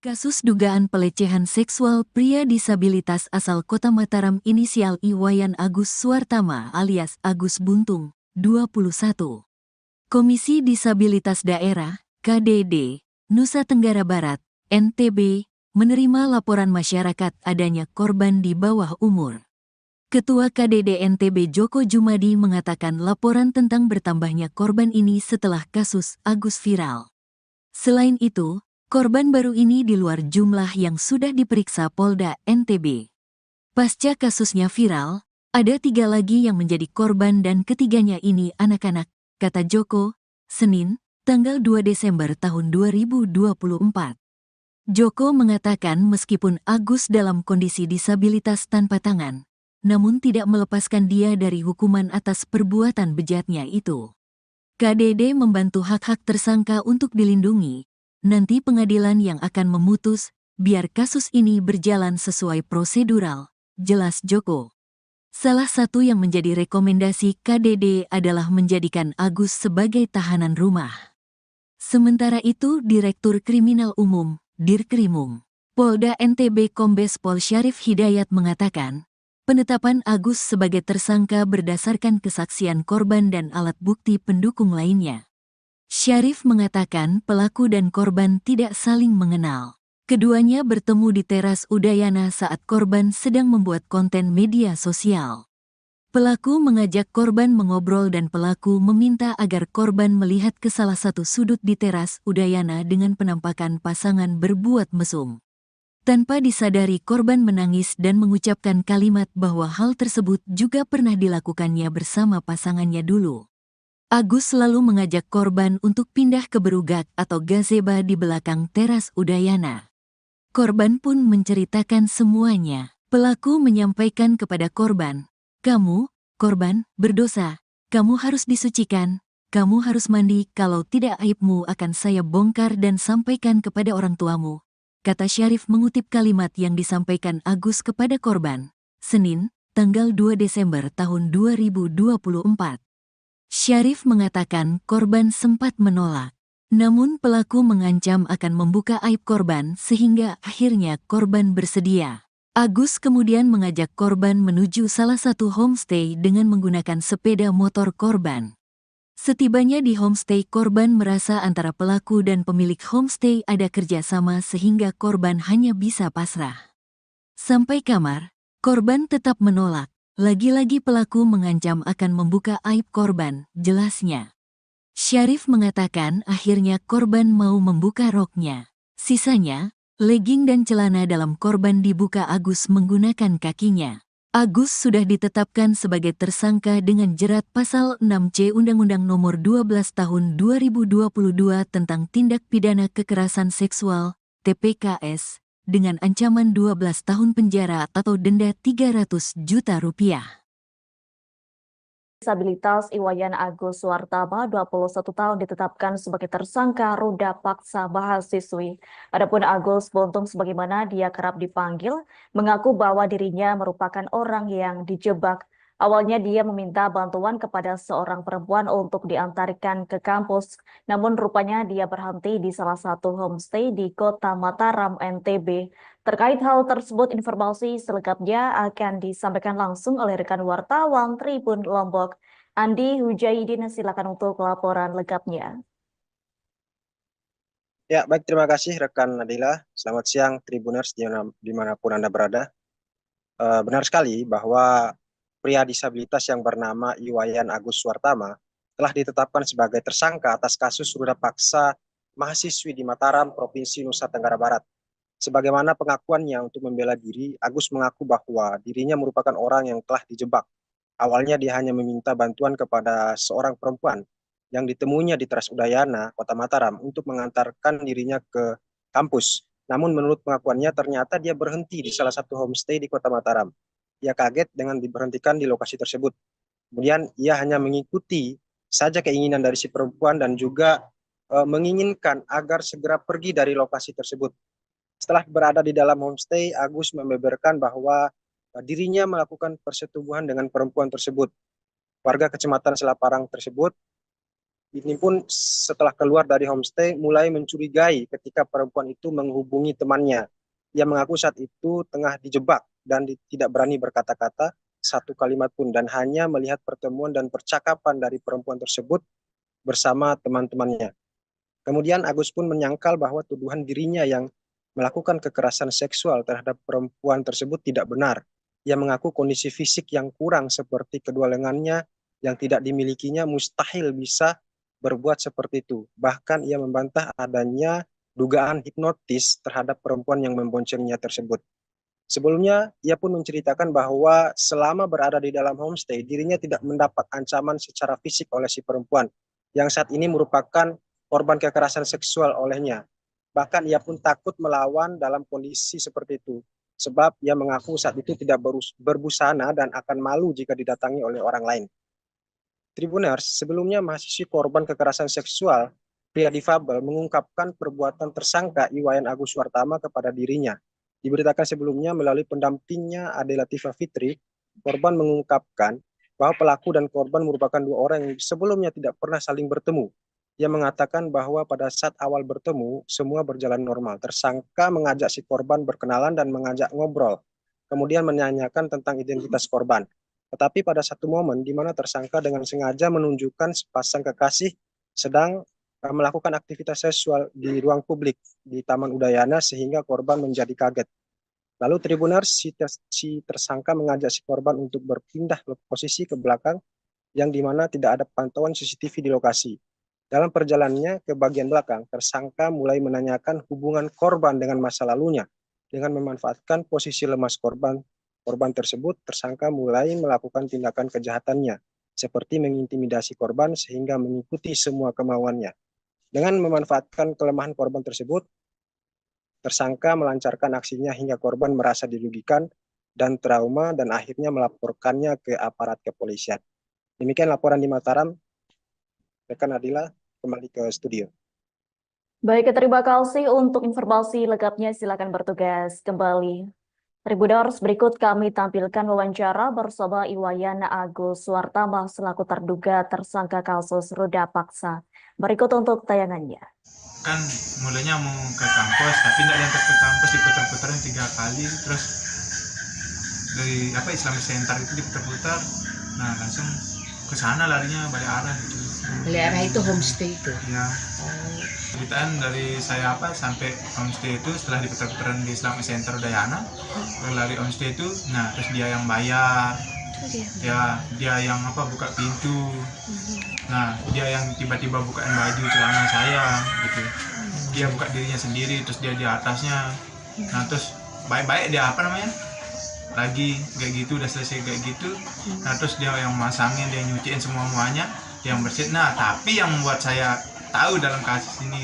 Kasus dugaan pelecehan seksual pria disabilitas asal Kota Mataram inisial Iwayan Agus Suartama alias Agus Buntung, 21. Komisi Disabilitas Daerah, KDD, Nusa Tenggara Barat, NTB, menerima laporan masyarakat adanya korban di bawah umur. Ketua KDD NTB Joko Jumadi mengatakan laporan tentang bertambahnya korban ini setelah kasus Agus viral. Selain itu, korban baru ini di luar jumlah yang sudah diperiksa Polda NTB. Pasca kasusnya viral, ada 3 lagi yang menjadi korban dan ketiganya ini anak-anak, kata Joko, Senin, tanggal 2 Desember tahun 2024. Joko mengatakan meskipun Agus dalam kondisi disabilitas tanpa tangan, namun tidak melepaskan dia dari hukuman atas perbuatan bejatnya itu. KDD membantu hak-hak tersangka untuk dilindungi. Nanti pengadilan yang akan memutus, biar kasus ini berjalan sesuai prosedural, jelas Joko. Salah satu yang menjadi rekomendasi KDD adalah menjadikan Agus sebagai tahanan rumah. Sementara itu Direktur Kriminal Umum, Dirkrimum, Polda NTB Kombes Pol Syarif Hidayat mengatakan, penetapan Agus sebagai tersangka berdasarkan kesaksian korban dan alat bukti pendukung lainnya. Syarif mengatakan pelaku dan korban tidak saling mengenal. Keduanya bertemu di teras Udayana saat korban sedang membuat konten media sosial. Pelaku mengajak korban mengobrol dan pelaku meminta agar korban melihat ke salah satu sudut di teras Udayana dengan penampakan pasangan berbuat mesum. Tanpa disadari korban menangis dan mengucapkan kalimat bahwa hal tersebut juga pernah dilakukannya bersama pasangannya dulu. Agus selalu mengajak korban untuk pindah ke berugak atau gazeba di belakang teras Udayana. Korban pun menceritakan semuanya. Pelaku menyampaikan kepada korban, "Kamu, korban, berdosa. Kamu harus disucikan. Kamu harus mandi, kalau tidak aibmu akan saya bongkar dan sampaikan kepada orang tuamu," kata Syarif mengutip kalimat yang disampaikan Agus kepada korban. Senin, tanggal 2 Desember tahun 2024. Syarif mengatakan korban sempat menolak. Namun pelaku mengancam akan membuka aib korban sehingga akhirnya korban bersedia. Agus kemudian mengajak korban menuju salah satu homestay dengan menggunakan sepeda motor korban. Setibanya di homestay, korban merasa antara pelaku dan pemilik homestay ada kerjasama sehingga korban hanya bisa pasrah. Sampai kamar, korban tetap menolak. Lagi-lagi pelaku mengancam akan membuka aib korban, jelasnya. Syarif mengatakan akhirnya korban mau membuka roknya. Sisanya, legging dan celana dalam korban dibuka Agus menggunakan kakinya. Agus sudah ditetapkan sebagai tersangka dengan jerat pasal 6C Undang-Undang Nomor 12 Tahun 2022 tentang Tindak Pidana Kekerasan Seksual, TPKS, dengan ancaman 12 tahun penjara atau denda 300 juta rupiah. Disabilitas Iwayan Agus Suartama, 21 tahun ditetapkan sebagai tersangka ruda paksa mahasiswi. Adapun Agus Buntung sebagaimana dia kerap dipanggil, mengaku bahwa dirinya merupakan orang yang dijebak. Awalnya dia meminta bantuan kepada seorang perempuan untuk diantarkan ke kampus, namun rupanya dia berhenti di salah satu homestay di Kota Mataram, NTB. Terkait hal tersebut, informasi selengkapnya akan disampaikan langsung oleh rekan wartawan Tribun Lombok, Andi Hujaidin. Silakan untuk laporan lengkapnya. Ya, baik, terima kasih rekan Nadila. Selamat siang Tribuners dimanapun Anda berada. Benar sekali bahwa pria disabilitas yang bernama Iwayan Agus Suartama telah ditetapkan sebagai tersangka atas kasus ruda paksa mahasiswi di Mataram, Provinsi Nusa Tenggara Barat. Sebagaimana pengakuannya untuk membela diri, Agus mengaku bahwa dirinya merupakan orang yang telah dijebak. Awalnya dia hanya meminta bantuan kepada seorang perempuan yang ditemuinya di Teras Udayana, Kota Mataram, untuk mengantarkan dirinya ke kampus. Namun menurut pengakuannya ternyata dia berhenti di salah satu homestay di Kota Mataram. Ia kaget dengan diberhentikan di lokasi tersebut. Kemudian ia hanya mengikuti saja keinginan dari si perempuan dan juga menginginkan agar segera pergi dari lokasi tersebut. Setelah berada di dalam homestay, Agus membeberkan bahwa dirinya melakukan persetubuhan dengan perempuan tersebut. Warga Kecamatan Selaparang tersebut ini pun setelah keluar dari homestay mulai mencurigai ketika perempuan itu menghubungi temannya. Ia mengaku saat itu tengah dijebak dan tidak berani berkata-kata satu kalimat pun dan hanya melihat pertemuan dan percakapan dari perempuan tersebut bersama teman-temannya. Kemudian Agus pun menyangkal bahwa tuduhan dirinya yang melakukan kekerasan seksual terhadap perempuan tersebut tidak benar. Ia mengaku kondisi fisik yang kurang seperti kedua lengannya yang tidak dimilikinya mustahil bisa berbuat seperti itu. Bahkan ia membantah adanya dugaan hipnotis terhadap perempuan yang memboncengnya tersebut. Sebelumnya, ia pun menceritakan bahwa selama berada di dalam homestay, dirinya tidak mendapat ancaman secara fisik oleh si perempuan, yang saat ini merupakan korban kekerasan seksual olehnya. Bahkan ia pun takut melawan dalam kondisi seperti itu, sebab ia mengaku saat itu tidak berbusana dan akan malu jika didatangi oleh orang lain. Tribuners, sebelumnya mahasiswi korban kekerasan seksual, pria difabel mengungkapkan perbuatan tersangka Iwayan Agus Suartama kepada dirinya. Diberitakan sebelumnya melalui pendampingnya Ade Latifah Fitri, korban mengungkapkan bahwa pelaku dan korban merupakan dua orang yang sebelumnya tidak pernah saling bertemu. Ia mengatakan bahwa pada saat awal bertemu, semua berjalan normal. Tersangka mengajak si korban berkenalan dan mengajak ngobrol, kemudian menanyakan tentang identitas korban. Tetapi pada satu momen di mana tersangka dengan sengaja menunjukkan sepasang kekasih sedang melakukan aktivitas seksual di ruang publik di Taman Udayana sehingga korban menjadi kaget. Lalu Tribuners, si tersangka mengajak si korban untuk berpindah posisi ke belakang yang di mana tidak ada pantauan CCTV di lokasi. Dalam perjalanannya ke bagian belakang, tersangka mulai menanyakan hubungan korban dengan masa lalunya. Dengan memanfaatkan posisi lemas korban tersebut, tersangka mulai melakukan tindakan kejahatannya, seperti mengintimidasi korban sehingga mengikuti semua kemauannya. Dengan memanfaatkan kelemahan korban tersebut, tersangka melancarkan aksinya hingga korban merasa dirugikan dan trauma dan akhirnya melaporkannya ke aparat kepolisian. Demikian laporan di Mataram. Rekan Adila, kembali ke studio. Baik, terima kasih untuk informasi lengkapnya. Silakan bertugas kembali. Tribuners, berikut kami tampilkan wawancara bersama Iwayan Agus Suartama selaku terduga tersangka kasus ruda paksa. Berikut untuk tayangannya. Kan mulanya mau ke kampus, tapi tidak diantar ke kampus, diputar-putarin 3 kali, terus dari Islamic Center itu diputar-putar, nah langsung ke sana larinya balik arah gitu. Balik arah itu homestay itu? Ya. Ceritaan dari saya sampai homestay itu setelah diputar-putaran di Islamic Center Udayana, lari homestay itu, nah terus dia yang bayar, dia yang buka pintu, nah dia yang tiba-tiba bukain baju celana saya gitu, dia buka dirinya sendiri, terus dia di atasnya, nah terus baik-baik dia lagi kayak gitu, udah selesai kayak gitu, nah terus dia yang masangin, dia nyuciin semuanya, dia yang bersihin. Nah tapi yang membuat saya tahu dalam kasus ini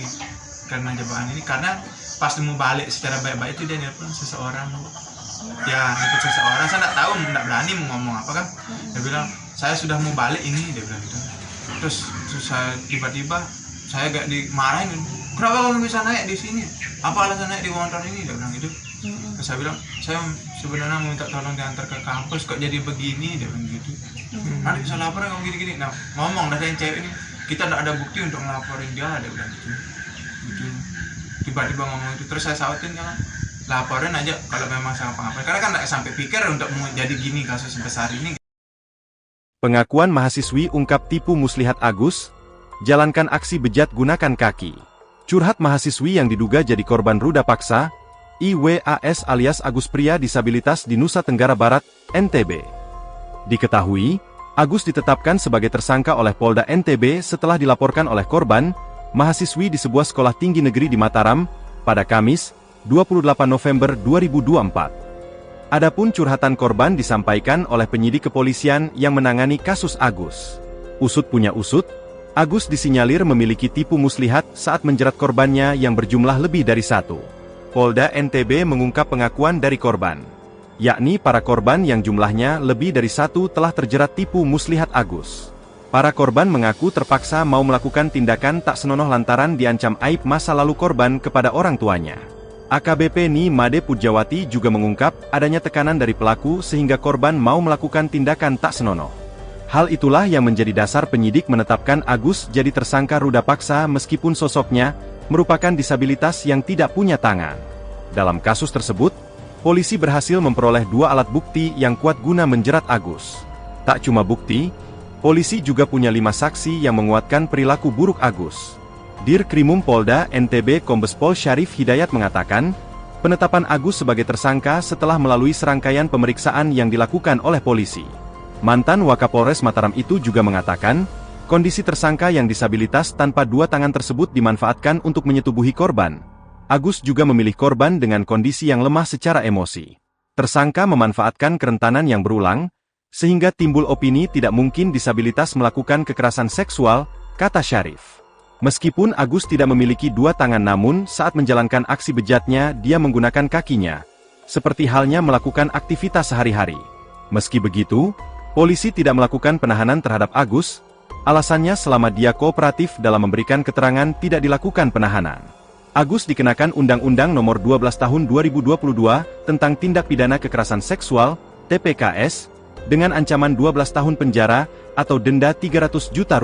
karena jebakan ini, karena pas mau balik secara baik-baik itu dia nelpon seseorang, ikut seseorang, saya nggak tahu, nggak berani mau ngomong apa kan, dia bilang saya sudah mau balik ini, dia bilang gitu. Terus saya tiba-tiba saya gak dimarahin, kenapa kamu bisa naik di sini, apa alasan naik di motor ini, dia bilang gitu. Terus saya bilang saya sebenarnya mau minta tolong diantar ke kampus, kok jadi begini, dia bilang gitu. Nanti bisa laporan kamu gini-gini. Nah ngomong dari yang cewek ini, kita tidak ada bukti untuk ngelaporin dia, dia bilang gitu. Tiba-tiba ngomong itu, terus saya sautin kan, laporin aja kalau memang saya apa-apa, karena kan tidak sampai pikir untuk menjadi gini kasus sebesar ini. Pengakuan mahasiswi ungkap tipu muslihat Agus, jalankan aksi bejat gunakan kaki. Curhat mahasiswi yang diduga jadi korban ruda paksa, IWAS alias Agus pria disabilitas di Nusa Tenggara Barat, NTB. Diketahui, Agus ditetapkan sebagai tersangka oleh Polda NTB setelah dilaporkan oleh korban, mahasiswi di sebuah sekolah tinggi negeri di Mataram, pada Kamis, 28 November 2024. Adapun curhatan korban disampaikan oleh penyidik kepolisian yang menangani kasus Agus. Usut punya usut, Agus disinyalir memiliki tipu muslihat saat menjerat korbannya yang berjumlah lebih dari 1. Polda NTB mengungkap pengakuan dari korban, yakni para korban yang jumlahnya lebih dari 1 telah terjerat tipu muslihat Agus. Para korban mengaku terpaksa mau melakukan tindakan tak senonoh lantaran diancam aib masa lalu korban kepada orang tuanya. AKBP Ni Made Pujawati juga mengungkap adanya tekanan dari pelaku sehingga korban mau melakukan tindakan tak senonoh. Hal itulah yang menjadi dasar penyidik menetapkan Agus jadi tersangka ruda paksa meskipun sosoknya merupakan disabilitas yang tidak punya tangan. Dalam kasus tersebut, polisi berhasil memperoleh 2 alat bukti yang kuat guna menjerat Agus. Tak cuma bukti, polisi juga punya 5 saksi yang menguatkan perilaku buruk Agus. Dirkrimum Polda NTB Kombes Pol Syarif Hidayat mengatakan, penetapan Agus sebagai tersangka setelah melalui serangkaian pemeriksaan yang dilakukan oleh polisi. Mantan Wakapolres Mataram itu juga mengatakan, kondisi tersangka yang disabilitas tanpa 2 tangan tersebut dimanfaatkan untuk menyetubuhi korban. Agus juga memilih korban dengan kondisi yang lemah secara emosi. Tersangka memanfaatkan kerentanan yang berulang, sehingga timbul opini tidak mungkin disabilitas melakukan kekerasan seksual, kata Syarif. Meskipun Agus tidak memiliki 2 tangan namun saat menjalankan aksi bejatnya dia menggunakan kakinya, seperti halnya melakukan aktivitas sehari-hari. Meski begitu, polisi tidak melakukan penahanan terhadap Agus, alasannya selama dia kooperatif dalam memberikan keterangan tidak dilakukan penahanan. Agus dikenakan Undang-Undang Nomor 12 Tahun 2022 tentang Tindak Pidana Kekerasan Seksual, TPKS, dengan ancaman 12 tahun penjara atau denda Rp300 juta.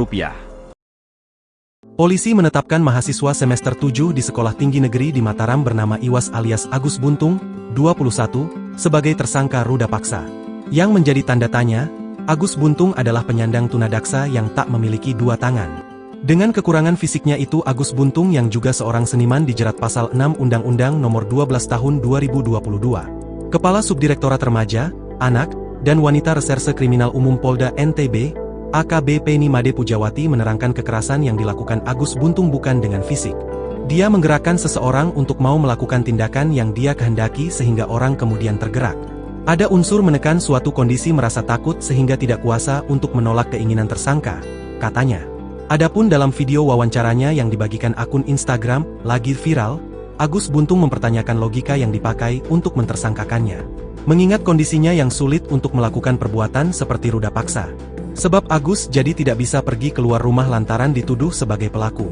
Polisi menetapkan mahasiswa semester 7 di Sekolah Tinggi Negeri di Mataram bernama Iwas alias Agus Buntung, 21, sebagai tersangka ruda paksa. Yang menjadi tanda tanya, Agus Buntung adalah penyandang tunadaksa yang tak memiliki 2 tangan. Dengan kekurangan fisiknya itu Agus Buntung yang juga seorang seniman dijerat pasal 6 Undang-Undang Nomor 12 Tahun 2022. Kepala Subdirektorat Remaja, Anak, dan Wanita Reserse Kriminal Umum Polda NTB, AKBP Nimade Pujawati menerangkan kekerasan yang dilakukan Agus Buntung bukan dengan fisik. Dia menggerakkan seseorang untuk mau melakukan tindakan yang dia kehendaki sehingga orang kemudian tergerak. Ada unsur menekan suatu kondisi merasa takut sehingga tidak kuasa untuk menolak keinginan tersangka, katanya. Adapun dalam video wawancaranya yang dibagikan akun Instagram, lagi viral, Agus Buntung mempertanyakan logika yang dipakai untuk mentersangkakannya. Mengingat kondisinya yang sulit untuk melakukan perbuatan seperti ruda paksa. Sebab Agus jadi tidak bisa pergi keluar rumah lantaran dituduh sebagai pelaku.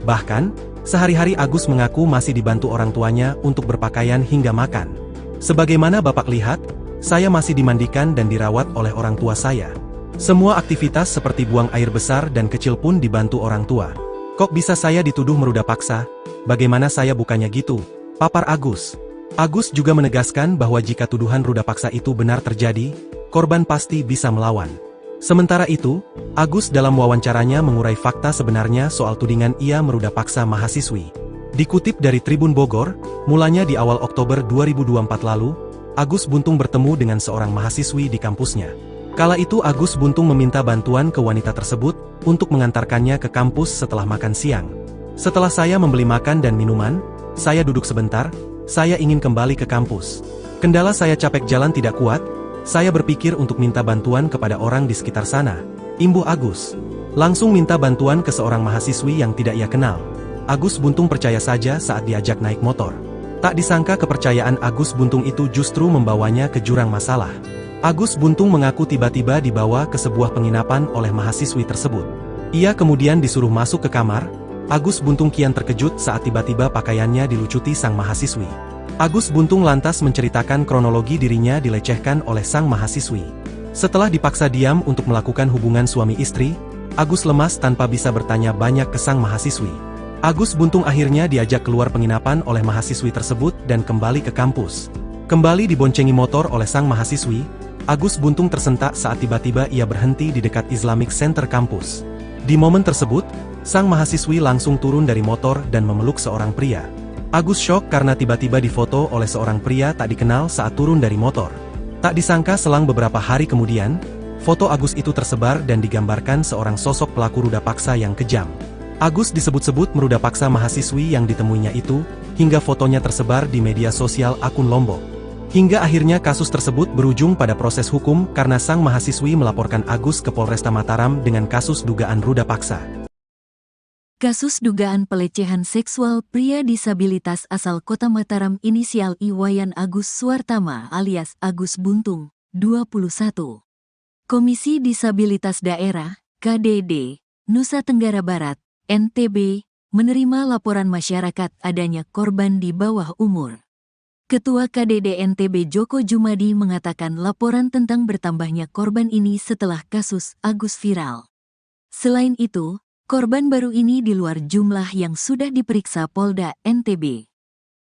Bahkan, sehari-hari Agus mengaku masih dibantu orang tuanya untuk berpakaian hingga makan. Sebagaimana Bapak lihat, saya masih dimandikan dan dirawat oleh orang tua saya. Semua aktivitas seperti buang air besar dan kecil pun dibantu orang tua. Kok bisa saya dituduh meruda paksa? Bagaimana saya bukannya gitu? Papar Agus. Agus juga menegaskan bahwa jika tuduhan ruda paksa itu benar terjadi, korban pasti bisa melawan. Sementara itu, Agus dalam wawancaranya mengurai fakta sebenarnya soal tudingan ia meruda paksa mahasiswi. Dikutip dari Tribun Bogor, mulanya di awal Oktober 2024 lalu, Agus Buntung bertemu dengan seorang mahasiswi di kampusnya. Kala itu Agus Buntung meminta bantuan ke wanita tersebut untuk mengantarkannya ke kampus setelah makan siang. Setelah saya membeli makan dan minuman, saya duduk sebentar, saya ingin kembali ke kampus. Kendala saya capek jalan tidak kuat, saya berpikir untuk minta bantuan kepada orang di sekitar sana. Imbuh Agus. Langsung minta bantuan ke seorang mahasiswi yang tidak ia kenal. Agus Buntung percaya saja saat diajak naik motor. Tak disangka kepercayaan Agus Buntung itu justru membawanya ke jurang masalah. Agus Buntung mengaku tiba-tiba dibawa ke sebuah penginapan oleh mahasiswi tersebut. Ia kemudian disuruh masuk ke kamar. Agus Buntung kian terkejut saat tiba-tiba pakaiannya dilucuti sang mahasiswi. Agus Buntung lantas menceritakan kronologi dirinya dilecehkan oleh sang mahasiswi. Setelah dipaksa diam untuk melakukan hubungan suami istri, Agus lemas tanpa bisa bertanya banyak ke sang mahasiswi. Agus Buntung akhirnya diajak keluar penginapan oleh mahasiswi tersebut dan kembali ke kampus. Kembali diboncengi motor oleh sang mahasiswi, Agus Buntung tersentak saat tiba-tiba ia berhenti di dekat Islamic Center kampus. Di momen tersebut, sang mahasiswi langsung turun dari motor dan memeluk seorang pria. Agus syok karena tiba-tiba difoto oleh seorang pria tak dikenal saat turun dari motor. Tak disangka selang beberapa hari kemudian, foto Agus itu tersebar dan digambarkan seorang sosok pelaku ruda paksa yang kejam. Agus disebut-sebut meruda paksa mahasiswi yang ditemuinya itu, hingga fotonya tersebar di media sosial akun Lombok. Hingga akhirnya kasus tersebut berujung pada proses hukum karena sang mahasiswi melaporkan Agus ke Polresta Mataram dengan kasus dugaan ruda paksa. Kasus dugaan pelecehan seksual pria disabilitas asal Kota Mataram inisial Iwayan Agus Suartama alias Agus Buntung, 21. Komisi Disabilitas Daerah, KDD, Nusa Tenggara Barat, NTB, menerima laporan masyarakat adanya korban di bawah umur. Ketua KDD NTB Joko Jumadi mengatakan laporan tentang bertambahnya korban ini setelah kasus Agus viral. Selain itu, korban baru ini di luar jumlah yang sudah diperiksa Polda NTB.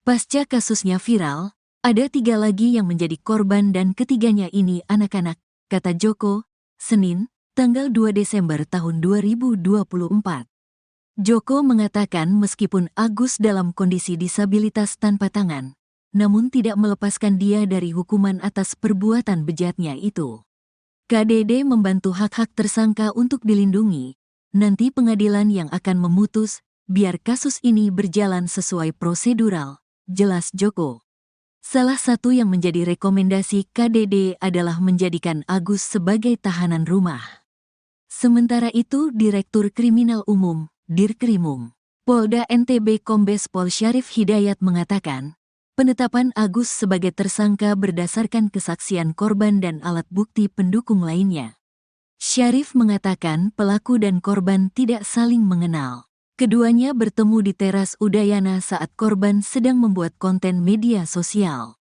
Pasca kasusnya viral, ada 3 lagi yang menjadi korban dan ketiganya ini anak-anak, kata Joko, Senin, tanggal 2 Desember tahun 2024. Joko mengatakan meskipun Agus dalam kondisi disabilitas tanpa tangan, namun tidak melepaskan dia dari hukuman atas perbuatan bejatnya itu. KDD membantu hak-hak tersangka untuk dilindungi. Nanti pengadilan yang akan memutus, biar kasus ini berjalan sesuai prosedural, jelas Joko. Salah satu yang menjadi rekomendasi KDD adalah menjadikan Agus sebagai tahanan rumah. Sementara itu, Direktur Kriminal Umum, Dirkrimum, Polda NTB Kombes Pol Syarif Hidayat mengatakan, penetapan Agus sebagai tersangka berdasarkan kesaksian korban dan alat bukti pendukung lainnya. Syarif mengatakan pelaku dan korban tidak saling mengenal. Keduanya bertemu di teras Udayana saat korban sedang membuat konten media sosial.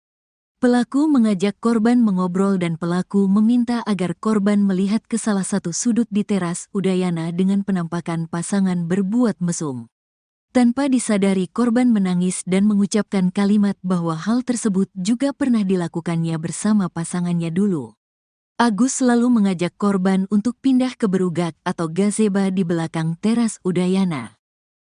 Pelaku mengajak korban mengobrol dan pelaku meminta agar korban melihat ke salah satu sudut di teras Udayana dengan penampakan pasangan berbuat mesum. Tanpa disadari korban menangis dan mengucapkan kalimat bahwa hal tersebut juga pernah dilakukannya bersama pasangannya dulu. Agus selalu mengajak korban untuk pindah ke berugak atau gazebo di belakang teras Udayana.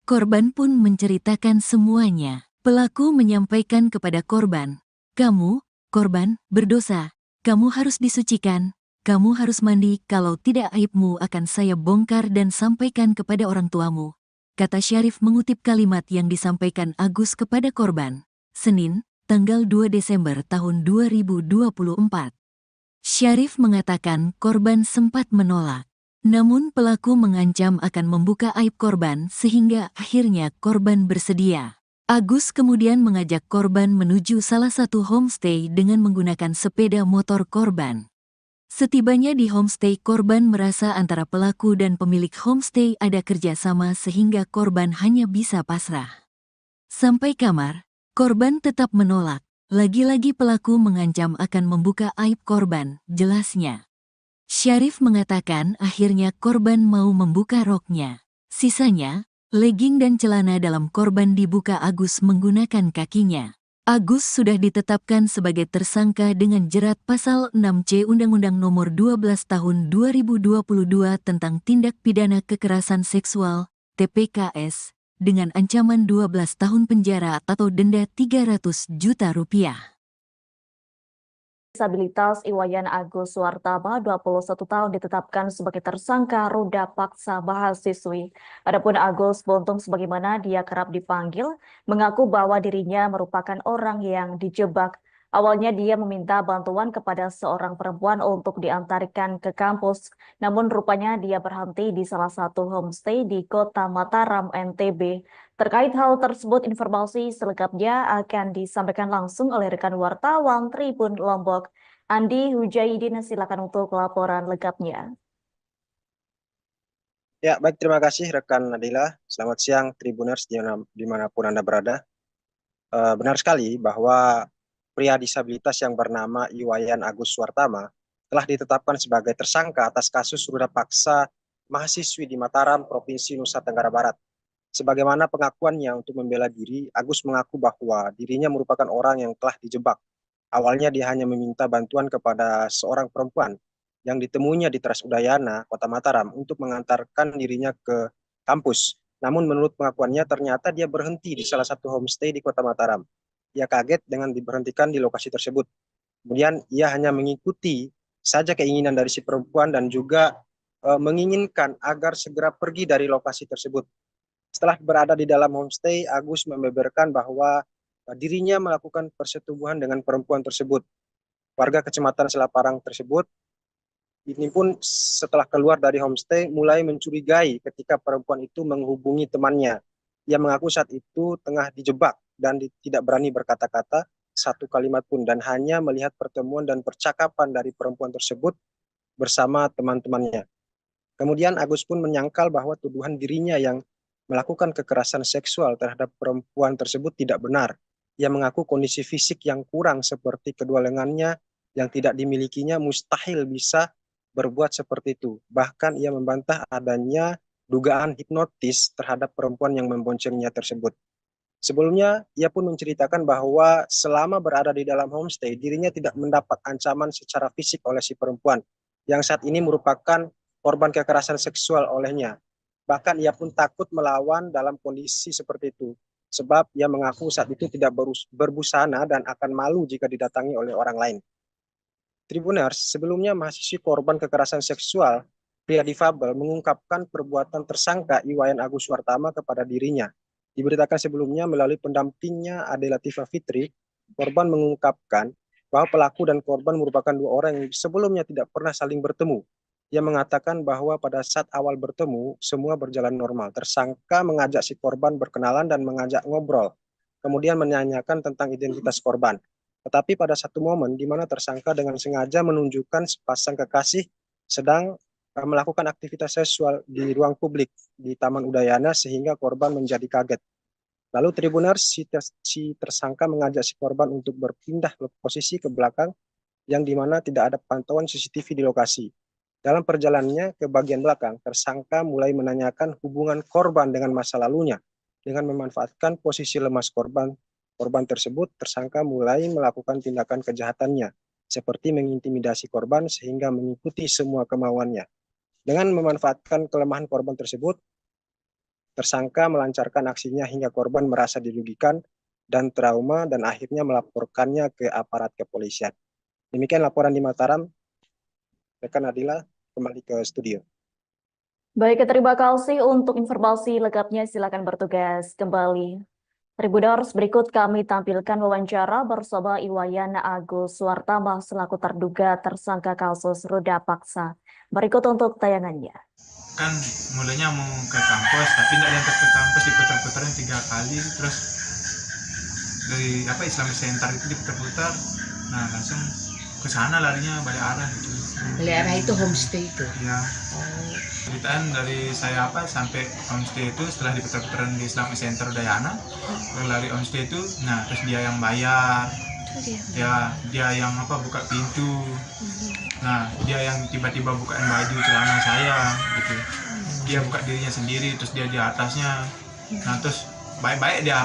Korban pun menceritakan semuanya. Pelaku menyampaikan kepada korban, "Kamu, korban, berdosa. Kamu harus disucikan. Kamu harus mandi, kalau tidak aibmu akan saya bongkar dan sampaikan kepada orang tuamu," kata Syarif mengutip kalimat yang disampaikan Agus kepada korban, Senin, tanggal 2 Desember tahun 2024. Syarif mengatakan korban sempat menolak, namun pelaku mengancam akan membuka aib korban sehingga akhirnya korban bersedia. Agus kemudian mengajak korban menuju salah satu homestay dengan menggunakan sepeda motor korban. Setibanya di homestay, korban merasa antara pelaku dan pemilik homestay ada kerjasama sehingga korban hanya bisa pasrah. Sampai kamar, korban tetap menolak. Lagi-lagi pelaku mengancam akan membuka aib korban, jelasnya. Syarif mengatakan akhirnya korban mau membuka roknya. Sisanya, legging dan celana dalam korban dibuka Agus menggunakan kakinya. Agus sudah ditetapkan sebagai tersangka dengan jerat pasal 6C Undang-Undang Nomor 12 Tahun 2022 tentang Tindak Pidana Kekerasan Seksual, TPKS, dengan ancaman 12 tahun penjara atau denda 300 juta rupiah. Disabilitas Iwayan Agus Suartama, 21 tahun, ditetapkan sebagai tersangka ruda paksa mahasiswi. Adapun Agus Buntung, sebagaimana dia kerap dipanggil, mengaku bahwa dirinya merupakan orang yang dijebak. Awalnya dia meminta bantuan kepada seorang perempuan untuk diantarkan ke kampus, namun rupanya dia berhenti di salah satu homestay di Kota Mataram, NTB. Terkait hal tersebut, informasi selengkapnya akan disampaikan langsung oleh rekan wartawan Tribun Lombok, Andi Hujaidin. Silakan untuk laporan lengkapnya. Ya, baik, terima kasih rekan Nadila. Selamat siang Tribuners dimanapun Anda berada. Benar sekali bahwa pria disabilitas yang bernama Iwayan Agus Suartama telah ditetapkan sebagai tersangka atas kasus ruda paksa mahasiswi di Mataram, Provinsi Nusa Tenggara Barat. Sebagaimana pengakuannya untuk membela diri, Agus mengaku bahwa dirinya merupakan orang yang telah dijebak. Awalnya dia hanya meminta bantuan kepada seorang perempuan yang ditemuinya di Teras Udayana, Kota Mataram, untuk mengantarkan dirinya ke kampus. Namun menurut pengakuannya ternyata dia berhenti di salah satu homestay di Kota Mataram. Ia kaget dengan diberhentikan di lokasi tersebut. Kemudian ia hanya mengikuti saja keinginan dari si perempuan dan juga menginginkan agar segera pergi dari lokasi tersebut. Setelah berada di dalam homestay, Agus membeberkan bahwa dirinya melakukan persetubuhan dengan perempuan tersebut. Warga Kecamatan Selaparang tersebut ini pun setelah keluar dari homestay mulai mencurigai ketika perempuan itu menghubungi temannya. Ia mengaku saat itu tengah dijebak dan tidak berani berkata-kata satu kalimat pun dan hanya melihat pertemuan dan percakapan dari perempuan tersebut bersama teman-temannya. Kemudian Agus pun menyangkal bahwa tuduhan dirinya yang melakukan kekerasan seksual terhadap perempuan tersebut tidak benar. ia mengaku kondisi fisik yang kurang seperti kedua lengannya yang tidak dimilikinya mustahil bisa berbuat seperti itu. Bahkan ia membantah adanya dugaan hipnotis terhadap perempuan yang memboncengnya tersebut. Sebelumnya, ia pun menceritakan bahwa selama berada di dalam homestay, dirinya tidak mendapat ancaman secara fisik oleh si perempuan, yang saat ini merupakan korban kekerasan seksual olehnya. Bahkan ia pun takut melawan dalam kondisi seperti itu, sebab ia mengaku saat itu tidak berbusana dan akan malu jika didatangi oleh orang lain. Tribuners, sebelumnya mahasiswi korban kekerasan seksual, pria difabel mengungkapkan perbuatan tersangka Iwayan Agus Suartama kepada dirinya. Diberitakan sebelumnya melalui pendampingnya Ade Latifah Fitri, korban mengungkapkan bahwa pelaku dan korban merupakan dua orang yang sebelumnya tidak pernah saling bertemu. Ia mengatakan bahwa pada saat awal bertemu, semua berjalan normal. Tersangka mengajak si korban berkenalan dan mengajak ngobrol, kemudian menanyakan tentang identitas korban. Tetapi pada satu momen di mana tersangka dengan sengaja menunjukkan sepasang kekasih sedang melakukan aktivitas seksual di ruang publik di Taman Udayana sehingga korban menjadi kaget. Lalu Tribuners, si tersangka mengajak si korban untuk berpindah posisi ke belakang yang dimana tidak ada pantauan CCTV di lokasi. Dalam perjalanannya ke bagian belakang, tersangka mulai menanyakan hubungan korban dengan masa lalunya. Dengan memanfaatkan posisi lemas korban tersebut, tersangka mulai melakukan tindakan kejahatannya, seperti mengintimidasi korban sehingga mengikuti semua kemauannya. Dengan memanfaatkan kelemahan korban tersebut, tersangka melancarkan aksinya hingga korban merasa dirugikan dan trauma dan akhirnya melaporkannya ke aparat kepolisian. Demikian laporan di Mataram. Rekan Adila, kembali ke studio. Baik, terima kasih untuk informasi lengkapnya. Silakan bertugas kembali. Tribuners, berikut kami tampilkan wawancara bersama Iwayan Agus Suartama selaku terduga tersangka kasus ruda paksa. Berikut untuk tayangannya. Kan mulanya mau ke kampus, tapi tidak diantar ke kampus, diputar-putarin 3 kali, terus dari Islamic Center itu diputar-putar, nah langsung ke sana larinya balik arah gitu. Balik arah itu homestay itu. Ya. Ceritaan dari saya sampai homestay itu setelah diputar-putaran di Islamic Center Udayana, lari homestay itu, nah terus dia yang bayar, dia yang buka pintu. Nah, dia yang tiba-tiba bukain baju celana saya gitu. Dia buka dirinya sendiri, terus dia di atasnya. Nah, terus baik-baik dia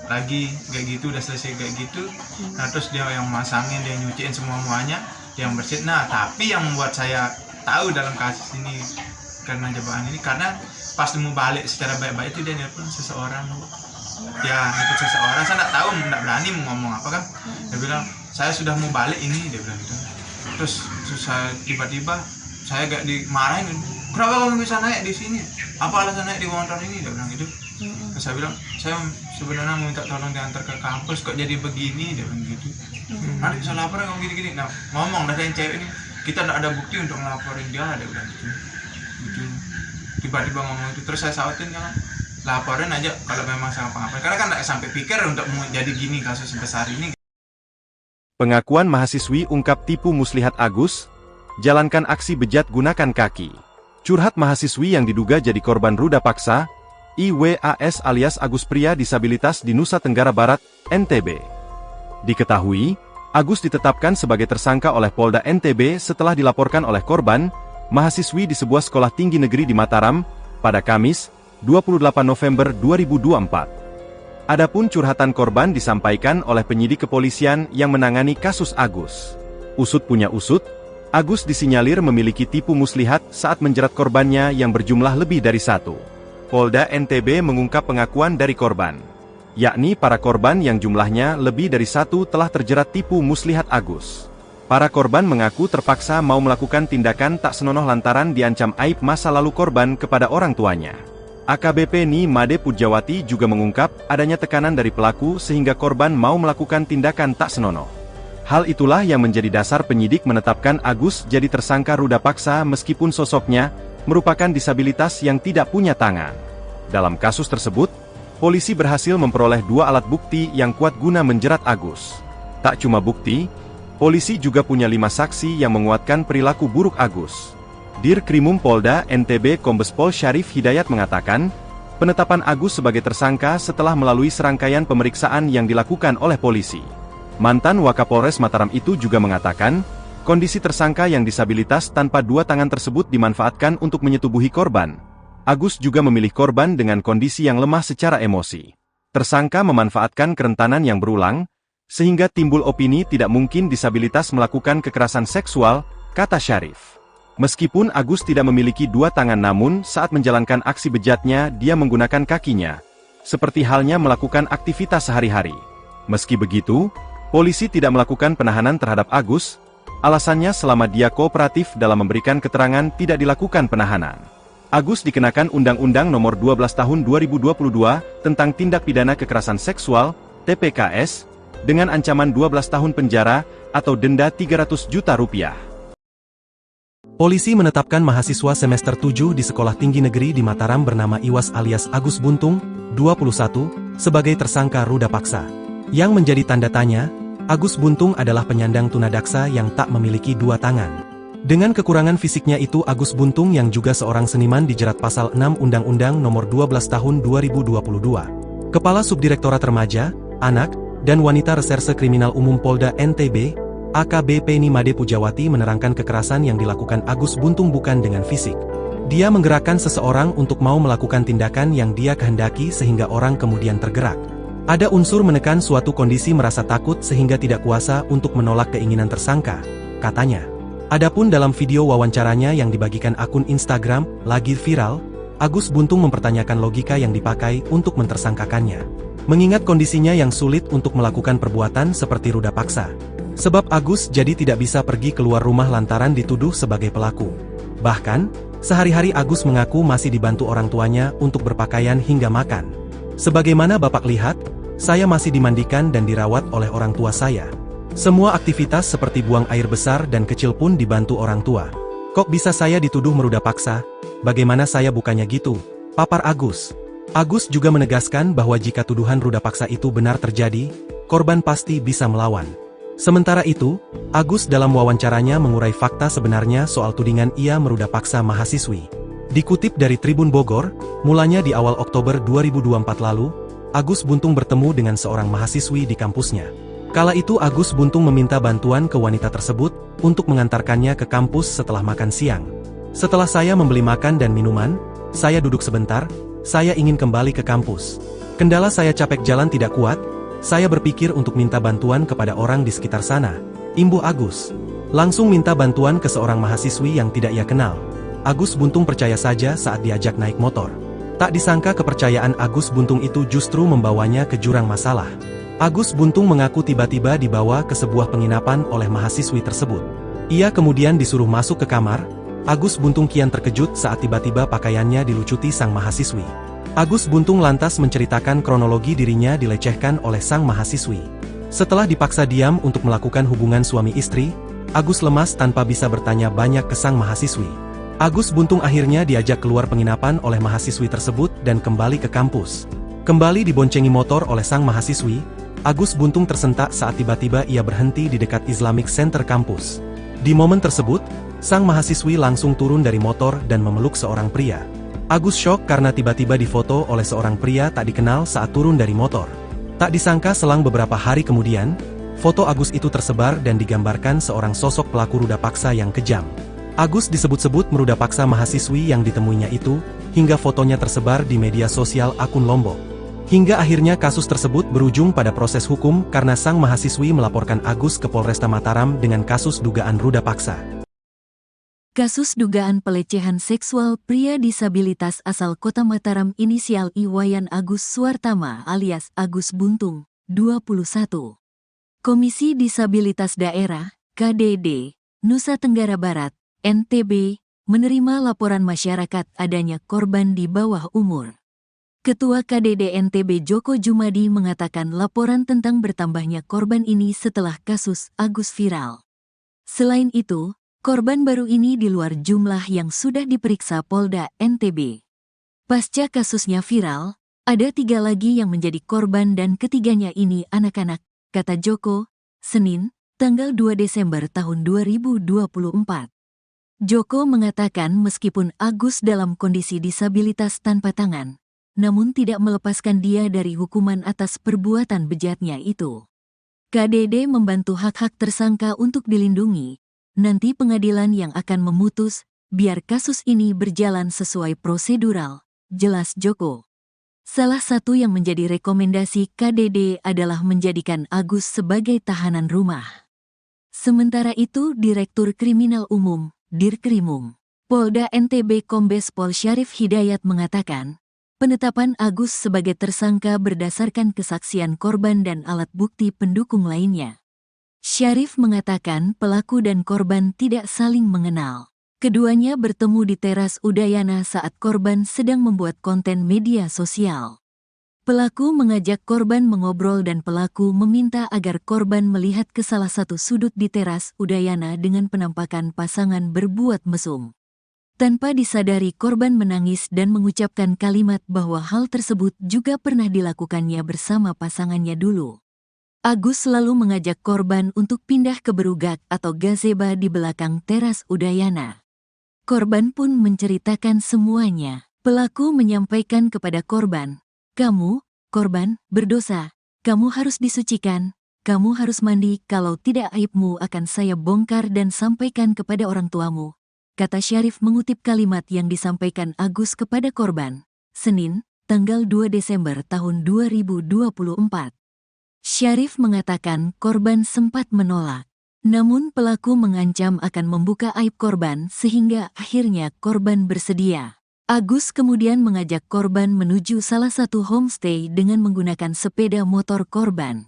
lagi kayak gitu, udah selesai kayak gitu. Nah, terus dia yang masangin, dia nyuciin semuanya, dia yang bersihin. Nah, tapi yang membuat saya tahu dalam kasus ini karena jebakan ini, karena pas mau balik secara baik-baik itu dia nelpon seseorang. Ya, nelpon seseorang, saya nggak tahu, nggak berani mau ngomong apa kan. Dia bilang, saya sudah mau balik ini, dia bilang gitu. Terus saya tiba-tiba saya gak dimarahin, kenapa kamu bisa naik di sini, apa alasan naik di motor ini, dia bilang gitu. Terus saya bilang, saya sebenarnya mau minta tolong diantar ke kampus, kok jadi begini, dia bilang gitu. Nanti saya laporin kamu gini-gini. Nah, ngomong dari cewek ini, kita tidak ada bukti untuk ngelaporin dia, dia bilang gitu. Tiba-tiba ngomong itu, terus saya sautin kan, laporin aja kalau memang saya ngapa-ngapain, karena kan tidak sampai pikir untuk mau jadi gini kasus sebesar ini. Pengakuan mahasiswi ungkap tipu muslihat Agus, jalankan aksi bejat gunakan kaki. Curhat mahasiswi yang diduga jadi korban ruda paksa, IWAS alias Agus pria disabilitas di Nusa Tenggara Barat, NTB. Diketahui, Agus ditetapkan sebagai tersangka oleh Polda NTB setelah dilaporkan oleh korban, mahasiswi di sebuah sekolah tinggi negeri di Mataram, pada Kamis, 28 November 2024. Adapun curhatan korban disampaikan oleh penyidik kepolisian yang menangani kasus Agus. Usut punya usut, Agus disinyalir memiliki tipu muslihat saat menjerat korbannya yang berjumlah lebih dari 1. Polda NTB mengungkap pengakuan dari korban, yakni para korban yang jumlahnya lebih dari 1 telah terjerat tipu muslihat Agus. Para korban mengaku terpaksa mau melakukan tindakan tak senonoh lantaran diancam aib masa lalu korban kepada orang tuanya. AKBP Ni Made Pujawati juga mengungkap adanya tekanan dari pelaku sehingga korban mau melakukan tindakan tak senonoh. Hal itulah yang menjadi dasar penyidik menetapkan Agus jadi tersangka ruda paksa meskipun sosoknya merupakan disabilitas yang tidak punya tangan. Dalam kasus tersebut, polisi berhasil memperoleh 2 alat bukti yang kuat guna menjerat Agus. Tak cuma bukti, polisi juga punya 5 saksi yang menguatkan perilaku buruk Agus. Dir Krimum Polda NTB Kombes Pol Syarif Hidayat mengatakan, Penetapan Agus sebagai tersangka setelah melalui serangkaian pemeriksaan yang dilakukan oleh polisi. Mantan Wakapolres Mataram itu juga mengatakan, kondisi tersangka yang disabilitas tanpa dua tangan tersebut dimanfaatkan untuk menyetubuhi korban. Agus juga memilih korban dengan kondisi yang lemah secara emosi. Tersangka memanfaatkan kerentanan yang berulang, sehingga timbul opini tidak mungkin disabilitas melakukan kekerasan seksual, kata Syarif. Meskipun Agus tidak memiliki dua tangan namun saat menjalankan aksi bejatnya dia menggunakan kakinya, seperti halnya melakukan aktivitas sehari-hari. Meski begitu, polisi tidak melakukan penahanan terhadap Agus, alasannya selama dia kooperatif dalam memberikan keterangan tidak dilakukan penahanan. Agus dikenakan Undang-Undang Nomor 12 Tahun 2022 tentang Tindak Pidana Kekerasan Seksual, TPKS, dengan ancaman 12 tahun penjara atau denda Rp300 juta. Polisi menetapkan mahasiswa semester 7 di Sekolah Tinggi Negeri di Mataram bernama Iwas alias Agus Buntung, 21, sebagai tersangka ruda paksa. Yang menjadi tanda tanya, Agus Buntung adalah penyandang tunadaksa yang tak memiliki dua tangan. Dengan kekurangan fisiknya itu Agus Buntung yang juga seorang seniman dijerat pasal 6 Undang-Undang Nomor 12 Tahun 2022. Kepala Subdirektorat Remaja, Anak, dan Wanita Reserse Kriminal Umum Polda NTB, AKBP Nimade Pujawati menerangkan kekerasan yang dilakukan Agus Buntung bukan dengan fisik. Dia menggerakkan seseorang untuk mau melakukan tindakan yang dia kehendaki sehingga orang kemudian tergerak. Ada unsur menekan suatu kondisi merasa takut sehingga tidak kuasa untuk menolak keinginan tersangka, katanya. Adapun dalam video wawancaranya yang dibagikan akun Instagram, lagi viral, Agus Buntung mempertanyakan logika yang dipakai untuk mentersangkakannya. Mengingat kondisinya yang sulit untuk melakukan perbuatan seperti ruda paksa. Sebab Agus jadi tidak bisa pergi keluar rumah lantaran dituduh sebagai pelaku. Bahkan, sehari-hari Agus mengaku masih dibantu orang tuanya untuk berpakaian hingga makan. Sebagaimana Bapak lihat, saya masih dimandikan dan dirawat oleh orang tua saya. Semua aktivitas seperti buang air besar dan kecil pun dibantu orang tua. Kok bisa saya dituduh meruda paksa? Bagaimana saya bukannya gitu? Papar Agus. Agus juga menegaskan bahwa jika tuduhan ruda paksa itu benar terjadi, korban pasti bisa melawan. Sementara itu, Agus dalam wawancaranya mengurai fakta sebenarnya soal tudingan ia meruda paksa mahasiswi. Dikutip dari Tribun Bogor, mulanya di awal Oktober 2024 lalu, Agus Buntung bertemu dengan seorang mahasiswi di kampusnya. Kala itu Agus Buntung meminta bantuan ke wanita tersebut untuk mengantarkannya ke kampus setelah makan siang. Setelah saya membeli makan dan minuman, saya duduk sebentar, saya ingin kembali ke kampus. Kendala saya capek jalan tidak kuat, saya berpikir untuk minta bantuan kepada orang di sekitar sana. Imbuh Agus. Langsung minta bantuan ke seorang mahasiswi yang tidak ia kenal. Agus Buntung percaya saja saat diajak naik motor. Tak disangka kepercayaan Agus Buntung itu justru membawanya ke jurang masalah. Agus Buntung mengaku tiba-tiba dibawa ke sebuah penginapan oleh mahasiswi tersebut. Ia kemudian disuruh masuk ke kamar. Agus Buntung kian terkejut saat tiba-tiba pakaiannya dilucuti sang mahasiswi. Agus Buntung lantas menceritakan kronologi dirinya dilecehkan oleh sang mahasiswi. Setelah dipaksa diam untuk melakukan hubungan suami istri, Agus lemas tanpa bisa bertanya banyak ke sang mahasiswi. Agus Buntung akhirnya diajak keluar penginapan oleh mahasiswi tersebut dan kembali ke kampus. Kembali diboncengi motor oleh sang mahasiswi, Agus Buntung tersentak saat tiba-tiba ia berhenti di dekat Islamic Center kampus. Di momen tersebut, sang mahasiswi langsung turun dari motor dan memeluk seorang pria. Agus syok karena tiba-tiba difoto oleh seorang pria tak dikenal saat turun dari motor. Tak disangka selang beberapa hari kemudian, foto Agus itu tersebar dan digambarkan seorang sosok pelaku ruda paksa yang kejam. Agus disebut-sebut meruda paksa mahasiswi yang ditemuinya itu, hingga fotonya tersebar di media sosial akun Lombok. Hingga akhirnya kasus tersebut berujung pada proses hukum karena sang mahasiswi melaporkan Agus ke Polresta Mataram dengan kasus dugaan ruda paksa. Kasus dugaan pelecehan seksual pria disabilitas asal Kota Mataram inisial Iwayan Agus Suartama alias Agus Buntung, 21. Komisi Disabilitas Daerah, KDD, Nusa Tenggara Barat, NTB, menerima laporan masyarakat adanya korban di bawah umur. Ketua KDD NTB Joko Jumadi mengatakan laporan tentang bertambahnya korban ini setelah kasus Agus viral. Selain itu, korban baru ini di luar jumlah yang sudah diperiksa Polda NTB. Pasca kasusnya viral, ada 3 lagi yang menjadi korban dan ketiganya ini anak-anak, kata Joko, Senin, tanggal 2 Desember tahun 2024. Joko mengatakan meskipun Agus dalam kondisi disabilitas tanpa tangan, namun tidak melepaskan dia dari hukuman atas perbuatan bejatnya itu. KDD membantu hak-hak tersangka untuk dilindungi. Nanti pengadilan yang akan memutus, biar kasus ini berjalan sesuai prosedural, jelas Joko. Salah satu yang menjadi rekomendasi KDD adalah menjadikan Agus sebagai tahanan rumah. Sementara itu, Direktur Kriminal Umum, Dirkrimum, Polda NTB Kombes Pol Syarif Hidayat mengatakan, penetapan Agus sebagai tersangka berdasarkan kesaksian korban dan alat bukti pendukung lainnya. Syarif mengatakan pelaku dan korban tidak saling mengenal. Keduanya bertemu di teras Udayana saat korban sedang membuat konten media sosial. Pelaku mengajak korban mengobrol dan pelaku meminta agar korban melihat ke salah satu sudut di teras Udayana dengan penampakan pasangan berbuat mesum. Tanpa disadari korban menangis dan mengucapkan kalimat bahwa hal tersebut juga pernah dilakukannya bersama pasangannya dulu. Agus selalu mengajak korban untuk pindah ke berugak atau gazebo di belakang teras Udayana. Korban pun menceritakan semuanya. Pelaku menyampaikan kepada korban, "Kamu, korban, berdosa. Kamu harus disucikan. Kamu harus mandi, kalau tidak aibmu akan saya bongkar dan sampaikan kepada orang tuamu," kata Syarif mengutip kalimat yang disampaikan Agus kepada korban. Senin, tanggal 2 Desember tahun 2024. Syarif mengatakan korban sempat menolak. Namun pelaku mengancam akan membuka aib korban sehingga akhirnya korban bersedia. Agus kemudian mengajak korban menuju salah satu homestay dengan menggunakan sepeda motor korban.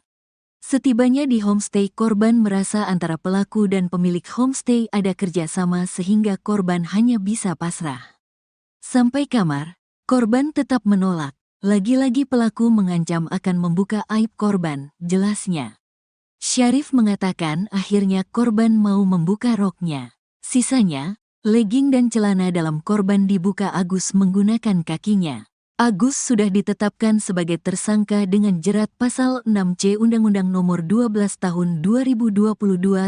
Setibanya di homestay, korban merasa antara pelaku dan pemilik homestay ada kerjasama sehingga korban hanya bisa pasrah. Sampai kamar, korban tetap menolak. Lagi-lagi pelaku mengancam akan membuka aib korban, jelasnya. Syarif mengatakan akhirnya korban mau membuka roknya. Sisanya, legging dan celana dalam korban dibuka Agus menggunakan kakinya. Agus sudah ditetapkan sebagai tersangka dengan jerat pasal 6C Undang-Undang Nomor 12 Tahun 2022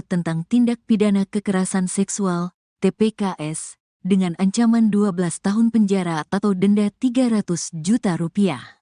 tentang Tindak Pidana Kekerasan Seksual, TPKS, dengan ancaman 12 tahun penjara atau denda 300 juta rupiah.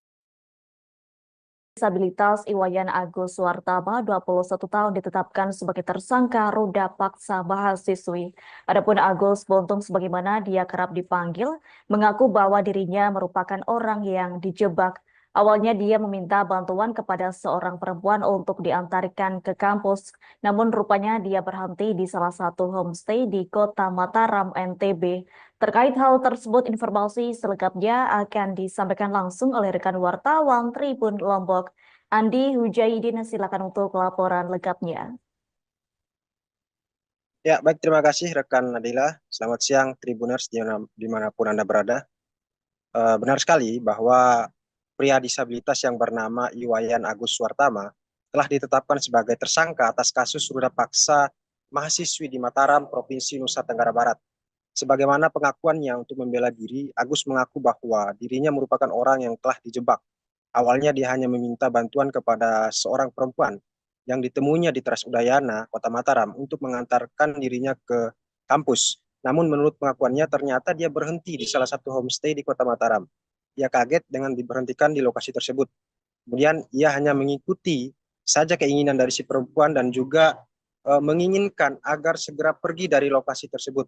Disabilitas Iwayan Agus Suwartama, 21 tahun, ditetapkan sebagai tersangka ruda paksa mahasiswi. Adapun Agus Buntung, sebagaimana dia kerap dipanggil, mengaku bahwa dirinya merupakan orang yang dijebak. Awalnya dia meminta bantuan kepada seorang perempuan untuk diantarkan ke kampus, namun rupanya dia berhenti di salah satu homestay di Kota Mataram, NTB. Terkait hal tersebut, informasi selengkapnya akan disampaikan langsung oleh rekan wartawan Tribun Lombok, Andi Hujaidin. Silakan untuk laporan lengkapnya. Ya, baik, terima kasih rekan Nadila. Selamat siang Tribuners dimanapun Anda berada. Benar sekali bahwa pria disabilitas yang bernama Iwayan Agus Suwartama telah ditetapkan sebagai tersangka atas kasus ruda paksa mahasiswi di Mataram, Provinsi Nusa Tenggara Barat. Sebagaimana pengakuannya untuk membela diri, Agus mengaku bahwa dirinya merupakan orang yang telah dijebak. Awalnya dia hanya meminta bantuan kepada seorang perempuan yang ditemuinya di Teras Udayana, Kota Mataram, untuk mengantarkan dirinya ke kampus. Namun menurut pengakuannya ternyata dia berhenti di salah satu homestay di Kota Mataram. Ia kaget dengan diberhentikan di lokasi tersebut. Kemudian ia hanya mengikuti saja keinginan dari si perempuan dan juga menginginkan agar segera pergi dari lokasi tersebut.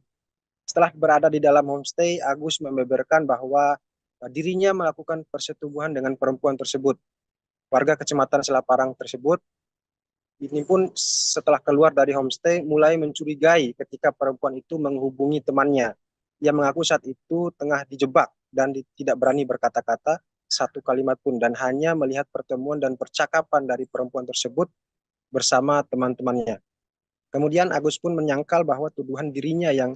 Setelah berada di dalam homestay, Agus membeberkan bahwa dirinya melakukan persetubuhan dengan perempuan tersebut. Warga Kecamatan Selaparang tersebut ini pun setelah keluar dari homestay mulai mencurigai ketika perempuan itu menghubungi temannya. Ia mengaku saat itu tengah dijebak dan tidak berani berkata-kata satu kalimat pun dan hanya melihat pertemuan dan percakapan dari perempuan tersebut bersama teman-temannya. Kemudian Agus pun menyangkal bahwa tuduhan dirinya yang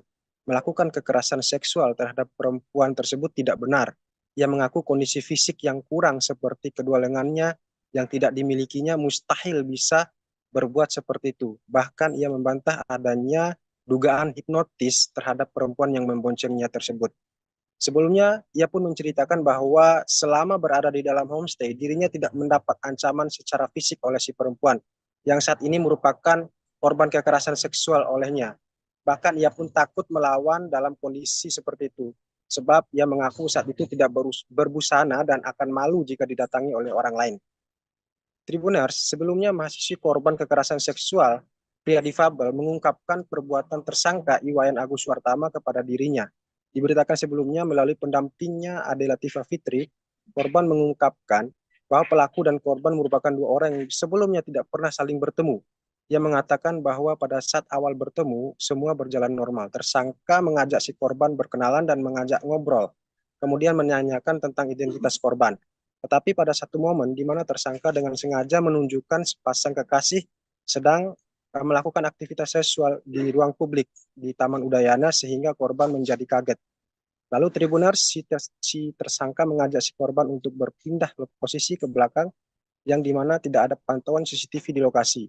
melakukan kekerasan seksual terhadap perempuan tersebut tidak benar. Ia mengaku kondisi fisik yang kurang seperti kedua lengannya yang tidak dimilikinya mustahil bisa berbuat seperti itu. Bahkan ia membantah adanya dugaan hipnotis terhadap perempuan yang memboncengnya tersebut. Sebelumnya, ia pun menceritakan bahwa selama berada di dalam homestay, dirinya tidak mendapat ancaman secara fisik oleh si perempuan, yang saat ini merupakan korban kekerasan seksual olehnya. Bahkan ia pun takut melawan dalam kondisi seperti itu. sebab ia mengaku saat itu tidak berbusana dan akan malu jika didatangi oleh orang lain. Tribuners, sebelumnya mahasiswi korban kekerasan seksual pria difabel mengungkapkan perbuatan tersangka Iwayan Agus Suartama kepada dirinya. Diberitakan sebelumnya melalui pendampingnya Ade Latifah Fitri, korban mengungkapkan bahwa pelaku dan korban merupakan dua orang yang sebelumnya tidak pernah saling bertemu. Ia mengatakan bahwa pada saat awal bertemu, semua berjalan normal. Tersangka mengajak si korban berkenalan dan mengajak ngobrol, kemudian menanyakan tentang identitas korban. Tetapi pada satu momen di mana tersangka dengan sengaja menunjukkan sepasang kekasih sedang melakukan aktivitas seksual di ruang publik di Taman Udayana sehingga korban menjadi kaget. Lalu Tribuners, si tersangka mengajak si korban untuk berpindah posisi ke belakang yang dimana tidak ada pantauan CCTV di lokasi.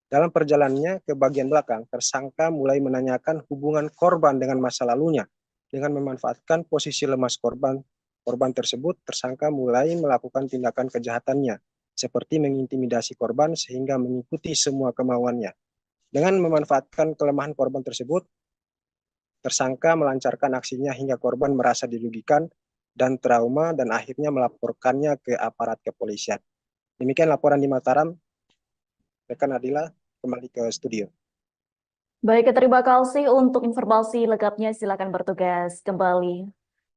Dalam perjalanannya ke bagian belakang, tersangka mulai menanyakan hubungan korban dengan masa lalunya. Dengan memanfaatkan posisi lemas korban tersebut, tersangka mulai melakukan tindakan kejahatannya, seperti mengintimidasi korban sehingga mengikuti semua kemauannya. Dengan memanfaatkan kelemahan korban tersebut, tersangka melancarkan aksinya hingga korban merasa dirugikan dan trauma dan akhirnya melaporkannya ke aparat kepolisian. Demikian laporan di Mataram. Rekan Adila, kembali ke studio. Baik, terima kasih untuk informasi lengkapnya. Silakan bertugas kembali.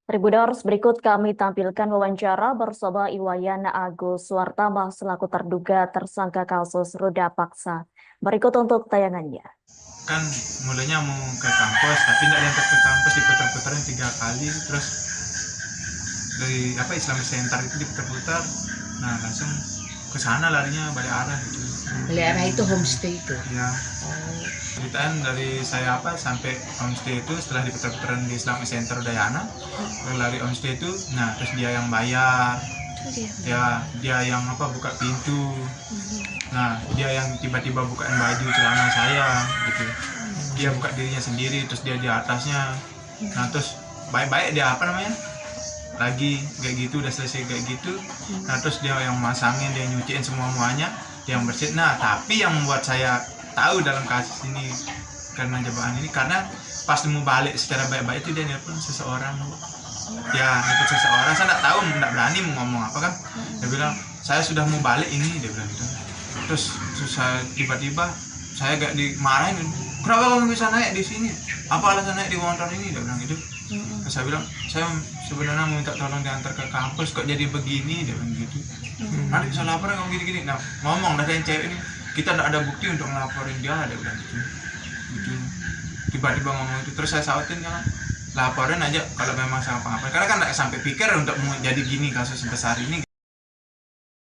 Tribuners, berikut kami tampilkan wawancara bersama Iwayan Agus Suartama selaku terduga tersangka kasus ruda paksa. Berikut untuk tayangannya. Kan mulanya mau ke kampus, tapi tidak diantar ke kampus, diputar-putarin 3 kali, terus dari Islamic Center itu diputar-putar, nah langsung ke sana larinya balik arah gitu. Balik arah itu homestay itu. Ya. Ceritaan dari saya sampai homestay itu setelah diputar-putaran di Islamic Center Udayana, lari homestay itu, nah terus dia yang bayar, ya dia yang buka pintu, nah dia yang tiba-tiba bukain baju celana saya gitu, dia buka dirinya sendiri, terus dia di atasnya, nah terus baik-baik dia lagi kayak gitu, udah selesai kayak gitu, nah terus dia yang masangin, dia nyuciin semuanya, dia yang bersihin. Nah tapi yang membuat saya tahu dalam kasus ini karena jebakan ini, karena pas mau balik secara baik-baik itu dia nelpon seseorang, nelpon seseorang, saya nggak tahu, nggak berani mau ngomong apa kan, dia bilang saya sudah mau balik ini, dia bilang gitu. Terus saya tiba-tiba saya gak dimarahin, kenapa kamu bisa naik di sini, apa alasan naik di motor ini, dia bilang gitu. Terus saya bilang saya sebenarnya mau minta tolong diantar ke kampus, kok jadi begini, dia bilang gitu. Nanti bisa laporan kamu gini-gini. Nah ngomong dari cewek ini, kita tidak ada bukti untuk ngelaporin dia, dia bilang gitu. Tiba-tiba ngomong itu, terus saya sautin kan, laporin aja kalau memang sama apa-apa, karena kan tidak sampai pikir untuk mau jadi gini kasus sebesar ini.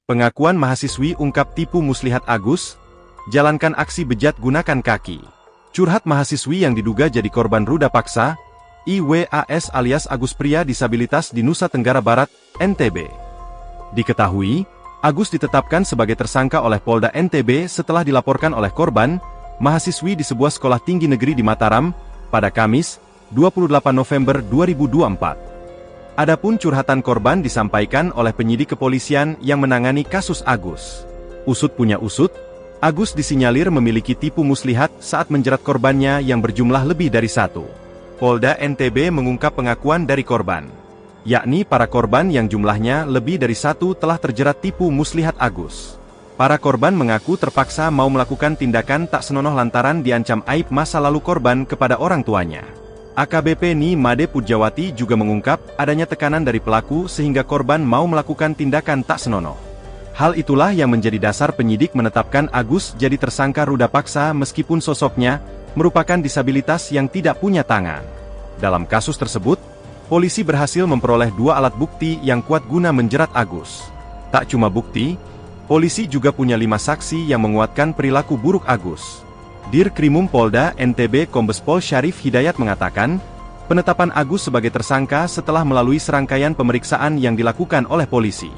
Pengakuan mahasiswi ungkap tipu muslihat Agus, jalankan aksi bejat gunakan kaki. Curhat mahasiswi yang diduga jadi korban ruda paksa, IWAS alias Agus pria disabilitas di Nusa Tenggara Barat, NTB. Diketahui, Agus ditetapkan sebagai tersangka oleh Polda NTB setelah dilaporkan oleh korban, mahasiswi di sebuah sekolah tinggi negeri di Mataram, pada Kamis, 28 November 2024. Adapun curhatan korban disampaikan oleh penyidik kepolisian yang menangani kasus Agus. Usut punya usut, Agus disinyalir memiliki tipu muslihat saat menjerat korbannya yang berjumlah lebih dari 1. Polda NTB mengungkap pengakuan dari korban, yakni para korban yang jumlahnya lebih dari 1 telah terjerat tipu muslihat Agus. Para korban mengaku terpaksa mau melakukan tindakan tak senonoh lantaran diancam aib masa lalu korban kepada orang tuanya. AKBP Ni Made Pujawati juga mengungkap adanya tekanan dari pelaku sehingga korban mau melakukan tindakan tak senonoh. Hal itulah yang menjadi dasar penyidik menetapkan Agus jadi tersangka ruda paksa meskipun sosoknya merupakan disabilitas yang tidak punya tangan. Dalam kasus tersebut, polisi berhasil memperoleh 2 alat bukti yang kuat guna menjerat Agus. Tak cuma bukti, polisi juga punya 5 saksi yang menguatkan perilaku buruk Agus. Dirkrimum Polda NTB Kombes Pol Syarif Hidayat mengatakan, penetapan Agus sebagai tersangka setelah melalui serangkaian pemeriksaan yang dilakukan oleh polisi.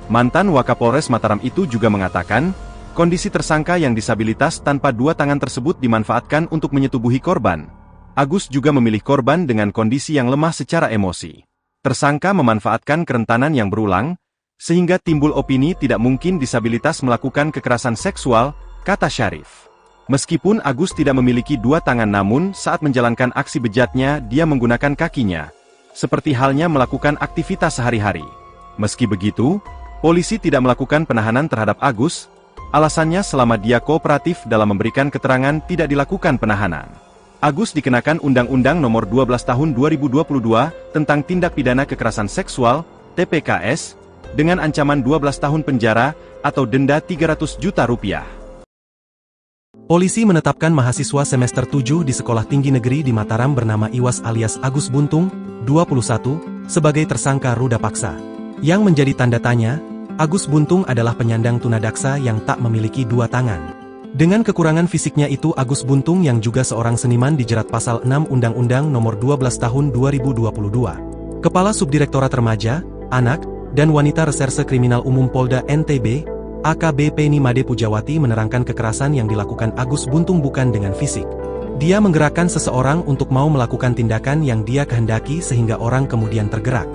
Mantan Wakapolres Mataram itu juga mengatakan, kondisi tersangka yang disabilitas tanpa 2 tangan tersebut dimanfaatkan untuk menyetubuhi korban. Agus juga memilih korban dengan kondisi yang lemah secara emosi. Tersangka memanfaatkan kerentanan yang berulang, sehingga timbul opini tidak mungkin disabilitas melakukan kekerasan seksual, kata Syarif. Meskipun Agus tidak memiliki 2 tangan namun saat menjalankan aksi bejatnya dia menggunakan kakinya. seperti halnya melakukan aktivitas sehari-hari. Meski begitu, polisi tidak melakukan penahanan terhadap Agus, alasannya selama dia kooperatif dalam memberikan keterangan tidak dilakukan penahanan. Agus dikenakan Undang-Undang Nomor 12 Tahun 2022 tentang Tindak Pidana Kekerasan Seksual, TPKS, dengan ancaman 12 tahun penjara atau denda Rp300 juta. Polisi menetapkan mahasiswa semester 7 di Sekolah Tinggi Negeri di Mataram bernama Iwas alias Agus Buntung, 21, sebagai tersangka ruda paksa. Yang menjadi tanda tanya, Agus Buntung adalah penyandang tunadaksa yang tak memiliki dua tangan. Dengan kekurangan fisiknya itu, Agus Buntung yang juga seorang seniman dijerat pasal 6 Undang-Undang Nomor 12 Tahun 2022. Kepala Subdirektorat Remaja, Anak, dan Wanita Reserse Kriminal Umum Polda NTB, AKBP Nimade Pujawati menerangkan kekerasan yang dilakukan Agus Buntung bukan dengan fisik. Dia menggerakkan seseorang untuk mau melakukan tindakan yang dia kehendaki sehingga orang kemudian tergerak.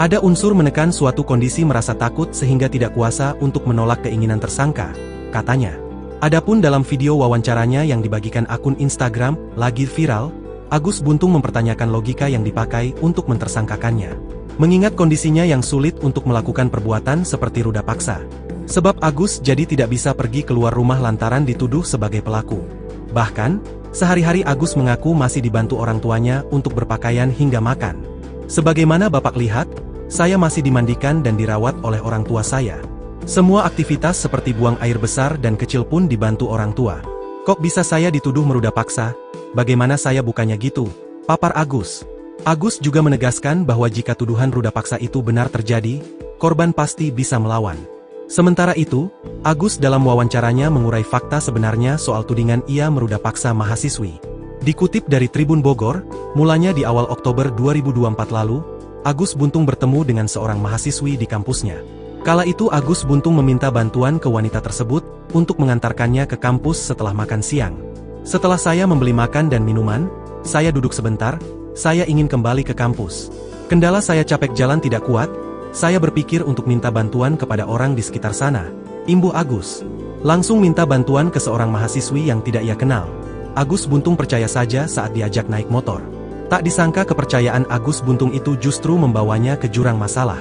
Ada unsur menekan suatu kondisi merasa takut sehingga tidak kuasa untuk menolak keinginan tersangka, katanya. Adapun dalam video wawancaranya yang dibagikan akun Instagram, lagi viral, Agus Buntung mempertanyakan logika yang dipakai untuk mentersangkakannya. Mengingat kondisinya yang sulit untuk melakukan perbuatan seperti ruda paksa. Sebab Agus jadi tidak bisa pergi keluar rumah lantaran dituduh sebagai pelaku. Bahkan, sehari-hari Agus mengaku masih dibantu orang tuanya untuk berpakaian hingga makan. Sebagaimana Bapak lihat, saya masih dimandikan dan dirawat oleh orang tua saya. Semua aktivitas seperti buang air besar dan kecil pun dibantu orang tua. Kok bisa saya dituduh meruda paksa? Bagaimana saya bukannya gitu? Papar Agus. Agus juga menegaskan bahwa jika tuduhan ruda paksa itu benar terjadi, korban pasti bisa melawan. Sementara itu, Agus dalam wawancaranya mengurai fakta sebenarnya soal tudingan ia meruda paksa mahasiswi. Dikutip dari Tribun Bogor, mulanya di awal Oktober 2024 lalu, Agus Buntung bertemu dengan seorang mahasiswi di kampusnya. Kala itu Agus Buntung meminta bantuan ke wanita tersebut untuk mengantarkannya ke kampus setelah makan siang. Setelah saya membeli makan dan minuman, saya duduk sebentar, saya ingin kembali ke kampus. Kendala saya capek jalan tidak kuat, saya berpikir untuk minta bantuan kepada orang di sekitar sana. Imbuh Agus. Langsung minta bantuan ke seorang mahasiswi yang tidak ia kenal. Agus Buntung percaya saja saat diajak naik motor. Tak disangka kepercayaan Agus Buntung itu justru membawanya ke jurang masalah.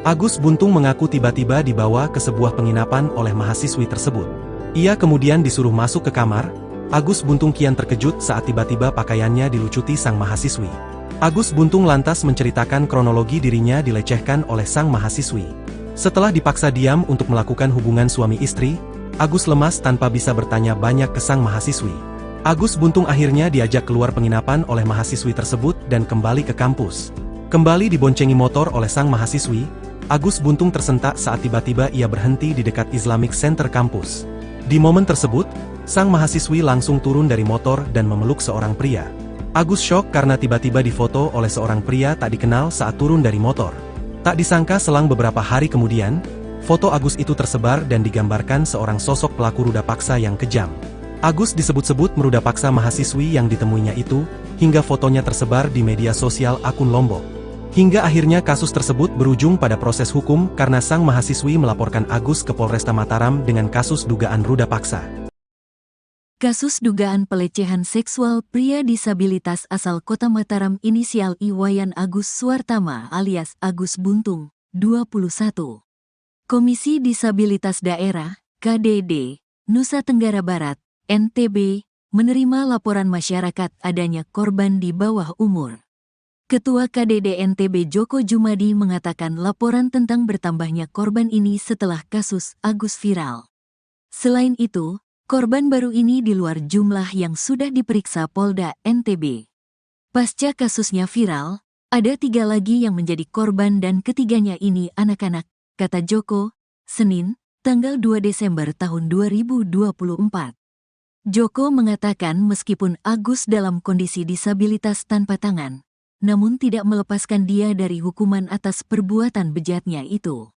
Agus Buntung mengaku tiba-tiba dibawa ke sebuah penginapan oleh mahasiswi tersebut. Ia kemudian disuruh masuk ke kamar. Agus Buntung kian terkejut saat tiba-tiba pakaiannya dilucuti sang mahasiswi. Agus Buntung lantas menceritakan kronologi dirinya dilecehkan oleh sang mahasiswi. Setelah dipaksa diam untuk melakukan hubungan suami istri, Agus lemas tanpa bisa bertanya banyak ke sang mahasiswi. Agus Buntung akhirnya diajak keluar penginapan oleh mahasiswi tersebut dan kembali ke kampus. Kembali diboncengi motor oleh sang mahasiswi, Agus Buntung tersentak saat tiba-tiba ia berhenti di dekat Islamic Center kampus. Di momen tersebut, sang mahasiswi langsung turun dari motor dan memeluk seorang pria. Agus syok karena tiba-tiba difoto oleh seorang pria tak dikenal saat turun dari motor. Tak disangka selang beberapa hari kemudian, foto Agus itu tersebar dan digambarkan seorang sosok pelaku ruda paksa yang kejam. Agus disebut-sebut meruda paksa mahasiswi yang ditemuinya itu, hingga fotonya tersebar di media sosial akun Lombok. Hingga akhirnya kasus tersebut berujung pada proses hukum karena sang mahasiswi melaporkan Agus ke Polresta Mataram dengan kasus dugaan ruda paksa. Kasus dugaan pelecehan seksual pria disabilitas asal Kota Mataram inisial Iwayan Agus Suartama alias Agus Buntung, 21. Komisi Disabilitas Daerah, KDD, Nusa Tenggara Barat, NTB, menerima laporan masyarakat adanya korban di bawah umur. Ketua KDD NTB Joko Jumadi mengatakan laporan tentang bertambahnya korban ini setelah kasus Agus viral. Selain itu, korban baru ini di luar jumlah yang sudah diperiksa Polda NTB. Pasca kasusnya viral, ada 3 lagi yang menjadi korban dan ketiganya ini anak-anak, kata Joko, Senin, tanggal 2 Desember tahun 2024. Joko mengatakan meskipun Agus dalam kondisi disabilitas tanpa tangan, namun tidak melepaskan dia dari hukuman atas perbuatan bejatnya itu.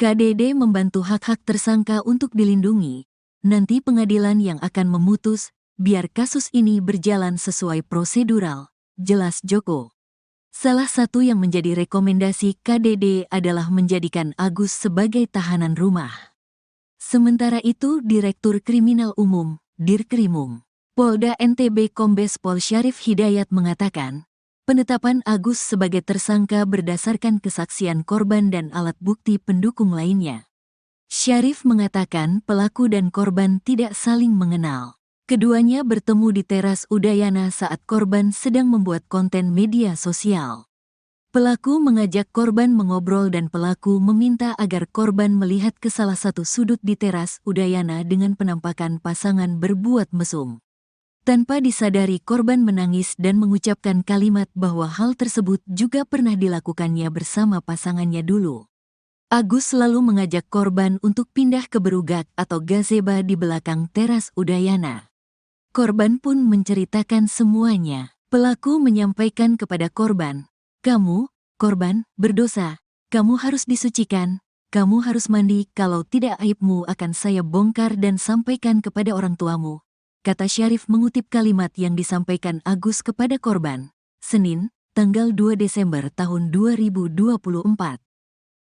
KDD membantu hak-hak tersangka untuk dilindungi. Nanti pengadilan yang akan memutus, biar kasus ini berjalan sesuai prosedural, jelas Joko. Salah satu yang menjadi rekomendasi KDD adalah menjadikan Agus sebagai tahanan rumah. Sementara itu Direktur Kriminal Umum, Dirkrimum, Polda NTB Kombes Pol Syarif Hidayat mengatakan, Penetapan Agus sebagai tersangka berdasarkan kesaksian korban dan alat bukti pendukung lainnya. Syarif mengatakan pelaku dan korban tidak saling mengenal. Keduanya bertemu di teras Udayana saat korban sedang membuat konten media sosial. Pelaku mengajak korban mengobrol dan pelaku meminta agar korban melihat ke salah satu sudut di teras Udayana dengan penampakan pasangan berbuat mesum. Tanpa disadari korban menangis dan mengucapkan kalimat bahwa hal tersebut juga pernah dilakukannya bersama pasangannya dulu. Agus selalu mengajak korban untuk pindah ke berugak atau gazebo di belakang teras Udayana. Korban pun menceritakan semuanya. Pelaku menyampaikan kepada korban, "Kamu, korban, berdosa. Kamu harus disucikan. Kamu harus mandi, kalau tidak aibmu akan saya bongkar dan sampaikan kepada orang tuamu," kata Syarif mengutip kalimat yang disampaikan Agus kepada korban. Senin, tanggal 2 Desember tahun 2024.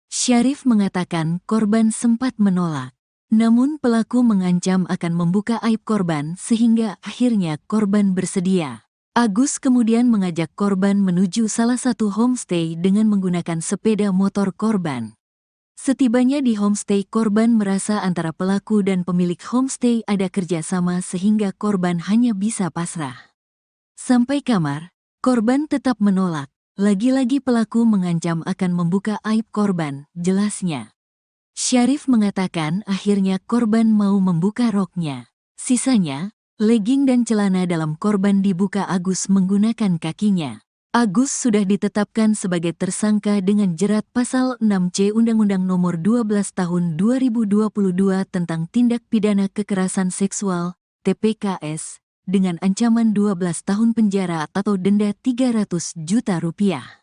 Syarif mengatakan korban sempat menolak. Namun pelaku mengancam akan membuka aib korban sehingga akhirnya korban bersedia. Agus kemudian mengajak korban menuju salah satu homestay dengan menggunakan sepeda motor korban. Setibanya di homestay, korban merasa antara pelaku dan pemilik homestay ada kerjasama sehingga korban hanya bisa pasrah. Sampai kamar, korban tetap menolak. Lagi-lagi pelaku mengancam akan membuka aib korban, jelasnya. Syarif mengatakan akhirnya korban mau membuka roknya. Sisanya, legging dan celana dalam korban dibuka Agus menggunakan kakinya. Agus sudah ditetapkan sebagai tersangka dengan jerat pasal 6C Undang-Undang Nomor 12 Tahun 2022 tentang Tindak Pidana Kekerasan Seksual, TPKS, dengan ancaman 12 tahun penjara atau denda 300 juta rupiah.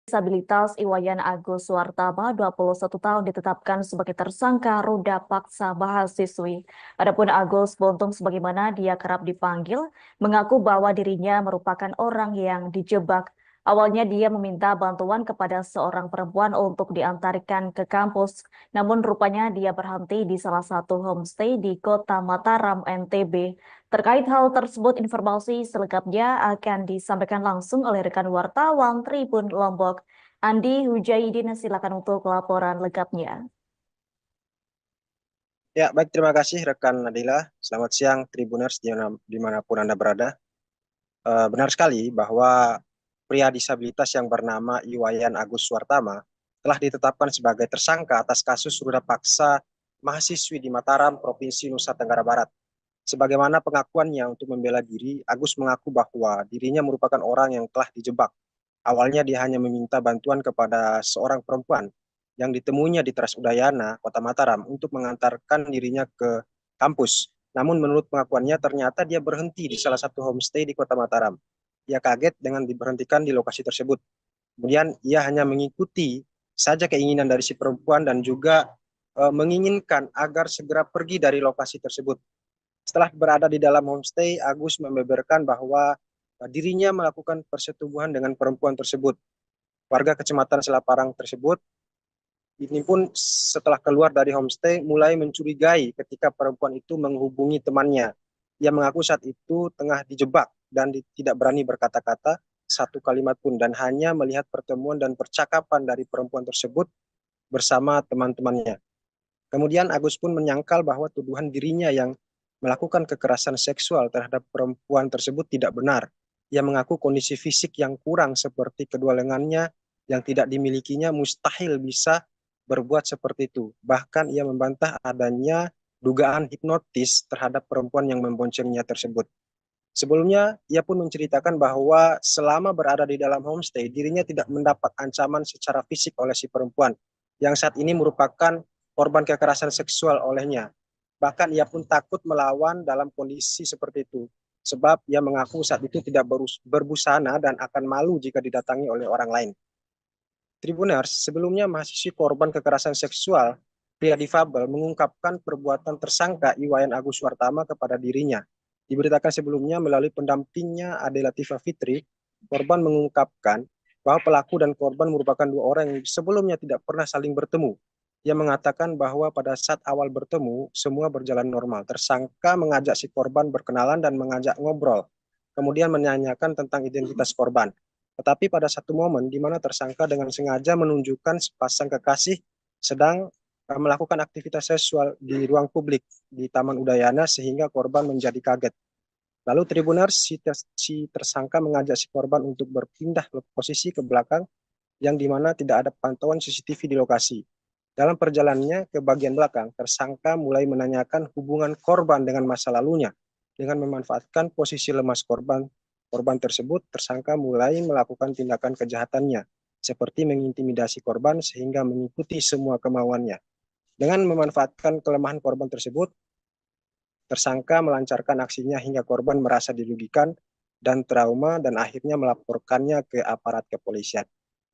Disabilitas Iwayan Agus Suwartama, 21 tahun, ditetapkan sebagai tersangka ruda paksa mahasiswi. Adapun Agus Buntung, sebagaimana dia kerap dipanggil, mengaku bahwa dirinya merupakan orang yang dijebak. Awalnya dia meminta bantuan kepada seorang perempuan untuk diantarkan ke kampus, namun rupanya dia berhenti di salah satu homestay di Kota Mataram, NTB. Terkait hal tersebut, informasi selengkapnya akan disampaikan langsung oleh rekan wartawan Tribun Lombok, Andi Hujaidin. Silakan untuk laporan lengkapnya. Ya, baik, terima kasih rekan Nadila. Selamat siang Tribuners dimanapun Anda berada. Benar sekali bahwa pria disabilitas yang bernama Iwayan Agus Suwartama telah ditetapkan sebagai tersangka atas kasus ruda paksa mahasiswi di Mataram, Provinsi Nusa Tenggara Barat. Sebagaimana pengakuannya untuk membela diri, Agus mengaku bahwa dirinya merupakan orang yang telah dijebak. Awalnya dia hanya meminta bantuan kepada seorang perempuan yang ditemuinya di Teras Udayana, Kota Mataram, untuk mengantarkan dirinya ke kampus. Namun menurut pengakuannya ternyata dia berhenti di salah satu homestay di Kota Mataram. Ia kaget dengan diberhentikan di lokasi tersebut. Kemudian ia hanya mengikuti saja keinginan dari si perempuan dan juga menginginkan agar segera pergi dari lokasi tersebut. Setelah berada di dalam homestay, Agus membeberkan bahwa dirinya melakukan persetubuhan dengan perempuan tersebut. Warga Kecamatan Selaparang tersebut ini pun setelah keluar dari homestay mulai mencurigai ketika perempuan itu menghubungi temannya. Ia mengaku saat itu tengah dijebak dan tidak berani berkata-kata satu kalimat pun dan hanya melihat pertemuan dan percakapan dari perempuan tersebut bersama teman-temannya. Kemudian Agus pun menyangkal bahwa tuduhan dirinya yang melakukan kekerasan seksual terhadap perempuan tersebut tidak benar. Ia mengaku kondisi fisik yang kurang seperti kedua lengannya yang tidak dimilikinya mustahil bisa berbuat seperti itu. Bahkan ia membantah adanya dugaan hipnotis terhadap perempuan yang memboncengnya tersebut. Sebelumnya, ia pun menceritakan bahwa selama berada di dalam homestay, dirinya tidak mendapat ancaman secara fisik oleh si perempuan, yang saat ini merupakan korban kekerasan seksual olehnya. Bahkan ia pun takut melawan dalam kondisi seperti itu, sebab ia mengaku saat itu tidak berbusana dan akan malu jika didatangi oleh orang lain. Tribuners, sebelumnya mahasiswi korban kekerasan seksual pria difabel mengungkapkan perbuatan tersangka Iwayan Agus Suwartama kepada dirinya. Diberitakan sebelumnya melalui pendampingnya Ade Latifah Fitri, korban mengungkapkan bahwa pelaku dan korban merupakan dua orang yang sebelumnya tidak pernah saling bertemu. Ia mengatakan bahwa pada saat awal bertemu, semua berjalan normal. Tersangka mengajak si korban berkenalan dan mengajak ngobrol. kemudian menanyakan tentang identitas korban. Tetapi pada satu momen di mana tersangka dengan sengaja menunjukkan sepasang kekasih sedang melakukan aktivitas seksual di ruang publik di Taman Udayana sehingga korban menjadi kaget. Lalu Tribuners si tersangka mengajak si korban untuk berpindah posisi ke belakang yang dimana tidak ada pantauan CCTV di lokasi. Dalam perjalanannya ke bagian belakang, tersangka mulai menanyakan hubungan korban dengan masa lalunya. Dengan memanfaatkan posisi lemas korban tersebut, tersangka mulai melakukan tindakan kejahatannya, seperti mengintimidasi korban sehingga mengikuti semua kemauannya. Dengan memanfaatkan kelemahan korban tersebut, tersangka melancarkan aksinya hingga korban merasa dirugikan dan trauma dan akhirnya melaporkannya ke aparat kepolisian.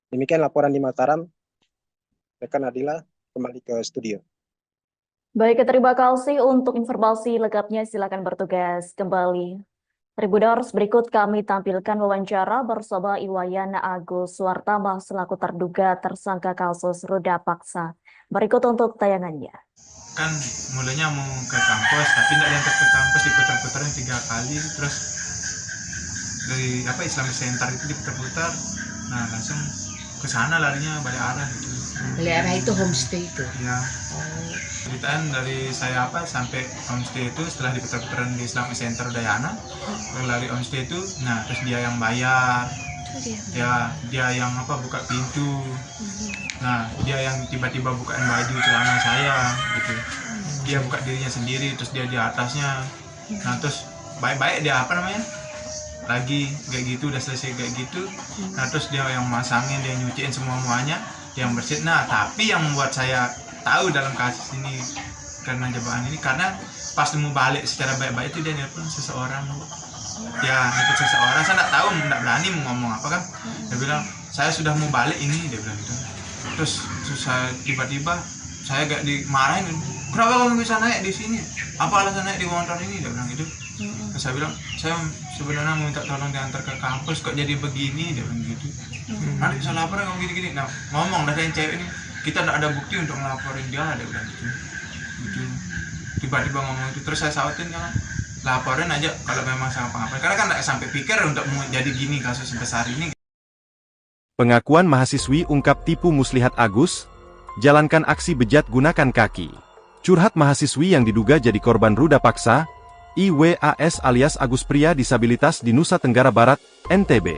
Demikian laporan di Mataram. Rekan Adila, kembali ke studio. Baik, terima kasih untuk informasi lengkapnya. Silakan bertugas kembali. Tribuners, berikut kami tampilkan wawancara bersama Iwayan Agus Suartama selaku terduga tersangka kasus ruda paksa. Berikut untuk tayangannya. Kan mulanya mau ke kampus, tapi tidak diantar ke kampus, diputar-putarin 3 kali, terus dari Islamic Center itu diputar-putar, nah langsung ke sana larinya balik arah gitu. Balik arah itu homestay itu. Ya. Ceritaan dari saya sampai homestay itu setelah diputar-putaran di Islamic Center Udayana, lari homestay itu, nah terus dia yang bayar, dia yang buka pintu, nah dia yang tiba-tiba bukain baju celana saya gitu, dia buka dirinya sendiri, terus dia di atasnya, nah terus baik-baik dia lagi kayak gitu, udah selesai kayak gitu, nah terus dia yang masangin, dia nyuciin semuanya, dia yang bersihin. Nah tapi yang membuat saya tahu dalam kasus ini karena jebakan ini, karena pas mau balik secara baik-baik itu dia nelpon seseorang, nelpon seseorang, saya nggak tahu, nggak berani mau ngomong apa kan, dia bilang saya sudah mau balik ini, dia bilang gitu. Terus saya tiba-tiba saya gak dimarahin, kenapa kamu bisa naik di sini, apa alasan naik di motor ini, dia bilang gitu. Terus saya bilang saya sebenarnya mau minta tolong diantar ke kampus, kok jadi begini, dia bilang gitu. Nanti saya laporin kamu gini-gini. Nah ngomong dari cewek ini, kita tidak ada bukti untuk ngelaporin dia, dia bilang gitu. Tiba-tiba ngomong itu, terus saya sautin kan, laporin aja kalau memang sama pengapain, karena kan tidak sampai pikir untuk mau jadi gini kasus sebesar ini. Pengakuan mahasiswi ungkap tipu muslihat Agus, jalankan aksi bejat gunakan kaki. Curhat mahasiswi yang diduga jadi korban ruda paksa, IWAS alias Agus pria disabilitas di Nusa Tenggara Barat, NTB.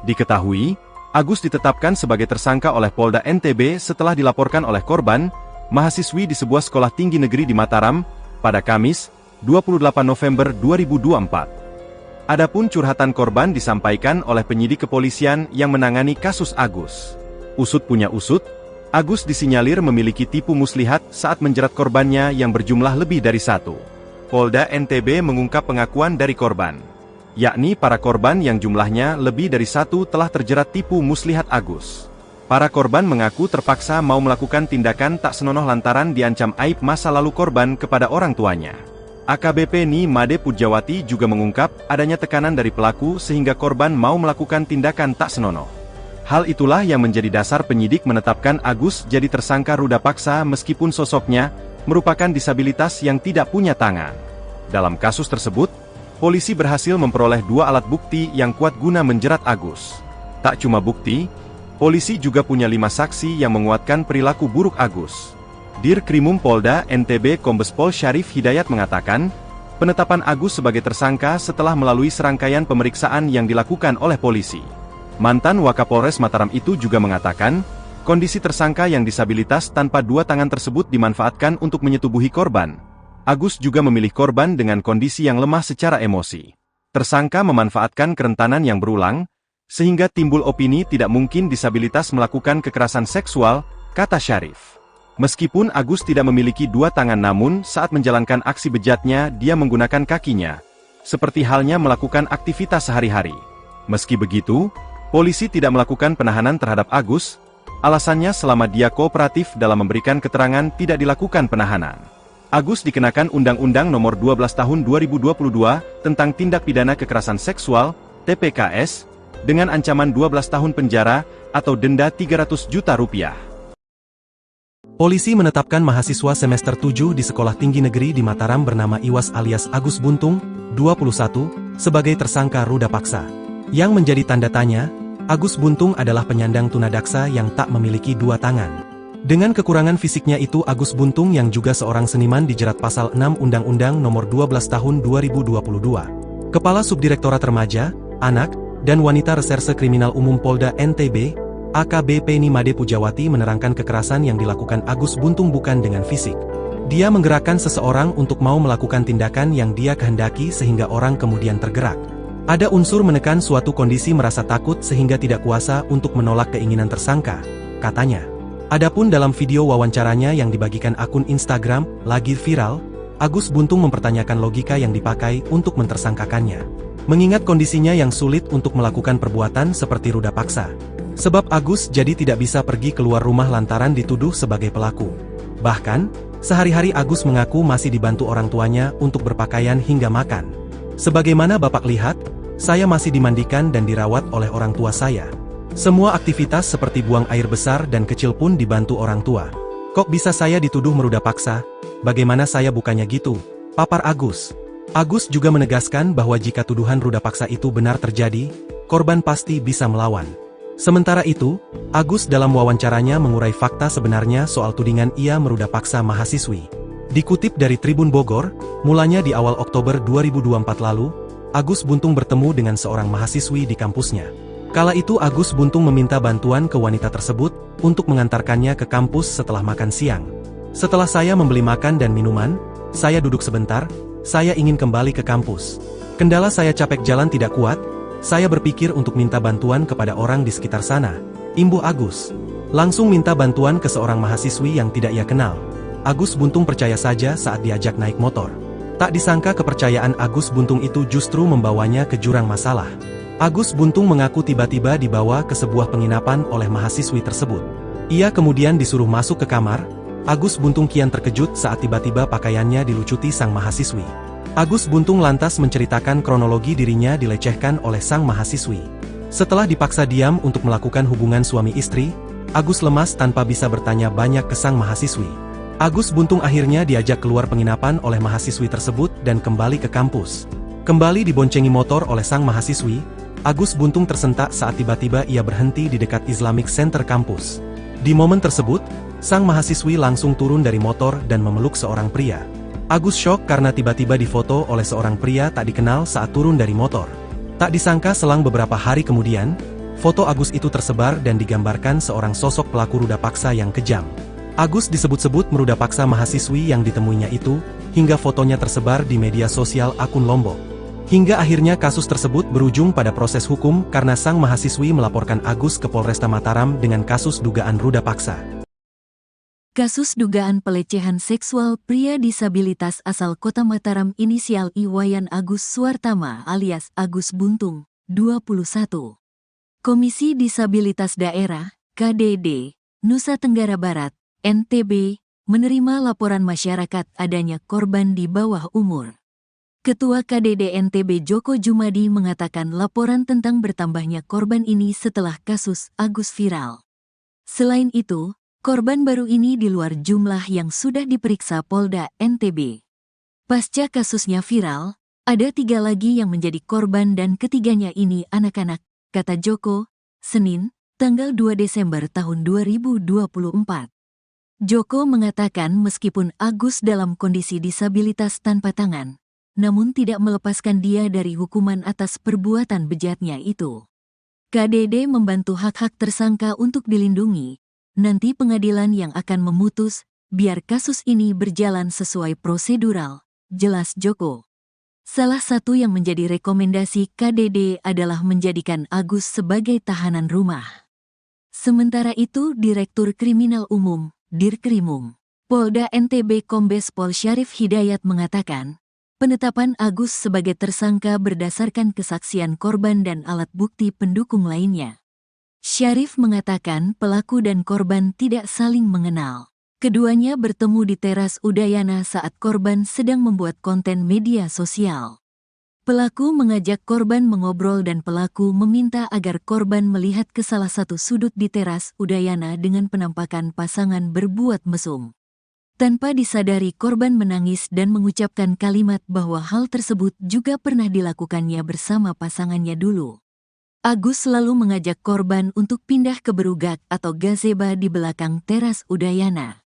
Diketahui, Agus ditetapkan sebagai tersangka oleh Polda NTB setelah dilaporkan oleh korban, mahasiswi di sebuah sekolah tinggi negeri di Mataram, pada Kamis, 28 November 2024. Adapun curhatan korban disampaikan oleh penyidik kepolisian yang menangani kasus Agus. Usut punya usut, Agus disinyalir memiliki tipu muslihat saat menjerat korbannya yang berjumlah lebih dari 1. Polda NTB mengungkap pengakuan dari korban, yakni para korban yang jumlahnya lebih dari 1 telah terjerat tipu muslihat Agus. Para korban mengaku terpaksa mau melakukan tindakan tak senonoh lantaran diancam aib masa lalu korban kepada orang tuanya. AKBP Ni Made Pujawati juga mengungkap adanya tekanan dari pelaku sehingga korban mau melakukan tindakan tak senonoh. Hal itulah yang menjadi dasar penyidik menetapkan Agus jadi tersangka ruda paksa meskipun sosoknya merupakan disabilitas yang tidak punya tangan. Dalam kasus tersebut, polisi berhasil memperoleh 2 alat bukti yang kuat guna menjerat Agus. Tak cuma bukti, polisi juga punya 5 saksi yang menguatkan perilaku buruk Agus. Dirkrimum Polda NTB Kombes Pol Syarif Hidayat mengatakan, penetapan Agus sebagai tersangka setelah melalui serangkaian pemeriksaan yang dilakukan oleh polisi. Mantan Wakapolres Mataram itu juga mengatakan, kondisi tersangka yang disabilitas tanpa 2 tangan tersebut dimanfaatkan untuk menyetubuhi korban. Agus juga memilih korban dengan kondisi yang lemah secara emosi. Tersangka memanfaatkan kerentanan yang berulang, sehingga timbul opini tidak mungkin disabilitas melakukan kekerasan seksual, kata Syarif. Meskipun Agus tidak memiliki 2 tangan namun saat menjalankan aksi bejatnya dia menggunakan kakinya, seperti halnya melakukan aktivitas sehari-hari. Meski begitu, polisi tidak melakukan penahanan terhadap Agus, alasannya selama dia kooperatif dalam memberikan keterangan tidak dilakukan penahanan. Agus dikenakan Undang-Undang Nomor 12 Tahun 2022 tentang Tindak Pidana Kekerasan Seksual, TPKS, dengan ancaman 12 tahun penjara atau denda Rp300 juta. Polisi menetapkan mahasiswa semester 7 di Sekolah Tinggi Negeri di Mataram bernama Iwas alias Agus Buntung, 21, sebagai tersangka ruda paksa. Yang menjadi tanda tanya, Agus Buntung adalah penyandang tunadaksa yang tak memiliki dua tangan. Dengan kekurangan fisiknya itu, Agus Buntung yang juga seorang seniman dijerat pasal 6 Undang-Undang Nomor 12 Tahun 2022. Kepala Subdirektorat Remaja, Anak, dan Wanita Reserse Kriminal Umum Polda NTB, AKBP Nimade Pujawati menerangkan kekerasan yang dilakukan Agus Buntung bukan dengan fisik. Dia menggerakkan seseorang untuk mau melakukan tindakan yang dia kehendaki sehingga orang kemudian tergerak. Ada unsur menekan suatu kondisi merasa takut sehingga tidak kuasa untuk menolak keinginan tersangka, katanya. Adapun dalam video wawancaranya yang dibagikan akun Instagram, lagi viral, Agus Buntung mempertanyakan logika yang dipakai untuk mentersangkakannya. Mengingat kondisinya yang sulit untuk melakukan perbuatan seperti ruda paksa. Sebab Agus jadi tidak bisa pergi keluar rumah lantaran dituduh sebagai pelaku. Bahkan, sehari-hari Agus mengaku masih dibantu orang tuanya untuk berpakaian hingga makan. Sebagaimana Bapak lihat, saya masih dimandikan dan dirawat oleh orang tua saya. Semua aktivitas seperti buang air besar dan kecil pun dibantu orang tua. Kok bisa saya dituduh meruda paksa? Bagaimana saya bukannya gitu? Papar Agus. Agus juga menegaskan bahwa jika tuduhan ruda paksa itu benar terjadi, korban pasti bisa melawan. Sementara itu, Agus dalam wawancaranya mengurai fakta sebenarnya soal tudingan ia meruda paksa mahasiswi. Dikutip dari Tribun Bogor, mulanya di awal Oktober 2024 lalu, Agus Buntung bertemu dengan seorang mahasiswi di kampusnya. Kala itu Agus Buntung meminta bantuan ke wanita tersebut untuk mengantarkannya ke kampus setelah makan siang. Setelah saya membeli makan dan minuman, saya duduk sebentar, saya ingin kembali ke kampus. Kendala saya capek jalan tidak kuat, saya berpikir untuk minta bantuan kepada orang di sekitar sana. Imbuh Agus. Langsung minta bantuan ke seorang mahasiswi yang tidak ia kenal. Agus Buntung percaya saja saat diajak naik motor. Tak disangka kepercayaan Agus Buntung itu justru membawanya ke jurang masalah. Agus Buntung mengaku tiba-tiba dibawa ke sebuah penginapan oleh mahasiswi tersebut. Ia kemudian disuruh masuk ke kamar. Agus Buntung kian terkejut saat tiba-tiba pakaiannya dilucuti sang mahasiswi. Agus Buntung lantas menceritakan kronologi dirinya dilecehkan oleh sang mahasiswi. Setelah dipaksa diam untuk melakukan hubungan suami istri, Agus lemas tanpa bisa bertanya banyak ke sang mahasiswi. Agus Buntung akhirnya diajak keluar penginapan oleh mahasiswi tersebut dan kembali ke kampus. Kembali diboncengi motor oleh sang mahasiswi, Agus Buntung tersentak saat tiba-tiba ia berhenti di dekat Islamic Center kampus. Di momen tersebut, sang mahasiswi langsung turun dari motor dan memeluk seorang pria. Agus syok karena tiba-tiba difoto oleh seorang pria tak dikenal saat turun dari motor. Tak disangka selang beberapa hari kemudian, foto Agus itu tersebar dan digambarkan seorang sosok pelaku ruda paksa yang kejam. Agus disebut-sebut meruda paksa mahasiswi yang ditemuinya itu, hingga fotonya tersebar di media sosial akun Lombok. Hingga akhirnya kasus tersebut berujung pada proses hukum karena sang mahasiswi melaporkan Agus ke Polresta Mataram dengan kasus dugaan ruda paksa. Kasus dugaan pelecehan seksual pria disabilitas asal Kota Mataram inisial I Wayan Agus Suartama alias Agus Buntung, 21. Komisi Disabilitas Daerah, KDD, Nusa Tenggara Barat, NTB, menerima laporan masyarakat adanya korban di bawah umur. Ketua KDD NTB Joko Jumadi mengatakan laporan tentang bertambahnya korban ini setelah kasus Agus viral. Selain itu, korban baru ini di luar jumlah yang sudah diperiksa Polda NTB. Pasca kasusnya viral, ada 3 lagi yang menjadi korban dan ketiganya ini anak-anak, kata Joko, Senin, tanggal 2 Desember tahun 2024. Joko mengatakan meskipun Agus dalam kondisi disabilitas tanpa tangan, namun tidak melepaskan dia dari hukuman atas perbuatan bejatnya itu. KDD membantu hak-hak tersangka untuk dilindungi. Nanti pengadilan yang akan memutus, biar kasus ini berjalan sesuai prosedural, jelas Joko. Salah satu yang menjadi rekomendasi KDD adalah menjadikan Agus sebagai tahanan rumah. Sementara itu Direktur Kriminal Umum, Dirkrimum, Polda NTB Kombes Pol Syarif Hidayat mengatakan, penetapan Agus sebagai tersangka berdasarkan kesaksian korban dan alat bukti pendukung lainnya. Syarif mengatakan pelaku dan korban tidak saling mengenal. Keduanya bertemu di teras Udayana saat korban sedang membuat konten media sosial. Pelaku mengajak korban mengobrol dan pelaku meminta agar korban melihat ke salah satu sudut di teras Udayana dengan penampakan pasangan berbuat mesum. Tanpa disadari korban menangis dan mengucapkan kalimat bahwa hal tersebut juga pernah dilakukannya bersama pasangannya dulu. Agus selalu mengajak korban untuk pindah ke berugak atau gazebo di belakang teras Udayana.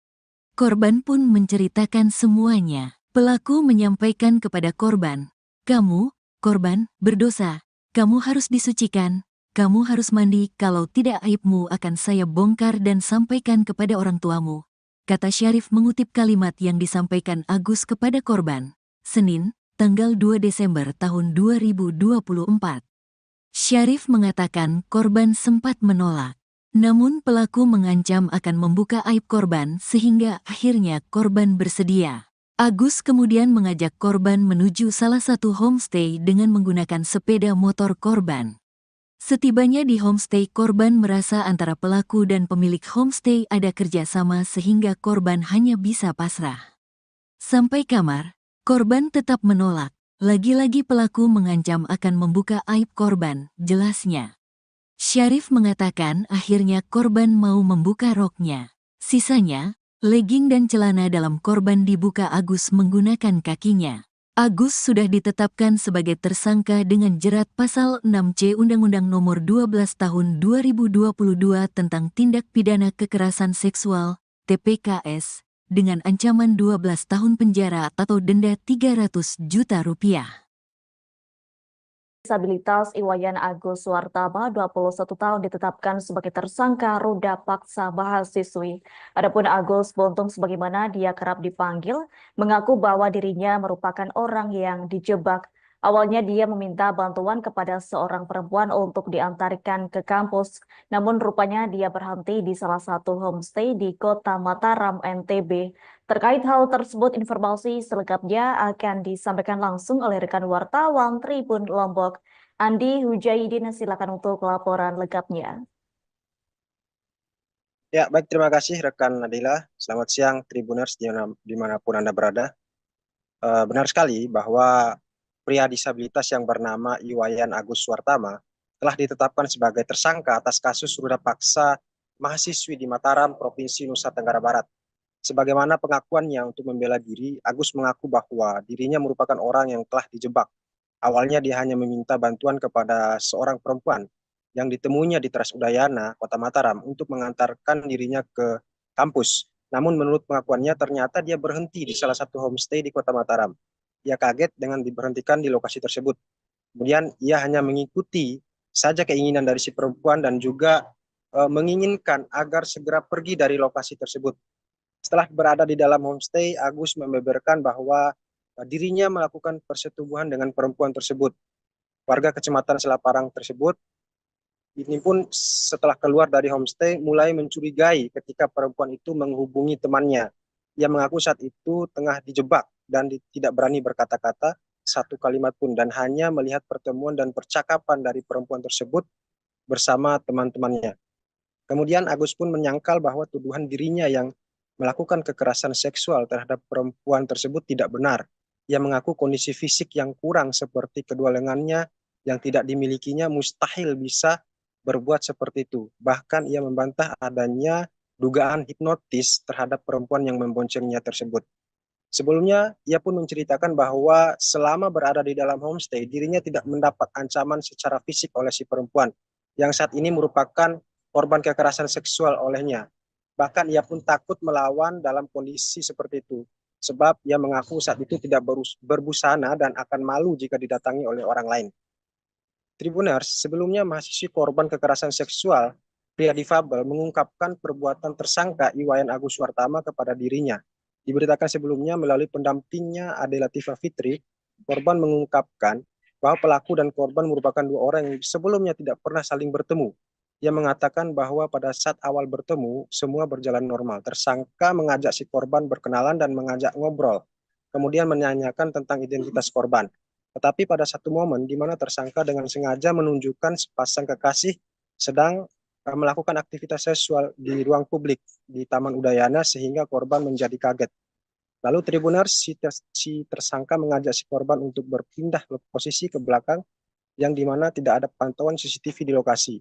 Korban pun menceritakan semuanya. Pelaku menyampaikan kepada korban, "Kamu, korban, berdosa. Kamu harus disucikan. Kamu harus mandi, kalau tidak aibmu akan saya bongkar dan sampaikan kepada orang tuamu," kata Syarif mengutip kalimat yang disampaikan Agus kepada korban. Senin, tanggal 2 Desember tahun 2024. Syarif mengatakan korban sempat menolak. Namun pelaku mengancam akan membuka aib korban sehingga akhirnya korban bersedia. Agus kemudian mengajak korban menuju salah satu homestay dengan menggunakan sepeda motor korban. Setibanya di homestay, korban merasa antara pelaku dan pemilik homestay ada kerjasama sehingga korban hanya bisa pasrah. Sampai kamar, korban tetap menolak. Lagi-lagi pelaku mengancam akan membuka aib korban, jelasnya. Syarif mengatakan akhirnya korban mau membuka roknya. Sisanya, legging dan celana dalam korban dibuka Agus menggunakan kakinya. Agus sudah ditetapkan sebagai tersangka dengan jerat pasal 6C Undang-Undang Nomor 12 Tahun 2022 tentang Tindak Pidana Kekerasan Seksual, TPKS, dengan ancaman 12 tahun penjara atau denda 300 juta rupiah. Disabilitas Iwayan Agus Suwartama, 21 tahun, ditetapkan sebagai tersangka ruda paksa mahasiswi. Adapun Agus Buntung, sebagaimana dia kerap dipanggil, mengaku bahwa dirinya merupakan orang yang dijebak. Awalnya dia meminta bantuan kepada seorang perempuan untuk diantarkan ke kampus, namun rupanya dia berhenti di salah satu homestay di Kota Mataram, NTB. Terkait hal tersebut, informasi selengkapnya akan disampaikan langsung oleh rekan wartawan Tribun Lombok, Andi Hujaidin. Silakan untuk laporan lengkapnya. Ya, baik, terima kasih rekan Nadila. Selamat siang Tribuners dimanapun Anda berada. Benar sekali bahwa pria disabilitas yang bernama Iwayan Agus Suwartama telah ditetapkan sebagai tersangka atas kasus ruda paksa mahasiswi di Mataram, Provinsi Nusa Tenggara Barat. Sebagaimana pengakuannya untuk membela diri, Agus mengaku bahwa dirinya merupakan orang yang telah dijebak. Awalnya dia hanya meminta bantuan kepada seorang perempuan yang ditemuinya di Teras Udayana, Kota Mataram, untuk mengantarkan dirinya ke kampus. Namun menurut pengakuannya ternyata dia berhenti di salah satu homestay di Kota Mataram. Ia kaget dengan diberhentikan di lokasi tersebut. Kemudian ia hanya mengikuti saja keinginan dari si perempuan dan juga menginginkan agar segera pergi dari lokasi tersebut. Setelah berada di dalam homestay, Agus membeberkan bahwa dirinya melakukan persetubuhan dengan perempuan tersebut. Warga Kecamatan Selaparang tersebut ini pun setelah keluar dari homestay mulai mencurigai ketika perempuan itu menghubungi temannya. Ia mengaku saat itu tengah dijebak dan tidak berani berkata-kata satu kalimat pun dan hanya melihat pertemuan dan percakapan dari perempuan tersebut bersama teman-temannya. Kemudian Agus pun menyangkal bahwa tuduhan dirinya yang melakukan kekerasan seksual terhadap perempuan tersebut tidak benar. Ia mengaku kondisi fisik yang kurang seperti kedua lengannya yang tidak dimilikinya mustahil bisa berbuat seperti itu. Bahkan ia membantah adanya dugaan hipnotis terhadap perempuan yang memboncengnya tersebut. Sebelumnya, ia pun menceritakan bahwa selama berada di dalam homestay, dirinya tidak mendapat ancaman secara fisik oleh si perempuan, yang saat ini merupakan korban kekerasan seksual olehnya. Bahkan ia pun takut melawan dalam kondisi seperti itu, sebab ia mengaku saat itu tidak berbusana dan akan malu jika didatangi oleh orang lain. Tribuners, sebelumnya mahasiswi korban kekerasan seksual, pria difabel, mengungkapkan perbuatan tersangka Iwayan Agus Suwartama kepada dirinya. Diberitakan sebelumnya melalui pendampingnya Ade Latifah Fitri, korban mengungkapkan bahwa pelaku dan korban merupakan dua orang yang sebelumnya tidak pernah saling bertemu. Ia mengatakan bahwa pada saat awal bertemu, semua berjalan normal. Tersangka mengajak si korban berkenalan dan mengajak ngobrol, kemudian menanyakan tentang identitas korban. Tetapi pada satu momen di mana tersangka dengan sengaja menunjukkan sepasang kekasih sedang melakukan aktivitas seksual di ruang publik di Taman Udayana sehingga korban menjadi kaget. Lalu Tribuners, si tersangka mengajak si korban untuk berpindah posisi ke belakang yang dimana tidak ada pantauan CCTV di lokasi.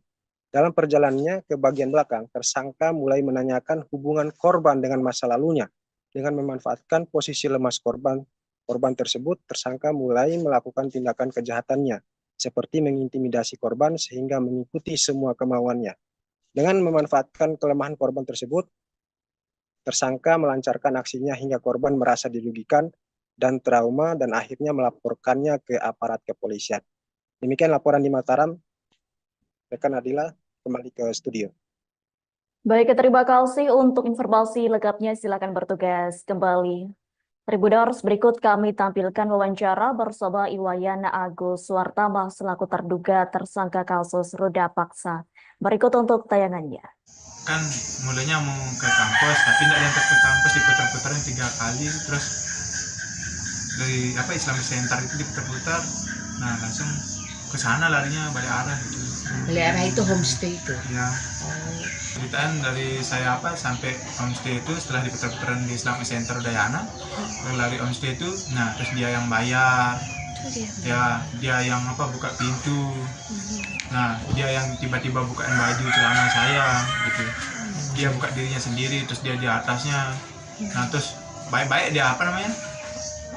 Dalam perjalanannya ke bagian belakang, tersangka mulai menanyakan hubungan korban dengan masa lalunya. Dengan memanfaatkan posisi lemas korban tersebut, tersangka mulai melakukan tindakan kejahatannya, seperti mengintimidasi korban sehingga mengikuti semua kemauannya. Dengan memanfaatkan kelemahan korban tersebut, tersangka melancarkan aksinya hingga korban merasa dirugikan dan trauma dan akhirnya melaporkannya ke aparat kepolisian. Demikian laporan di Mataram. Rekan Adila, kembali ke studio. Baik, terima kasih untuk informasi lengkapnya. Silakan bertugas kembali. Tribuners, berikut kami tampilkan wawancara bersama Iwayan Agus Suartama selaku terduga tersangka kasus ruda paksa. Berikut untuk tayangannya. Kan mulanya mau ke kampus, tapi tidak diantar ke kampus, diputar-putarin 3 kali, terus dari Islamic Center itu diputar-putar, nah langsung ke sana larinya balik arah gitu. Balik arah itu homestay itu. Ya. Ceritaan dari saya sampai homestay itu setelah diputar-putaran di Islamic Center Udayana, lari homestay itu, nah terus dia yang bayar, dia yang buka pintu, nah dia yang tiba-tiba bukain baju celana saya gitu, dia buka dirinya sendiri, terus dia di atasnya, nah terus baik-baik dia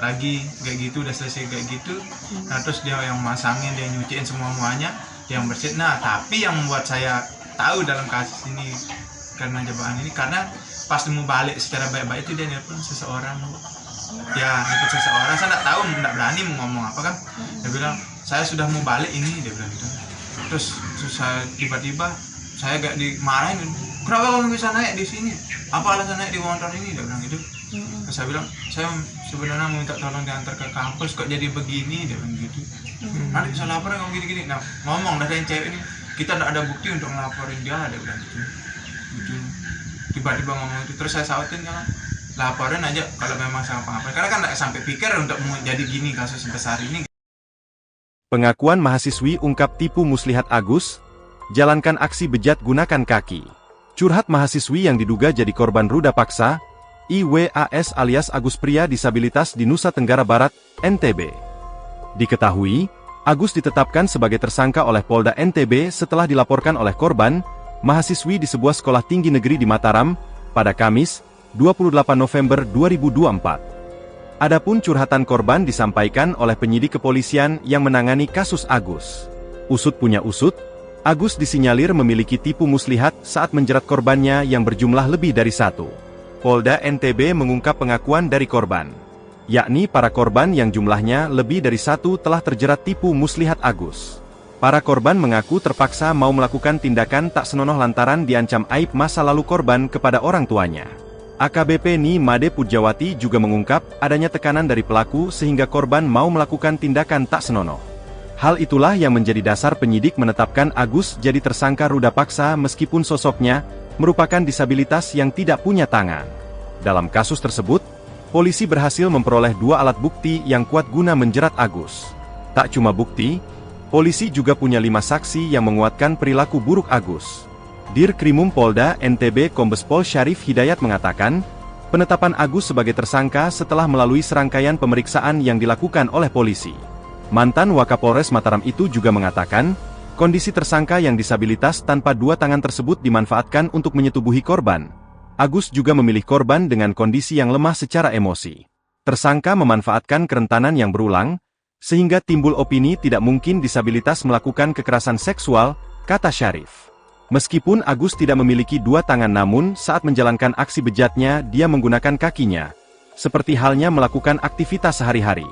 lagi kayak gitu, udah selesai kayak gitu, nah terus dia yang masangin, dia nyuciin semuanya, dia yang bersihin. Nah tapi yang membuat saya tahu dalam kasus ini karena jebakan ini, karena pas mau balik secara baik-baik itu dia nelpon seseorang, nelpon seseorang, saya nggak tahu, nggak berani mau ngomong apa kan, dia bilang saya sudah mau balik ini, dia bilang gitu. Terus saya tiba-tiba saya gak dimarahin, kenapa kamu bisa naik di sini, apa alasan naik di motor ini, dia bilang gitu. Terus saya bilang saya sebenarnya mau minta tolong diantar ke kampus, kok jadi begini, dia bilang gitu. Nanti bisa laporan kamu gini-gini, nah ngomong dari cewek ini, kita tidak ada bukti untuk ngelaporin dia, ada bilang gitu. Tiba-tiba ngomong itu, terus saya sautin kan, laporin aja kalau memang sama apa-apa, karena kan tidak sampai pikir untuk mau jadi gini kasus sebesar ini. Pengakuan mahasiswi ungkap tipu muslihat Agus, jalankan aksi bejat gunakan kaki. Curhat mahasiswi yang diduga jadi korban ruda paksa, IWAS alias Agus pria disabilitas di Nusa Tenggara Barat, NTB. Diketahui, Agus ditetapkan sebagai tersangka oleh Polda NTB setelah dilaporkan oleh korban, mahasiswi di sebuah sekolah tinggi negeri di Mataram, pada Kamis, 28 November 2024. Adapun curhatan korban disampaikan oleh penyidik kepolisian yang menangani kasus Agus. Usut punya usut, Agus disinyalir memiliki tipu muslihat saat menjerat korbannya yang berjumlah lebih dari 1. Polda NTB mengungkap pengakuan dari korban, yakni para korban yang jumlahnya lebih dari 1 telah terjerat tipu muslihat Agus. Para korban mengaku terpaksa mau melakukan tindakan tak senonoh lantaran diancam aib masa lalu korban kepada orang tuanya. AKBP Ni Made Pujawati juga mengungkap adanya tekanan dari pelaku sehingga korban mau melakukan tindakan tak senonoh. Hal itulah yang menjadi dasar penyidik menetapkan Agus jadi tersangka ruda paksa meskipun sosoknya merupakan disabilitas yang tidak punya tangan. Dalam kasus tersebut, polisi berhasil memperoleh 2 alat bukti yang kuat guna menjerat Agus. Tak cuma bukti, polisi juga punya 5 saksi yang menguatkan perilaku buruk Agus. Dirkrimum Polda NTB Kombes Pol Syarif Hidayat mengatakan, penetapan Agus sebagai tersangka setelah melalui serangkaian pemeriksaan yang dilakukan oleh polisi. Mantan Wakapolres Mataram itu juga mengatakan, kondisi tersangka yang disabilitas tanpa 2 tangan tersebut dimanfaatkan untuk menyetubuhi korban. Agus juga memilih korban dengan kondisi yang lemah secara emosi. Tersangka memanfaatkan kerentanan yang berulang, sehingga timbul opini tidak mungkin disabilitas melakukan kekerasan seksual, kata Syarif. Meskipun Agus tidak memiliki 2 tangan namun saat menjalankan aksi bejatnya dia menggunakan kakinya, seperti halnya melakukan aktivitas sehari-hari.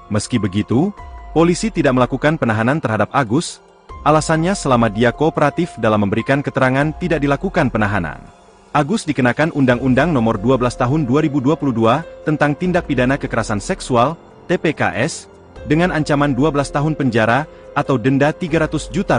Meski begitu, polisi tidak melakukan penahanan terhadap Agus, alasannya selama dia kooperatif dalam memberikan keterangan tidak dilakukan penahanan. Agus dikenakan Undang-Undang Nomor 12 Tahun 2022 tentang Tindak Pidana Kekerasan Seksual, TPKS, dengan ancaman 12 tahun penjara atau denda Rp300 juta.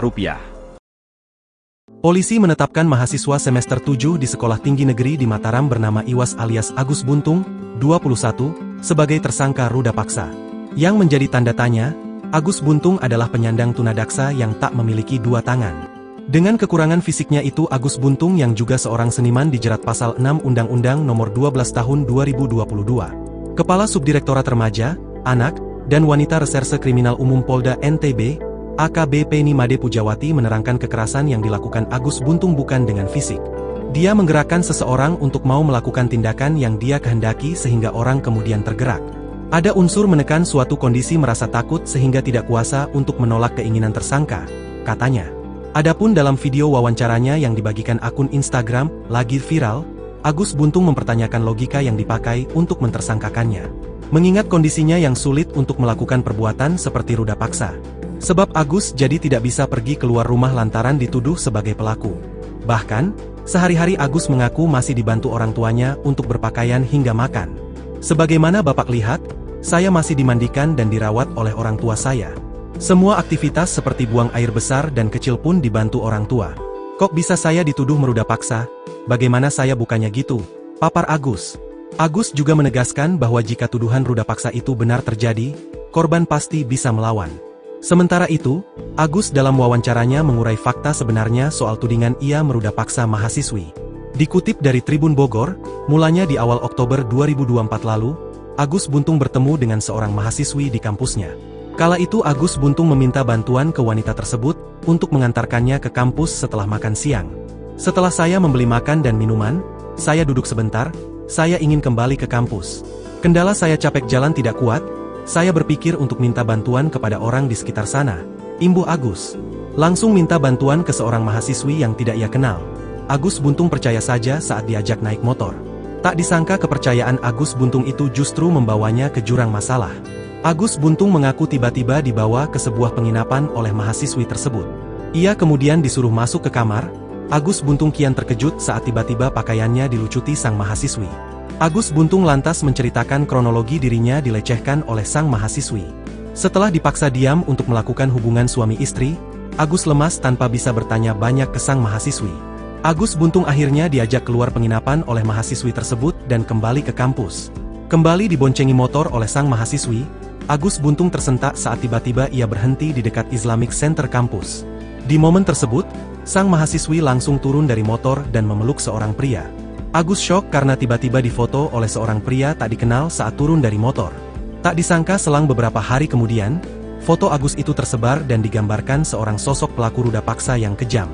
Polisi menetapkan mahasiswa semester 7 di Sekolah Tinggi Negeri di Mataram bernama Iwas alias Agus Buntung, 21, sebagai tersangka ruda paksa. Yang menjadi tanda tanya, Agus Buntung adalah penyandang tunadaksa yang tak memiliki 2 tangan. Dengan kekurangan fisiknya itu Agus Buntung yang juga seorang seniman dijerat pasal 6 Undang-Undang Nomor 12 Tahun 2022. Kepala Subdirektorat Remaja, Anak, dan Wanita Reserse Kriminal Umum Polda NTB, AKBP Ni Made Pujawati menerangkan kekerasan yang dilakukan Agus Buntung bukan dengan fisik. Dia menggerakkan seseorang untuk mau melakukan tindakan yang dia kehendaki sehingga orang kemudian tergerak. Ada unsur menekan suatu kondisi merasa takut sehingga tidak kuasa untuk menolak keinginan tersangka, katanya. Adapun dalam video wawancaranya yang dibagikan akun Instagram, lagi viral, Agus Buntung mempertanyakan logika yang dipakai untuk mentersangkakannya. Mengingat kondisinya yang sulit untuk melakukan perbuatan seperti ruda paksa. Sebab Agus jadi tidak bisa pergi keluar rumah lantaran dituduh sebagai pelaku. Bahkan, sehari-hari Agus mengaku masih dibantu orang tuanya untuk berpakaian hingga makan. Sebagaimana Bapak lihat, saya masih dimandikan dan dirawat oleh orang tua saya. Semua aktivitas seperti buang air besar dan kecil pun dibantu orang tua. Kok bisa saya dituduh meruda paksa? Bagaimana saya bukannya gitu? Papar Agus. Agus juga menegaskan bahwa jika tuduhan ruda paksa itu benar terjadi, korban pasti bisa melawan. Sementara itu, Agus dalam wawancaranya mengurai fakta sebenarnya soal tudingan ia meruda paksa mahasiswi. Dikutip dari Tribun Bogor, mulanya di awal Oktober 2024 lalu, Agus Buntung bertemu dengan seorang mahasiswi di kampusnya. Kala itu Agus Buntung meminta bantuan ke wanita tersebut untuk mengantarkannya ke kampus setelah makan siang. Setelah saya membeli makan dan minuman, saya duduk sebentar, saya ingin kembali ke kampus. Kendala saya capek jalan tidak kuat, saya berpikir untuk minta bantuan kepada orang di sekitar sana. Imbuh Agus. Langsung minta bantuan ke seorang mahasiswi yang tidak ia kenal. Agus Buntung percaya saja saat diajak naik motor. Tak disangka kepercayaan Agus Buntung itu justru membawanya ke jurang masalah. Agus Buntung mengaku tiba-tiba dibawa ke sebuah penginapan oleh mahasiswi tersebut. Ia kemudian disuruh masuk ke kamar. Agus Buntung kian terkejut saat tiba-tiba pakaiannya dilucuti sang mahasiswi. Agus Buntung lantas menceritakan kronologi dirinya dilecehkan oleh sang mahasiswi. Setelah dipaksa diam untuk melakukan hubungan suami istri, Agus lemas tanpa bisa bertanya banyak ke sang mahasiswi. Agus Buntung akhirnya diajak keluar penginapan oleh mahasiswi tersebut dan kembali ke kampus. Kembali diboncengi motor oleh sang mahasiswi, Agus Buntung tersentak saat tiba-tiba ia berhenti di dekat Islamic Center kampus. Di momen tersebut, sang mahasiswi langsung turun dari motor dan memeluk seorang pria. Agus syok karena tiba-tiba difoto oleh seorang pria tak dikenal saat turun dari motor. Tak disangka selang beberapa hari kemudian, foto Agus itu tersebar dan digambarkan seorang sosok pelaku ruda paksa yang kejam.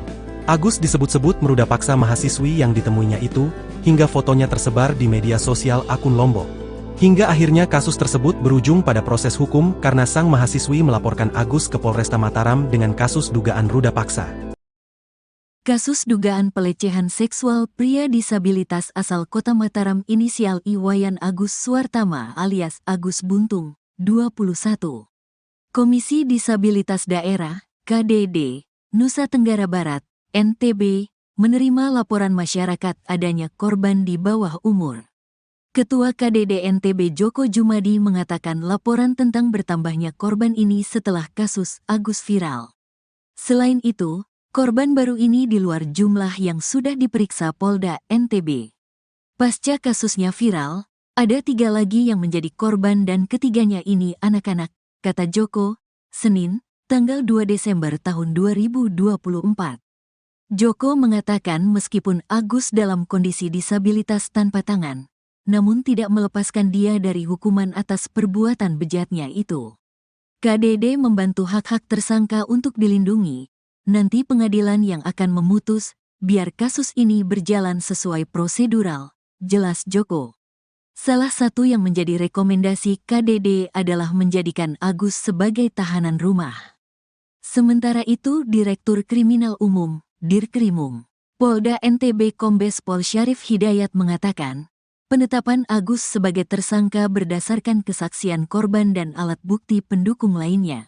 Agus disebut-sebut meruda paksa mahasiswi yang ditemuinya itu, hingga fotonya tersebar di media sosial akun Lombok. Hingga akhirnya kasus tersebut berujung pada proses hukum karena sang mahasiswi melaporkan Agus ke Polresta Mataram dengan kasus dugaan ruda paksa. Kasus dugaan pelecehan seksual pria disabilitas asal Kota Mataram inisial Iwayan Agus Suartama alias Agus Buntung, 21. Komisi Disabilitas Daerah, KDD, Nusa Tenggara Barat, NTB, menerima laporan masyarakat adanya korban di bawah umur. Ketua KDD NTB Joko Jumadi mengatakan laporan tentang bertambahnya korban ini setelah kasus Agus viral. Selain itu, korban baru ini di luar jumlah yang sudah diperiksa Polda NTB. Pasca kasusnya viral, ada 3 lagi yang menjadi korban dan ketiganya ini anak-anak, kata Joko, Senin, tanggal 2 Desember tahun 2024. Joko mengatakan meskipun Agus dalam kondisi disabilitas tanpa tangan, namun tidak melepaskan dia dari hukuman atas perbuatan bejatnya itu. KDD membantu hak-hak tersangka untuk dilindungi. Nanti pengadilan yang akan memutus, biar kasus ini berjalan sesuai prosedural, jelas Joko. Salah satu yang menjadi rekomendasi KDD adalah menjadikan Agus sebagai tahanan rumah. Sementara itu Direktur Kriminal Umum, Dirkrimum, Polda NTB Kombes Pol Syarif Hidayat mengatakan, penetapan Agus sebagai tersangka berdasarkan kesaksian korban dan alat bukti pendukung lainnya.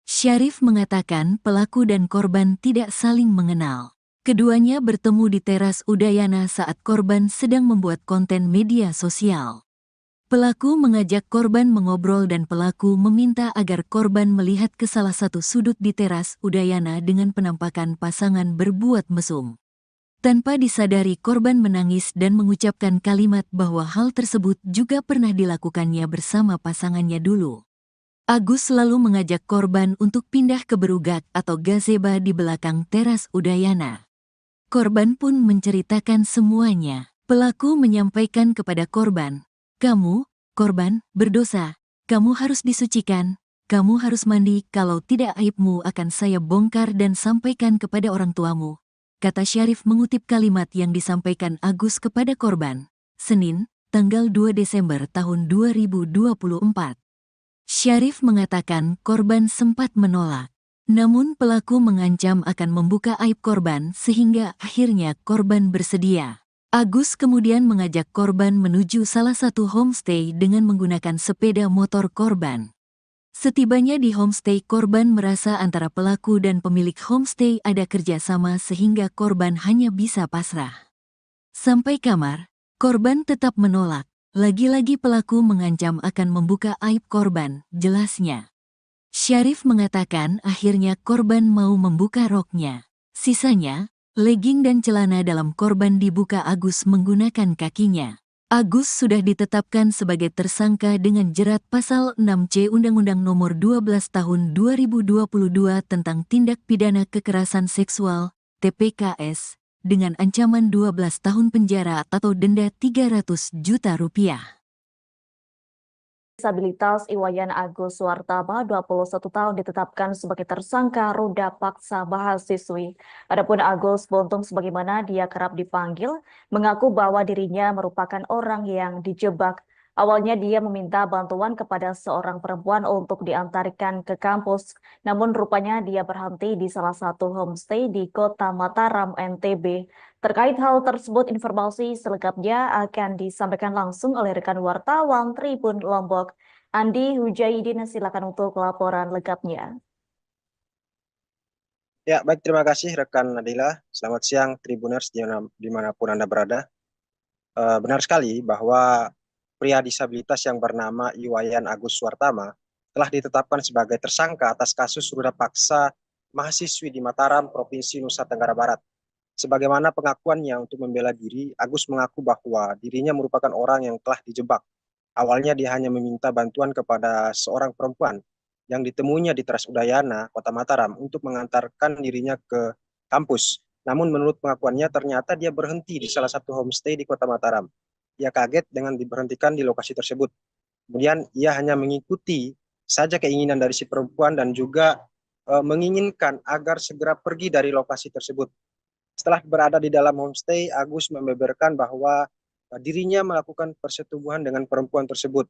Syarif mengatakan pelaku dan korban tidak saling mengenal. Keduanya bertemu di teras Udayana saat korban sedang membuat konten media sosial. Pelaku mengajak korban mengobrol dan pelaku meminta agar korban melihat ke salah satu sudut di teras Udayana dengan penampakan pasangan berbuat mesum. Tanpa disadari korban menangis dan mengucapkan kalimat bahwa hal tersebut juga pernah dilakukannya bersama pasangannya dulu. Agus selalu mengajak korban untuk pindah ke berugak atau gazeba di belakang teras Udayana. Korban pun menceritakan semuanya. Pelaku menyampaikan kepada korban, "Kamu, korban, berdosa. Kamu harus disucikan. Kamu harus mandi, kalau tidak aibmu akan saya bongkar dan sampaikan kepada orang tuamu. kata Syarif mengutip kalimat yang disampaikan Agus kepada korban, Senin, tanggal 2 Desember tahun 2024. Syarif mengatakan korban sempat menolak. Namun pelaku mengancam akan membuka aib korban sehingga akhirnya korban bersedia. Agus kemudian mengajak korban menuju salah satu homestay dengan menggunakan sepeda motor korban. Setibanya di homestay, korban merasa antara pelaku dan pemilik homestay ada kerjasama sehingga korban hanya bisa pasrah. Sampai kamar, korban tetap menolak. Lagi-lagi pelaku mengancam akan membuka aib korban, jelasnya. Syarif mengatakan akhirnya korban mau membuka roknya. Sisanya, legging dan celana dalam korban dibuka Agus menggunakan kakinya. Agus sudah ditetapkan sebagai tersangka dengan jerat pasal 6C Undang-Undang Nomor 12 Tahun 2022 tentang Tindak Pidana Kekerasan Seksual, TPKS, dengan ancaman 12 tahun penjara atau denda Rp300 juta. Disabilitas Iwayan Agus Suwartama, 21 tahun, ditetapkan sebagai tersangka ruda paksa mahasiswi. Adapun Agus Buntung, sebagaimana dia kerap dipanggil, mengaku bahwa dirinya merupakan orang yang dijebak. Awalnya dia meminta bantuan kepada seorang perempuan untuk diantarkan ke kampus, namun rupanya dia berhenti di salah satu homestay di Kota Mataram, NTB. Terkait hal tersebut, informasi selengkapnya akan disampaikan langsung oleh rekan wartawan Tribun Lombok, Andi Hujaidin. Silakan untuk laporan lengkapnya. Ya, baik, terima kasih rekan Nadila. Selamat siang Tribuners dimanapun Anda berada. Benar sekali bahwa pria disabilitas yang bernama Iwayan Agus Suwartama telah ditetapkan sebagai tersangka atas kasus ruda paksa mahasiswi di Mataram, Provinsi Nusa Tenggara Barat. Sebagaimana pengakuannya untuk membela diri, Agus mengaku bahwa dirinya merupakan orang yang telah dijebak. Awalnya dia hanya meminta bantuan kepada seorang perempuan yang ditemuinya di Teras Udayana, Kota Mataram, untuk mengantarkan dirinya ke kampus. Namun menurut pengakuannya ternyata dia berhenti di salah satu homestay di Kota Mataram. Ia kaget dengan diberhentikan di lokasi tersebut. Kemudian ia hanya mengikuti saja keinginan dari si perempuan dan juga menginginkan agar segera pergi dari lokasi tersebut. Setelah berada di dalam homestay, Agus membeberkan bahwa dirinya melakukan persetubuhan dengan perempuan tersebut.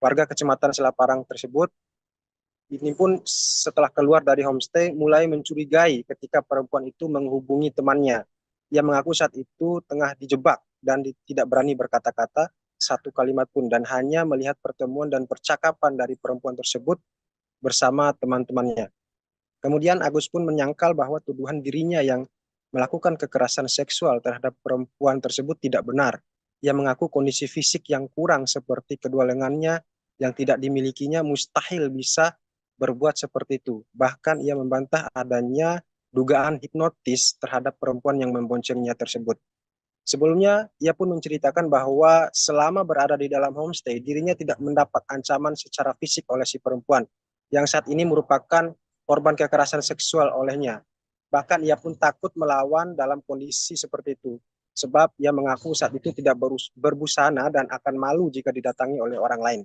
Warga Kecamatan Selaparang tersebut ini pun setelah keluar dari homestay mulai mencurigai ketika perempuan itu menghubungi temannya. Ia mengaku saat itu tengah dijebak dan tidak berani berkata-kata satu kalimat pun dan hanya melihat pertemuan dan percakapan dari perempuan tersebut bersama teman-temannya. Kemudian Agus pun menyangkal bahwa tuduhan dirinya yang melakukan kekerasan seksual terhadap perempuan tersebut tidak benar. Ia mengaku kondisi fisik yang kurang seperti kedua lengannya yang tidak dimilikinya mustahil bisa berbuat seperti itu. Bahkan ia membantah adanya dugaan hipnotis terhadap perempuan yang memboncengnya tersebut. Sebelumnya, ia pun menceritakan bahwa selama berada di dalam homestay, dirinya tidak mendapat ancaman secara fisik oleh si perempuan, yang saat ini merupakan korban kekerasan seksual olehnya. Bahkan ia pun takut melawan dalam kondisi seperti itu, sebab ia mengaku saat itu tidak berbusana dan akan malu jika didatangi oleh orang lain.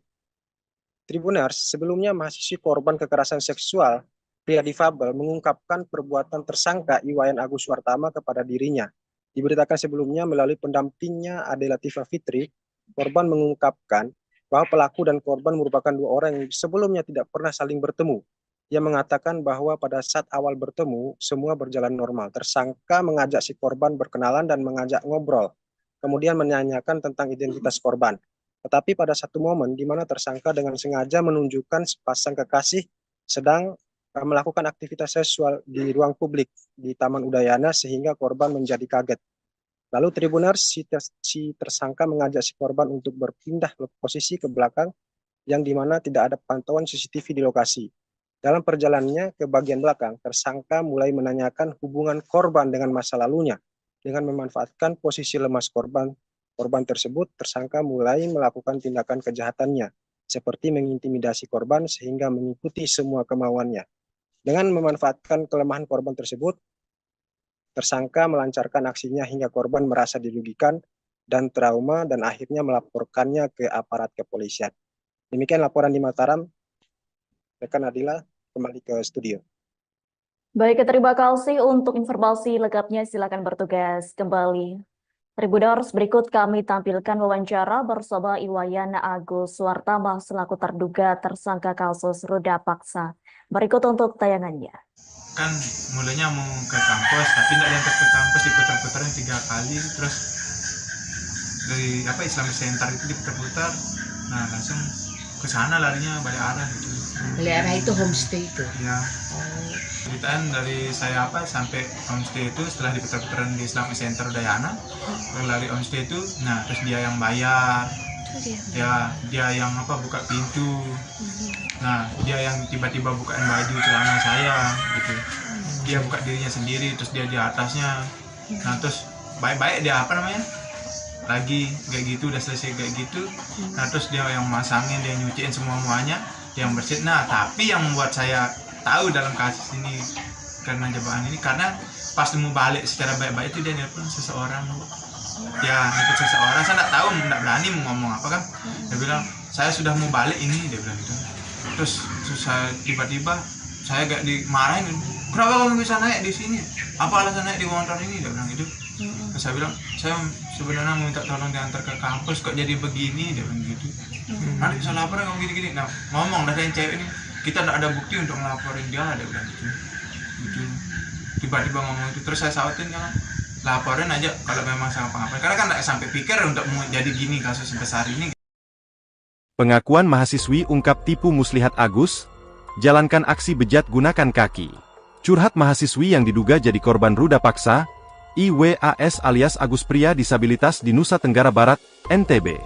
Tribuners, sebelumnya mahasiswi korban kekerasan seksual, pria difabel, mengungkapkan perbuatan tersangka Iwayan Agus Suwartama kepada dirinya. Diberitakan sebelumnya melalui pendampingnya Ade Latifah Fitri, korban mengungkapkan bahwa pelaku dan korban merupakan dua orang yang sebelumnya tidak pernah saling bertemu. Ia mengatakan bahwa pada saat awal bertemu, semua berjalan normal. Tersangka mengajak si korban berkenalan dan mengajak ngobrol, kemudian menanyakan tentang identitas korban. Tetapi pada satu momen di mana tersangka dengan sengaja menunjukkan sepasang kekasih sedang melakukan aktivitas seksual di ruang publik di Taman Udayana sehingga korban menjadi kaget. Lalu Tribuners, si tersangka mengajak si korban untuk berpindah posisi ke belakang yang dimana tidak ada pantauan CCTV di lokasi. Dalam perjalanannya ke bagian belakang, tersangka mulai menanyakan hubungan korban dengan masa lalunya. Dengan memanfaatkan posisi lemas korban tersebut, tersangka mulai melakukan tindakan kejahatannya, seperti mengintimidasi korban sehingga mengikuti semua kemauannya. Dengan memanfaatkan kelemahan korban tersebut, tersangka melancarkan aksinya hingga korban merasa dirugikan dan trauma dan akhirnya melaporkannya ke aparat kepolisian. Demikian laporan di Mataram. Rekan Nadila, kembali ke studio. Baik, terima kasih untuk informasi lengkapnya. Silakan bertugas kembali. Tribuners, berikut kami tampilkan wawancara bersama Iwayan Agus Suartama selaku terduga tersangka kasus ruda paksa. Berikut untuk tayangannya. Kan mulanya mau ke kampus, tapi nggak diantar ke kampus, diputar-putarin 3 kali, terus dari Islamic Center itu diputar-putar, nah langsung ke sana larinya balik arah gitu. Balik arah itu homestay itu. Ya. Oh, Ceritaan dari saya sampai homestay itu setelah diputar-putaran di Islamic Center Udayana, lari homestay itu, nah terus dia yang bayar, dia yang buka pintu, nah dia yang tiba-tiba bukain baju celana saya gitu, dia buka dirinya sendiri, terus dia di atasnya, nah terus baik-baik dia lagi kayak gitu, udah selesai kayak gitu, nah terus dia yang masangin, dia nyuciin semuanya, dia yang bersihin. Nah tapi yang membuat saya tahu dalam kasus ini karena jebakan ini, karena pas mau balik secara baik-baik itu dia nelpon seseorang, nelpon seseorang, saya nggak tahu, nggak berani mau ngomong apa kan, dia bilang saya sudah mau balik ini, dia bilang gitu. Terus saya tiba-tiba saya gak dimarahin, kenapa kamu bisa naik di sini, apa alasan naik di motor ini, dia bilang gitu. Terus saya bilang saya sebenarnya mau minta tolong diantar ke kampus, kok jadi begini, dia bilang gitu. Nanti bisa lapor kamu gini-gini, nah ngomong dah yang cewek ini, kita tidak ada bukti untuk ngelaporin dia, ada bilang gitu. Tiba-tiba ngomong itu, terus saya sautin kan, laporin aja kalau memang sama pengapain, karena kan tidak sampai pikir untuk mau jadi gini kasus sebesar ini. Pengakuan mahasiswi ungkap tipu muslihat Agus, jalankan aksi bejat gunakan kaki. Curhat mahasiswi yang diduga jadi korban ruda paksa, IWAS alias Agus pria disabilitas di Nusa Tenggara Barat, NTB.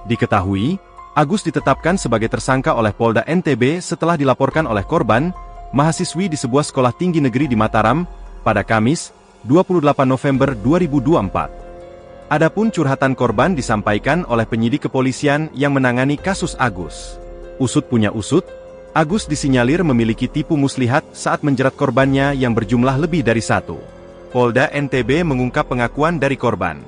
Diketahui, Agus ditetapkan sebagai tersangka oleh Polda NTB setelah dilaporkan oleh korban, mahasiswi di sebuah sekolah tinggi negeri di Mataram, pada Kamis, 28 November 2024. Adapun curhatan korban disampaikan oleh penyidik kepolisian yang menangani kasus Agus. Usut punya usut, Agus disinyalir memiliki tipu muslihat saat menjerat korbannya yang berjumlah lebih dari 1. Polda NTB mengungkap pengakuan dari korban,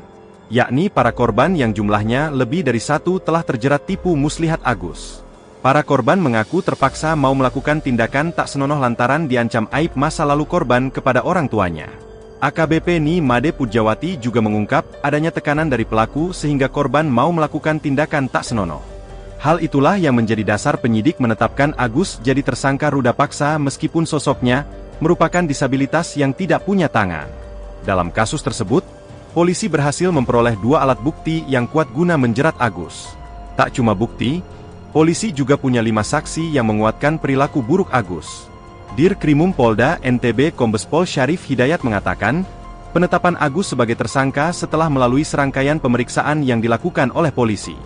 yakni para korban yang jumlahnya lebih dari 1 telah terjerat tipu muslihat Agus. Para korban mengaku terpaksa mau melakukan tindakan tak senonoh lantaran diancam aib masa lalu korban kepada orang tuanya. AKBP Ni Made Pujawati juga mengungkap adanya tekanan dari pelaku sehingga korban mau melakukan tindakan tak senonoh. Hal itulah yang menjadi dasar penyidik menetapkan Agus jadi tersangka ruda paksa meskipun sosoknya merupakan disabilitas yang tidak punya tangan. Dalam kasus tersebut, polisi berhasil memperoleh 2 alat bukti yang kuat guna menjerat Agus. Tak cuma bukti, polisi juga punya 5 saksi yang menguatkan perilaku buruk Agus. Dirkrimum Polda NTB Kombes Pol Syarif Hidayat mengatakan, penetapan Agus sebagai tersangka setelah melalui serangkaian pemeriksaan yang dilakukan oleh polisi.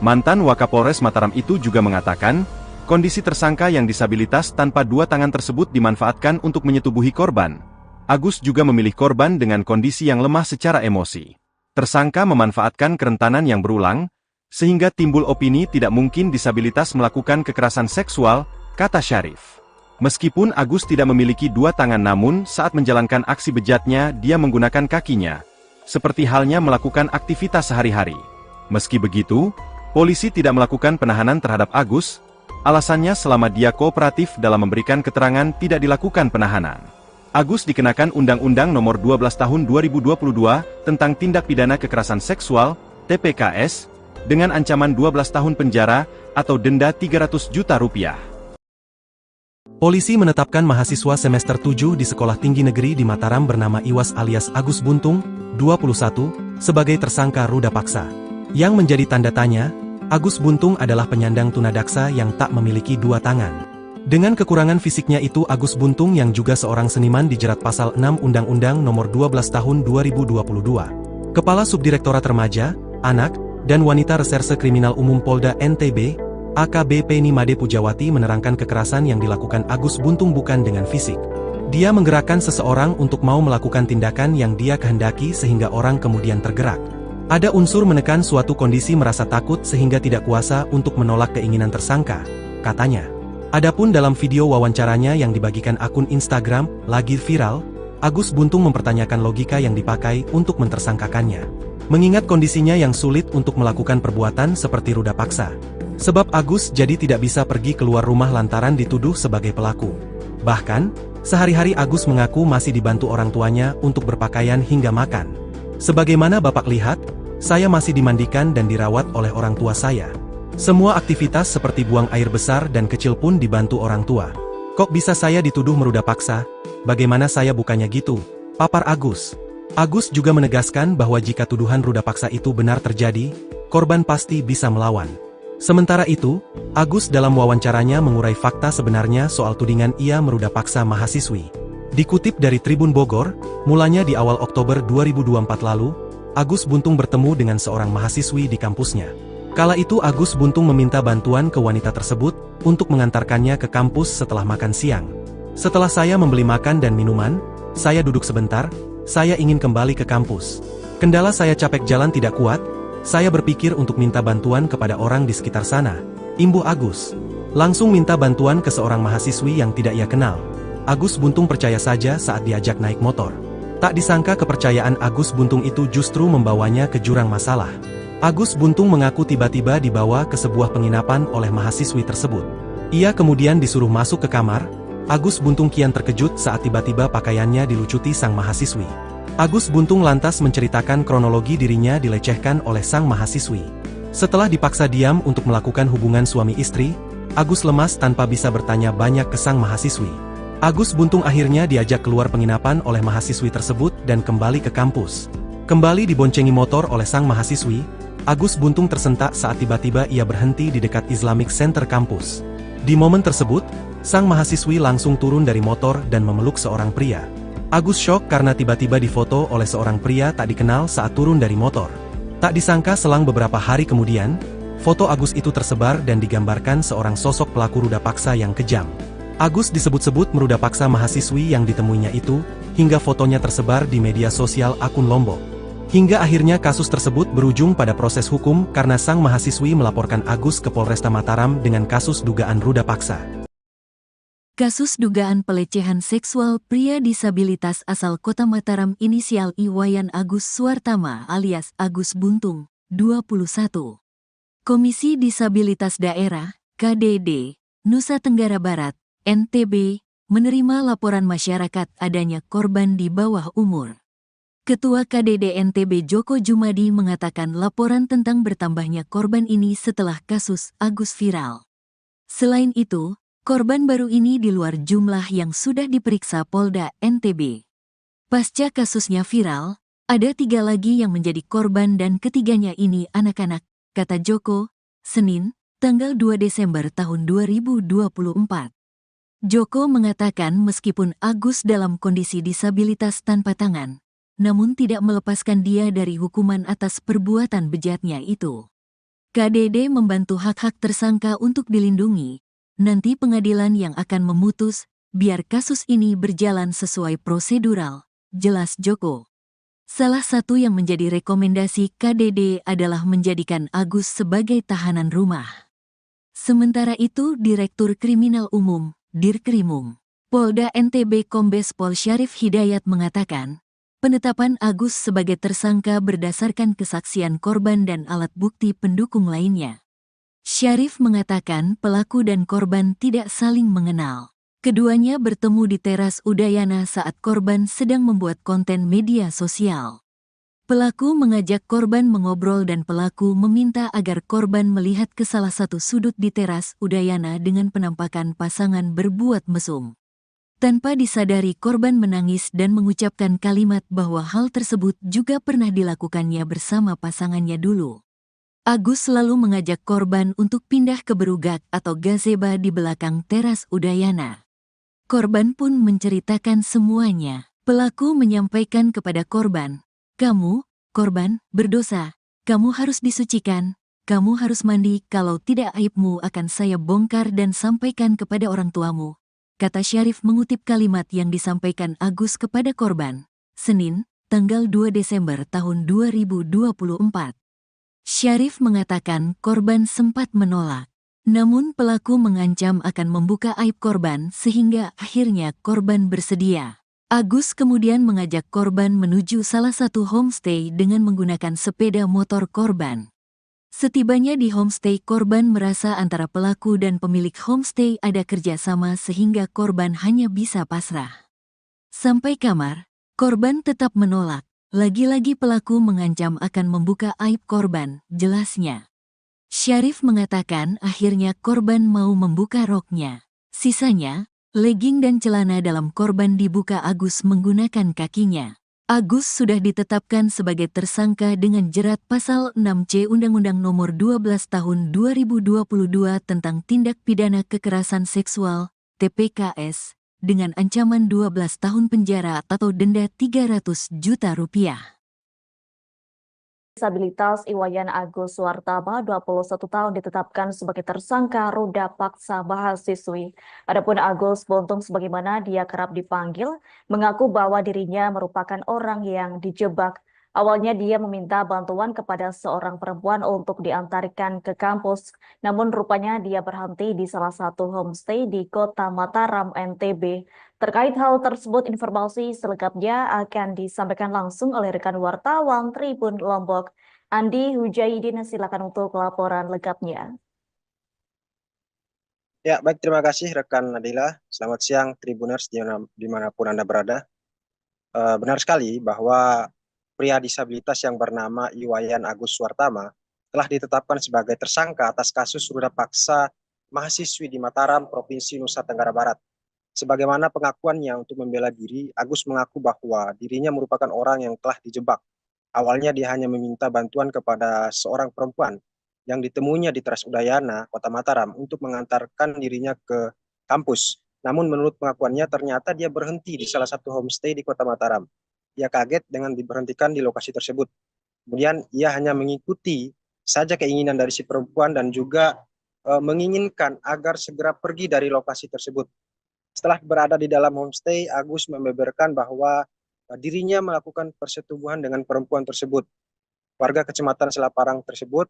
Mantan Wakapolres Mataram itu juga mengatakan, kondisi tersangka yang disabilitas tanpa 2 tangan tersebut dimanfaatkan untuk menyetubuhi korban. Agus juga memilih korban dengan kondisi yang lemah secara emosi. Tersangka memanfaatkan kerentanan yang berulang, sehingga timbul opini tidak mungkin disabilitas melakukan kekerasan seksual, kata Syarif. Meskipun Agus tidak memiliki 2 tangan namun saat menjalankan aksi bejatnya dia menggunakan kakinya, seperti halnya melakukan aktivitas sehari-hari. Meski begitu, polisi tidak melakukan penahanan terhadap Agus, alasannya selama dia kooperatif dalam memberikan keterangan tidak dilakukan penahanan. Agus dikenakan Undang-Undang Nomor 12 Tahun 2022 tentang Tindak Pidana Kekerasan Seksual, TPKS, dengan ancaman 12 tahun penjara atau denda Rp300 juta. Polisi menetapkan mahasiswa semester 7 di Sekolah Tinggi Negeri di Mataram bernama Iwas alias Agus Buntung, 21, sebagai tersangka ruda paksa. Yang menjadi tanda tanya, Agus Buntung adalah penyandang tunadaksa yang tak memiliki 2 tangan. Dengan kekurangan fisiknya itu Agus Buntung yang juga seorang seniman dijerat pasal 6 Undang-Undang Nomor 12 Tahun 2022. Kepala Subdirektorat Remaja, Anak, dan Wanita Reserse Kriminal Umum Polda NTB, AKBP Ni Made Pujawati menerangkan kekerasan yang dilakukan Agus Buntung bukan dengan fisik. Dia menggerakkan seseorang untuk mau melakukan tindakan yang dia kehendaki sehingga orang kemudian tergerak. Ada unsur menekan suatu kondisi merasa takut sehingga tidak kuasa untuk menolak keinginan tersangka, katanya. Adapun dalam video wawancaranya yang dibagikan akun Instagram, lagi viral, Agus Buntung mempertanyakan logika yang dipakai untuk mentersangkakannya. Mengingat kondisinya yang sulit untuk melakukan perbuatan seperti ruda paksa. Sebab Agus jadi tidak bisa pergi keluar rumah lantaran dituduh sebagai pelaku. Bahkan, Sehari-hari Agus mengaku masih dibantu orang tuanya untuk berpakaian hingga makan. Sebagaimana Bapak lihat, saya masih dimandikan dan dirawat oleh orang tua saya. Semua aktivitas seperti buang air besar dan kecil pun dibantu orang tua. Kok bisa saya dituduh meruda paksa? Bagaimana saya bukannya gitu? Papar Agus. Agus juga menegaskan bahwa jika tuduhan ruda paksa itu benar terjadi, korban pasti bisa melawan. Sementara itu, Agus dalam wawancaranya mengurai fakta sebenarnya soal tudingan ia meruda paksa mahasiswi. Dikutip dari Tribun Bogor, mulanya di awal Oktober 2024 lalu, Agus Buntung bertemu dengan seorang mahasiswi di kampusnya. Kala itu Agus Buntung meminta bantuan ke wanita tersebut untuk mengantarkannya ke kampus setelah makan siang. Setelah saya membeli makan dan minuman, saya duduk sebentar, saya ingin kembali ke kampus. Kendala saya capek jalan tidak kuat, saya berpikir untuk minta bantuan kepada orang di sekitar sana. Imbuh Agus. Langsung minta bantuan ke seorang mahasiswi yang tidak ia kenal. Agus Buntung percaya saja saat diajak naik motor. Tak disangka kepercayaan Agus Buntung itu justru membawanya ke jurang masalah. Agus Buntung mengaku tiba-tiba dibawa ke sebuah penginapan oleh mahasiswi tersebut. Ia kemudian disuruh masuk ke kamar. Agus Buntung kian terkejut saat tiba-tiba pakaiannya dilucuti sang mahasiswi. Agus Buntung lantas menceritakan kronologi dirinya dilecehkan oleh sang mahasiswi. Setelah dipaksa diam untuk melakukan hubungan suami istri, Agus lemas tanpa bisa bertanya banyak ke sang mahasiswi. Agus Buntung akhirnya diajak keluar penginapan oleh mahasiswi tersebut dan kembali ke kampus. Kembali diboncengi motor oleh sang mahasiswi, Agus Buntung tersentak saat tiba-tiba ia berhenti di dekat Islamic Center kampus. Di momen tersebut, sang mahasiswi langsung turun dari motor dan memeluk seorang pria. Agus syok karena tiba-tiba difoto oleh seorang pria tak dikenal saat turun dari motor. Tak disangka selang beberapa hari kemudian, foto Agus itu tersebar dan digambarkan seorang sosok pelaku ruda paksa yang kejam. Agus disebut-sebut meruda paksa mahasiswi yang ditemuinya itu, hingga fotonya tersebar di media sosial akun Lombok. Hingga akhirnya kasus tersebut berujung pada proses hukum karena sang mahasiswi melaporkan Agus ke Polresta Mataram dengan kasus dugaan ruda paksa. Kasus dugaan pelecehan seksual pria disabilitas asal Kota Mataram inisial Iwayan Agus Suartama alias Agus Buntung, 21. Komisi Disabilitas Daerah, KDD, Nusa Tenggara Barat, NTB, menerima laporan masyarakat adanya korban di bawah umur. Ketua KDD NTB Joko Jumadi mengatakan laporan tentang bertambahnya korban ini setelah kasus Agus viral. Selain itu, korban baru ini di luar jumlah yang sudah diperiksa Polda NTB. Pasca kasusnya viral, ada 3 lagi yang menjadi korban dan ketiganya ini anak-anak, kata Joko, Senin, tanggal 2 Desember tahun 2024. Joko mengatakan meskipun Agus dalam kondisi disabilitas tanpa tangan, namun tidak melepaskan dia dari hukuman atas perbuatan bejatnya itu. KDD membantu hak-hak tersangka untuk dilindungi. Nanti pengadilan yang akan memutus, biar kasus ini berjalan sesuai prosedural, jelas Joko. Salah satu yang menjadi rekomendasi KDD adalah menjadikan Agus sebagai tahanan rumah. Sementara itu Direktur Kriminal Umum, Dirkrimum, Polda NTB Kombes Pol Syarif Hidayat mengatakan, penetapan Agus sebagai tersangka berdasarkan kesaksian korban dan alat bukti pendukung lainnya. Syarif mengatakan pelaku dan korban tidak saling mengenal. Keduanya bertemu di teras Udayana saat korban sedang membuat konten media sosial. Pelaku mengajak korban mengobrol dan pelaku meminta agar korban melihat ke salah satu sudut di teras Udayana dengan penampakan pasangan berbuat mesum. Tanpa disadari korban menangis dan mengucapkan kalimat bahwa hal tersebut juga pernah dilakukannya bersama pasangannya dulu. Agus selalu mengajak korban untuk pindah ke berugak atau gazeba di belakang teras Udayana. Korban pun menceritakan semuanya. Pelaku menyampaikan kepada korban, "Kamu, korban, berdosa. Kamu harus disucikan. Kamu harus mandi, kalau tidak aibmu akan saya bongkar dan sampaikan kepada orang tuamu," kata Syarif mengutip kalimat yang disampaikan Agus kepada korban. Senin, tanggal 2 Desember tahun 2024. Syarif mengatakan korban sempat menolak. Namun pelaku mengancam akan membuka aib korban sehingga akhirnya korban bersedia. Agus kemudian mengajak korban menuju salah satu homestay dengan menggunakan sepeda motor korban. Setibanya di homestay, korban merasa antara pelaku dan pemilik homestay ada kerjasama sehingga korban hanya bisa pasrah. Sampai kamar, korban tetap menolak. Lagi-lagi pelaku mengancam akan membuka aib korban, jelasnya. Syarif mengatakan akhirnya korban mau membuka roknya. Sisanya, legging dan celana dalam korban dibuka Agus menggunakan kakinya. Agus sudah ditetapkan sebagai tersangka dengan jerat pasal 6C Undang-Undang Nomor 12 Tahun 2022 tentang Tindak Pidana Kekerasan Seksual, TPKS, dengan ancaman 12 tahun penjara atau denda 300 juta rupiah. Disabilitas Iwayan Agus Suartama, 21 tahun, ditetapkan sebagai tersangka ruda paksa mahasiswi. Adapun Agus Buntung, sebagaimana dia kerap dipanggil, mengaku bahwa dirinya merupakan orang yang dijebak. Awalnya dia meminta bantuan kepada seorang perempuan untuk diantarkan ke kampus, namun rupanya dia berhenti di salah satu homestay di Kota Mataram, NTB. Terkait hal tersebut, informasi selengkapnya akan disampaikan langsung oleh rekan wartawan Tribun Lombok, Andi Hujaidin. Silakan untuk laporan lengkapnya. Ya, baik, terima kasih rekan Nadila. Selamat siang Tribuners dimanapun Anda berada. Benar sekali bahwa pria disabilitas yang bernama Iwayan Agus Suartama telah ditetapkan sebagai tersangka atas kasus ruda paksa mahasiswi di Mataram, Provinsi Nusa Tenggara Barat. Sebagaimana pengakuannya untuk membela diri, Agus mengaku bahwa dirinya merupakan orang yang telah dijebak. Awalnya dia hanya meminta bantuan kepada seorang perempuan yang ditemuinya di Teras Udayana, Kota Mataram, untuk mengantarkan dirinya ke kampus. Namun menurut pengakuannya ternyata dia berhenti di salah satu homestay di Kota Mataram. Ia kaget dengan diberhentikan di lokasi tersebut. Kemudian ia hanya mengikuti saja keinginan dari si perempuan dan juga menginginkan agar segera pergi dari lokasi tersebut. Setelah berada di dalam homestay, Agus membeberkan bahwa dirinya melakukan persetubuhan dengan perempuan tersebut. Warga Kecamatan Selaparang tersebut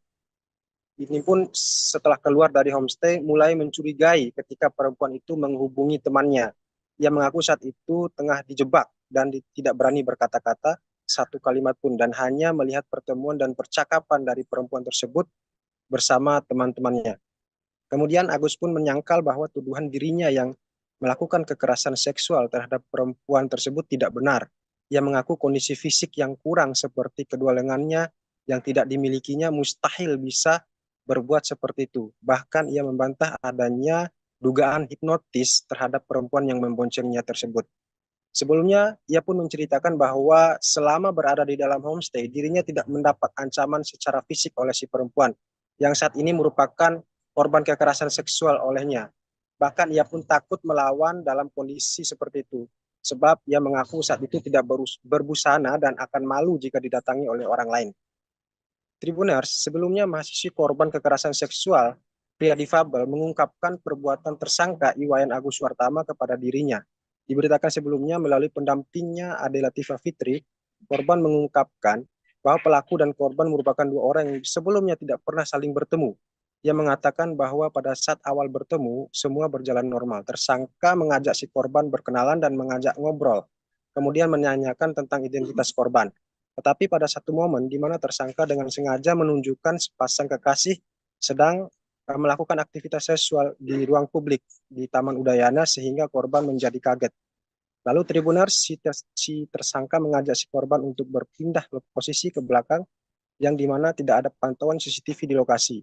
ini pun setelah keluar dari homestay mulai mencurigai ketika perempuan itu menghubungi temannya. Ia mengaku saat itu tengah dijebak dan tidak berani berkata-kata satu kalimat pun dan hanya melihat pertemuan dan percakapan dari perempuan tersebut bersama teman-temannya. Kemudian Agus pun menyangkal bahwa tuduhan dirinya yang melakukan kekerasan seksual terhadap perempuan tersebut tidak benar. Ia mengaku kondisi fisik yang kurang seperti kedua lengannya yang tidak dimilikinya mustahil bisa berbuat seperti itu. Bahkan ia membantah adanya dugaan hipnotis terhadap perempuan yang memboncengnya tersebut. Sebelumnya, ia pun menceritakan bahwa selama berada di dalam homestay, dirinya tidak mendapat ancaman secara fisik oleh si perempuan, yang saat ini merupakan korban kekerasan seksual olehnya. Bahkan ia pun takut melawan dalam kondisi seperti itu, sebab ia mengaku saat itu tidak berbusana dan akan malu jika didatangi oleh orang lain. Tribuners, sebelumnya mahasiswi korban kekerasan seksual, pria difabel mengungkapkan perbuatan tersangka Iwayan Agus Suartama kepada dirinya. Diberitakan sebelumnya melalui pendampingnya Ade Latifah Fitri, korban mengungkapkan bahwa pelaku dan korban merupakan dua orang yang sebelumnya tidak pernah saling bertemu. Ia mengatakan bahwa pada saat awal bertemu, semua berjalan normal. Tersangka mengajak si korban berkenalan dan mengajak ngobrol, kemudian menanyakan tentang identitas korban. Tetapi pada satu momen di mana tersangka dengan sengaja menunjukkan sepasang kekasih sedang melakukan aktivitas seksual di ruang publik di Taman Udayana sehingga korban menjadi kaget. Lalu Tribuners, si tersangka mengajak si korban untuk berpindah posisi ke belakang yang dimana tidak ada pantauan CCTV di lokasi.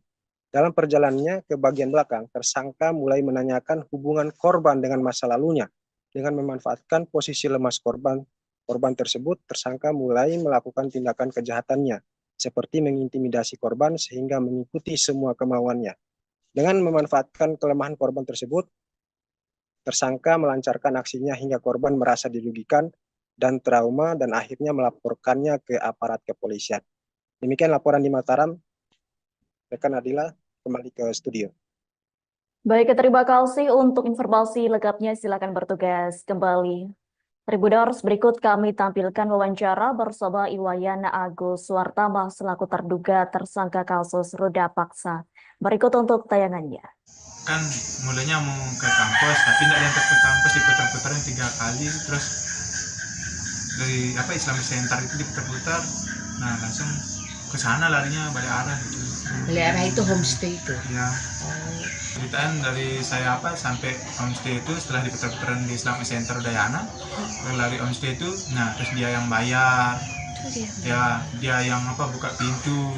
Dalam perjalanannya ke bagian belakang, tersangka mulai menanyakan hubungan korban dengan masa lalunya. Dengan memanfaatkan posisi lemas korban tersebut, tersangka mulai melakukan tindakan kejahatannya, seperti mengintimidasi korban sehingga mengikuti semua kemauannya. Dengan memanfaatkan kelemahan korban tersebut, tersangka melancarkan aksinya hingga korban merasa dirugikan dan trauma dan akhirnya melaporkannya ke aparat kepolisian. Demikian laporan di Mataram. Rekan Adila, kembali ke studio. Baik, terima kasih untuk informasi lengkapnya. Silakan bertugas kembali. Tribuners, berikut kami tampilkan wawancara bersama Iwayan Agus Suartama selaku terduga tersangka kasus ruda paksa. Berikut untuk tayangannya. Kan mulanya mau ke kampus, tapi tidak diantar ke kampus, diputar-putarin 3 kali, terus dari Islamic Center itu diputar-putar, nah langsung ke sana larinya balik arah gitu. Daerah itu homestay itu. Ya. Oh, Ceritaan dari saya sampai homestay itu setelah diputar-putaran di Islamic Center Udayana, lari homestay itu, nah terus dia yang bayar, ya dia yang buka pintu,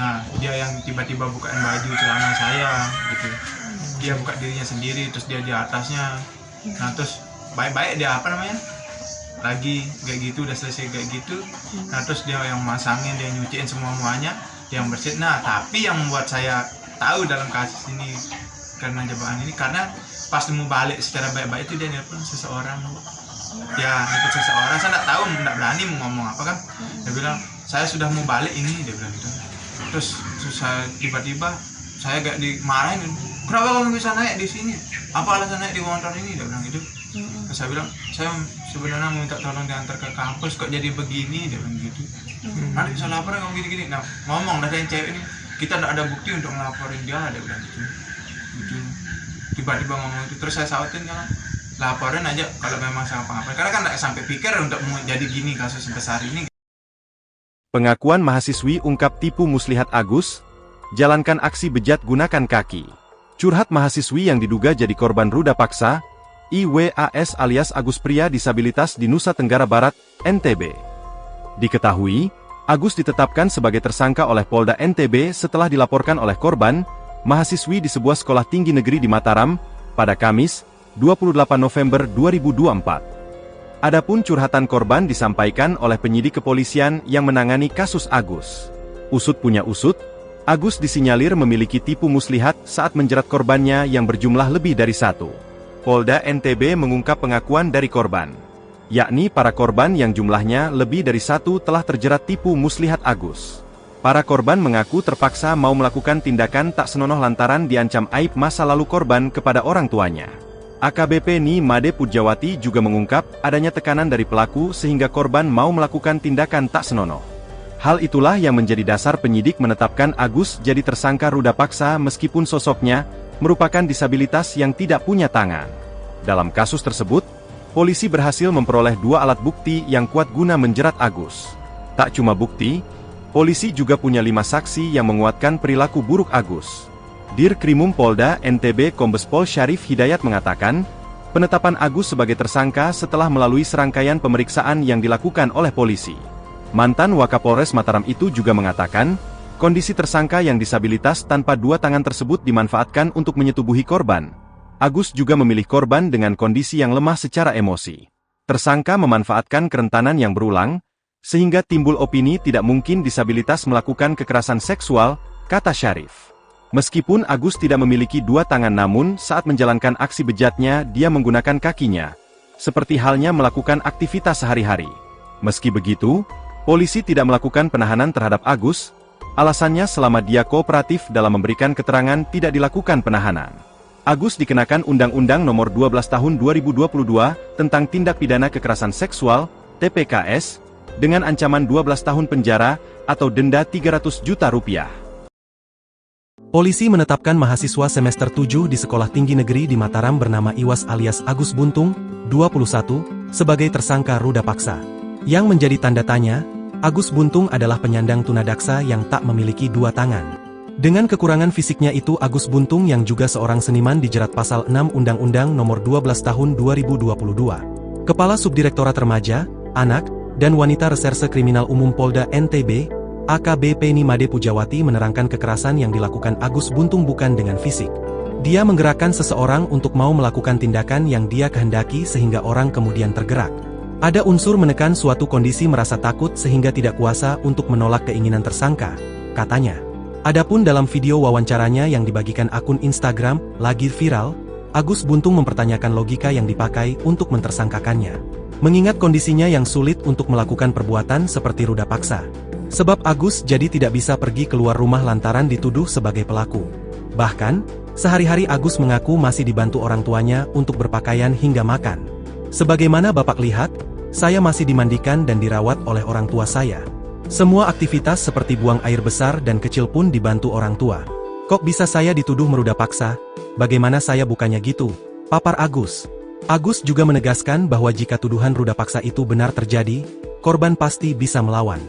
nah dia yang tiba-tiba bukain baju celana saya gitu, dia buka dirinya sendiri, terus dia di atasnya, nah terus baik-baik dia lagi kayak gitu, udah selesai kayak gitu, nah terus dia yang masangin, dia nyuciin semuanya, dia yang bersihin. Nah tapi yang membuat saya tahu dalam kasus ini karena jebakan ini, karena pas mau balik secara baik-baik itu dia nelpon seseorang, nelpon seseorang, saya nggak tahu, nggak berani mau ngomong apa kan, dia bilang saya sudah mau balik ini, dia bilang gitu. Terus saya tiba-tiba saya gak dimarahin, kenapa kamu bisa naik di sini, apa alasan naik di motor ini, dia bilang gitu. Terus saya bilang saya sebenarnya mau minta tolong diantar ke kampus, kok jadi begini, dia bilang gitu. Nanti bisa lapor kamu gini-gini, nah ngomong dari cewek ini, kita tidak ada bukti untuk ngelaporin dia, ada bilang gitu. Tiba-tiba ngomong itu, terus saya sautin kan, laporin aja kalau memang saya apa-apa, karena kan tidak sampai pikir untuk mau jadi gini kasus sebesar ini. Pengakuan mahasiswi ungkap tipu muslihat Agus, jalankan aksi bejat gunakan kaki. Curhat mahasiswi yang diduga jadi korban ruda paksa, IWAS alias Agus pria disabilitas di Nusa Tenggara Barat, NTB. Diketahui, Agus ditetapkan sebagai tersangka oleh Polda NTB setelah dilaporkan oleh korban, mahasiswi di sebuah sekolah tinggi negeri di Mataram, pada Kamis, 28 November 2024. Adapun curhatan korban disampaikan oleh penyidik kepolisian yang menangani kasus Agus. Usut punya usut, Agus disinyalir memiliki tipu muslihat saat menjerat korbannya yang berjumlah lebih dari satu. Polda NTB mengungkap pengakuan dari korban, yakni para korban yang jumlahnya lebih dari satu telah terjerat tipu muslihat Agus. Para korban mengaku terpaksa mau melakukan tindakan tak senonoh lantaran diancam aib masa lalu korban kepada orang tuanya. AKBP Ni Made Pujawati juga mengungkap adanya tekanan dari pelaku sehingga korban mau melakukan tindakan tak senonoh. Hal itulah yang menjadi dasar penyidik menetapkan Agus jadi tersangka ruda paksa meskipun sosoknya merupakan disabilitas yang tidak punya tangan. Dalam kasus tersebut, polisi berhasil memperoleh 2 alat bukti yang kuat guna menjerat Agus. Tak cuma bukti, polisi juga punya 5 saksi yang menguatkan perilaku buruk Agus. Dirkrimum Polda NTB Kombes Pol Syarif Hidayat mengatakan, penetapan Agus sebagai tersangka setelah melalui serangkaian pemeriksaan yang dilakukan oleh polisi. Mantan Wakapolres Mataram itu juga mengatakan, kondisi tersangka yang disabilitas tanpa 2 tangan tersebut dimanfaatkan untuk menyetubuhi korban. Agus juga memilih korban dengan kondisi yang lemah secara emosi. Tersangka memanfaatkan kerentanan yang berulang, sehingga timbul opini tidak mungkin disabilitas melakukan kekerasan seksual, kata Syarif. Meskipun Agus tidak memiliki 2 tangan namun saat menjalankan aksi bejatnya dia menggunakan kakinya, seperti halnya melakukan aktivitas sehari-hari. Meski begitu, polisi tidak melakukan penahanan terhadap Agus, alasannya selama dia kooperatif dalam memberikan keterangan tidak dilakukan penahanan. Agus dikenakan Undang-Undang Nomor 12 Tahun 2022 tentang Tindak Pidana Kekerasan Seksual, TPKS, dengan ancaman 12 tahun penjara atau denda Rp300 juta. Polisi menetapkan mahasiswa semester 7 di Sekolah Tinggi Negeri di Mataram bernama Iwas alias Agus Buntung, 21, sebagai tersangka ruda paksa. Yang menjadi tanda tanya, Agus Buntung adalah penyandang tunadaksa yang tak memiliki 2 tangan. Dengan kekurangan fisiknya itu Agus Buntung yang juga seorang seniman dijerat pasal 6 Undang-Undang Nomor 12 Tahun 2022. Kepala Subdirektorat Remaja, Anak, dan Wanita Reserse Kriminal Umum Polda NTB, AKBP Ni Made Pujawati menerangkan kekerasan yang dilakukan Agus Buntung bukan dengan fisik. Dia menggerakkan seseorang untuk mau melakukan tindakan yang dia kehendaki sehingga orang kemudian tergerak. Ada unsur menekan suatu kondisi merasa takut sehingga tidak kuasa untuk menolak keinginan tersangka, katanya. Adapun dalam video wawancaranya yang dibagikan akun Instagram, lagi viral, Agus Buntung mempertanyakan logika yang dipakai untuk mentersangkakannya. Mengingat kondisinya yang sulit untuk melakukan perbuatan seperti ruda paksa. Sebab Agus jadi tidak bisa pergi keluar rumah lantaran dituduh sebagai pelaku. Bahkan, sehari-hari Agus mengaku masih dibantu orang tuanya untuk berpakaian hingga makan. Sebagaimana Bapak lihat, saya masih dimandikan dan dirawat oleh orang tua saya. Semua aktivitas seperti buang air besar dan kecil pun dibantu orang tua. Kok bisa saya dituduh meruda paksa? Bagaimana saya bukannya gitu? Papar Agus. Agus juga menegaskan bahwa jika tuduhan ruda paksa itu benar terjadi, korban pasti bisa melawan.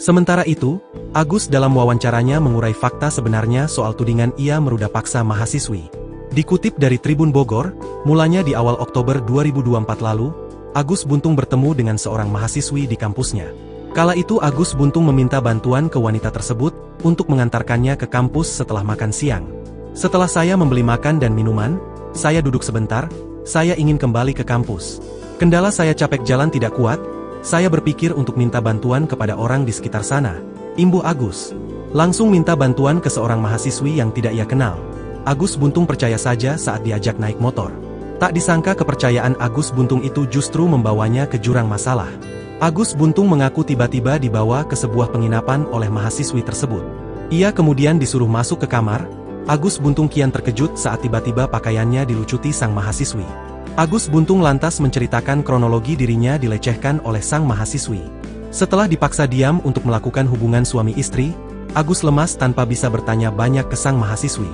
Sementara itu, Agus dalam wawancaranya mengurai fakta sebenarnya soal tudingan ia meruda paksa mahasiswi. Dikutip dari Tribun Bogor, mulanya di awal Oktober 2024 lalu, Agus Buntung bertemu dengan seorang mahasiswi di kampusnya. Kala itu Agus Buntung meminta bantuan ke wanita tersebut untuk mengantarkannya ke kampus setelah makan siang. Setelah saya membeli makan dan minuman, saya duduk sebentar, saya ingin kembali ke kampus. Kendala saya capek jalan tidak kuat, saya berpikir untuk minta bantuan kepada orang di sekitar sana. Imbuh Agus. Langsung minta bantuan ke seorang mahasiswi yang tidak ia kenal. Agus Buntung percaya saja saat diajak naik motor. Tak disangka kepercayaan Agus Buntung itu justru membawanya ke jurang masalah. Agus Buntung mengaku tiba-tiba dibawa ke sebuah penginapan oleh mahasiswi tersebut. Ia kemudian disuruh masuk ke kamar. Agus Buntung kian terkejut saat tiba-tiba pakaiannya dilucuti sang mahasiswi. Agus Buntung lantas menceritakan kronologi dirinya dilecehkan oleh sang mahasiswi. Setelah dipaksa diam untuk melakukan hubungan suami istri, Agus lemas tanpa bisa bertanya banyak ke sang mahasiswi.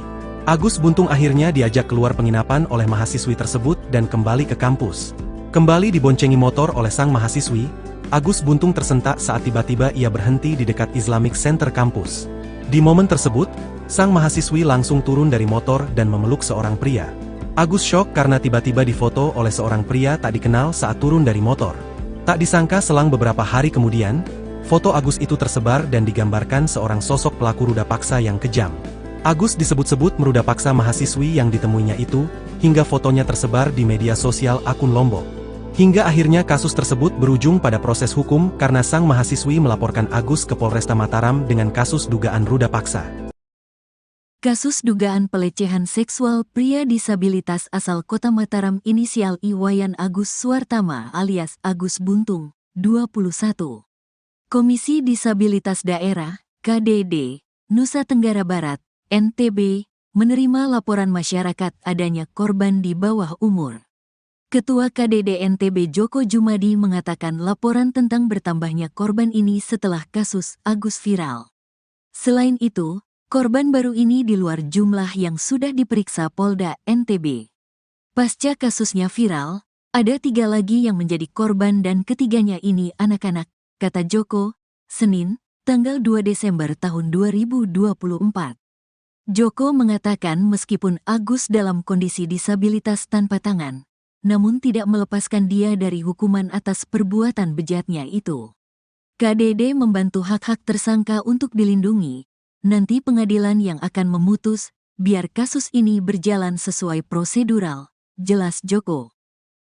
Agus Buntung akhirnya diajak keluar penginapan oleh mahasiswi tersebut dan kembali ke kampus. Kembali diboncengi motor oleh sang mahasiswi, Agus Buntung tersentak saat tiba-tiba ia berhenti di dekat Islamic Center kampus. Di momen tersebut, sang mahasiswi langsung turun dari motor dan memeluk seorang pria. Agus syok karena tiba-tiba difoto oleh seorang pria tak dikenal saat turun dari motor. Tak disangka selang beberapa hari kemudian, foto Agus itu tersebar dan digambarkan seorang sosok pelaku ruda paksa yang kejam. Agus disebut-sebut meruda paksa mahasiswi yang ditemuinya itu, hingga fotonya tersebar di media sosial akun Lombok. Hingga akhirnya kasus tersebut berujung pada proses hukum karena sang mahasiswi melaporkan Agus ke Polresta Mataram dengan kasus dugaan ruda paksa. Kasus dugaan pelecehan seksual pria disabilitas asal Kota Mataram inisial Iwayan Agus Suartama alias Agus Buntung, 21. Komisi Disabilitas Daerah, KDD, Nusa Tenggara Barat, NTB, menerima laporan masyarakat adanya korban di bawah umur. Ketua KDD NTB Joko Jumadi mengatakan laporan tentang bertambahnya korban ini setelah kasus Agus viral. Selain itu, korban baru ini di luar jumlah yang sudah diperiksa Polda NTB. Pasca kasusnya viral, ada 3 lagi yang menjadi korban dan ketiganya ini anak-anak, kata Joko, Senin, tanggal 2 Desember tahun 2024. Joko mengatakan meskipun Agus dalam kondisi disabilitas tanpa tangan, namun tidak melepaskan dia dari hukuman atas perbuatan bejatnya itu. KDD membantu hak-hak tersangka untuk dilindungi. Nanti pengadilan yang akan memutus, biar kasus ini berjalan sesuai prosedural, jelas Joko.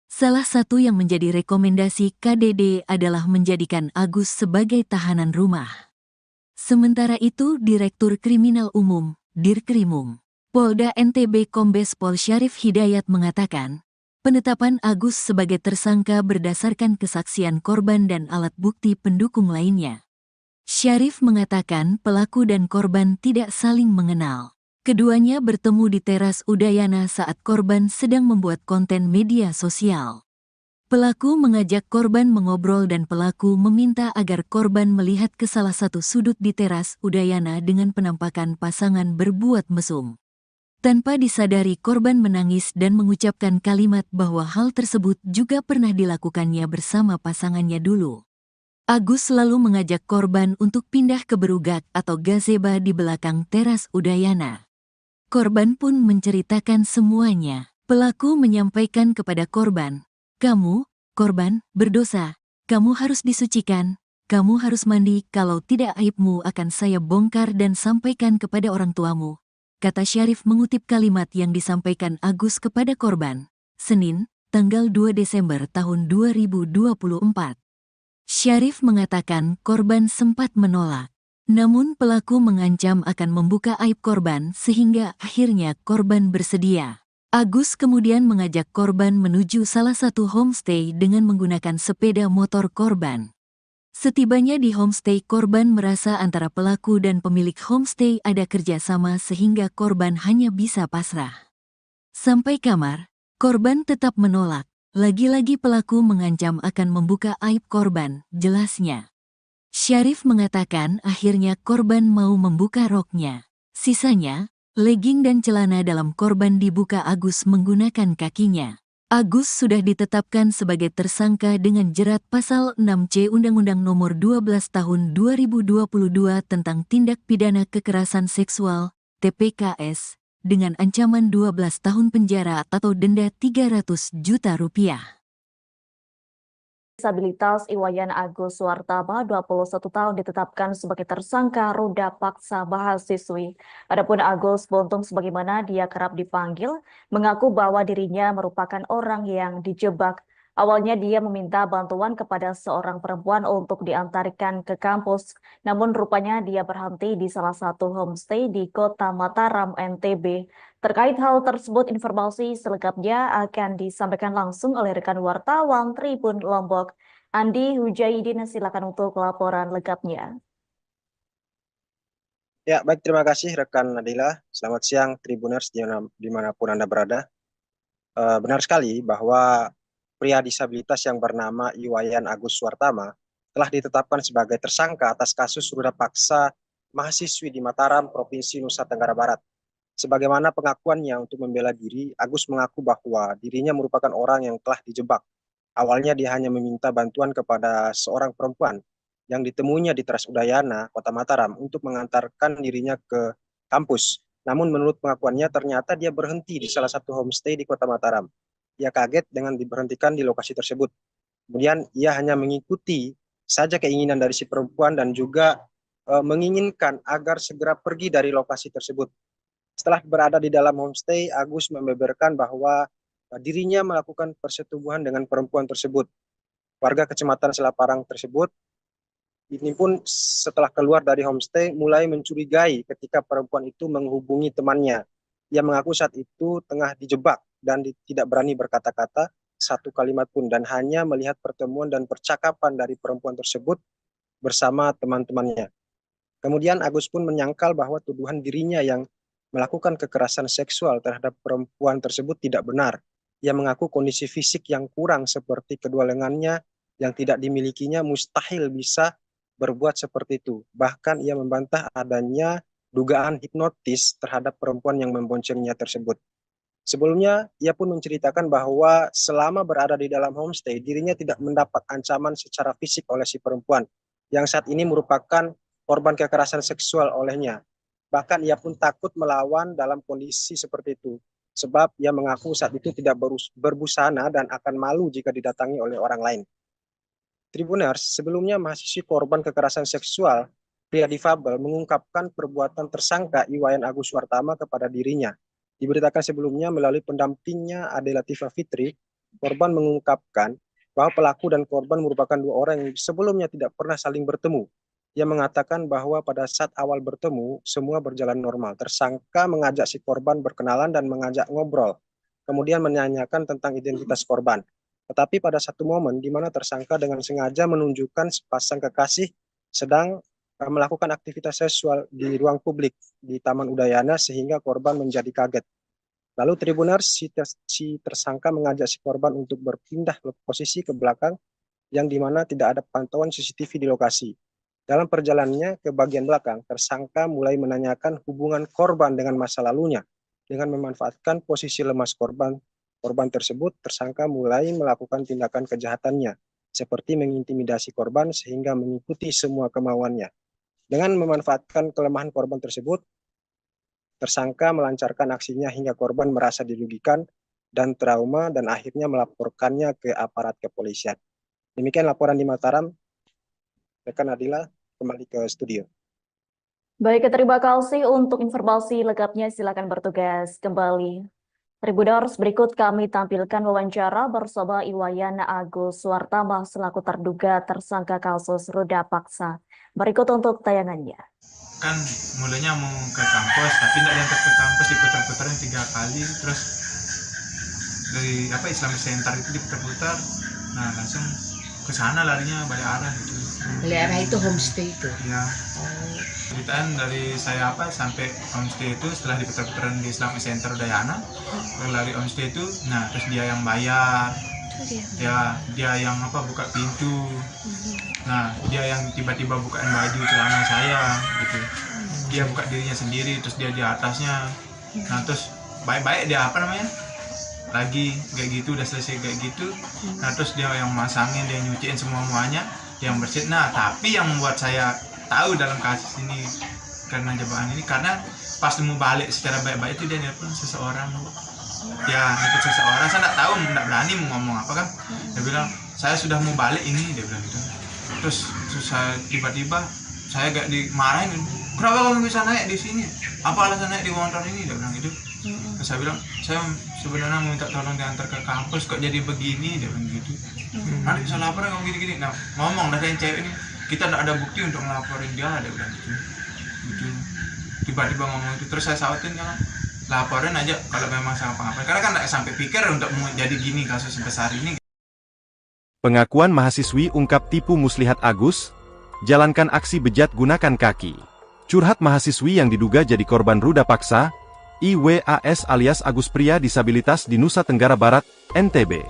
Salah satu yang menjadi rekomendasi KDD adalah menjadikan Agus sebagai tahanan rumah. Sementara itu Direktur Kriminal Umum, Dirkrimum, Polda NTB Kombes Pol Syarif Hidayat mengatakan, penetapan Agus sebagai tersangka berdasarkan kesaksian korban dan alat bukti pendukung lainnya. Syarif mengatakan pelaku dan korban tidak saling mengenal. Keduanya bertemu di teras Udayana saat korban sedang membuat konten media sosial. Pelaku mengajak korban mengobrol dan pelaku meminta agar korban melihat ke salah satu sudut di teras Udayana dengan penampakan pasangan berbuat mesum. Tanpa disadari korban menangis dan mengucapkan kalimat bahwa hal tersebut juga pernah dilakukannya bersama pasangannya dulu. Agus selalu mengajak korban untuk pindah ke berugak atau gazebo di belakang teras Udayana. Korban pun menceritakan semuanya. Pelaku menyampaikan kepada korban, "Kamu, korban, berdosa. Kamu harus disucikan. Kamu harus mandi, kalau tidak aibmu akan saya bongkar dan sampaikan kepada orang tuamu," kata Syarif mengutip kalimat yang disampaikan Agus kepada korban. Senin, tanggal 2 Desember tahun 2024. Syarif mengatakan korban sempat menolak. Namun pelaku mengancam akan membuka aib korban sehingga akhirnya korban bersedia. Agus kemudian mengajak korban menuju salah satu homestay dengan menggunakan sepeda motor korban. Setibanya di homestay, korban merasa antara pelaku dan pemilik homestay ada kerjasama sehingga korban hanya bisa pasrah. Sampai kamar, korban tetap menolak. Lagi-lagi pelaku mengancam akan membuka aib korban, jelasnya. Syarif mengatakan akhirnya korban mau membuka roknya. Sisanya, legging dan celana dalam korban dibuka Agus menggunakan kakinya. Agus sudah ditetapkan sebagai tersangka dengan jerat pasal 6C Undang-Undang Nomor 12 Tahun 2022 tentang Tindak Pidana Kekerasan Seksual, TPKS, dengan ancaman 12 tahun penjara atau denda Rp300 juta. Disabilitas Iwayan Agus Suartama, 21 tahun, ditetapkan sebagai tersangka ruda paksa mahasiswi. Adapun Agus Buntung, sebagaimana dia kerap dipanggil, mengaku bahwa dirinya merupakan orang yang dijebak. Awalnya dia meminta bantuan kepada seorang perempuan untuk diantarkan ke kampus, namun rupanya dia berhenti di salah satu homestay di Kota Mataram, NTB. Terkait hal tersebut, informasi selengkapnya akan disampaikan langsung oleh rekan wartawan Tribun Lombok, Andi Hujaidin. Silakan untuk laporan lengkapnya. Ya, baik, terima kasih rekan Nadila. Selamat siang Tribuners dimanapun Anda berada. Benar sekali bahwa pria disabilitas yang bernama Iwayan Agus Suartama telah ditetapkan sebagai tersangka atas kasus ruda paksa mahasiswi di Mataram, Provinsi Nusa Tenggara Barat. Sebagaimana pengakuannya untuk membela diri, Agus mengaku bahwa dirinya merupakan orang yang telah dijebak. Awalnya dia hanya meminta bantuan kepada seorang perempuan yang ditemuinya di Teras Udayana, Kota Mataram, untuk mengantarkan dirinya ke kampus. Namun menurut pengakuannya ternyata dia berhenti di salah satu homestay di Kota Mataram. Ia kaget dengan diberhentikan di lokasi tersebut. Kemudian ia hanya mengikuti saja keinginan dari si perempuan dan juga menginginkan agar segera pergi dari lokasi tersebut. Setelah berada di dalam homestay, Agus membeberkan bahwa dirinya melakukan persetubuhan dengan perempuan tersebut. Warga Kecamatan Selaparang tersebut ini pun setelah keluar dari homestay mulai mencurigai ketika perempuan itu menghubungi temannya. Ia mengaku saat itu tengah dijebak dan tidak berani berkata-kata satu kalimat pun dan hanya melihat pertemuan dan percakapan dari perempuan tersebut bersama teman-temannya. Kemudian Agus pun menyangkal bahwa tuduhan dirinya yang melakukan kekerasan seksual terhadap perempuan tersebut tidak benar. Ia mengaku kondisi fisik yang kurang seperti kedua lengannya yang tidak dimilikinya mustahil bisa berbuat seperti itu. Bahkan ia membantah adanya dugaan hipnotis terhadap perempuan yang memboncengnya tersebut. Sebelumnya, ia pun menceritakan bahwa selama berada di dalam homestay, dirinya tidak mendapat ancaman secara fisik oleh si perempuan, yang saat ini merupakan korban kekerasan seksual olehnya. Bahkan ia pun takut melawan dalam kondisi seperti itu, sebab ia mengaku saat itu tidak berbusana dan akan malu jika didatangi oleh orang lain. Tribuners, sebelumnya mahasiswi korban kekerasan seksual, pria difabel, mengungkapkan perbuatan tersangka Iwayan Agus Suartama kepada dirinya. Diberitakan sebelumnya melalui pendampingnya Ade Latifah Fitri, korban mengungkapkan bahwa pelaku dan korban merupakan dua orang yang sebelumnya tidak pernah saling bertemu. Ia mengatakan bahwa pada saat awal bertemu, semua berjalan normal. Tersangka mengajak si korban berkenalan dan mengajak ngobrol. Kemudian menanyakan tentang identitas korban. Tetapi pada satu momen di mana tersangka dengan sengaja menunjukkan sepasang kekasih sedang melakukan aktivitas seksual di ruang publik di Taman Udayana sehingga korban menjadi kaget. Lalu Tribuners, si tersangka mengajak si korban untuk berpindah posisi ke belakang yang dimana tidak ada pantauan CCTV di lokasi. Dalam perjalanannya ke bagian belakang, tersangka mulai menanyakan hubungan korban dengan masa lalunya. Dengan memanfaatkan posisi lemas korban tersebut, tersangka mulai melakukan tindakan kejahatannya, seperti mengintimidasi korban sehingga mengikuti semua kemauannya. Dengan memanfaatkan kelemahan korban tersebut, tersangka melancarkan aksinya hingga korban merasa dirugikan dan trauma dan akhirnya melaporkannya ke aparat kepolisian. Demikian laporan di Mataram. Rekan Nadila, kembali ke studio. Baik, terima kasih untuk informasi lengkapnya. Silakan bertugas kembali. Tribuners, berikut kami tampilkan wawancara bersama Iwayan Agus Suartama selaku terduga tersangka kasus ruda paksa. Berikut untuk tayangannya. Kan mulanya mau ke kampus, tapi tidak diantar ke kampus, diputar-putarin 3 kali, terus dari Islamic Center itu diputar-putar, nah langsung ke sana larinya balik arah gitu. Balik arah itu homestay itu. Ya. Ceritaan dari saya sampai homestay itu setelah diputar-putaran di Islamic Center Udayana, lari homestay itu, nah terus dia yang bayar, dia yang buka pintu, nah dia yang tiba-tiba bukain baju celana saya gitu, dia buka dirinya sendiri, terus dia di atasnya, nah terus baik-baik dia lagi kayak gitu, udah selesai kayak gitu. Nah terus dia yang masangin, dia nyuciin semuanya, dia yang bersihin. Nah tapi yang membuat saya tahu dalam kasus ini karena jebakan ini, karena pas mau balik secara baik-baik itu dia nelpon seseorang. Ya nelpon seseorang, saya nggak tahu, nggak berani mau ngomong apa kan. Dia bilang saya sudah mau balik ini, dia bilang gitu. Terus saya tiba-tiba saya gak dimarahin, kenapa kamu bisa naik di sini, apa alasan naik di motor ini, dia bilang gitu. Terus saya bilang saya sebenarnya mau minta tolong diantar ke kampus, kok jadi begini, dia bilang gitu. Nanti bisa laporan kamu gini-gini. Nah ngomong dari cewek ini, kita tidak ada bukti untuk ngelaporin dia, dia bilang gitu. Tiba-tiba ngomong itu, terus saya sautin, kan laporin aja kalau memang sama apa-apa, karena kan tidak sampai pikir untuk mau jadi gini kasus sebesar ini. Pengakuan mahasiswi ungkap tipu muslihat Agus, jalankan aksi bejat gunakan kaki. Curhat mahasiswi yang diduga jadi korban ruda paksa, IWAS alias Agus pria disabilitas di Nusa Tenggara Barat, NTB.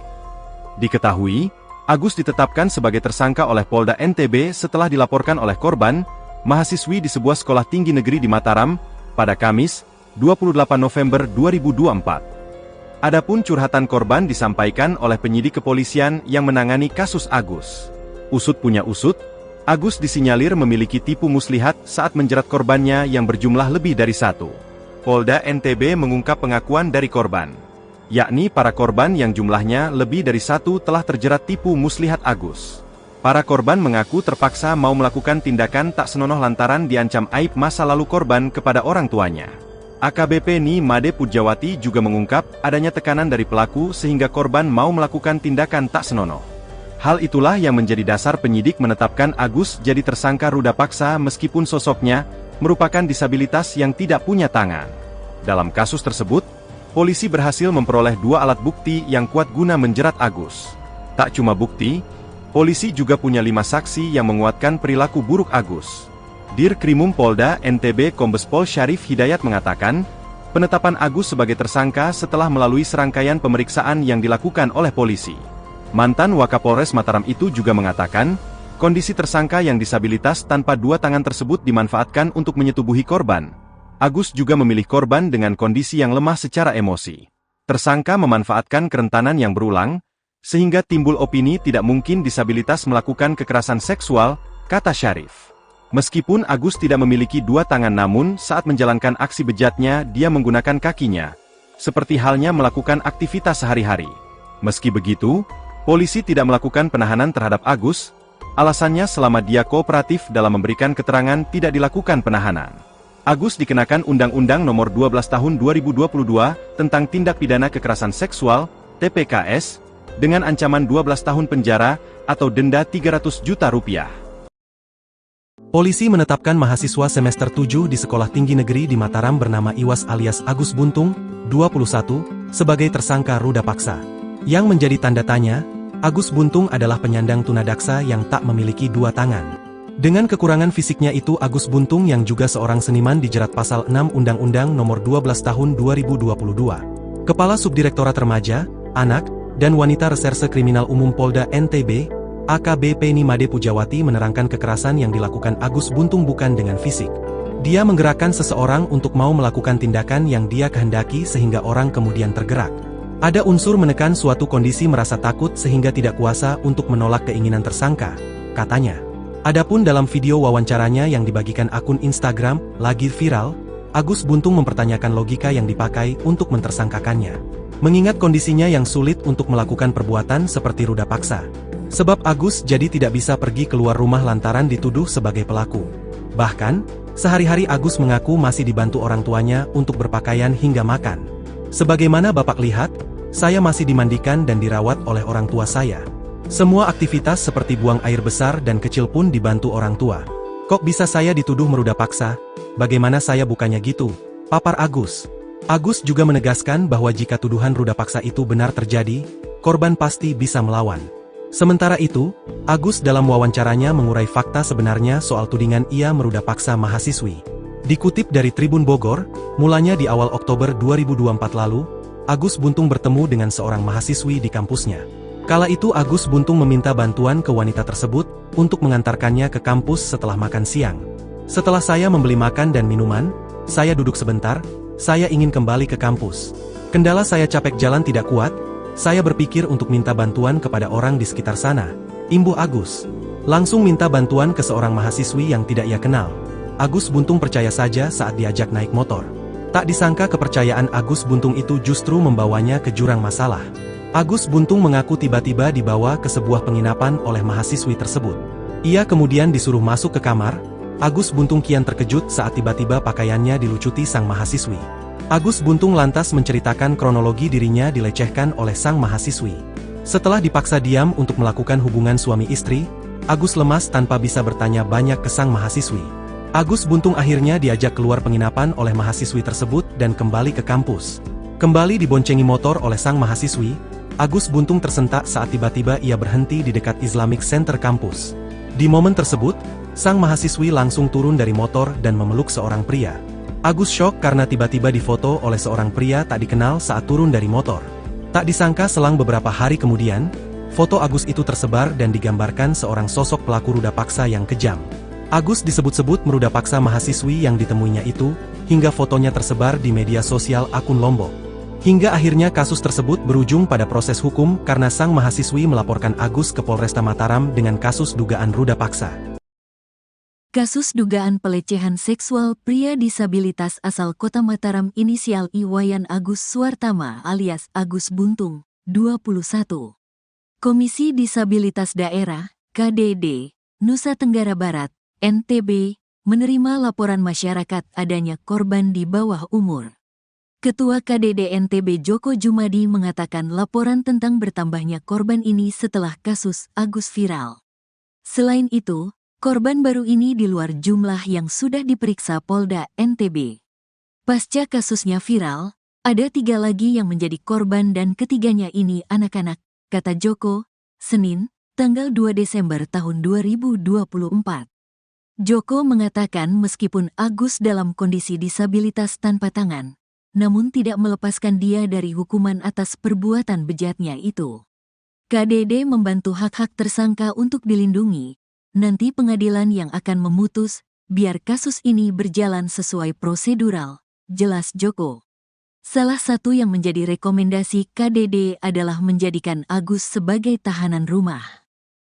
Diketahui, Agus ditetapkan sebagai tersangka oleh Polda NTB setelah dilaporkan oleh korban, mahasiswi di sebuah sekolah tinggi negeri di Mataram, pada Kamis, 28 November 2024. Adapun curhatan korban disampaikan oleh penyidik kepolisian yang menangani kasus Agus. Usut punya usut, Agus disinyalir memiliki tipu muslihat saat menjerat korbannya yang berjumlah lebih dari satu. Polda NTB mengungkap pengakuan dari korban, yakni para korban yang jumlahnya lebih dari satu telah terjerat tipu muslihat Agus. Para korban mengaku terpaksa mau melakukan tindakan tak senonoh lantaran diancam aib masa lalu korban kepada orang tuanya. AKBP Ni Made Pujawati juga mengungkap adanya tekanan dari pelaku sehingga korban mau melakukan tindakan tak senonoh. Hal itulah yang menjadi dasar penyidik menetapkan Agus jadi tersangka ruda paksa meskipun sosoknya merupakan disabilitas yang tidak punya tangan. Dalam kasus tersebut, polisi berhasil memperoleh 2 alat bukti yang kuat guna menjerat Agus. Tak cuma bukti, polisi juga punya 5 saksi yang menguatkan perilaku buruk Agus. Dirkrimum Polda NTB Kombes Pol Syarif Hidayat mengatakan, penetapan Agus sebagai tersangka setelah melalui serangkaian pemeriksaan yang dilakukan oleh polisi. Mantan Wakapolres Mataram itu juga mengatakan, kondisi tersangka yang disabilitas tanpa 2 tangan tersebut dimanfaatkan untuk menyetubuhi korban. Agus juga memilih korban dengan kondisi yang lemah secara emosi. Tersangka memanfaatkan kerentanan yang berulang, sehingga timbul opini tidak mungkin disabilitas melakukan kekerasan seksual, kata Syarif. Meskipun Agus tidak memiliki 2 tangan namun saat menjalankan aksi bejatnya dia menggunakan kakinya, seperti halnya melakukan aktivitas sehari-hari. Meski begitu, polisi tidak melakukan penahanan terhadap Agus, alasannya selama dia kooperatif dalam memberikan keterangan tidak dilakukan penahanan. Agus dikenakan Undang-Undang Nomor 12 Tahun 2022 tentang Tindak Pidana Kekerasan Seksual, TPKS, dengan ancaman 12 tahun penjara atau denda Rp300 juta. Polisi menetapkan mahasiswa semester 7 di Sekolah Tinggi Negeri di Mataram bernama Iwas alias Agus Buntung, 21, sebagai tersangka ruda paksa. Yang menjadi tanda tanya, Agus Buntung adalah penyandang tunadaksa yang tak memiliki 2 tangan. Dengan kekurangan fisiknya itu Agus Buntung yang juga seorang seniman dijerat pasal 6 Undang-Undang Nomor 12 Tahun 2022. Kepala Subdirektorat Remaja, Anak, dan Wanita Reserse Kriminal Umum Polda NTB, AKBP Ni Made Pujawati menerangkan kekerasan yang dilakukan Agus Buntung bukan dengan fisik. Dia menggerakkan seseorang untuk mau melakukan tindakan yang dia kehendaki sehingga orang kemudian tergerak. Ada unsur menekan suatu kondisi merasa takut sehingga tidak kuasa untuk menolak keinginan tersangka, katanya. Adapun dalam video wawancaranya yang dibagikan akun Instagram, lagi viral, Agus Buntung mempertanyakan logika yang dipakai untuk mentersangkakannya. Mengingat kondisinya yang sulit untuk melakukan perbuatan seperti ruda paksa. Sebab Agus jadi tidak bisa pergi keluar rumah lantaran dituduh sebagai pelaku. Bahkan, sehari-hari Agus mengaku masih dibantu orang tuanya untuk berpakaian hingga makan. Sebagaimana Bapak lihat, saya masih dimandikan dan dirawat oleh orang tua saya. Semua aktivitas seperti buang air besar dan kecil pun dibantu orang tua. Kok bisa saya dituduh meruda paksa? Bagaimana saya bukannya gitu? Papar Agus. Agus juga menegaskan bahwa jika tuduhan ruda paksa itu benar terjadi, korban pasti bisa melawan. Sementara itu, Agus dalam wawancaranya mengurai fakta sebenarnya soal tudingan ia meruda paksa mahasiswi. Dikutip dari Tribun Bogor, mulanya di awal Oktober 2024 lalu, Agus Buntung bertemu dengan seorang mahasiswi di kampusnya. Kala itu Agus Buntung meminta bantuan ke wanita tersebut untuk mengantarkannya ke kampus setelah makan siang. Setelah saya membeli makan dan minuman, saya duduk sebentar, saya ingin kembali ke kampus. Kendala saya capek jalan tidak kuat, saya berpikir untuk minta bantuan kepada orang di sekitar sana. Imbuh Agus. Langsung minta bantuan ke seorang mahasiswi yang tidak ia kenal. Agus Buntung percaya saja saat diajak naik motor. Tak disangka kepercayaan Agus Buntung itu justru membawanya ke jurang masalah. Agus Buntung mengaku tiba-tiba dibawa ke sebuah penginapan oleh mahasiswi tersebut. Ia kemudian disuruh masuk ke kamar. Agus Buntung kian terkejut saat tiba-tiba pakaiannya dilucuti sang mahasiswi. Agus Buntung lantas menceritakan kronologi dirinya dilecehkan oleh sang mahasiswi. Setelah dipaksa diam untuk melakukan hubungan suami istri, Agus lemas tanpa bisa bertanya banyak ke sang mahasiswi. Agus Buntung akhirnya diajak keluar penginapan oleh mahasiswi tersebut dan kembali ke kampus. Kembali diboncengi motor oleh sang mahasiswi, Agus Buntung tersentak saat tiba-tiba ia berhenti di dekat Islamic Center kampus. Di momen tersebut, sang mahasiswi langsung turun dari motor dan memeluk seorang pria. Agus syok karena tiba-tiba difoto oleh seorang pria tak dikenal saat turun dari motor. Tak disangka selang beberapa hari kemudian, foto Agus itu tersebar dan digambarkan seorang sosok pelaku ruda paksa yang kejam. Agus disebut-sebut meruda paksa mahasiswi yang ditemuinya itu, hingga fotonya tersebar di media sosial akun Lombok. Hingga akhirnya kasus tersebut berujung pada proses hukum karena sang mahasiswi melaporkan Agus ke Polresta Mataram dengan kasus dugaan ruda paksa. Kasus dugaan pelecehan seksual pria disabilitas asal Kota Mataram inisial Iwayan Agus Suartama alias Agus Buntung, 21. Komisi Disabilitas Daerah, KDD, Nusa Tenggara Barat, NTB, menerima laporan masyarakat adanya korban di bawah umur. Ketua KDD NTB Joko Jumadi mengatakan laporan tentang bertambahnya korban ini setelah kasus Agus viral. Selain itu, korban baru ini di luar jumlah yang sudah diperiksa Polda NTB. Pasca kasusnya viral, ada 3 lagi yang menjadi korban dan ketiganya ini anak-anak, kata Joko, Senin, tanggal 2 Desember tahun 2024. Joko mengatakan meskipun Agus dalam kondisi disabilitas tanpa tangan, namun tidak melepaskan dia dari hukuman atas perbuatan bejatnya itu. KDD membantu hak-hak tersangka untuk dilindungi. Nanti pengadilan yang akan memutus, biar kasus ini berjalan sesuai prosedural, jelas Joko. Salah satu yang menjadi rekomendasi KDD adalah menjadikan Agus sebagai tahanan rumah.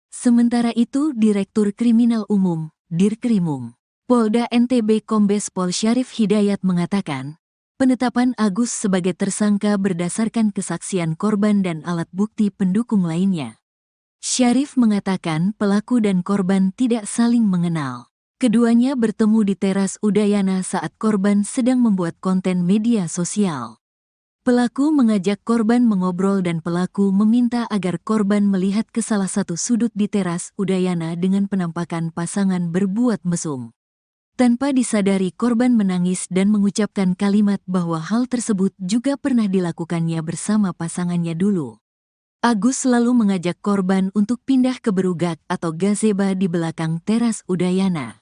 Sementara itu Direktur Kriminal Umum, Dirkrimum, Polda NTB Kombes Pol Syarif Hidayat mengatakan, penetapan Agus sebagai tersangka berdasarkan kesaksian korban dan alat bukti pendukung lainnya. Syarif mengatakan pelaku dan korban tidak saling mengenal. Keduanya bertemu di teras Udayana saat korban sedang membuat konten media sosial. Pelaku mengajak korban mengobrol dan pelaku meminta agar korban melihat ke salah satu sudut di teras Udayana dengan penampakan pasangan berbuat mesum. Tanpa disadari korban menangis dan mengucapkan kalimat bahwa hal tersebut juga pernah dilakukannya bersama pasangannya dulu. Agus selalu mengajak korban untuk pindah ke berugak atau gazeba di belakang teras Udayana.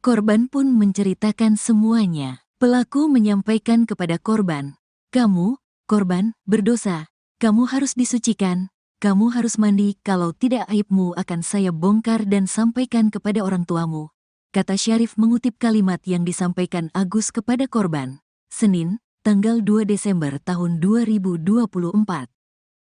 Korban pun menceritakan semuanya. Pelaku menyampaikan kepada korban, "Kamu, korban, berdosa. Kamu harus disucikan. Kamu harus mandi, kalau tidak aibmu akan saya bongkar dan sampaikan kepada orang tuamu," kata Syarif mengutip kalimat yang disampaikan Agus kepada korban. Senin, tanggal 2 Desember tahun 2024.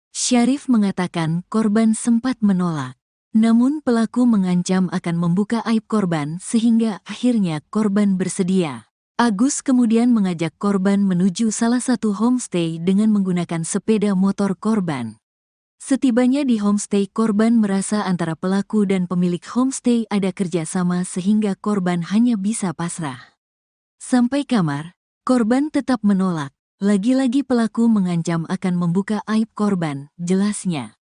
Syarif mengatakan korban sempat menolak. Namun pelaku mengancam akan membuka aib korban sehingga akhirnya korban bersedia. Agus kemudian mengajak korban menuju salah satu homestay dengan menggunakan sepeda motor korban. Setibanya di homestay, korban merasa antara pelaku dan pemilik homestay ada kerjasama sehingga korban hanya bisa pasrah. Sampai kamar, korban tetap menolak. Lagi-lagi pelaku mengancam akan membuka aib korban, jelasnya.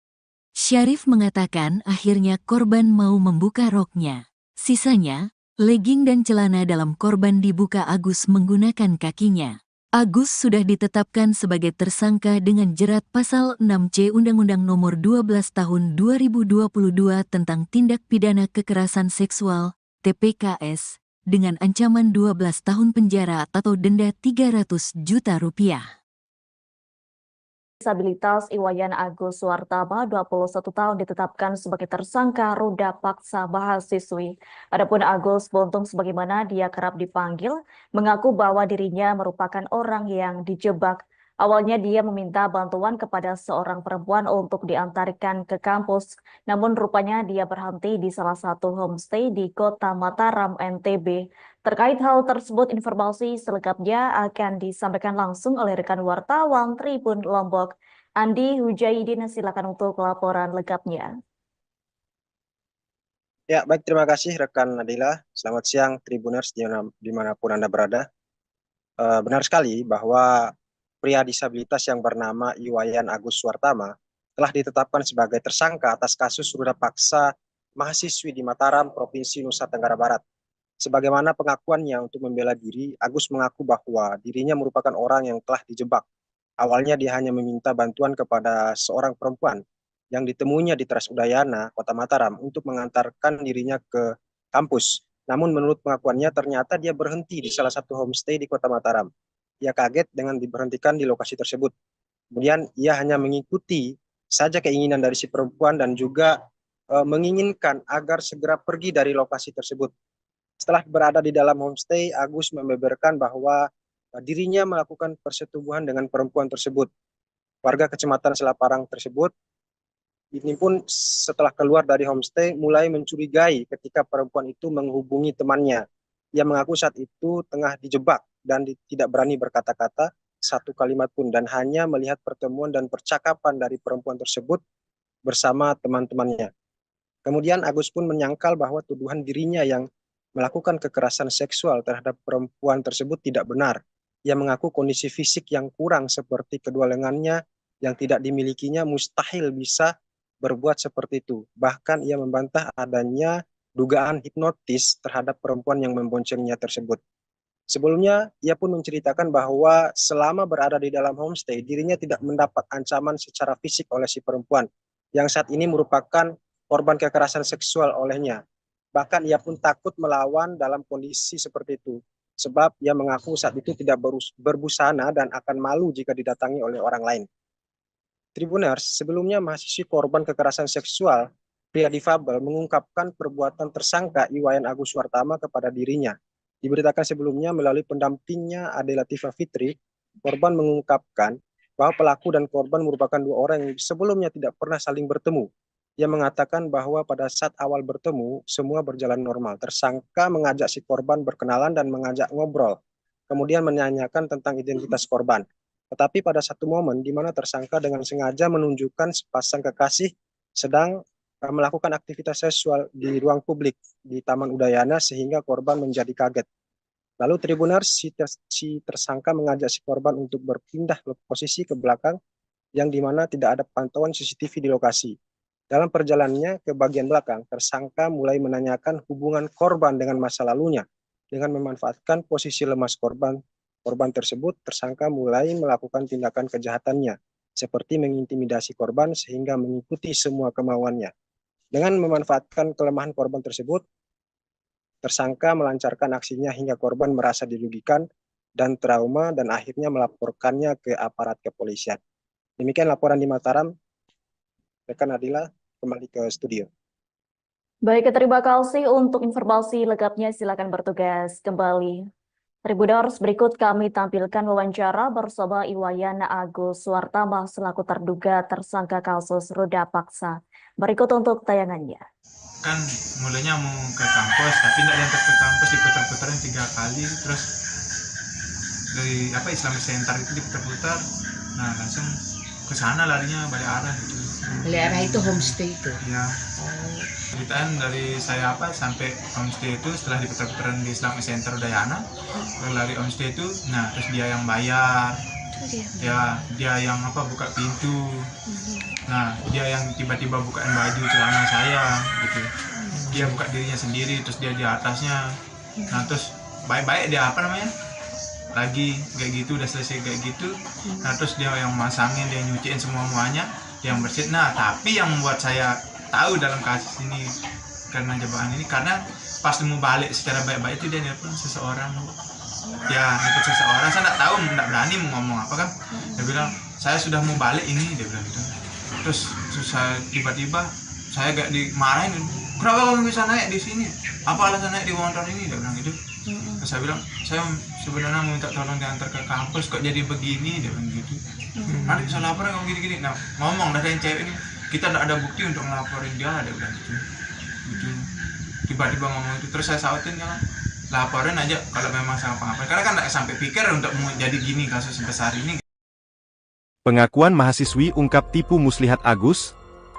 Syarif mengatakan akhirnya korban mau membuka roknya. Sisanya, legging dan celana dalam korban dibuka Agus menggunakan kakinya. Agus sudah ditetapkan sebagai tersangka dengan jerat pasal 6C Undang-Undang Nomor 12 Tahun 2022 tentang Tindak Pidana Kekerasan Seksual, TPKS, dengan ancaman 12 tahun penjara atau denda 300 juta rupiah. Disabilitas Iwayan Agus Suartama, 21 tahun, ditetapkan sebagai tersangka ruda paksa mahasiswi. Adapun Agus Buntung, sebagaimana dia kerap dipanggil, mengaku bahwa dirinya merupakan orang yang dijebak Awalnya dia meminta bantuan kepada seorang perempuan untuk diantarkan ke kampus, namun rupanya dia berhenti di salah satu homestay di Kota Mataram, NTB. Terkait hal tersebut, informasi selengkapnya akan disampaikan langsung oleh rekan wartawan Tribun Lombok. Andi Hujaidin, silakan untuk laporan lengkapnya. Ya, baik, terima kasih rekan Nadila. Selamat siang Tribuners dimanapun Anda berada. Benar sekali bahwa pria disabilitas yang bernama Iwayan Agus Suartama telah ditetapkan sebagai tersangka atas kasus ruda paksa mahasiswi di Mataram, Provinsi Nusa Tenggara Barat. Sebagaimana pengakuannya untuk membela diri, Agus mengaku bahwa dirinya merupakan orang yang telah dijebak. Awalnya dia hanya meminta bantuan kepada seorang perempuan yang ditemuinya di Teras Udayana, Kota Mataram, untuk mengantarkan dirinya ke kampus. Namun menurut pengakuannya ternyata dia berhenti di salah satu homestay di Kota Mataram. Ia kaget dengan diberhentikan di lokasi tersebut. Kemudian ia hanya mengikuti saja keinginan dari si perempuan dan juga menginginkan agar segera pergi dari lokasi tersebut. Setelah berada di dalam homestay, Agus membeberkan bahwa dirinya melakukan persetubuhan dengan perempuan tersebut. Warga Kecamatan Selaparang tersebut ini pun setelah keluar dari homestay mulai mencurigai ketika perempuan itu menghubungi temannya. Ia mengaku saat itu tengah dijebak dan tidak berani berkata-kata satu kalimat pun dan hanya melihat pertemuan dan percakapan dari perempuan tersebut bersama teman-temannya. Kemudian Agus pun menyangkal bahwa tuduhan dirinya yang melakukan kekerasan seksual terhadap perempuan tersebut tidak benar. Ia mengaku kondisi fisik yang kurang seperti kedua lengannya yang tidak dimilikinya mustahil bisa berbuat seperti itu. Bahkan ia membantah adanya dugaan hipnotis terhadap perempuan yang memboncengnya tersebut. Sebelumnya, ia pun menceritakan bahwa selama berada di dalam homestay, dirinya tidak mendapat ancaman secara fisik oleh si perempuan, yang saat ini merupakan korban kekerasan seksual olehnya. Bahkan ia pun takut melawan dalam kondisi seperti itu, sebab ia mengaku saat itu tidak berbusana dan akan malu jika didatangi oleh orang lain. Tribuners, sebelumnya mahasiswi korban kekerasan seksual, pria difabel mengungkapkan perbuatan tersangka Iwayan Agus Suartama kepada dirinya. Diberitakan sebelumnya melalui pendampingnya Ade Latifah Fitri, korban mengungkapkan bahwa pelaku dan korban merupakan dua orang yang sebelumnya tidak pernah saling bertemu. Ia mengatakan bahwa pada saat awal bertemu, semua berjalan normal. Tersangka mengajak si korban berkenalan dan mengajak ngobrol, kemudian menanyakan tentang identitas korban. Tetapi pada satu momen di mana tersangka dengan sengaja menunjukkan sepasang kekasih sedang melakukan aktivitas seksual di ruang publik di Taman Udayana sehingga korban menjadi kaget. Lalu Tribuners, si tersangka mengajak si korban untuk berpindah posisi ke belakang yang dimana tidak ada pantauan CCTV di lokasi. Dalam perjalanannya ke bagian belakang, tersangka mulai menanyakan hubungan korban dengan masa lalunya. Dengan memanfaatkan posisi lemas korban tersebut, tersangka mulai melakukan tindakan kejahatannya, seperti mengintimidasi korban sehingga mengikuti semua kemauannya. Dengan memanfaatkan kelemahan korban tersebut, tersangka melancarkan aksinya hingga korban merasa dirugikan dan trauma dan akhirnya melaporkannya ke aparat kepolisian. Demikian laporan di Mataram. Rekan Adila, kembali ke studio. Baik, terima kasih untuk informasi lengkapnya. Silakan bertugas kembali. Tribuners, berikut kami tampilkan wawancara bersama Iwayan Agus Suartama selaku terduga tersangka kasus ruda paksa. Berikut untuk tayangannya. Kan mulanya mau ke kampus, tapi tidak diantar ke kampus, diputar-putarin 3 kali, terus dari Islamic Center itu diputar-putar, nah langsung ke sana larinya balik arah gitu. Balik arah itu homestay itu. Ya. Ceritaan dari saya sampai homestay itu setelah diputar-putaran di Islamic Center Udayana, lari homestay itu, nah terus dia yang bayar. Ya, dia yang buka pintu. Nah, dia yang tiba-tiba bukain baju celana saya gitu. Dia buka dirinya sendiri, terus dia di atasnya. Nah, terus baik-baik dia lagi kayak gitu, udah selesai kayak gitu. Nah, terus dia yang masangin, dia nyuciin semuanya, dia yang bersihin. Nah, tapi yang membuat saya tahu dalam kasus ini karena jebakan ini, karena pas mau balik secara baik-baik itu dia nelpon seseorang. Ya, nelpon seseorang, saya nggak tahu, nggak berani mau ngomong apa kan. Dia bilang, saya sudah mau balik ini, dia bilang gitu. Terus saya tiba-tiba saya gak dimarahin, kenapa kamu bisa naik di sini? Apa alasan naik di motor ini? Dia bilang gitu. Terus saya bilang, saya sebenarnya mau minta tolong diantar ke kampus, kok jadi begini, dia bilang gitu. Nanti bisa lapor ngomong gini-gini. Nah, ngomong dari yang cewek ini, kita tidak ada bukti untuk ngelaporin dia, dia bilang gitu. Tiba-tiba ngomong itu, terus saya sautin, ya laporin aja kalau memang sama pengapain. Karena kan tidak sampai pikir untuk mau jadi gini kasus sebesar ini. Pengakuan mahasiswi ungkap tipu muslihat Agus,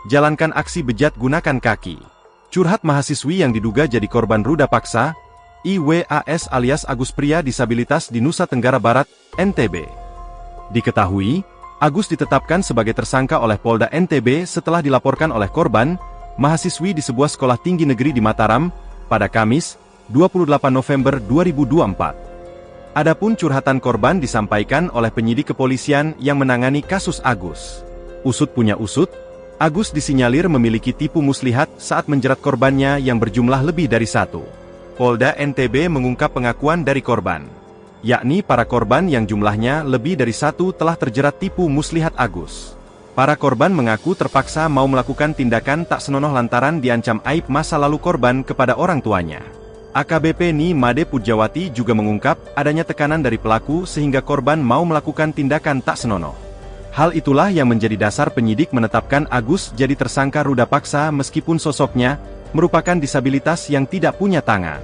jalankan aksi bejat gunakan kaki. Curhat mahasiswi yang diduga jadi korban ruda paksa, IWAS alias Agus pria disabilitas di Nusa Tenggara Barat, NTB. Diketahui, Agus ditetapkan sebagai tersangka oleh Polda NTB setelah dilaporkan oleh korban, mahasiswi di sebuah sekolah tinggi negeri di Mataram, pada Kamis, 28 November 2024. Adapun curhatan korban disampaikan oleh penyidik kepolisian yang menangani kasus Agus. Usut punya usut, Agus disinyalir memiliki tipu muslihat saat menjerat korbannya yang berjumlah lebih dari satu. Polda NTB mengungkap pengakuan dari korban, yakni para korban yang jumlahnya lebih dari satu telah terjerat tipu muslihat Agus. Para korban mengaku terpaksa mau melakukan tindakan tak senonoh lantaran diancam aib masa lalu korban kepada orang tuanya. AKBP Ni Made Pujawati juga mengungkap adanya tekanan dari pelaku sehingga korban mau melakukan tindakan tak senonoh. Hal itulah yang menjadi dasar penyidik menetapkan Agus jadi tersangka ruda paksa meskipun sosoknya merupakan disabilitas yang tidak punya tangan.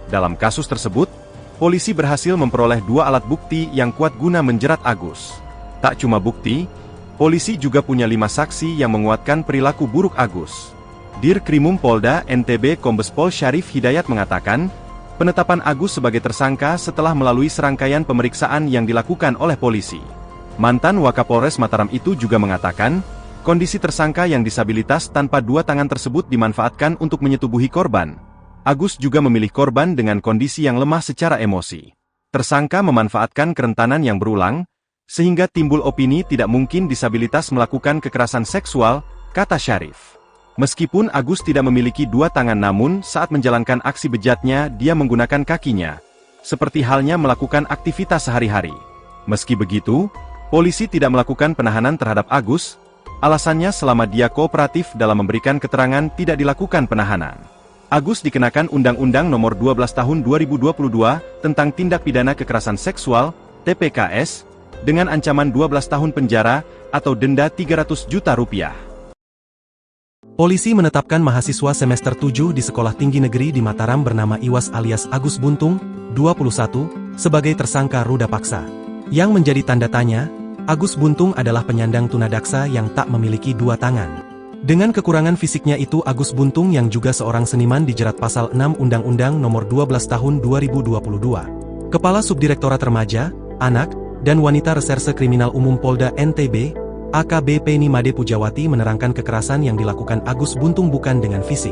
Dalam kasus tersebut, polisi berhasil memperoleh 2 alat bukti yang kuat guna menjerat Agus. Tak cuma bukti, polisi juga punya 5 saksi yang menguatkan perilaku buruk Agus. Dirkrimum Polda NTB Kombes Pol Syarif Hidayat mengatakan, penetapan Agus sebagai tersangka setelah melalui serangkaian pemeriksaan yang dilakukan oleh polisi. Mantan Wakapolres Mataram itu juga mengatakan, kondisi tersangka yang disabilitas tanpa 2 tangan tersebut dimanfaatkan untuk menyetubuhi korban. Agus juga memilih korban dengan kondisi yang lemah secara emosi. Tersangka memanfaatkan kerentanan yang berulang, sehingga timbul opini tidak mungkin disabilitas melakukan kekerasan seksual, kata Syarif. Meskipun Agus tidak memiliki 2 tangan namun saat menjalankan aksi bejatnya dia menggunakan kakinya, seperti halnya melakukan aktivitas sehari-hari. Meski begitu, polisi tidak melakukan penahanan terhadap Agus, alasannya selama dia kooperatif dalam memberikan keterangan tidak dilakukan penahanan. Agus dikenakan Undang-Undang Nomor 12 Tahun 2022 tentang Tindak Pidana Kekerasan Seksual, TPKS, dengan ancaman 12 tahun penjara atau denda Rp300 juta. Polisi menetapkan mahasiswa semester 7 di Sekolah Tinggi Negeri di Mataram bernama Iwas alias Agus Buntung, 21, sebagai tersangka ruda paksa. Yang menjadi tanda tanya, Agus Buntung adalah penyandang tunadaksa yang tak memiliki 2 tangan. Dengan kekurangan fisiknya itu Agus Buntung yang juga seorang seniman dijerat pasal 6 Undang-Undang Nomor 12 Tahun 2022. Kepala Subdirektorat Remaja, Anak, dan Wanita Reserse Kriminal Umum Polda NTB, AKBP Ni Made Pujawati menerangkan kekerasan yang dilakukan Agus Buntung bukan dengan fisik.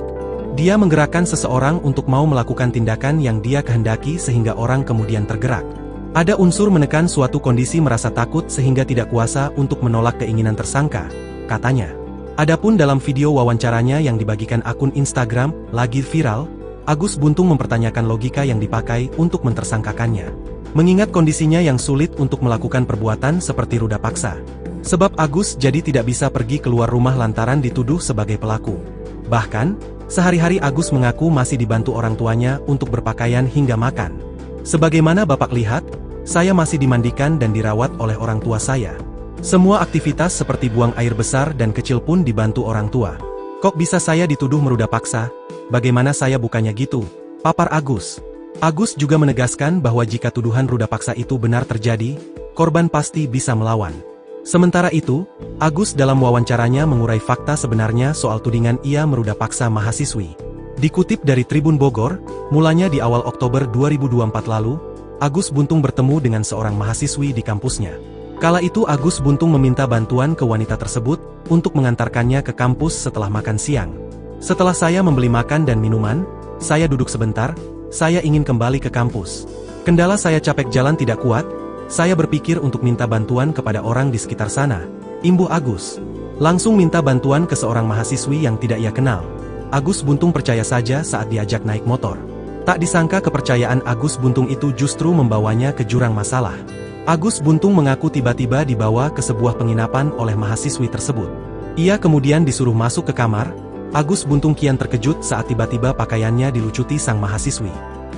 Dia menggerakkan seseorang untuk mau melakukan tindakan yang dia kehendaki sehingga orang kemudian tergerak. Ada unsur menekan suatu kondisi merasa takut sehingga tidak kuasa untuk menolak keinginan tersangka, katanya. Adapun dalam video wawancaranya yang dibagikan akun Instagram, lagi viral, Agus Buntung mempertanyakan logika yang dipakai untuk mentersangkakannya. Mengingat kondisinya yang sulit untuk melakukan perbuatan seperti ruda paksa. Sebab Agus jadi tidak bisa pergi keluar rumah lantaran dituduh sebagai pelaku. Bahkan, sehari-hari Agus mengaku masih dibantu orang tuanya untuk berpakaian hingga makan. Sebagaimana Bapak lihat, saya masih dimandikan dan dirawat oleh orang tua saya. Semua aktivitas seperti buang air besar dan kecil pun dibantu orang tua. Kok bisa saya dituduh meruda paksa? Bagaimana saya bukannya gitu? Papar Agus. Agus juga menegaskan bahwa jika tuduhan ruda paksa itu benar terjadi, korban pasti bisa melawan. Sementara itu, Agus dalam wawancaranya mengurai fakta sebenarnya soal tudingan ia meruda paksa mahasiswi. Dikutip dari Tribun Bogor, mulanya di awal Oktober 2024 lalu, Agus Buntung bertemu dengan seorang mahasiswi di kampusnya. Kala itu Agus Buntung meminta bantuan ke wanita tersebut untuk mengantarkannya ke kampus setelah makan siang. Setelah saya membeli makan dan minuman, saya duduk sebentar, saya ingin kembali ke kampus. Kendala saya capek jalan tidak kuat, saya berpikir untuk minta bantuan kepada orang di sekitar sana, imbuh Agus. Langsung minta bantuan ke seorang mahasiswi yang tidak ia kenal. Agus Buntung percaya saja saat diajak naik motor. Tak disangka kepercayaan Agus Buntung itu justru membawanya ke jurang masalah. Agus Buntung mengaku tiba-tiba dibawa ke sebuah penginapan oleh mahasiswi tersebut. Ia kemudian disuruh masuk ke kamar. Agus Buntung kian terkejut saat tiba-tiba pakaiannya dilucuti sang mahasiswi.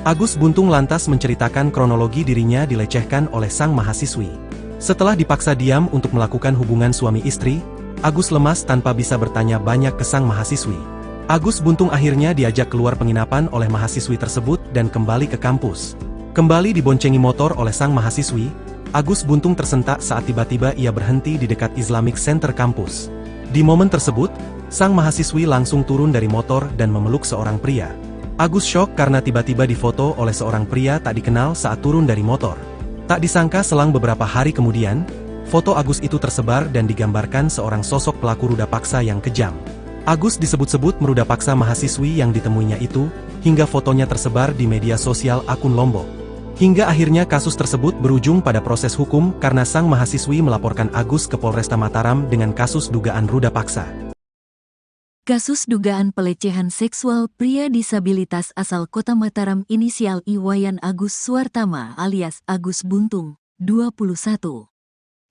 Agus Buntung lantas menceritakan kronologi dirinya dilecehkan oleh sang mahasiswi. Setelah dipaksa diam untuk melakukan hubungan suami istri, Agus lemas tanpa bisa bertanya banyak ke sang mahasiswi. Agus Buntung akhirnya diajak keluar penginapan oleh mahasiswi tersebut dan kembali ke kampus. Kembali diboncengi motor oleh sang mahasiswi, Agus Buntung tersentak saat tiba-tiba ia berhenti di dekat Islamic Center kampus. Di momen tersebut, sang mahasiswi langsung turun dari motor dan memeluk seorang pria. Agus syok karena tiba-tiba difoto oleh seorang pria tak dikenal saat turun dari motor. Tak disangka selang beberapa hari kemudian, foto Agus itu tersebar dan digambarkan seorang sosok pelaku ruda paksa yang kejam. Agus disebut-sebut meruda paksa mahasiswi yang ditemuinya itu, hingga fotonya tersebar di media sosial akun Lombok. Hingga akhirnya kasus tersebut berujung pada proses hukum karena sang mahasiswi melaporkan Agus ke Polresta Mataram dengan kasus dugaan ruda paksa. Kasus dugaan pelecehan seksual pria disabilitas asal Kota Mataram inisial Iwayan Agus Suartama alias Agus Buntung, 21.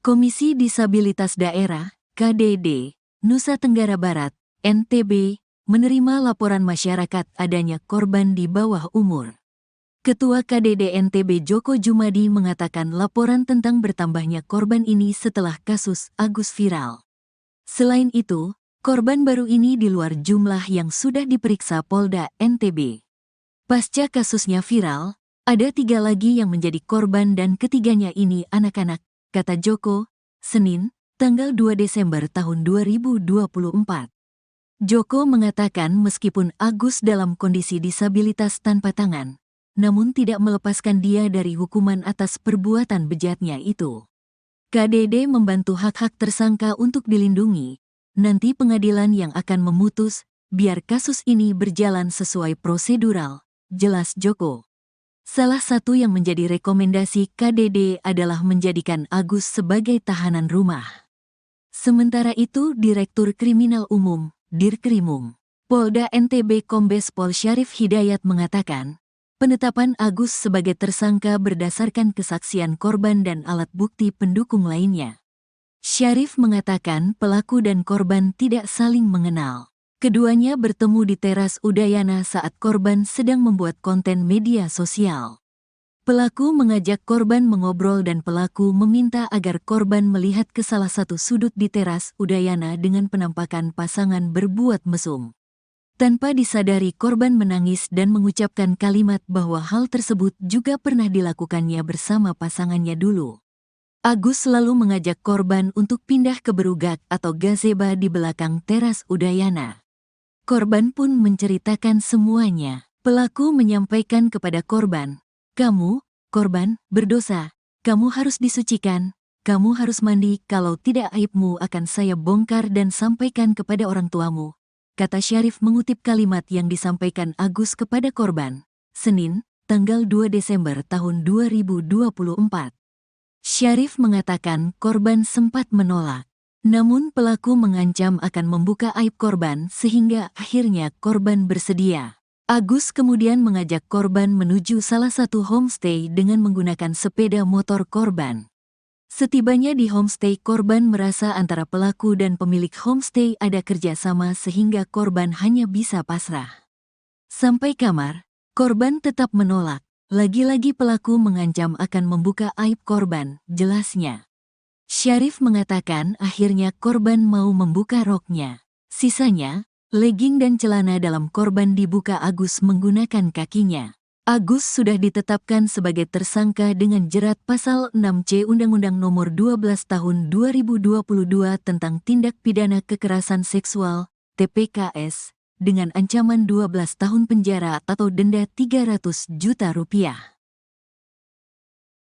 Komisi Disabilitas Daerah, KDD, Nusa Tenggara Barat, NTB, menerima laporan masyarakat adanya korban di bawah umur. Ketua KDD NTB Joko Jumadi mengatakan laporan tentang bertambahnya korban ini setelah kasus Agus viral. Selain itu, korban baru ini di luar jumlah yang sudah diperiksa Polda NTB. Pasca kasusnya viral, ada 3 lagi yang menjadi korban dan ketiganya ini anak-anak, kata Joko, Senin, tanggal 2 Desember tahun 2024. Joko mengatakan meskipun Agus dalam kondisi disabilitas tanpa tangan, namun tidak melepaskan dia dari hukuman atas perbuatan bejatnya itu. KDD membantu hak-hak tersangka untuk dilindungi. Nanti pengadilan yang akan memutus, biar kasus ini berjalan sesuai prosedural, jelas Joko. Salah satu yang menjadi rekomendasi KDD adalah menjadikan Agus sebagai tahanan rumah. Sementara itu Direktur Kriminal Umum, Dirkrimum, Polda NTB Kombes Pol Syarif Hidayat mengatakan, penetapan Agus sebagai tersangka berdasarkan kesaksian korban dan alat bukti pendukung lainnya. Syarif mengatakan pelaku dan korban tidak saling mengenal. Keduanya bertemu di teras Udayana saat korban sedang membuat konten media sosial. Pelaku mengajak korban mengobrol dan pelaku meminta agar korban melihat ke salah satu sudut di teras Udayana dengan penampakan pasangan berbuat mesum. Tanpa disadari korban menangis dan mengucapkan kalimat bahwa hal tersebut juga pernah dilakukannya bersama pasangannya dulu. Agus selalu mengajak korban untuk pindah ke berugak atau gazeba di belakang teras Udayana. Korban pun menceritakan semuanya. Pelaku menyampaikan kepada korban, "Kamu, korban, berdosa. Kamu harus disucikan. Kamu harus mandi, kalau tidak aibmu akan saya bongkar dan sampaikan kepada orang tuamu," kata Syarif mengutip kalimat yang disampaikan Agus kepada korban. Senin, tanggal 2 Desember tahun 2024. Syarif mengatakan korban sempat menolak. Namun pelaku mengancam akan membuka aib korban sehingga akhirnya korban bersedia. Agus kemudian mengajak korban menuju salah satu homestay dengan menggunakan sepeda motor korban. Setibanya di homestay, korban merasa antara pelaku dan pemilik homestay ada kerjasama sehingga korban hanya bisa pasrah. Sampai kamar, korban tetap menolak. Lagi-lagi pelaku mengancam akan membuka aib korban, jelasnya. Syarif mengatakan akhirnya korban mau membuka roknya. Sisanya, legging dan celana dalam korban dibuka Agus menggunakan kakinya. Agus sudah ditetapkan sebagai tersangka dengan jerat pasal 6C Undang-Undang Nomor 12 Tahun 2022 tentang Tindak Pidana Kekerasan Seksual, TPKS, dengan ancaman 12 tahun penjara atau denda 300 juta rupiah.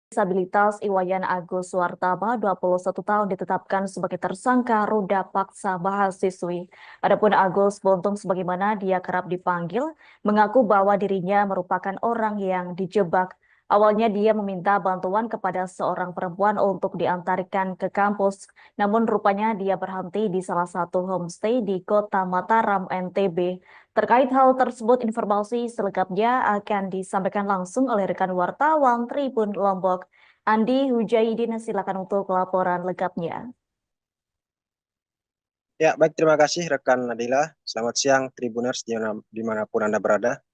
Disabilitas Iwayan Agus Suartama, 21 tahun ditetapkan sebagai tersangka ruda paksa mahasiswi. Adapun Agus Buntung sebagaimana dia kerap dipanggil, mengaku bahwa dirinya merupakan orang yang dijebak. Awalnya dia meminta bantuan kepada seorang perempuan untuk diantarkan ke kampus, namun rupanya dia berhenti di salah satu homestay di Kota Mataram, NTB. Terkait hal tersebut, informasi selengkapnya akan disampaikan langsung oleh rekan wartawan Tribun Lombok, Andi Hujaidin. Silakan untuk laporan lengkapnya. Ya, baik, terima kasih rekan Nadila. Selamat siang Tribuners dimanapun Anda berada.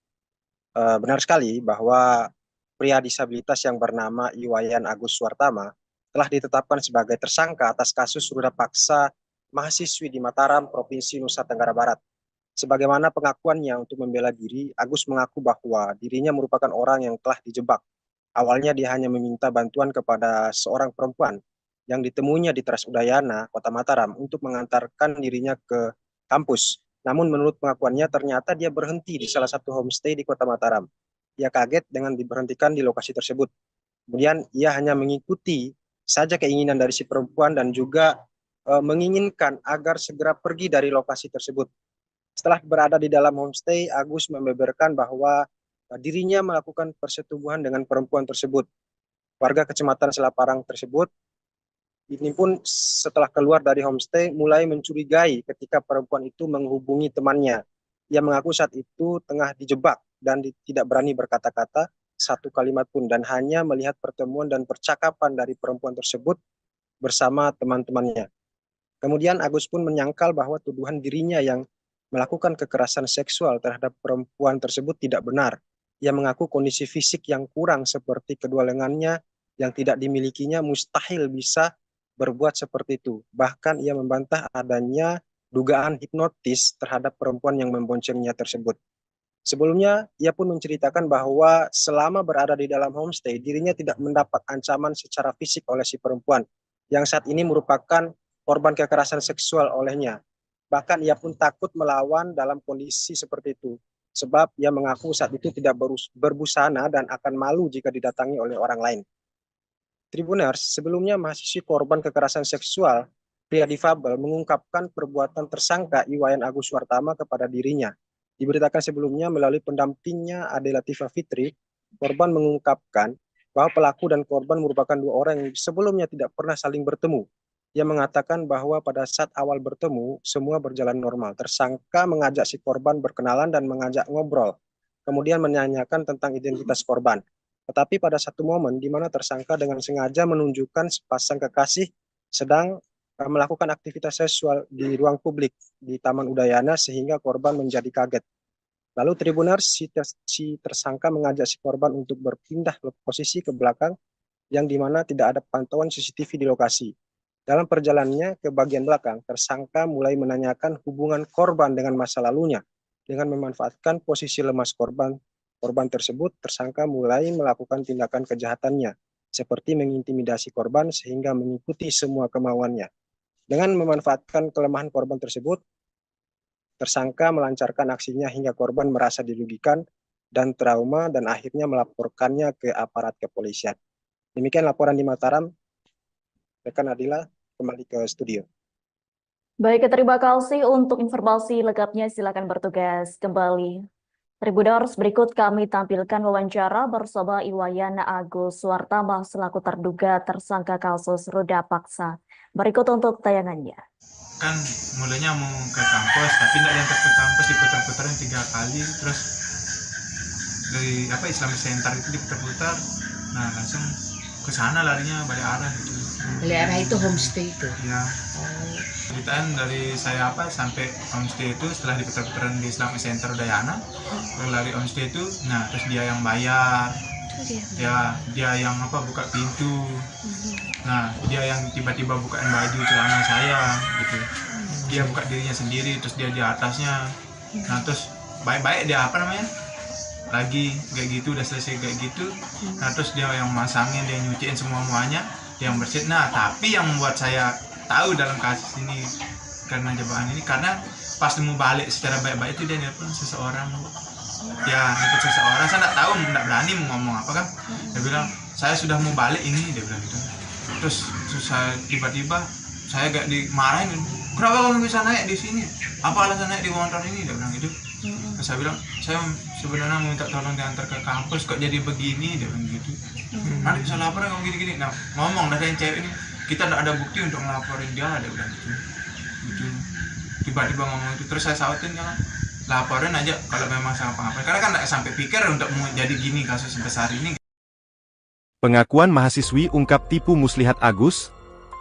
Benar sekali bahwa pria disabilitas yang bernama Iwayan Agus Suartama telah ditetapkan sebagai tersangka atas kasus ruda paksa mahasiswi di Mataram, Provinsi Nusa Tenggara Barat. Sebagaimana pengakuannya untuk membela diri, Agus mengaku bahwa dirinya merupakan orang yang telah dijebak. Awalnya dia hanya meminta bantuan kepada seorang perempuan yang ditemuinya di Teras Udayana, Kota Mataram, untuk mengantarkan dirinya ke kampus. Namun menurut pengakuannya ternyata dia berhenti di salah satu homestay di Kota Mataram. Ia kaget dengan diberhentikan di lokasi tersebut. Kemudian ia hanya mengikuti saja keinginan dari si perempuan dan juga menginginkan agar segera pergi dari lokasi tersebut. Setelah berada di dalam homestay, Agus membeberkan bahwa dirinya melakukan persetubuhan dengan perempuan tersebut. Warga Kecamatan Selaparang tersebut ini pun setelah keluar dari homestay mulai mencurigai ketika perempuan itu menghubungi temannya. Ia mengaku saat itu tengah dijebak dan tidak berani berkata-kata satu kalimat pun dan hanya melihat pertemuan dan percakapan dari perempuan tersebut bersama teman-temannya. Kemudian Agus pun menyangkal bahwa tuduhan dirinya yang melakukan kekerasan seksual terhadap perempuan tersebut tidak benar. Ia mengaku kondisi fisik yang kurang seperti kedua lengannya yang tidak dimilikinya mustahil bisa berbuat seperti itu. Bahkan ia membantah adanya dugaan hipnotis terhadap perempuan yang memboncengnya tersebut. Sebelumnya, ia pun menceritakan bahwa selama berada di dalam homestay, dirinya tidak mendapat ancaman secara fisik oleh si perempuan, yang saat ini merupakan korban kekerasan seksual olehnya. Bahkan ia pun takut melawan dalam kondisi seperti itu, sebab ia mengaku saat itu tidak berbusana dan akan malu jika didatangi oleh orang lain. Tribuners, sebelumnya mahasiswi korban kekerasan seksual, pria difabel mengungkapkan perbuatan tersangka Iwayan Agus Suartama kepada dirinya. Diberitakan sebelumnya melalui pendampingnya Ade Latifah Fitri, korban mengungkapkan bahwa pelaku dan korban merupakan dua orang yang sebelumnya tidak pernah saling bertemu. Ia mengatakan bahwa pada saat awal bertemu, semua berjalan normal. Tersangka mengajak si korban berkenalan dan mengajak ngobrol, kemudian menanyakan tentang identitas korban. Tetapi pada satu momen di mana tersangka dengan sengaja menunjukkan sepasang kekasih sedang melakukan aktivitas seksual di ruang publik di Taman Udayana sehingga korban menjadi kaget. Lalu Tribuners, si tersangka mengajak si korban untuk berpindah posisi ke belakang yang dimana tidak ada pantauan CCTV di lokasi. Dalam perjalanannya ke bagian belakang, tersangka mulai menanyakan hubungan korban dengan masa lalunya. Dengan memanfaatkan posisi lemas korban tersebut, tersangka mulai melakukan tindakan kejahatannya, seperti mengintimidasi korban sehingga mengikuti semua kemauannya. Dengan memanfaatkan kelemahan korban tersebut, tersangka melancarkan aksinya hingga korban merasa dirugikan dan trauma dan akhirnya melaporkannya ke aparat kepolisian. Demikian laporan di Mataram. Rekan Adila, kembali ke studio. Baik, terima kasih untuk informasi lengkapnya. Silakan bertugas kembali. Tribuners, berikut kami tampilkan wawancara bersama Iwayan Agus Suartama selaku terduga tersangka kasus ruda paksa. Berikut untuk tayangannya. Kan mulanya mau ke kampus, tapi tidak diantar ke kampus, diputar-putarin 3 kali, terus dari Islamic Center itu diputar-putar, nah langsung ke sana larinya balik arah gitu. Balik arah itu homestay itu. Ya. Ceritaan dari saya sampai homestay itu setelah diputar-putaran di Islamic Center Udayana, lari homestay itu, nah terus dia yang bayar. Ya, dia yang buka pintu. Nah, dia yang tiba-tiba bukain baju celana saya gitu. Dia buka dirinya sendiri, terus dia di atasnya. Nah, terus baik-baik dia lagi kayak gitu, udah selesai kayak gitu. Nah, terus dia yang masangin, dia nyuciin semuanya, dia yang bersihin. Nah, tapi yang membuat saya tahu dalam kasus ini karena jebakan ini, karena pas mau balik secara baik-baik itu dia nelpon seseorang. Ya, ikut seseorang, saya nggak tahu, nggak berani mau ngomong apa kan. Dia bilang, saya sudah mau balik ini, dia bilang gitu. Terus saya tiba-tiba saya gak dimarahin, kenapa kamu bisa naik di sini? Apa alasan naik di motor ini? Dia bilang gitu. Terus saya bilang, saya sebenarnya mau minta tolong diantar ke kampus, kok jadi begini? Dia bilang gitu. Nanti bisa laporin kamu gini-gini. Nah, ngomong dari yang cewek ini, kita nggak ada bukti untuk ngelaporin dia, dia bilang gitu. Tiba-tiba ngomong itu, terus saya sautin kan, laporin aja kalau memang sama apa-apa. Karena kan nggak sampai pikir untuk mau jadi gini kasus sebesar ini. Pengakuan mahasiswi ungkap tipu muslihat Agus,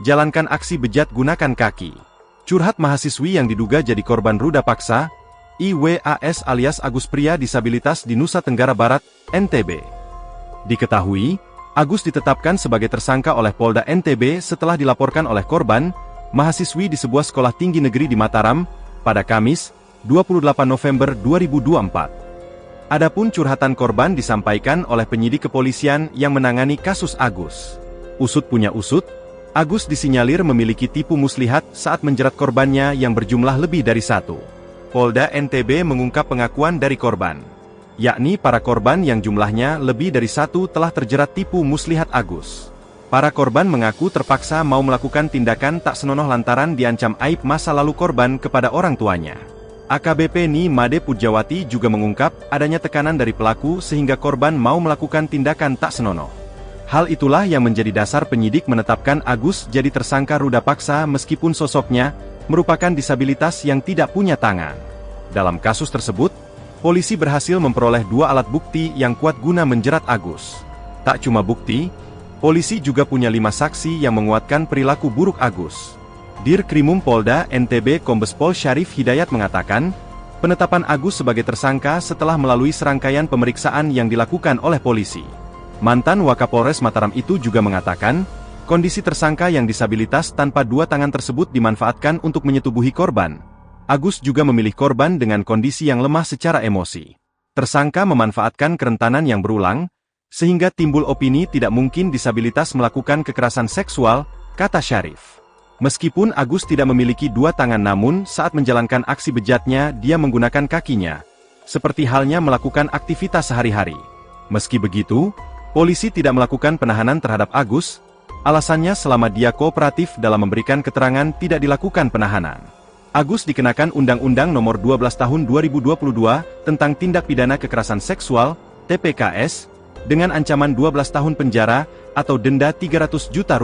jalankan aksi bejat gunakan kaki. Curhat mahasiswi yang diduga jadi korban ruda paksa, IWAS alias Agus pria disabilitas di Nusa Tenggara Barat, NTB. Diketahui, Agus ditetapkan sebagai tersangka oleh Polda NTB setelah dilaporkan oleh korban, mahasiswi di sebuah sekolah tinggi negeri di Mataram, pada Kamis, 28 November 2024. Adapun curhatan korban disampaikan oleh penyidik kepolisian yang menangani kasus Agus. Usut punya usut, Agus disinyalir memiliki tipu muslihat saat menjerat korbannya yang berjumlah lebih dari satu. Polda NTB mengungkap pengakuan dari korban, yakni para korban yang jumlahnya lebih dari satu telah terjerat tipu muslihat Agus. Para korban mengaku terpaksa mau melakukan tindakan tak senonoh lantaran diancam aib masa lalu korban kepada orang tuanya. AKBP Ni Made Pujawati juga mengungkap adanya tekanan dari pelaku sehingga korban mau melakukan tindakan tak senonoh. Hal itulah yang menjadi dasar penyidik menetapkan Agus jadi tersangka ruda paksa meskipun sosoknya merupakan disabilitas yang tidak punya tangan. Dalam kasus tersebut, polisi berhasil memperoleh 2 alat bukti yang kuat guna menjerat Agus. Tak cuma bukti, polisi juga punya 5 saksi yang menguatkan perilaku buruk Agus. Dirkrimum Polda NTB Kombes Pol Syarif Hidayat mengatakan, penetapan Agus sebagai tersangka setelah melalui serangkaian pemeriksaan yang dilakukan oleh polisi. Mantan Wakapolres Mataram itu juga mengatakan, kondisi tersangka yang disabilitas tanpa 2 tangan tersebut dimanfaatkan untuk menyetubuhi korban. Agus juga memilih korban dengan kondisi yang lemah secara emosi. Tersangka memanfaatkan kerentanan yang berulang, sehingga timbul opini tidak mungkin disabilitas melakukan kekerasan seksual, kata Syarif. Meskipun Agus tidak memiliki 2 tangan namun saat menjalankan aksi bejatnya dia menggunakan kakinya, seperti halnya melakukan aktivitas sehari-hari. Meski begitu, polisi tidak melakukan penahanan terhadap Agus, alasannya selama dia kooperatif dalam memberikan keterangan tidak dilakukan penahanan. Agus dikenakan Undang-Undang Nomor 12 Tahun 2022 tentang Tindak Pidana Kekerasan Seksual, TPKS, dengan ancaman 12 tahun penjara atau denda Rp300 juta.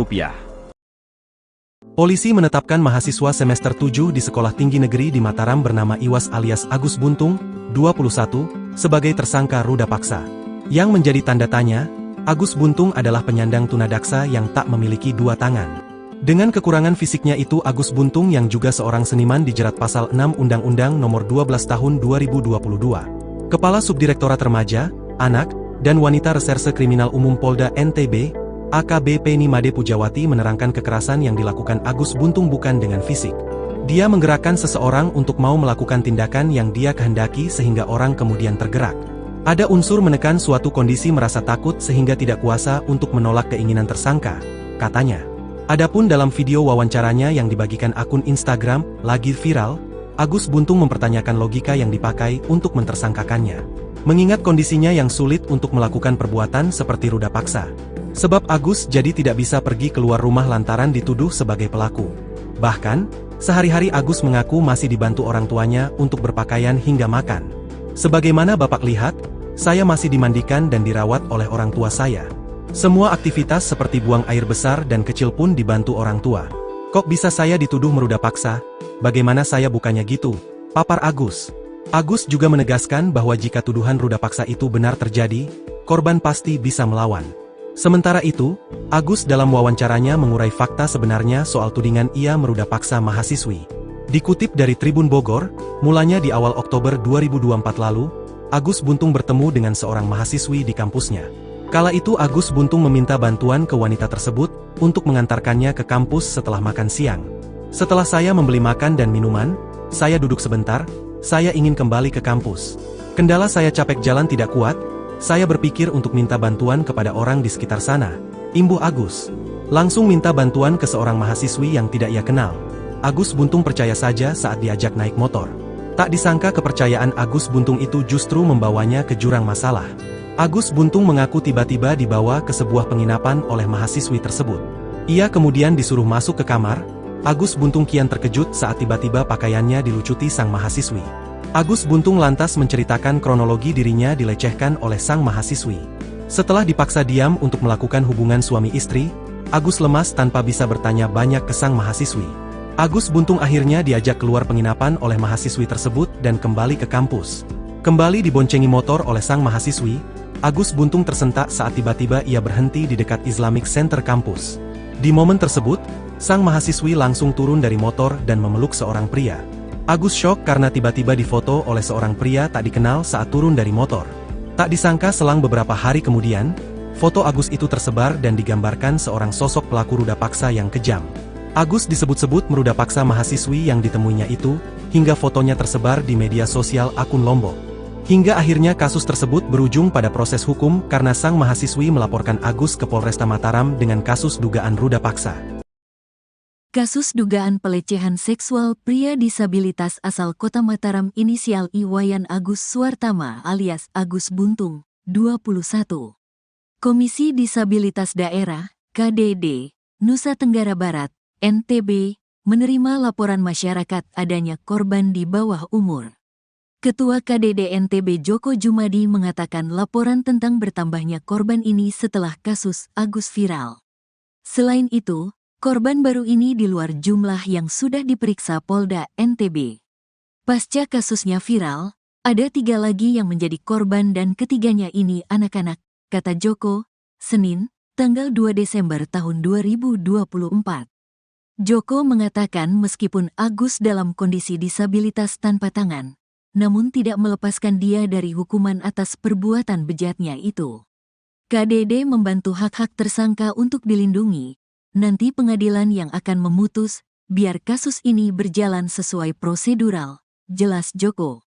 Polisi menetapkan mahasiswa semester 7 di Sekolah Tinggi Negeri di Mataram bernama Iwas alias Agus Buntung, 21, sebagai tersangka ruda paksa. Yang menjadi tanda tanya, Agus Buntung adalah penyandang tunadaksa yang tak memiliki 2 tangan. Dengan kekurangan fisiknya itu Agus Buntung yang juga seorang seniman dijerat pasal 6 Undang-Undang Nomor 12 Tahun 2022. Kepala Subdirektorat Remaja, Anak, dan Wanita Reserse Kriminal Umum Polda NTB, AKBP Ni Made Pujawati menerangkan kekerasan yang dilakukan Agus Buntung bukan dengan fisik. Dia menggerakkan seseorang untuk mau melakukan tindakan yang dia kehendaki sehingga orang kemudian tergerak. Ada unsur menekan suatu kondisi merasa takut sehingga tidak kuasa untuk menolak keinginan tersangka, katanya. Adapun dalam video wawancaranya yang dibagikan akun Instagram, lagi viral, Agus Buntung mempertanyakan logika yang dipakai untuk mentersangkakannya. Mengingat kondisinya yang sulit untuk melakukan perbuatan seperti ruda paksa. Sebab Agus jadi tidak bisa pergi keluar rumah lantaran dituduh sebagai pelaku. Bahkan, sehari-hari Agus mengaku masih dibantu orang tuanya untuk berpakaian hingga makan. Sebagaimana Bapak lihat, saya masih dimandikan dan dirawat oleh orang tua saya. Semua aktivitas seperti buang air besar dan kecil pun dibantu orang tua. Kok bisa saya dituduh meruda paksa? Bagaimana saya bukannya gitu? Papar Agus. Agus juga menegaskan bahwa jika tuduhan ruda paksa itu benar terjadi, korban pasti bisa melawan. Sementara itu, Agus dalam wawancaranya mengurai fakta sebenarnya soal tudingan ia meruda paksa mahasiswi. Dikutip dari Tribun Bogor, mulanya di awal Oktober 2024 lalu, Agus Buntung bertemu dengan seorang mahasiswi di kampusnya. Kala itu Agus Buntung meminta bantuan ke wanita tersebut untuk mengantarkannya ke kampus setelah makan siang. Setelah saya membeli makan dan minuman, saya duduk sebentar, saya ingin kembali ke kampus. Kendala saya capek jalan tidak kuat, saya berpikir untuk minta bantuan kepada orang di sekitar sana, imbuh Agus. Langsung minta bantuan ke seorang mahasiswi yang tidak ia kenal. Agus Buntung percaya saja saat diajak naik motor. Tak disangka kepercayaan Agus Buntung itu justru membawanya ke jurang masalah. Agus Buntung mengaku tiba-tiba dibawa ke sebuah penginapan oleh mahasiswi tersebut. Ia kemudian disuruh masuk ke kamar. Agus Buntung kian terkejut saat tiba-tiba pakaiannya dilucuti sang mahasiswi. Agus Buntung lantas menceritakan kronologi dirinya dilecehkan oleh sang mahasiswi. Setelah dipaksa diam untuk melakukan hubungan suami istri, Agus lemas tanpa bisa bertanya banyak ke sang mahasiswi. Agus Buntung akhirnya diajak keluar penginapan oleh mahasiswi tersebut dan kembali ke kampus. Kembali diboncengi motor oleh sang mahasiswi, Agus Buntung tersentak saat tiba-tiba ia berhenti di dekat Islamic Center kampus. Di momen tersebut, sang mahasiswi langsung turun dari motor dan memeluk seorang pria. Agus syok karena tiba-tiba difoto oleh seorang pria tak dikenal saat turun dari motor. Tak disangka selang beberapa hari kemudian, foto Agus itu tersebar dan digambarkan seorang sosok pelaku ruda paksa yang kejam. Agus disebut-sebut meruda paksa mahasiswi yang ditemuinya itu, hingga fotonya tersebar di media sosial akun Lombok. Hingga akhirnya kasus tersebut berujung pada proses hukum karena sang mahasiswi melaporkan Agus ke Polresta Mataram dengan kasus dugaan ruda paksa. Kasus dugaan pelecehan seksual pria disabilitas asal Kota Mataram inisial I Wayan Agus Suartama alias Agus Buntung, 21. Komisi Disabilitas Daerah, KDD, Nusa Tenggara Barat, NTB, menerima laporan masyarakat adanya korban di bawah umur. Ketua KDD NTB Joko Jumadi mengatakan laporan tentang bertambahnya korban ini setelah kasus Agus viral. Selain itu, korban baru ini di luar jumlah yang sudah diperiksa Polda NTB. Pasca kasusnya viral, ada 3 lagi yang menjadi korban dan ketiganya ini anak-anak, kata Joko, Senin, tanggal 2 Desember tahun 2024. Joko mengatakan meskipun Agus dalam kondisi disabilitas tanpa tangan, namun tidak melepaskan dia dari hukuman atas perbuatan bejatnya itu. KDD membantu hak-hak tersangka untuk dilindungi. Nanti pengadilan yang akan memutus, biar kasus ini berjalan sesuai prosedural, jelas Joko.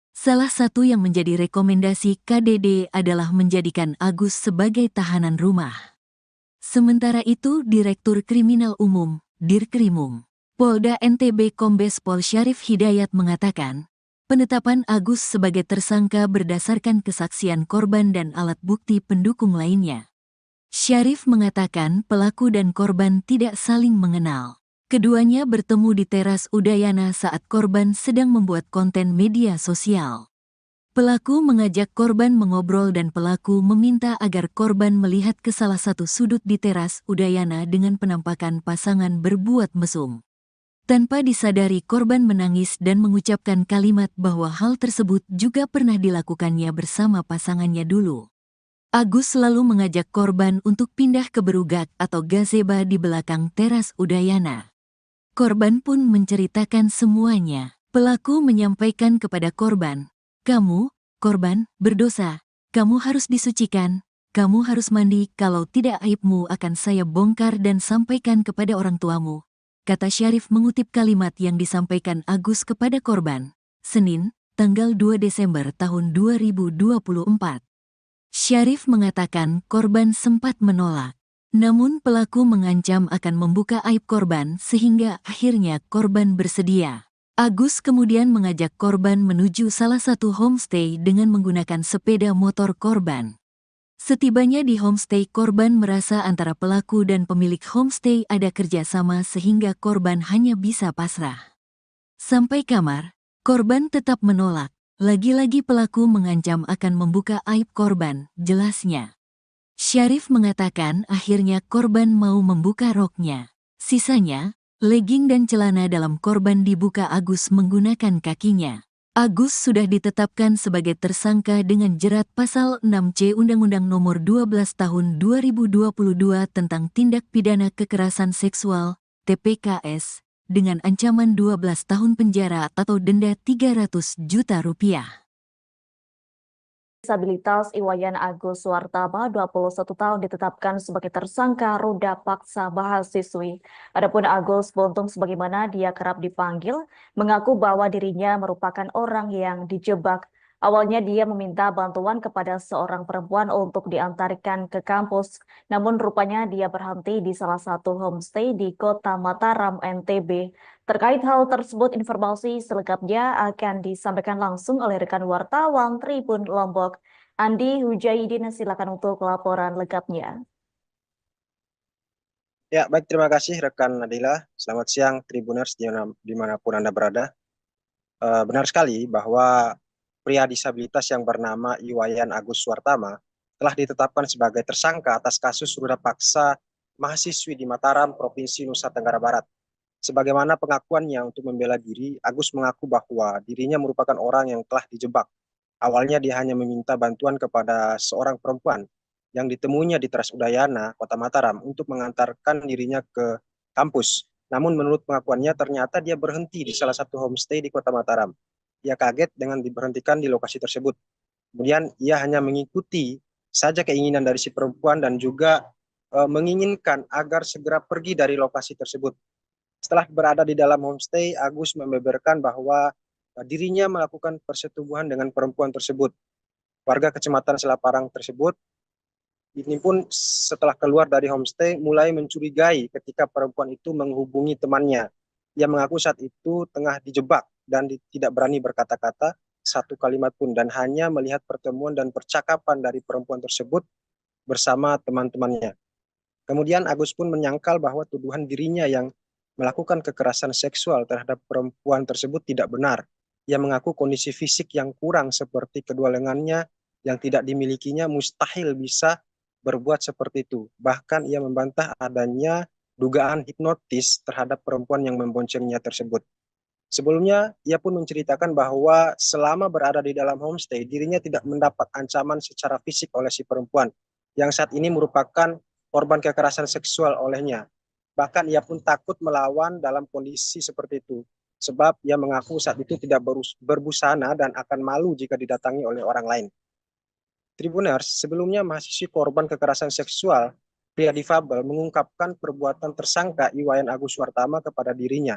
Salah satu yang menjadi rekomendasi KDD adalah menjadikan Agus sebagai tahanan rumah. Sementara itu Direktur Kriminal Umum, Dirkrimum, Polda NTB Kombes Pol Syarif Hidayat mengatakan, penetapan Agus sebagai tersangka berdasarkan kesaksian korban dan alat bukti pendukung lainnya. Syarif mengatakan pelaku dan korban tidak saling mengenal. Keduanya bertemu di teras Udayana saat korban sedang membuat konten media sosial. Pelaku mengajak korban mengobrol dan pelaku meminta agar korban melihat ke salah satu sudut di teras Udayana dengan penampakan pasangan berbuat mesum. Tanpa disadari korban menangis dan mengucapkan kalimat bahwa hal tersebut juga pernah dilakukannya bersama pasangannya dulu. Agus selalu mengajak korban untuk pindah ke berugak atau gazeba di belakang teras Udayana. Korban pun menceritakan semuanya. Pelaku menyampaikan kepada korban, "Kamu, korban, berdosa. Kamu harus disucikan. Kamu harus mandi, kalau tidak aibmu akan saya bongkar dan sampaikan kepada orang tuamu," kata Syarif mengutip kalimat yang disampaikan Agus kepada korban. Senin, tanggal 2 Desember tahun 2024. Syarif mengatakan korban sempat menolak. Namun pelaku mengancam akan membuka aib korban sehingga akhirnya korban bersedia. Agus kemudian mengajak korban menuju salah satu homestay dengan menggunakan sepeda motor korban. Setibanya di homestay, korban merasa antara pelaku dan pemilik homestay ada kerjasama sehingga korban hanya bisa pasrah. Sampai kamar, korban tetap menolak. Lagi-lagi pelaku mengancam akan membuka aib korban, jelasnya. Syarif mengatakan akhirnya korban mau membuka roknya. Sisanya, legging dan celana dalam korban dibuka Agus menggunakan kakinya. Agus sudah ditetapkan sebagai tersangka dengan jerat pasal 6C Undang-Undang Nomor 12 Tahun 2022 tentang Tindak Pidana Kekerasan Seksual, TPKS, dengan ancaman 12 tahun penjara atau denda 300 juta rupiah. Disabilitas I Wayan Agus Suartama, 21 tahun ditetapkan sebagai tersangka ruda paksa mahasiswi. Adapun Agus Buntung sebagaimana dia kerap dipanggil, mengaku bahwa dirinya merupakan orang yang dijebak. Awalnya dia meminta bantuan kepada seorang perempuan untuk diantarkan ke kampus, namun rupanya dia berhenti di salah satu homestay di Kota Mataram, NTB. Terkait hal tersebut, informasi selengkapnya akan disampaikan langsung oleh rekan wartawan Tribun Lombok, Andi Hujaidin. Silakan untuk laporan lengkapnya. Ya, baik, terima kasih rekan Nadila. Selamat siang Tribuners dimanapun Anda berada. Benar sekali bahwa pria disabilitas yang bernama I Wayan Agus Suartama telah ditetapkan sebagai tersangka atas kasus ruda paksa mahasiswi di Mataram, Provinsi Nusa Tenggara Barat. Sebagaimana pengakuannya untuk membela diri, Agus mengaku bahwa dirinya merupakan orang yang telah dijebak. Awalnya dia hanya meminta bantuan kepada seorang perempuan yang ditemuinya di teras Udayana, Kota Mataram, untuk mengantarkan dirinya ke kampus. Namun menurut pengakuannya ternyata dia berhenti di salah satu homestay di Kota Mataram. Ia kaget dengan diberhentikan di lokasi tersebut. Kemudian ia hanya mengikuti saja keinginan dari si perempuan dan juga menginginkan agar segera pergi dari lokasi tersebut. Setelah berada di dalam homestay, Agus membeberkan bahwa dirinya melakukan persetubuhan dengan perempuan tersebut. Warga Kecamatan Selaparang tersebut ini pun setelah keluar dari homestay mulai mencurigai ketika perempuan itu menghubungi temannya. Ia mengaku saat itu tengah dijebak dan tidak berani berkata-kata satu kalimat pun dan hanya melihat pertemuan dan percakapan dari perempuan tersebut bersama teman-temannya. Kemudian Agus pun menyangkal bahwa tuduhan dirinya yang melakukan kekerasan seksual terhadap perempuan tersebut tidak benar. Ia mengaku kondisi fisik yang kurang seperti kedua lengannya yang tidak dimilikinya mustahil bisa berbuat seperti itu. Bahkan ia membantah adanya dugaan hipnotis terhadap perempuan yang memboncengnya tersebut. Sebelumnya, ia pun menceritakan bahwa selama berada di dalam homestay, dirinya tidak mendapat ancaman secara fisik oleh si perempuan, yang saat ini merupakan korban kekerasan seksual olehnya. Bahkan ia pun takut melawan dalam kondisi seperti itu, sebab ia mengaku saat itu tidak berbusana dan akan malu jika didatangi oleh orang lain. Tribuners, sebelumnya mahasiswi korban kekerasan seksual, pria difabel mengungkapkan perbuatan tersangka Iwayan Agus Suartama kepada dirinya.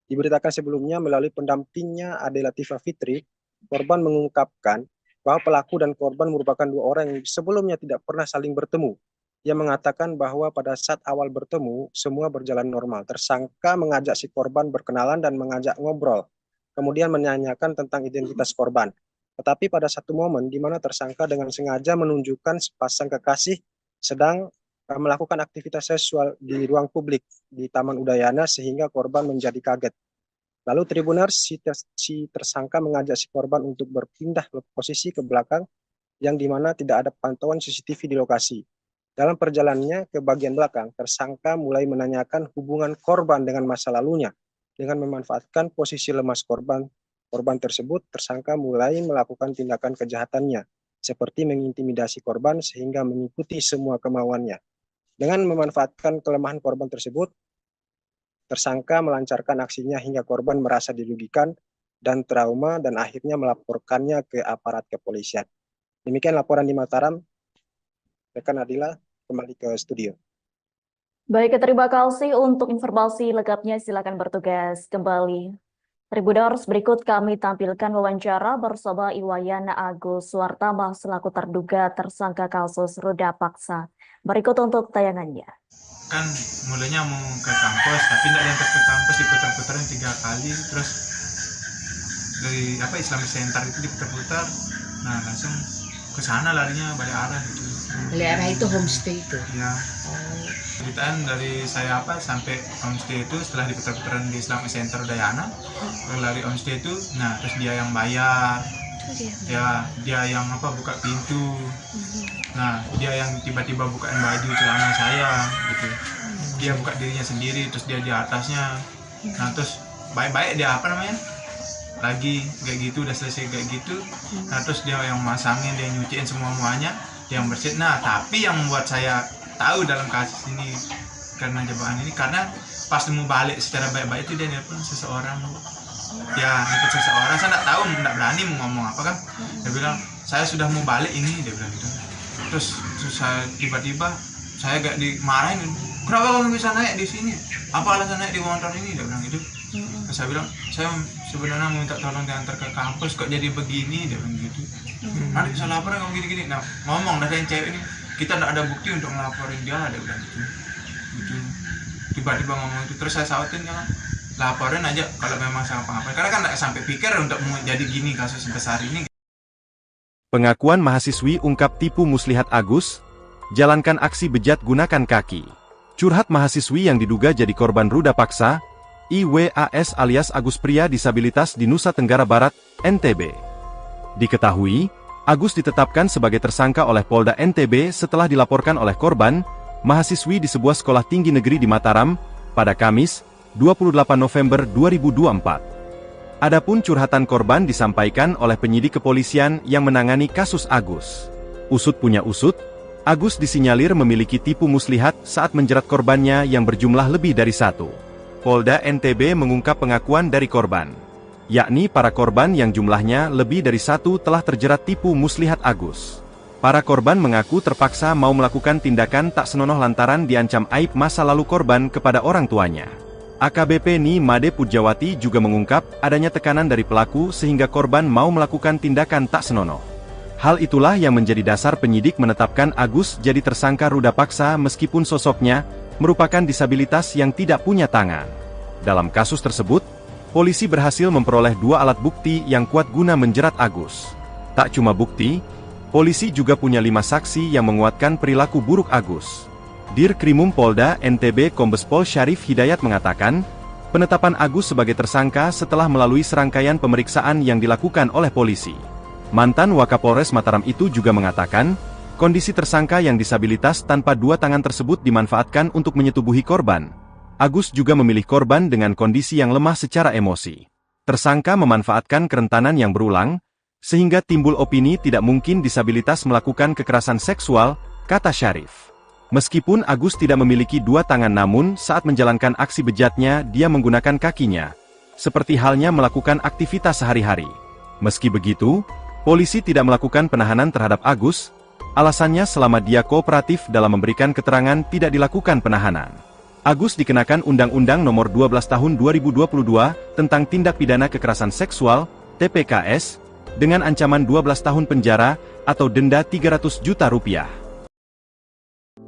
Diberitakan sebelumnya melalui pendampingnya Ade Latifah Fitri, korban mengungkapkan bahwa pelaku dan korban merupakan dua orang yang sebelumnya tidak pernah saling bertemu. Ia mengatakan bahwa pada saat awal bertemu, semua berjalan normal. Tersangka mengajak si korban berkenalan dan mengajak ngobrol, kemudian menanyakan tentang identitas korban. Tetapi pada satu momen di mana tersangka dengan sengaja menunjukkan sepasang kekasih sedang melakukan aktivitas seksual di ruang publik di Taman Udayana sehingga korban menjadi kaget. Lalu Tribuners, si tersangka mengajak si korban untuk berpindah posisi ke belakang yang di mana tidak ada pantauan CCTV di lokasi. Dalam perjalanannya ke bagian belakang, tersangka mulai menanyakan hubungan korban dengan masa lalunya. Dengan memanfaatkan posisi lemas korban tersebut, tersangka mulai melakukan tindakan kejahatannya, seperti mengintimidasi korban sehingga mengikuti semua kemauannya. Dengan memanfaatkan kelemahan korban tersebut, tersangka melancarkan aksinya hingga korban merasa dirugikan dan trauma dan akhirnya melaporkannya ke aparat kepolisian. Demikian laporan di Mataram. Rekan Adila, kembali ke studio. Baik, terima kasih untuk informasi lengkapnya. Silakan bertugas kembali. Tribuners, berikut kami tampilkan wawancara bersama Iwayan Agus Suartama selaku terduga tersangka kasus ruda paksa. Berikut untuk tayangannya. Kan mulanya mau ke kampus, tapi tidak diantar ke kampus, diputar-putarin 3 kali, terus dari Islamic Center itu diputar-putar, nah langsung ke sana larinya balik arah gitu. Balik arah itu homestay itu. Ya. Ceritaan dari saya sampai homestay itu setelah diputar-putaran di Islamic Center Udayana, lari homestay itu, nah terus dia yang bayar, ya dia yang buka pintu, nah dia yang tiba-tiba bukain baju celana saya gitu, dia buka dirinya sendiri, terus dia di atasnya, nah terus baik-baik dia lagi kayak gitu, udah selesai kayak gitu, nah terus dia yang masangin, dia nyuciin semuanya, dia yang bersihin. Nah tapi yang membuat saya tahu dalam kasus ini karena jebakan ini, karena pas mau balik secara baik-baik itu dia nelpon seseorang, ya nelpon seseorang, saya nggak tahu, nggak berani mau ngomong apa kan, dia bilang saya sudah mau balik ini, dia bilang gitu. Terus saya tiba-tiba saya gak dimarahin, kenapa kamu bisa naik di sini, apa alasan naik di motor ini, dia bilang gitu. Terus saya bilang saya sebenarnya mau minta tolong diantar ke kampus, kok jadi begini, dia bilang gitu. Nanti bisa laporan kamu gini-gini, nah ngomong dari yang cewek ini, kita tidak ada bukti untuk ngelaporin dia, ada udah gitu. Tiba-tiba ngomong itu, terus saya sautin kan, laporin aja kalau memang saya apa-apa, karena kan tidak sampai pikir untuk jadi gini kasus sebesar ini. Pengakuan mahasiswi ungkap tipu muslihat Agus, jalankan aksi bejat gunakan kaki. Curhat mahasiswi yang diduga jadi korban ruda paksa, IWAS alias Agus pria disabilitas di Nusa Tenggara Barat, NTB. Diketahui, Agus ditetapkan sebagai tersangka oleh Polda NTB setelah dilaporkan oleh korban, mahasiswi di sebuah sekolah tinggi negeri di Mataram, pada Kamis, 28 November 2024. Adapun curhatan korban disampaikan oleh penyidik kepolisian yang menangani kasus Agus. Usut punya usut, Agus disinyalir memiliki tipu muslihat saat menjerat korbannya yang berjumlah lebih dari 1. Polda NTB mengungkap pengakuan dari korban, yakni para korban yang jumlahnya lebih dari satu telah terjerat tipu muslihat Agus. Para korban mengaku terpaksa mau melakukan tindakan tak senonoh lantaran diancam aib masa lalu korban kepada orang tuanya. AKBP Ni Made Pujawati juga mengungkap adanya tekanan dari pelaku sehingga korban mau melakukan tindakan tak senonoh. Hal itulah yang menjadi dasar penyidik menetapkan Agus jadi tersangka ruda paksa meskipun sosoknya merupakan disabilitas yang tidak punya tangan. Dalam kasus tersebut, polisi berhasil memperoleh 2 alat bukti yang kuat guna menjerat Agus. Tak cuma bukti, polisi juga punya 5 saksi yang menguatkan perilaku buruk Agus. Dirkrimum Polda NTB Kombes Pol Syarif Hidayat mengatakan, penetapan Agus sebagai tersangka setelah melalui serangkaian pemeriksaan yang dilakukan oleh polisi. Mantan Wakapolres Mataram itu juga mengatakan, kondisi tersangka yang disabilitas tanpa 2 tangan tersebut dimanfaatkan untuk menyetubuhi korban. Agus juga memilih korban dengan kondisi yang lemah secara emosi. Tersangka memanfaatkan kerentanan yang berulang, sehingga timbul opini tidak mungkin disabilitas melakukan kekerasan seksual, kata Syarif. Meskipun Agus tidak memiliki 2 tangan namun saat menjalankan aksi bejatnya dia menggunakan kakinya, seperti halnya melakukan aktivitas sehari-hari. Meski begitu, polisi tidak melakukan penahanan terhadap Agus, alasannya selama dia kooperatif dalam memberikan keterangan tidak dilakukan penahanan. Agus dikenakan Undang-Undang Nomor 12 Tahun 2022 tentang Tindak Pidana Kekerasan Seksual, TPKS, dengan ancaman 12 tahun penjara atau denda 300 juta rupiah.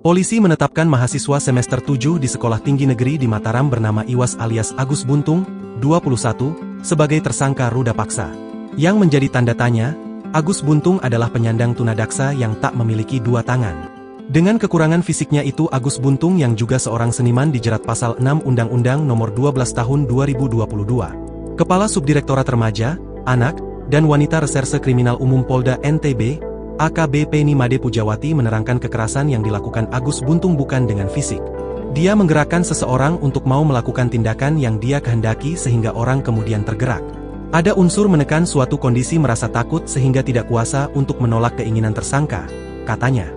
Polisi menetapkan mahasiswa semester 7 di Sekolah Tinggi Negeri di Mataram bernama Iwas alias Agus Buntung, 21, sebagai tersangka ruda paksa. Yang menjadi tanda tanya, Agus Buntung adalah penyandang tunadaksa yang tak memiliki 2 tangan. Dengan kekurangan fisiknya itu Agus Buntung yang juga seorang seniman dijerat pasal 6 Undang-Undang Nomor 12 Tahun 2022. Kepala Subdirektorat Remaja, Anak, dan Wanita Reserse Kriminal Umum Polda NTB, AKBP Ni Made Pujawati menerangkan kekerasan yang dilakukan Agus Buntung bukan dengan fisik. Dia menggerakkan seseorang untuk mau melakukan tindakan yang dia kehendaki sehingga orang kemudian tergerak. Ada unsur menekan suatu kondisi merasa takut sehingga tidak kuasa untuk menolak keinginan tersangka, katanya.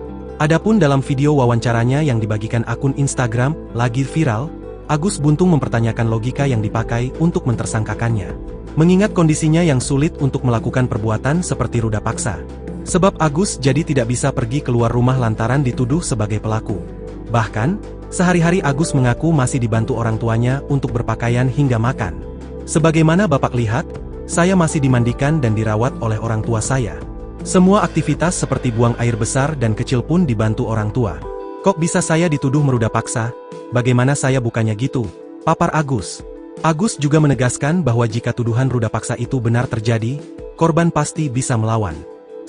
Adapun dalam video wawancaranya yang dibagikan akun Instagram, lagi viral, Agus Buntung mempertanyakan logika yang dipakai untuk mentersangkakannya. Mengingat kondisinya yang sulit untuk melakukan perbuatan seperti ruda paksa. Sebab Agus jadi tidak bisa pergi keluar rumah lantaran dituduh sebagai pelaku. Bahkan, sehari-hari Agus mengaku masih dibantu orang tuanya untuk berpakaian hingga makan. Sebagaimana Bapak lihat, saya masih dimandikan dan dirawat oleh orang tua saya. Semua aktivitas seperti buang air besar dan kecil pun dibantu orang tua. Kok bisa saya dituduh meruda paksa? Bagaimana saya bukannya gitu? Papar Agus. Agus juga menegaskan bahwa jika tuduhan ruda paksa itu benar terjadi, korban pasti bisa melawan.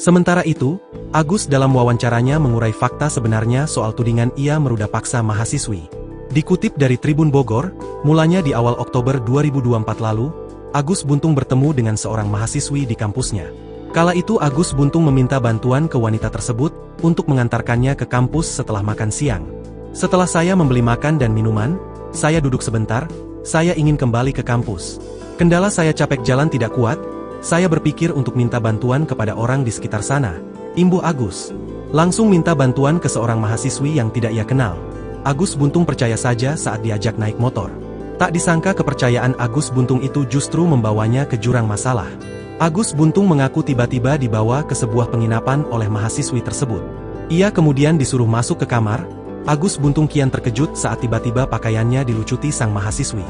Sementara itu, Agus dalam wawancaranya mengurai fakta sebenarnya soal tudingan ia meruda paksa mahasiswi. Dikutip dari Tribun Bogor, mulanya di awal Oktober 2024 lalu, Agus Buntung bertemu dengan seorang mahasiswi di kampusnya. Kala itu Agus Buntung meminta bantuan ke wanita tersebut untuk mengantarkannya ke kampus setelah makan siang. Setelah saya membeli makan dan minuman, saya duduk sebentar, saya ingin kembali ke kampus. Kendala saya capek jalan tidak kuat, saya berpikir untuk minta bantuan kepada orang di sekitar sana. Imbuh Agus. Langsung minta bantuan ke seorang mahasiswi yang tidak ia kenal. Agus Buntung percaya saja saat diajak naik motor. Tak disangka kepercayaan Agus Buntung itu justru membawanya ke jurang masalah. Agus Buntung mengaku tiba-tiba dibawa ke sebuah penginapan oleh mahasiswi tersebut. Ia kemudian disuruh masuk ke kamar. Agus Buntung kian terkejut saat tiba-tiba pakaiannya dilucuti sang mahasiswi.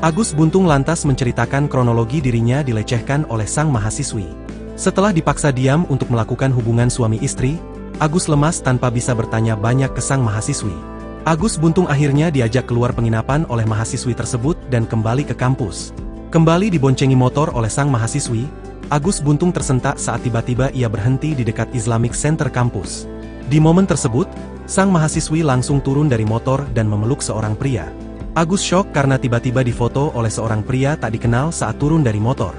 Agus Buntung lantas menceritakan kronologi dirinya dilecehkan oleh sang mahasiswi. Setelah dipaksa diam untuk melakukan hubungan suami istri, Agus lemas tanpa bisa bertanya banyak ke sang mahasiswi. Agus Buntung akhirnya diajak keluar penginapan oleh mahasiswi tersebut dan kembali ke kampus. Kembali diboncengi motor oleh sang mahasiswi, Agus Buntung tersentak saat tiba-tiba ia berhenti di dekat Islamic Center kampus. Di momen tersebut, sang mahasiswi langsung turun dari motor dan memeluk seorang pria. Agus syok karena tiba-tiba difoto oleh seorang pria tak dikenal saat turun dari motor.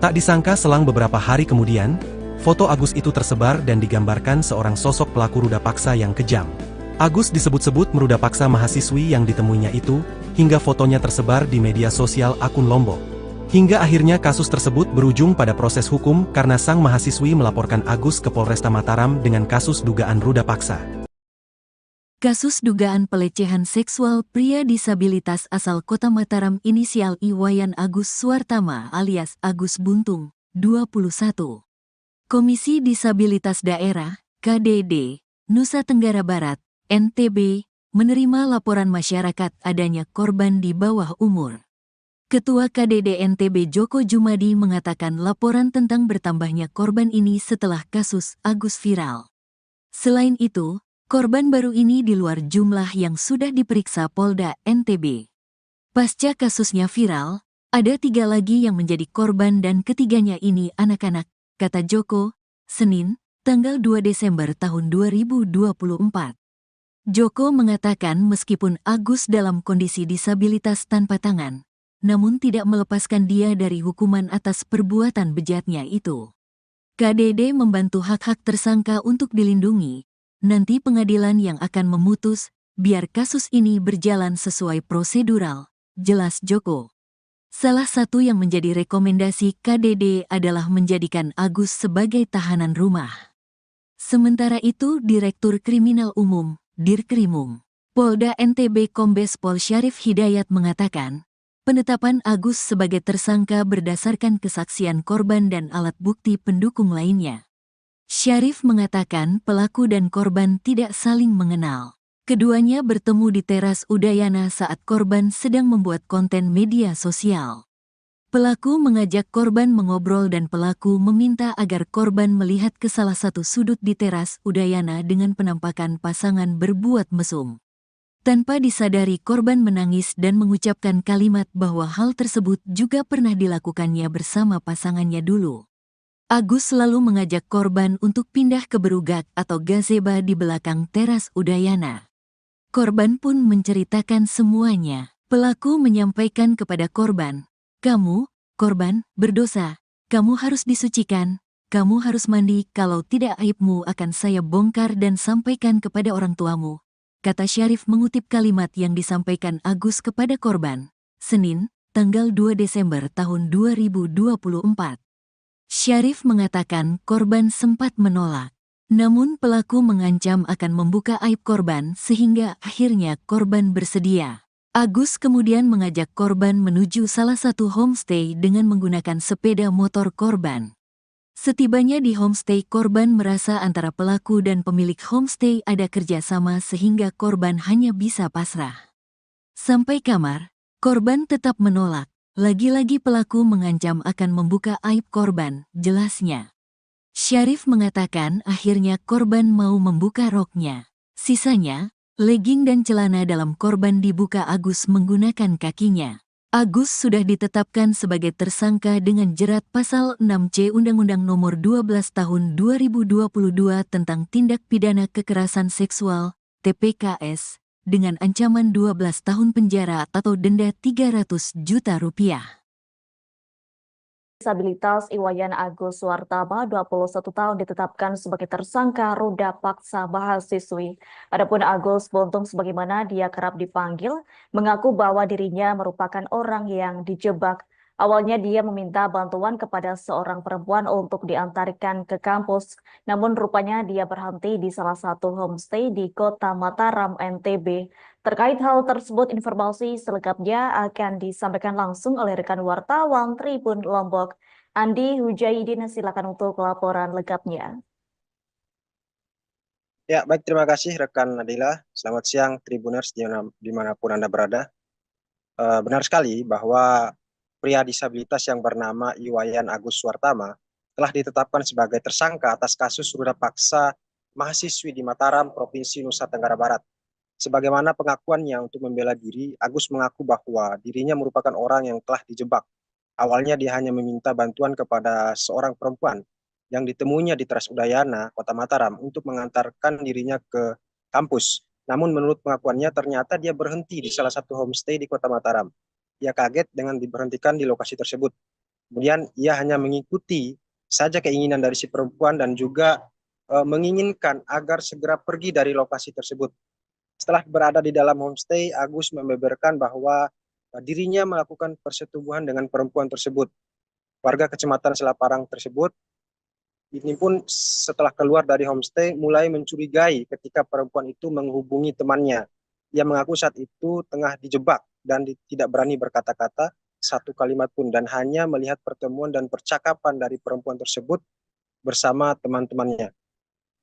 Tak disangka selang beberapa hari kemudian, foto Agus itu tersebar dan digambarkan seorang sosok pelaku ruda paksa yang kejam. Agus disebut-sebut meruda paksa mahasiswi yang ditemuinya itu, hingga fotonya tersebar di media sosial akun Lombok. Hingga akhirnya kasus tersebut berujung pada proses hukum karena sang mahasiswi melaporkan Agus ke Polresta Mataram dengan kasus dugaan ruda paksa. Kasus dugaan pelecehan seksual pria disabilitas asal Kota Mataram inisial Iwayan Agus Suartama alias Agus Buntung, 21. Komisi Disabilitas Daerah, KDD, Nusa Tenggara Barat, NTB, menerima laporan masyarakat adanya korban di bawah umur. Ketua KDD NTB Joko Jumadi mengatakan laporan tentang bertambahnya korban ini setelah kasus Agus viral. Selain itu, korban baru ini di luar jumlah yang sudah diperiksa Polda NTB. Pasca kasusnya viral, ada 3 lagi yang menjadi korban dan ketiganya ini anak-anak, kata Joko, Senin, tanggal 2 Desember tahun 2024. Joko mengatakan meskipun Agus dalam kondisi disabilitas tanpa tangan, namun tidak melepaskan dia dari hukuman atas perbuatan bejatnya itu. KDD membantu hak-hak tersangka untuk dilindungi. Nanti pengadilan yang akan memutus, biar kasus ini berjalan sesuai prosedural, jelas Joko. Salah satu yang menjadi rekomendasi KDD adalah menjadikan Agus sebagai tahanan rumah. Sementara itu Direktur Kriminal Umum, Dirkrimum, Polda NTB Kombes Pol Syarif Hidayat mengatakan, penetapan Agus sebagai tersangka berdasarkan kesaksian korban dan alat bukti pendukung lainnya. Syarif mengatakan pelaku dan korban tidak saling mengenal. Keduanya bertemu di teras Udayana saat korban sedang membuat konten media sosial. Pelaku mengajak korban mengobrol dan pelaku meminta agar korban melihat ke salah satu sudut di teras Udayana dengan penampakan pasangan berbuat mesum. Tanpa disadari korban menangis dan mengucapkan kalimat bahwa hal tersebut juga pernah dilakukannya bersama pasangannya dulu. Agus selalu mengajak korban untuk pindah ke berugak atau gazebo di belakang teras Udayana. Korban pun menceritakan semuanya. Pelaku menyampaikan kepada korban, "Kamu, korban, berdosa. Kamu harus disucikan. Kamu harus mandi, kalau tidak aibmu akan saya bongkar dan sampaikan kepada orang tuamu," kata Syarif mengutip kalimat yang disampaikan Agus kepada korban. Senin, tanggal 2 Desember tahun 2024. Syarif mengatakan korban sempat menolak. Namun pelaku mengancam akan membuka aib korban sehingga akhirnya korban bersedia. Agus kemudian mengajak korban menuju salah satu homestay dengan menggunakan sepeda motor korban. Setibanya di homestay, korban merasa antara pelaku dan pemilik homestay ada kerjasama sehingga korban hanya bisa pasrah. Sampai kamar, korban tetap menolak. Lagi-lagi pelaku mengancam akan membuka aib korban, jelasnya. Syarif mengatakan akhirnya korban mau membuka roknya. Sisanya, legging dan celana dalam korban dibuka Agus menggunakan kakinya. Agus sudah ditetapkan sebagai tersangka dengan jerat pasal 6C Undang-Undang Nomor 12 Tahun 2022 tentang Tindak Pidana Kekerasan Seksual, TPKS, dengan ancaman 12 tahun penjara atau denda 300 juta rupiah. Disabilitas Iwayan Agus Suartama, 21 tahun ditetapkan sebagai tersangka ruda paksa mahasiswi. Adapun Agus Buntung sebagaimana dia kerap dipanggil, mengaku bahwa dirinya merupakan orang yang dijebak. Awalnya dia meminta bantuan kepada seorang perempuan untuk diantarkan ke kampus, namun rupanya dia berhenti di salah satu homestay di Kota Mataram, NTB. Terkait hal tersebut, informasi selengkapnya akan disampaikan langsung oleh rekan wartawan Tribun Lombok, Andi Hujaidin. Silakan untuk laporan lengkapnya. Ya, baik, terima kasih rekan Nadila. Selamat siang Tribuners dimanapun Anda berada. Benar sekali bahwa pria disabilitas yang bernama Iwayan Agus Suartama telah ditetapkan sebagai tersangka atas kasus ruda paksa mahasiswi di Mataram, Provinsi Nusa Tenggara Barat. Sebagaimana pengakuannya untuk membela diri, Agus mengaku bahwa dirinya merupakan orang yang telah dijebak. Awalnya dia hanya meminta bantuan kepada seorang perempuan yang ditemuinya di Teras Udayana, Kota Mataram, untuk mengantarkan dirinya ke kampus. Namun menurut pengakuannya ternyata dia berhenti di salah satu homestay di Kota Mataram. Ia kaget dengan diberhentikan di lokasi tersebut. Kemudian ia hanya mengikuti saja keinginan dari si perempuan dan juga menginginkan agar segera pergi dari lokasi tersebut. Setelah berada di dalam homestay, Agus membeberkan bahwa dirinya melakukan persetubuhan dengan perempuan tersebut. Warga Kecamatan Selaparang tersebut ini pun setelah keluar dari homestay mulai mencurigai ketika perempuan itu menghubungi temannya. Ia mengaku saat itu tengah dijebak dan tidak berani berkata-kata satu kalimat pun dan hanya melihat pertemuan dan percakapan dari perempuan tersebut bersama teman-temannya.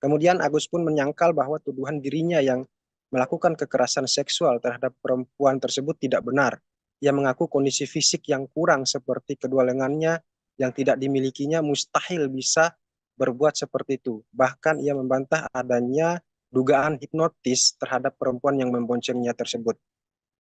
Kemudian Agus pun menyangkal bahwa tuduhan dirinya yang melakukan kekerasan seksual terhadap perempuan tersebut tidak benar. Ia mengaku kondisi fisik yang kurang seperti kedua lengannya yang tidak dimilikinya mustahil bisa berbuat seperti itu. Bahkan ia membantah adanya dugaan hipnotis terhadap perempuan yang memboncengnya tersebut.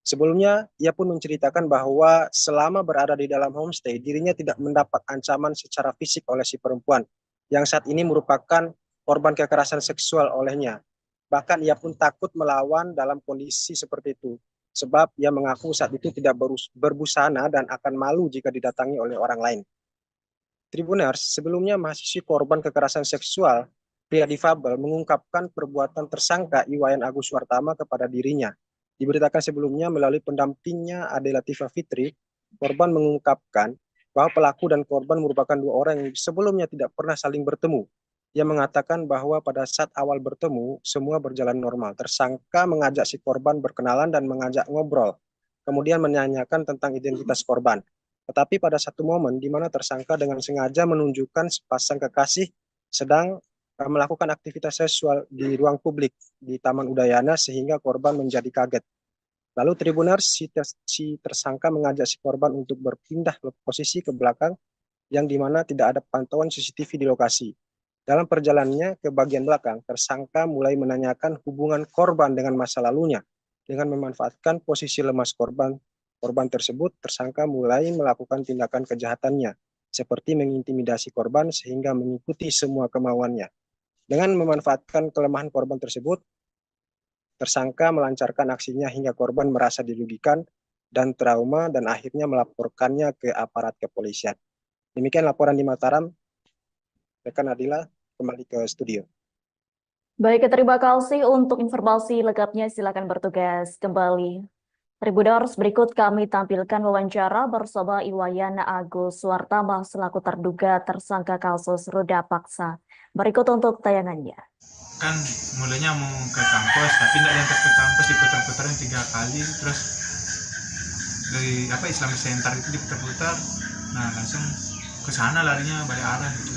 Sebelumnya, ia pun menceritakan bahwa selama berada di dalam homestay, dirinya tidak mendapat ancaman secara fisik oleh si perempuan, yang saat ini merupakan korban kekerasan seksual olehnya. Bahkan ia pun takut melawan dalam kondisi seperti itu, sebab ia mengaku saat itu tidak berbusana dan akan malu jika didatangi oleh orang lain. Tribuners, sebelumnya mahasiswi korban kekerasan seksual, pria difabel mengungkapkan perbuatan tersangka Iwayan Agus Suartama kepada dirinya. Diberitakan sebelumnya melalui pendampingnya Ade Latifah Fitri, korban mengungkapkan bahwa pelaku dan korban merupakan dua orang yang sebelumnya tidak pernah saling bertemu. Ia mengatakan bahwa pada saat awal bertemu, semua berjalan normal. Tersangka mengajak si korban berkenalan dan mengajak ngobrol, kemudian menanyakan tentang identitas korban. Tetapi pada satu momen di mana tersangka dengan sengaja menunjukkan sepasang kekasih sedang melakukan aktivitas seksual di ruang publik di Taman Udayana sehingga korban menjadi kaget. Lalu Tribuners, si tersangka mengajak si korban untuk berpindah posisi ke belakang yang dimana tidak ada pantauan CCTV di lokasi. Dalam perjalanannya ke bagian belakang, tersangka mulai menanyakan hubungan korban dengan masa lalunya. Dengan memanfaatkan posisi lemas korban tersebut, tersangka mulai melakukan tindakan kejahatannya, seperti mengintimidasi korban sehingga mengikuti semua kemauannya. Dengan memanfaatkan kelemahan korban tersebut, tersangka melancarkan aksinya hingga korban merasa dirugikan dan trauma dan akhirnya melaporkannya ke aparat kepolisian. Demikian laporan di Mataram. Rekan Adila, kembali ke studio. Baik, terima kasih untuk informasi lengkapnya. Silakan bertugas kembali. Tribuners, berikut kami tampilkan wawancara bersama Iwayan Agus Suartama selaku terduga tersangka kasus ruda paksa. Berikut untuk tayangannya. Kan mulanya mau ke kampus, tapi tidak diantar ke kampus, diputar-putarin 3 kali, terus dari Islamic Center itu diputar-putar, nah langsung ke sana larinya balik arah gitu.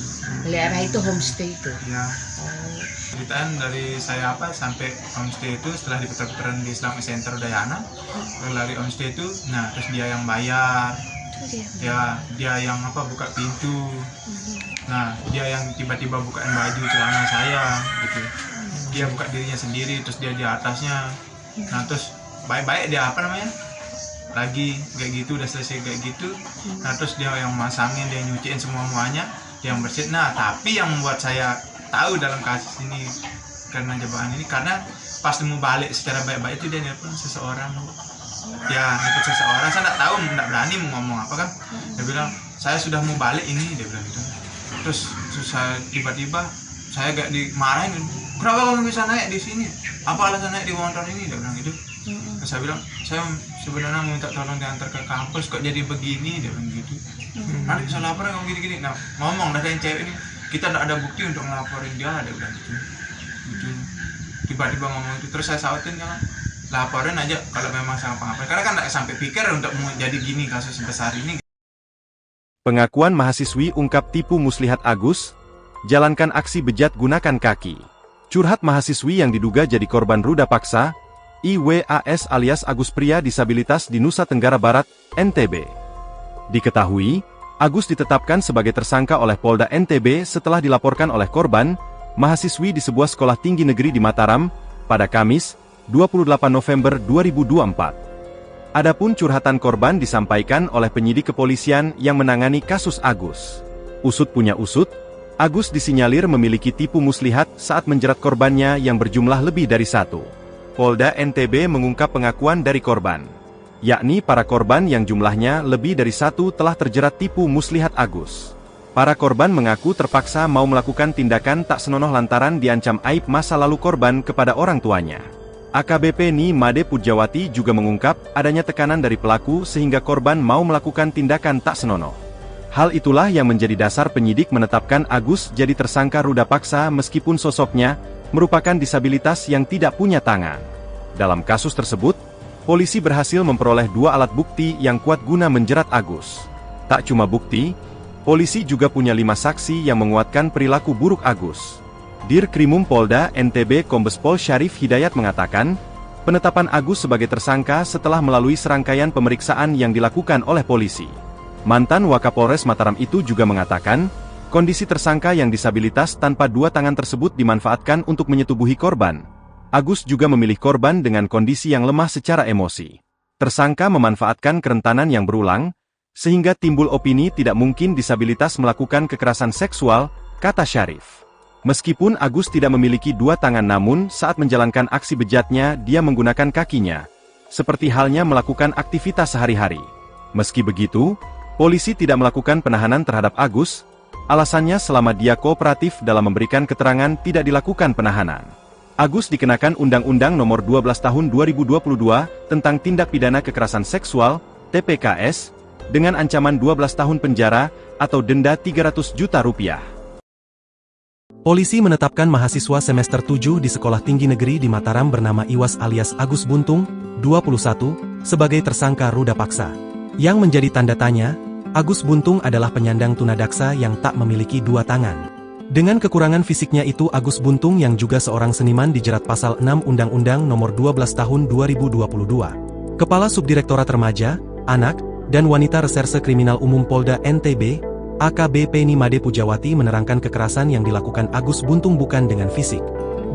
Balik arah itu homestay itu. Ya. Ceritaan dari saya sampai homestay itu setelah diputar-putaran di Islamic Center Udayana, lari homestay itu, nah terus dia yang bayar, dia yang buka pintu, nah dia yang tiba-tiba bukain baju celana saya gitu, dia buka dirinya sendiri, terus dia di atasnya, nah terus baik-baik dia lagi kayak gitu, udah selesai kayak gitu, nah terus dia yang masangin, dia nyuciin semuanya, dia yang bersihin. Nah tapi yang membuat saya tahu dalam kasus ini karena jebakan ini, karena pas mau balik secara baik-baik itu dia nelpon seseorang, nelpon seseorang, saya nggak tahu, nggak berani mau ngomong apa kan, dia bilang saya sudah mau balik ini, dia bilang gitu. Terus saya tiba-tiba saya gak dimarahin, kenapa kamu bisa naik di sini, apa alasan naik di motor ini, dia bilang gitu. Terus saya bilang saya sebenarnya mau minta tolong diantar ke kampus, kok jadi begini, dia bilang gitu. Nanti bisa laporan kamu gini-gini. Nah ngomong dari cewek ini, kita tidak ada bukti untuk ngelaporin dia, dia bilang gitu. Tiba-tiba ngomong itu, terus saya sautin kan, laporin aja kalau memang sama pengapain, karena kan tidak sampai pikir untuk mau jadi gini kasus sebesar ini. Pengakuan mahasiswi ungkap tipu muslihat Agus, jalankan aksi bejat gunakan kaki. Curhat mahasiswi yang diduga jadi korban ruda paksa, IWAS alias Agus pria disabilitas di Nusa Tenggara Barat, NTB. Diketahui, Agus ditetapkan sebagai tersangka oleh Polda NTB setelah dilaporkan oleh korban, mahasiswi di sebuah sekolah tinggi negeri di Mataram, pada Kamis, 28 November 2024. Adapun curhatan korban disampaikan oleh penyidik kepolisian yang menangani kasus Agus. Usut punya usut, Agus disinyalir memiliki tipu muslihat saat menjerat korbannya yang berjumlah lebih dari 1. Polda NTB mengungkap pengakuan dari korban, yakni para korban yang jumlahnya lebih dari 1 telah terjerat tipu muslihat Agus. Para korban mengaku terpaksa mau melakukan tindakan tak senonoh lantaran diancam aib masa lalu korban kepada orang tuanya. AKBP Ni Made Pujawati juga mengungkap adanya tekanan dari pelaku sehingga korban mau melakukan tindakan tak senonoh. Hal itulah yang menjadi dasar penyidik menetapkan Agus jadi tersangka ruda paksa meskipun sosoknya merupakan disabilitas yang tidak punya tangan. Dalam kasus tersebut, polisi berhasil memperoleh 2 alat bukti yang kuat guna menjerat Agus. Tak cuma bukti, polisi juga punya 5 saksi yang menguatkan perilaku buruk Agus. Dirkrimum Polda NTB Kombes Pol Syarif Hidayat mengatakan, penetapan Agus sebagai tersangka setelah melalui serangkaian pemeriksaan yang dilakukan oleh polisi. Mantan Wakapolres Mataram itu juga mengatakan, kondisi tersangka yang disabilitas tanpa 2 tangan tersebut dimanfaatkan untuk menyetubuhi korban. Agus juga memilih korban dengan kondisi yang lemah secara emosi. Tersangka memanfaatkan kerentanan yang berulang, sehingga timbul opini tidak mungkin disabilitas melakukan kekerasan seksual, kata Syarif. Meskipun Agus tidak memiliki 2 tangan namun saat menjalankan aksi bejatnya dia menggunakan kakinya, seperti halnya melakukan aktivitas sehari-hari. Meski begitu, polisi tidak melakukan penahanan terhadap Agus, alasannya selama dia kooperatif dalam memberikan keterangan tidak dilakukan penahanan. Agus dikenakan Undang-Undang Nomor 12 Tahun 2022 tentang Tindak Pidana Kekerasan Seksual, TPKS, dengan ancaman 12 tahun penjara atau denda Rp300 juta. Polisi menetapkan mahasiswa semester 7 di Sekolah Tinggi Negeri di Mataram bernama Iwas alias Agus Buntung, 21, sebagai tersangka ruda paksa. Yang menjadi tanda tanya, Agus Buntung adalah penyandang tunadaksa yang tak memiliki 2 tangan. Dengan kekurangan fisiknya itu Agus Buntung yang juga seorang seniman dijerat pasal 6 Undang-Undang Nomor 12 Tahun 2022. Kepala Subdirektorat Remaja, Anak, dan Wanita Reserse Kriminal Umum Polda NTB, AKBP Nimade Pujawati menerangkan kekerasan yang dilakukan Agus Buntung bukan dengan fisik.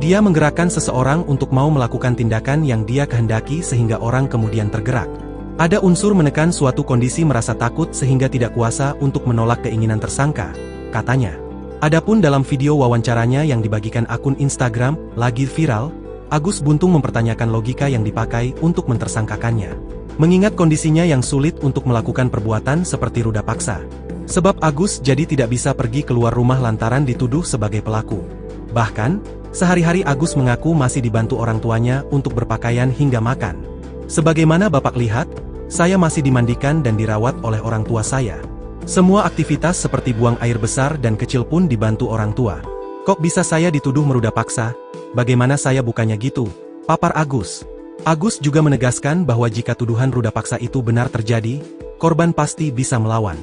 Dia menggerakkan seseorang untuk mau melakukan tindakan yang dia kehendaki sehingga orang kemudian tergerak. Ada unsur menekan suatu kondisi merasa takut sehingga tidak kuasa untuk menolak keinginan tersangka, katanya. Adapun dalam video wawancaranya yang dibagikan akun Instagram, lagi viral, Agus Buntung mempertanyakan logika yang dipakai untuk mentersangkakannya. Mengingat kondisinya yang sulit untuk melakukan perbuatan seperti ruda paksa. Sebab Agus jadi tidak bisa pergi keluar rumah lantaran dituduh sebagai pelaku. Bahkan, sehari-hari Agus mengaku masih dibantu orang tuanya untuk berpakaian hingga makan. Sebagaimana Bapak lihat, saya masih dimandikan dan dirawat oleh orang tua saya. Semua aktivitas seperti buang air besar dan kecil pun dibantu orang tua. Kok bisa saya dituduh meruda paksa? Bagaimana saya bukannya gitu? Papar Agus. Agus juga menegaskan bahwa jika tuduhan ruda paksa itu benar terjadi, korban pasti bisa melawan.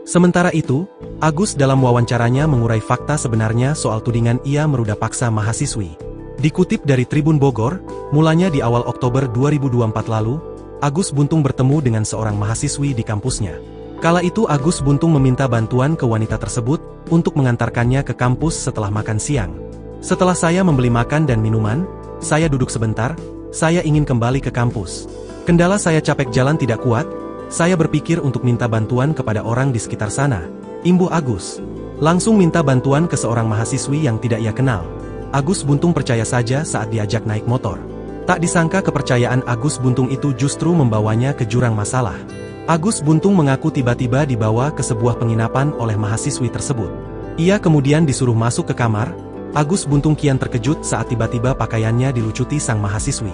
Sementara itu, Agus dalam wawancaranya mengurai fakta sebenarnya soal tudingan ia meruda paksa mahasiswi. Dikutip dari Tribun Bogor, mulanya di awal Oktober 2024 lalu, Agus Buntung bertemu dengan seorang mahasiswi di kampusnya. Kala itu Agus Buntung meminta bantuan ke wanita tersebut untuk mengantarkannya ke kampus setelah makan siang. Setelah saya membeli makan dan minuman, saya duduk sebentar, saya ingin kembali ke kampus. Kendala saya capek jalan tidak kuat, saya berpikir untuk minta bantuan kepada orang di sekitar sana. Imbuh Agus. Langsung minta bantuan ke seorang mahasiswi yang tidak ia kenal. Agus Buntung percaya saja saat diajak naik motor. Tak disangka kepercayaan Agus Buntung itu justru membawanya ke jurang masalah. Agus Buntung mengaku tiba-tiba dibawa ke sebuah penginapan oleh mahasiswi tersebut. Ia kemudian disuruh masuk ke kamar. Agus Buntung kian terkejut saat tiba-tiba pakaiannya dilucuti sang mahasiswi.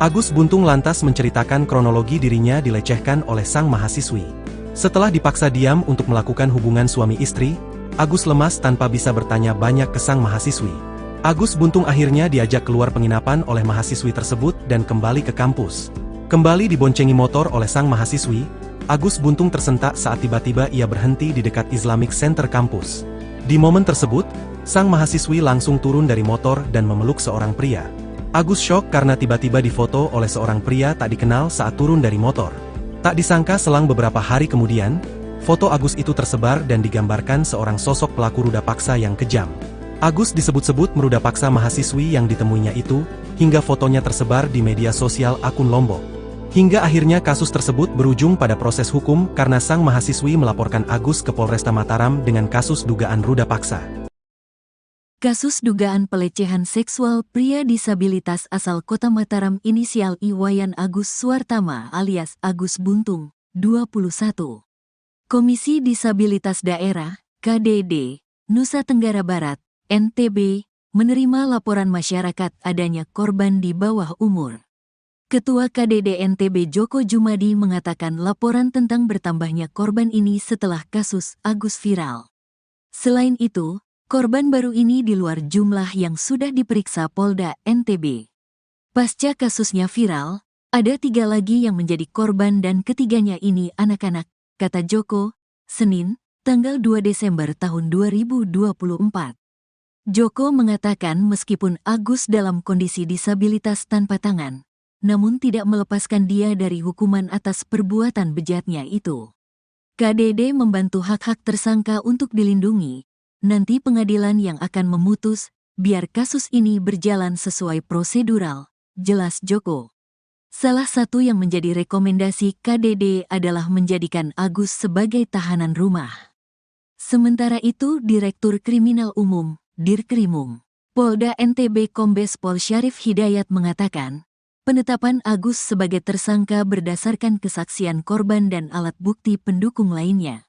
Agus Buntung lantas menceritakan kronologi dirinya dilecehkan oleh sang mahasiswi. Setelah dipaksa diam untuk melakukan hubungan suami istri, Agus lemas tanpa bisa bertanya banyak ke sang mahasiswi. Agus Buntung akhirnya diajak keluar penginapan oleh mahasiswi tersebut dan kembali ke kampus. Kembali diboncengi motor oleh sang mahasiswi, Agus Buntung tersentak saat tiba-tiba ia berhenti di dekat Islamic Center kampus. Di momen tersebut, sang mahasiswi langsung turun dari motor dan memeluk seorang pria. Agus syok karena tiba-tiba difoto oleh seorang pria tak dikenal saat turun dari motor. Tak disangka selang beberapa hari kemudian, foto Agus itu tersebar dan digambarkan seorang sosok pelaku ruda paksa yang kejam. Agus disebut-sebut meruda paksa mahasiswi yang ditemuinya itu, hingga fotonya tersebar di media sosial akun Lombok. Hingga akhirnya kasus tersebut berujung pada proses hukum karena sang mahasiswi melaporkan Agus ke Polresta Mataram dengan kasus dugaan ruda paksa. Kasus dugaan pelecehan seksual pria disabilitas asal Kota Mataram inisial Iwayan Agus Suartama alias Agus Buntung, 21. Komisi Disabilitas Daerah, KDD, Nusa Tenggara Barat, NTB, menerima laporan masyarakat adanya korban di bawah umur. Ketua KDD NTB Joko Jumadi mengatakan laporan tentang bertambahnya korban ini setelah kasus Agus viral. Selain itu, korban baru ini di luar jumlah yang sudah diperiksa Polda NTB. Pasca kasusnya viral, ada 3 lagi yang menjadi korban dan ketiganya ini anak-anak, kata Joko, Senin, tanggal 2 Desember tahun 2024. Joko mengatakan meskipun Agus dalam kondisi disabilitas tanpa tangan, namun tidak melepaskan dia dari hukuman atas perbuatan bejatnya itu. KDD membantu hak-hak tersangka untuk dilindungi. Nanti pengadilan yang akan memutus, biar kasus ini berjalan sesuai prosedural, jelas Joko. Salah satu yang menjadi rekomendasi KDD adalah menjadikan Agus sebagai tahanan rumah. Sementara itu, Direktur Kriminal Umum, Dirkrimum, Polda NTB Kombes Pol Syarif Hidayat mengatakan, penetapan Agus sebagai tersangka berdasarkan kesaksian korban dan alat bukti pendukung lainnya.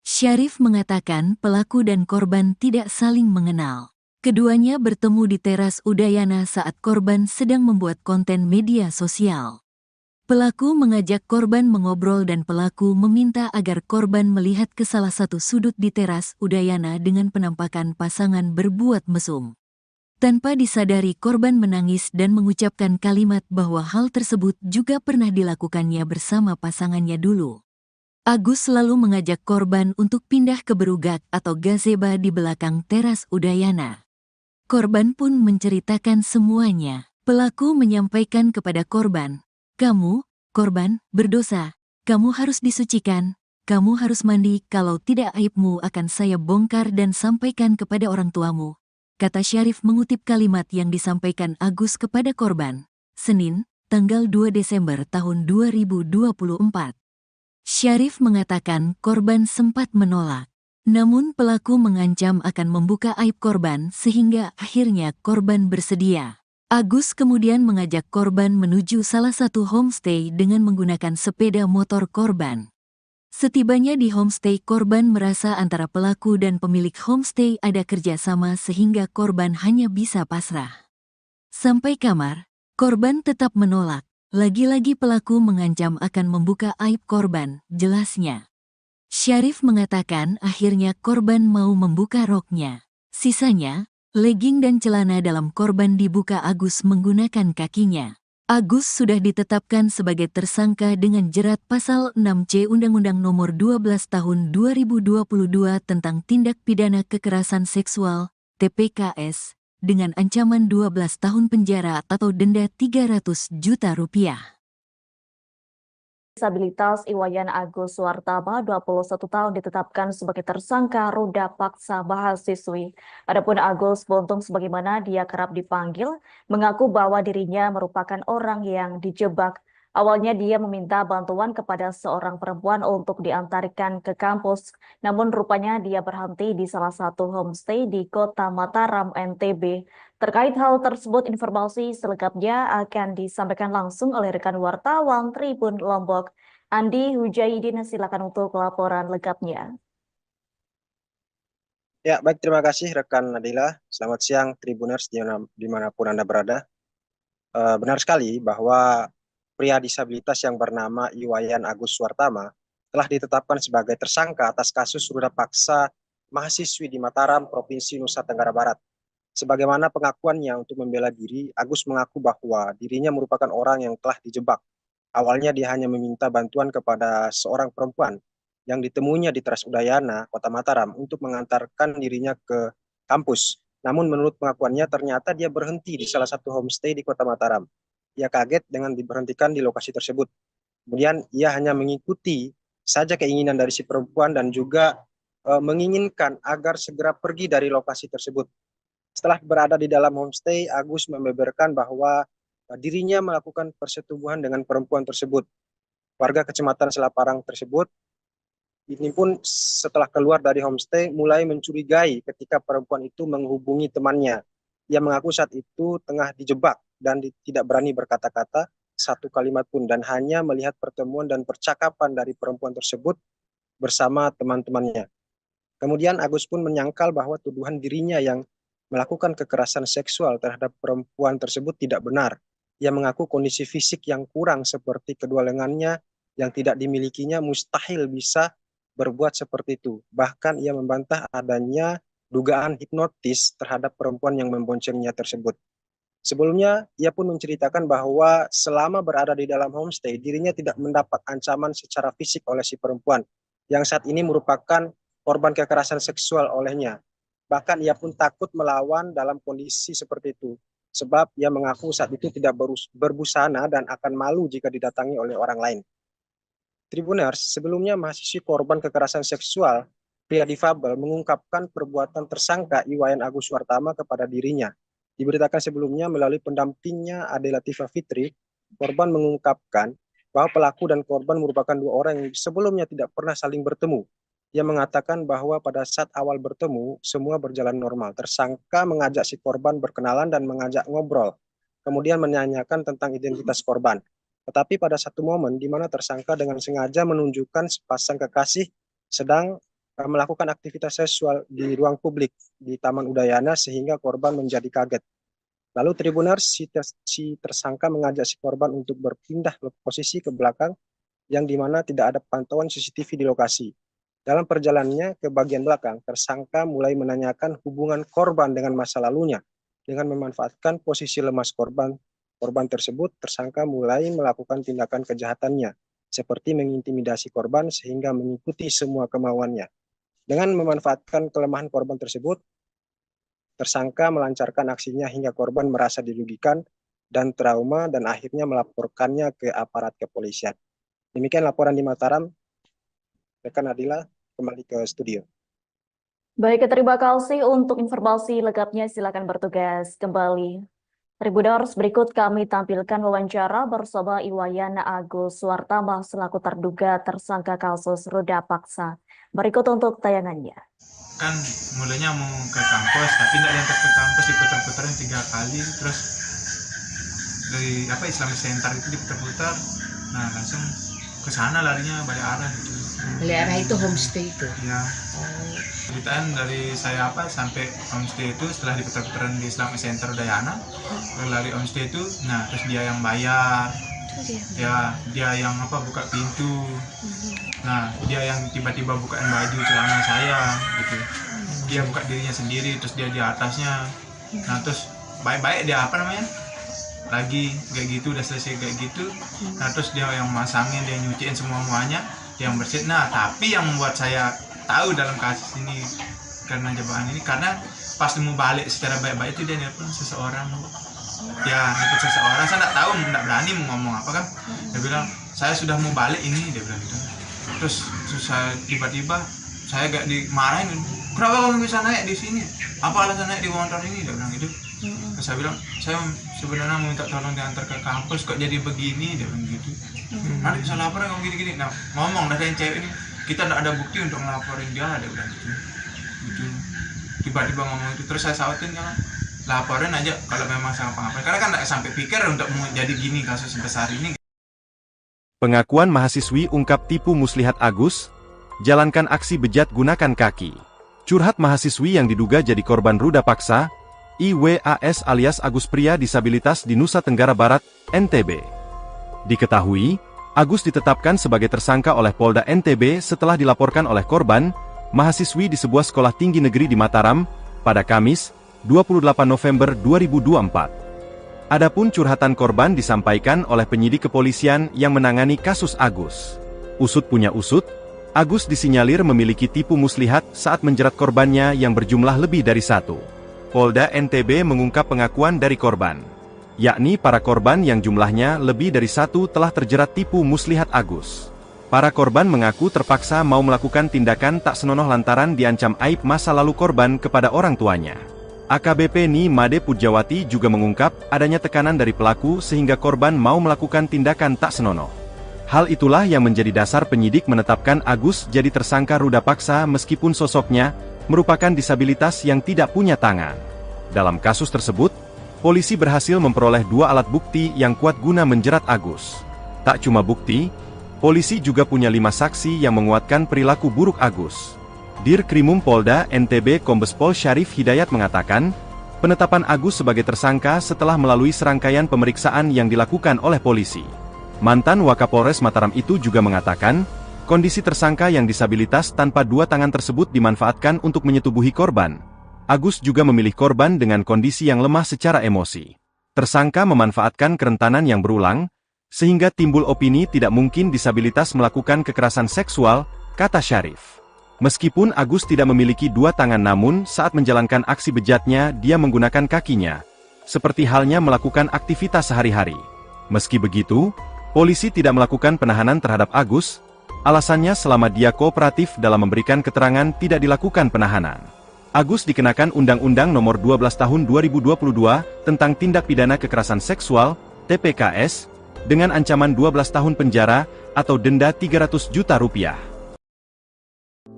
Syarif mengatakan pelaku dan korban tidak saling mengenal. Keduanya bertemu di teras Udayana saat korban sedang membuat konten media sosial. Pelaku mengajak korban mengobrol dan pelaku meminta agar korban melihat ke salah satu sudut di teras Udayana dengan penampakan pasangan berbuat mesum. Tanpa disadari korban menangis dan mengucapkan kalimat bahwa hal tersebut juga pernah dilakukannya bersama pasangannya dulu. Agus selalu mengajak korban untuk pindah ke berugak atau gazebo di belakang teras Udayana. Korban pun menceritakan semuanya. Pelaku menyampaikan kepada korban, "Kamu, korban, berdosa. Kamu harus disucikan. Kamu harus mandi, kalau tidak aibmu akan saya bongkar dan sampaikan kepada orang tuamu," kata Syarif mengutip kalimat yang disampaikan Agus kepada korban. Senin, tanggal 2 Desember tahun 2024. Syarif mengatakan korban sempat menolak. Namun pelaku mengancam akan membuka aib korban sehingga akhirnya korban bersedia. Agus kemudian mengajak korban menuju salah satu homestay dengan menggunakan sepeda motor korban. Setibanya di homestay, korban merasa antara pelaku dan pemilik homestay ada kerjasama sehingga korban hanya bisa pasrah. Sampai kamar, korban tetap menolak. Lagi-lagi pelaku mengancam akan membuka aib korban, jelasnya. Syarif mengatakan akhirnya korban mau membuka roknya. Sisanya, legging dan celana dalam korban dibuka Agus menggunakan kakinya. Agus sudah ditetapkan sebagai tersangka dengan jerat pasal 6C Undang-Undang Nomor 12 Tahun 2022 tentang Tindak Pidana Kekerasan Seksual, TPKS, dengan ancaman 12 tahun penjara atau denda 300 juta rupiah. Disabilitas Iwayan Agus Suwartama, 21 tahun, ditetapkan sebagai tersangka ruda paksa mahasiswi. Adapun Agus Buntung, sebagaimana dia kerap dipanggil, mengaku bahwa dirinya merupakan orang yang dijebak. Awalnya dia meminta bantuan kepada seorang perempuan untuk diantarkan ke kampus, namun rupanya dia berhenti di salah satu homestay di Kota Mataram, NTB. Terkait hal tersebut, informasi selengkapnya akan disampaikan langsung oleh rekan wartawan Tribun Lombok, Andi Hujaidin. Silakan untuk laporan lengkapnya. Ya, baik, terima kasih rekan Nadila. Selamat siang Tribuners dimanapun Anda berada. Benar sekali bahwa pria disabilitas yang bernama Iwayan Agus Suwartama telah ditetapkan sebagai tersangka atas kasus ruda paksa mahasiswi di Mataram, Provinsi Nusa Tenggara Barat. Sebagaimana pengakuannya untuk membela diri, Agus mengaku bahwa dirinya merupakan orang yang telah dijebak. Awalnya dia hanya meminta bantuan kepada seorang perempuan yang ditemuinya di Teras Udayana, Kota Mataram, untuk mengantarkan dirinya ke kampus. Namun menurut pengakuannya ternyata dia berhenti di salah satu homestay di Kota Mataram. Ia kaget dengan diberhentikan di lokasi tersebut. Kemudian ia hanya mengikuti saja keinginan dari si perempuan dan juga menginginkan agar segera pergi dari lokasi tersebut. Setelah berada di dalam homestay, Agus membeberkan bahwa dirinya melakukan persetubuhan dengan perempuan tersebut. Warga Kecamatan Selaparang tersebut ini pun setelah keluar dari homestay mulai mencurigai ketika perempuan itu menghubungi temannya. Ia mengaku saat itu tengah dijebak dan tidak berani berkata-kata satu kalimat pun dan hanya melihat pertemuan dan percakapan dari perempuan tersebut bersama teman-temannya. Kemudian Agus pun menyangkal bahwa tuduhan dirinya yang melakukan kekerasan seksual terhadap perempuan tersebut tidak benar. ia mengaku kondisi fisik yang kurang seperti kedua lengannya yang tidak dimilikinya mustahil bisa berbuat seperti itu. Bahkan ia membantah adanya dugaan hipnotis terhadap perempuan yang memboncengnya tersebut. Sebelumnya, ia pun menceritakan bahwa selama berada di dalam homestay, dirinya tidak mendapat ancaman secara fisik oleh si perempuan, yang saat ini merupakan korban kekerasan seksual olehnya. Bahkan ia pun takut melawan dalam kondisi seperti itu, sebab ia mengaku saat itu tidak berbusana dan akan malu jika didatangi oleh orang lain. Tribuners, sebelumnya mahasiswi korban kekerasan seksual, pria difabel mengungkapkan perbuatan tersangka Iwayan Agus Suartama kepada dirinya. Diberitakan sebelumnya melalui pendampingnya Ade Latifah Fitri, korban mengungkapkan bahwa pelaku dan korban merupakan dua orang yang sebelumnya tidak pernah saling bertemu. Ia mengatakan bahwa pada saat awal bertemu, semua berjalan normal. Tersangka mengajak si korban berkenalan dan mengajak ngobrol, kemudian menanyakan tentang identitas korban. Tetapi pada satu momen di mana tersangka dengan sengaja menunjukkan sepasang kekasih sedang melakukan aktivitas seksual di ruang publik di Taman Udayana sehingga korban menjadi kaget. Lalu Tribuners, si tersangka mengajak si korban untuk berpindah posisi ke belakang yang dimana tidak ada pantauan CCTV di lokasi. Dalam perjalanannya ke bagian belakang, tersangka mulai menanyakan hubungan korban dengan masa lalunya. Dengan memanfaatkan posisi lemas korban tersebut, tersangka mulai melakukan tindakan kejahatannya, seperti mengintimidasi korban sehingga mengikuti semua kemauannya. Dengan memanfaatkan kelemahan korban tersebut, tersangka melancarkan aksinya hingga korban merasa dirugikan dan trauma dan akhirnya melaporkannya ke aparat kepolisian. Demikian laporan di Mataram. Rekan Adila, kembali ke studio. Baik, terima kasih untuk informasi lengkapnya. Silakan bertugas kembali. Tribuners, berikut kami tampilkan wawancara bersama Iwayan Agus Suartama selaku terduga tersangka kasus ruda paksa. Berikut untuk tayangannya. Kan mulanya mau ke kampus, tapi tidak diantar ke kampus, diputar-putarin 3 kali, terus dari Islamic Center itu diputar-putar, nah langsung ke sana larinya balik arah gitu. Balik arah itu homestay itu. Ya. Ceritaan dari saya sampai homestay itu setelah diputar-putaran di Islamic Center Udayana, lari homestay itu, nah terus dia yang bayar. Ya, dia yang buka pintu. Nah, dia yang tiba-tiba bukain baju celana saya gitu. Dia buka dirinya sendiri, terus dia di atasnya. Nah, terus baik-baik dia lagi kayak gitu, udah selesai kayak gitu. Nah, terus dia yang masangin, dia nyuciin semuanya, dia yang bersihin. Nah, tapi yang membuat saya tahu dalam kasus ini karena jebakan ini, karena pas mau balik secara baik-baik itu dia nelpon seseorang. Ya, nelpon seseorang, saya nggak tahu, nggak berani mau ngomong apa kan. Dia bilang, saya sudah mau balik ini, dia bilang gitu. Terus saya tiba-tiba saya gak dimarahin, kenapa kamu bisa naik di sini? Apa alasan naik di motor ini? Dia bilang gitu. Terus saya bilang, saya sebenarnya mau minta tolong diantar ke kampus, kok jadi begini? Dia bilang gitu. Nanti bisa laporan kamu gini-gini. Nah, ngomong dari yang cewek ini, kita tidak ada bukti untuk ngelaporin dia, dia bilang gitu. Tiba-tiba ngomong itu, terus saya sautin kan, laporin aja kalau memang saya ngapa-ngapain. Karena kan tidak sampai pikir untuk mau jadi gini kasus sebesar ini. Pengakuan mahasiswi ungkap tipu muslihat Agus, jalankan aksi bejat gunakan kaki. Curhat mahasiswi yang diduga jadi korban ruda paksa, IWAS alias Agus pria disabilitas di Nusa Tenggara Barat, NTB. Diketahui, Agus ditetapkan sebagai tersangka oleh Polda NTB setelah dilaporkan oleh korban, mahasiswi di sebuah sekolah tinggi negeri di Mataram, pada Kamis, 28 November 2024. Adapun curhatan korban disampaikan oleh penyidik kepolisian yang menangani kasus Agus. Usut punya usut, Agus disinyalir memiliki tipu muslihat saat menjerat korbannya yang berjumlah lebih dari 1. Polda NTB mengungkap pengakuan dari korban, yakni para korban yang jumlahnya lebih dari 1 telah terjerat tipu muslihat Agus. Para korban mengaku terpaksa mau melakukan tindakan tak senonoh lantaran diancam aib masa lalu korban kepada orang tuanya. AKBP Ni Made Pujawati juga mengungkap adanya tekanan dari pelaku sehingga korban mau melakukan tindakan tak senonoh. Hal itulah yang menjadi dasar penyidik menetapkan Agus jadi tersangka ruda paksa meskipun sosoknya merupakan disabilitas yang tidak punya tangan. Dalam kasus tersebut, polisi berhasil memperoleh 2 alat bukti yang kuat guna menjerat Agus. Tak cuma bukti, polisi juga punya 5 saksi yang menguatkan perilaku buruk Agus. Dir Krimum Polda NTB Kombes Pol Syarif Hidayat mengatakan, Penetapan Agus sebagai tersangka setelah melalui serangkaian pemeriksaan yang dilakukan oleh polisi. Mantan Wakapolres Mataram itu juga mengatakan, kondisi tersangka yang disabilitas tanpa dua tangan tersebut dimanfaatkan untuk menyetubuhi korban. Agus juga memilih korban dengan kondisi yang lemah secara emosi. Tersangka memanfaatkan kerentanan yang berulang, sehingga timbul opini tidak mungkin disabilitas melakukan kekerasan seksual, kata Syarif. Meskipun Agus tidak memiliki dua tangan namun saat menjalankan aksi bejatnya dia menggunakan kakinya, seperti halnya melakukan aktivitas sehari-hari. Meski begitu, polisi tidak melakukan penahanan terhadap Agus, alasannya selama dia kooperatif dalam memberikan keterangan tidak dilakukan penahanan. Agus dikenakan Undang-Undang Nomor 12 Tahun 2022 tentang Tindak Pidana Kekerasan Seksual, TPKS, dengan ancaman 12 tahun penjara atau denda Rp300 juta.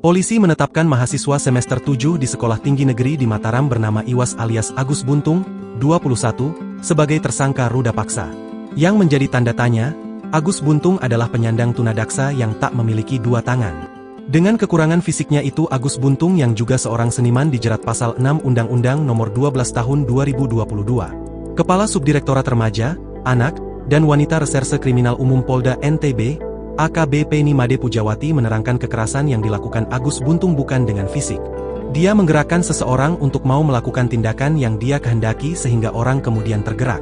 Polisi menetapkan mahasiswa semester 7 di Sekolah Tinggi Negeri di Mataram bernama Iwas alias Agus Buntung, 21, sebagai tersangka ruda paksa. Yang menjadi tanda tanya, Agus Buntung adalah penyandang tunadaksa yang tak memiliki dua tangan. Dengan kekurangan fisiknya itu Agus Buntung yang juga seorang seniman dijerat pasal 6 Undang-Undang Nomor 12 Tahun 2022. Kepala Subdirektorat Remaja, Anak, dan Wanita Reserse Kriminal Umum Polda NTB, AKBP Nimade Pujawati menerangkan kekerasan yang dilakukan Agus Buntung bukan dengan fisik. Dia menggerakkan seseorang untuk mau melakukan tindakan yang dia kehendaki sehingga orang kemudian tergerak.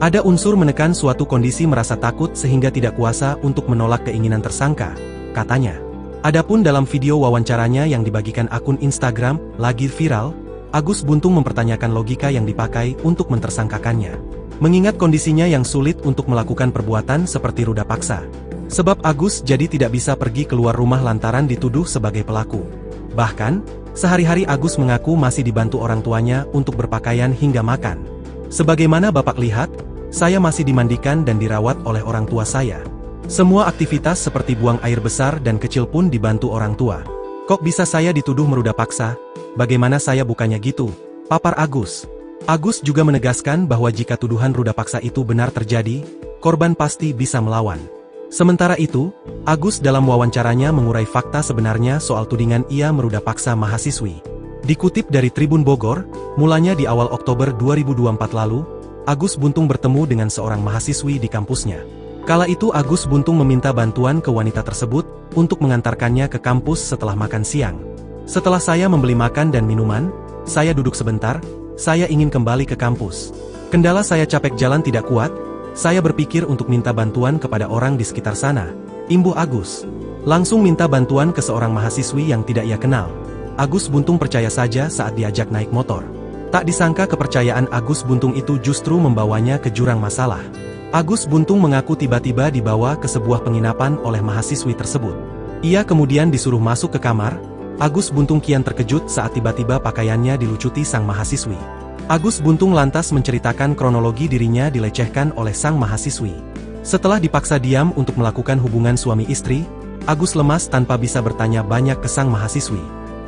Ada unsur menekan suatu kondisi merasa takut sehingga tidak kuasa untuk menolak keinginan tersangka, katanya. Adapun dalam video wawancaranya yang dibagikan akun Instagram, lagi viral, Agus Buntung mempertanyakan logika yang dipakai untuk mentersangkakannya. Mengingat kondisinya yang sulit untuk melakukan perbuatan seperti ruda paksa. Sebab Agus jadi tidak bisa pergi keluar rumah lantaran dituduh sebagai pelaku. Bahkan, sehari-hari Agus mengaku masih dibantu orang tuanya untuk berpakaian hingga makan. Sebagaimana Bapak lihat, saya masih dimandikan dan dirawat oleh orang tua saya. Semua aktivitas seperti buang air besar dan kecil pun dibantu orang tua. Kok bisa saya dituduh meruda paksa? Bagaimana saya bukannya gitu? Papar Agus. Agus juga menegaskan bahwa jika tuduhan ruda paksa itu benar terjadi, korban pasti bisa melawan. Sementara itu, Agus dalam wawancaranya mengurai fakta sebenarnya soal tudingan ia meruda paksa mahasiswi. Dikutip dari Tribun Bogor, mulanya di awal Oktober 2024 lalu, Agus Buntung bertemu dengan seorang mahasiswi di kampusnya. Kala itu Agus Buntung meminta bantuan ke wanita tersebut untuk mengantarkannya ke kampus setelah makan siang. Setelah saya membeli makan dan minuman, saya duduk sebentar, saya ingin kembali ke kampus. Kendala saya capek jalan tidak kuat, saya berpikir untuk minta bantuan kepada orang di sekitar sana, imbuh Agus. Langsung minta bantuan ke seorang mahasiswi yang tidak ia kenal. Agus Buntung percaya saja saat diajak naik motor. Tak disangka kepercayaan Agus Buntung itu justru membawanya ke jurang masalah. Agus Buntung mengaku tiba-tiba dibawa ke sebuah penginapan oleh mahasiswi tersebut. Ia kemudian disuruh masuk ke kamar. Agus Buntung kian terkejut saat tiba-tiba pakaiannya dilucuti sang mahasiswi. Agus Buntung lantas menceritakan kronologi dirinya dilecehkan oleh sang mahasiswi. Setelah dipaksa diam untuk melakukan hubungan suami istri, Agus lemas tanpa bisa bertanya banyak ke sang mahasiswi.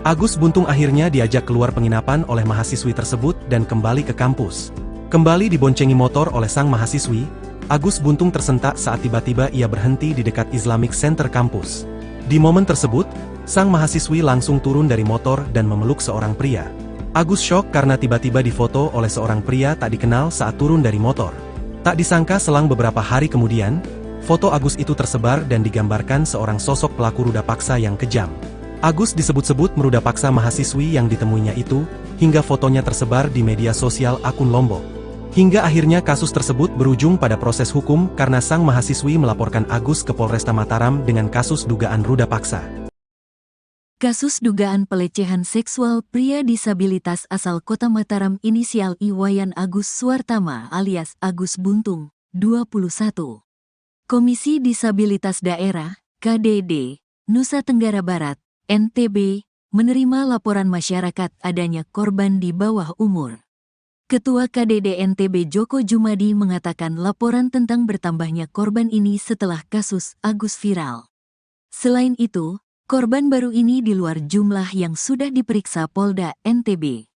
Agus Buntung akhirnya diajak keluar penginapan oleh mahasiswi tersebut dan kembali ke kampus. Kembali diboncengi motor oleh sang mahasiswi, Agus Buntung tersentak saat tiba-tiba ia berhenti di dekat Islamic Center kampus. Di momen tersebut, sang mahasiswi langsung turun dari motor dan memeluk seorang pria. Agus syok karena tiba-tiba difoto oleh seorang pria tak dikenal saat turun dari motor. Tak disangka selang beberapa hari kemudian, foto Agus itu tersebar dan digambarkan seorang sosok pelaku ruda paksa yang kejam. Agus disebut-sebut meruda paksa mahasiswi yang ditemuinya itu, hingga fotonya tersebar di media sosial akun Lombok. Hingga akhirnya kasus tersebut berujung pada proses hukum karena sang mahasiswi melaporkan Agus ke Polresta Mataram dengan kasus dugaan ruda paksa. Kasus dugaan pelecehan seksual pria disabilitas asal Kota Mataram inisial Iwayan Agus Suartama alias Agus Buntung, 21. Komisi Disabilitas Daerah, KDD, Nusa Tenggara Barat, NTB, menerima laporan masyarakat adanya korban di bawah umur. Ketua KDD NTB Joko Jumadi mengatakan laporan tentang bertambahnya korban ini setelah kasus Agus viral. Selain itu, korban baru ini di luar jumlah yang sudah diperiksa Polda NTB.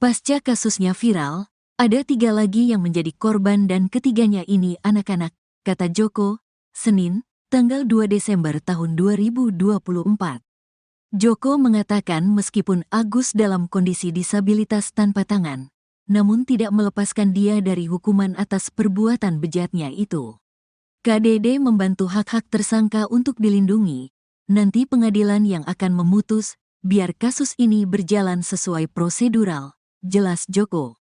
Pasca kasusnya viral, ada 3 lagi yang menjadi korban dan ketiganya ini anak-anak, kata Joko, Senin, tanggal 2 Desember tahun 2024. Joko mengatakan meskipun Agus dalam kondisi disabilitas tanpa tangan, namun tidak melepaskan dia dari hukuman atas perbuatan bejatnya itu. KDD membantu hak-hak tersangka untuk dilindungi. Nanti pengadilan yang akan memutus, biar kasus ini berjalan sesuai prosedural, jelas Joko.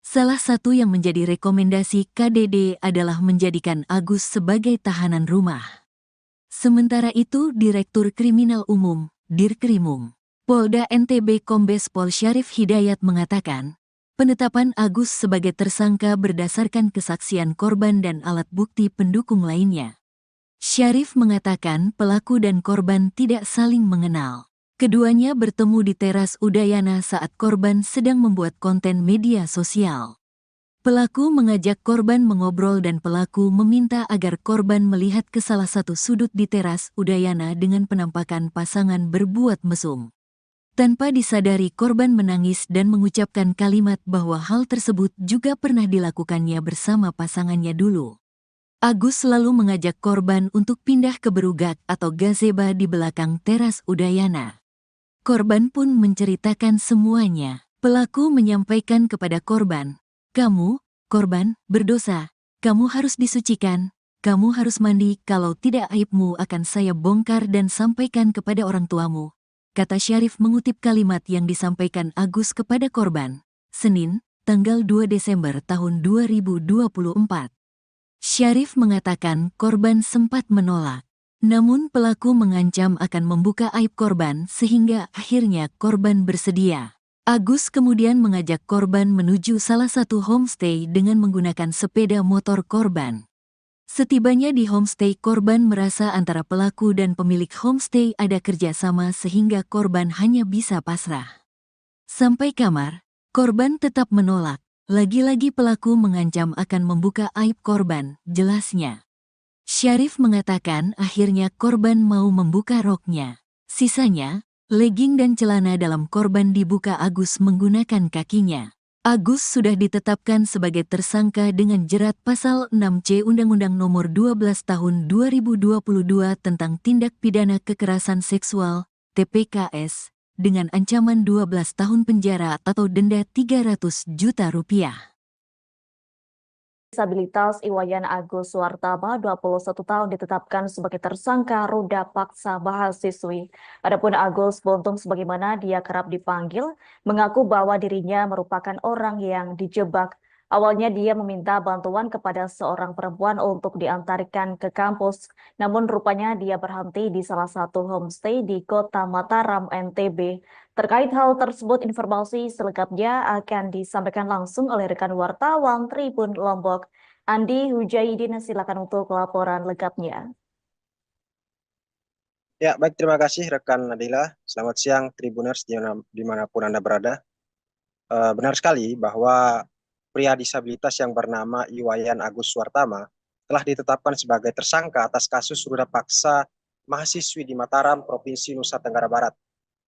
Salah satu yang menjadi rekomendasi KDD adalah menjadikan Agus sebagai tahanan rumah. Sementara itu, Direktur Kriminal Umum, Dirkrimum, Polda NTB Kombes Pol Syarif Hidayat mengatakan, penetapan Agus sebagai tersangka berdasarkan kesaksian korban dan alat bukti pendukung lainnya. Syarif mengatakan pelaku dan korban tidak saling mengenal. Keduanya bertemu di teras Udayana saat korban sedang membuat konten media sosial. Pelaku mengajak korban mengobrol dan pelaku meminta agar korban melihat ke salah satu sudut di teras Udayana dengan penampakan pasangan berbuat mesum. Tanpa disadari korban menangis dan mengucapkan kalimat bahwa hal tersebut juga pernah dilakukannya bersama pasangannya dulu. Agus selalu mengajak korban untuk pindah ke berugak atau gazebo di belakang teras Udayana. Korban pun menceritakan semuanya. Pelaku menyampaikan kepada korban, "Kamu, korban, berdosa. Kamu harus disucikan. Kamu harus mandi, kalau tidak aibmu akan saya bongkar dan sampaikan kepada orang tuamu," kata Syarif mengutip kalimat yang disampaikan Agus kepada korban. Senin, tanggal 2 Desember tahun 2024. Syarif mengatakan korban sempat menolak. Namun pelaku mengancam akan membuka aib korban sehingga akhirnya korban bersedia. Agus kemudian mengajak korban menuju salah satu homestay dengan menggunakan sepeda motor korban. Setibanya di homestay, korban merasa antara pelaku dan pemilik homestay ada kerjasama sehingga korban hanya bisa pasrah. Sampai kamar, korban tetap menolak. Lagi-lagi pelaku mengancam akan membuka aib korban, jelasnya. Syarif mengatakan akhirnya korban mau membuka roknya. Sisanya, legging dan celana dalam korban dibuka Agus menggunakan kakinya. Agus sudah ditetapkan sebagai tersangka dengan jerat pasal 6C Undang-Undang Nomor 12 Tahun 2022 tentang Tindak Pidana Kekerasan Seksual, TPKS, dengan ancaman 12 tahun penjara atau denda 300 juta rupiah. Disabilitas Iwayan Agus Suwartama, 21 tahun, ditetapkan sebagai tersangka ruda paksa mahasiswi. Adapun Agus Buntung, sebagaimana dia kerap dipanggil, mengaku bahwa dirinya merupakan orang yang dijebak. Awalnya dia meminta bantuan kepada seorang perempuan untuk diantarkan ke kampus, namun rupanya dia berhenti di salah satu homestay di Kota Mataram, NTB. Terkait hal tersebut, informasi selengkapnya akan disampaikan langsung oleh rekan wartawan Tribun Lombok, Andi Hujaidin. Silakan untuk laporan lengkapnya. Ya, baik, terima kasih rekan Nadila. Selamat siang Tribuners dimanapun Anda berada. Benar sekali bahwa pria disabilitas yang bernama Iwayan Agus Suwartama telah ditetapkan sebagai tersangka atas kasus ruda paksa mahasiswi di Mataram, Provinsi Nusa Tenggara Barat.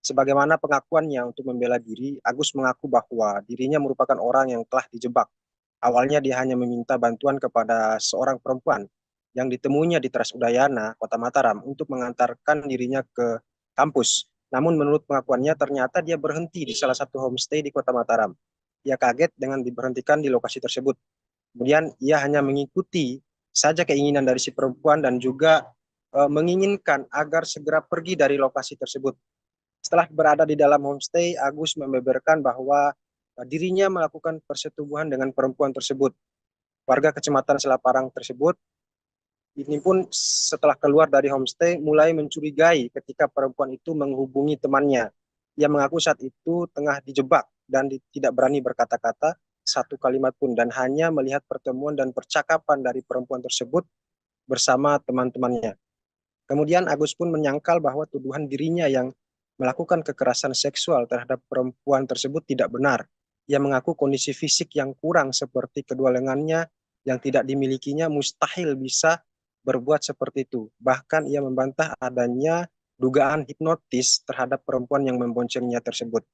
Sebagaimana pengakuannya untuk membela diri, Agus mengaku bahwa dirinya merupakan orang yang telah dijebak. Awalnya dia hanya meminta bantuan kepada seorang perempuan yang ditemuinya di Teras Udayana, Kota Mataram, untuk mengantarkan dirinya ke kampus. Namun menurut pengakuannya ternyata dia berhenti di salah satu homestay di Kota Mataram. Ia kaget dengan diberhentikan di lokasi tersebut. Kemudian ia hanya mengikuti saja keinginan dari si perempuan dan juga menginginkan agar segera pergi dari lokasi tersebut. Setelah berada di dalam homestay, Agus membeberkan bahwa dirinya melakukan persetubuhan dengan perempuan tersebut. Warga Kecamatan Selaparang tersebut ini pun setelah keluar dari homestay mulai mencurigai ketika perempuan itu menghubungi temannya. Ia mengaku saat itu tengah dijebak dan tidak berani berkata-kata satu kalimat pun dan hanya melihat pertemuan dan percakapan dari perempuan tersebut bersama teman-temannya. Kemudian Agus pun menyangkal bahwa tuduhan dirinya yang melakukan kekerasan seksual terhadap perempuan tersebut tidak benar. Ia mengaku kondisi fisik yang kurang seperti kedua lengannya yang tidak dimilikinya mustahil bisa berbuat seperti itu. Bahkan ia membantah adanya dugaan hipnotis terhadap perempuan yang memboncengnya tersebut.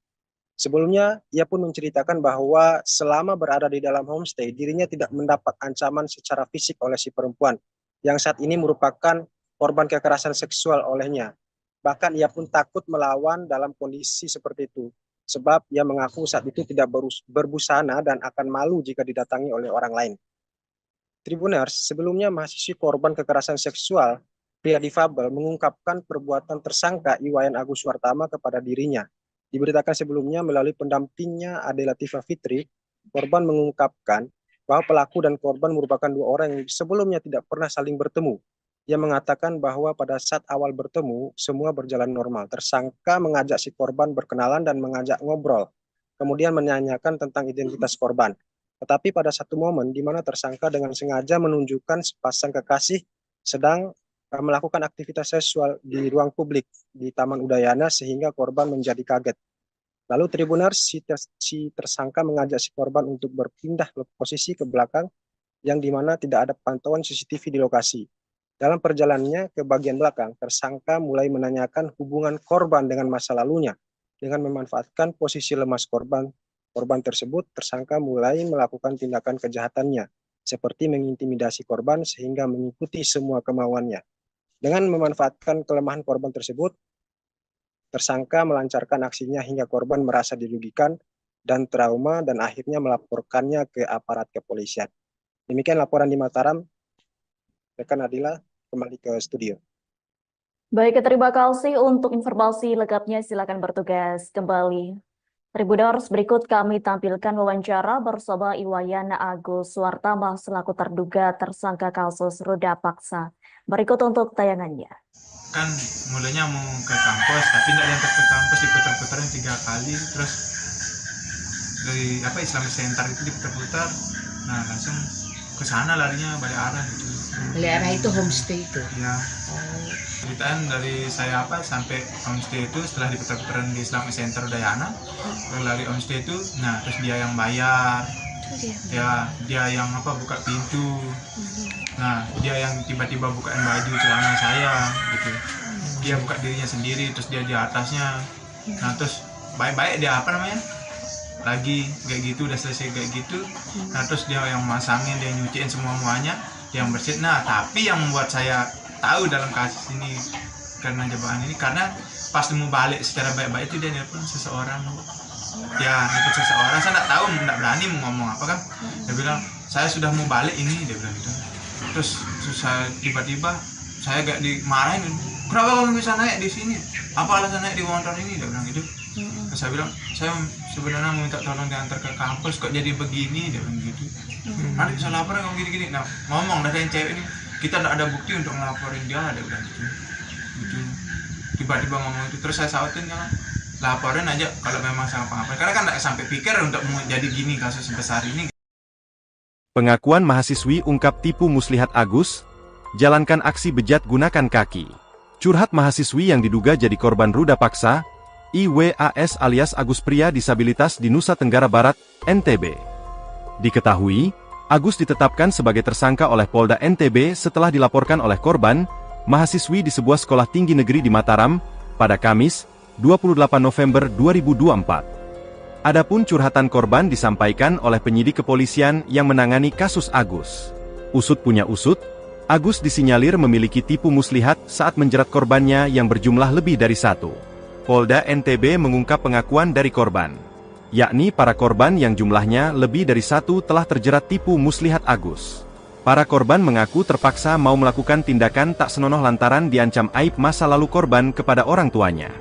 Sebelumnya, ia pun menceritakan bahwa selama berada di dalam homestay, dirinya tidak mendapat ancaman secara fisik oleh si perempuan, yang saat ini merupakan korban kekerasan seksual olehnya. Bahkan ia pun takut melawan dalam kondisi seperti itu. sebab ia mengaku saat itu tidak berbusana dan akan malu jika didatangi oleh orang lain. Tribuners, sebelumnya mahasiswi korban kekerasan seksual pria difabel mengungkapkan perbuatan tersangka Iwayan Agus Suartama kepada dirinya. Diberitakan sebelumnya melalui pendampingnya Ade Latifah Fitri, korban mengungkapkan bahwa pelaku dan korban merupakan dua orang yang sebelumnya tidak pernah saling bertemu. Ia mengatakan bahwa pada saat awal bertemu, semua berjalan normal. Tersangka mengajak si korban berkenalan dan mengajak ngobrol, kemudian menanyakan tentang identitas korban. Tetapi pada satu momen di mana tersangka dengan sengaja menunjukkan sepasang kekasih sedang melakukan aktivitas seksual di ruang publik di Taman Udayana sehingga korban menjadi kaget. Lalu Tribuners, si tersangka mengajak si korban untuk berpindah posisi ke belakang yang dimana tidak ada pantauan CCTV di lokasi. Dalam perjalanannya ke bagian belakang, tersangka mulai menanyakan hubungan korban dengan masa lalunya. Dengan memanfaatkan posisi lemas korban tersebut, tersangka mulai melakukan tindakan kejahatannya, seperti mengintimidasi korban sehingga mengikuti semua kemauannya. Dengan memanfaatkan kelemahan korban tersebut, tersangka melancarkan aksinya hingga korban merasa dirugikan dan trauma dan akhirnya melaporkannya ke aparat kepolisian. Demikian laporan di Mataram. Rekan Adila, kembali ke studio. Baik, terima kasih untuk informasi lengkapnya. Silakan bertugas kembali. Tribuners, berikut kami tampilkan wawancara bersama Iwayan Agus Suartama selaku terduga tersangka kasus ruda paksa. Berikut untuk tayangannya. Kan mulanya mau ke kampus, tapi nggak diantar ke kampus, diputar-putarin 3 kali, terus dari Islamic Center itu diputar-putar, nah langsung ke sana larinya balik arah gitu. Balik arah itu homestay itu. Ya. Ceritaan dari saya sampai homestay itu setelah diputar-putaran di Islamic Center Udayana, lari homestay itu, nah terus dia yang bayar, dia yang buka pintu. Nah, dia yang tiba-tiba bukain baju celana saya gitu. Dia buka dirinya sendiri, terus dia di atasnya. Nah, terus baik-baik dia lagi kayak gitu, udah selesai kayak gitu. Nah, terus dia yang masangin, dia nyuciin semuanya, dia yang bersihin. Nah, tapi yang membuat saya tahu dalam kasus ini karena jebakan ini, karena pas mau balik secara baik-baik itu dia nelpon seseorang. Ya, nelpon seseorang, saya nggak tahu, nggak berani mau ngomong apa kan. Dia bilang, saya sudah mau balik ini, dia bilang gitu. Terus saya tiba-tiba saya gak dimarahin, kenapa kamu bisa naik di sini, apa alasan naik di motor ini, dia bilang gitu. Terus saya bilang, saya sebenarnya mau minta tolong diantar ke kampus, kok jadi begini, dia bilang gitu. Nanti bisa laporan kamu gini-gini. Nah, ngomong dari yang cewek ini, kita gak ada bukti untuk ngelaporin dia, dia bilang gitu. Tiba-tiba ngomong itu, terus saya sautin, jangan laporin aja kalau memang sama pengapain, karena kan gak sampai pikir untuk mau jadi gini kasus sebesar ini. Pengakuan mahasiswi ungkap tipu muslihat Agus, jalankan aksi bejat gunakan kaki. Curhat mahasiswi yang diduga jadi korban ruda paksa, IWAS alias Agus pria disabilitas di Nusa Tenggara Barat, NTB. Diketahui, Agus ditetapkan sebagai tersangka oleh Polda NTB setelah dilaporkan oleh korban, mahasiswi di sebuah sekolah tinggi negeri di Mataram, pada Kamis, 28 November 2024. Adapun curhatan korban disampaikan oleh penyidik kepolisian yang menangani kasus Agus. Usut punya usut, Agus disinyalir memiliki tipu muslihat saat menjerat korbannya yang berjumlah lebih dari 1. Polda NTB mengungkap pengakuan dari korban, yakni para korban yang jumlahnya lebih dari 1 telah terjerat tipu muslihat Agus. Para korban mengaku terpaksa mau melakukan tindakan tak senonoh lantaran diancam aib masa lalu korban kepada orang tuanya.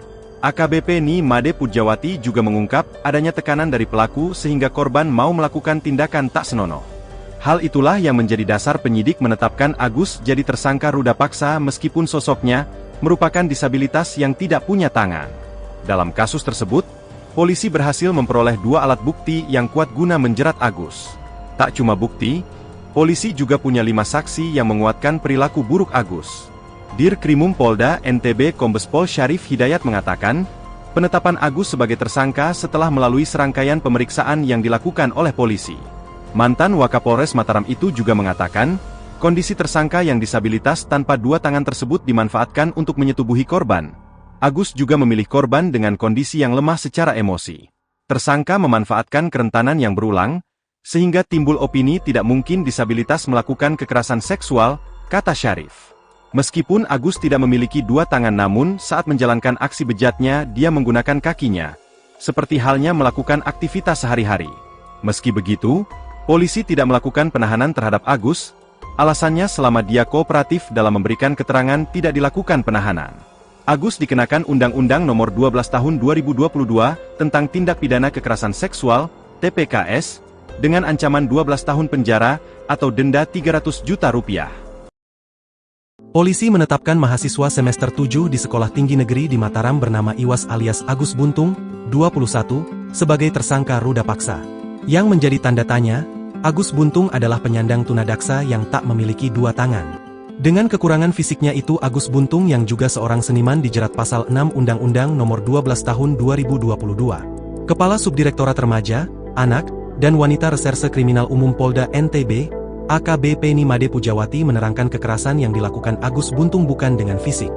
AKBP Ni Made Pujawati juga mengungkap adanya tekanan dari pelaku sehingga korban mau melakukan tindakan tak senonoh. Hal itulah yang menjadi dasar penyidik menetapkan Agus jadi tersangka ruda paksa meskipun sosoknya merupakan disabilitas yang tidak punya tangan. Dalam kasus tersebut, polisi berhasil memperoleh 2 alat bukti yang kuat guna menjerat Agus. Tak cuma bukti, polisi juga punya 5 saksi yang menguatkan perilaku buruk Agus. Dirkrimum Polda NTB Kombes Pol Syarif Hidayat mengatakan, penetapan Agus sebagai tersangka setelah melalui serangkaian pemeriksaan yang dilakukan oleh polisi. Mantan Wakapolres Mataram itu juga mengatakan, kondisi tersangka yang disabilitas tanpa 2 tangan tersebut dimanfaatkan untuk menyetubuhi korban. Agus juga memilih korban dengan kondisi yang lemah secara emosi. Tersangka memanfaatkan kerentanan yang berulang, sehingga timbul opini tidak mungkin disabilitas melakukan kekerasan seksual, kata Syarif. Meskipun Agus tidak memiliki 2 tangan namun saat menjalankan aksi bejatnya dia menggunakan kakinya. seperti halnya melakukan aktivitas sehari-hari. Meski begitu, polisi tidak melakukan penahanan terhadap Agus, alasannya selama dia kooperatif dalam memberikan keterangan tidak dilakukan penahanan. Agus dikenakan Undang-Undang Nomor 12 Tahun 2022 tentang Tindak Pidana Kekerasan Seksual, TPKS, dengan ancaman 12 tahun penjara atau denda Rp300 juta. Polisi menetapkan mahasiswa semester 7 di Sekolah Tinggi Negeri di Mataram bernama Iwas alias Agus Buntung, 21, sebagai tersangka ruda paksa. Yang menjadi tanda tanya, Agus Buntung adalah penyandang tunadaksa yang tak memiliki dua tangan. Dengan kekurangan fisiknya itu, Agus Buntung yang juga seorang seniman dijerat pasal 6 Undang-Undang Nomor 12 Tahun 2022. Kepala Subdirektorat Remaja, Anak, dan Wanita Reserse Kriminal Umum Polda NTB, AKBP Nimade Pujawati menerangkan kekerasan yang dilakukan Agus Buntung bukan dengan fisik.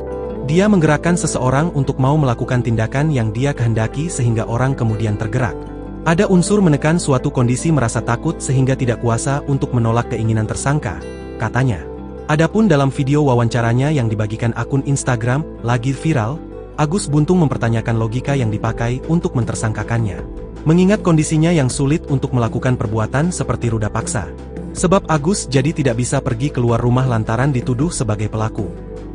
Dia menggerakkan seseorang untuk mau melakukan tindakan yang dia kehendaki sehingga orang kemudian tergerak. Ada unsur menekan suatu kondisi merasa takut sehingga tidak kuasa untuk menolak keinginan tersangka, katanya. Adapun dalam video wawancaranya yang dibagikan akun Instagram, lagi viral, Agus Buntung mempertanyakan logika yang dipakai untuk mentersangkakannya. Mengingat kondisinya yang sulit untuk melakukan perbuatan seperti ruda paksa. Sebab Agus jadi tidak bisa pergi keluar rumah lantaran dituduh sebagai pelaku.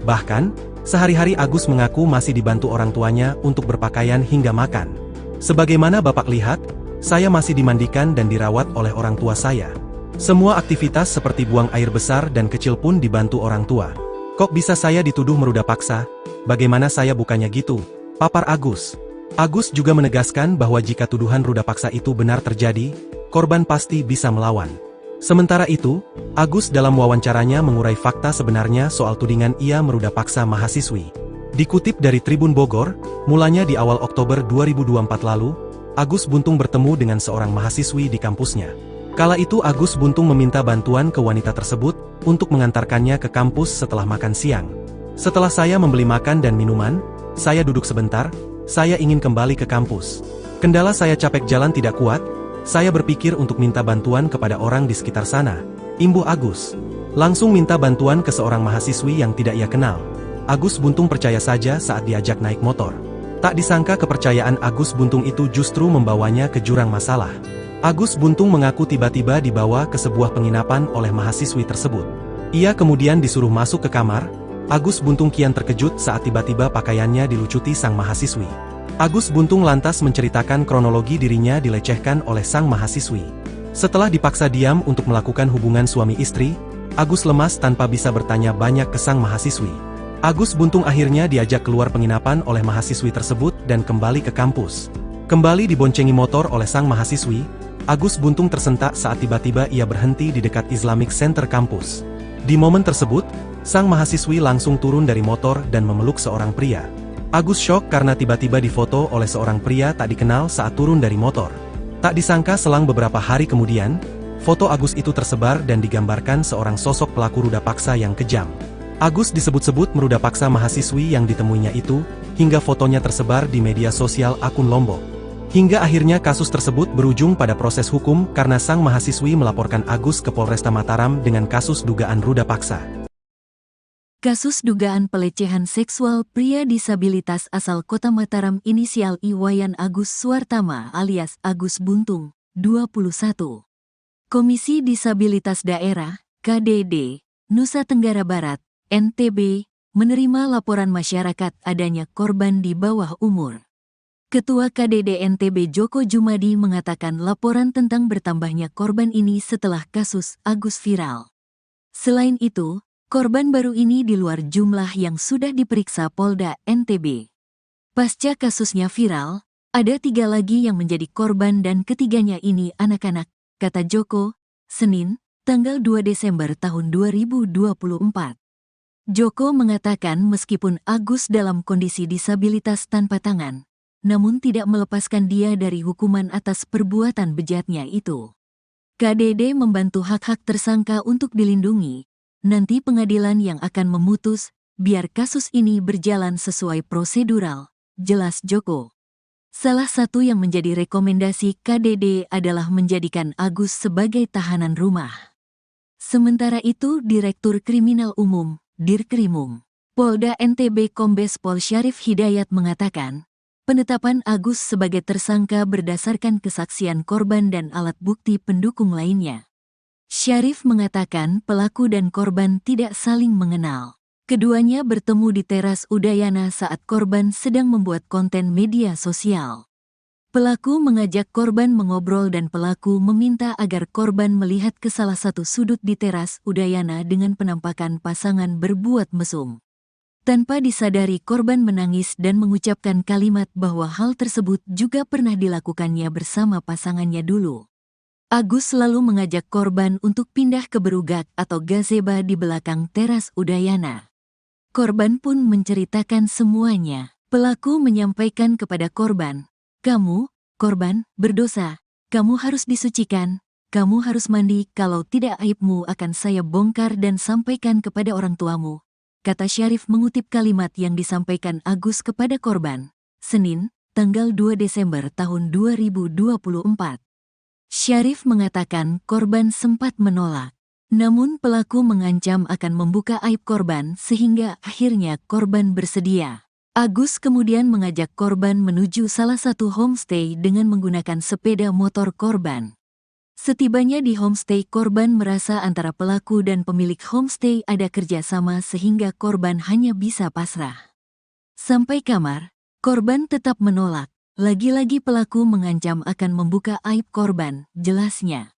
Bahkan, sehari-hari Agus mengaku masih dibantu orang tuanya untuk berpakaian hingga makan. Sebagaimana Bapak lihat, saya masih dimandikan dan dirawat oleh orang tua saya. Semua aktivitas seperti buang air besar dan kecil pun dibantu orang tua. Kok bisa saya dituduh meruda paksa? Bagaimana saya bukannya gitu? Papar Agus. Agus juga menegaskan bahwa jika tuduhan ruda paksa itu benar terjadi, korban pasti bisa melawan. Sementara itu, Agus dalam wawancaranya mengurai fakta sebenarnya soal tudingan ia meruda paksa mahasiswi. Dikutip dari Tribun Bogor, mulanya di awal Oktober 2024 lalu, Agus Buntung bertemu dengan seorang mahasiswi di kampusnya. Kala itu Agus Buntung meminta bantuan ke wanita tersebut untuk mengantarkannya ke kampus setelah makan siang. Setelah saya membeli makan dan minuman, saya duduk sebentar, saya ingin kembali ke kampus. Kendala saya capek jalan tidak kuat, saya berpikir untuk minta bantuan kepada orang di sekitar sana, imbuh Agus. Langsung minta bantuan ke seorang mahasiswi yang tidak ia kenal. Agus Buntung percaya saja saat diajak naik motor. Tak disangka kepercayaan Agus Buntung itu justru membawanya ke jurang masalah. Agus Buntung mengaku tiba-tiba dibawa ke sebuah penginapan oleh mahasiswi tersebut. Ia kemudian disuruh masuk ke kamar. Agus Buntung kian terkejut saat tiba-tiba pakaiannya dilucuti sang mahasiswi. Agus Buntung lantas menceritakan kronologi dirinya dilecehkan oleh sang mahasiswi. Setelah dipaksa diam untuk melakukan hubungan suami istri, Agus lemas tanpa bisa bertanya banyak ke sang mahasiswi. Agus Buntung akhirnya diajak keluar penginapan oleh mahasiswi tersebut dan kembali ke kampus. Kembali diboncengi motor oleh sang mahasiswi, Agus Buntung tersentak saat tiba-tiba ia berhenti di dekat Islamic Center kampus. Di momen tersebut, sang mahasiswi langsung turun dari motor dan memeluk seorang pria. Agus syok karena tiba-tiba difoto oleh seorang pria tak dikenal saat turun dari motor. Tak disangka selang beberapa hari kemudian, foto Agus itu tersebar dan digambarkan seorang sosok pelaku ruda paksa yang kejam. Agus disebut-sebut meruda paksa mahasiswi yang ditemuinya itu, hingga fotonya tersebar di media sosial akun Lombok. Hingga akhirnya kasus tersebut berujung pada proses hukum karena sang mahasiswi melaporkan Agus ke Polresta Mataram dengan kasus dugaan ruda paksa. Kasus dugaan pelecehan seksual pria disabilitas asal Kota Mataram inisial Iwayan Agus Suartama alias Agus Buntung, 21. Komisi Disabilitas Daerah, KDD, Nusa Tenggara Barat, NTB, menerima laporan masyarakat adanya korban di bawah umur. Ketua KDD NTB Joko Jumadi mengatakan laporan tentang bertambahnya korban ini setelah kasus Agus viral. Selain itu, korban baru ini di luar jumlah yang sudah diperiksa Polda NTB. Pasca kasusnya viral, ada 3 lagi yang menjadi korban dan ketiganya ini anak-anak, kata Joko, Senin, tanggal 2 Desember tahun 2024. Joko mengatakan meskipun Agus dalam kondisi disabilitas tanpa tangan, namun tidak melepaskan dia dari hukuman atas perbuatan bejatnya itu. KDD membantu hak-hak tersangka untuk dilindungi. Nanti pengadilan yang akan memutus, biar kasus ini berjalan sesuai prosedural, jelas Joko. Salah satu yang menjadi rekomendasi KDD adalah menjadikan Agus sebagai tahanan rumah. Sementara itu Direktur Kriminal Umum, Dirkrimum, Polda NTB Kombes Pol Syarif Hidayat mengatakan, Penetapan Agus sebagai tersangka berdasarkan kesaksian korban dan alat bukti pendukung lainnya. Syarif mengatakan pelaku dan korban tidak saling mengenal. Keduanya bertemu di teras Udayana saat korban sedang membuat konten media sosial. Pelaku mengajak korban mengobrol dan pelaku meminta agar korban melihat ke salah satu sudut di teras Udayana dengan penampakan pasangan berbuat mesum. Tanpa disadari korban menangis dan mengucapkan kalimat bahwa hal tersebut juga pernah dilakukannya bersama pasangannya dulu. Agus selalu mengajak korban untuk pindah ke berugak atau gazebo di belakang teras Udayana. Korban pun menceritakan semuanya. Pelaku menyampaikan kepada korban, "Kamu, korban, berdosa. Kamu harus disucikan. Kamu harus mandi, kalau tidak aibmu akan saya bongkar dan sampaikan kepada orang tuamu," kata Syarif mengutip kalimat yang disampaikan Agus kepada korban, Senin, tanggal 2 Desember tahun 2024. Syarif mengatakan korban sempat menolak. Namun pelaku mengancam akan membuka aib korban sehingga akhirnya korban bersedia. Agus kemudian mengajak korban menuju salah satu homestay dengan menggunakan sepeda motor korban. Setibanya di homestay, korban merasa antara pelaku dan pemilik homestay ada kerjasama sehingga korban hanya bisa pasrah. Sampai kamar, korban tetap menolak. Lagi-lagi pelaku mengancam akan membuka aib korban, jelasnya.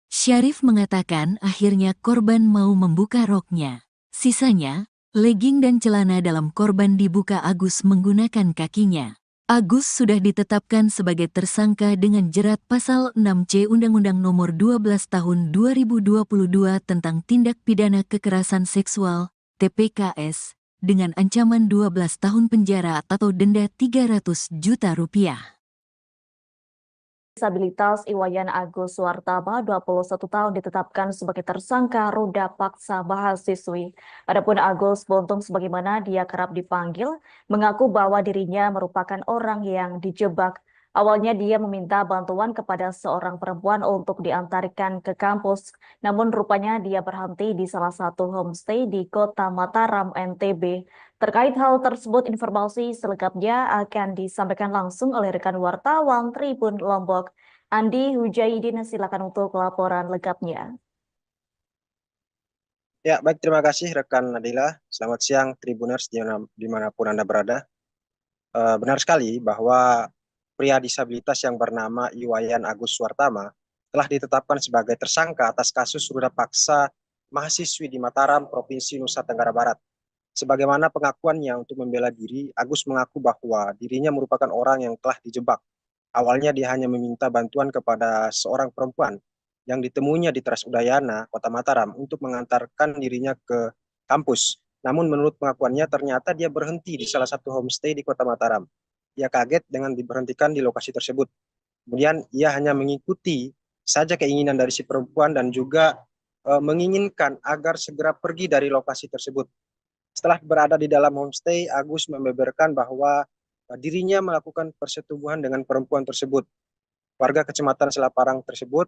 Syarif mengatakan akhirnya korban mau membuka roknya. Sisanya, legging dan celana dalam korban dibuka Agus menggunakan kakinya. Agus sudah ditetapkan sebagai tersangka dengan jerat pasal 6C Undang-Undang Nomor 12 Tahun 2022 tentang Tindak Pidana Kekerasan Seksual, TPKS, dengan ancaman 12 tahun penjara atau denda 300 juta rupiah. Disabilitas Iwayan Agus Suwartama, 21 tahun, ditetapkan sebagai tersangka ruda paksa mahasiswi. Adapun Agus Buntung, sebagaimana dia kerap dipanggil, mengaku bahwa dirinya merupakan orang yang dijebak. Awalnya dia meminta bantuan kepada seorang perempuan untuk diantarkan ke kampus, namun rupanya dia berhenti di salah satu homestay di Kota Mataram, NTB. Terkait hal tersebut, informasi selengkapnya akan disampaikan langsung oleh rekan wartawan Tribun Lombok, Andi Hujaidin. Silakan untuk laporan lengkapnya. Ya, baik, terima kasih rekan Nadila. Selamat siang Tribuners dimanapun Anda berada. Benar sekali bahwa pria disabilitas yang bernama Iwayan Agus Suwartama telah ditetapkan sebagai tersangka atas kasus ruda paksa mahasiswi di Mataram, Provinsi Nusa Tenggara Barat. Sebagaimana pengakuannya untuk membela diri, Agus mengaku bahwa dirinya merupakan orang yang telah dijebak. Awalnya dia hanya meminta bantuan kepada seorang perempuan yang ditemuinya di Teras Udayana, Kota Mataram, untuk mengantarkan dirinya ke kampus. Namun menurut pengakuannya ternyata dia berhenti di salah satu homestay di Kota Mataram. Ia kaget dengan diberhentikan di lokasi tersebut. Kemudian ia hanya mengikuti saja keinginan dari si perempuan dan juga menginginkan agar segera pergi dari lokasi tersebut. Setelah berada di dalam homestay, Agus membeberkan bahwa dirinya melakukan persetubuhan dengan perempuan tersebut. Warga Kecamatan Selaparang tersebut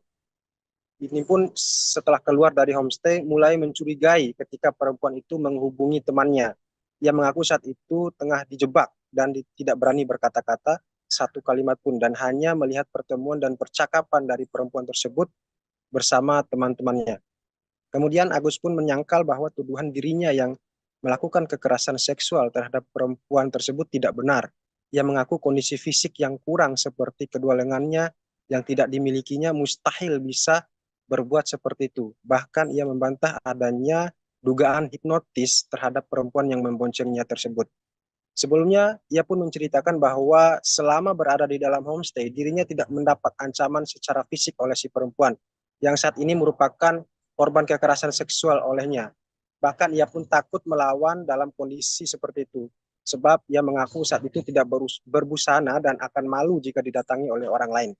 ini pun setelah keluar dari homestay mulai mencurigai ketika perempuan itu menghubungi temannya. Ia mengaku saat itu tengah dijebak dan tidak berani berkata-kata satu kalimat pun dan hanya melihat pertemuan dan percakapan dari perempuan tersebut bersama teman-temannya. Kemudian Agus pun menyangkal bahwa tuduhan dirinya yang melakukan kekerasan seksual terhadap perempuan tersebut tidak benar. Ia mengaku kondisi fisik yang kurang seperti kedua lengannya yang tidak dimilikinya mustahil bisa berbuat seperti itu. Bahkan ia membantah adanya dugaan hipnotis terhadap perempuan yang memboncengnya tersebut. Sebelumnya, ia pun menceritakan bahwa selama berada di dalam homestay, dirinya tidak mendapat ancaman secara fisik oleh si perempuan, yang saat ini merupakan korban kekerasan seksual olehnya. Bahkan ia pun takut melawan dalam kondisi seperti itu, sebab ia mengaku saat itu tidak berbusana dan akan malu jika didatangi oleh orang lain.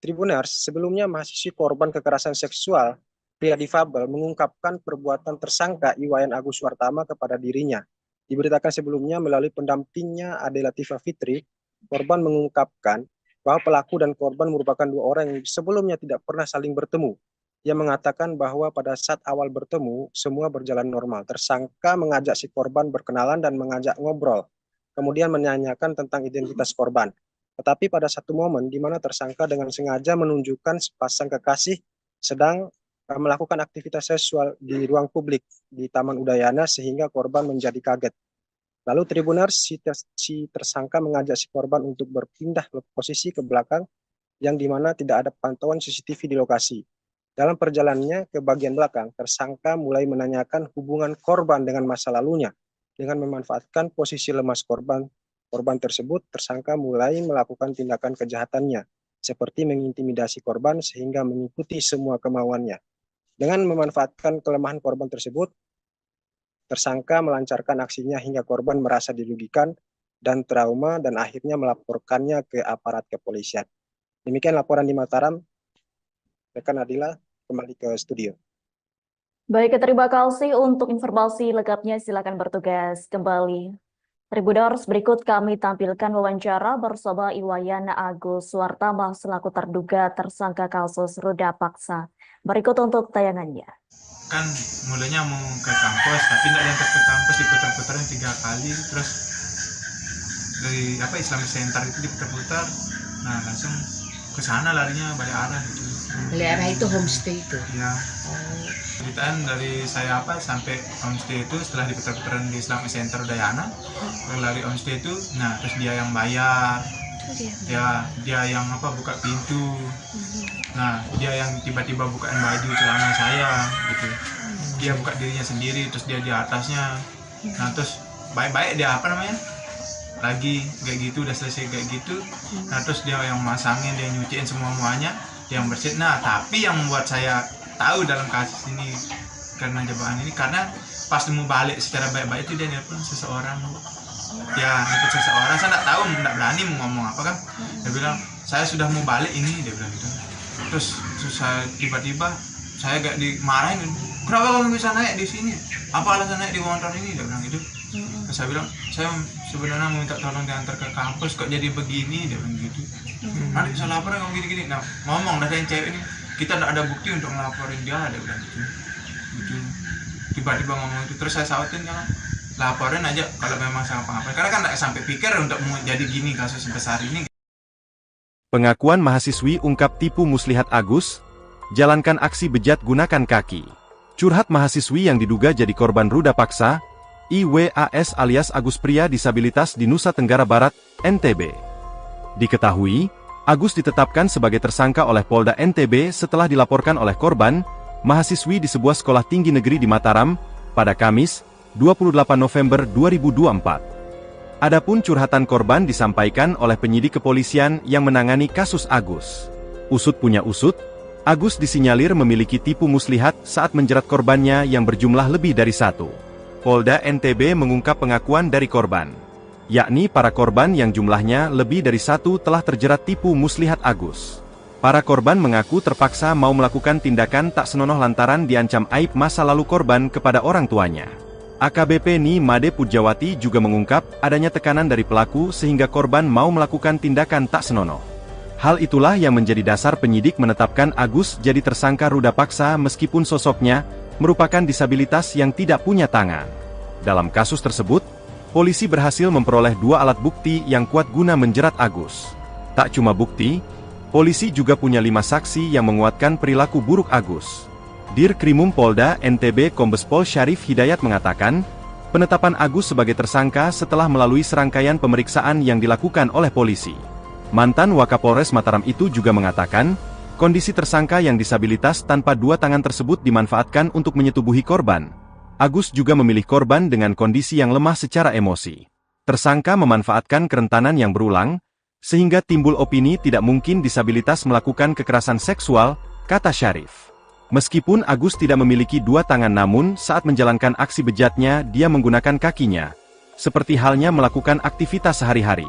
Tribuners, sebelumnya mahasiswi korban kekerasan seksual, pria difabel, mengungkapkan perbuatan tersangka Iwayan Agus Suwartama kepada dirinya. Diberitakan sebelumnya melalui pendampingnya Ade Latifah Fitri, korban mengungkapkan bahwa pelaku dan korban merupakan dua orang yang sebelumnya tidak pernah saling bertemu. Ia mengatakan bahwa pada saat awal bertemu, semua berjalan normal. Tersangka mengajak si korban berkenalan dan mengajak ngobrol. kemudian menanyakan tentang identitas korban. Tetapi pada satu momen di mana tersangka dengan sengaja menunjukkan sepasang kekasih sedang melakukan aktivitas seksual di ruang publik di Taman Udayana sehingga korban menjadi kaget. Lalu Tribuners, si tersangka mengajak si korban untuk berpindah posisi ke belakang yang dimana tidak ada pantauan CCTV di lokasi. Dalam perjalanannya ke bagian belakang, tersangka mulai menanyakan hubungan korban dengan masa lalunya. Dengan memanfaatkan posisi lemas korban tersebut, tersangka mulai melakukan tindakan kejahatannya, seperti mengintimidasi korban sehingga mengikuti semua kemauannya. Dengan memanfaatkan kelemahan korban tersebut, tersangka melancarkan aksinya hingga korban merasa dirugikan dan trauma dan akhirnya melaporkannya ke aparat kepolisian. Demikian laporan di Mataram. Rekan Adila kembali ke studio. Baik, terima kasih untuk informasi lengkapnya. Silakan bertugas kembali. Tribuners, berikut kami tampilkan wawancara bersama Iwayan Agus Suartama selaku terduga tersangka kasus ruda paksa. Berikut untuk tayangannya. Kan mulanya mau ke kampus, tapi tidak diantar ke kampus, diputar-putarin 3 kali, terus dari Islamic Center itu diputar-putar, nah langsung ke sana larinya balik arah gitu. Balik arah itu homestay itu. Ya. Ceritaan dari saya sampai homestay itu setelah diputar-putaran di Islamic Center Udayana, lari homestay itu, nah terus dia yang bayar, dia yang buka pintu, nah dia yang tiba-tiba bukain baju celana saya gitu, dia buka dirinya sendiri, terus dia di atasnya, nah terus baik-baik dia lagi kayak gitu, udah selesai kayak gitu, nah terus dia yang masangin, dia nyuciin semuanya, dia yang bersihin. Nah tapi yang membuat saya tahu dalam kasus ini karena jebakan ini, karena pas mau balik secara baik-baik itu dia nelpon seseorang, ikut seseorang, saya nggak tahu, nggak berani mau ngomong apa kan, dia bilang saya sudah mau balik ini, dia bilang gitu. Terus saya tiba-tiba saya gak dimarahin, kenapa kamu bisa naik di sini, apa alasan naik di motor ini, dia bilang gitu. Terus saya bilang saya sebenarnya mau minta tolong diantar ke kampus, kok jadi begini, dia bilang gitu. Nanti bisa laporan kamu gini-gini, nah ngomong dari yang cewek ini, kita tidak ada bukti untuk ngelaporin dia, dia bilang gitu. Tiba-tiba ngomong itu, terus saya sautin kan, laporin aja kalau memang sama apa-apa, karena kan tidak sampai pikir untuk mau jadi gini kasus sebesar ini. Pengakuan mahasiswi ungkap tipu muslihat Agus, jalankan aksi bejat gunakan kaki. Curhat mahasiswi yang diduga jadi korban ruda paksa, IWAS alias Agus pria disabilitas di Nusa Tenggara Barat, NTB. Diketahui, Agus ditetapkan sebagai tersangka oleh Polda NTB setelah dilaporkan oleh korban, mahasiswi di sebuah sekolah tinggi negeri di Mataram, pada Kamis, 28 November 2024. Adapun curhatan korban disampaikan oleh penyidik kepolisian yang menangani kasus Agus. Usut punya usut, Agus disinyalir memiliki tipu muslihat saat menjerat korbannya yang berjumlah lebih dari 1. Polda NTB mengungkap pengakuan dari korban, yakni para korban yang jumlahnya lebih dari 1 telah terjerat tipu muslihat Agus. Para korban mengaku terpaksa mau melakukan tindakan tak senonoh lantaran diancam aib masa lalu korban kepada orang tuanya. AKBP Ni Made Pujawati juga mengungkap adanya tekanan dari pelaku sehingga korban mau melakukan tindakan tak senonoh. Hal itulah yang menjadi dasar penyidik menetapkan Agus jadi tersangka ruda paksa meskipun sosoknya merupakan disabilitas yang tidak punya tangan. Dalam kasus tersebut, polisi berhasil memperoleh 2 alat bukti yang kuat guna menjerat Agus. Tak cuma bukti, polisi juga punya 5 saksi yang menguatkan perilaku buruk Agus. Dirkrimum Polda NTB Kombes Pol Syarif Hidayat mengatakan, penetapan Agus sebagai tersangka setelah melalui serangkaian pemeriksaan yang dilakukan oleh polisi. Mantan Wakapolres Mataram itu juga mengatakan, kondisi tersangka yang disabilitas tanpa 2 tangan tersebut dimanfaatkan untuk menyetubuhi korban. Agus juga memilih korban dengan kondisi yang lemah secara emosi. Tersangka memanfaatkan kerentanan yang berulang, sehingga timbul opini tidak mungkin disabilitas melakukan kekerasan seksual, kata Syarif. Meskipun Agus tidak memiliki 2 tangan namun saat menjalankan aksi bejatnya dia menggunakan kakinya, seperti halnya melakukan aktivitas sehari-hari.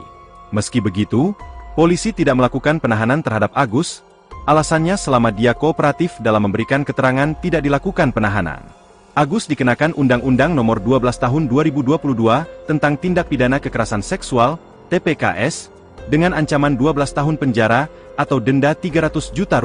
Meski begitu, polisi tidak melakukan penahanan terhadap Agus, alasannya selama dia kooperatif dalam memberikan keterangan tidak dilakukan penahanan. Agus dikenakan Undang-Undang Nomor 12 Tahun 2022 tentang Tindak Pidana Kekerasan Seksual, TPKS, dengan ancaman 12 tahun penjara atau denda Rp300 juta.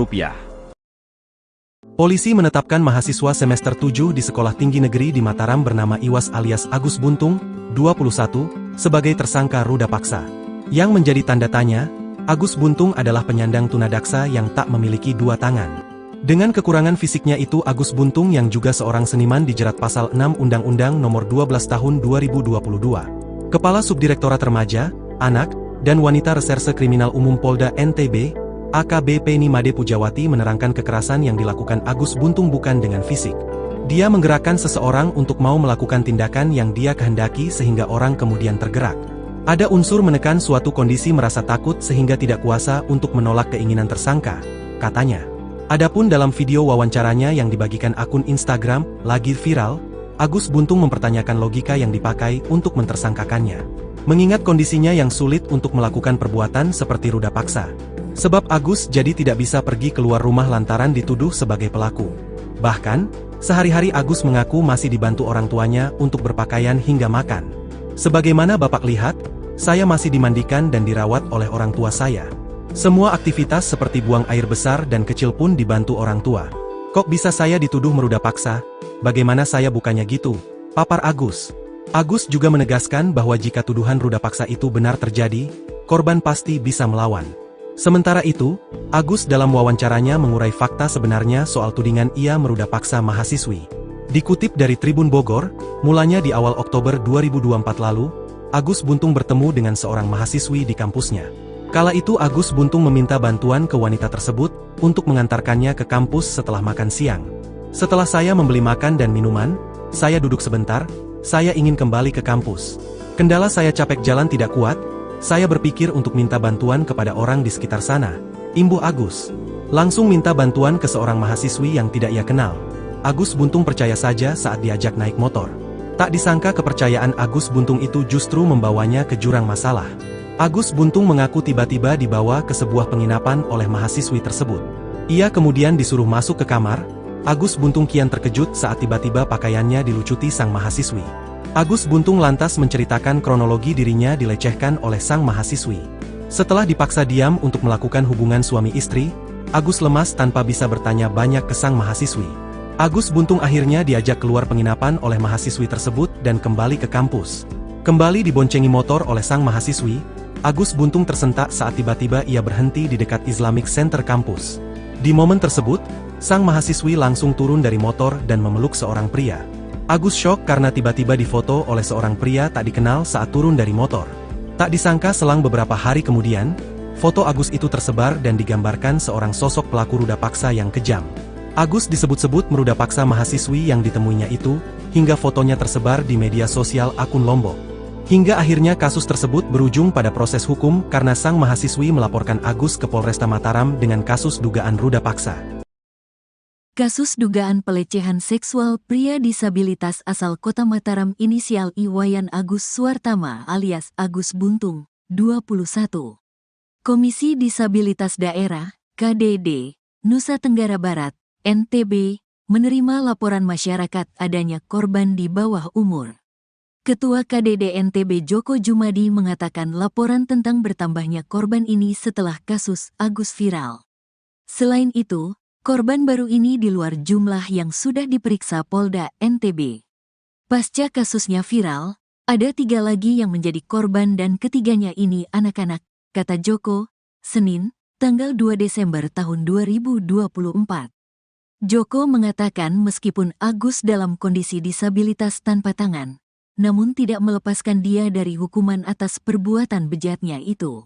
Polisi menetapkan mahasiswa semester 7 di Sekolah Tinggi Negeri di Mataram bernama Iwas alias Agus Buntung, 21, sebagai tersangka ruda paksa. Yang menjadi tanda tanya, Agus Buntung adalah penyandang tunadaksa yang tak memiliki dua tangan. Dengan kekurangan fisiknya itu, Agus Buntung yang juga seorang seniman dijerat pasal 6 Undang-Undang Nomor 12 Tahun 2022. Kepala Subdirektorat Remaja, Anak, dan Wanita Reserse Kriminal Umum Polda NTB, AKBP Nimade Pujawati menerangkan kekerasan yang dilakukan Agus Buntung bukan dengan fisik. Dia menggerakkan seseorang untuk mau melakukan tindakan yang dia kehendaki sehingga orang kemudian tergerak. Ada unsur menekan suatu kondisi merasa takut sehingga tidak kuasa untuk menolak keinginan tersangka, katanya. Adapun dalam video wawancaranya yang dibagikan akun Instagram, lagi viral, Agus Buntung mempertanyakan logika yang dipakai untuk mentersangkakannya. Mengingat kondisinya yang sulit untuk melakukan perbuatan seperti ruda paksa. Sebab Agus jadi tidak bisa pergi keluar rumah lantaran dituduh sebagai pelaku. Bahkan, sehari-hari Agus mengaku masih dibantu orang tuanya untuk berpakaian hingga makan. Sebagaimana Bapak lihat, saya masih dimandikan dan dirawat oleh orang tua saya. Semua aktivitas seperti buang air besar dan kecil pun dibantu orang tua. Kok bisa saya dituduh meruda paksa? Bagaimana saya bukannya gitu? Papar Agus. Agus juga menegaskan bahwa jika tuduhan ruda paksa itu benar terjadi, korban pasti bisa melawan. Sementara itu, Agus dalam wawancaranya mengurai fakta sebenarnya soal tudingan ia meruda paksa mahasiswi. Dikutip dari Tribun Bogor, mulanya di awal Oktober 2024 lalu, Agus Buntung bertemu dengan seorang mahasiswi di kampusnya. Kala itu Agus Buntung meminta bantuan ke wanita tersebut untuk mengantarkannya ke kampus setelah makan siang. Setelah saya membeli makan dan minuman, saya duduk sebentar, saya ingin kembali ke kampus. Kendala saya capek jalan tidak kuat, saya berpikir untuk minta bantuan kepada orang di sekitar sana. Imbuh Agus. Langsung minta bantuan ke seorang mahasiswi yang tidak ia kenal. Agus Buntung percaya saja saat diajak naik motor. Tak disangka kepercayaan Agus Buntung itu justru membawanya ke jurang masalah. Agus Buntung mengaku tiba-tiba dibawa ke sebuah penginapan oleh mahasiswi tersebut. Ia kemudian disuruh masuk ke kamar. Agus Buntung kian terkejut saat tiba-tiba pakaiannya dilucuti sang mahasiswi. Agus Buntung lantas menceritakan kronologi dirinya dilecehkan oleh sang mahasiswi. Setelah dipaksa diam untuk melakukan hubungan suami istri, Agus lemas tanpa bisa bertanya banyak ke sang mahasiswi. Agus Buntung akhirnya diajak keluar penginapan oleh mahasiswi tersebut dan kembali ke kampus. Kembali diboncengi motor oleh sang mahasiswi, Agus Buntung tersentak saat tiba-tiba ia berhenti di dekat Islamic Center kampus. Di momen tersebut, sang mahasiswi langsung turun dari motor dan memeluk seorang pria. Agus syok karena tiba-tiba difoto oleh seorang pria tak dikenal saat turun dari motor. Tak disangka selang beberapa hari kemudian, foto Agus itu tersebar dan digambarkan seorang sosok pelaku ruda paksa yang kejam. Agus disebut-sebut meruda paksa mahasiswi yang ditemuinya itu, hingga fotonya tersebar di media sosial akun Lombok. Hingga akhirnya kasus tersebut berujung pada proses hukum karena sang mahasiswi melaporkan Agus ke Polresta Mataram dengan kasus dugaan ruda paksa. Kasus dugaan pelecehan seksual pria disabilitas asal Kota Mataram inisial Iwayan Agus Suartama alias Agus Buntung, 21. Komisi Disabilitas Daerah, KDD, Nusa Tenggara Barat, NTB, menerima laporan masyarakat adanya korban di bawah umur. Ketua KDD NTB Joko Jumadi mengatakan laporan tentang bertambahnya korban ini setelah kasus Agus viral. Selain itu, korban baru ini di luar jumlah yang sudah diperiksa Polda NTB. Pasca kasusnya viral, ada 3 lagi yang menjadi korban dan ketiganya ini anak-anak, kata Joko, Senin, tanggal 2 Desember tahun 2024. Joko mengatakan meskipun Agus dalam kondisi disabilitas tanpa tangan, namun tidak melepaskan dia dari hukuman atas perbuatan bejatnya itu.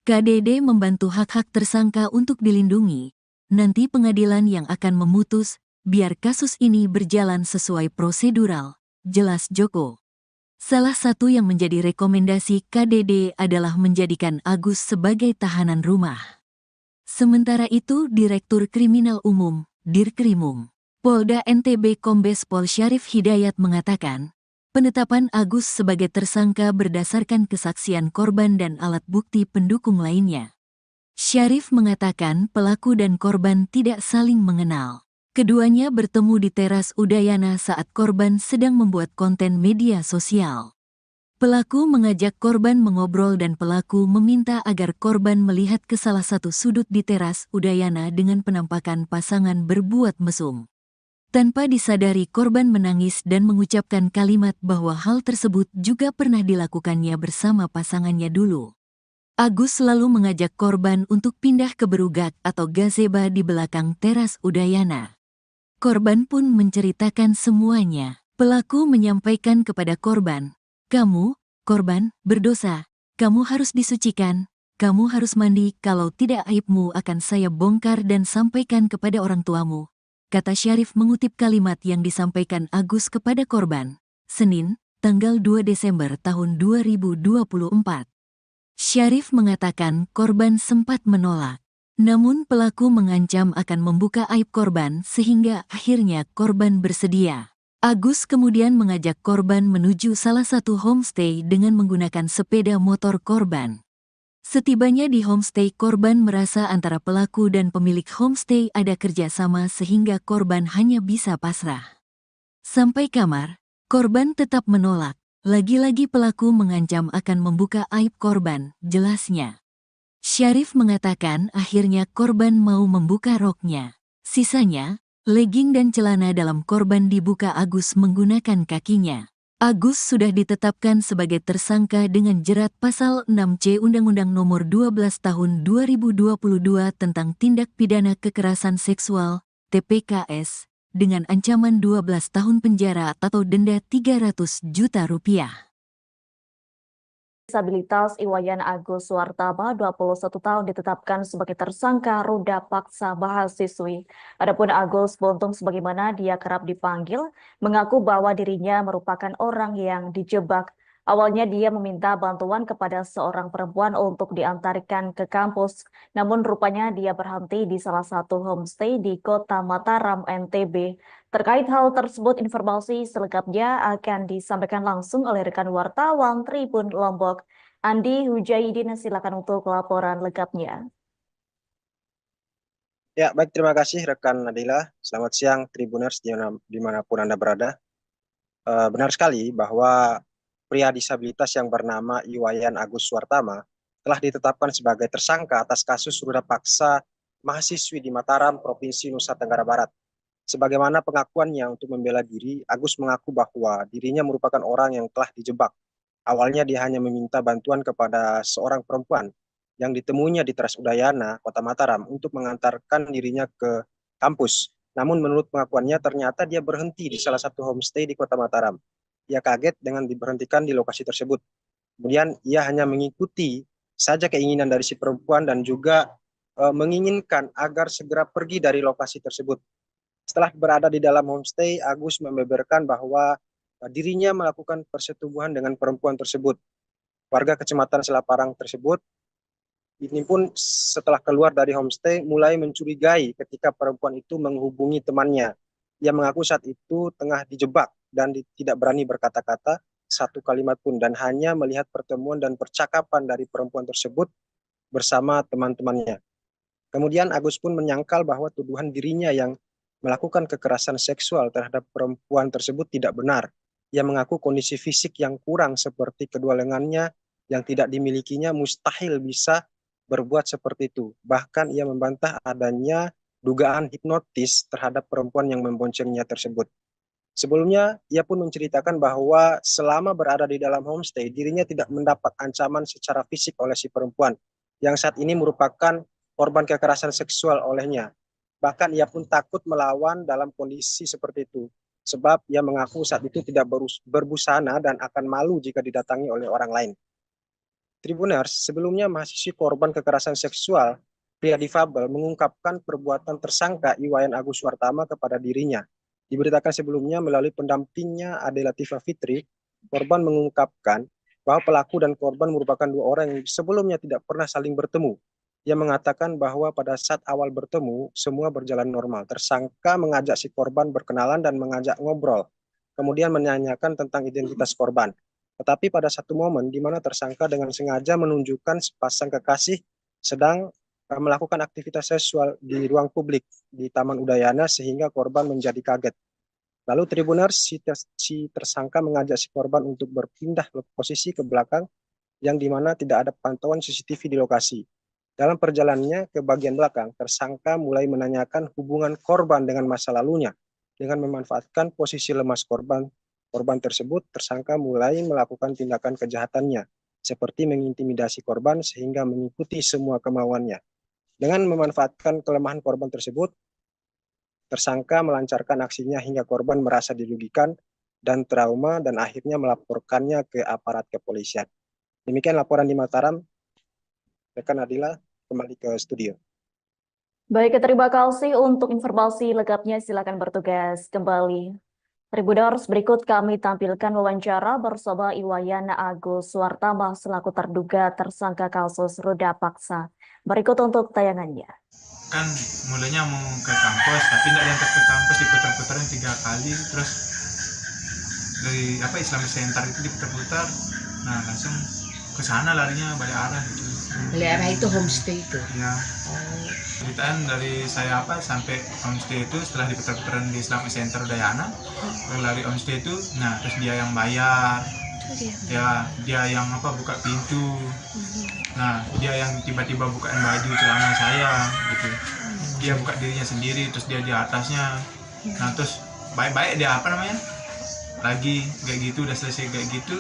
KDD membantu hak-hak tersangka untuk dilindungi. Nanti pengadilan yang akan memutus, biar kasus ini berjalan sesuai prosedural, jelas Joko. Salah satu yang menjadi rekomendasi KDD adalah menjadikan Agus sebagai tahanan rumah. Sementara itu Direktur Kriminal Umum, Dirkrimum, Polda NTB Kombes Pol Syarif Hidayat mengatakan, penetapan Agus sebagai tersangka berdasarkan kesaksian korban dan alat bukti pendukung lainnya. Syarif mengatakan pelaku dan korban tidak saling mengenal. Keduanya bertemu di teras Udayana saat korban sedang membuat konten media sosial. Pelaku mengajak korban mengobrol dan pelaku meminta agar korban melihat ke salah satu sudut di teras Udayana dengan penampakan pasangan berbuat mesum. Tanpa disadari korban menangis dan mengucapkan kalimat bahwa hal tersebut juga pernah dilakukannya bersama pasangannya dulu. Agus selalu mengajak korban untuk pindah ke berugak atau gazebo di belakang teras Udayana. Korban pun menceritakan semuanya. Pelaku menyampaikan kepada korban, "Kamu, korban, berdosa. Kamu harus disucikan. Kamu harus mandi, kalau tidak aibmu akan saya bongkar dan sampaikan kepada orang tuamu," kata Syarif mengutip kalimat yang disampaikan Agus kepada korban. Senin, tanggal 2 Desember tahun 2024. Syarif mengatakan korban sempat menolak. Namun pelaku mengancam akan membuka aib korban sehingga akhirnya korban bersedia. Agus kemudian mengajak korban menuju salah satu homestay dengan menggunakan sepeda motor korban. Setibanya di homestay, korban merasa antara pelaku dan pemilik homestay ada kerjasama sehingga korban hanya bisa pasrah. Sampai kamar, korban tetap menolak. Lagi-lagi pelaku mengancam akan membuka aib korban, jelasnya. Syarif mengatakan akhirnya korban mau membuka roknya. Sisanya, legging dan celana dalam korban dibuka Agus menggunakan kakinya. Agus sudah ditetapkan sebagai tersangka dengan jerat pasal 6C Undang-Undang Nomor 12 Tahun 2022 tentang Tindak Pidana Kekerasan Seksual, TPKS, dengan ancaman 12 tahun penjara atau denda 300 juta rupiah. Disabilitas Iwayan Agus Suwartama, 21 tahun, ditetapkan sebagai tersangka ruda paksa mahasiswi. Adapun Agus Buntung, sebagaimana dia kerap dipanggil, mengaku bahwa dirinya merupakan orang yang dijebak. Awalnya dia meminta bantuan kepada seorang perempuan untuk diantarkan ke kampus, namun rupanya dia berhenti di salah satu homestay di Kota Mataram, NTB. Terkait hal tersebut, informasi selengkapnya akan disampaikan langsung oleh rekan wartawan Tribun Lombok, Andi Hujaidin. Silakan untuk laporan lengkapnya. Ya, baik, terima kasih rekan Nadila. Selamat siang Tribuners dimanapun Anda berada. Benar sekali bahwa pria disabilitas yang bernama Iwayan Agus Suwartama telah ditetapkan sebagai tersangka atas kasus ruda paksa mahasiswi di Mataram, Provinsi Nusa Tenggara Barat. Sebagaimana pengakuannya untuk membela diri, Agus mengaku bahwa dirinya merupakan orang yang telah dijebak. Awalnya dia hanya meminta bantuan kepada seorang perempuan yang ditemuinya di Teras Udayana, Kota Mataram, untuk mengantarkan dirinya ke kampus. Namun menurut pengakuannya ternyata dia berhenti di salah satu homestay di Kota Mataram. Ia kaget dengan diberhentikan di lokasi tersebut. Kemudian ia hanya mengikuti saja keinginan dari si perempuan dan juga menginginkan agar segera pergi dari lokasi tersebut. Setelah berada di dalam homestay, Agus membeberkan bahwa dirinya melakukan persetubuhan dengan perempuan tersebut. Warga Kecamatan Selaparang tersebut ini pun setelah keluar dari homestay mulai mencurigai ketika perempuan itu menghubungi temannya. Ia mengaku saat itu tengah dijebak dan tidak berani berkata-kata satu kalimat pun dan hanya melihat pertemuan dan percakapan dari perempuan tersebut bersama teman-temannya. Kemudian Agus pun menyangkal bahwa tuduhan dirinya yang melakukan kekerasan seksual terhadap perempuan tersebut tidak benar. Ia mengaku kondisi fisik yang kurang seperti kedua lengannya yang tidak dimilikinya mustahil bisa berbuat seperti itu. Bahkan ia membantah adanya dugaan hipnotis terhadap perempuan yang memboncengnya tersebut. Sebelumnya, ia pun menceritakan bahwa selama berada di dalam homestay, dirinya tidak mendapat ancaman secara fisik oleh si perempuan, yang saat ini merupakan korban kekerasan seksual olehnya. Bahkan ia pun takut melawan dalam kondisi seperti itu, sebab ia mengaku saat itu tidak berbusana dan akan malu jika didatangi oleh orang lain. Tribuners, sebelumnya mahasiswi korban kekerasan seksual, pria difabel, mengungkapkan perbuatan tersangka Iwayan Agus Suwartama kepada dirinya. Diberitakan sebelumnya melalui pendampingnya Ade Latifah Fitri, korban mengungkapkan bahwa pelaku dan korban merupakan dua orang yang sebelumnya tidak pernah saling bertemu. Ia mengatakan bahwa pada saat awal bertemu, semua berjalan normal. Tersangka mengajak si korban berkenalan dan mengajak ngobrol, kemudian menanyakan tentang identitas korban. Tetapi pada satu momen di mana tersangka dengan sengaja menunjukkan sepasang kekasih sedang melakukan aktivitas seksual di ruang publik di Taman Udayana sehingga korban menjadi kaget. Lalu Tribuners, si tersangka mengajak si korban untuk berpindah posisi ke belakang yang dimana tidak ada pantauan CCTV di lokasi. Dalam perjalanannya ke bagian belakang, tersangka mulai menanyakan hubungan korban dengan masa lalunya. Dengan memanfaatkan posisi lemas korban tersebut, tersangka mulai melakukan tindakan kejahatannya, seperti mengintimidasi korban sehingga mengikuti semua kemauannya. Dengan memanfaatkan kelemahan korban tersebut, tersangka melancarkan aksinya hingga korban merasa dirugikan dan trauma dan akhirnya melaporkannya ke aparat kepolisian. Demikian laporan di Mataram. Rekan Adila kembali ke studio. Baik, terima kasih untuk informasi lengkapnya. Silakan bertugas kembali. Tribuners, berikut kami tampilkan wawancara bersama Iwayan Agus Suartama selaku terduga tersangka kasus ruda paksa. Berikut untuk tayangannya. Kan mulanya mau ke kampus, tapi tidak diantar ke kampus, diputar-putarin 3 kali, terus dari Islamic Center itu diputar-putar, nah langsung ke sana larinya balik arah gitu. Balik arah itu homestay itu. Ya. Ceritaan dari saya sampai homestay itu setelah diputar-putaran di Islamic Center Udayana, lari homestay itu, nah terus dia yang bayar, dia yang buka pintu, nah dia yang tiba-tiba bukain baju celana saya gitu, dia buka dirinya sendiri, terus dia di atasnya, nah terus baik-baik dia lagi kayak gitu, udah selesai kayak gitu,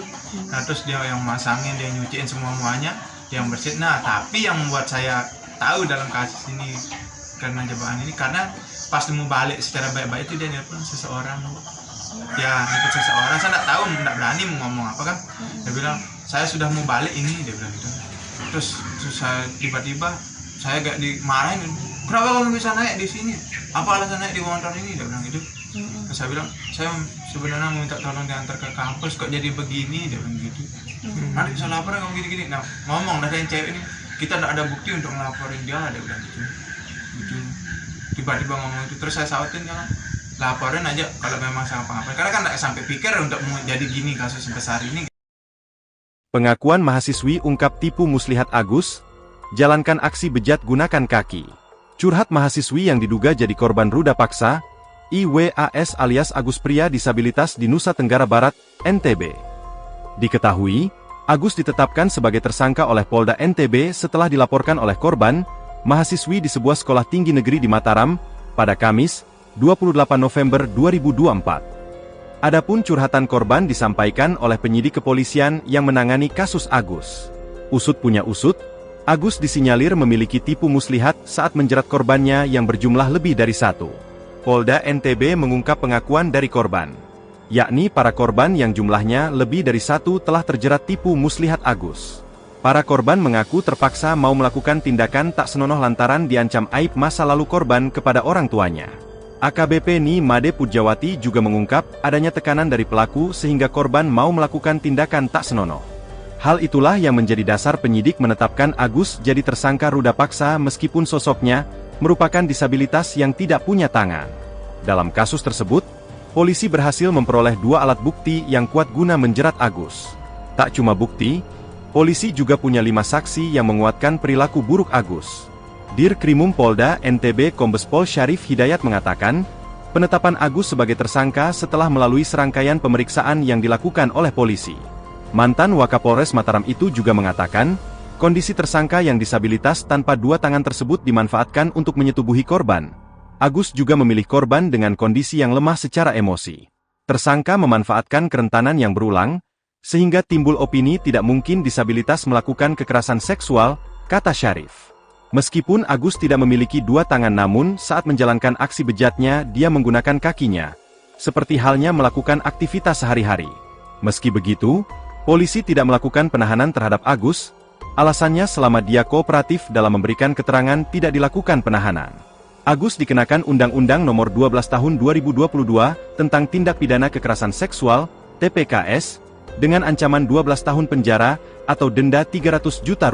nah terus dia yang masangin, dia nyuciin semuanya, dia yang bersihin. Nah tapi yang membuat saya tahu dalam kasus ini karena jebakan ini, karena pas mau balik secara baik-baik itu dia nelpon seseorang, ikut seseorang, saya nggak tahu, nggak berani mau ngomong apa kan, dia bilang saya sudah mau balik ini, dia bilang gitu. Terus saya tiba-tiba saya gak dimarahin, kenapa kamu bisa naik di sini, apa alasan naik di motor ini, dia bilang gitu. Terus saya bilang saya sebenarnya mau minta tolong diantar ke kampus, kok jadi begini, dia bilang gitu. Nanti bisa laporan kamu gini-gini. Nah ngomong dari yang cewek ini, kita tidak ada bukti untuk ngelaporin dia, dia bilang gitu. Tiba-tiba ngomong itu, terus saya sautin, jangan laporin aja kalau memang sama apa-apa, karena kan tidak sampai pikir untuk mau jadi gini kasus sebesar ini. Pengakuan mahasiswi ungkap tipu muslihat Agus, jalankan aksi bejat gunakan kaki. Curhat mahasiswi yang diduga jadi korban ruda paksa, IWAS alias Agus pria disabilitas di Nusa Tenggara Barat, NTB. Diketahui, Agus ditetapkan sebagai tersangka oleh Polda NTB setelah dilaporkan oleh korban, mahasiswi di sebuah sekolah tinggi negeri di Mataram, pada Kamis, 28 November 2024. Adapun curhatan korban disampaikan oleh penyidik kepolisian yang menangani kasus Agus. Usut punya usut, Agus disinyalir memiliki tipu muslihat saat menjerat korbannya yang berjumlah lebih dari 1. Polda NTB mengungkap pengakuan dari korban, yakni para korban yang jumlahnya lebih dari 1 telah terjerat tipu muslihat Agus. Para korban mengaku terpaksa mau melakukan tindakan tak senonoh lantaran diancam aib masa lalu korban kepada orang tuanya. AKBP Ni Made Pujawati juga mengungkap adanya tekanan dari pelaku sehingga korban mau melakukan tindakan tak senonoh. Hal itulah yang menjadi dasar penyidik menetapkan Agus jadi tersangka ruda paksa meskipun sosoknya merupakan disabilitas yang tidak punya tangan. Dalam kasus tersebut, polisi berhasil memperoleh 2 alat bukti yang kuat guna menjerat Agus. Tak cuma bukti, polisi juga punya 5 saksi yang menguatkan perilaku buruk Agus. Dirkrimum Polda NTB Kombes Pol Syarif Hidayat mengatakan, penetapan Agus sebagai tersangka setelah melalui serangkaian pemeriksaan yang dilakukan oleh polisi. Mantan Wakapolres Mataram itu juga mengatakan, kondisi tersangka yang disabilitas tanpa 2 tangan tersebut dimanfaatkan untuk menyetubuhi korban. Agus juga memilih korban dengan kondisi yang lemah secara emosi. Tersangka memanfaatkan kerentanan yang berulang, sehingga timbul opini tidak mungkin disabilitas melakukan kekerasan seksual, kata Syarif. Meskipun Agus tidak memiliki 2 tangan namun saat menjalankan aksi bejatnya dia menggunakan kakinya, seperti halnya melakukan aktivitas sehari-hari. Meski begitu, polisi tidak melakukan penahanan terhadap Agus, alasannya selama dia kooperatif dalam memberikan keterangan tidak dilakukan penahanan. Agus dikenakan Undang-Undang Nomor 12 Tahun 2022 tentang Tindak Pidana Kekerasan Seksual, TPKS, dengan ancaman 12 tahun penjara atau denda Rp300 juta.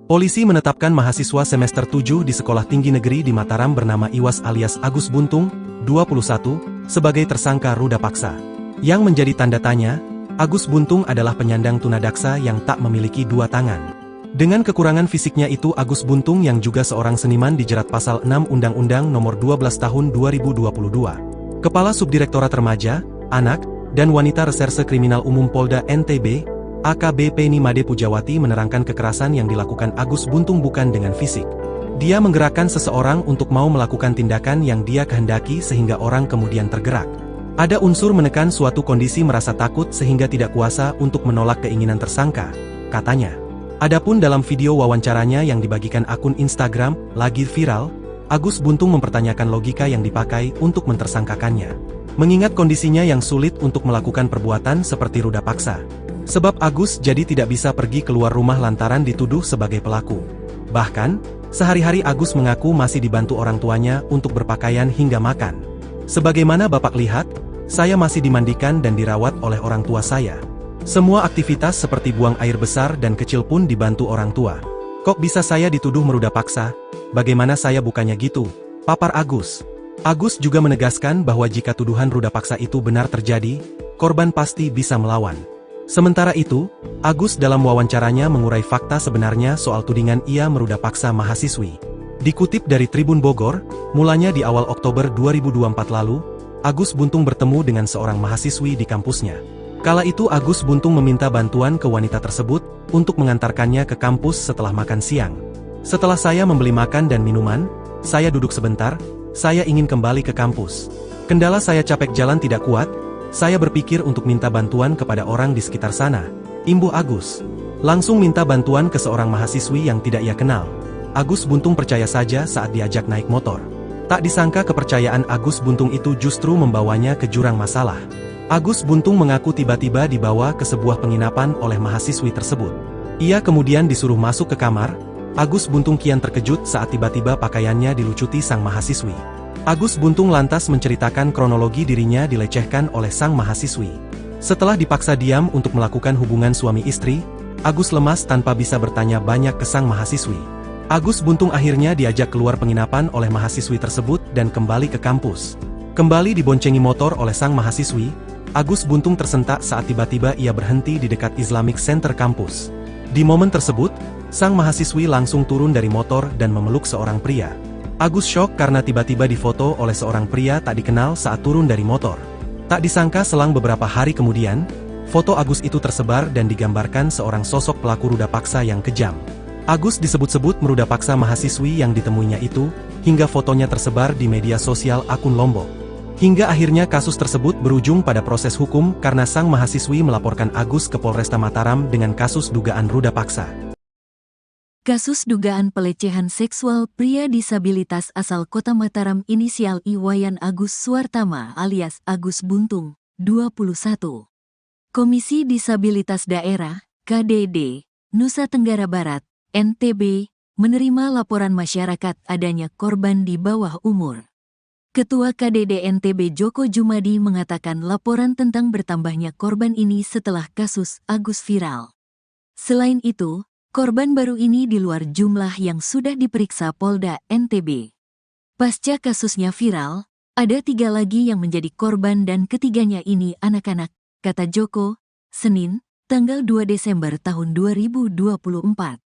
Polisi menetapkan mahasiswa semester 7 di Sekolah Tinggi Negeri di Mataram bernama Iwas alias Agus Buntung, 21, sebagai tersangka ruda paksa. Yang menjadi tanda tanya, Agus Buntung adalah penyandang tunadaksa yang tak memiliki 2 tangan. Dengan kekurangan fisiknya itu Agus Buntung yang juga seorang seniman dijerat pasal 6 Undang-Undang Nomor 12 Tahun 2022. Kepala Subdirektorat Remaja, Anak, dan Wanita Reserse Kriminal Umum Polda NTB, AKBP Ni Made Pujawati menerangkan kekerasan yang dilakukan Agus Buntung bukan dengan fisik. Dia menggerakkan seseorang untuk mau melakukan tindakan yang dia kehendaki sehingga orang kemudian tergerak. Ada unsur menekan suatu kondisi merasa takut sehingga tidak kuasa untuk menolak keinginan tersangka, katanya. Adapun dalam video wawancaranya yang dibagikan akun Instagram, lagi viral, Agus Buntung mempertanyakan logika yang dipakai untuk mentersangkakannya. Mengingat kondisinya yang sulit untuk melakukan perbuatan seperti ruda paksa. Sebab Agus jadi tidak bisa pergi keluar rumah lantaran dituduh sebagai pelaku. Bahkan, sehari-hari Agus mengaku masih dibantu orang tuanya untuk berpakaian hingga makan. Sebagaimana Bapak lihat, saya masih dimandikan dan dirawat oleh orang tua saya. Semua aktivitas seperti buang air besar dan kecil pun dibantu orang tua. Kok bisa saya dituduh meruda paksa? Bagaimana saya bukannya gitu? Papar Agus. Agus juga menegaskan bahwa jika tuduhan ruda paksa itu benar terjadi, korban pasti bisa melawan. Sementara itu, Agus dalam wawancaranya mengurai fakta sebenarnya soal tudingan ia meruda paksa mahasiswi. Dikutip dari Tribun Bogor, mulanya di awal Oktober 2024 lalu, Agus Buntung bertemu dengan seorang mahasiswi di kampusnya. Kala itu Agus Buntung meminta bantuan ke wanita tersebut untuk mengantarkannya ke kampus setelah makan siang. Setelah saya membeli makan dan minuman, saya duduk sebentar, saya ingin kembali ke kampus. Kendala saya capek jalan tidak kuat, saya berpikir untuk minta bantuan kepada orang di sekitar sana. Imbuh Agus. Langsung minta bantuan ke seorang mahasiswi yang tidak ia kenal. Agus Buntung percaya saja saat diajak naik motor. Tak disangka kepercayaan Agus Buntung itu justru membawanya ke jurang masalah. Agus Buntung mengaku tiba-tiba dibawa ke sebuah penginapan oleh mahasiswi tersebut. Ia kemudian disuruh masuk ke kamar. Agus Buntung kian terkejut saat tiba-tiba pakaiannya dilucuti sang mahasiswi. Agus Buntung lantas menceritakan kronologi dirinya dilecehkan oleh sang mahasiswi. Setelah dipaksa diam untuk melakukan hubungan suami istri, Agus lemas tanpa bisa bertanya banyak ke sang mahasiswi. Agus Buntung akhirnya diajak keluar penginapan oleh mahasiswi tersebut dan kembali ke kampus. Kembali diboncengi motor oleh sang mahasiswi, Agus Buntung tersentak saat tiba-tiba ia berhenti di dekat Islamic Center kampus. Di momen tersebut, sang mahasiswi langsung turun dari motor dan memeluk seorang pria. Agus syok karena tiba-tiba difoto oleh seorang pria tak dikenal saat turun dari motor. Tak disangka selang beberapa hari kemudian, foto Agus itu tersebar dan digambarkan seorang sosok pelaku ruda paksa yang kejam. Agus disebut-sebut meruda paksa mahasiswi yang ditemuinya itu, hingga fotonya tersebar di media sosial akun Lombok. Hingga akhirnya kasus tersebut berujung pada proses hukum karena sang mahasiswi melaporkan Agus ke Polresta Mataram dengan kasus dugaan ruda paksa. Kasus dugaan pelecehan seksual pria disabilitas asal Kota Mataram inisial Iwayan Agus Suartama alias Agus Buntung, 21. Komisi Disabilitas Daerah, KDD, Nusa Tenggara Barat, NTB, menerima laporan masyarakat adanya korban di bawah umur. Ketua KDD NTB Joko Jumadi mengatakan laporan tentang bertambahnya korban ini setelah kasus Agus viral. Selain itu, korban baru ini di luar jumlah yang sudah diperiksa Polda NTB. Pasca kasusnya viral, ada 3 lagi yang menjadi korban dan ketiganya ini anak-anak, kata Joko, Senin, tanggal 2 Desember tahun 2024.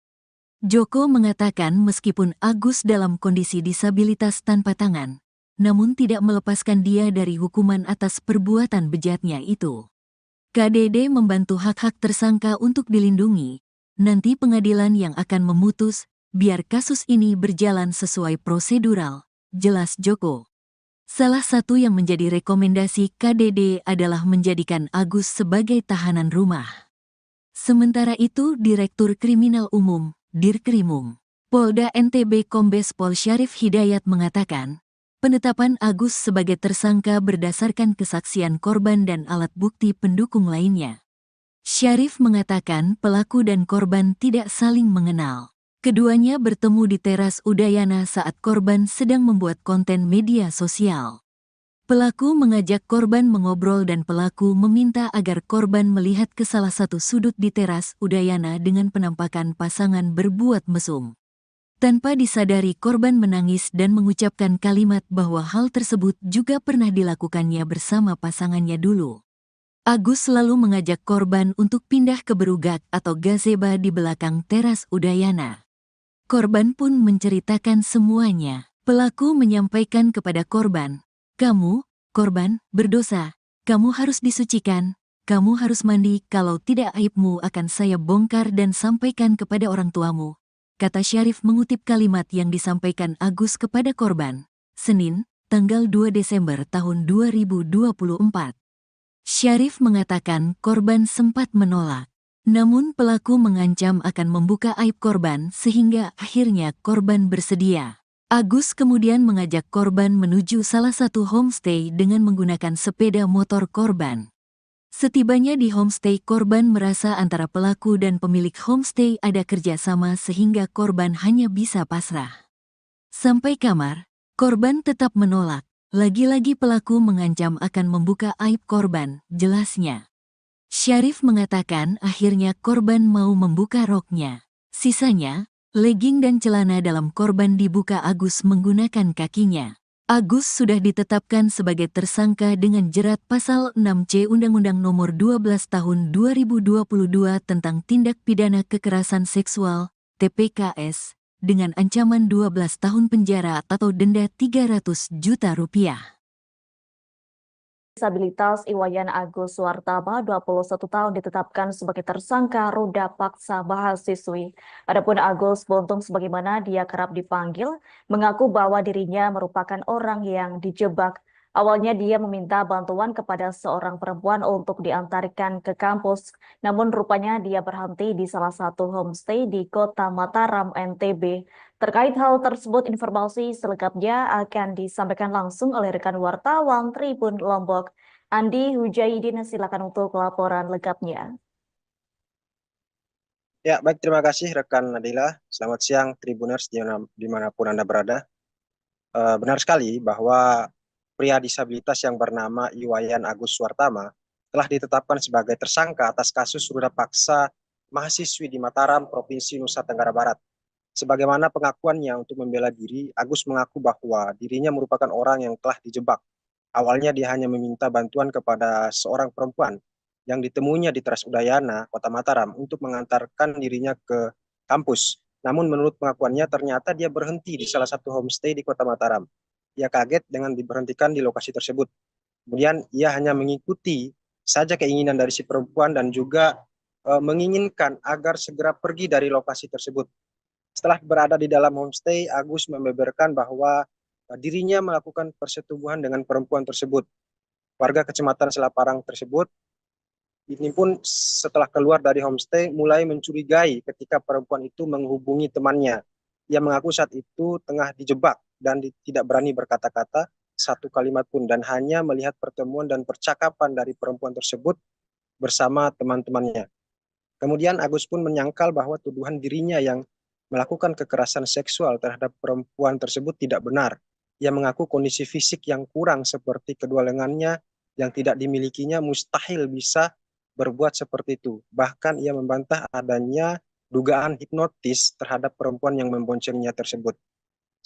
Joko mengatakan meskipun Agus dalam kondisi disabilitas tanpa tangan, namun tidak melepaskan dia dari hukuman atas perbuatan bejatnya itu. KDD membantu hak-hak tersangka untuk dilindungi. Nanti pengadilan yang akan memutus, biar kasus ini berjalan sesuai prosedural, jelas Joko. Salah satu yang menjadi rekomendasi KDD adalah menjadikan Agus sebagai tahanan rumah. Sementara itu Direktur Kriminal Umum, Dirkrimum, Polda NTB Kombes Pol Syarif Hidayat mengatakan, penetapan Agus sebagai tersangka berdasarkan kesaksian korban dan alat bukti pendukung lainnya. Syarif mengatakan pelaku dan korban tidak saling mengenal. Keduanya bertemu di teras Udayana saat korban sedang membuat konten media sosial. Pelaku mengajak korban mengobrol dan pelaku meminta agar korban melihat ke salah satu sudut di teras Udayana dengan penampakan pasangan berbuat mesum. Tanpa disadari korban menangis dan mengucapkan kalimat bahwa hal tersebut juga pernah dilakukannya bersama pasangannya dulu. Agus selalu mengajak korban untuk pindah ke berugak atau gazeba di belakang teras Udayana. Korban pun menceritakan semuanya. Pelaku menyampaikan kepada korban, "Kamu, korban, berdosa. Kamu harus disucikan. Kamu harus mandi, kalau tidak aibmu akan saya bongkar dan sampaikan kepada orang tuamu. kata Syarif mengutip kalimat yang disampaikan Agus kepada korban, Senin, tanggal 2 Desember tahun 2024. Syarif mengatakan korban sempat menolak. Namun pelaku mengancam akan membuka aib korban sehingga akhirnya korban bersedia. Agus kemudian mengajak korban menuju salah satu homestay dengan menggunakan sepeda motor korban. Setibanya di homestay, korban merasa antara pelaku dan pemilik homestay ada kerjasama sehingga korban hanya bisa pasrah. Sampai kamar, korban tetap menolak. Lagi-lagi pelaku mengancam akan membuka aib korban, jelasnya. Syarif mengatakan akhirnya korban mau membuka roknya. Sisanya, legging dan celana dalam korban dibuka Agus menggunakan kakinya. Agus sudah ditetapkan sebagai tersangka dengan jerat pasal 6C Undang-Undang Nomor 12 Tahun 2022 tentang Tindak Pidana Kekerasan Seksual, TPKS, dengan ancaman 12 tahun penjara atau denda 300 juta rupiah. Disabilitas Iwayan Agus Suwartama, 21 tahun, ditetapkan sebagai tersangka ruda paksa mahasiswi. Adapun Agus Buntung, sebagaimana dia kerap dipanggil, mengaku bahwa dirinya merupakan orang yang dijebak. Awalnya dia meminta bantuan kepada seorang perempuan untuk diantarkan ke kampus, namun rupanya dia berhenti di salah satu homestay di Kota Mataram, NTB. Terkait hal tersebut, informasi selengkapnya akan disampaikan langsung oleh rekan wartawan Tribun Lombok, Andi Hujaidin. Silakan untuk laporan lengkapnya. Ya, baik, terima kasih rekan Nadila. Selamat siang Tribuners dimanapun Anda berada. Benar sekali bahwa pria disabilitas yang bernama Iwayan Agus Suwartama telah ditetapkan sebagai tersangka atas kasus ruda paksa mahasiswi di Mataram, Provinsi Nusa Tenggara Barat. Sebagaimana pengakuannya untuk membela diri, Agus mengaku bahwa dirinya merupakan orang yang telah dijebak. Awalnya dia hanya meminta bantuan kepada seorang perempuan yang ditemuinya di Teras Udayana, Kota Mataram, untuk mengantarkan dirinya ke kampus. Namun menurut pengakuannya ternyata dia berhenti di salah satu homestay di Kota Mataram. Ia kaget dengan diberhentikan di lokasi tersebut. Kemudian ia hanya mengikuti saja keinginan dari si perempuan dan juga menginginkan agar segera pergi dari lokasi tersebut. Setelah berada di dalam homestay, Agus membeberkan bahwa dirinya melakukan persetubuhan dengan perempuan tersebut. Warga Kecamatan Selaparang tersebut ini pun setelah keluar dari homestay mulai mencurigai ketika perempuan itu menghubungi temannya. Ia mengaku saat itu tengah dijebak dan tidak berani berkata-kata satu kalimat pun dan hanya melihat pertemuan dan percakapan dari perempuan tersebut bersama teman-temannya. Kemudian Agus pun menyangkal bahwa tuduhan dirinya yang melakukan kekerasan seksual terhadap perempuan tersebut tidak benar. Ia mengaku kondisi fisik yang kurang seperti kedua lengannya yang tidak dimilikinya mustahil bisa berbuat seperti itu. Bahkan ia membantah adanya dugaan hipnotis terhadap perempuan yang memboncengnya tersebut.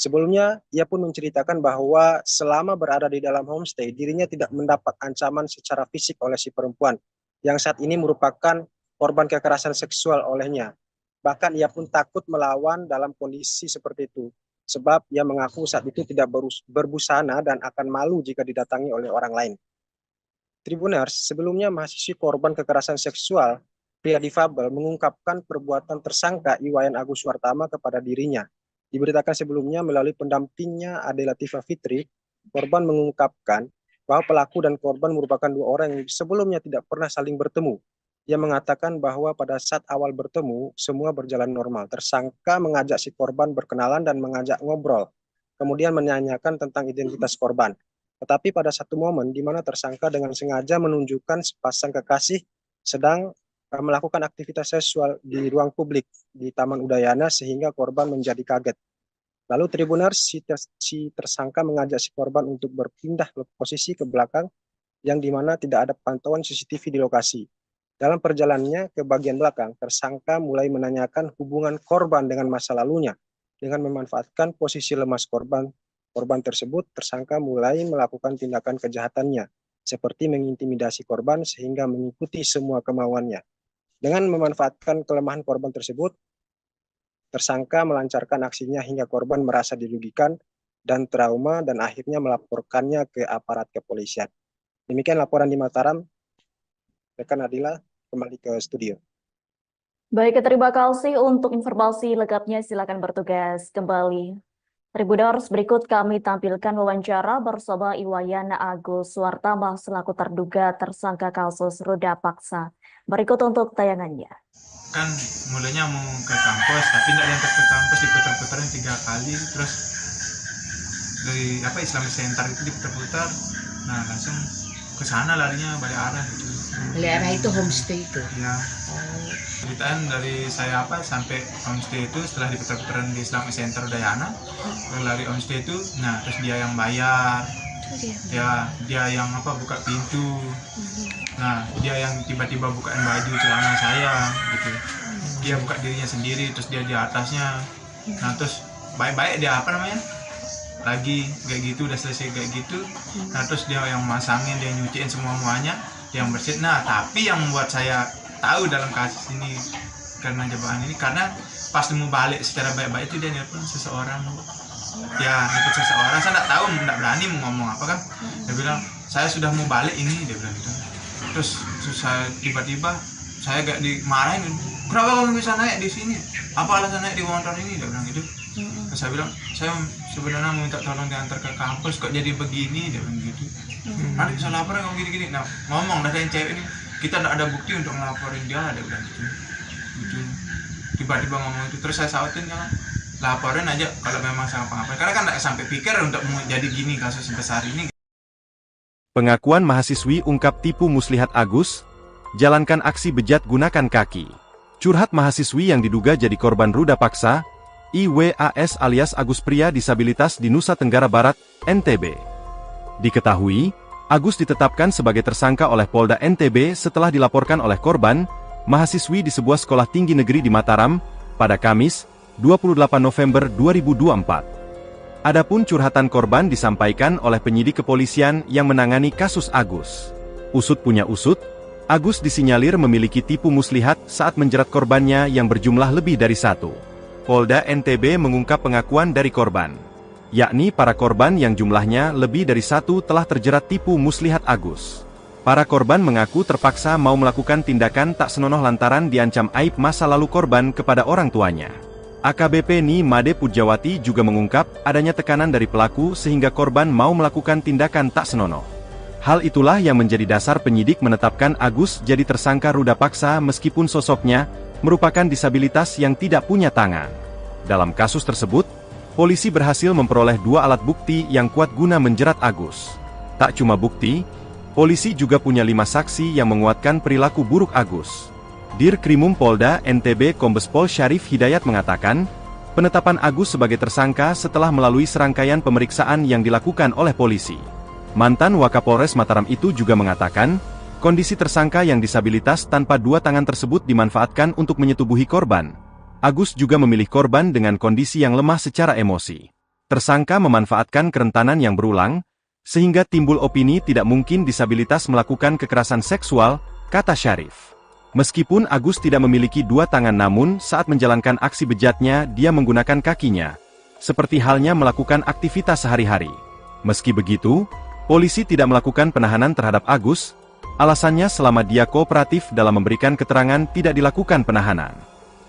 Sebelumnya, ia pun menceritakan bahwa selama berada di dalam homestay, dirinya tidak mendapat ancaman secara fisik oleh si perempuan, yang saat ini merupakan korban kekerasan seksual olehnya. Bahkan ia pun takut melawan dalam kondisi seperti itu, sebab ia mengaku saat itu tidak berbusana dan akan malu jika didatangi oleh orang lain. Tribuners, sebelumnya mahasiswi korban kekerasan seksual, pria difabel mengungkapkan perbuatan tersangka Iwayan Agus Suwartama kepada dirinya. Diberitakan sebelumnya melalui pendampingnya Ade Latifah Fitri, korban mengungkapkan bahwa pelaku dan korban merupakan dua orang yang sebelumnya tidak pernah saling bertemu. Ia mengatakan bahwa pada saat awal bertemu, semua berjalan normal. Tersangka mengajak si korban berkenalan dan mengajak ngobrol, kemudian menanyakan tentang identitas korban. Tetapi pada satu momen di mana tersangka dengan sengaja menunjukkan sepasang kekasih sedang melakukan aktivitas seksual di ruang publik di Taman Udayana sehingga korban menjadi kaget. Lalu Tribuners, si tersangka mengajak si korban untuk berpindah posisi ke belakang yang dimana tidak ada pantauan CCTV di lokasi. Dalam perjalanannya ke bagian belakang, tersangka mulai menanyakan hubungan korban dengan masa lalunya. Dengan memanfaatkan posisi lemas korban tersebut, tersangka mulai melakukan tindakan kejahatannya, seperti mengintimidasi korban sehingga mengikuti semua kemauannya. Dengan memanfaatkan kelemahan korban tersebut, tersangka melancarkan aksinya hingga korban merasa dirugikan dan trauma dan akhirnya melaporkannya ke aparat kepolisian. Demikian laporan di Mataram. Rekan Adila, kembali ke studio. Baik, terima kasih untuk informasi lengkapnya. Silakan bertugas kembali. Tribuners, berikut kami tampilkan wawancara bersama Iwayan Agus Suartama selaku terduga tersangka kasus ruda paksa. Berikut untuk tayangannya. Kan mulanya mau ke kampus, tapi tidak diantar ke kampus, diputar-putarin 3 kali, terus dari Islamic Center itu diputar-putar, nah langsung ke sana larinya balik arah gitu. Balik arah itu homestay itu. Ya. Ceritaan dari saya sampai homestay itu setelah diputar-putaran di Islamic Center Udayana, lari homestay itu, nah terus dia yang bayar, dia yang buka pintu, nah dia yang tiba-tiba bukain baju celana saya gitu, dia buka dirinya sendiri, terus dia di atasnya, nah terus baik-baik dia lagi kayak gitu, udah selesai kayak gitu, nah terus dia yang masangin, dia nyuciin semuanya, yang bersih. Nah tapi yang membuat saya tahu dalam kasus ini karena jebakan ini, karena pas mau balik secara baik-baik itu dia nelpon seseorang, saya nggak tahu, nggak berani mau ngomong apa kan, dia bilang saya sudah mau balik ini, dia bilang gitu. Terus saya tiba-tiba saya gak dimarahin, kenapa kamu bisa naik di sini, apa alasan naik di motor ini, dia bilang gitu. Terus saya bilang saya sebenarnya mau minta tolong diantar ke kampus, kok jadi begini, dia bilang gitu. Nanti bisa laporan kamu gini-gini, nah ngomong dari yang cewek ini, kita tidak ada bukti untuk ngelaporin dia, ada bilang gitu. Tiba-tiba ngomong itu, terus saya sautin, kan laporin aja kalau memang sama apa-apa, karena kan tidak sampai pikir untuk menjadi gini kasus sebesar ini. Pengakuan mahasiswi ungkap tipu muslihat Agus, jalankan aksi bejat gunakan kaki. Curhat mahasiswi yang diduga jadi korban ruda paksa, IWAS alias Agus pria disabilitas di Nusa Tenggara Barat, NTB. Diketahui, Agus ditetapkan sebagai tersangka oleh Polda NTB setelah dilaporkan oleh korban, mahasiswi di sebuah sekolah tinggi negeri di Mataram, pada Kamis, 28 November 2024. Adapun curhatan korban disampaikan oleh penyidik kepolisian yang menangani kasus Agus. Usut punya usut, Agus disinyalir memiliki tipu muslihat saat menjerat korbannya yang berjumlah lebih dari 1. Polda NTB mengungkap pengakuan dari korban, yakni para korban yang jumlahnya lebih dari 1 telah terjerat tipu muslihat Agus. Para korban mengaku terpaksa mau melakukan tindakan tak senonoh lantaran diancam aib masa lalu korban kepada orang tuanya. AKBP Ni Made Pujawati juga mengungkap adanya tekanan dari pelaku sehingga korban mau melakukan tindakan tak senonoh. Hal itulah yang menjadi dasar penyidik menetapkan Agus jadi tersangka ruda paksa meskipun sosoknya merupakan disabilitas yang tidak punya tangan. Dalam kasus tersebut, polisi berhasil memperoleh 2 alat bukti yang kuat guna menjerat Agus. Tak cuma bukti, polisi juga punya 5 saksi yang menguatkan perilaku buruk Agus. Dirkrimum Polda NTB Kombes Pol Syarif Hidayat mengatakan, penetapan Agus sebagai tersangka setelah melalui serangkaian pemeriksaan yang dilakukan oleh polisi. Mantan Wakapolres Mataram itu juga mengatakan, kondisi tersangka yang disabilitas tanpa 2 tangan tersebut dimanfaatkan untuk menyetubuhi korban. Agus juga memilih korban dengan kondisi yang lemah secara emosi. Tersangka memanfaatkan kerentanan yang berulang, sehingga timbul opini tidak mungkin disabilitas melakukan kekerasan seksual, kata Syarif. Meskipun Agus tidak memiliki 2 tangan namun saat menjalankan aksi bejatnya dia menggunakan kakinya, seperti halnya melakukan aktivitas sehari-hari. Meski begitu, polisi tidak melakukan penahanan terhadap Agus, alasannya selama dia kooperatif dalam memberikan keterangan tidak dilakukan penahanan.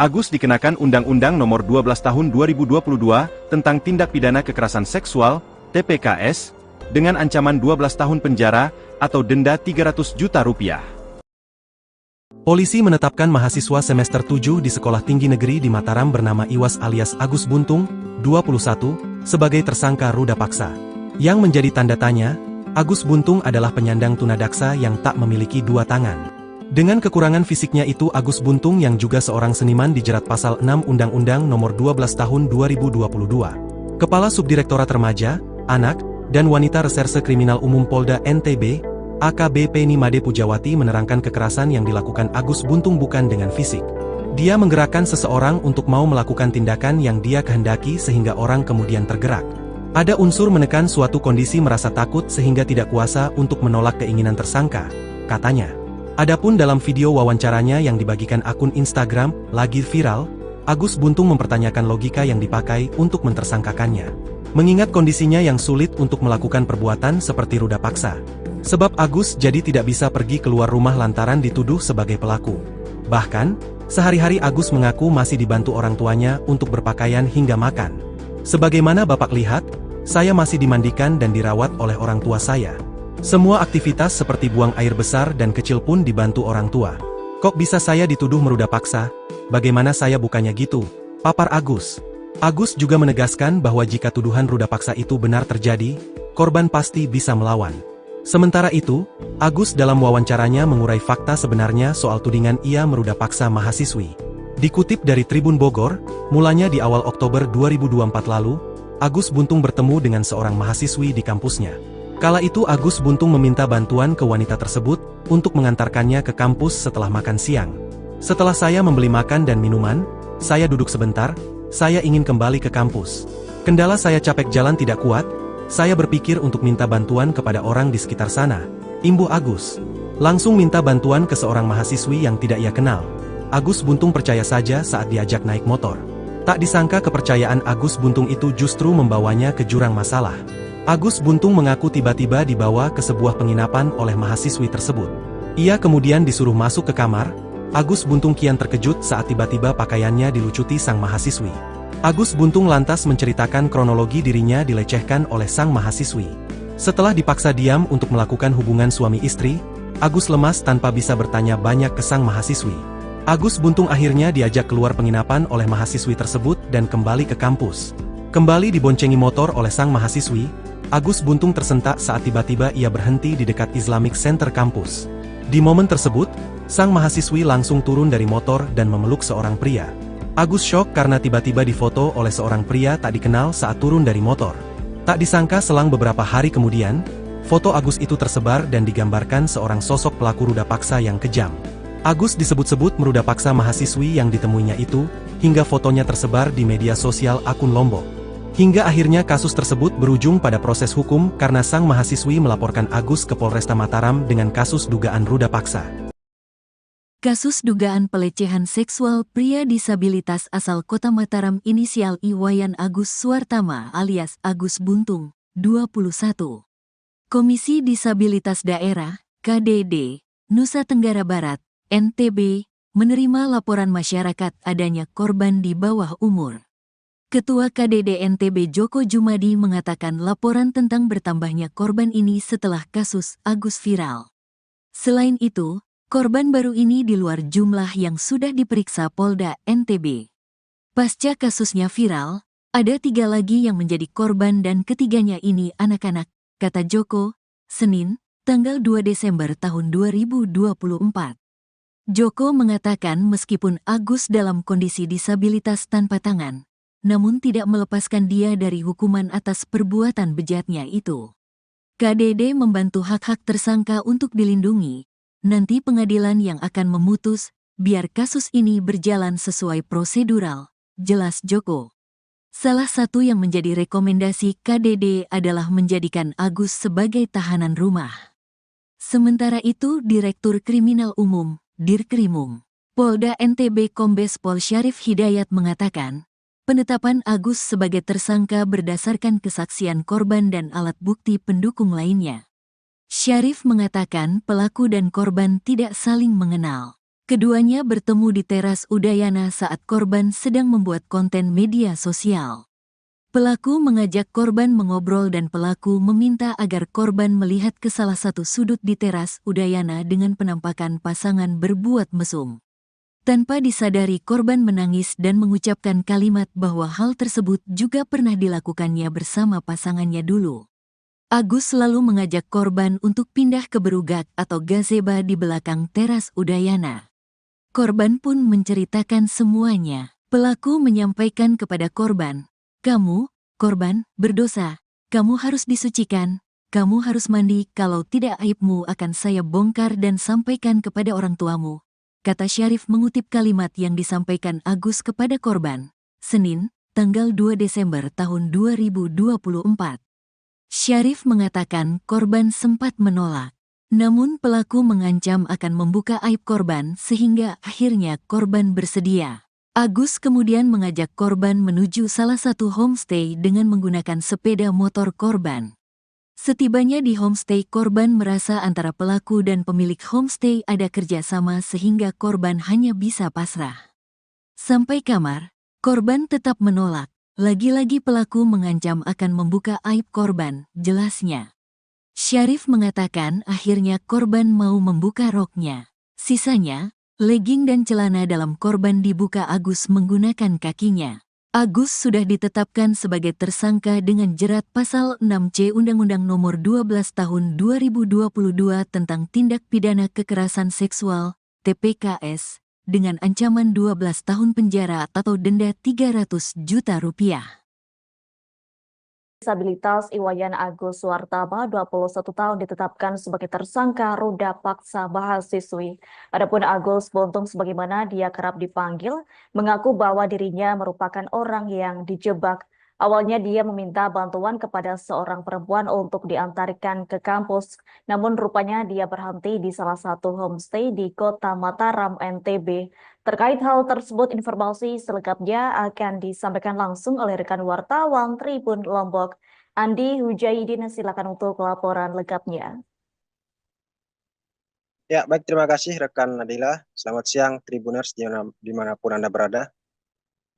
Agus dikenakan Undang-Undang Nomor 12 Tahun 2022 tentang Tindak Pidana Kekerasan Seksual, TPKS, dengan ancaman 12 tahun penjara atau denda Rp300 juta. Polisi menetapkan mahasiswa semester 7 di Sekolah Tinggi Negeri di Mataram bernama Iwas alias Agus Buntung, 21, sebagai tersangka ruda paksa. Yang menjadi tanda tanya, Agus Buntung adalah penyandang tunadaksa yang tak memiliki 2 tangan. Dengan kekurangan fisiknya itu Agus Buntung yang juga seorang seniman dijerat pasal 6 Undang-Undang Nomor 12 Tahun 2022. Kepala Subdirektorat Remaja, Anak, dan Wanita Reserse Kriminal Umum Polda NTB, AKBP Ni Made Pujawati menerangkan kekerasan yang dilakukan Agus Buntung bukan dengan fisik. Dia menggerakkan seseorang untuk mau melakukan tindakan yang dia kehendaki sehingga orang kemudian tergerak. Ada unsur menekan suatu kondisi merasa takut sehingga tidak kuasa untuk menolak keinginan tersangka, katanya. Adapun dalam video wawancaranya yang dibagikan akun Instagram, lagi viral, Agus Buntung mempertanyakan logika yang dipakai untuk mentersangkakannya. Mengingat kondisinya yang sulit untuk melakukan perbuatan seperti ruda paksa. Sebab Agus jadi tidak bisa pergi keluar rumah lantaran dituduh sebagai pelaku. Bahkan, sehari-hari Agus mengaku masih dibantu orang tuanya untuk berpakaian hingga makan. Sebagaimana Bapak lihat, saya masih dimandikan dan dirawat oleh orang tua saya. Semua aktivitas seperti buang air besar dan kecil pun dibantu orang tua. Kok bisa saya dituduh meruda paksa? Bagaimana saya bukannya gitu? Papar Agus. Agus juga menegaskan bahwa jika tuduhan ruda paksa itu benar terjadi, korban pasti bisa melawan. Sementara itu, Agus dalam wawancaranya mengurai fakta sebenarnya soal tudingan ia meruda paksa mahasiswi. Dikutip dari Tribun Bogor, mulanya di awal Oktober 2024 lalu, Agus Buntung bertemu dengan seorang mahasiswi di kampusnya. Kala itu Agus Buntung meminta bantuan ke wanita tersebut untuk mengantarkannya ke kampus setelah makan siang. Setelah saya membeli makan dan minuman, saya duduk sebentar, saya ingin kembali ke kampus. Kendala saya capek jalan tidak kuat, saya berpikir untuk minta bantuan kepada orang di sekitar sana. Imbuh Agus. Langsung minta bantuan ke seorang mahasiswi yang tidak ia kenal. Agus Buntung percaya saja saat diajak naik motor. Tak disangka kepercayaan Agus Buntung itu justru membawanya ke jurang masalah. Agus Buntung mengaku tiba-tiba dibawa ke sebuah penginapan oleh mahasiswi tersebut. Ia kemudian disuruh masuk ke kamar. Agus Buntung kian terkejut saat tiba-tiba pakaiannya dilucuti sang mahasiswi. Agus Buntung lantas menceritakan kronologi dirinya dilecehkan oleh sang mahasiswi. Setelah dipaksa diam untuk melakukan hubungan suami istri, Agus lemas tanpa bisa bertanya banyak ke sang mahasiswi. Agus Buntung akhirnya diajak keluar penginapan oleh mahasiswi tersebut dan kembali ke kampus. Kembali diboncengi motor oleh sang mahasiswi, Agus Buntung tersentak saat tiba-tiba ia berhenti di dekat Islamic Center kampus. Di momen tersebut, sang mahasiswi langsung turun dari motor dan memeluk seorang pria. Agus syok karena tiba-tiba difoto oleh seorang pria tak dikenal saat turun dari motor. Tak disangka selang beberapa hari kemudian, foto Agus itu tersebar dan digambarkan seorang sosok pelaku ruda paksa yang kejam. Agus disebut-sebut meruda paksa mahasiswi yang ditemuinya itu, hingga fotonya tersebar di media sosial akun Lombok. Hingga akhirnya kasus tersebut berujung pada proses hukum karena sang mahasiswi melaporkan Agus ke Polresta Mataram dengan kasus dugaan ruda paksa. Kasus dugaan pelecehan seksual pria disabilitas asal Kota Mataram inisial Iwayan Agus Suartama alias Agus Buntung, 21. Komisi Disabilitas Daerah, KDD, Nusa Tenggara Barat, NTB, menerima laporan masyarakat adanya korban di bawah umur. Ketua KDD NTB Joko Jumadi mengatakan laporan tentang bertambahnya korban ini setelah kasus Agus viral. Selain itu, korban baru ini di luar jumlah yang sudah diperiksa Polda NTB. Pasca kasusnya viral, ada 3 lagi yang menjadi korban dan ketiganya ini anak-anak, kata Joko, Senin, tanggal 2 Desember tahun 2024. Joko mengatakan meskipun Agus dalam kondisi disabilitas tanpa tangan, namun tidak melepaskan dia dari hukuman atas perbuatan bejatnya itu. KDD membantu hak-hak tersangka untuk dilindungi. Nanti pengadilan yang akan memutus, biar kasus ini berjalan sesuai prosedural, jelas Joko. Salah satu yang menjadi rekomendasi KDD adalah menjadikan Agus sebagai tahanan rumah. Sementara itu Direktur Kriminal Umum, Dirkrimum, Polda NTB Kombes Pol Syarif Hidayat mengatakan, penetapan Agus sebagai tersangka berdasarkan kesaksian korban dan alat bukti pendukung lainnya. Syarif mengatakan pelaku dan korban tidak saling mengenal. Keduanya bertemu di teras Udayana saat korban sedang membuat konten media sosial. Pelaku mengajak korban mengobrol dan pelaku meminta agar korban melihat ke salah satu sudut di teras Udayana dengan penampakan pasangan berbuat mesum. Tanpa disadari korban menangis dan mengucapkan kalimat bahwa hal tersebut juga pernah dilakukannya bersama pasangannya dulu. Agus selalu mengajak korban untuk pindah ke berugak atau gazeba di belakang teras Udayana. Korban pun menceritakan semuanya. Pelaku menyampaikan kepada korban, "Kamu, korban, berdosa. Kamu harus disucikan. Kamu harus mandi, kalau tidak aibmu akan saya bongkar dan sampaikan kepada orang tuamu," kata Syarif mengutip kalimat yang disampaikan Agus kepada korban. Senin, tanggal 2 Desember tahun 2024. Syarif mengatakan korban sempat menolak. Namun pelaku mengancam akan membuka aib korban sehingga akhirnya korban bersedia. Agus kemudian mengajak korban menuju salah satu homestay dengan menggunakan sepeda motor korban. Setibanya di homestay, korban merasa antara pelaku dan pemilik homestay ada kerjasama sehingga korban hanya bisa pasrah. Sampai kamar, korban tetap menolak. Lagi-lagi pelaku mengancam akan membuka aib korban, jelasnya. Syarif mengatakan akhirnya korban mau membuka roknya. Sisanya, legging dan celana dalam korban dibuka Agus menggunakan kakinya. Agus sudah ditetapkan sebagai tersangka dengan jerat pasal 6C Undang-Undang Nomor 12 Tahun 2022 tentang Tindak Pidana Kekerasan Seksual, TPKS, dengan ancaman 12 tahun penjara atau denda Rp300 juta. Disabilitas Iwayan Agus Suartama, 21 tahun, ditetapkan sebagai tersangka ruda paksa mahasiswi. Adapun Agus Buntung, sebagaimana dia kerap dipanggil, mengaku bahwa dirinya merupakan orang yang dijebak. Awalnya dia meminta bantuan kepada seorang perempuan untuk diantarkan ke kampus, namun rupanya dia berhenti di salah satu homestay di Kota Mataram, NTB. Terkait hal tersebut, informasi selengkapnya akan disampaikan langsung oleh rekan wartawan Tribun Lombok, Andi Hujaidin. Silakan untuk laporan lengkapnya. Ya, baik, terima kasih rekan Nadila. Selamat siang Tribuners dimanapun Anda berada.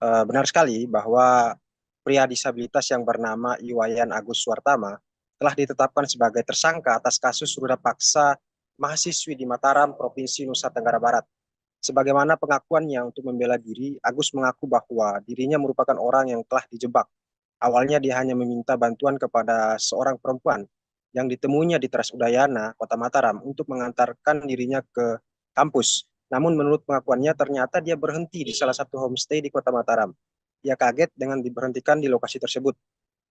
Benar sekali bahwa pria disabilitas yang bernama Iwayan Agus Suartama telah ditetapkan sebagai tersangka atas kasus ruda paksa mahasiswi di Mataram, Provinsi Nusa Tenggara Barat. Sebagaimana pengakuannya untuk membela diri, Agus mengaku bahwa dirinya merupakan orang yang telah dijebak. Awalnya dia hanya meminta bantuan kepada seorang perempuan yang ditemuinya di Teras Udayana, Kota Mataram, untuk mengantarkan dirinya ke kampus. Namun menurut pengakuannya ternyata dia berhenti di salah satu homestay di Kota Mataram. Ia kaget dengan diberhentikan di lokasi tersebut.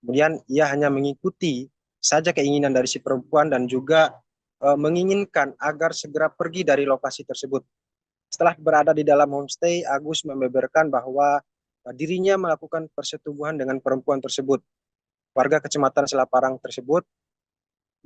Kemudian ia hanya mengikuti saja keinginan dari si perempuan dan juga menginginkan agar segera pergi dari lokasi tersebut. Setelah berada di dalam homestay, Agus membeberkan bahwa dirinya melakukan persetubuhan dengan perempuan tersebut. Warga Kecamatan Selaparang tersebut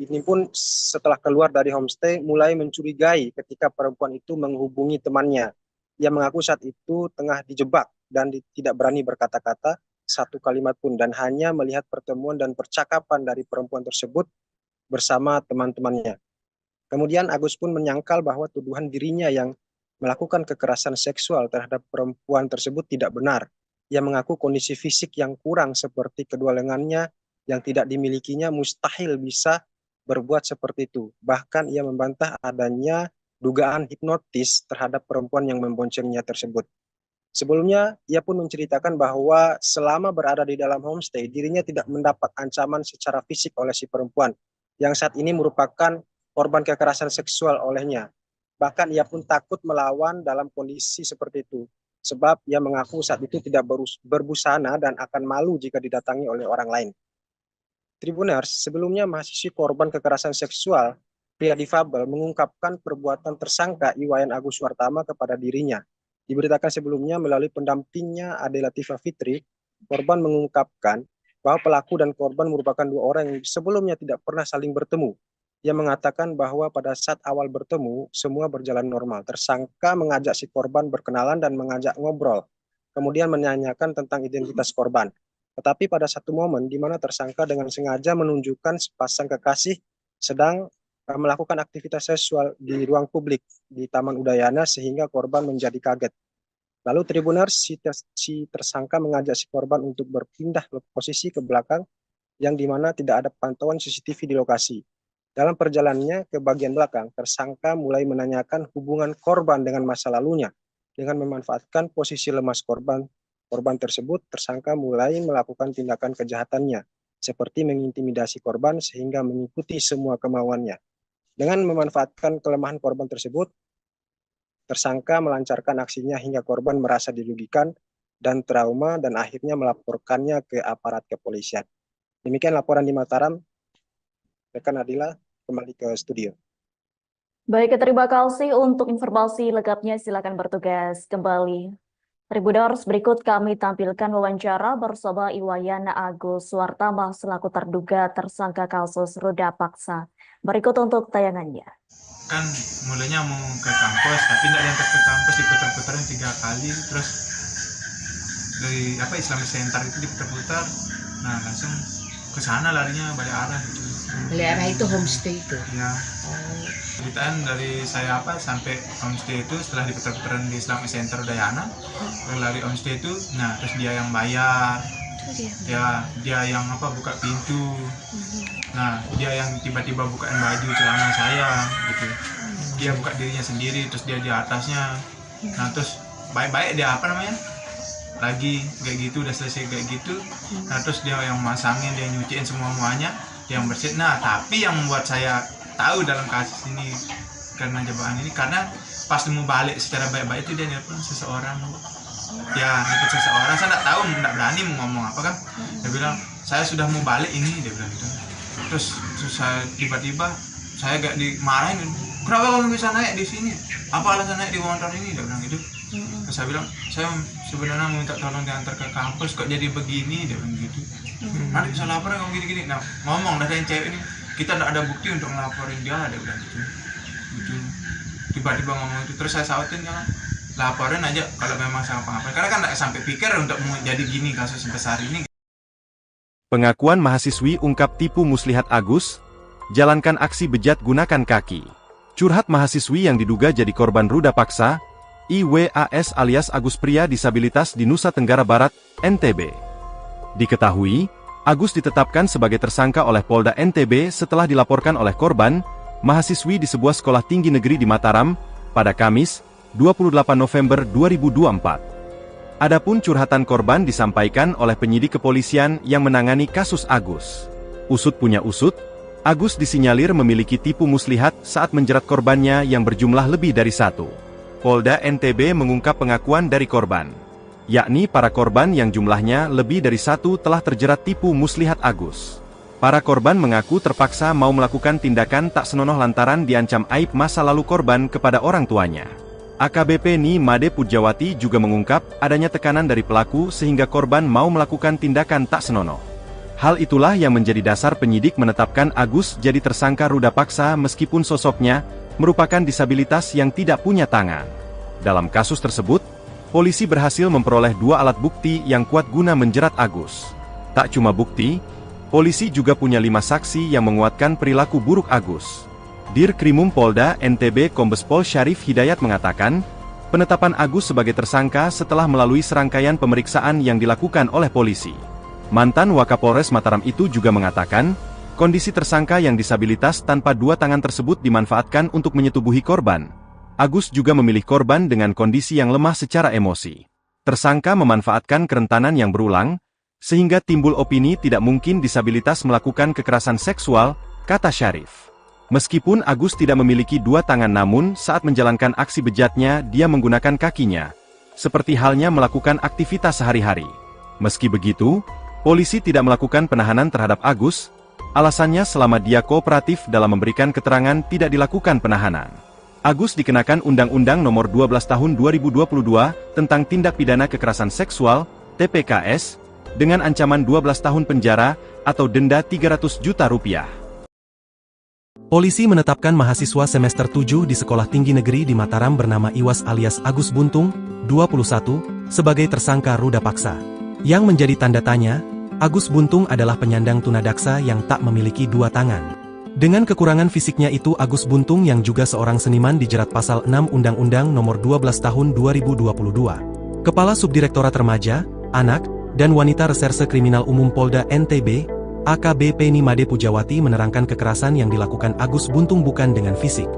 ini pun setelah keluar dari homestay mulai mencurigai ketika perempuan itu menghubungi temannya. Ia mengaku saat itu tengah dijebak dan tidak berani berkata-kata satu kalimat pun dan hanya melihat pertemuan dan percakapan dari perempuan tersebut bersama teman-temannya. Kemudian Agus pun menyangkal bahwa tuduhan dirinya yang melakukan kekerasan seksual terhadap perempuan tersebut tidak benar. Ia mengaku kondisi fisik yang kurang seperti kedua lengannya yang tidak dimilikinya mustahil bisa berbuat seperti itu. Bahkan ia membantah adanya dugaan hipnotis terhadap perempuan yang memboncengnya tersebut. Sebelumnya, ia pun menceritakan bahwa selama berada di dalam homestay, dirinya tidak mendapat ancaman secara fisik oleh si perempuan, yang saat ini merupakan korban kekerasan seksual olehnya. Bahkan ia pun takut melawan dalam kondisi seperti itu, sebab ia mengaku saat itu tidak berbusana dan akan malu jika didatangi oleh orang lain. Tribuners, sebelumnya mahasiswi korban kekerasan seksual, pria difabel mengungkapkan perbuatan tersangka Iwayan Agus Suartama kepada dirinya. Diberitakan sebelumnya melalui pendampingnya Ade Latifah Fitri, korban mengungkapkan bahwa pelaku dan korban merupakan dua orang yang sebelumnya tidak pernah saling bertemu. Ia mengatakan bahwa pada saat awal bertemu, semua berjalan normal. Tersangka mengajak si korban berkenalan dan mengajak ngobrol, kemudian menanyakan tentang identitas korban. Tetapi pada satu momen di mana tersangka dengan sengaja menunjukkan sepasang kekasih sedang melakukan aktivitas seksual di ruang publik di Taman Udayana sehingga korban menjadi kaget. Lalu Tribuners, si tersangka mengajak si korban untuk berpindah posisi ke belakang yang dimana tidak ada pantauan CCTV di lokasi. Dalam perjalanannya ke bagian belakang, tersangka mulai menanyakan hubungan korban dengan masa lalunya. Dengan memanfaatkan posisi lemas korban tersebut, tersangka mulai melakukan tindakan kejahatannya, seperti mengintimidasi korban sehingga mengikuti semua kemauannya. Dengan memanfaatkan kelemahan korban tersebut, tersangka melancarkan aksinya hingga korban merasa dirugikan dan trauma dan akhirnya melaporkannya ke aparat kepolisian. Demikian laporan di Mataram. Rekan Nadila, kembali ke studio. Baik, terima kasih untuk informasi lengkapnya. Silakan bertugas kembali. Tribuners, berikut kami tampilkan wawancara bersama Iwayan Agus Suartama selaku terduga tersangka kasus ruda paksa. Berikut untuk tayangannya. Kan mulanya mau ke kampus, tapi tidak diantar ke kampus, diputar-putarin 3 kali, terus dari Islamic Center itu diputar-putar, nah langsung ke sana larinya balik arah gitu. Daerah itu homestay itu. Ya. Oh. Ceritaan dari saya sampai homestay itu setelah diputar-putaran di Islamic Center Udayana, lari homestay itu, nah terus dia yang bayar, dia yang buka pintu, nah dia yang tiba-tiba bukain baju celana saya gitu, dia buka dirinya sendiri, terus dia di atasnya, nah terus baik-baik dia lagi kayak gitu, udah selesai kayak gitu, nah terus dia yang masangin, dia nyuciin semuanya, dia yang bersihin. Nah tapi yang membuat saya tahu dalam kasus ini karena jebakan ini, karena pas mau balik secara baik-baik itu dia nelpon seseorang, saya nggak tahu, nggak berani mau ngomong apa kan, dia bilang saya sudah mau balik ini, dia bilang gitu. Terus saya tiba-tiba saya gak dimarahin, kenapa kamu bisa naik di sini, apa alasan naik di motor ini, dia bilang gitu. Terus saya bilang saya sebenarnya mau minta tolong diantar ke kampus, kok jadi begini, dia bilang gitu. Nanti bisa lapor kamu gini-gini. Nah ngomong dari yang cewek ini, kita tidak ada bukti untuk ngelaporin dia, ada bilang gitu. Tiba-tiba ngomong itu, terus saya sautin kan, laporin aja kalau memang sama apa-apa, karena kan tidak sampai pikir untuk menjadi gini kasus sebesar ini. Pengakuan mahasiswi ungkap tipu muslihat Agus, jalankan aksi bejat gunakan kaki. Curhat mahasiswi yang diduga jadi korban ruda paksa, IWAS alias Agus pria disabilitas di Nusa Tenggara Barat, NTB. Diketahui, Agus ditetapkan sebagai tersangka oleh Polda NTB setelah dilaporkan oleh korban, mahasiswi di sebuah sekolah tinggi negeri di Mataram, pada Kamis, 28 November 2024. Adapun curhatan korban disampaikan oleh penyidik kepolisian yang menangani kasus Agus. Usut punya usut, Agus disinyalir memiliki tipu muslihat saat menjerat korbannya yang berjumlah lebih dari satu. Polda NTB mengungkap pengakuan dari korban, yakni para korban yang jumlahnya lebih dari satu telah terjerat tipu muslihat Agus. Para korban mengaku terpaksa mau melakukan tindakan tak senonoh lantaran diancam aib masa lalu korban kepada orang tuanya. AKBP Ni Made Pujawati juga mengungkap adanya tekanan dari pelaku sehingga korban mau melakukan tindakan tak senonoh. Hal itulah yang menjadi dasar penyidik menetapkan Agus jadi tersangka ruda paksa meskipun sosoknya merupakan disabilitas yang tidak punya tangan. Dalam kasus tersebut, polisi berhasil memperoleh 2 alat bukti yang kuat guna menjerat Agus. Tak cuma bukti, polisi juga punya 5 saksi yang menguatkan perilaku buruk Agus. Dirkrimum Polda NTB Kombes Pol Syarif Hidayat mengatakan, penetapan Agus sebagai tersangka setelah melalui serangkaian pemeriksaan yang dilakukan oleh polisi. Mantan Wakapolres Mataram itu juga mengatakan, kondisi tersangka yang disabilitas tanpa 2 tangan tersebut dimanfaatkan untuk menyetubuhi korban. Agus juga memilih korban dengan kondisi yang lemah secara emosi. Tersangka memanfaatkan kerentanan yang berulang, sehingga timbul opini tidak mungkin disabilitas melakukan kekerasan seksual, kata Syarif. Meskipun Agus tidak memiliki 2 tangan namun saat menjalankan aksi bejatnya dia menggunakan kakinya, seperti halnya melakukan aktivitas sehari-hari. Meski begitu, polisi tidak melakukan penahanan terhadap Agus, alasannya selama dia kooperatif dalam memberikan keterangan tidak dilakukan penahanan. Agus dikenakan Undang-Undang Nomor 12 Tahun 2022 tentang Tindak Pidana Kekerasan Seksual, TPKS, dengan ancaman 12 tahun penjara atau denda 300 juta rupiah. Polisi menetapkan mahasiswa semester 7 di Sekolah Tinggi Negeri di Mataram bernama Iwas alias Agus Buntung, 21, sebagai tersangka ruda paksa. Yang menjadi tanda tanya, Agus Buntung adalah penyandang tunadaksa yang tak memiliki 2 tangan. Dengan kekurangan fisiknya itu Agus Buntung yang juga seorang seniman dijerat pasal 6 Undang-Undang Nomor 12 Tahun 2022. Kepala Subdirektorat Remaja, Anak, dan Wanita Reserse Kriminal Umum Polda NTB, AKBP Ni Made Pujawati menerangkan kekerasan yang dilakukan Agus Buntung bukan dengan fisik.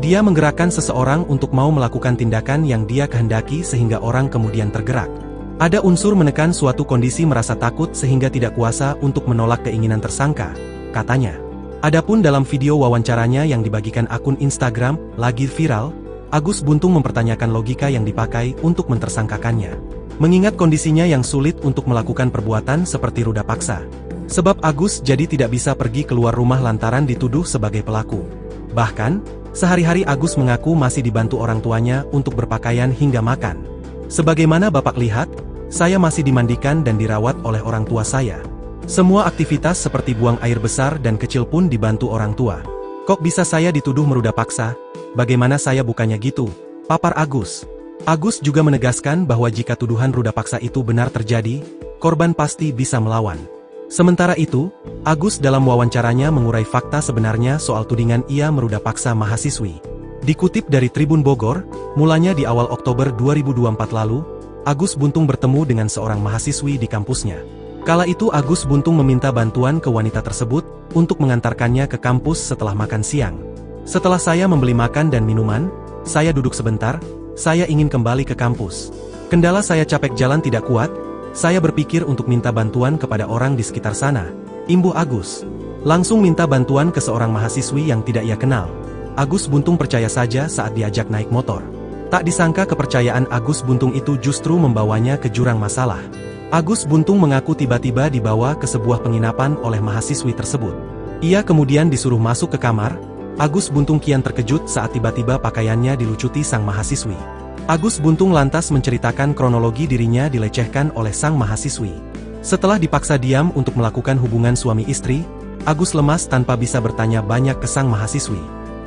Dia menggerakkan seseorang untuk mau melakukan tindakan yang dia kehendaki sehingga orang kemudian tergerak. Ada unsur menekan suatu kondisi merasa takut sehingga tidak kuasa untuk menolak keinginan tersangka, katanya. Adapun dalam video wawancaranya yang dibagikan akun Instagram, lagi viral, Agus Buntung mempertanyakan logika yang dipakai untuk mentersangkakannya. Mengingat kondisinya yang sulit untuk melakukan perbuatan seperti ruda paksa. Sebab Agus jadi tidak bisa pergi keluar rumah lantaran dituduh sebagai pelaku. Bahkan, sehari-hari Agus mengaku masih dibantu orang tuanya untuk berpakaian hingga makan. Sebagaimana Bapak lihat, saya masih dimandikan dan dirawat oleh orang tua saya. Semua aktivitas seperti buang air besar dan kecil pun dibantu orang tua. Kok bisa saya dituduh meruda paksa? Bagaimana saya bukannya gitu? Papar Agus. Agus juga menegaskan bahwa jika tuduhan ruda paksa itu benar terjadi, korban pasti bisa melawan. Sementara itu, Agus dalam wawancaranya mengurai fakta sebenarnya soal tudingan ia meruda paksa mahasiswi. Dikutip dari Tribun Bogor, mulanya di awal Oktober 2024 lalu, Agus Buntung bertemu dengan seorang mahasiswi di kampusnya. Kala itu Agus Buntung meminta bantuan ke wanita tersebut untuk mengantarkannya ke kampus setelah makan siang. Setelah saya membeli makan dan minuman, saya duduk sebentar, saya ingin kembali ke kampus. Kendala saya capek jalan tidak kuat, saya berpikir untuk minta bantuan kepada orang di sekitar sana. Imbuh Agus. Langsung minta bantuan ke seorang mahasiswi yang tidak ia kenal. Agus Buntung percaya saja saat diajak naik motor. Tak disangka kepercayaan Agus Buntung itu justru membawanya ke jurang masalah. Agus Buntung mengaku tiba-tiba dibawa ke sebuah penginapan oleh mahasiswi tersebut. Ia kemudian disuruh masuk ke kamar. Agus Buntung kian terkejut saat tiba-tiba pakaiannya dilucuti sang mahasiswi. Agus Buntung lantas menceritakan kronologi dirinya dilecehkan oleh sang mahasiswi. Setelah dipaksa diam untuk melakukan hubungan suami istri, Agus lemas tanpa bisa bertanya banyak ke sang mahasiswi.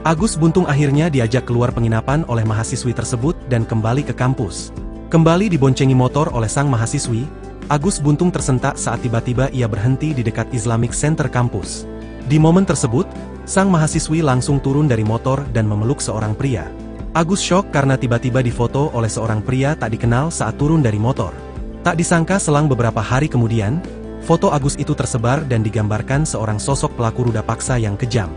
Agus Buntung akhirnya diajak keluar penginapan oleh mahasiswi tersebut dan kembali ke kampus. Kembali diboncengi motor oleh sang mahasiswi, Agus Buntung tersentak saat tiba-tiba ia berhenti di dekat Islamic Center kampus. Di momen tersebut, sang mahasiswi langsung turun dari motor dan memeluk seorang pria. Agus syok karena tiba-tiba difoto oleh seorang pria tak dikenal saat turun dari motor. Tak disangka selang beberapa hari kemudian, foto Agus itu tersebar dan digambarkan seorang sosok pelaku ruda paksa yang kejam.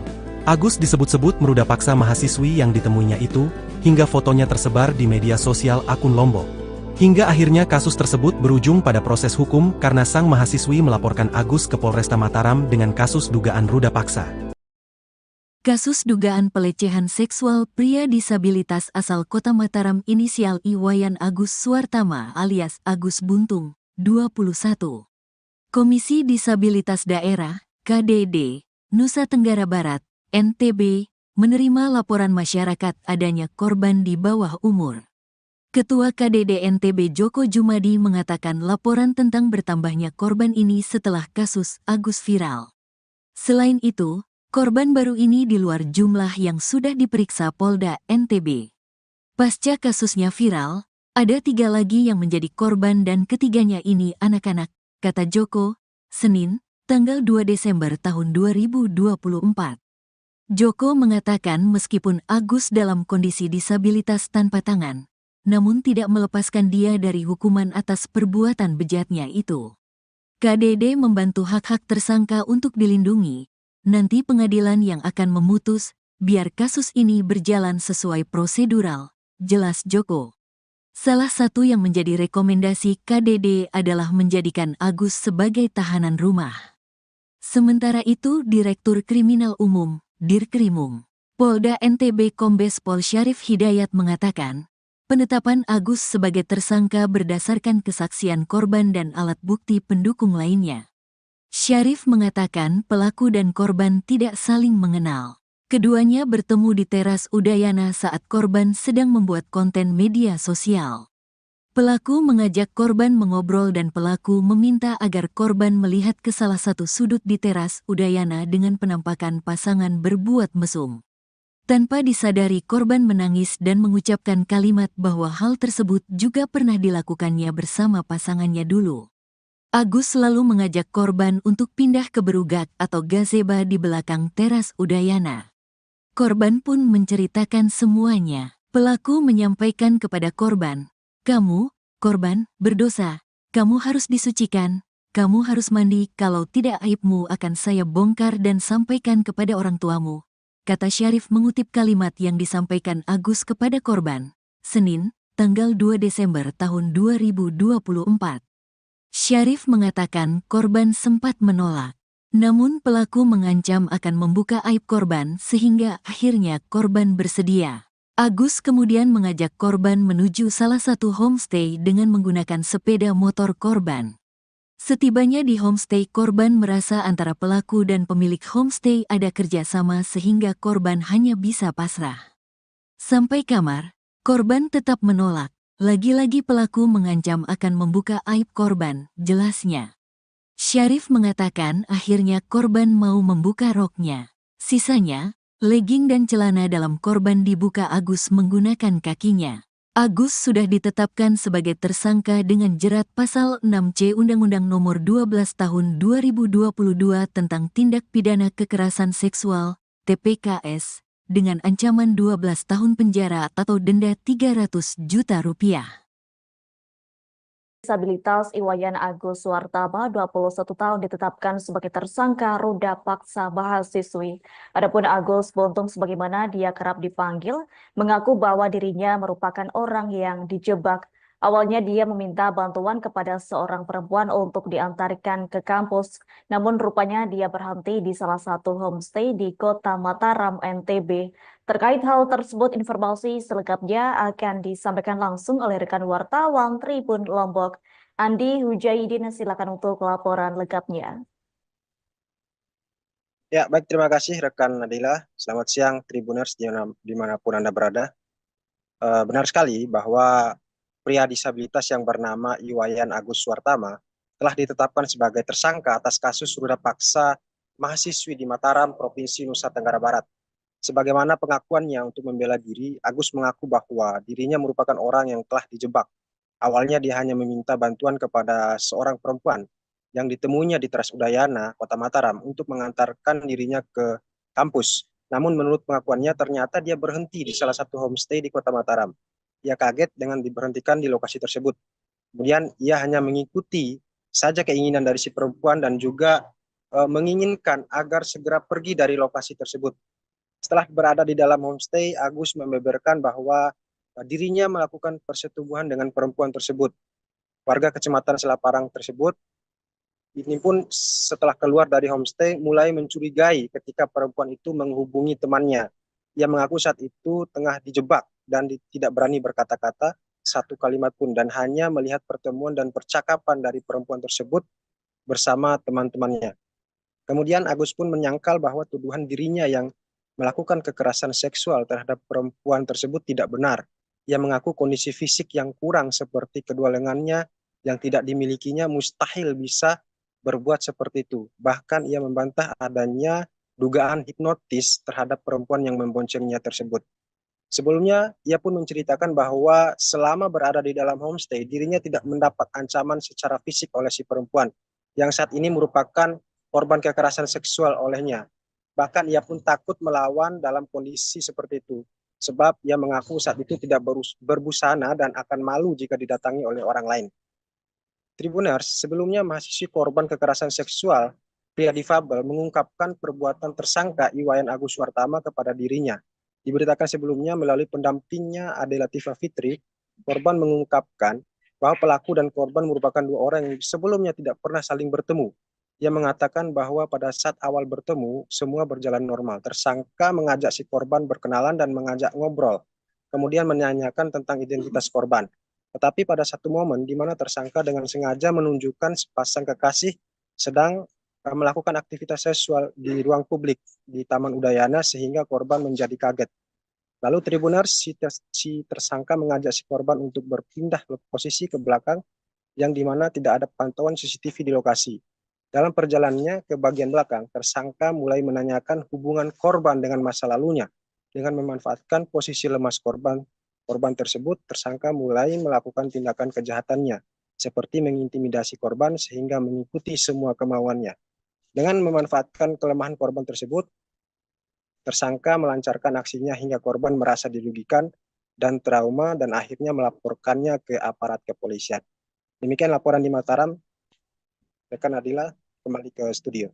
Agus disebut-sebut meruda paksa mahasiswi yang ditemuinya itu, hingga fotonya tersebar di media sosial akun Lombok. Hingga akhirnya kasus tersebut berujung pada proses hukum karena sang mahasiswi melaporkan Agus ke Polresta Mataram dengan kasus dugaan ruda paksa. Kasus dugaan pelecehan seksual pria disabilitas asal Kota Mataram inisial Iwayan Agus Suartama alias Agus Buntung, 21. Komisi Disabilitas Daerah, KDD, Nusa Tenggara Barat, NTB, menerima laporan masyarakat adanya korban di bawah umur. Ketua KDD NTB Joko Jumadi mengatakan laporan tentang bertambahnya korban ini setelah kasus Agus viral. Selain itu, korban baru ini di luar jumlah yang sudah diperiksa Polda NTB. Pasca kasusnya viral, ada 3 lagi yang menjadi korban dan ketiganya ini anak-anak, kata Joko, Senin, tanggal 2 Desember tahun 2024. Joko mengatakan meskipun Agus dalam kondisi disabilitas tanpa tangan, namun tidak melepaskan dia dari hukuman atas perbuatan bejatnya itu. KDD membantu hak-hak tersangka untuk dilindungi. Nanti pengadilan yang akan memutus, biar kasus ini berjalan sesuai prosedural, jelas Joko. Salah satu yang menjadi rekomendasi KDD adalah menjadikan Agus sebagai tahanan rumah. Sementara itu Direktur Kriminal Umum, Dirkrimum, Polda NTB Kombes Pol Syarif Hidayat mengatakan, penetapan Agus sebagai tersangka berdasarkan kesaksian korban dan alat bukti pendukung lainnya. Syarif mengatakan pelaku dan korban tidak saling mengenal. Keduanya bertemu di teras Udayana saat korban sedang membuat konten media sosial. Pelaku mengajak korban mengobrol dan pelaku meminta agar korban melihat ke salah satu sudut di teras Udayana dengan penampakan pasangan berbuat mesum. Tanpa disadari korban menangis dan mengucapkan kalimat bahwa hal tersebut juga pernah dilakukannya bersama pasangannya dulu. Agus selalu mengajak korban untuk pindah ke berugak atau gazeba di belakang teras Udayana. Korban pun menceritakan semuanya. Pelaku menyampaikan kepada korban, "Kamu, korban, berdosa. Kamu harus disucikan. Kamu harus mandi, kalau tidak aibmu akan saya bongkar dan sampaikan kepada orang tuamu," kata Syarif mengutip kalimat yang disampaikan Agus kepada korban. Senin, tanggal 2 Desember tahun 2024. Syarif mengatakan korban sempat menolak. Namun pelaku mengancam akan membuka aib korban sehingga akhirnya korban bersedia. Agus kemudian mengajak korban menuju salah satu homestay dengan menggunakan sepeda motor korban. Setibanya di homestay korban merasa antara pelaku dan pemilik homestay ada kerjasama sehingga korban hanya bisa pasrah. Sampai kamar, korban tetap menolak. Lagi-lagi pelaku mengancam akan membuka aib korban, jelasnya. Syarif mengatakan akhirnya korban mau membuka roknya. Sisanya, legging dan celana dalam korban dibuka Agus menggunakan kakinya. Agus sudah ditetapkan sebagai tersangka dengan jerat pasal 6C Undang-Undang Nomor 12 Tahun 2022 tentang Tindak Pidana Kekerasan Seksual (TPKS) dengan ancaman 12 tahun penjara atau denda Rp300 juta. Disabilitas Iwayan Agus Suartama, 21 tahun, ditetapkan sebagai tersangka ruda paksa mahasiswi. Adapun Agus Buntung, sebagaimana dia kerap dipanggil, mengaku bahwa dirinya merupakan orang yang dijebak. Awalnya dia meminta bantuan kepada seorang perempuan untuk diantarkan ke kampus, namun rupanya dia berhenti di salah satu homestay di Kota Mataram, NTB. Terkait hal tersebut, informasi selengkapnya akan disampaikan langsung oleh rekan wartawan Tribun Lombok, Andi Hujaidin. Silakan untuk laporan lengkapnya. Ya, baik, terima kasih rekan Nadila. Selamat siang Tribuners dimanapun Anda berada. Benar sekali bahwa pria disabilitas yang bernama Iwayan Agus Suartama telah ditetapkan sebagai tersangka atas kasus ruda paksa mahasiswi di Mataram, Provinsi Nusa Tenggara Barat. Sebagaimana pengakuannya untuk membela diri, Agus mengaku bahwa dirinya merupakan orang yang telah dijebak. Awalnya dia hanya meminta bantuan kepada seorang perempuan yang ditemuinya di Teras Udayana, Kota Mataram, untuk mengantarkan dirinya ke kampus. Namun menurut pengakuannya ternyata dia berhenti di salah satu homestay di Kota Mataram. Ia kaget dengan diberhentikan di lokasi tersebut. Kemudian ia hanya mengikuti saja keinginan dari si perempuan dan juga menginginkan agar segera pergi dari lokasi tersebut. Setelah berada di dalam homestay, Agus membeberkan bahwa dirinya melakukan persetubuhan dengan perempuan tersebut. Warga Kecamatan Selaparang tersebut ini pun setelah keluar dari homestay mulai mencurigai ketika perempuan itu menghubungi temannya. Ia mengaku saat itu tengah dijebak dan tidak berani berkata-kata satu kalimat pun dan hanya melihat pertemuan dan percakapan dari perempuan tersebut bersama teman-temannya. Kemudian Agus pun menyangkal bahwa tuduhan dirinya yang melakukan kekerasan seksual terhadap perempuan tersebut tidak benar. Ia mengaku kondisi fisik yang kurang seperti kedua lengannya yang tidak dimilikinya mustahil bisa berbuat seperti itu. Bahkan ia membantah adanya dugaan hipnotis terhadap perempuan yang memboncengnya tersebut. Sebelumnya, ia pun menceritakan bahwa selama berada di dalam homestay, dirinya tidak mendapat ancaman secara fisik oleh si perempuan, yang saat ini merupakan korban kekerasan seksual olehnya. Bahkan ia pun takut melawan dalam kondisi seperti itu, sebab ia mengaku saat itu tidak berbusana dan akan malu jika didatangi oleh orang lain. Tribuners, sebelumnya mahasiswi korban kekerasan seksual, pria difabel mengungkapkan perbuatan tersangka Iwayan Agus Suartama kepada dirinya. Diberitakan sebelumnya melalui pendampingnya Ade Latifah Fitri, korban mengungkapkan bahwa pelaku dan korban merupakan dua orang yang sebelumnya tidak pernah saling bertemu. Ia mengatakan bahwa pada saat awal bertemu, semua berjalan normal. Tersangka mengajak si korban berkenalan dan mengajak ngobrol, kemudian menanyakan tentang identitas korban. Tetapi pada satu momen di mana tersangka dengan sengaja menunjukkan sepasang kekasih sedang melakukan aktivitas seksual di ruang publik di Taman Udayana sehingga korban menjadi kaget. Lalu Tribuners, si tersangka mengajak si korban untuk berpindah posisi ke belakang yang dimana tidak ada pantauan CCTV di lokasi. Dalam perjalanannya ke bagian belakang, tersangka mulai menanyakan hubungan korban dengan masa lalunya. Dengan memanfaatkan posisi lemas korban tersebut, tersangka mulai melakukan tindakan kejahatannya, seperti mengintimidasi korban sehingga mengikuti semua kemauannya. Dengan memanfaatkan kelemahan korban tersebut, tersangka melancarkan aksinya hingga korban merasa dirugikan dan trauma dan akhirnya melaporkannya ke aparat kepolisian. Demikian laporan di Mataram. Rekan Nadila, kembali ke studio.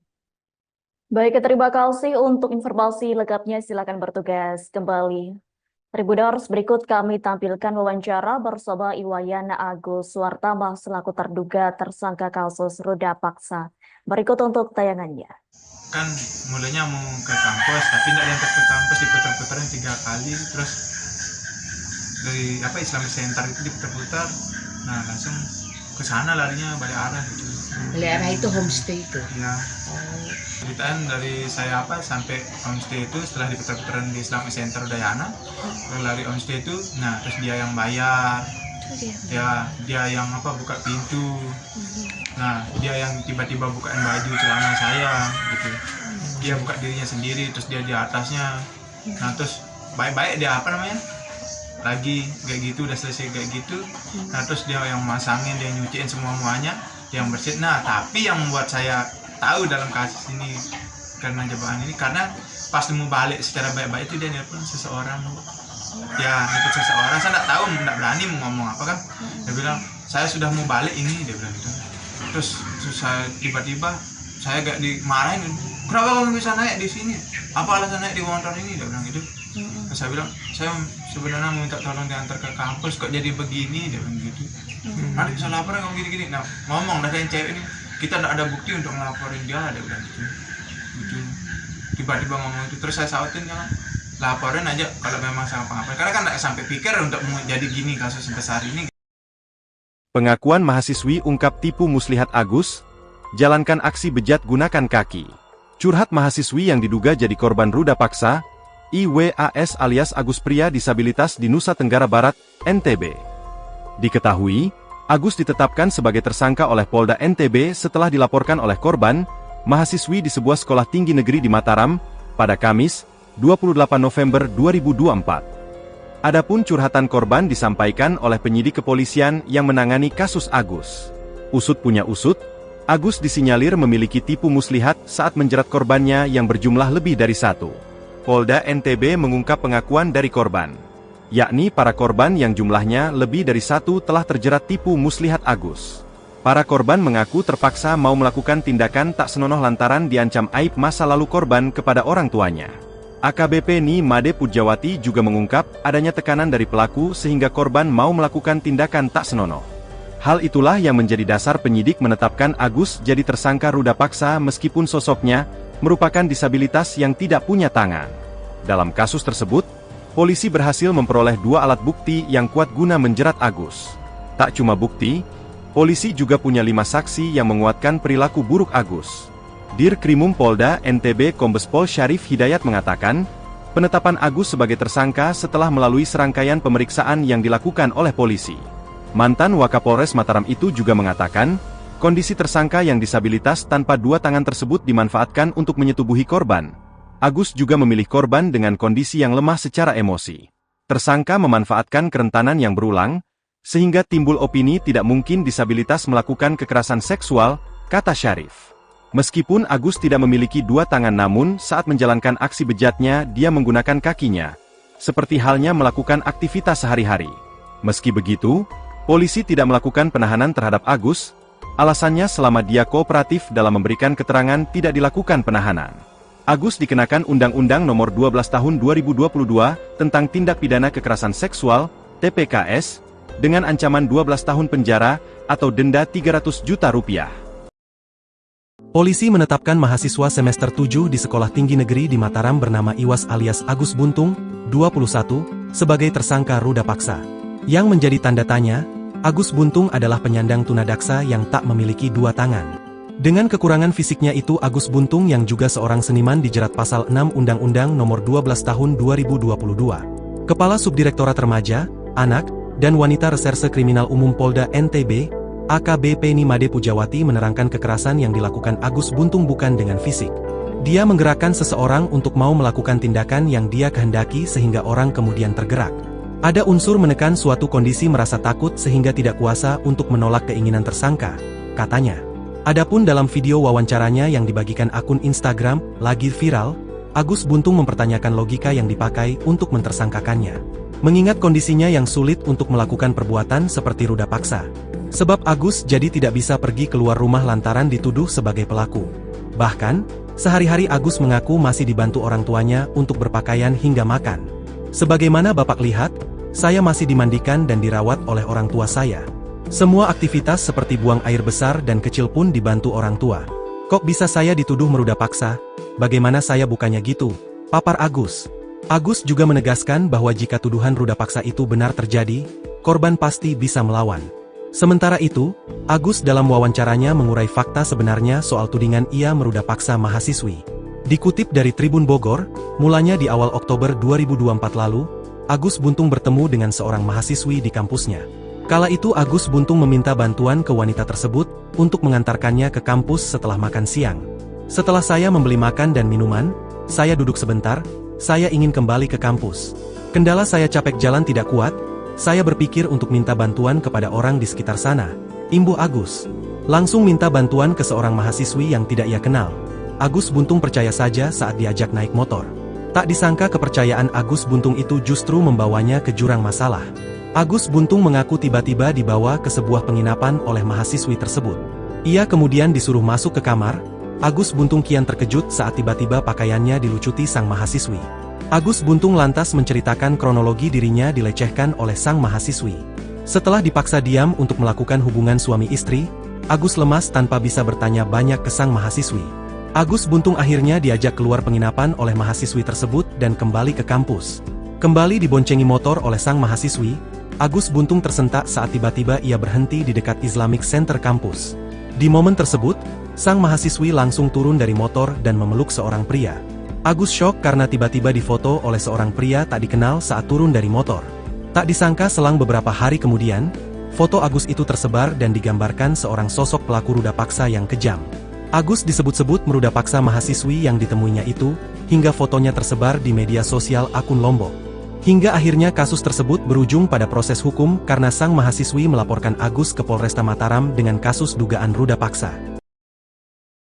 Baik, terima kasih untuk informasi lengkapnya. Silakan bertugas kembali. Tribuners, berikut kami tampilkan wawancara bersama Iwayan Agus Suartama selaku terduga tersangka kasus ruda paksa. Berikut untuk tayangannya. Kan mulanya mau ke kampus, tapi tidak diantar ke kampus, diputar-putarin 3 kali, terus dari Islamic Center itu diputar-putar, nah langsung ke sana larinya balik arah gitu. Balik arah itu homestay itu. Ya. Ceritaan dari saya sampai homestay itu setelah diputar-putaran di Islamic Center Udayana, lari homestay itu, nah terus dia yang bayar, dia yang buka pintu, nah dia yang tiba-tiba bukain baju celana saya gitu, dia buka dirinya sendiri, terus dia di atasnya, nah terus baik-baik dia lagi kayak gitu, udah selesai kayak gitu. Nah terus dia yang masangin, dia nyuciin semuanya, dia yang bersihin. Nah tapi yang membuat saya tahu dalam kasus ini karena jebakan ini, karena pas mau balik secara baik-baik itu dia nelpon seseorang. Ya nelpon seseorang, saya nggak tahu, nggak berani mau ngomong apa kan. Dia bilang saya sudah mau balik ini, dia bilang gitu. Terus saya tiba-tiba saya gak dimarahin, kenapa kamu bisa naik di sini, apa alasan naik di motor ini, dia bilang gitu. Terus saya bilang saya sebenarnya mau minta tolong diantar ke kampus, kok jadi begini, dia bilang gitu. Nanti bisa laporin kamu gini-gini. Nah ngomong dari cewek ini, kita tidak ada bukti untuk ngelaporin dia, dia bilang gitu. Tiba-tiba ngomong itu, terus saya sautin, jangan laporin aja kalau memang sama apa-apa, karena kan tidak sampai pikir untuk menjadi gini kasus sebesar ini. Pengakuan mahasiswi ungkap tipu muslihat Agus, jalankan aksi bejat gunakan kaki. Curhat mahasiswi yang diduga jadi korban ruda paksa, IWAS alias Agus pria disabilitas di Nusa Tenggara Barat, NTB. Diketahui, Agus ditetapkan sebagai tersangka oleh Polda NTB setelah dilaporkan oleh korban, mahasiswi di sebuah sekolah tinggi negeri di Mataram, pada Kamis, 28 November 2024. Adapun curhatan korban disampaikan oleh penyidik kepolisian yang menangani kasus Agus. Usut punya usut, Agus disinyalir memiliki tipu muslihat saat menjerat korbannya yang berjumlah lebih dari satu. Polda NTB mengungkap pengakuan dari korban, yakni para korban yang jumlahnya lebih dari satu telah terjerat tipu muslihat Agus. Para korban mengaku terpaksa mau melakukan tindakan tak senonoh lantaran diancam aib masa lalu korban kepada orang tuanya. AKBP Ni Made Pujawati juga mengungkap adanya tekanan dari pelaku sehingga korban mau melakukan tindakan tak senonoh. Hal itulah yang menjadi dasar penyidik menetapkan Agus jadi tersangka ruda paksa meskipun sosoknya merupakan disabilitas yang tidak punya tangan. Dalam kasus tersebut, polisi berhasil memperoleh 2 alat bukti yang kuat guna menjerat Agus. Tak cuma bukti, polisi juga punya 5 saksi yang menguatkan perilaku buruk Agus. Dirkrimum Polda NTB Kombes Pol Syarif Hidayat mengatakan, penetapan Agus sebagai tersangka setelah melalui serangkaian pemeriksaan yang dilakukan oleh polisi. Mantan Wakapolres Mataram itu juga mengatakan, kondisi tersangka yang disabilitas tanpa 2 tangan tersebut dimanfaatkan untuk menyetubuhi korban. Agus juga memilih korban dengan kondisi yang lemah secara emosi. Tersangka memanfaatkan kerentanan yang berulang, sehingga timbul opini tidak mungkin disabilitas melakukan kekerasan seksual, kata Syarif. Meskipun Agus tidak memiliki 2 tangan namun saat menjalankan aksi bejatnya dia menggunakan kakinya, seperti halnya melakukan aktivitas sehari-hari. Meski begitu, polisi tidak melakukan penahanan terhadap Agus, alasannya selama dia kooperatif dalam memberikan keterangan tidak dilakukan penahanan. Agus dikenakan Undang-Undang Nomor 12 Tahun 2022 tentang Tindak Pidana Kekerasan Seksual, TPKS, dengan ancaman 12 tahun penjara atau denda Rp300 juta. Polisi menetapkan mahasiswa semester 7 di Sekolah Tinggi Negeri di Mataram bernama Iwas alias Agus Buntung, 21, sebagai tersangka ruda paksa. Yang menjadi tanda tanya, Agus Buntung adalah penyandang tunadaksa yang tak memiliki 2 tangan. Dengan kekurangan fisiknya itu Agus Buntung yang juga seorang seniman dijerat pasal 6 Undang-Undang Nomor 12 Tahun 2022. Kepala Subdirektorat Remaja, Anak, dan Wanita Reserse Kriminal Umum Polda NTB, AKBP Ni Made Pujawati menerangkan kekerasan yang dilakukan Agus Buntung bukan dengan fisik. Dia menggerakkan seseorang untuk mau melakukan tindakan yang dia kehendaki sehingga orang kemudian tergerak. Ada unsur menekan suatu kondisi merasa takut sehingga tidak kuasa untuk menolak keinginan tersangka, katanya. Adapun dalam video wawancaranya yang dibagikan akun Instagram, lagi viral, Agus Buntung mempertanyakan logika yang dipakai untuk mentersangkakannya. Mengingat kondisinya yang sulit untuk melakukan perbuatan seperti ruda paksa. Sebab Agus jadi tidak bisa pergi keluar rumah lantaran dituduh sebagai pelaku. Bahkan, sehari-hari Agus mengaku masih dibantu orang tuanya untuk berpakaian hingga makan. Sebagaimana Bapak lihat, saya masih dimandikan dan dirawat oleh orang tua saya. Semua aktivitas seperti buang air besar dan kecil pun dibantu orang tua. Kok bisa saya dituduh meruda paksa? Bagaimana saya bukannya gitu? Papar Agus. Agus juga menegaskan bahwa jika tuduhan ruda paksa itu benar terjadi, korban pasti bisa melawan. Sementara itu, Agus dalam wawancaranya mengurai fakta sebenarnya soal tudingan ia meruda paksa mahasiswi. Dikutip dari Tribun Bogor, mulanya di awal Oktober 2024 lalu, Agus Buntung bertemu dengan seorang mahasiswi di kampusnya. Kala itu Agus Buntung meminta bantuan ke wanita tersebut untuk mengantarkannya ke kampus setelah makan siang. Setelah saya membeli makan dan minuman, saya duduk sebentar, saya ingin kembali ke kampus. Kendala saya capek jalan tidak kuat, saya berpikir untuk minta bantuan kepada orang di sekitar sana. Imbuh Agus. Langsung minta bantuan ke seorang mahasiswi yang tidak ia kenal. Agus Buntung percaya saja saat diajak naik motor. Tak disangka kepercayaan Agus Buntung itu justru membawanya ke jurang masalah. Agus Buntung mengaku tiba-tiba dibawa ke sebuah penginapan oleh mahasiswi tersebut. Ia kemudian disuruh masuk ke kamar. Agus Buntung kian terkejut saat tiba-tiba pakaiannya dilucuti sang mahasiswi. Agus Buntung lantas menceritakan kronologi dirinya dilecehkan oleh sang mahasiswi. Setelah dipaksa diam untuk melakukan hubungan suami istri, Agus lemas tanpa bisa bertanya banyak ke sang mahasiswi. Agus Buntung akhirnya diajak keluar penginapan oleh mahasiswi tersebut dan kembali ke kampus. Kembali diboncengi motor oleh sang mahasiswi, Agus Buntung tersentak saat tiba-tiba ia berhenti di dekat Islamic Center kampus. Di momen tersebut, sang mahasiswi langsung turun dari motor dan memeluk seorang pria. Agus syok karena tiba-tiba difoto oleh seorang pria tak dikenal saat turun dari motor. Tak disangka selang beberapa hari kemudian, foto Agus itu tersebar dan digambarkan seorang sosok pelaku ruda paksa yang kejam. Agus disebut-sebut meruda paksa mahasiswi yang ditemuinya itu, hingga fotonya tersebar di media sosial akun Lombok. Hingga akhirnya kasus tersebut berujung pada proses hukum karena sang mahasiswi melaporkan Agus ke Polresta Mataram dengan kasus dugaan ruda paksa.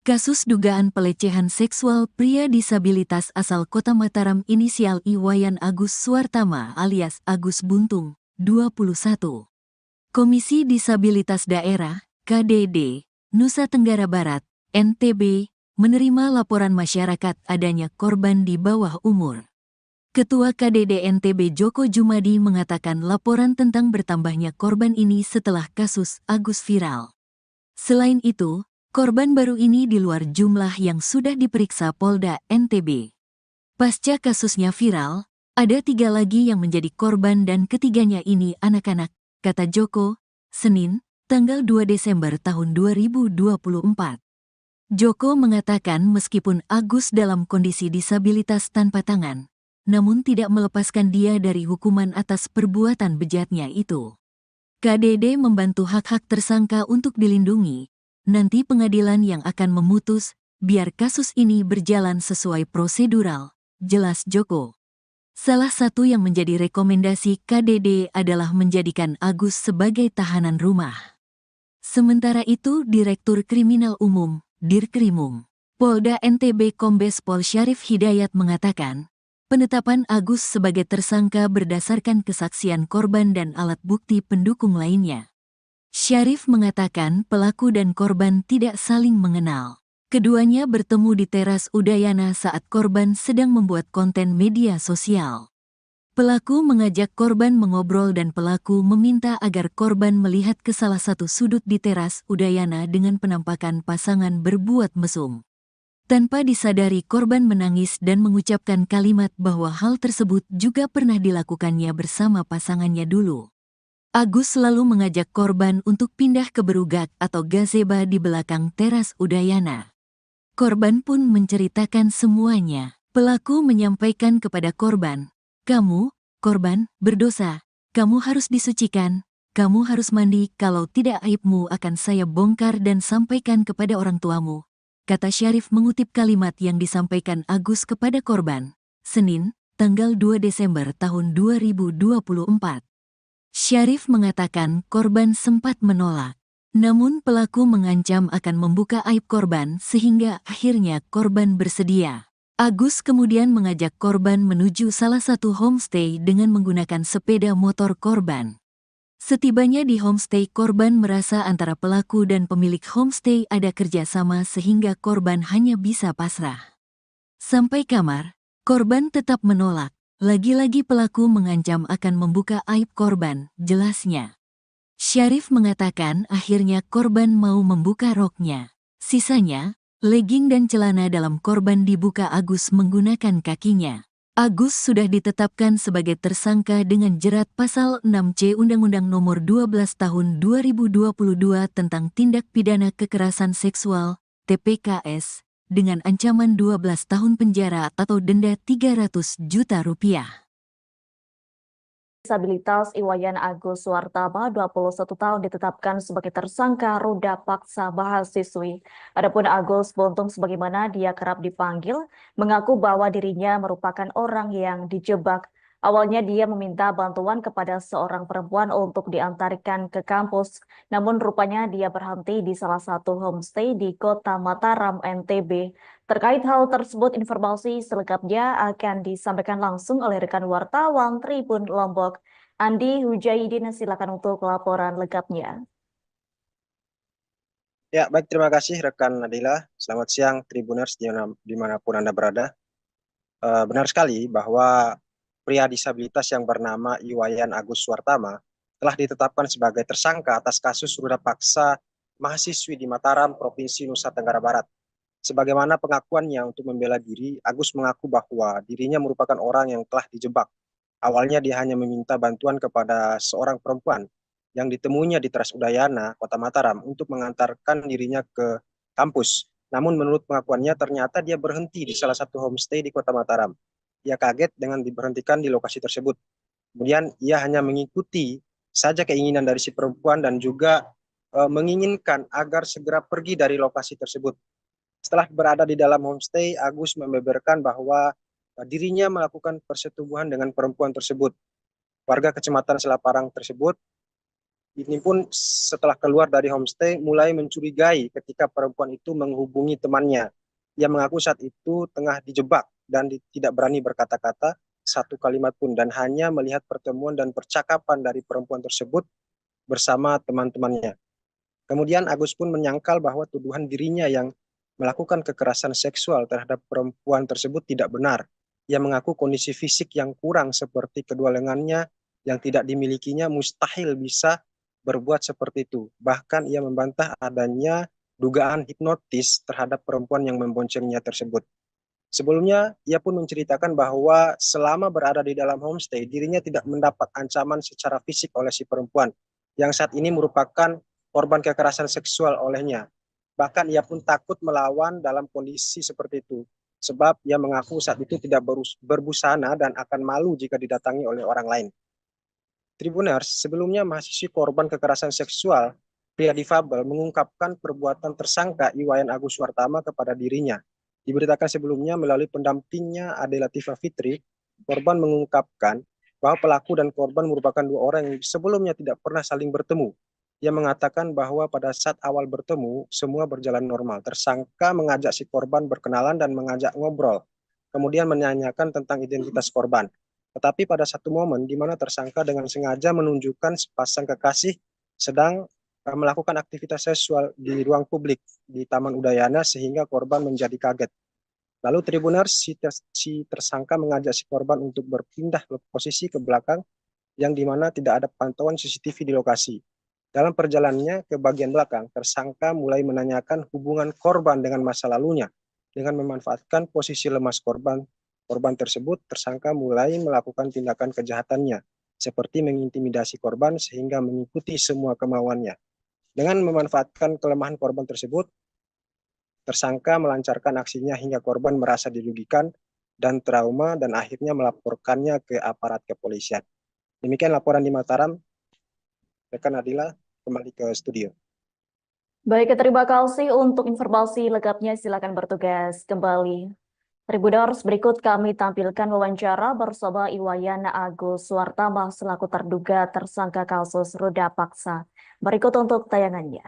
Kasus dugaan pelecehan seksual pria disabilitas asal Kota Mataram inisial Iwayan Agus Suartama alias Agus Buntung, 21. Komisi Disabilitas Daerah, KDD, Nusa Tenggara Barat, NTB, menerima laporan masyarakat adanya korban di bawah umur. Ketua KDD NTB Joko Jumadi mengatakan laporan tentang bertambahnya korban ini setelah kasus Agus viral. Selain itu, korban baru ini di luar jumlah yang sudah diperiksa Polda NTB. Pasca kasusnya viral, ada 3 lagi yang menjadi korban dan ketiganya ini anak-anak, kata Joko, Senin, tanggal 2 Desember tahun 2024. Joko mengatakan meskipun Agus dalam kondisi disabilitas tanpa tangan, namun tidak melepaskan dia dari hukuman atas perbuatan bejatnya itu. KDD membantu hak-hak tersangka untuk dilindungi. Nanti pengadilan yang akan memutus, biar kasus ini berjalan sesuai prosedural, jelas Joko. Salah satu yang menjadi rekomendasi KDD adalah menjadikan Agus sebagai tahanan rumah. Sementara itu Direktur Kriminal Umum, Dirkrimum, Polda NTB Kombes Pol Syarif Hidayat mengatakan, penetapan Agus sebagai tersangka berdasarkan kesaksian korban dan alat bukti pendukung lainnya. Syarif mengatakan pelaku dan korban tidak saling mengenal. Keduanya bertemu di teras Udayana saat korban sedang membuat konten media sosial. Pelaku mengajak korban mengobrol dan pelaku meminta agar korban melihat ke salah satu sudut di teras Udayana dengan penampakan pasangan berbuat mesum. Tanpa disadari korban menangis dan mengucapkan kalimat bahwa hal tersebut juga pernah dilakukannya bersama pasangannya dulu. Agus selalu mengajak korban untuk pindah ke berugak atau gazebo di belakang teras Udayana. Korban pun menceritakan semuanya. Pelaku menyampaikan kepada korban, "Kamu, korban, berdosa. Kamu harus disucikan. Kamu harus mandi, kalau tidak aibmu akan saya bongkar dan sampaikan kepada orang tuamu," kata Syarif mengutip kalimat yang disampaikan Agus kepada korban. Senin, tanggal 2 Desember tahun 2024. Syarif mengatakan korban sempat menolak. Namun pelaku mengancam akan membuka aib korban sehingga akhirnya korban bersedia. Agus kemudian mengajak korban menuju salah satu homestay dengan menggunakan sepeda motor korban. Setibanya di homestay korban merasa antara pelaku dan pemilik homestay ada kerjasama sehingga korban hanya bisa pasrah. Sampai kamar, korban tetap menolak. Lagi-lagi pelaku mengancam akan membuka aib korban, jelasnya. Syarif mengatakan akhirnya korban mau membuka roknya. Sisanya, legging dan celana dalam korban dibuka Agus menggunakan kakinya. Agus sudah ditetapkan sebagai tersangka dengan jerat pasal 6C Undang-Undang Nomor 12 Tahun 2022 tentang Tindak Pidana Kekerasan Seksual, TPKS, dengan ancaman 12 tahun penjara atau denda 300 juta rupiah. Disabilitas Iwayan Agus Suartama, 21 tahun ditetapkan sebagai tersangka ruda paksa mahasiswi. Adapun Agus Buntung sebagaimana dia kerap dipanggil, mengaku bahwa dirinya merupakan orang yang dijebak Awalnya dia meminta bantuan kepada seorang perempuan untuk diantarkan ke kampus, namun rupanya dia berhenti di salah satu homestay di Kota Mataram, NTB. Terkait hal tersebut, informasi selengkapnya akan disampaikan langsung oleh rekan wartawan Tribun Lombok. Andi Hujaidin, silakan untuk laporan lengkapnya. Ya, baik, terima kasih rekan Nadila. Selamat siang Tribuners dimanapun Anda berada. Benar sekali bahwa pria disabilitas yang bernama Iwayan Agus Suartama telah ditetapkan sebagai tersangka atas kasus ruda paksa mahasiswi di Mataram, Provinsi Nusa Tenggara Barat. Sebagaimana pengakuannya untuk membela diri, Agus mengaku bahwa dirinya merupakan orang yang telah dijebak. Awalnya dia hanya meminta bantuan kepada seorang perempuan yang ditemuinya di Teras Udayana, Kota Mataram, untuk mengantarkan dirinya ke kampus. Namun menurut pengakuannya ternyata dia berhenti di salah satu homestay di Kota Mataram. Ia kaget dengan diberhentikan di lokasi tersebut. Kemudian ia hanya mengikuti saja keinginan dari si perempuan dan juga menginginkan agar segera pergi dari lokasi tersebut. Setelah berada di dalam homestay, Agus membeberkan bahwa dirinya melakukan persetubuhan dengan perempuan tersebut. Warga Kecamatan Selaparang tersebut ini pun setelah keluar dari homestay mulai mencurigai ketika perempuan itu menghubungi temannya. Ia mengaku saat itu tengah dijebak dan tidak berani berkata-kata satu kalimat pun dan hanya melihat pertemuan dan percakapan dari perempuan tersebut bersama teman-temannya. Kemudian Agus pun menyangkal bahwa tuduhan dirinya yang melakukan kekerasan seksual terhadap perempuan tersebut tidak benar. Ia mengaku kondisi fisik yang kurang seperti kedua lengannya yang tidak dimilikinya mustahil bisa berbuat seperti itu. Bahkan ia membantah adanya dugaan hipnotis terhadap perempuan yang memboncengnya tersebut. Sebelumnya, ia pun menceritakan bahwa selama berada di dalam homestay, dirinya tidak mendapat ancaman secara fisik oleh si perempuan, yang saat ini merupakan korban kekerasan seksual olehnya. Bahkan ia pun takut melawan dalam kondisi seperti itu, sebab ia mengaku saat itu tidak berbusana dan akan malu jika didatangi oleh orang lain. Tribuners, sebelumnya mahasiswi korban kekerasan seksual, pria difabel mengungkapkan perbuatan tersangka Iwayan Agus Suartama kepada dirinya. Diberitakan sebelumnya melalui pendampingnya Ade Latifah Fitri, korban mengungkapkan bahwa pelaku dan korban merupakan dua orang yang sebelumnya tidak pernah saling bertemu. Ia mengatakan bahwa pada saat awal bertemu, semua berjalan normal. Tersangka mengajak si korban berkenalan dan mengajak ngobrol, kemudian menanyakan tentang identitas korban. Tetapi pada satu momen di mana tersangka dengan sengaja menunjukkan sepasang kekasih sedang melakukan aktivitas seksual di ruang publik di Taman Udayana sehingga korban menjadi kaget. Lalu Tribuners, si tersangka mengajak si korban untuk berpindah posisi ke belakang yang di mana tidak ada pantauan CCTV di lokasi. Dalam perjalanannya ke bagian belakang, tersangka mulai menanyakan hubungan korban dengan masa lalunya. Dengan memanfaatkan posisi lemas korban tersebut, tersangka mulai melakukan tindakan kejahatannya, seperti mengintimidasi korban sehingga mengikuti semua kemauannya. Dengan memanfaatkan kelemahan korban tersebut, tersangka melancarkan aksinya hingga korban merasa dirugikan dan trauma dan akhirnya melaporkannya ke aparat kepolisian. Demikian laporan di Mataram. Rekan Adila, kembali ke studio. Baik, terima kasih untuk informasi lengkapnya. Silakan bertugas kembali. Tribuners, berikut kami tampilkan wawancara bersama Iwayan Agus Suartama selaku terduga tersangka kasus ruda paksa. Berikut untuk tayangannya.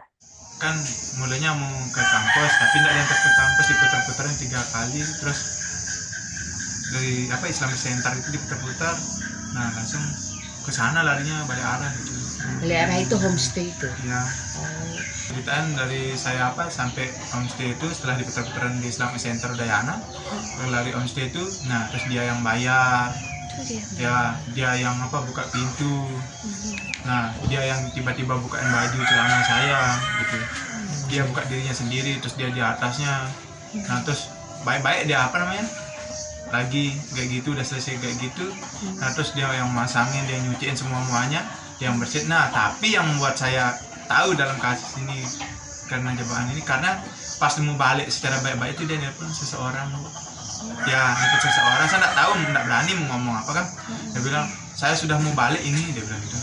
Kan mulanya mau ke kampus, tapi tidak diantar ke kampus, diputar-putarin 3 kali, terus dari Islamic Center itu diputar-putar, nah langsung ke sana larinya balik arah gitu. Balik arah itu homestay itu. Ya. Ceritaan dari saya sampai homestay itu setelah diputar-putaran di Islamic Center Udayana, lari homestay itu, nah terus dia yang bayar, dia yang buka pintu, nah dia yang tiba-tiba bukain baju celana saya gitu, dia buka dirinya sendiri, terus dia di atasnya, nah terus baik-baik dia lagi kayak gitu, udah selesai kayak gitu, nah terus dia yang masangin, dia nyuciin semuanya, dia yang bersihin. Nah tapi yang membuat saya tahu dalam kasus ini karena jebakan ini, karena pas mau balik secara baik-baik itu dia nelpon seseorang, saya nggak tahu, nggak berani mau ngomong apa kan, dia bilang saya sudah mau balik ini, dia bilang gitu.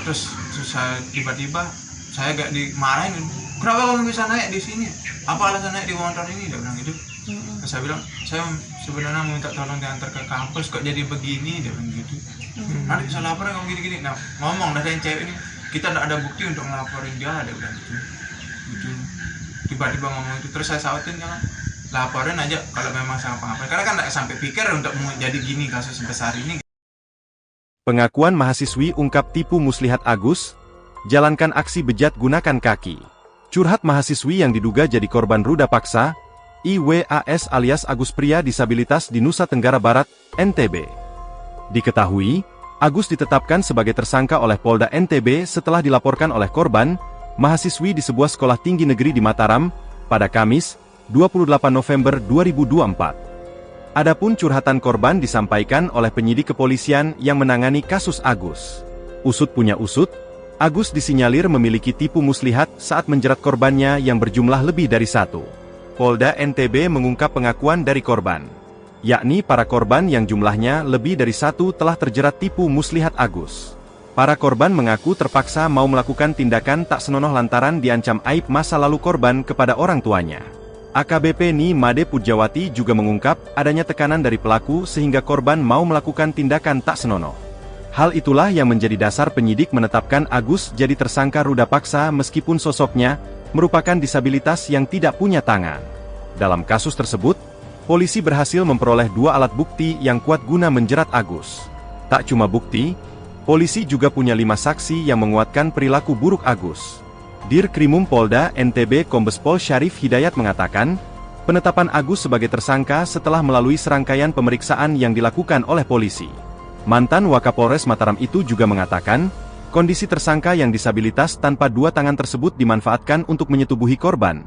Terus saya tiba-tiba saya gak dimarahin, kenapa kamu bisa naik di sini, apa alasan naik di motor ini, dia bilang gitu. Terus saya bilang sebenarnya mau minta tolong diantar ke kampus, kok jadi begini, dia bilang gitu. Adik saya laporin kamu gini-gini. Nah, ngomong dah yang cewek ini, kita tidak ada bukti untuk ngelaporin dia, dia bilang gitu. Tiba-tiba ngomong itu, terus saya sautin, jangan laporin aja kalau memang sama pengapain, karena kan tidak sampai pikir untuk mau jadi gini kasus sebesar ini. Pengakuan mahasiswi ungkap tipu muslihat Agus, jalankan aksi bejat gunakan kaki. Curhat mahasiswi yang diduga jadi korban ruda paksa, IWAS alias Agus pria disabilitas di Nusa Tenggara Barat, NTB. Diketahui, Agus ditetapkan sebagai tersangka oleh Polda NTB setelah dilaporkan oleh korban, mahasiswi di sebuah sekolah tinggi negeri di Mataram, pada Kamis, 28 November 2024. Adapun curhatan korban disampaikan oleh penyidik kepolisian yang menangani kasus Agus. Usut punya usut, Agus disinyalir memiliki tipu muslihat saat menjerat korbannya yang berjumlah lebih dari satu. Polda NTB mengungkap pengakuan dari korban, yakni para korban yang jumlahnya lebih dari satu telah terjerat tipu muslihat Agus. Para korban mengaku terpaksa mau melakukan tindakan tak senonoh lantaran diancam aib masa lalu korban kepada orang tuanya. AKBP Ni Made Pujawati juga mengungkap adanya tekanan dari pelaku sehingga korban mau melakukan tindakan tak senonoh. Hal itulah yang menjadi dasar penyidik menetapkan Agus jadi tersangka ruda paksa meskipun sosoknya merupakan disabilitas yang tidak punya tangan. Dalam kasus tersebut, polisi berhasil memperoleh 2 alat bukti yang kuat guna menjerat Agus. Tak cuma bukti, polisi juga punya 5 saksi yang menguatkan perilaku buruk Agus. Dirkrimum Polda NTB Kombes Pol Syarif Hidayat mengatakan, penetapan Agus sebagai tersangka setelah melalui serangkaian pemeriksaan yang dilakukan oleh polisi. Mantan Wakapolres Mataram itu juga mengatakan, kondisi tersangka yang disabilitas tanpa 2 tangan tersebut dimanfaatkan untuk menyetubuhi korban.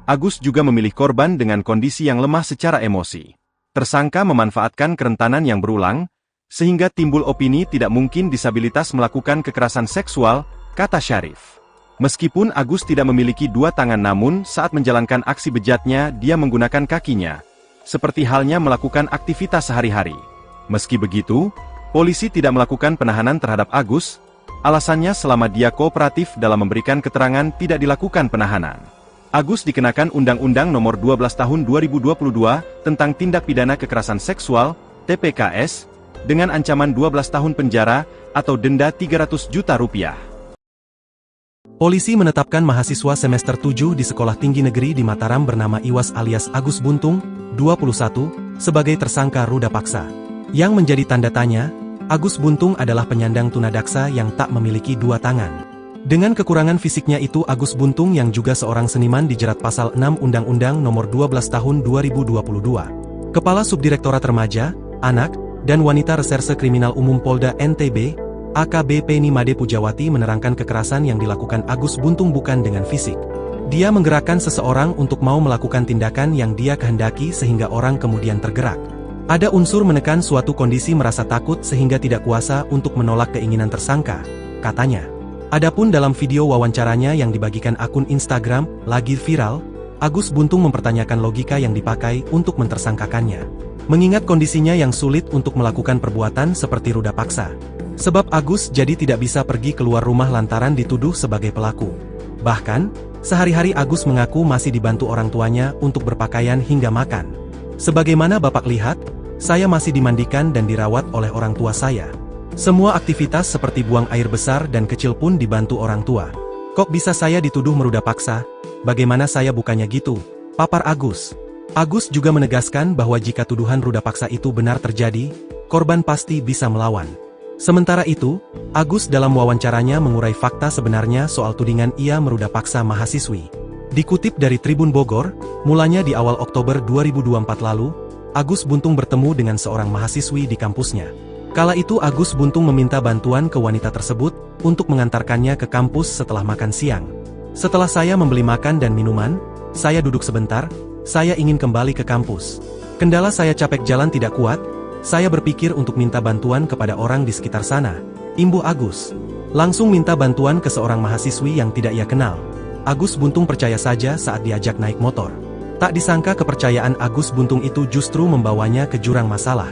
Agus juga memilih korban dengan kondisi yang lemah secara emosi. Tersangka memanfaatkan kerentanan yang berulang, sehingga timbul opini tidak mungkin disabilitas melakukan kekerasan seksual, kata Syarif. Meskipun Agus tidak memiliki 2 tangan namun saat menjalankan aksi bejatnya dia menggunakan kakinya, seperti halnya melakukan aktivitas sehari-hari. Meski begitu, polisi tidak melakukan penahanan terhadap Agus, alasannya selama dia kooperatif dalam memberikan keterangan tidak dilakukan penahanan. Agus dikenakan Undang-Undang Nomor 12 Tahun 2022 tentang Tindak Pidana Kekerasan Seksual, TPKS, dengan ancaman 12 tahun penjara atau denda Rp300 juta. Polisi menetapkan mahasiswa semester 7 di Sekolah Tinggi Negeri di Mataram bernama Iwas alias Agus Buntung, 21, sebagai tersangka ruda paksa. Yang menjadi tanda tanya, Agus Buntung adalah penyandang tunadaksa yang tak memiliki 2 tangan. Dengan kekurangan fisiknya itu Agus Buntung yang juga seorang seniman dijerat pasal 6 Undang-Undang Nomor 12 Tahun 2022. Kepala Subdirektorat Remaja, Anak, dan Wanita Reserse Kriminal Umum Polda NTB, AKBP Ni Made Pujawati menerangkan kekerasan yang dilakukan Agus Buntung bukan dengan fisik. Dia menggerakkan seseorang untuk mau melakukan tindakan yang dia kehendaki sehingga orang kemudian tergerak. Ada unsur menekan suatu kondisi merasa takut sehingga tidak kuasa untuk menolak keinginan tersangka, katanya. Adapun dalam video wawancaranya yang dibagikan akun Instagram, lagi viral, Agus Buntung mempertanyakan logika yang dipakai untuk mentersangkakannya. Mengingat kondisinya yang sulit untuk melakukan perbuatan seperti ruda paksa. Sebab Agus jadi tidak bisa pergi keluar rumah lantaran dituduh sebagai pelaku. Bahkan, sehari-hari Agus mengaku masih dibantu orang tuanya untuk berpakaian hingga makan. Sebagaimana Bapak lihat, saya masih dimandikan dan dirawat oleh orang tua saya. Semua aktivitas seperti buang air besar dan kecil pun dibantu orang tua. Kok bisa saya dituduh meruda paksa? Bagaimana saya bukannya gitu? Papar Agus. Agus juga menegaskan bahwa jika tuduhan ruda paksa itu benar terjadi, korban pasti bisa melawan. Sementara itu, Agus dalam wawancaranya mengurai fakta sebenarnya soal tudingan ia meruda paksa mahasiswi. Dikutip dari Tribun Bogor, mulanya di awal Oktober 2024 lalu, Agus Buntung bertemu dengan seorang mahasiswi di kampusnya. Kala itu Agus Buntung meminta bantuan ke wanita tersebut untuk mengantarkannya ke kampus setelah makan siang. Setelah saya membeli makan dan minuman, saya duduk sebentar, saya ingin kembali ke kampus. Kendala saya capek jalan tidak kuat, saya berpikir untuk minta bantuan kepada orang di sekitar sana, imbuh Agus. Langsung minta bantuan ke seorang mahasiswi yang tidak ia kenal. Agus Buntung percaya saja saat diajak naik motor. Tak disangka kepercayaan Agus Buntung itu justru membawanya ke jurang masalah.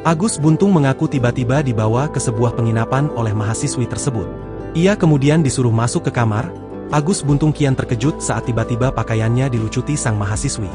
Agus Buntung mengaku tiba-tiba dibawa ke sebuah penginapan oleh mahasiswi tersebut. Ia kemudian disuruh masuk ke kamar. Agus Buntung kian terkejut saat tiba-tiba pakaiannya dilucuti sang mahasiswi.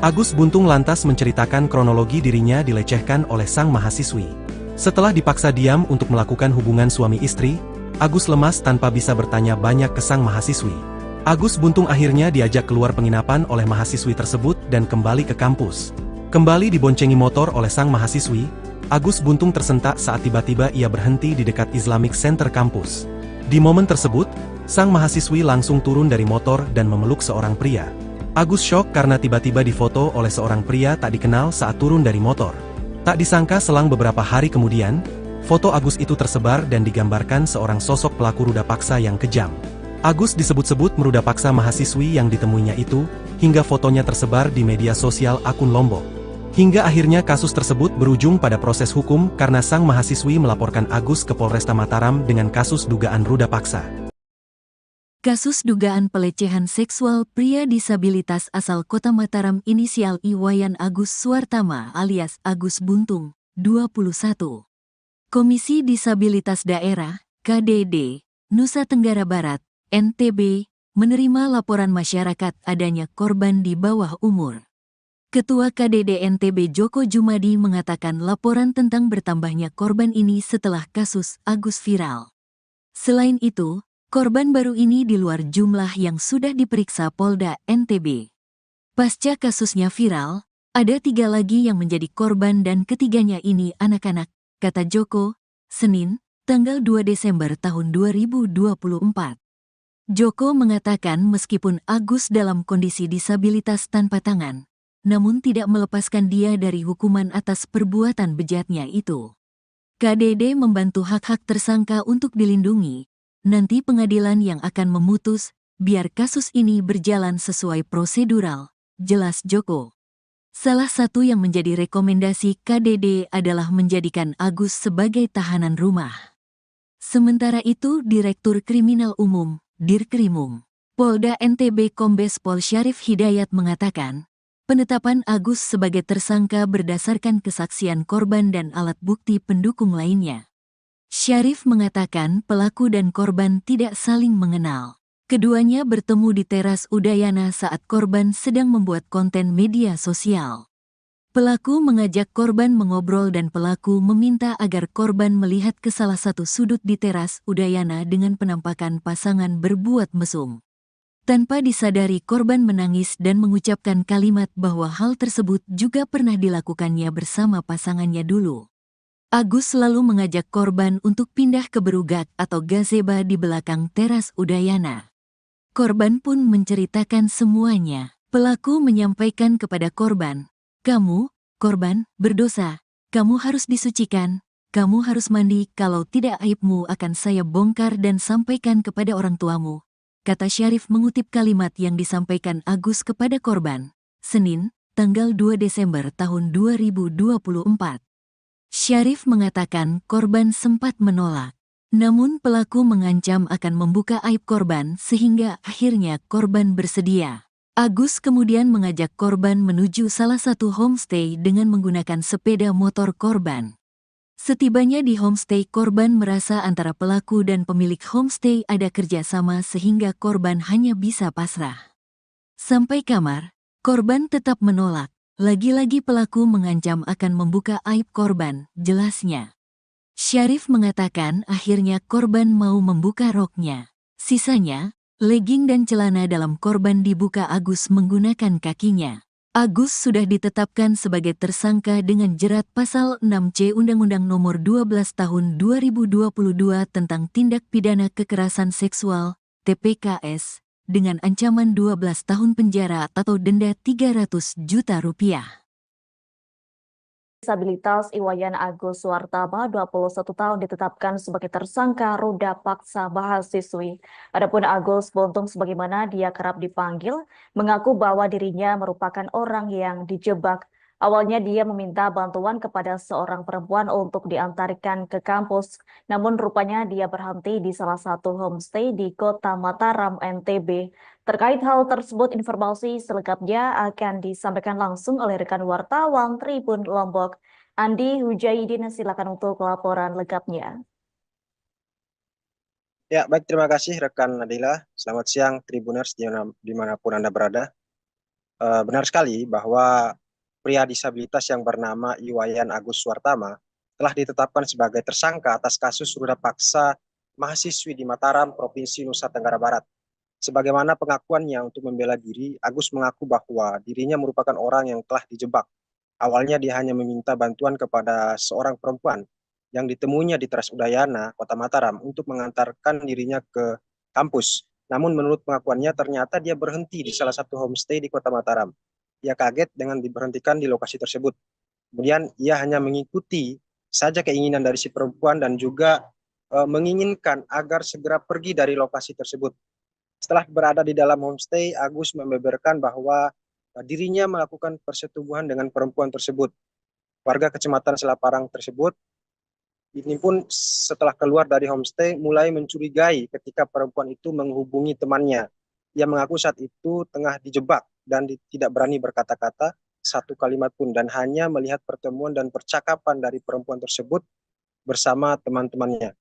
Agus Buntung lantas menceritakan kronologi dirinya dilecehkan oleh sang mahasiswi. Setelah dipaksa diam untuk melakukan hubungan suami istri, Agus lemas tanpa bisa bertanya banyak ke sang mahasiswi. Agus Buntung akhirnya diajak keluar penginapan oleh mahasiswi tersebut dan kembali ke kampus. Kembali diboncengi motor oleh sang mahasiswi, Agus Buntung tersentak saat tiba-tiba ia berhenti di dekat Islamic Center kampus. Di momen tersebut, sang mahasiswi langsung turun dari motor dan memeluk seorang pria. Agus syok karena tiba-tiba difoto oleh seorang pria tak dikenal saat turun dari motor. Tak disangka selang beberapa hari kemudian, foto Agus itu tersebar dan digambarkan seorang sosok pelaku ruda paksa yang kejam. Agus disebut-sebut meruda paksa mahasiswi yang ditemuinya itu, hingga fotonya tersebar di media sosial akun Lombok. Hingga akhirnya kasus tersebut berujung pada proses hukum karena sang mahasiswi melaporkan Agus ke Polresta Mataram dengan kasus dugaan ruda paksa. Kasus dugaan pelecehan seksual pria disabilitas asal Kota Mataram inisial Iwayan Agus Suartama alias Agus Buntung, 21. Komisi Disabilitas Daerah, KDD, Nusa Tenggara Barat, NTB, menerima laporan masyarakat adanya korban di bawah umur. Ketua KDD NTB Joko Jumadi mengatakan laporan tentang bertambahnya korban ini setelah kasus Agus viral. Selain itu, korban baru ini di luar jumlah yang sudah diperiksa Polda NTB. Pasca kasusnya viral, ada 3 lagi yang menjadi korban dan ketiganya ini anak-anak, kata Joko, Senin, tanggal 2 Desember tahun 2024. Joko mengatakan meskipun Agus dalam kondisi disabilitas tanpa tangan, namun tidak melepaskan dia dari hukuman atas perbuatan bejatnya itu. KDD membantu hak-hak tersangka untuk dilindungi. Nanti pengadilan yang akan memutus, biar kasus ini berjalan sesuai prosedural, jelas Joko. Salah satu yang menjadi rekomendasi KDD adalah menjadikan Agus sebagai tahanan rumah. Sementara itu Direktur Kriminal Umum, Dirkrimum, Polda NTB Kombes Pol Syarif Hidayat mengatakan, penetapan Agus sebagai tersangka berdasarkan kesaksian korban dan alat bukti pendukung lainnya. Syarif mengatakan pelaku dan korban tidak saling mengenal. Keduanya bertemu di teras Udayana saat korban sedang membuat konten media sosial. Pelaku mengajak korban mengobrol dan pelaku meminta agar korban melihat ke salah satu sudut di teras Udayana dengan penampakan pasangan berbuat mesum. Tanpa disadari korban menangis dan mengucapkan kalimat bahwa hal tersebut juga pernah dilakukannya bersama pasangannya dulu. Agus selalu mengajak korban untuk pindah ke berugak atau gazeba di belakang teras Udayana. Korban pun menceritakan semuanya. Pelaku menyampaikan kepada korban, "Kamu, korban, berdosa. Kamu harus disucikan. Kamu harus mandi, kalau tidak aibmu akan saya bongkar dan sampaikan kepada orang tuamu," kata Syarif mengutip kalimat yang disampaikan Agus kepada korban. Senin, tanggal 2 Desember tahun 2024. Syarif mengatakan korban sempat menolak. Namun pelaku mengancam akan membuka aib korban sehingga akhirnya korban bersedia. Agus kemudian mengajak korban menuju salah satu homestay dengan menggunakan sepeda motor korban. Setibanya di homestay, korban merasa antara pelaku dan pemilik homestay ada kerjasama sehingga korban hanya bisa pasrah. Sampai kamar, korban tetap menolak. Lagi-lagi pelaku mengancam akan membuka aib korban, jelasnya. Syarif mengatakan akhirnya korban mau membuka roknya. Sisanya, legging dan celana dalam korban dibuka Agus menggunakan kakinya. Agus sudah ditetapkan sebagai tersangka dengan jerat pasal 6C Undang-Undang Nomor 12 Tahun 2022 tentang Tindak Pidana Kekerasan Seksual, TPKS, dengan ancaman 12 tahun penjara atau denda 300 juta rupiah. Disabilitas Iwayan Agus Suartama, 21 tahun, ditetapkan sebagai tersangka ruda paksa mahasiswi. Adapun Agus Buntung, sebagaimana dia kerap dipanggil, mengaku bahwa dirinya merupakan orang yang dijebak. Awalnya dia meminta bantuan kepada seorang perempuan untuk diantarkan ke kampus, namun rupanya dia berhenti di salah satu homestay di Kota Mataram, NTB. Terkait hal tersebut, informasi selengkapnya akan disampaikan langsung oleh rekan wartawan Tribun Lombok, Andi Hujaidin. Silakan untuk laporan lengkapnya. Ya, baik, terima kasih rekan Nadila. Selamat siang Tribuners dimanapun Anda berada. Benar sekali bahwa pria disabilitas yang bernama Iwayan Agus Suartama telah ditetapkan sebagai tersangka atas kasus ruda paksa mahasiswi di Mataram, Provinsi Nusa Tenggara Barat. Sebagaimana pengakuannya untuk membela diri, Agus mengaku bahwa dirinya merupakan orang yang telah dijebak. Awalnya dia hanya meminta bantuan kepada seorang perempuan yang ditemuinya di Teras Udayana, Kota Mataram, untuk mengantarkan dirinya ke kampus. Namun menurut pengakuannya ternyata dia berhenti di salah satu homestay di Kota Mataram. Ia kaget dengan diberhentikan di lokasi tersebut. Kemudian ia hanya mengikuti saja keinginan dari si perempuan dan juga menginginkan agar segera pergi dari lokasi tersebut. Setelah berada di dalam homestay, Agus membeberkan bahwa dirinya melakukan persetubuhan dengan perempuan tersebut. Warga Kecamatan Selaparang tersebut ini pun setelah keluar dari homestay mulai mencurigai ketika perempuan itu menghubungi temannya. Ia mengaku saat itu tengah dijebak dan tidak berani berkata-kata satu kalimat pun dan hanya melihat pertemuan dan percakapan dari perempuan tersebut bersama teman-temannya.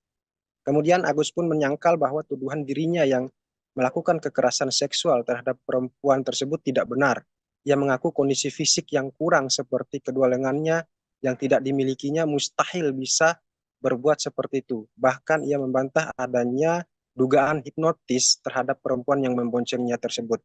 Kemudian Agus pun menyangkal bahwa tuduhan dirinya yang melakukan kekerasan seksual terhadap perempuan tersebut tidak benar. Ia mengaku kondisi fisik yang kurang seperti kedua lengannya yang tidak dimilikinya mustahil bisa berbuat seperti itu. Bahkan ia membantah adanya dugaan hipnotis terhadap perempuan yang memboncengnya tersebut.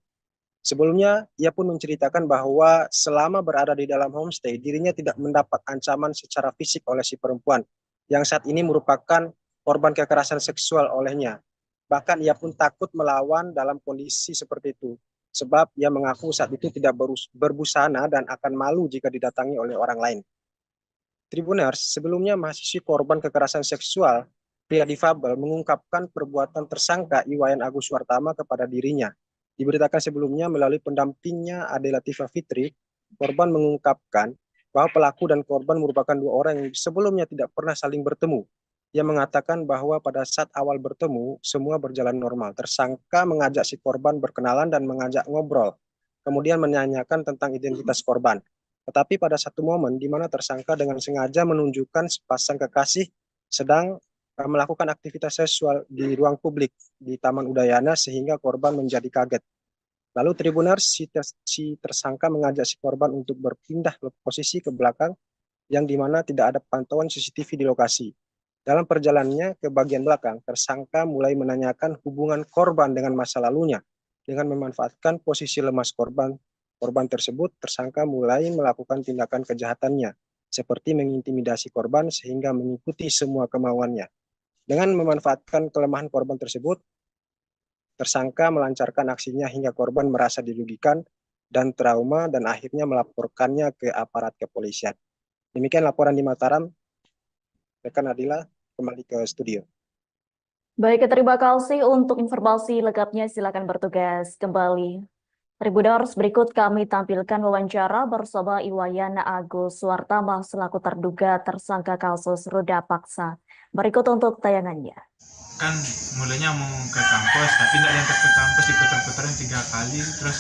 Sebelumnya, ia pun menceritakan bahwa selama berada di dalam homestay, dirinya tidak mendapat ancaman secara fisik oleh si perempuan, yang saat ini merupakan korban kekerasan seksual olehnya. Bahkan ia pun takut melawan dalam kondisi seperti itu, sebab ia mengaku saat itu tidak berbusana dan akan malu jika didatangi oleh orang lain. Tribuners, sebelumnya mahasiswi korban kekerasan seksual pria difabel mengungkapkan perbuatan tersangka Iwayan Agus Suartama kepada dirinya. Diberitakan sebelumnya melalui pendampingnya Ade Latifah Fitri, korban mengungkapkan bahwa pelaku dan korban merupakan dua orang yang sebelumnya tidak pernah saling bertemu. Ia mengatakan bahwa pada saat awal bertemu, semua berjalan normal. Tersangka mengajak si korban berkenalan dan mengajak ngobrol, kemudian menanyakan tentang identitas korban. Tetapi pada satu momen di mana tersangka dengan sengaja menunjukkan sepasang kekasih sedang melakukan aktivitas seksual di ruang publik di Taman Udayana sehingga korban menjadi kaget. Lalu Tribuners, si tersangka mengajak si korban untuk berpindah posisi ke belakang yang di mana tidak ada pantauan CCTV di lokasi. Dalam perjalanannya ke bagian belakang, tersangka mulai menanyakan hubungan korban dengan masa lalunya. Dengan memanfaatkan posisi lemas korban tersebut, tersangka mulai melakukan tindakan kejahatannya, seperti mengintimidasi korban sehingga mengikuti semua kemauannya. Dengan memanfaatkan kelemahan korban tersebut, tersangka melancarkan aksinya hingga korban merasa dirugikan dan trauma dan akhirnya melaporkannya ke aparat kepolisian. Demikian laporan di Mataram. Rekan Adila, kembali ke studio. Baik, terima kasih untuk informasi lengkapnya. Silakan bertugas kembali. Tribuners, berikut kami tampilkan wawancara bersama Iwayan Agus Suartama selaku terduga tersangka kasus ruda paksa. Berikut untuk tayangannya. Kan mulanya mau ke kampus, tapi tidak diantar ke kampus, diputar-putarin 3 kali, terus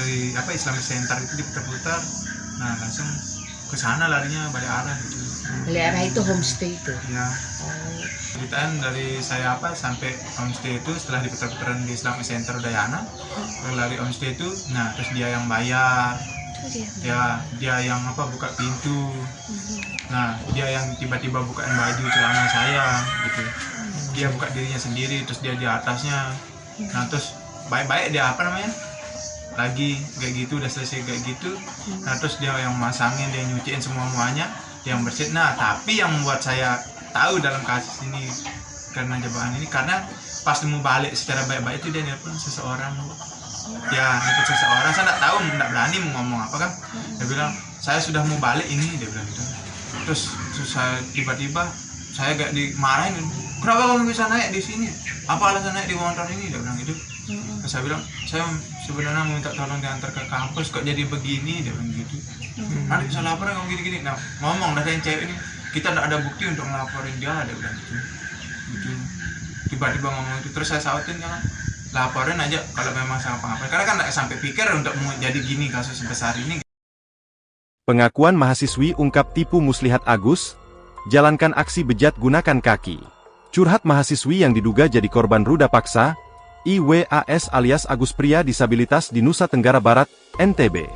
dari Islamic Center itu diputar-putar, nah langsung ke sana larinya balik arah gitu. Balik arah itu homestay itu. Ya. Ceritaan dari saya sampai homestay itu setelah diputar-putaran di Islamic Center Udayana, lari homestay itu, nah terus dia yang bayar. Ya, dia yang buka pintu. Nah, dia yang tiba-tiba bukain baju celana saya gitu. Dia buka dirinya sendiri, terus dia di atasnya. Nah, terus baik-baik dia lagi kayak gitu, udah selesai kayak gitu. Nah, terus dia yang masangin, dia nyuciin semuanya, dia yang bersihin. Nah, tapi yang membuat saya tahu dalam kasus ini karena jebakan ini, karena pas mau balik secara baik-baik itu dia nelpon seseorang. Ya, nelpon seseorang, saya nggak tahu, nggak berani mau ngomong apa kan. Dia bilang, saya sudah mau balik ini, dia bilang gitu. Terus saya tiba-tiba saya gak dimarahin, kenapa kamu bisa naik di sini? Apa alasan naik di motor ini? Dia bilang gitu. Terus saya bilang, saya sebenarnya minta tolong diantar ke kampus, kok jadi begini? Dia bilang gitu. Nanti bisa lapor kamu gini-gini. Nah, ngomong dari yang cewek ini, kita tidak ada bukti untuk ngelaporin dia, dia bilang gitu. Tiba-tiba ngomong itu, terus saya sautin kan, laporin aja kalau memang saya apa-apa. Karena kan nggak sampai pikir untuk mau jadi gini kasus sebesar ini. Pengakuan mahasiswi ungkap tipu muslihat Agus, jalankan aksi bejat gunakan kaki. Curhat mahasiswi yang diduga jadi korban ruda paksa, IWAS alias Agus pria disabilitas di Nusa Tenggara Barat, NTB.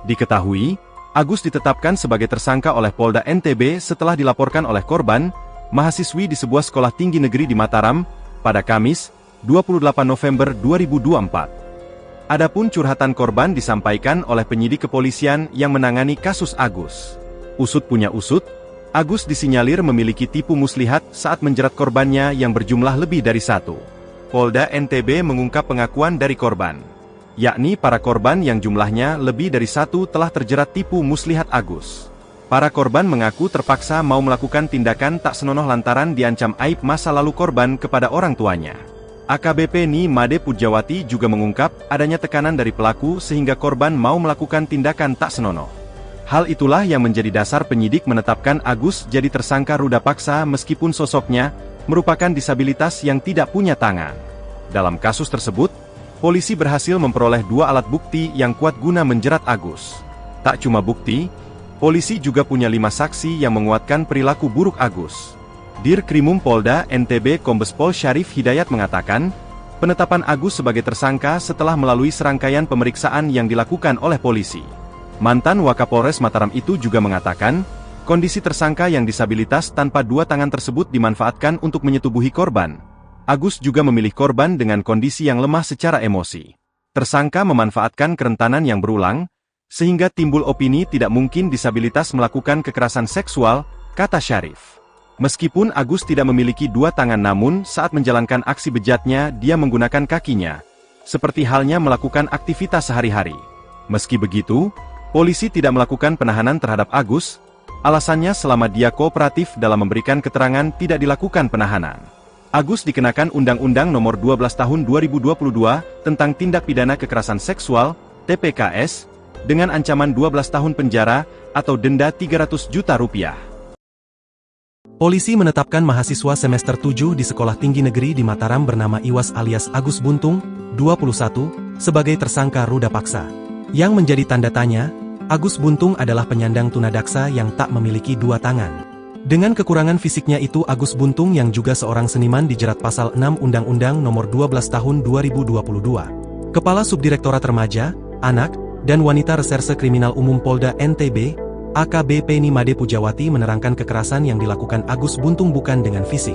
Diketahui, Agus ditetapkan sebagai tersangka oleh Polda NTB setelah dilaporkan oleh korban, mahasiswi di sebuah sekolah tinggi negeri di Mataram, pada Kamis, 28 November 2024. Adapun curhatan korban disampaikan oleh penyidik kepolisian yang menangani kasus Agus. Usut punya usut, Agus disinyalir memiliki tipu muslihat saat menjerat korbannya yang berjumlah lebih dari satu. Polda NTB mengungkap pengakuan dari korban, yakni para korban yang jumlahnya lebih dari satu telah terjerat tipu muslihat Agus. Para korban mengaku terpaksa mau melakukan tindakan tak senonoh lantaran diancam aib masa lalu korban kepada orang tuanya. AKBP Ni Made Pujawati juga mengungkap adanya tekanan dari pelaku sehingga korban mau melakukan tindakan tak senonoh. Hal itulah yang menjadi dasar penyidik menetapkan Agus jadi tersangka ruda paksa meskipun sosoknya merupakan disabilitas yang tidak punya tangan. Dalam kasus tersebut, polisi berhasil memperoleh 2 alat bukti yang kuat guna menjerat Agus. Tak cuma bukti, polisi juga punya 5 saksi yang menguatkan perilaku buruk Agus. Dirkrimum Polda NTB Kombes Pol Syarif Hidayat mengatakan, penetapan Agus sebagai tersangka setelah melalui serangkaian pemeriksaan yang dilakukan oleh polisi. Mantan Wakapolres Mataram itu juga mengatakan, kondisi tersangka yang disabilitas tanpa 2 tangan tersebut dimanfaatkan untuk menyetubuhi korban. Agus juga memilih korban dengan kondisi yang lemah secara emosi. Tersangka memanfaatkan kerentanan yang berulang, sehingga timbul opini tidak mungkin disabilitas melakukan kekerasan seksual, kata Syarif. Meskipun Agus tidak memiliki 2 tangan namun saat menjalankan aksi bejatnya dia menggunakan kakinya, seperti halnya melakukan aktivitas sehari-hari. Meski begitu, polisi tidak melakukan penahanan terhadap Agus, alasannya selama dia kooperatif dalam memberikan keterangan tidak dilakukan penahanan. Agus dikenakan Undang-Undang Nomor 12 Tahun 2022 tentang Tindak Pidana Kekerasan Seksual, TPKS, dengan ancaman 12 tahun penjara atau denda Rp300 juta. Polisi menetapkan mahasiswa semester 7 di Sekolah Tinggi Negeri di Mataram bernama Iwas alias Agus Buntung, 21, sebagai tersangka ruda paksa. Yang menjadi tanda tanya, Agus Buntung adalah penyandang tunadaksa yang tak memiliki 2 tangan. Dengan kekurangan fisiknya itu Agus Buntung yang juga seorang seniman dijerat pasal 6 Undang-Undang Nomor 12 Tahun 2022. Kepala Subdirektorat Remaja, Anak, dan Wanita Reserse Kriminal Umum Polda NTB, AKBP Ni Made Pujawati menerangkan kekerasan yang dilakukan Agus Buntung bukan dengan fisik.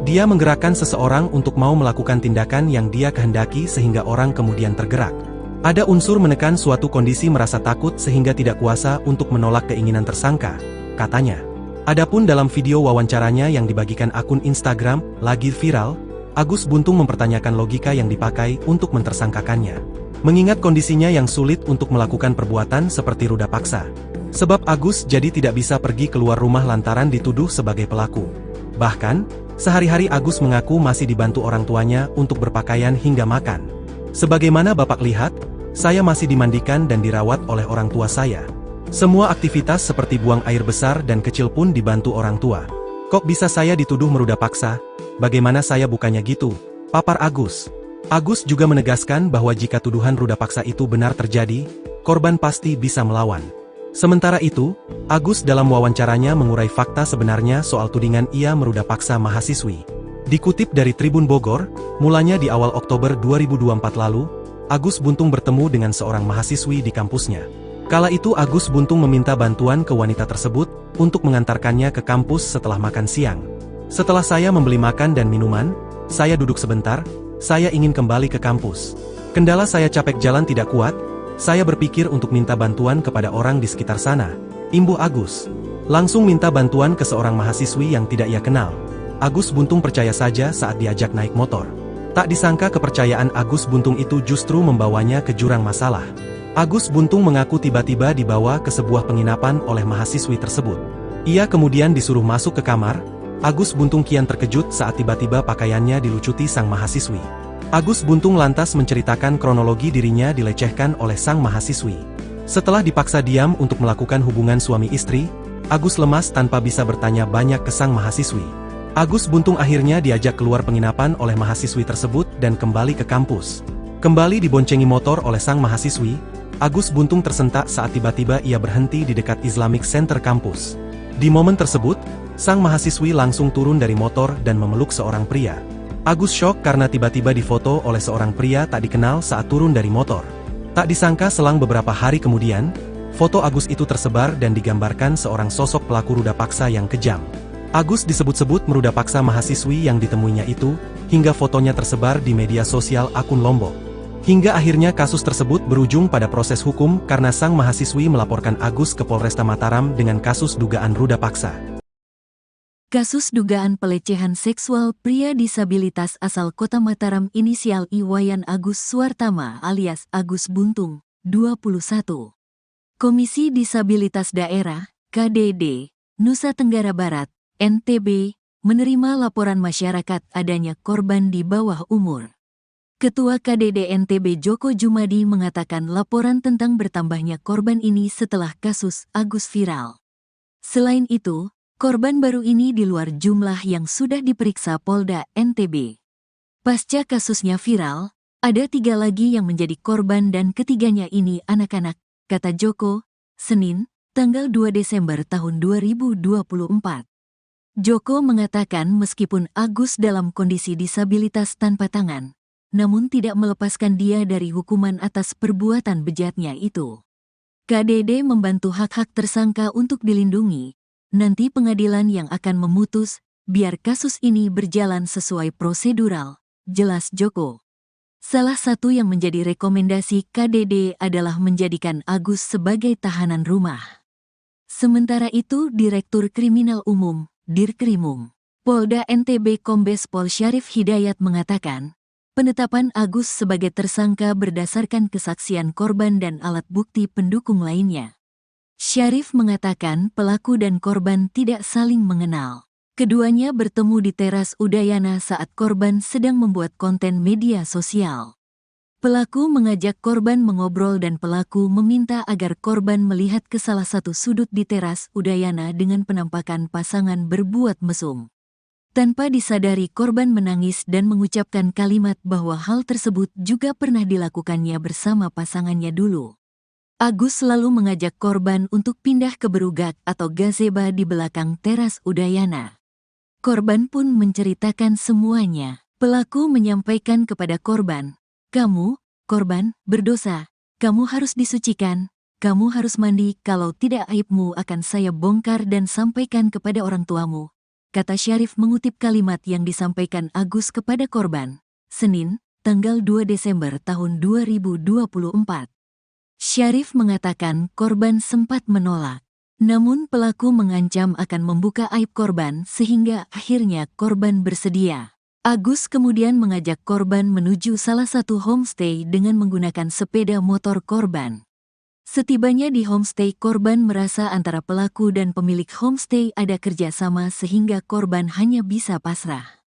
Dia menggerakkan seseorang untuk mau melakukan tindakan yang dia kehendaki sehingga orang kemudian tergerak. Ada unsur menekan suatu kondisi merasa takut sehingga tidak kuasa untuk menolak keinginan tersangka, katanya. Adapun dalam video wawancaranya yang dibagikan akun Instagram, lagi viral, Agus Buntung mempertanyakan logika yang dipakai untuk mentersangkakannya. Mengingat kondisinya yang sulit untuk melakukan perbuatan seperti ruda paksa. Sebab Agus jadi tidak bisa pergi keluar rumah lantaran dituduh sebagai pelaku. Bahkan, sehari-hari Agus mengaku masih dibantu orang tuanya untuk berpakaian hingga makan. Sebagaimana Bapak lihat, saya masih dimandikan dan dirawat oleh orang tua saya. Semua aktivitas seperti buang air besar dan kecil pun dibantu orang tua. Kok bisa saya dituduh meruda paksa? Bagaimana saya bukannya gitu? Papar Agus. Agus juga menegaskan bahwa jika tuduhan ruda paksa itu benar terjadi, korban pasti bisa melawan. Sementara itu, Agus dalam wawancaranya mengurai fakta sebenarnya soal tudingan ia meruda paksa mahasiswi. Dikutip dari Tribun Bogor, mulanya di awal Oktober 2024 lalu, Agus Buntung bertemu dengan seorang mahasiswi di kampusnya. Kala itu Agus Buntung meminta bantuan ke wanita tersebut untuk mengantarkannya ke kampus setelah makan siang. Setelah saya membeli makan dan minuman, saya duduk sebentar, saya ingin kembali ke kampus. Kendala saya capek jalan tidak kuat, saya berpikir untuk minta bantuan kepada orang di sekitar sana, imbuh Agus. Langsung minta bantuan ke seorang mahasiswi yang tidak ia kenal. Agus Buntung percaya saja saat diajak naik motor. Tak disangka kepercayaan Agus Buntung itu justru membawanya ke jurang masalah. Agus Buntung mengaku tiba-tiba dibawa ke sebuah penginapan oleh mahasiswi tersebut. Ia kemudian disuruh masuk ke kamar. Agus Buntung kian terkejut saat tiba-tiba pakaiannya dilucuti sang mahasiswi. Agus Buntung lantas menceritakan kronologi dirinya dilecehkan oleh sang mahasiswi. Setelah dipaksa diam untuk melakukan hubungan suami istri, Agus lemas tanpa bisa bertanya banyak ke sang mahasiswi. Agus Buntung akhirnya diajak keluar penginapan oleh mahasiswi tersebut dan kembali ke kampus. Kembali diboncengi motor oleh sang mahasiswi, Agus Buntung tersentak saat tiba-tiba ia berhenti di dekat Islamic Center kampus. Di momen tersebut, sang mahasiswi langsung turun dari motor dan memeluk seorang pria. Agus syok karena tiba-tiba difoto oleh seorang pria tak dikenal saat turun dari motor. Tak disangka selang beberapa hari kemudian, foto Agus itu tersebar dan digambarkan seorang sosok pelaku ruda paksa yang kejam. Agus disebut-sebut meruda paksa mahasiswi yang ditemuinya itu, hingga fotonya tersebar di media sosial akun Lombok. Hingga akhirnya kasus tersebut berujung pada proses hukum karena sang mahasiswi melaporkan Agus ke Polresta Mataram dengan kasus dugaan ruda paksa. Kasus dugaan pelecehan seksual pria disabilitas asal Kota Mataram inisial Iwayan Agus Suartama alias Agus Buntung, 21. Komisi Disabilitas Daerah, KDD, Nusa Tenggara Barat, NTB, menerima laporan masyarakat adanya korban di bawah umur. Ketua KDD NTB Joko Jumadi mengatakan laporan tentang bertambahnya korban ini setelah kasus Agus viral. Selain itu, korban baru ini di luar jumlah yang sudah diperiksa Polda NTB. Pasca kasusnya viral, ada 3 lagi yang menjadi korban dan ketiganya ini anak-anak, kata Joko, Senin, tanggal 2 Desember tahun 2024. Joko mengatakan meskipun Agus dalam kondisi disabilitas tanpa tangan, namun tidak melepaskan dia dari hukuman atas perbuatan bejatnya itu. KDD membantu hak-hak tersangka untuk dilindungi. Nanti pengadilan yang akan memutus, biar kasus ini berjalan sesuai prosedural, jelas Joko. Salah satu yang menjadi rekomendasi KDD adalah menjadikan Agus sebagai tahanan rumah. Sementara itu Direktur Kriminal Umum, Dirkrimum, Polda NTB Kombes Pol Syarif Hidayat mengatakan, penetapan Agus sebagai tersangka berdasarkan kesaksian korban dan alat bukti pendukung lainnya. Syarif mengatakan pelaku dan korban tidak saling mengenal. Keduanya bertemu di teras Udayana saat korban sedang membuat konten media sosial. Pelaku mengajak korban mengobrol dan pelaku meminta agar korban melihat ke salah satu sudut di teras Udayana dengan penampakan pasangan berbuat mesum. Tanpa disadari korban menangis dan mengucapkan kalimat bahwa hal tersebut juga pernah dilakukannya bersama pasangannya dulu. Agus selalu mengajak korban untuk pindah ke berugak atau gazebo di belakang teras Udayana. Korban pun menceritakan semuanya. Pelaku menyampaikan kepada korban, "Kamu, korban, berdosa. Kamu harus disucikan. Kamu harus mandi, kalau tidak aibmu akan saya bongkar dan sampaikan kepada orang tuamu," kata Syarif mengutip kalimat yang disampaikan Agus kepada korban. Senin, tanggal 2 Desember tahun 2024. Syarif mengatakan korban sempat menolak. Namun pelaku mengancam akan membuka aib korban sehingga akhirnya korban bersedia. Agus kemudian mengajak korban menuju salah satu homestay dengan menggunakan sepeda motor korban. Setibanya di homestay, korban merasa antara pelaku dan pemilik homestay ada kerjasama sehingga korban hanya bisa pasrah.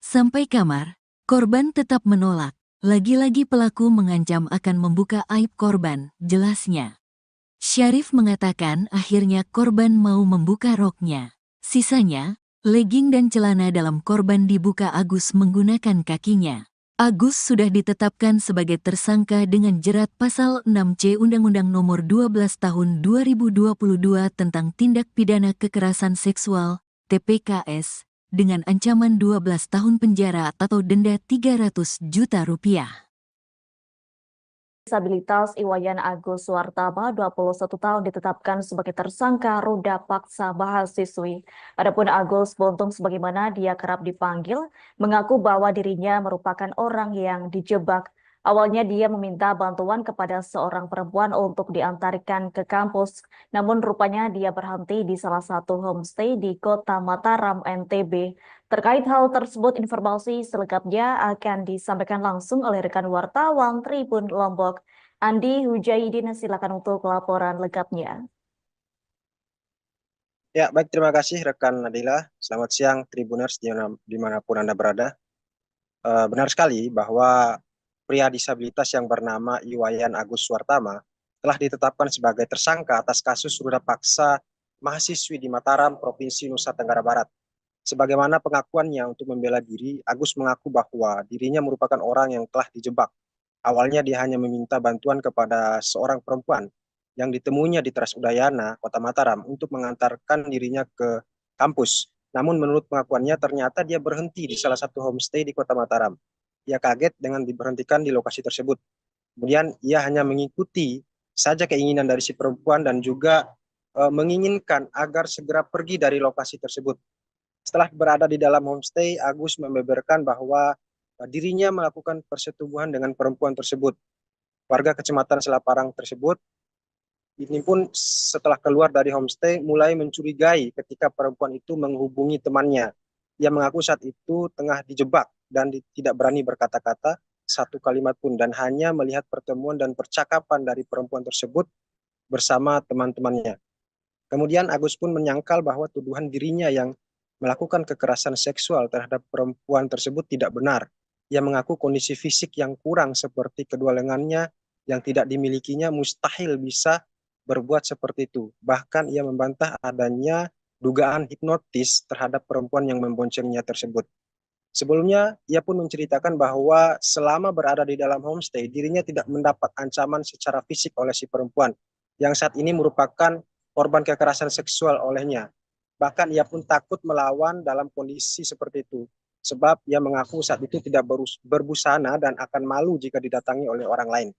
Sampai kamar, korban tetap menolak. Lagi-lagi pelaku mengancam akan membuka aib korban, jelasnya. Syarif mengatakan akhirnya korban mau membuka roknya. Sisanya, legging dan celana dalam korban dibuka Agus menggunakan kakinya. Agus sudah ditetapkan sebagai tersangka dengan jerat pasal 6C Undang-Undang Nomor 12 Tahun 2022 tentang Tindak Pidana Kekerasan Seksual, TPKS, dengan ancaman 12 tahun penjara atau denda 300 juta rupiah. Disabilitas Iwayan Agus Suartama, 21 tahun, ditetapkan sebagai tersangka ruda paksa mahasiswi. Adapun Agus Buntung, sebagaimana dia kerap dipanggil, mengaku bahwa dirinya merupakan orang yang dijebak. Awalnya dia meminta bantuan kepada seorang perempuan untuk diantarkan ke kampus, namun rupanya dia berhenti di salah satu homestay di Kota Mataram, NTB. Terkait hal tersebut, informasi selengkapnya akan disampaikan langsung oleh rekan wartawan Tribun Lombok, Andi Hujaidin. Silakan untuk laporan lengkapnya. Ya, baik, terima kasih rekan Nadila. Selamat siang Tribuners dimanapun Anda berada. Benar sekali bahwa pria disabilitas yang bernama Iwayan Agus Suartama telah ditetapkan sebagai tersangka atas kasus ruda paksa mahasiswi di Mataram, Provinsi Nusa Tenggara Barat. Sebagaimana pengakuannya untuk membela diri, Agus mengaku bahwa dirinya merupakan orang yang telah dijebak. Awalnya dia hanya meminta bantuan kepada seorang perempuan yang ditemuinya di Teras Udayana, Kota Mataram, untuk mengantarkan dirinya ke kampus. Namun menurut pengakuannya ternyata dia berhenti di salah satu homestay di Kota Mataram. Ia kaget dengan diberhentikan di lokasi tersebut. Kemudian ia hanya mengikuti saja keinginan dari si perempuan dan juga menginginkan agar segera pergi dari lokasi tersebut. Setelah berada di dalam homestay, Agus membeberkan bahwa dirinya melakukan persetubuhan dengan perempuan tersebut. Warga Kecamatan Selaparang tersebut ini pun setelah keluar dari homestay mulai mencurigai ketika perempuan itu menghubungi temannya. Ia mengaku saat itu tengah dijebak dan tidak berani berkata-kata satu kalimat pun dan hanya melihat pertemuan dan percakapan dari perempuan tersebut bersama teman-temannya. Kemudian Agus pun menyangkal bahwa tuduhan dirinya yang melakukan kekerasan seksual terhadap perempuan tersebut tidak benar. Ia mengaku kondisi fisik yang kurang seperti kedua lengannya yang tidak dimilikinya mustahil bisa berbuat seperti itu. Bahkan ia membantah adanya dugaan hipnotis terhadap perempuan yang memboncengnya tersebut. Sebelumnya, ia pun menceritakan bahwa selama berada di dalam homestay, dirinya tidak mendapat ancaman secara fisik oleh si perempuan, yang saat ini merupakan korban kekerasan seksual olehnya. Bahkan ia pun takut melawan dalam kondisi seperti itu, sebab ia mengaku saat itu tidak berbusana dan akan malu jika didatangi oleh orang lain.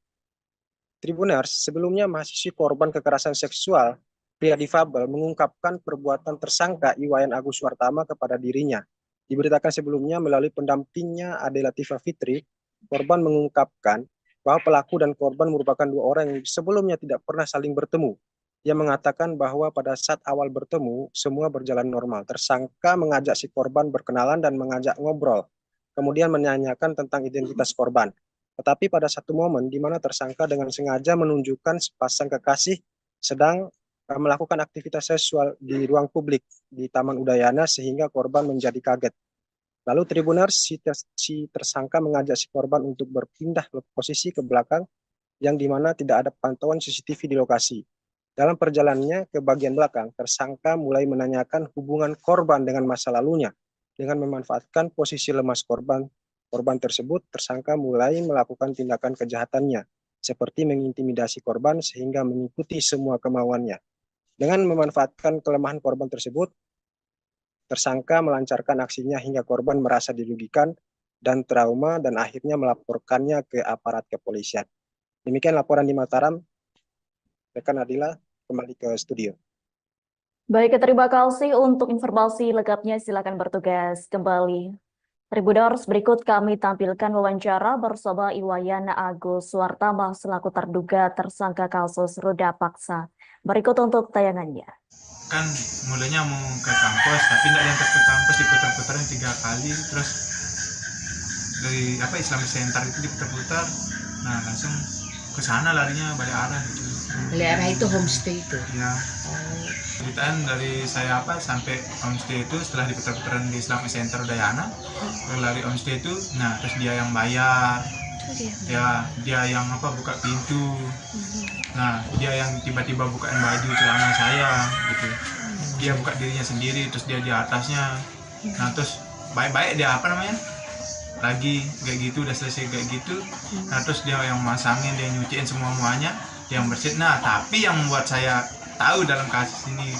Tribuners, sebelumnya mahasiswi korban kekerasan seksual, pria difabel mengungkapkan perbuatan tersangka Iwayan Agus Suartama kepada dirinya. Diberitakan sebelumnya melalui pendampingnya Ade Latifah Fitri, korban mengungkapkan bahwa pelaku dan korban merupakan dua orang yang sebelumnya tidak pernah saling bertemu. Ia mengatakan bahwa pada saat awal bertemu, semua berjalan normal. Tersangka mengajak si korban berkenalan dan mengajak ngobrol, kemudian menanyakan tentang identitas korban. Tetapi pada satu momen di mana tersangka dengan sengaja menunjukkan sepasang kekasih sedang melakukan aktivitas seksual di ruang publik di Taman Udayana sehingga korban menjadi kaget. Lalu Tribuners, si tersangka mengajak si korban untuk berpindah posisi ke belakang yang dimana tidak ada pantauan CCTV di lokasi. Dalam perjalanannya ke bagian belakang, tersangka mulai menanyakan hubungan korban dengan masa lalunya. Dengan memanfaatkan posisi lemas korban tersebut, tersangka mulai melakukan tindakan kejahatannya, seperti mengintimidasi korban sehingga mengikuti semua kemauannya. Dengan memanfaatkan kelemahan korban tersebut, tersangka melancarkan aksinya hingga korban merasa dirugikan dan trauma dan akhirnya melaporkannya ke aparat kepolisian. Demikian laporan di Mataram. Rekan Adila, kembali ke studio. Baik, terima kasih untuk informasi lengkapnya. Silakan bertugas kembali. Tribuners, berikut kami tampilkan wawancara bersama Iwayan Agus Suartama selaku terduga tersangka kasus ruda paksa. Berikut untuk tayangannya. Kan mulanya mau ke kampus, tapi tidak diantar ke kampus, diputar-putarin 3 kali, terus dari Islamic Center itu diputar-putar, nah langsung ke sana larinya balik arah gitu. Balik arah itu homestay itu. Ya. Ceritaan dari saya sampai homestay itu setelah diputar-putaran di Islamic Center Udayana, lari homestay itu, nah terus dia yang bayar. Ya, dia yang buka pintu. Nah, dia yang tiba-tiba bukain baju celana saya gitu. Dia buka dirinya sendiri, terus dia di atasnya. Nah, terus baik-baik dia lagi kayak gitu, udah selesai kayak gitu. Nah, terus dia yang masangin, dia nyuciin semuanya, dia yang bersihin. Nah, tapi yang membuat saya tahu dalam kasus ini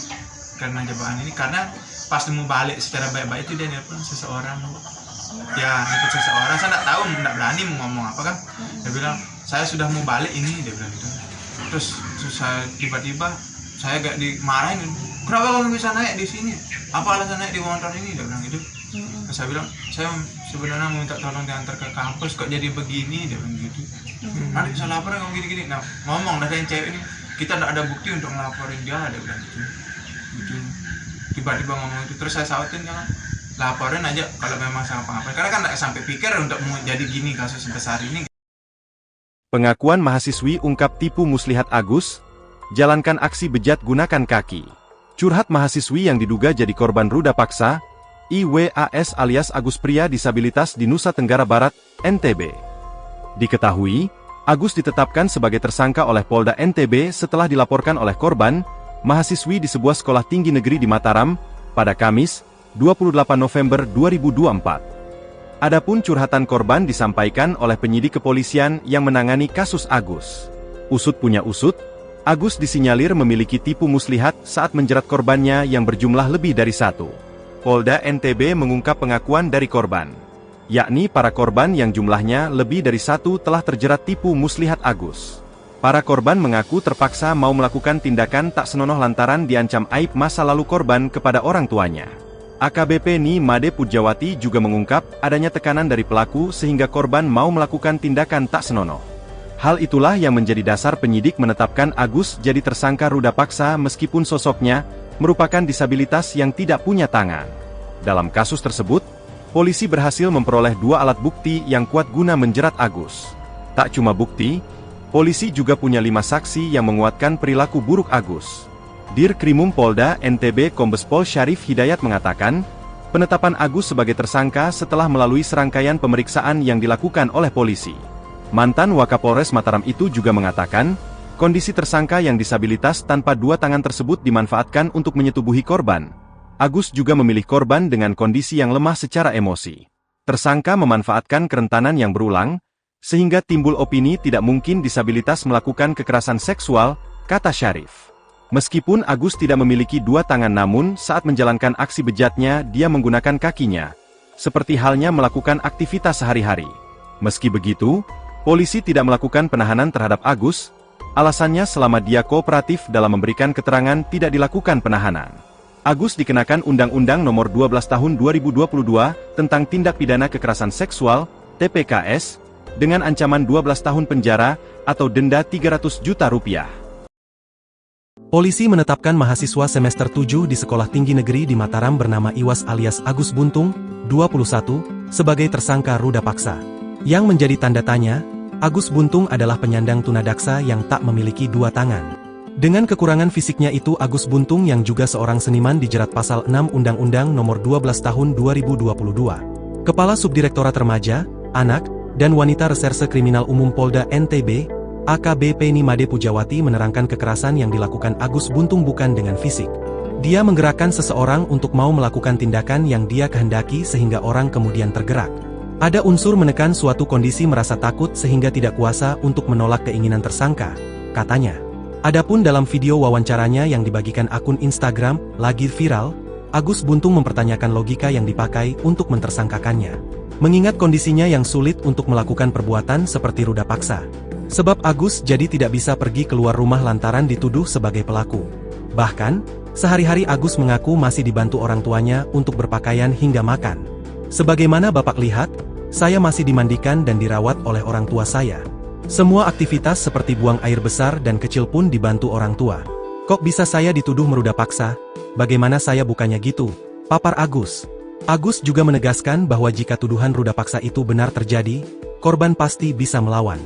karena jebakan ini, karena pas mau balik secara baik-baik itu dia nelpon seseorang. Ya, ikut seseorang, saya nggak tahu, nggak berani mau ngomong apa kan. Dia bilang, saya sudah mau balik ini, dia bilang gitu. Terus saya tiba-tiba saya gak dimarahin, kenapa kamu bisa naik di sini? Apa alasan naik di motor ini? Dia bilang gitu. Terus saya bilang, saya sebenarnya mau minta tolong diantar ke kampus, kok jadi begini? Dia bilang gitu. Nanti bisa lapor kamu gini-gini. Nah, ngomong dari yang cewek ini, kita nggak ada bukti untuk ngelaporin dia, dia bilang gitu. Tiba-tiba ngomong itu, terus saya sautin kan, laporin aja kalau memang sama apa-apa. Karena kan nggak sampai pikir untuk mau jadi gini kasus sebesar ini. Pengakuan mahasiswi ungkap tipu muslihat Agus, jalankan aksi bejat gunakan kaki. Curhat mahasiswi yang diduga jadi korban ruda paksa, IWAS alias Agus pria disabilitas di Nusa Tenggara Barat, NTB. Diketahui, Agus ditetapkan sebagai tersangka oleh Polda NTB setelah dilaporkan oleh korban, mahasiswi di sebuah sekolah tinggi negeri di Mataram, pada Kamis, 28 November 2024. Adapun curhatan korban disampaikan oleh penyidik kepolisian yang menangani kasus Agus. Usut punya usut, Agus disinyalir memiliki tipu muslihat saat menjerat korbannya yang berjumlah lebih dari 1. Polda NTB mengungkap pengakuan dari korban, yakni para korban yang jumlahnya lebih dari satu telah terjerat tipu muslihat Agus. Para korban mengaku terpaksa mau melakukan tindakan tak senonoh lantaran diancam aib masa lalu korban kepada orang tuanya. AKBP Ni Made Pujawati juga mengungkap adanya tekanan dari pelaku sehingga korban mau melakukan tindakan tak senonoh. Hal itulah yang menjadi dasar penyidik menetapkan Agus jadi tersangka ruda paksa meskipun sosoknya merupakan disabilitas yang tidak punya tangan. Dalam kasus tersebut, polisi berhasil memperoleh 2 alat bukti yang kuat guna menjerat Agus. Tak cuma bukti, polisi juga punya 5 saksi yang menguatkan perilaku buruk Agus. Dirkrimum Polda NTB Kombes Pol Syarif Hidayat mengatakan, penetapan Agus sebagai tersangka setelah melalui serangkaian pemeriksaan yang dilakukan oleh polisi. Mantan Wakapolres Mataram itu juga mengatakan, kondisi tersangka yang disabilitas tanpa 2 tangan tersebut dimanfaatkan untuk menyetubuhi korban. Agus juga memilih korban dengan kondisi yang lemah secara emosi. Tersangka memanfaatkan kerentanan yang berulang, sehingga timbul opini tidak mungkin disabilitas melakukan kekerasan seksual, kata Syarif. Meskipun Agus tidak memiliki 2 tangan namun saat menjalankan aksi bejatnya dia menggunakan kakinya, seperti halnya melakukan aktivitas sehari-hari. Meski begitu, polisi tidak melakukan penahanan terhadap Agus, alasannya selama dia kooperatif dalam memberikan keterangan tidak dilakukan penahanan. Agus dikenakan Undang-Undang Nomor 12 Tahun 2022 tentang Tindak Pidana Kekerasan Seksual, TPKS, dengan ancaman 12 tahun penjara atau denda Rp300 juta. Polisi menetapkan mahasiswa semester 7 di Sekolah Tinggi Negeri di Mataram bernama Iwas alias Agus Buntung, 21, sebagai tersangka ruda paksa. Yang menjadi tanda tanya, Agus Buntung adalah penyandang tunadaksa yang tak memiliki 2 tangan. Dengan kekurangan fisiknya itu Agus Buntung yang juga seorang seniman dijerat pasal 6 Undang-Undang Nomor 12 Tahun 2022. Kepala Subdirektorat Remaja, Anak, dan Wanita Reserse Kriminal Umum Polda NTB, AKBP Ni Made Pujawati menerangkan kekerasan yang dilakukan Agus Buntung bukan dengan fisik. Dia menggerakkan seseorang untuk mau melakukan tindakan yang dia kehendaki sehingga orang kemudian tergerak. Ada unsur menekan suatu kondisi merasa takut sehingga tidak kuasa untuk menolak keinginan tersangka, katanya. Adapun dalam video wawancaranya yang dibagikan akun Instagram, lagi viral, Agus Buntung mempertanyakan logika yang dipakai untuk mentersangkakannya. Mengingat kondisinya yang sulit untuk melakukan perbuatan seperti ruda paksa. Sebab Agus jadi tidak bisa pergi keluar rumah lantaran dituduh sebagai pelaku. Bahkan, sehari-hari Agus mengaku masih dibantu orang tuanya untuk berpakaian hingga makan. Sebagaimana Bapak lihat, saya masih dimandikan dan dirawat oleh orang tua saya. Semua aktivitas seperti buang air besar dan kecil pun dibantu orang tua. Kok bisa saya dituduh meruda paksa? Bagaimana saya bukannya gitu? Papar Agus. Agus juga menegaskan bahwa jika tuduhan ruda paksa itu benar terjadi, korban pasti bisa melawan.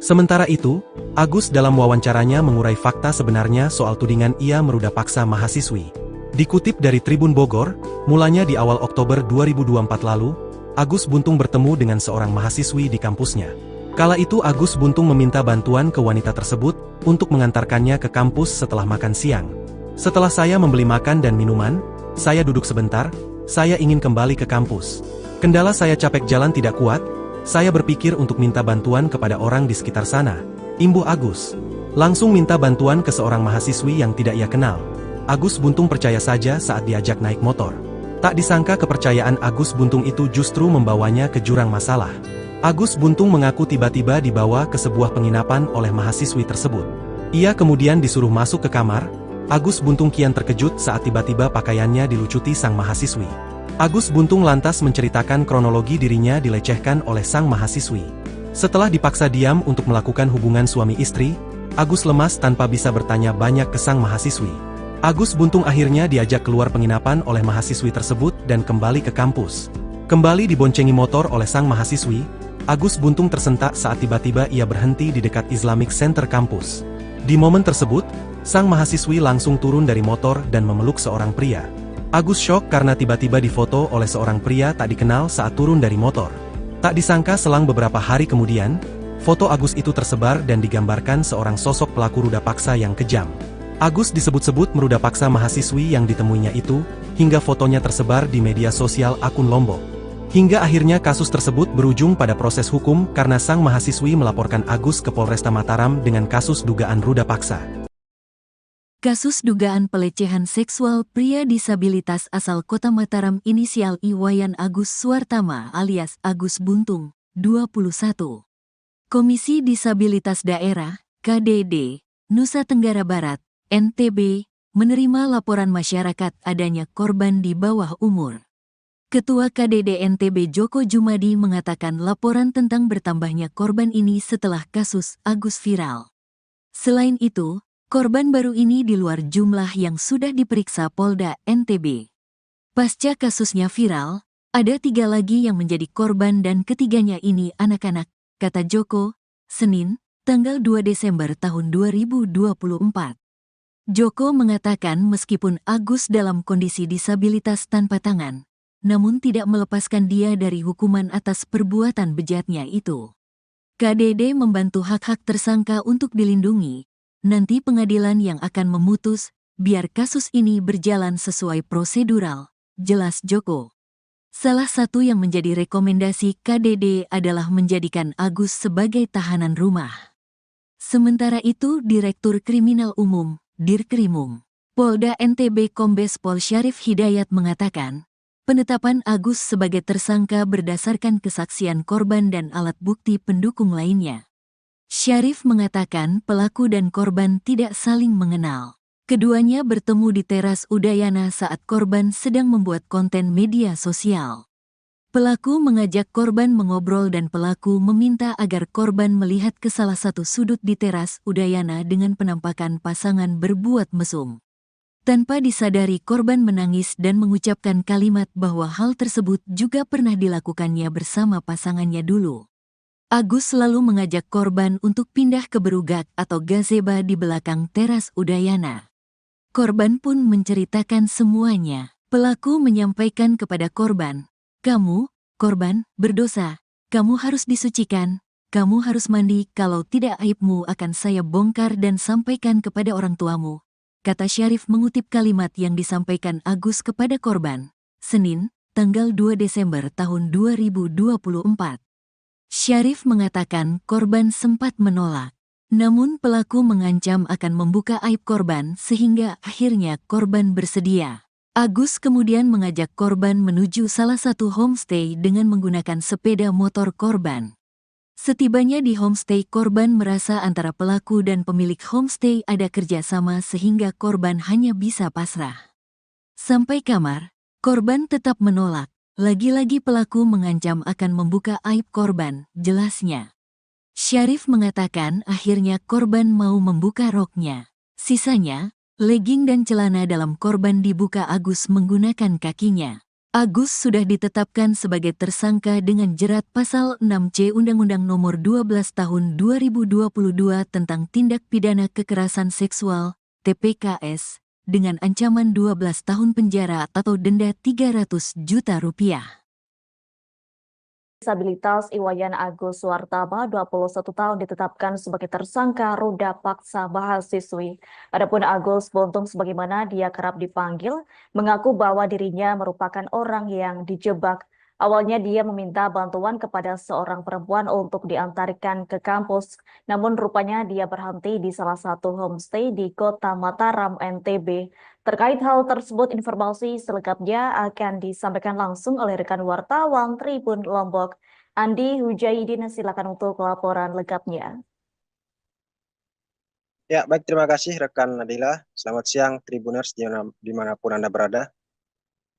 Sementara itu, Agus dalam wawancaranya mengurai fakta sebenarnya soal tudingan ia meruda paksa mahasiswi. Dikutip dari Tribun Bogor, mulanya di awal Oktober 2024 lalu, Agus Buntung bertemu dengan seorang mahasiswi di kampusnya. Kala itu Agus Buntung meminta bantuan ke wanita tersebut untuk mengantarkannya ke kampus setelah makan siang. Setelah saya membeli makan dan minuman, saya duduk sebentar, saya ingin kembali ke kampus. Kendala saya capek jalan tidak kuat, saya berpikir untuk minta bantuan kepada orang di sekitar sana. Imbuh Agus. Langsung minta bantuan ke seorang mahasiswi yang tidak ia kenal. Agus Buntung percaya saja saat diajak naik motor. Tak disangka kepercayaan Agus Buntung itu justru membawanya ke jurang masalah. Agus Buntung mengaku tiba-tiba dibawa ke sebuah penginapan oleh mahasiswi tersebut. Ia kemudian disuruh masuk ke kamar. Agus Buntung kian terkejut saat tiba-tiba pakaiannya dilucuti sang mahasiswi. Agus Buntung lantas menceritakan kronologi dirinya dilecehkan oleh sang mahasiswi. Setelah dipaksa diam untuk melakukan hubungan suami istri, Agus lemas tanpa bisa bertanya banyak ke sang mahasiswi. Agus Buntung akhirnya diajak keluar penginapan oleh mahasiswi tersebut dan kembali ke kampus. Kembali diboncengi motor oleh sang mahasiswi, Agus Buntung tersentak saat tiba-tiba ia berhenti di dekat Islamic Center kampus. Di momen tersebut, sang mahasiswi langsung turun dari motor dan memeluk seorang pria. Agus syok karena tiba-tiba difoto oleh seorang pria tak dikenal saat turun dari motor. Tak disangka selang beberapa hari kemudian, foto Agus itu tersebar dan digambarkan seorang sosok pelaku ruda paksa yang kejam. Agus disebut-sebut meruda paksa mahasiswi yang ditemuinya itu, hingga fotonya tersebar di media sosial akun Lombok. Hingga akhirnya kasus tersebut berujung pada proses hukum karena sang mahasiswi melaporkan Agus ke Polresta Mataram dengan kasus dugaan ruda paksa. Kasus dugaan pelecehan seksual pria disabilitas asal Kota Mataram inisial Iwayan Agus Suartama alias Agus Buntung, 21. Komisi Disabilitas Daerah, KDD, Nusa Tenggara Barat, NTB, menerima laporan masyarakat adanya korban di bawah umur. Ketua KDD NTB Joko Jumadi mengatakan laporan tentang bertambahnya korban ini setelah kasus Agus viral. Selain itu, korban baru ini di luar jumlah yang sudah diperiksa Polda NTB. Pasca kasusnya viral, ada 3 lagi yang menjadi korban dan ketiganya ini anak-anak, kata Joko, Senin, tanggal 2 Desember tahun 2024. Joko mengatakan meskipun Agus dalam kondisi disabilitas tanpa tangan, namun tidak melepaskan dia dari hukuman atas perbuatan bejatnya itu. KDD membantu hak-hak tersangka untuk dilindungi. Nanti pengadilan yang akan memutus, biar kasus ini berjalan sesuai prosedural, jelas Joko. Salah satu yang menjadi rekomendasi KDD adalah menjadikan Agus sebagai tahanan rumah. Sementara itu Direktur Kriminal Umum, Dirkrimum, Polda NTB Kombes Pol Syarif Hidayat mengatakan, penetapan Agus sebagai tersangka berdasarkan kesaksian korban dan alat bukti pendukung lainnya. Syarif mengatakan pelaku dan korban tidak saling mengenal. Keduanya bertemu di teras Udayana saat korban sedang membuat konten media sosial. Pelaku mengajak korban mengobrol dan pelaku meminta agar korban melihat ke salah satu sudut di teras Udayana dengan penampakan pasangan berbuat mesum. Tanpa disadari korban menangis dan mengucapkan kalimat bahwa hal tersebut juga pernah dilakukannya bersama pasangannya dulu. Agus selalu mengajak korban untuk pindah ke berugak atau gazeba di belakang teras Udayana. Korban pun menceritakan semuanya. Pelaku menyampaikan kepada korban, "Kamu, korban, berdosa. Kamu harus disucikan. Kamu harus mandi, kalau tidak aibmu akan saya bongkar dan sampaikan kepada orang tuamu," kata Syarif mengutip kalimat yang disampaikan Agus kepada korban. Senin, tanggal 2 Desember tahun 2024. Syarif mengatakan korban sempat menolak. Namun pelaku mengancam akan membuka aib korban sehingga akhirnya korban bersedia. Agus kemudian mengajak korban menuju salah satu homestay dengan menggunakan sepeda motor korban. Setibanya di homestay, korban merasa antara pelaku dan pemilik homestay ada kerjasama sehingga korban hanya bisa pasrah. Sampai kamar, korban tetap menolak. Lagi-lagi pelaku mengancam akan membuka aib korban, jelasnya. Syarif mengatakan akhirnya korban mau membuka roknya. Sisanya, legging dan celana dalam korban dibuka Agus menggunakan kakinya. Agus sudah ditetapkan sebagai tersangka dengan jerat pasal 6C Undang-Undang Nomor 12 Tahun 2022 tentang Tindak Pidana Kekerasan Seksual, TPKS, dengan ancaman 12 tahun penjara atau denda 300 juta rupiah. Disabilitas Iwayan Agus Suartama, 21 tahun ditetapkan sebagai tersangka ruda paksa mahasiswi. Adapun Agus Buntung sebagaimana dia kerap dipanggil, mengaku bahwa dirinya merupakan orang yang dijebak. Awalnya dia meminta bantuan kepada seorang perempuan untuk diantarkan ke kampus, namun rupanya dia berhenti di salah satu homestay di Kota Mataram, NTB. Terkait hal tersebut, informasi selengkapnya akan disampaikan langsung oleh rekan wartawan Tribun Lombok, Andi Hujaidin. Silakan untuk laporan lengkapnya. Ya, baik, terima kasih rekan Nadila. Selamat siang Tribuners dimanapun Anda berada.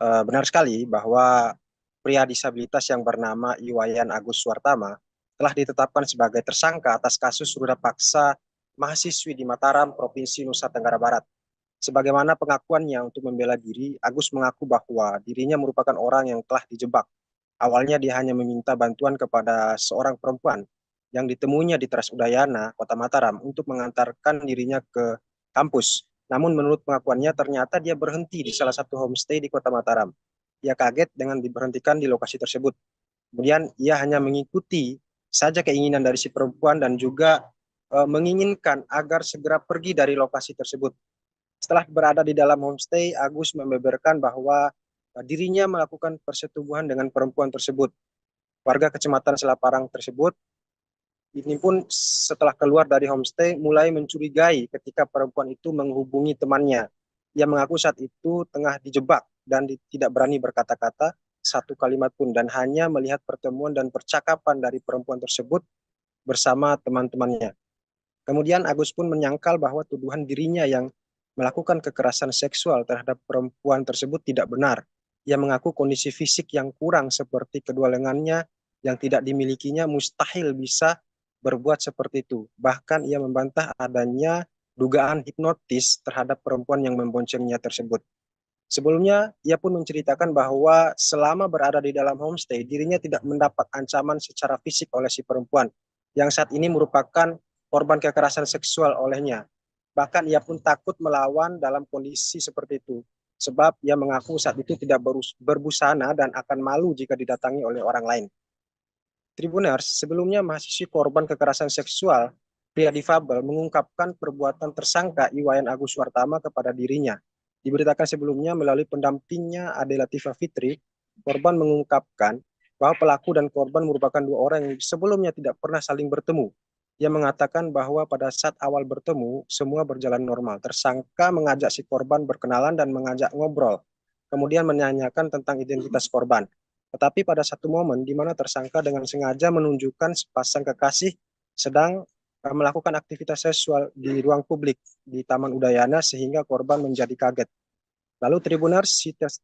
Benar sekali bahwa pria disabilitas yang bernama Iwayan Agus Suartama telah ditetapkan sebagai tersangka atas kasus ruda paksa mahasiswi di Mataram, Provinsi Nusa Tenggara Barat. Sebagaimana pengakuannya untuk membela diri, Agus mengaku bahwa dirinya merupakan orang yang telah dijebak. Awalnya dia hanya meminta bantuan kepada seorang perempuan yang ditemuinya di Teras Udayana, Kota Mataram, untuk mengantarkan dirinya ke kampus. Namun menurut pengakuannya ternyata dia berhenti di salah satu homestay di Kota Mataram. Ia kaget dengan diberhentikan di lokasi tersebut. Kemudian ia hanya mengikuti saja keinginan dari si perempuan dan juga menginginkan agar segera pergi dari lokasi tersebut. Setelah berada di dalam homestay, Agus membeberkan bahwa dirinya melakukan persetubuhan dengan perempuan tersebut. Warga Kecamatan Selaparang tersebut ini pun setelah keluar dari homestay mulai mencurigai ketika perempuan itu menghubungi temannya. Ia mengaku saat itu tengah dijebak dan tidak berani berkata-kata satu kalimat pun dan hanya melihat pertemuan dan percakapan dari perempuan tersebut bersama teman-temannya. Kemudian Agus pun menyangkal bahwa tuduhan dirinya yang melakukan kekerasan seksual terhadap perempuan tersebut tidak benar. Ia mengaku kondisi fisik yang kurang seperti kedua lengannya yang tidak dimilikinya mustahil bisa berbuat seperti itu. Bahkan ia membantah adanya dugaan hipnotis terhadap perempuan yang memboncengnya tersebut. Sebelumnya, ia pun menceritakan bahwa selama berada di dalam homestay, dirinya tidak mendapat ancaman secara fisik oleh si perempuan, yang saat ini merupakan korban kekerasan seksual olehnya. Bahkan ia pun takut melawan dalam kondisi seperti itu, sebab ia mengaku saat itu tidak berbusana dan akan malu jika didatangi oleh orang lain. Tribuners, sebelumnya mahasiswi korban kekerasan seksual, pria difabel mengungkapkan perbuatan tersangka Iwayan Agus Suartama kepada dirinya. Diberitakan sebelumnya melalui pendampingnya Ade Latifah Fitri, korban mengungkapkan bahwa pelaku dan korban merupakan dua orang yang sebelumnya tidak pernah saling bertemu. Ia mengatakan bahwa pada saat awal bertemu, semua berjalan normal. Tersangka mengajak si korban berkenalan dan mengajak ngobrol, kemudian menanyakan tentang identitas korban. Tetapi pada satu momen di mana tersangka dengan sengaja menunjukkan sepasang kekasih sedang melakukan aktivitas seksual di ruang publik di Taman Udayana sehingga korban menjadi kaget. Lalu Tribuners,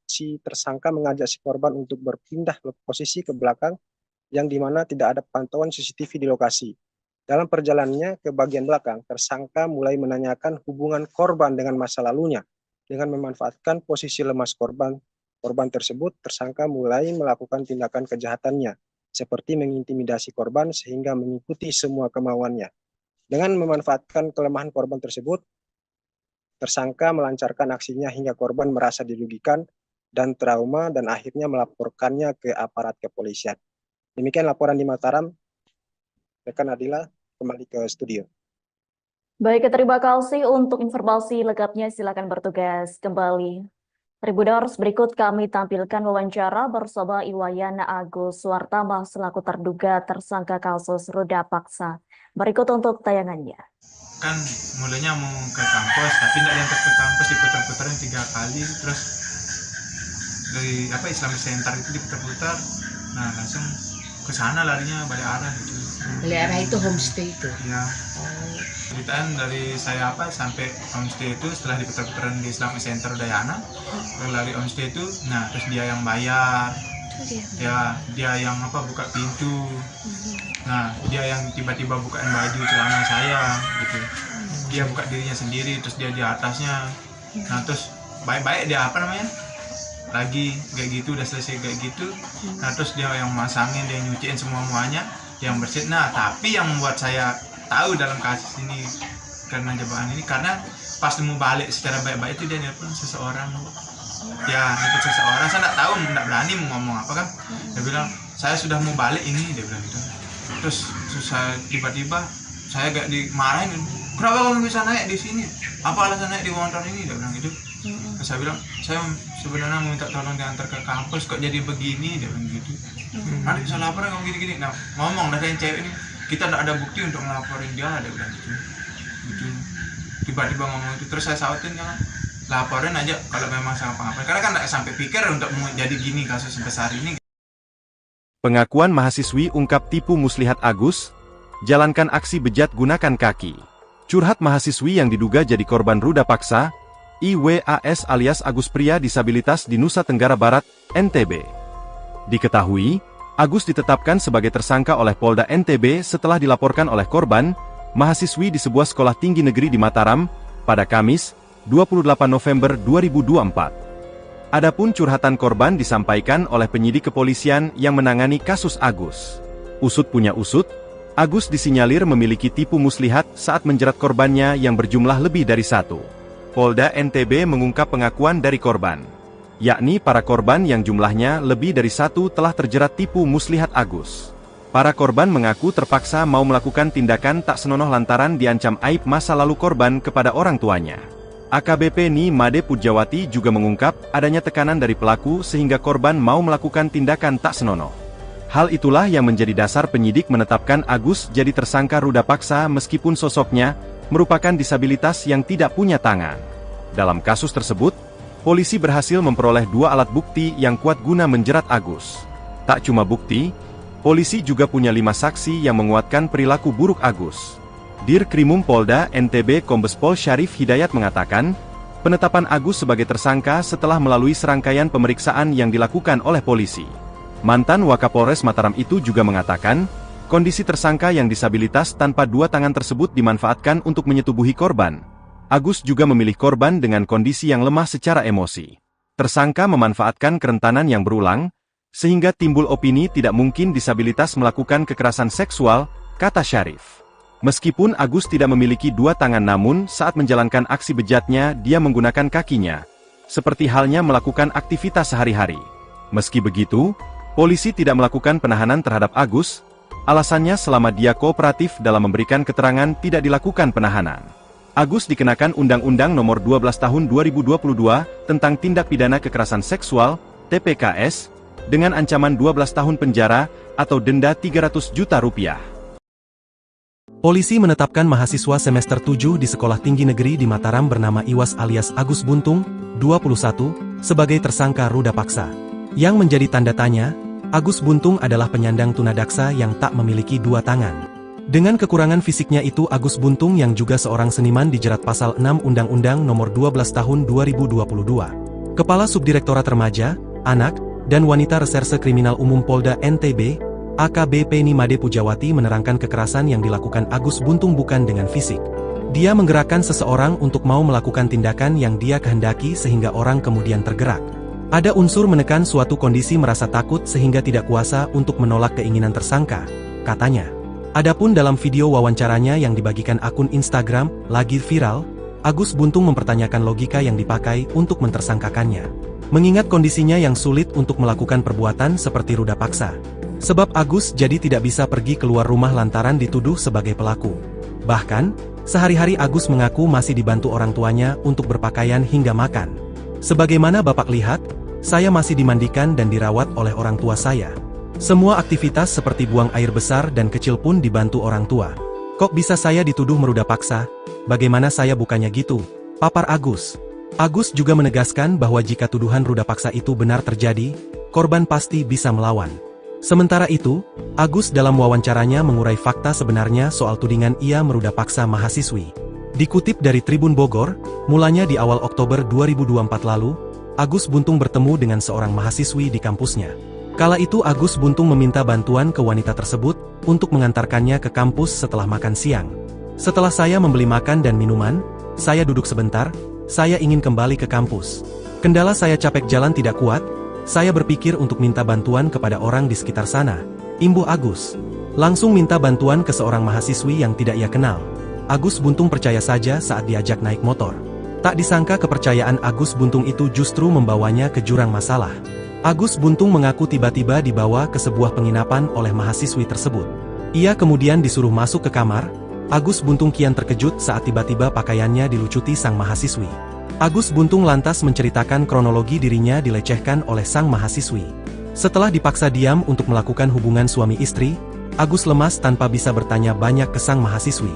si tersangka mengajak si korban untuk berpindah posisi ke belakang yang di mana tidak ada pantauan CCTV di lokasi. Dalam perjalanannya ke bagian belakang, tersangka mulai menanyakan hubungan korban dengan masa lalunya. Dengan memanfaatkan posisi lemas korban tersebut, tersangka mulai melakukan tindakan kejahatannya, seperti mengintimidasi korban sehingga mengikuti semua kemauannya. Dengan memanfaatkan kelemahan korban tersebut, tersangka melancarkan aksinya hingga korban merasa dirugikan dan trauma dan akhirnya melaporkannya ke aparat kepolisian. Demikian laporan di Mataram. Rekan Adila, kembali ke studio. Baik, terima kasih untuk informasi lengkapnya. Silakan bertugas kembali. Tribuners, berikut kami tampilkan wawancara bersama Iwayan Agus Suartama selaku terduga tersangka kasus ruda paksa. Berikut untuk tayangannya. Kan mulanya mau ke kampus, tapi tidak diantar ke kampus, diputar-putarin 3 kali, terus dari Islamic Center itu diputar-putar, nah langsung ke sana larinya balik arah gitu. Balik arah itu homestay itu. Ya. Ceritaan dari saya sampai homestay itu setelah diputar-putaran di Islamic Center Udayana, lari homestay itu, nah terus dia yang bayar, dia yang buka pintu, nah dia yang tiba-tiba bukain baju celana saya gitu, dia buka dirinya sendiri, terus dia di atasnya, nah terus baik-baik dia lagi kayak gitu, udah selesai kayak gitu, nah terus dia yang masangin, dia nyuciin semuanya, yang bersih. Nah tapi yang membuat saya tahu dalam kasus ini karena jebakan ini, karena pas mau balik secara baik-baik itu dia nelpon seseorang, saya nggak tahu, nggak berani mau ngomong apa kan, dia bilang saya sudah mau balik ini, dia bilang gitu. Terus saya tiba-tiba saya gak dimarahin, kenapa kamu bisa naik di sini, apa alasan naik di motor ini, dia bilang gitu. Terus saya bilang saya sebenarnya mau minta tolong diantar ke kampus, kok jadi begini, dia bilang gitu. Nanti bisa laporan kamu gini-gini. Nah ngomong dari yang cewek ini, kita tidak ada bukti untuk ngelaporin dia, dia bilang gitu. Tiba-tiba ngomong itu, terus saya sautin kan, laporin aja kalau memang sama apa, karena kan tidak sampai pikir untuk menjadi gini kasus sebesar ini. Pengakuan mahasiswi ungkap tipu muslihat Agus, jalankan aksi bejat gunakan kaki. Curhat mahasiswi yang diduga jadi korban ruda paksa, IWAS alias Agus pria disabilitas di Nusa Tenggara Barat, NTB. Diketahui, Agus ditetapkan sebagai tersangka oleh Polda NTB setelah dilaporkan oleh korban, mahasiswi di sebuah sekolah tinggi negeri di Mataram, pada Kamis, 28 November 2024. Adapun curhatan korban disampaikan oleh penyidik kepolisian yang menangani kasus Agus. Usut punya usut, Agus disinyalir memiliki tipu muslihat saat menjerat korbannya yang berjumlah lebih dari 1. Polda NTB mengungkap pengakuan dari korban, yakni para korban yang jumlahnya lebih dari 1 telah terjerat tipu muslihat Agus. Para korban mengaku terpaksa mau melakukan tindakan tak senonoh lantaran diancam aib masa lalu korban kepada orang tuanya. AKBP Ni Made Pujawati juga mengungkap adanya tekanan dari pelaku sehingga korban mau melakukan tindakan tak senonoh. Hal itulah yang menjadi dasar penyidik menetapkan Agus jadi tersangka ruda paksa meskipun sosoknya merupakan disabilitas yang tidak punya tangan. Dalam kasus tersebut, polisi berhasil memperoleh 2 alat bukti yang kuat guna menjerat Agus. Tak cuma bukti, polisi juga punya 5 saksi yang menguatkan perilaku buruk Agus. Dirkrimum Polda NTB Kombes Pol Syarif Hidayat mengatakan, penetapan Agus sebagai tersangka setelah melalui serangkaian pemeriksaan yang dilakukan oleh polisi. Mantan Wakapolres Mataram itu juga mengatakan, kondisi tersangka yang disabilitas tanpa 2 tangan tersebut dimanfaatkan untuk menyetubuhi korban. Agus juga memilih korban dengan kondisi yang lemah secara emosi. Tersangka memanfaatkan kerentanan yang berulang, sehingga timbul opini tidak mungkin disabilitas melakukan kekerasan seksual, kata Syarif. Meskipun Agus tidak memiliki 2 tangan namun saat menjalankan aksi bejatnya dia menggunakan kakinya, seperti halnya melakukan aktivitas sehari-hari. Meski begitu, polisi tidak melakukan penahanan terhadap Agus, alasannya selama dia kooperatif dalam memberikan keterangan tidak dilakukan penahanan. Agus dikenakan Undang-Undang Nomor 12 Tahun 2022 tentang Tindak Pidana Kekerasan Seksual, TPKS, dengan ancaman 12 tahun penjara atau denda Rp300 juta. Polisi menetapkan mahasiswa semester 7 di Sekolah Tinggi Negeri di Mataram bernama Iwas alias Agus Buntung, 21, sebagai tersangka ruda paksa. Yang menjadi tanda tanya, Agus Buntung adalah penyandang tunadaksa yang tak memiliki 2 tangan. Dengan kekurangan fisiknya itu Agus Buntung yang juga seorang seniman dijerat pasal 6 Undang-Undang Nomor 12 Tahun 2022. Kepala Subdirektorat Remaja, Anak, dan Wanita Reserse Kriminal Umum Polda NTB, AKBP Nimade Pujawati menerangkan kekerasan yang dilakukan Agus Buntung bukan dengan fisik. Dia menggerakkan seseorang untuk mau melakukan tindakan yang dia kehendaki sehingga orang kemudian tergerak. Ada unsur menekan suatu kondisi merasa takut sehingga tidak kuasa untuk menolak keinginan tersangka, katanya. Adapun dalam video wawancaranya yang dibagikan akun Instagram, lagi viral, Agus Buntung mempertanyakan logika yang dipakai untuk mentersangkakannya. Mengingat kondisinya yang sulit untuk melakukan perbuatan seperti ruda paksa. Sebab Agus jadi tidak bisa pergi keluar rumah lantaran dituduh sebagai pelaku. Bahkan, sehari-hari Agus mengaku masih dibantu orang tuanya untuk berpakaian hingga makan. Sebagaimana Bapak lihat, saya masih dimandikan dan dirawat oleh orang tua saya. Semua aktivitas seperti buang air besar dan kecil pun dibantu orang tua. Kok bisa saya dituduh meruda paksa? Bagaimana saya bukannya gitu? Papar Agus. Agus juga menegaskan bahwa jika tuduhan ruda paksa itu benar terjadi, korban pasti bisa melawan. Sementara itu, Agus dalam wawancaranya mengurai fakta sebenarnya soal tudingan ia meruda paksa mahasiswi. Dikutip dari Tribun Bogor, mulanya di awal Oktober 2024 lalu, Agus Buntung bertemu dengan seorang mahasiswi di kampusnya. Kala itu Agus Buntung meminta bantuan ke wanita tersebut untuk mengantarkannya ke kampus setelah makan siang. Setelah saya membeli makan dan minuman, saya duduk sebentar, saya ingin kembali ke kampus. Kendala saya capek jalan tidak kuat, saya berpikir untuk minta bantuan kepada orang di sekitar sana. Imbuh Agus. Langsung minta bantuan ke seorang mahasiswi yang tidak ia kenal. Agus Buntung percaya saja saat diajak naik motor. Tak disangka kepercayaan Agus Buntung itu justru membawanya ke jurang masalah. Agus Buntung mengaku tiba-tiba dibawa ke sebuah penginapan oleh mahasiswi tersebut. Ia kemudian disuruh masuk ke kamar. Agus Buntung kian terkejut saat tiba-tiba pakaiannya dilucuti sang mahasiswi. Agus Buntung lantas menceritakan kronologi dirinya dilecehkan oleh sang mahasiswi. Setelah dipaksa diam untuk melakukan hubungan suami istri, Agus lemas tanpa bisa bertanya banyak ke sang mahasiswi.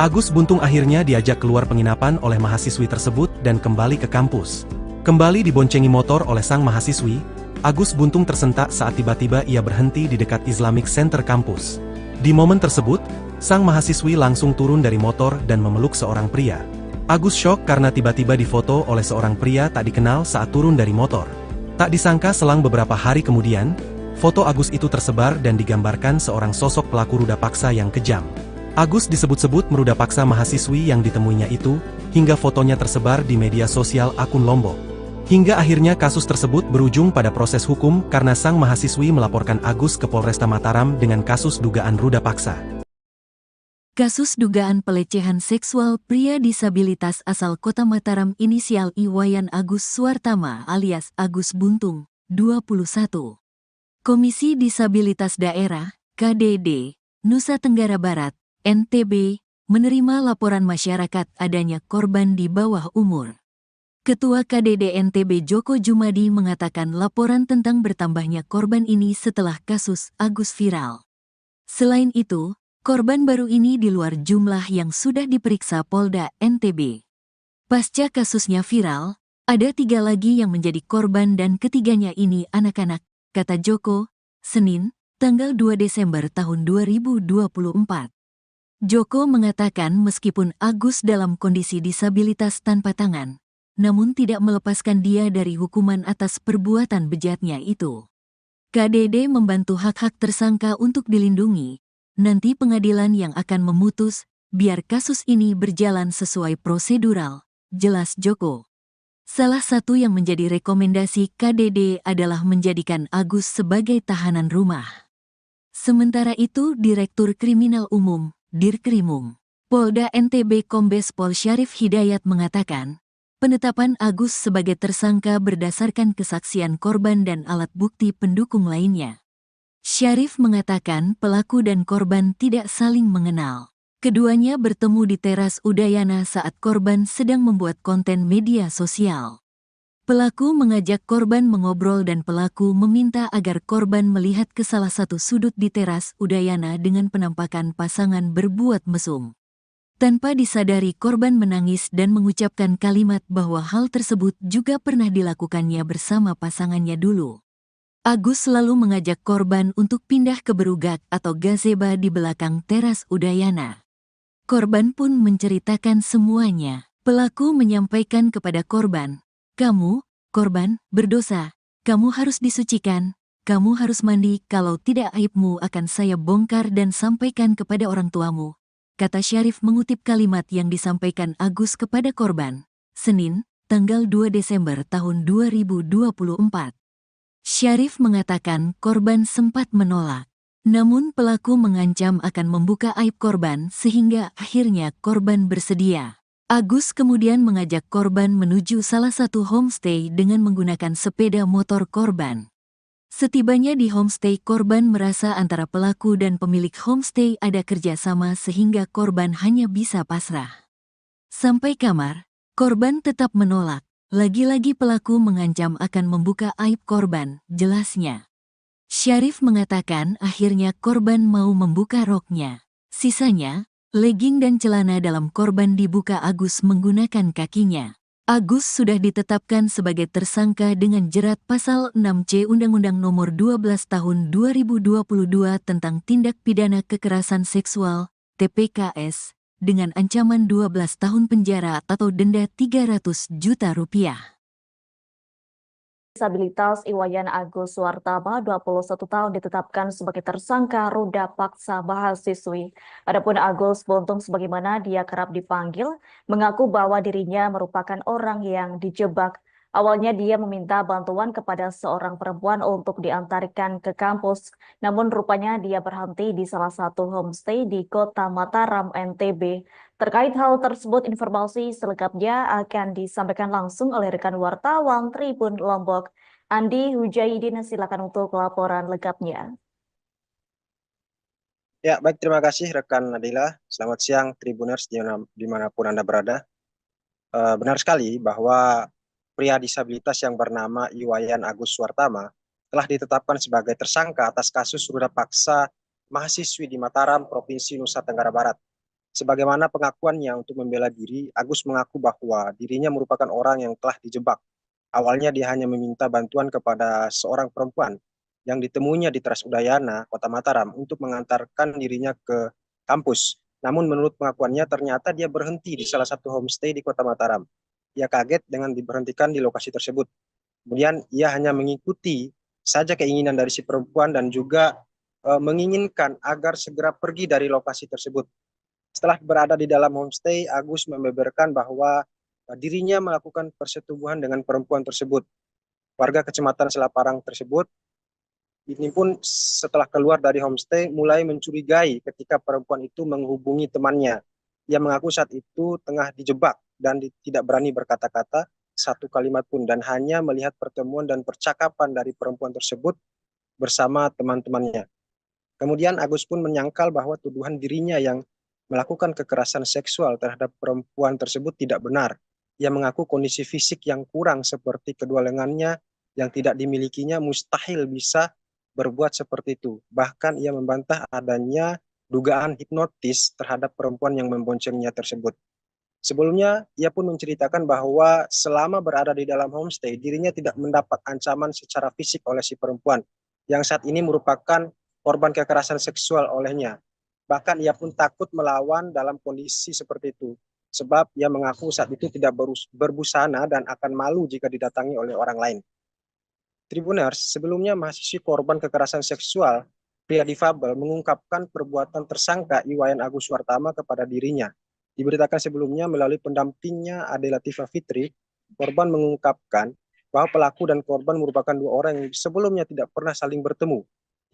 Agus Buntung akhirnya diajak keluar penginapan oleh mahasiswi tersebut dan kembali ke kampus. Kembali diboncengi motor oleh sang mahasiswi, Agus Buntung tersentak saat tiba-tiba ia berhenti di dekat Islamic Center kampus. Di momen tersebut, sang mahasiswi langsung turun dari motor dan memeluk seorang pria. Agus syok karena tiba-tiba difoto oleh seorang pria tak dikenal saat turun dari motor. Tak disangka selang beberapa hari kemudian, foto Agus itu tersebar dan digambarkan seorang sosok pelaku ruda paksa yang kejam. Agus disebut-sebut meruda paksa mahasiswi yang ditemuinya itu, hingga fotonya tersebar di media sosial akun Lombok. Hingga akhirnya kasus tersebut berujung pada proses hukum karena sang mahasiswi melaporkan Agus ke Polresta Mataram dengan kasus dugaan ruda paksa. Kasus dugaan pelecehan seksual pria disabilitas asal Kota Mataram inisial Iwayan Agus Suartama alias Agus Buntung, 21. Komisi Disabilitas Daerah, KDD, Nusa Tenggara Barat, NTB, menerima laporan masyarakat adanya korban di bawah umur. Ketua KDD NTB Joko Jumadi mengatakan laporan tentang bertambahnya korban ini setelah kasus Agus viral. Selain itu, korban baru ini di luar jumlah yang sudah diperiksa Polda NTB. Pasca kasusnya viral, ada 3 lagi yang menjadi korban dan ketiganya ini anak-anak, kata Joko, Senin, tanggal 2 Desember tahun 2024. Joko mengatakan meskipun Agus dalam kondisi disabilitas tanpa tangan, namun tidak melepaskan dia dari hukuman atas perbuatan bejatnya itu. KDD membantu hak-hak tersangka untuk dilindungi. Nanti pengadilan yang akan memutus, biar kasus ini berjalan sesuai prosedural, jelas Joko. Salah satu yang menjadi rekomendasi KDD adalah menjadikan Agus sebagai tahanan rumah. Sementara itu, Direktur Kriminal Umum, Dirkrimum, Polda NTB Kombes Pol Syarif Hidayat mengatakan, penetapan Agus sebagai tersangka berdasarkan kesaksian korban dan alat bukti pendukung lainnya. Syarif mengatakan pelaku dan korban tidak saling mengenal. Keduanya bertemu di teras Udayana saat korban sedang membuat konten media sosial. Pelaku mengajak korban mengobrol dan pelaku meminta agar korban melihat ke salah satu sudut di teras Udayana dengan penampakan pasangan berbuat mesum. Tanpa disadari korban menangis dan mengucapkan kalimat bahwa hal tersebut juga pernah dilakukannya bersama pasangannya dulu. Agus selalu mengajak korban untuk pindah ke berugak atau gazebo di belakang teras Udayana. Korban pun menceritakan semuanya. Pelaku menyampaikan kepada korban, "Kamu, korban, berdosa. Kamu harus disucikan. Kamu harus mandi, kalau tidak aibmu akan saya bongkar dan sampaikan kepada orang tuamu," kata Syarif mengutip kalimat yang disampaikan Agus kepada korban, Senin, tanggal 2 Desember tahun 2024. Syarif mengatakan korban sempat menolak. Namun pelaku mengancam akan membuka aib korban sehingga akhirnya korban bersedia. Agus kemudian mengajak korban menuju salah satu homestay dengan menggunakan sepeda motor korban. Setibanya di homestay, korban merasa antara pelaku dan pemilik homestay ada kerjasama sehingga korban hanya bisa pasrah. Sampai kamar, korban tetap menolak. Lagi-lagi pelaku mengancam akan membuka aib korban, jelasnya. Syarif mengatakan akhirnya korban mau membuka roknya. Sisanya, legging dan celana dalam korban dibuka Agus menggunakan kakinya. Agus sudah ditetapkan sebagai tersangka dengan jerat pasal 6C Undang-Undang Nomor 12 Tahun 2022 tentang Tindak Pidana Kekerasan Seksual, TPKS, dengan ancaman 12 tahun penjara atau denda 300 juta rupiah. Disabilitas Iwayan Agus Suwartama, 21 tahun, ditetapkan sebagai tersangka ruda paksa mahasiswi. Adapun Agus Buntung, sebagaimana dia kerap dipanggil, mengaku bahwa dirinya merupakan orang yang dijebak. Awalnya dia meminta bantuan kepada seorang perempuan untuk diantarkan ke kampus, namun rupanya dia berhenti di salah satu homestay di Kota Mataram, NTB. Terkait hal tersebut, informasi selengkapnya akan disampaikan langsung oleh rekan wartawan Tribun Lombok, Andi Hujaidin. Silakan untuk laporan lengkapnya. Ya, baik, terima kasih rekan Nadila. Selamat siang Tribuners dimanapun Anda berada. Benar sekali bahwa pria disabilitas yang bernama Iwayan Agus Suwartama telah ditetapkan sebagai tersangka atas kasus ruda paksa mahasiswi di Mataram, Provinsi Nusa Tenggara Barat. Sebagaimana pengakuannya untuk membela diri, Agus mengaku bahwa dirinya merupakan orang yang telah dijebak. Awalnya dia hanya meminta bantuan kepada seorang perempuan yang ditemuinya di Teras Udayana, Kota Mataram, untuk mengantarkan dirinya ke kampus. Namun menurut pengakuannya ternyata dia berhenti di salah satu homestay di Kota Mataram. Ia kaget dengan diberhentikan di lokasi tersebut. Kemudian ia hanya mengikuti saja keinginan dari si perempuan dan juga menginginkan agar segera pergi dari lokasi tersebut. Setelah berada di dalam homestay, Agus membeberkan bahwa dirinya melakukan persetubuhan dengan perempuan tersebut. Warga Kecamatan Selaparang tersebut ini pun setelah keluar dari homestay mulai mencurigai ketika perempuan itu menghubungi temannya. Ia mengaku saat itu tengah dijebak dan tidak berani berkata-kata satu kalimat pun dan hanya melihat pertemuan dan percakapan dari perempuan tersebut bersama teman-temannya. Kemudian Agus pun menyangkal bahwa tuduhan dirinya yang melakukan kekerasan seksual terhadap perempuan tersebut tidak benar. ia mengaku kondisi fisik yang kurang seperti kedua lengannya yang tidak dimilikinya mustahil bisa berbuat seperti itu. Bahkan ia membantah adanya dugaan hipnotis terhadap perempuan yang memboncengnya tersebut. Sebelumnya, ia pun menceritakan bahwa selama berada di dalam homestay, dirinya tidak mendapat ancaman secara fisik oleh si perempuan, yang saat ini merupakan korban kekerasan seksual olehnya. Bahkan ia pun takut melawan dalam kondisi seperti itu, sebab ia mengaku saat itu tidak berbusana dan akan malu jika didatangi oleh orang lain. Tribuners, sebelumnya mahasiswi korban kekerasan seksual, pria difabel mengungkapkan perbuatan tersangka Iwayan Agus Suartama kepada dirinya. Diberitakan sebelumnya melalui pendampingnya Ade Latifah Fitri, korban mengungkapkan bahwa pelaku dan korban merupakan dua orang yang sebelumnya tidak pernah saling bertemu.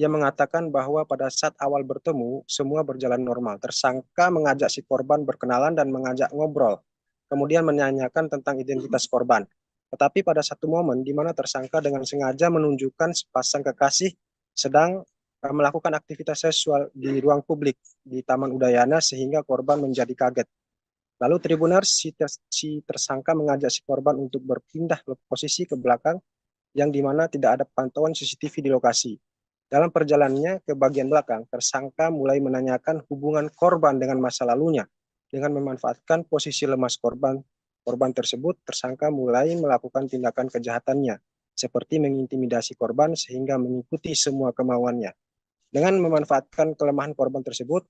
Ia mengatakan bahwa pada saat awal bertemu, semua berjalan normal. Tersangka mengajak si korban berkenalan dan mengajak ngobrol, kemudian menanyakan tentang identitas korban. Tetapi pada satu momen di mana tersangka dengan sengaja menunjukkan sepasang kekasih sedang melakukan aktivitas seksual di ruang publik di Taman Udayana sehingga korban menjadi kaget. Lalu Tribuners, si tersangka mengajak si korban untuk berpindah posisi ke belakang yang dimana tidak ada pantauan CCTV di lokasi. Dalam perjalanannya ke bagian belakang, tersangka mulai menanyakan hubungan korban dengan masa lalunya. Dengan memanfaatkan posisi lemas korban tersebut, tersangka mulai melakukan tindakan kejahatannya, seperti mengintimidasi korban sehingga mengikuti semua kemauannya. Dengan memanfaatkan kelemahan korban tersebut,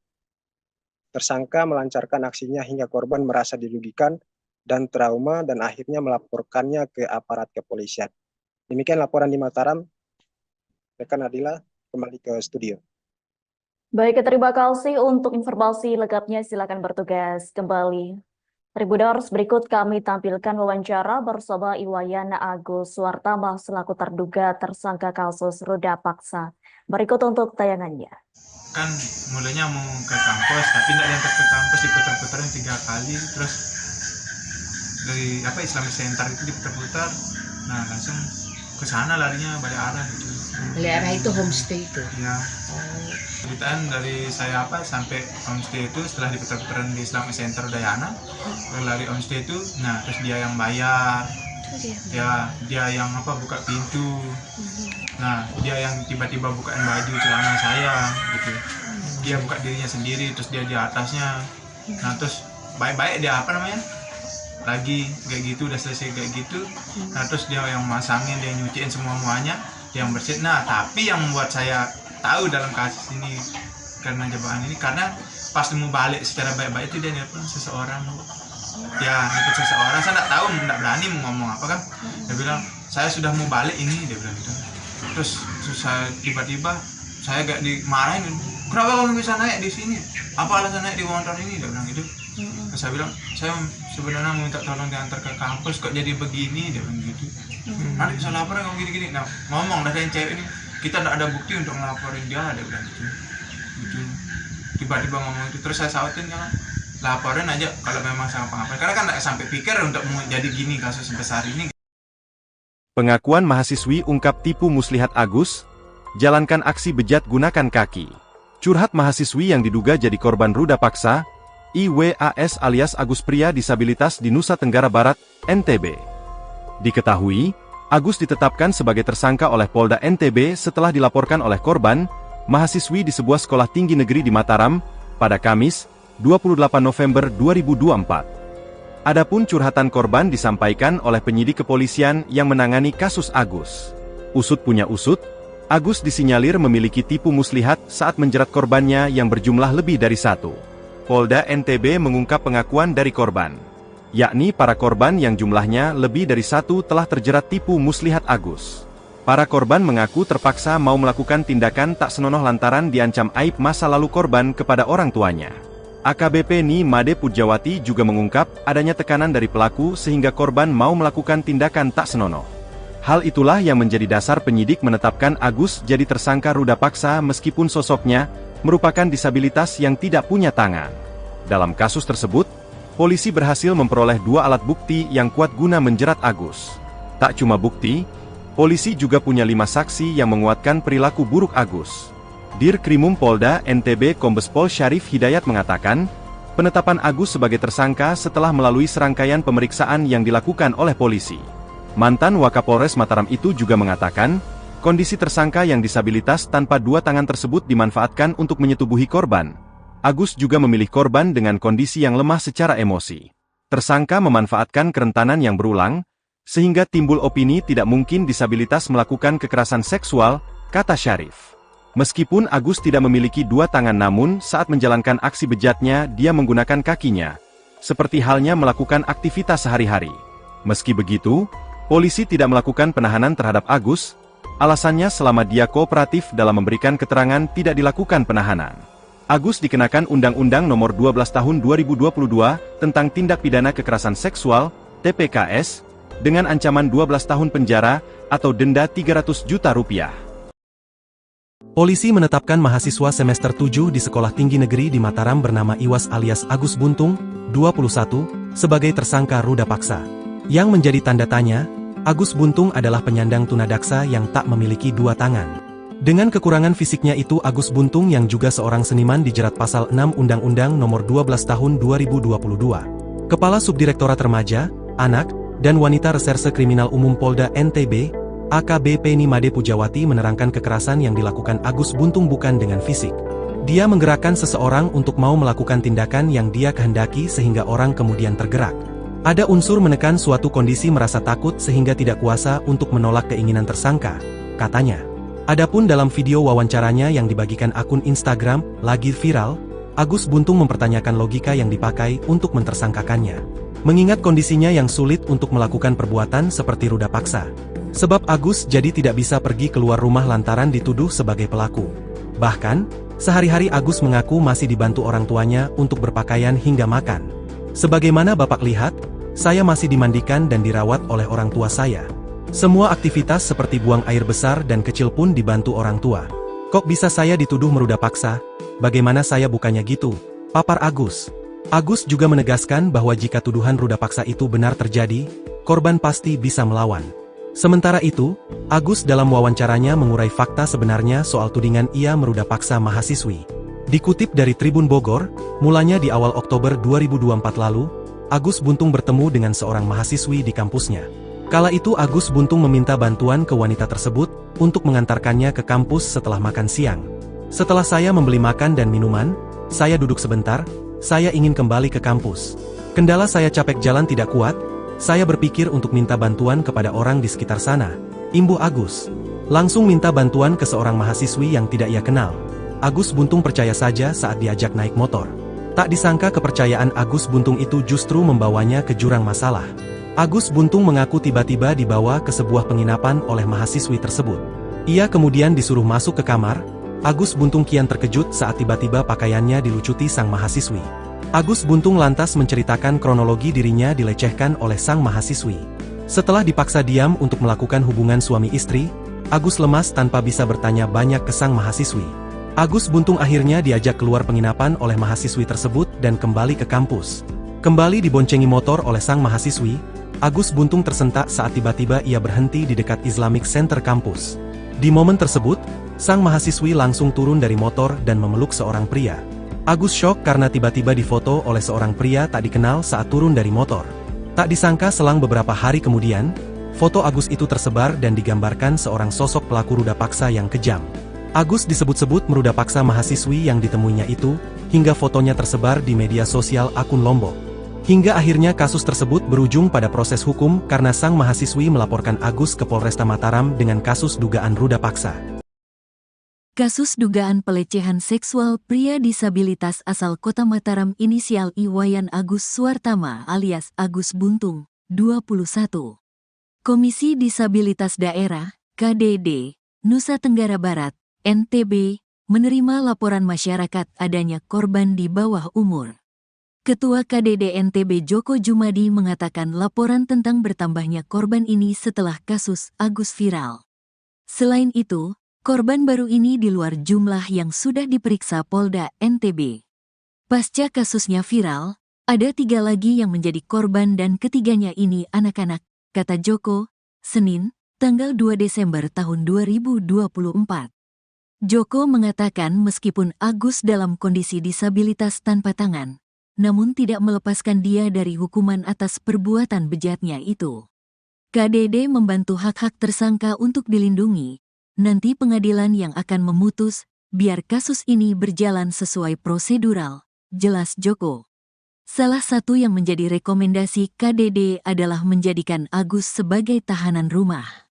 tersangka melancarkan aksinya hingga korban merasa dirugikan dan trauma dan akhirnya melaporkannya ke aparat kepolisian. Demikian laporan di Mataram. Rekan Adila, kembali ke studio. Baik, terima kasih untuk informasi lengkapnya. Silakan bertugas kembali. Tribuners, berikut kami tampilkan wawancara bersama Iwayan Agus Suartama selaku terduga tersangka kasus ruda paksa. Berikut untuk tayangannya. Kan mulanya mau ke kampus, tapi tidak diantar ke kampus, diputar-putarin 3 kali, terus dari Islamic Center itu diputar-putar, nah langsung ke sana larinya balik arah gitu. Balik arah itu homestay itu. Ya. Ceritaan dari saya sampai homestay itu setelah diputar-putaran di Islamic Center Udayana, lari homestay itu, nah terus dia yang bayar, ya dia yang buka pintu. Nah, dia yang tiba-tiba bukain baju celana saya gitu. Dia buka dirinya sendiri, terus dia di atasnya. Nah, terus baik-baik dia lagi kayak gitu, udah selesai kayak gitu. Nah, terus dia yang masangin, dia nyuciin semuanya, dia yang bersihin. Nah, tapi yang membuat saya tahu dalam kasus ini karena jebakan ini, karena pas mau balik secara baik-baik itu dia nelpon seseorang. Ya, nelpon seseorang, saya nggak tahu, nggak berani mau ngomong apa kan. Dia bilang, saya sudah mau balik ini, dia bilang gitu. Terus saya tiba-tiba saya gak dimarahin, kenapa kamu bisa naik di sini, apa alasan naik di motor ini, dia bilang gitu. Terus saya bilang, saya sebenarnya mau minta tolong diantar ke kampus, kok jadi begini, dia bilang gitu. Nanti saya laporin kamu gini-gini. Nah, ngomong dari yang cewek ini, kita tidak ada bukti untuk ngelaporin dia, dia bilang gitu. Tiba-tiba ngomong itu, terus saya sautin kan, laporin aja kalau memang sama pengapain, karena kan tidak sampai pikir untuk mau jadi gini kasus sebesar ini. Pengakuan mahasiswi ungkap tipu muslihat Agus, jalankan aksi bejat gunakan kaki. Curhat mahasiswi yang diduga jadi korban ruda paksa, IWAS alias Agus pria disabilitas di Nusa Tenggara Barat, NTB. Diketahui, Agus ditetapkan sebagai tersangka oleh Polda NTB setelah dilaporkan oleh korban, mahasiswi di sebuah sekolah tinggi negeri di Mataram, pada Kamis, 28 November 2024. Adapun curhatan korban disampaikan oleh penyidik kepolisian yang menangani kasus Agus. Usut punya usut, Agus disinyalir memiliki tipu muslihat saat menjerat korbannya yang berjumlah lebih dari 1. Polda NTB mengungkap pengakuan dari korban, yakni para korban yang jumlahnya lebih dari 1 telah terjerat tipu muslihat Agus. Para korban mengaku terpaksa mau melakukan tindakan tak senonoh lantaran diancam aib masa lalu korban kepada orang tuanya. AKBP Ni Made Pujawati juga mengungkap adanya tekanan dari pelaku sehingga korban mau melakukan tindakan tak senonoh. Hal itulah yang menjadi dasar penyidik menetapkan Agus jadi tersangka ruda paksa meskipun sosoknya merupakan disabilitas yang tidak punya tangan. Dalam kasus tersebut, polisi berhasil memperoleh 2 alat bukti yang kuat guna menjerat Agus. Tak cuma bukti, polisi juga punya 5 saksi yang menguatkan perilaku buruk Agus. Dir Krimum Polda NTB Kombes Pol Syarif Hidayat mengatakan, Penetapan Agus sebagai tersangka setelah melalui serangkaian pemeriksaan yang dilakukan oleh polisi. Mantan Wakapolres Mataram itu juga mengatakan, kondisi tersangka yang disabilitas tanpa dua tangan tersebut dimanfaatkan untuk menyetubuhi korban. Agus juga memilih korban dengan kondisi yang lemah secara emosi. Tersangka memanfaatkan kerentanan yang berulang, sehingga timbul opini tidak mungkin disabilitas melakukan kekerasan seksual, kata Syarif. Meskipun Agus tidak memiliki dua tangan namun saat menjalankan aksi bejatnya dia menggunakan kakinya, seperti halnya melakukan aktivitas sehari-hari. Meski begitu, polisi tidak melakukan penahanan terhadap Agus, alasannya selama dia kooperatif dalam memberikan keterangan tidak dilakukan penahanan. Agus dikenakan Undang-Undang Nomor 12 Tahun 2022 tentang Tindak Pidana Kekerasan Seksual, TPKS, dengan ancaman 12 tahun penjara atau denda Rp300 juta. Polisi menetapkan mahasiswa semester 7 di Sekolah Tinggi Negeri di Mataram bernama Iwas alias Agus Buntung, 21, sebagai tersangka ruda paksa. Yang menjadi tanda tanya, Agus Buntung adalah penyandang tunadaksa yang tak memiliki dua tangan. Dengan kekurangan fisiknya itu Agus Buntung yang juga seorang seniman dijerat pasal 6 Undang-Undang Nomor 12 Tahun 2022. Kepala Subdirektorat Remaja, Anak, dan Wanita Reserse Kriminal Umum Polda NTB, AKBP Nimade Pujawati menerangkan kekerasan yang dilakukan Agus Buntung bukan dengan fisik. Dia menggerakkan seseorang untuk mau melakukan tindakan yang dia kehendaki sehingga orang kemudian tergerak. Ada unsur menekan suatu kondisi merasa takut sehingga tidak kuasa untuk menolak keinginan tersangka, katanya. Adapun dalam video wawancaranya yang dibagikan akun Instagram, lagi viral, Agus Buntung mempertanyakan logika yang dipakai untuk mentersangkakannya. Mengingat kondisinya yang sulit untuk melakukan perbuatan seperti ruda paksa. Sebab Agus jadi tidak bisa pergi keluar rumah lantaran dituduh sebagai pelaku. Bahkan, sehari-hari Agus mengaku masih dibantu orang tuanya untuk berpakaian hingga makan. Sebagaimana Bapak lihat, saya masih dimandikan dan dirawat oleh orang tua saya. Semua aktivitas seperti buang air besar dan kecil pun dibantu orang tua. Kok bisa saya dituduh meruda paksa? Bagaimana saya bukannya gitu? Papar Agus. Agus juga menegaskan bahwa jika tuduhan ruda paksa itu benar terjadi, korban pasti bisa melawan. Sementara itu, Agus dalam wawancaranya mengurai fakta sebenarnya soal tudingan ia meruda paksa mahasiswi. Dikutip dari Tribun Bogor, mulanya di awal Oktober 2024 lalu, Agus Buntung bertemu dengan seorang mahasiswi di kampusnya. Kala itu Agus Buntung meminta bantuan ke wanita tersebut untuk mengantarkannya ke kampus setelah makan siang. Setelah saya membeli makan dan minuman, saya duduk sebentar, saya ingin kembali ke kampus. Kendala saya capek jalan tidak kuat, saya berpikir untuk minta bantuan kepada orang di sekitar sana. Imbuh Agus. Langsung minta bantuan ke seorang mahasiswi yang tidak ia kenal. Agus Buntung percaya saja saat diajak naik motor. Tak disangka kepercayaan Agus Buntung itu justru membawanya ke jurang masalah. Agus Buntung mengaku tiba-tiba dibawa ke sebuah penginapan oleh mahasiswi tersebut. Ia kemudian disuruh masuk ke kamar. Agus Buntung kian terkejut saat tiba-tiba pakaiannya dilucuti sang mahasiswi. Agus Buntung lantas menceritakan kronologi dirinya dilecehkan oleh sang mahasiswi. Setelah dipaksa diam untuk melakukan hubungan suami istri, Agus lemas tanpa bisa bertanya banyak ke sang mahasiswi. Agus Buntung akhirnya diajak keluar penginapan oleh mahasiswi tersebut dan kembali ke kampus. Kembali diboncengi motor oleh sang mahasiswi, Agus Buntung tersentak saat tiba-tiba ia berhenti di dekat Islamic Center kampus. Di momen tersebut, sang mahasiswi langsung turun dari motor dan memeluk seorang pria. Agus syok karena tiba-tiba difoto oleh seorang pria tak dikenal saat turun dari motor. Tak disangka selang beberapa hari kemudian, foto Agus itu tersebar dan digambarkan seorang sosok pelaku ruda paksa yang kejam. Agus disebut-sebut meruda paksa mahasiswi yang ditemuinya itu, hingga fotonya tersebar di media sosial akun Lombok. Hingga akhirnya kasus tersebut berujung pada proses hukum karena sang mahasiswi melaporkan Agus ke Polresta Mataram dengan kasus dugaan ruda paksa. Kasus dugaan pelecehan seksual pria disabilitas asal Kota Mataram inisial Iwayan Agus Suartama alias Agus Buntung, 21. Komisi Disabilitas Daerah, KDD, Nusa Tenggara Barat, NTB, menerima laporan masyarakat adanya korban di bawah umur. Ketua KDD NTB Joko Jumadi mengatakan laporan tentang bertambahnya korban ini setelah kasus Agus viral. Selain itu, korban baru ini di luar jumlah yang sudah diperiksa Polda NTB. Pasca kasusnya viral, ada 3 lagi yang menjadi korban dan ketiganya ini anak-anak, kata Joko, Senin, tanggal 2 Desember tahun 2024. Joko mengatakan meskipun Agus dalam kondisi disabilitas tanpa tangan, namun tidak melepaskan dia dari hukuman atas perbuatan bejatnya itu. KDD membantu hak-hak tersangka untuk dilindungi. Nanti pengadilan yang akan memutus, biar kasus ini berjalan sesuai prosedural, jelas Joko. Salah satu yang menjadi rekomendasi KDD adalah menjadikan Agus sebagai tahanan rumah.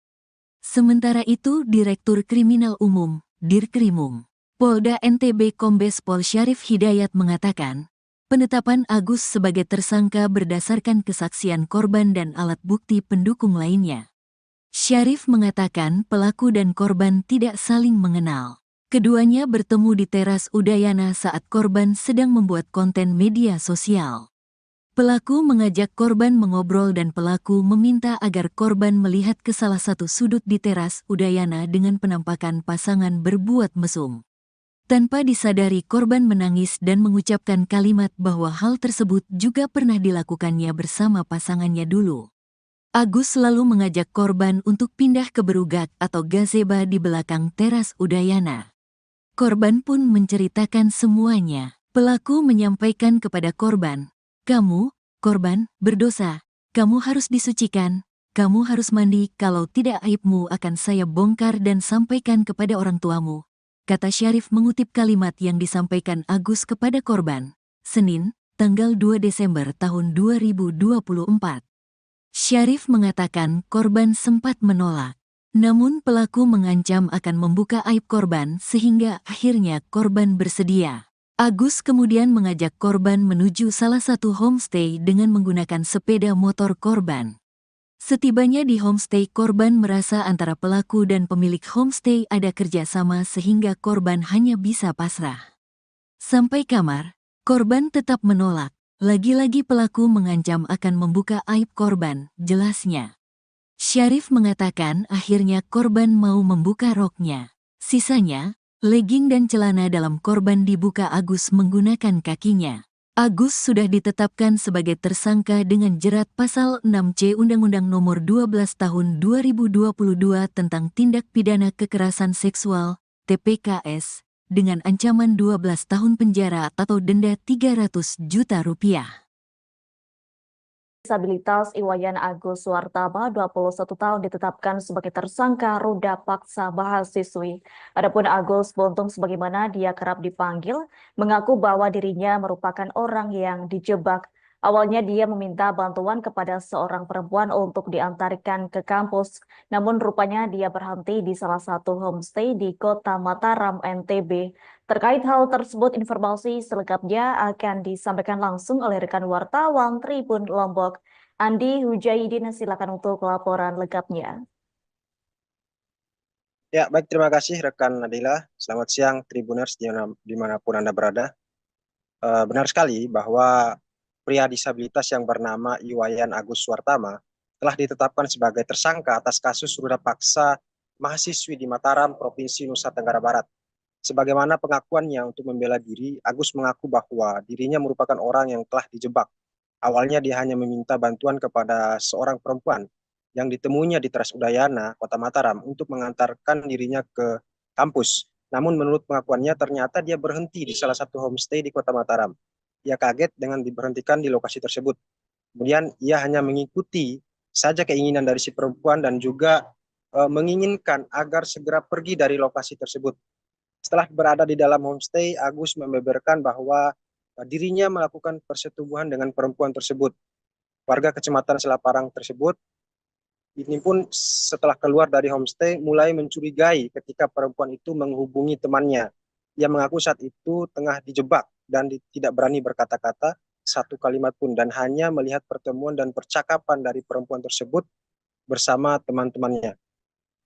Sementara itu, Direktur Kriminal Umum, Dirkrimum, Polda NTB Kombes Pol Syarif Hidayat mengatakan, penetapan Agus sebagai tersangka berdasarkan kesaksian korban dan alat bukti pendukung lainnya. Syarif mengatakan pelaku dan korban tidak saling mengenal. Keduanya bertemu di teras Udayana saat korban sedang membuat konten media sosial. Pelaku mengajak korban mengobrol dan pelaku meminta agar korban melihat ke salah satu sudut di teras Udayana dengan penampakan pasangan berbuat mesum. Tanpa disadari korban menangis dan mengucapkan kalimat bahwa hal tersebut juga pernah dilakukannya bersama pasangannya dulu. Agus selalu mengajak korban untuk pindah ke berugak atau gazebo di belakang teras Udayana. Korban pun menceritakan semuanya. Pelaku menyampaikan kepada korban, "Kamu, korban, berdosa. Kamu harus disucikan. Kamu harus mandi, kalau tidak aibmu akan saya bongkar dan sampaikan kepada orang tuamu," kata Syarif mengutip kalimat yang disampaikan Agus kepada korban. Senin, tanggal 2 Desember tahun 2024. Syarif mengatakan korban sempat menolak. Namun pelaku mengancam akan membuka aib korban sehingga akhirnya korban bersedia. Agus kemudian mengajak korban menuju salah satu homestay dengan menggunakan sepeda motor korban. Setibanya di homestay, korban merasa antara pelaku dan pemilik homestay ada kerjasama sehingga korban hanya bisa pasrah. Sampai kamar, korban tetap menolak. Lagi-lagi pelaku mengancam akan membuka aib korban, jelasnya. Syarif mengatakan akhirnya korban mau membuka roknya. Sisanya, legging dan celana dalam korban dibuka Agus menggunakan kakinya. Agus sudah ditetapkan sebagai tersangka dengan jerat pasal 6C Undang-Undang Nomor 12 Tahun 2022 tentang Tindak Pidana Kekerasan Seksual, TPKS, dengan ancaman 12 tahun penjara atau denda 300 juta rupiah. Disabilitas Iwayan Agus Suwartama, 21 tahun, ditetapkan sebagai tersangka ruda paksa mahasiswi. Adapun Agus Buntung, sebagaimana dia kerap dipanggil, mengaku bahwa dirinya merupakan orang yang dijebak. Awalnya dia meminta bantuan kepada seorang perempuan untuk diantarkan ke kampus, namun rupanya dia berhenti di salah satu homestay di Kota Mataram, NTB. Terkait hal tersebut, informasi selengkapnya akan disampaikan langsung oleh rekan wartawan Tribun Lombok, Andi Hujaidin. Silakan untuk laporan lengkapnya. Ya, baik, terima kasih rekan Nadila. Selamat siang Tribuners dimanapun Anda berada. Benar sekali bahwa pria disabilitas yang bernama Iwayan Agus Suwartama telah ditetapkan sebagai tersangka atas kasus ruda paksa mahasiswi di Mataram, Provinsi Nusa Tenggara Barat. Sebagaimana pengakuannya untuk membela diri, Agus mengaku bahwa dirinya merupakan orang yang telah dijebak. Awalnya dia hanya meminta bantuan kepada seorang perempuan yang ditemuinya di Teras Udayana, Kota Mataram, untuk mengantarkan dirinya ke kampus. Namun menurut pengakuannya ternyata dia berhenti di salah satu homestay di Kota Mataram. Ia kaget dengan diberhentikan di lokasi tersebut. Kemudian ia hanya mengikuti saja keinginan dari si perempuan dan juga menginginkan agar segera pergi dari lokasi tersebut. Setelah berada di dalam homestay, Agus membeberkan bahwa dirinya melakukan persetubuhan dengan perempuan tersebut. Warga Kecamatan Selaparang tersebut ini pun setelah keluar dari homestay mulai mencurigai ketika perempuan itu menghubungi temannya. Ia mengaku saat itu tengah dijebak dan tidak berani berkata-kata satu kalimat pun dan hanya melihat pertemuan dan percakapan dari perempuan tersebut bersama teman-temannya.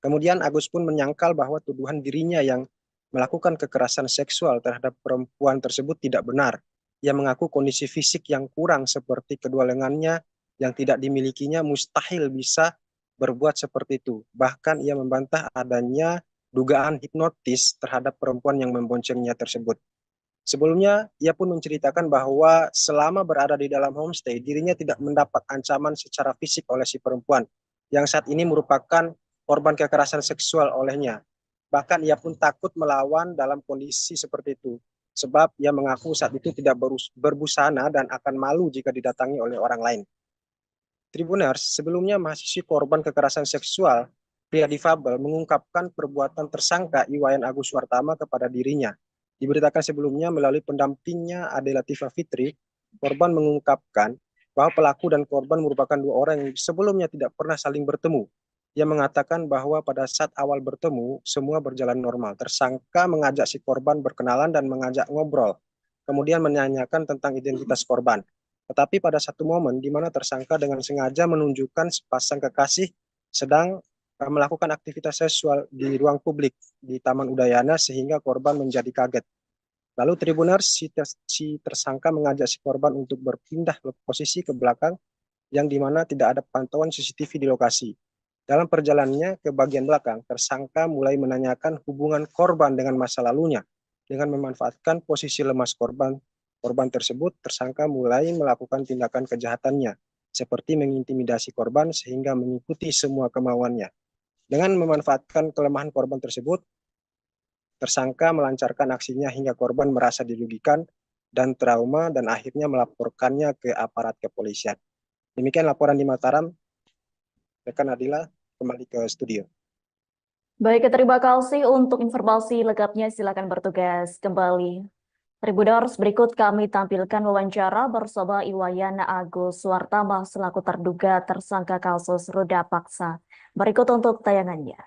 Kemudian Agus pun menyangkal bahwa tuduhan dirinya yang melakukan kekerasan seksual terhadap perempuan tersebut tidak benar. Ia mengaku kondisi fisik yang kurang seperti kedua lengannya yang tidak dimilikinya mustahil bisa berbuat seperti itu. Bahkan ia membantah adanya dugaan hipnotis terhadap perempuan yang memboncengnya tersebut. Sebelumnya, ia pun menceritakan bahwa selama berada di dalam homestay, dirinya tidak mendapat ancaman secara fisik oleh si perempuan, yang saat ini merupakan korban kekerasan seksual olehnya. Bahkan ia pun takut melawan dalam kondisi seperti itu. sebab ia mengaku saat itu tidak berbusana dan akan malu jika didatangi oleh orang lain. Tribuners, sebelumnya mahasiswi korban kekerasan seksual pria difabel mengungkapkan perbuatan tersangka Iwayan Agus Suartama kepada dirinya. Diberitakan sebelumnya melalui pendampingnya Ade Latifah Fitri, korban mengungkapkan bahwa pelaku dan korban merupakan dua orang yang sebelumnya tidak pernah saling bertemu. Ia mengatakan bahwa pada saat awal bertemu, semua berjalan normal. Tersangka mengajak si korban berkenalan dan mengajak ngobrol, kemudian menanyakan tentang identitas korban. Tetapi pada satu momen di mana tersangka dengan sengaja menunjukkan sepasang kekasih sedang melakukan aktivitas seksual di ruang publik di Taman Udayana sehingga korban menjadi kaget. Lalu Tribuners, si tersangka mengajak si korban untuk berpindah posisi ke belakang yang di mana tidak ada pantauan CCTV di lokasi. Dalam perjalanannya ke bagian belakang, tersangka mulai menanyakan hubungan korban dengan masa lalunya. Dengan memanfaatkan posisi lemas korban tersebut, tersangka mulai melakukan tindakan kejahatannya, seperti mengintimidasi korban sehingga mengikuti semua kemauannya. Dengan memanfaatkan kelemahan korban tersebut, tersangka melancarkan aksinya hingga korban merasa dirugikan dan trauma dan akhirnya melaporkannya ke aparat kepolisian. Demikian laporan di Mataram. Rekan Adila, kembali ke studio. Baik, terima kasih untuk informasi lengkapnya. Silakan bertugas kembali. Tribuners, berikut kami tampilkan wawancara bersama Iwayan Agus Suartama selaku terduga tersangka kasus ruda paksa. Berikut untuk tayangannya.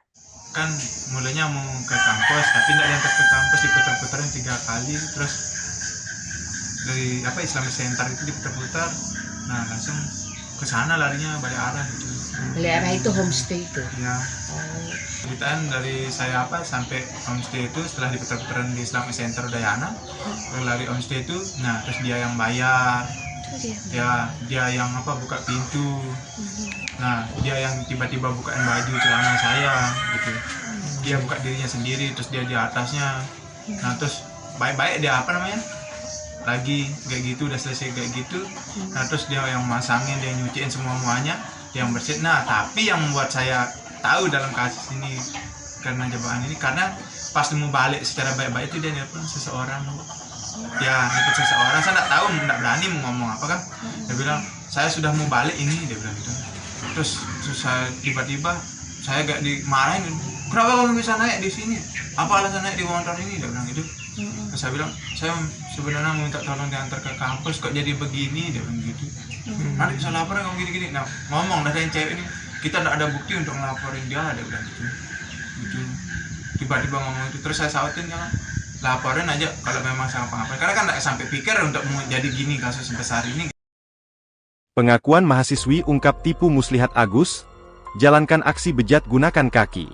Kan mulanya mau ke kampus, tapi tidak diantar ke kampus, diputar-putarin 3 kali, terus dari Islamic Center itu diputar-putar, nah langsung ke sana larinya balik arah gitu. Balik arah itu homestay itu. Ya. Ceritaan dari saya sampai homestay itu setelah diputar-putaran di Islamic Center Udayana, lari homestay itu, nah terus dia yang bayar, dia yang buka pintu, nah dia yang tiba-tiba bukain baju celana saya gitu, dia buka dirinya sendiri, terus dia di atasnya, nah terus baik-baik dia lagi kayak gitu, udah selesai kayak gitu, nah terus dia yang masangin, dia nyuciin semuanya, dia yang bersihin. Nah tapi yang membuat saya tahu dalam kasus ini karena jebakan ini, karena pas mau balik secara baik-baik itu dia nelpon seseorang, saya nggak tahu, nggak berani mau ngomong apa kan, dia bilang saya sudah mau balik ini, dia bilang gitu. Terus saya tiba-tiba saya gak dimarahin, kenapa kamu bisa naik di sini, apa alasan naik di motor ini, dia bilang gitu. Terus saya bilang saya sebenarnya minta tolong diantar ke kampus, kok jadi begini, dia bilang gitu. Nanti bisa lapor kamu gini-gini. Nah ngomong dari yang cewek ini, kita tidak ada bukti untuk ngelaporin dia, dia bilang gitu. Tiba-tiba ngomong itu, terus saya sautin, jangan laporin aja kalau memang saya apa-apa, karena kan tidak sampai pikir untuk mau jadi gini kasus sebesar ini. Pengakuan mahasiswi ungkap tipu muslihat Agus, jalankan aksi bejat gunakan kaki.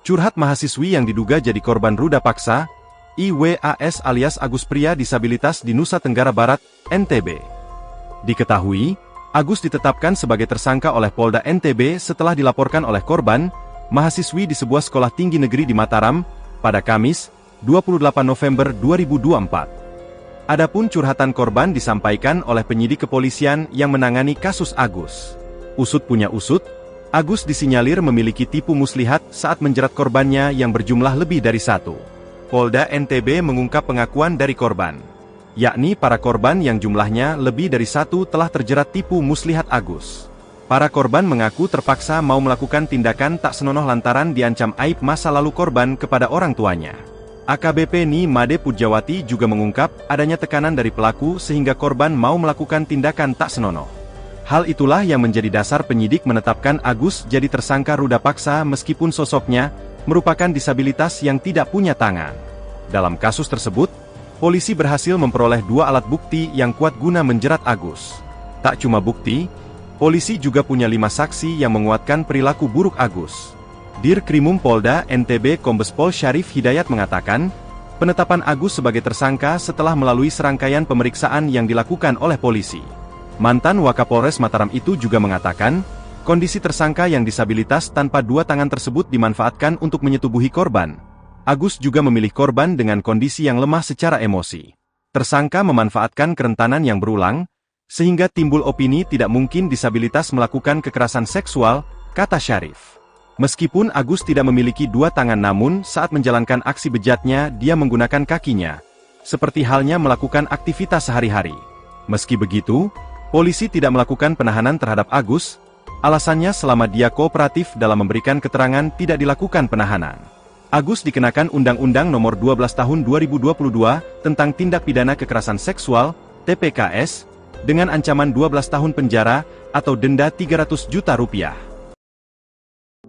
Curhat mahasiswi yang diduga jadi korban ruda paksa, IWAS alias Agus pria disabilitas di Nusa Tenggara Barat, NTB. Diketahui, Agus ditetapkan sebagai tersangka oleh Polda NTB setelah dilaporkan oleh korban, mahasiswi di sebuah sekolah tinggi negeri di Mataram, pada Kamis, 28 November 2024. Adapun curhatan korban disampaikan oleh penyidik kepolisian yang menangani kasus Agus. Usut punya usut, Agus disinyalir memiliki tipu muslihat saat menjerat korbannya yang berjumlah lebih dari 1. Polda NTB mengungkap pengakuan dari korban, yakni para korban yang jumlahnya lebih dari 1 telah terjerat tipu muslihat Agus. Para korban mengaku terpaksa mau melakukan tindakan tak senonoh lantaran diancam aib masa lalu korban kepada orang tuanya. AKBP Ni Made Pujawati juga mengungkap adanya tekanan dari pelaku sehingga korban mau melakukan tindakan tak senonoh. Hal itulah yang menjadi dasar penyidik menetapkan Agus jadi tersangka ruda paksa meskipun sosoknya merupakan disabilitas yang tidak punya tangan. Dalam kasus tersebut, polisi berhasil memperoleh 2 alat bukti yang kuat guna menjerat Agus. Tak cuma bukti, polisi juga punya 5 saksi yang menguatkan perilaku buruk Agus. Dirkrimum Polda NTB Kombes Pol Syarif Hidayat mengatakan, penetapan Agus sebagai tersangka setelah melalui serangkaian pemeriksaan yang dilakukan oleh polisi. Mantan Wakapolres Mataram itu juga mengatakan, kondisi tersangka yang disabilitas tanpa 2 tangan tersebut dimanfaatkan untuk menyetubuhi korban. Agus juga memilih korban dengan kondisi yang lemah secara emosi. Tersangka memanfaatkan kerentanan yang berulang, sehingga timbul opini tidak mungkin disabilitas melakukan kekerasan seksual, kata Syarif. Meskipun Agus tidak memiliki 2 tangan namun saat menjalankan aksi bejatnya dia menggunakan kakinya. seperti halnya melakukan aktivitas sehari-hari. Meski begitu, polisi tidak melakukan penahanan terhadap Agus, alasannya selama dia kooperatif dalam memberikan keterangan tidak dilakukan penahanan. Agus dikenakan Undang-Undang Nomor 12 Tahun 2022 tentang Tindak Pidana Kekerasan Seksual, TPKS, dengan ancaman 12 tahun penjara atau denda Rp300 juta.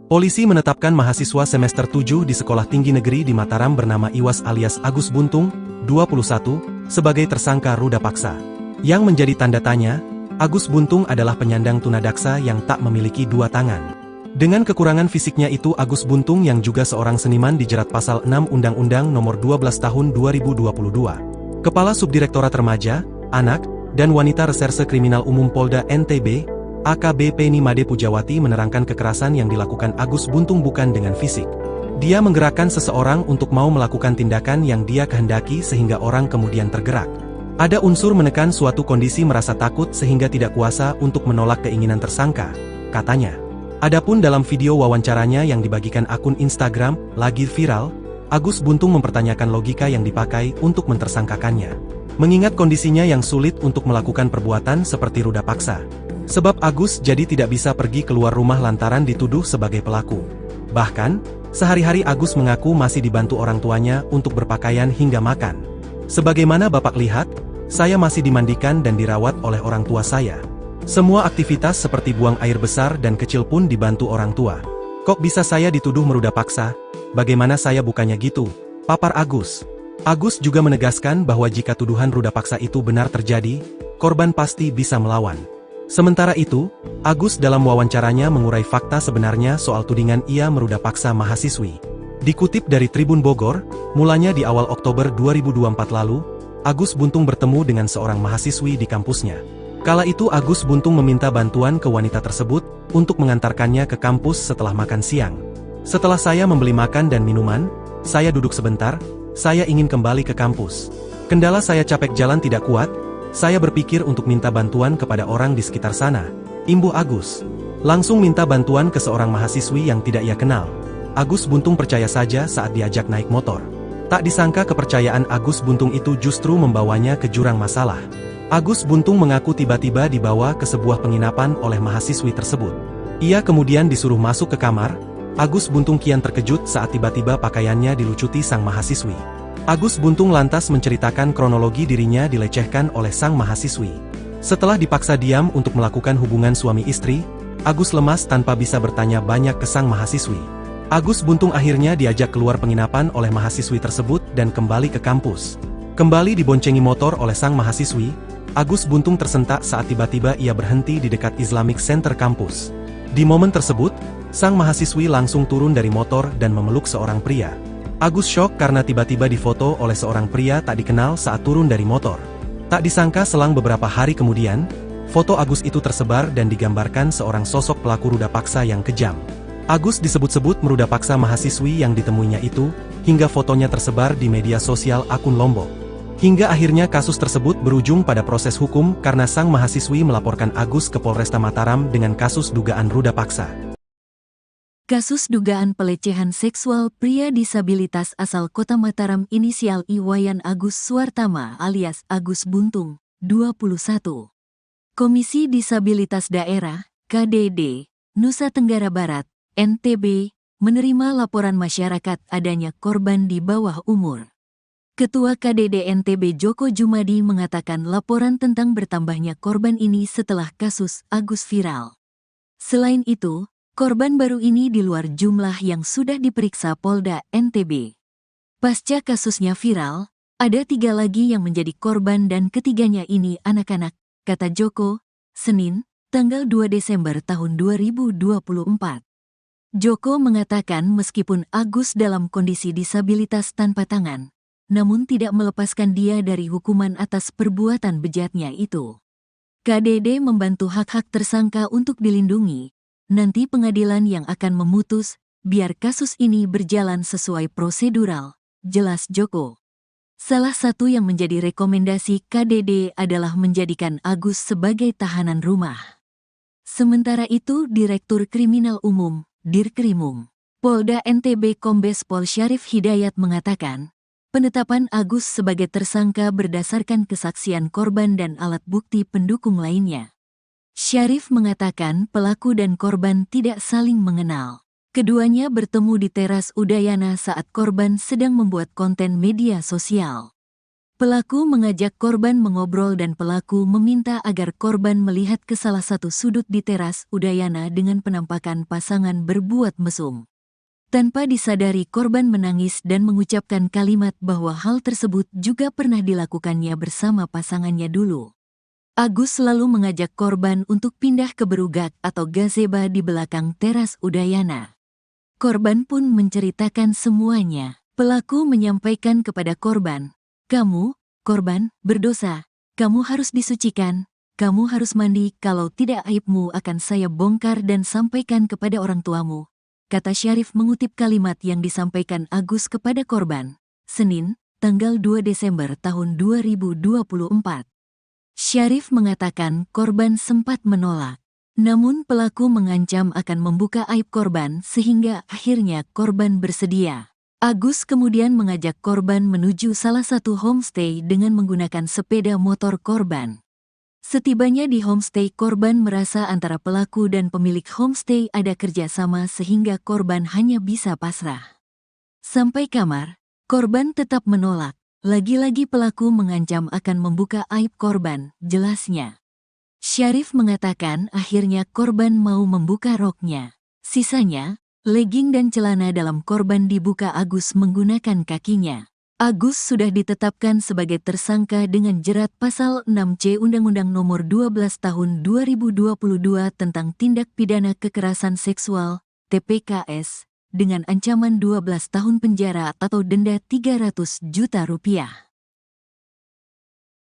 Polisi menetapkan mahasiswa semester 7 di Sekolah Tinggi Negeri di Mataram bernama Iwas alias Agus Buntung, 21, sebagai tersangka ruda paksa. Yang menjadi tanda tanya, Agus Buntung adalah penyandang tunadaksa yang tak memiliki dua tangan. Dengan kekurangan fisiknya itu Agus Buntung yang juga seorang seniman dijerat pasal 6 Undang-Undang Nomor 12 Tahun 2022. Kepala Subdirektorat Remaja, Anak, dan Wanita Reserse Kriminal Umum Polda NTB, AKBP Nimade Pujawati menerangkan kekerasan yang dilakukan Agus Buntung bukan dengan fisik. Dia menggerakkan seseorang untuk mau melakukan tindakan yang dia kehendaki sehingga orang kemudian tergerak. Ada unsur menekan suatu kondisi merasa takut sehingga tidak kuasa untuk menolak keinginan tersangka, katanya. Adapun dalam video wawancaranya yang dibagikan akun Instagram, lagi viral, Agus Buntung mempertanyakan logika yang dipakai untuk mentersangkakannya. Mengingat kondisinya yang sulit untuk melakukan perbuatan seperti ruda paksa. Sebab Agus jadi tidak bisa pergi keluar rumah lantaran dituduh sebagai pelaku. Bahkan, sehari-hari Agus mengaku masih dibantu orang tuanya untuk berpakaian hingga makan. Sebagaimana Bapak lihat, saya masih dimandikan dan dirawat oleh orang tua saya. Semua aktivitas seperti buang air besar dan kecil pun dibantu orang tua. Kok bisa saya dituduh meruda paksa? Bagaimana saya bukannya gitu? Papar Agus. Agus juga menegaskan bahwa jika tuduhan ruda paksa itu benar terjadi, korban pasti bisa melawan. Sementara itu, Agus dalam wawancaranya mengurai fakta sebenarnya soal tudingan ia meruda paksa mahasiswi. Dikutip dari Tribun Bogor, mulanya di awal Oktober 2024 lalu, Agus Buntung bertemu dengan seorang mahasiswi di kampusnya. Kala itu Agus Buntung meminta bantuan ke wanita tersebut untuk mengantarkannya ke kampus setelah makan siang. Setelah saya membeli makan dan minuman, saya duduk sebentar, saya ingin kembali ke kampus. Kendala saya capek jalan tidak kuat, saya berpikir untuk minta bantuan kepada orang di sekitar sana, imbuh Agus. Langsung minta bantuan ke seorang mahasiswi yang tidak ia kenal. Agus Buntung percaya saja saat diajak naik motor. Tak disangka kepercayaan Agus Buntung itu justru membawanya ke jurang masalah. Agus Buntung mengaku tiba-tiba dibawa ke sebuah penginapan oleh mahasiswi tersebut. Ia kemudian disuruh masuk ke kamar. Agus Buntung kian terkejut saat tiba-tiba pakaiannya dilucuti sang mahasiswi. Agus Buntung lantas menceritakan kronologi dirinya dilecehkan oleh sang mahasiswi. Setelah dipaksa diam untuk melakukan hubungan suami istri, Agus lemas tanpa bisa bertanya banyak ke sang mahasiswi. Agus Buntung akhirnya diajak keluar penginapan oleh mahasiswi tersebut dan kembali ke kampus. Kembali diboncengi motor oleh sang mahasiswi, Agus Buntung tersentak saat tiba-tiba ia berhenti di dekat Islamic Center kampus. Di momen tersebut, sang mahasiswi langsung turun dari motor dan memeluk seorang pria. Agus syok karena tiba-tiba difoto oleh seorang pria tak dikenal saat turun dari motor. Tak disangka selang beberapa hari kemudian, foto Agus itu tersebar dan digambarkan seorang sosok pelaku ruda paksa yang kejam. Agus disebut-sebut meruda paksa mahasiswi yang ditemuinya itu, hingga fotonya tersebar di media sosial akun Lombok. Hingga akhirnya kasus tersebut berujung pada proses hukum karena sang mahasiswi melaporkan Agus ke Polresta Mataram dengan kasus dugaan ruda paksa. Kasus dugaan pelecehan seksual pria disabilitas asal Kota Mataram inisial Iwayan Agus Suartama alias Agus Buntung, 21. Komisi Disabilitas Daerah, KDD, Nusa Tenggara Barat, NTB, menerima laporan masyarakat adanya korban di bawah umur. Ketua KDD NTB Joko Jumadi mengatakan laporan tentang bertambahnya korban ini setelah kasus Agus viral. Selain itu, korban baru ini di luar jumlah yang sudah diperiksa Polda NTB. Pasca kasusnya viral, ada 3 lagi yang menjadi korban dan ketiganya ini anak-anak, kata Joko, Senin, tanggal 2 Desember tahun 2024. Joko mengatakan meskipun Agus dalam kondisi disabilitas tanpa tangan, namun tidak melepaskan dia dari hukuman atas perbuatan bejatnya itu. KDD membantu hak-hak tersangka untuk dilindungi. Nanti pengadilan yang akan memutus, biar kasus ini berjalan sesuai prosedural, jelas Joko. Salah satu yang menjadi rekomendasi KDD adalah menjadikan Agus sebagai tahanan rumah. Sementara itu Direktur Kriminal Umum, Dirkrimum, Polda NTB Kombes Pol Syarif Hidayat mengatakan, Penetapan Agus sebagai tersangka berdasarkan kesaksian korban dan alat bukti pendukung lainnya. Syarif mengatakan pelaku dan korban tidak saling mengenal. Keduanya bertemu di teras Udayana saat korban sedang membuat konten media sosial. Pelaku mengajak korban mengobrol dan pelaku meminta agar korban melihat ke salah satu sudut di teras Udayana dengan penampakan pasangan berbuat mesum. Tanpa disadari korban menangis dan mengucapkan kalimat bahwa hal tersebut juga pernah dilakukannya bersama pasangannya dulu. Agus selalu mengajak korban untuk pindah ke berugak atau gazebo di belakang teras Udayana. Korban pun menceritakan semuanya. Pelaku menyampaikan kepada korban, "Kamu, korban, berdosa. Kamu harus disucikan. Kamu harus mandi, kalau tidak aibmu akan saya bongkar dan sampaikan kepada orang tuamu," kata Syarif mengutip kalimat yang disampaikan Agus kepada korban. Senin, tanggal 2 Desember tahun 2024. Syarif mengatakan korban sempat menolak. Namun pelaku mengancam akan membuka aib korban sehingga akhirnya korban bersedia. Agus kemudian mengajak korban menuju salah satu homestay dengan menggunakan sepeda motor korban. Setibanya di homestay, korban merasa antara pelaku dan pemilik homestay ada kerjasama sehingga korban hanya bisa pasrah. Sampai kamar, korban tetap menolak. Lagi-lagi pelaku mengancam akan membuka aib korban, jelasnya. Syarif mengatakan akhirnya korban mau membuka roknya. Sisanya, legging dan celana dalam korban dibuka Agus menggunakan kakinya. Agus sudah ditetapkan sebagai tersangka dengan jerat pasal 6C Undang-Undang Nomor 12 Tahun 2022 tentang Tindak Pidana Kekerasan Seksual, TPKS, dengan ancaman 12 tahun penjara atau denda 300 juta rupiah.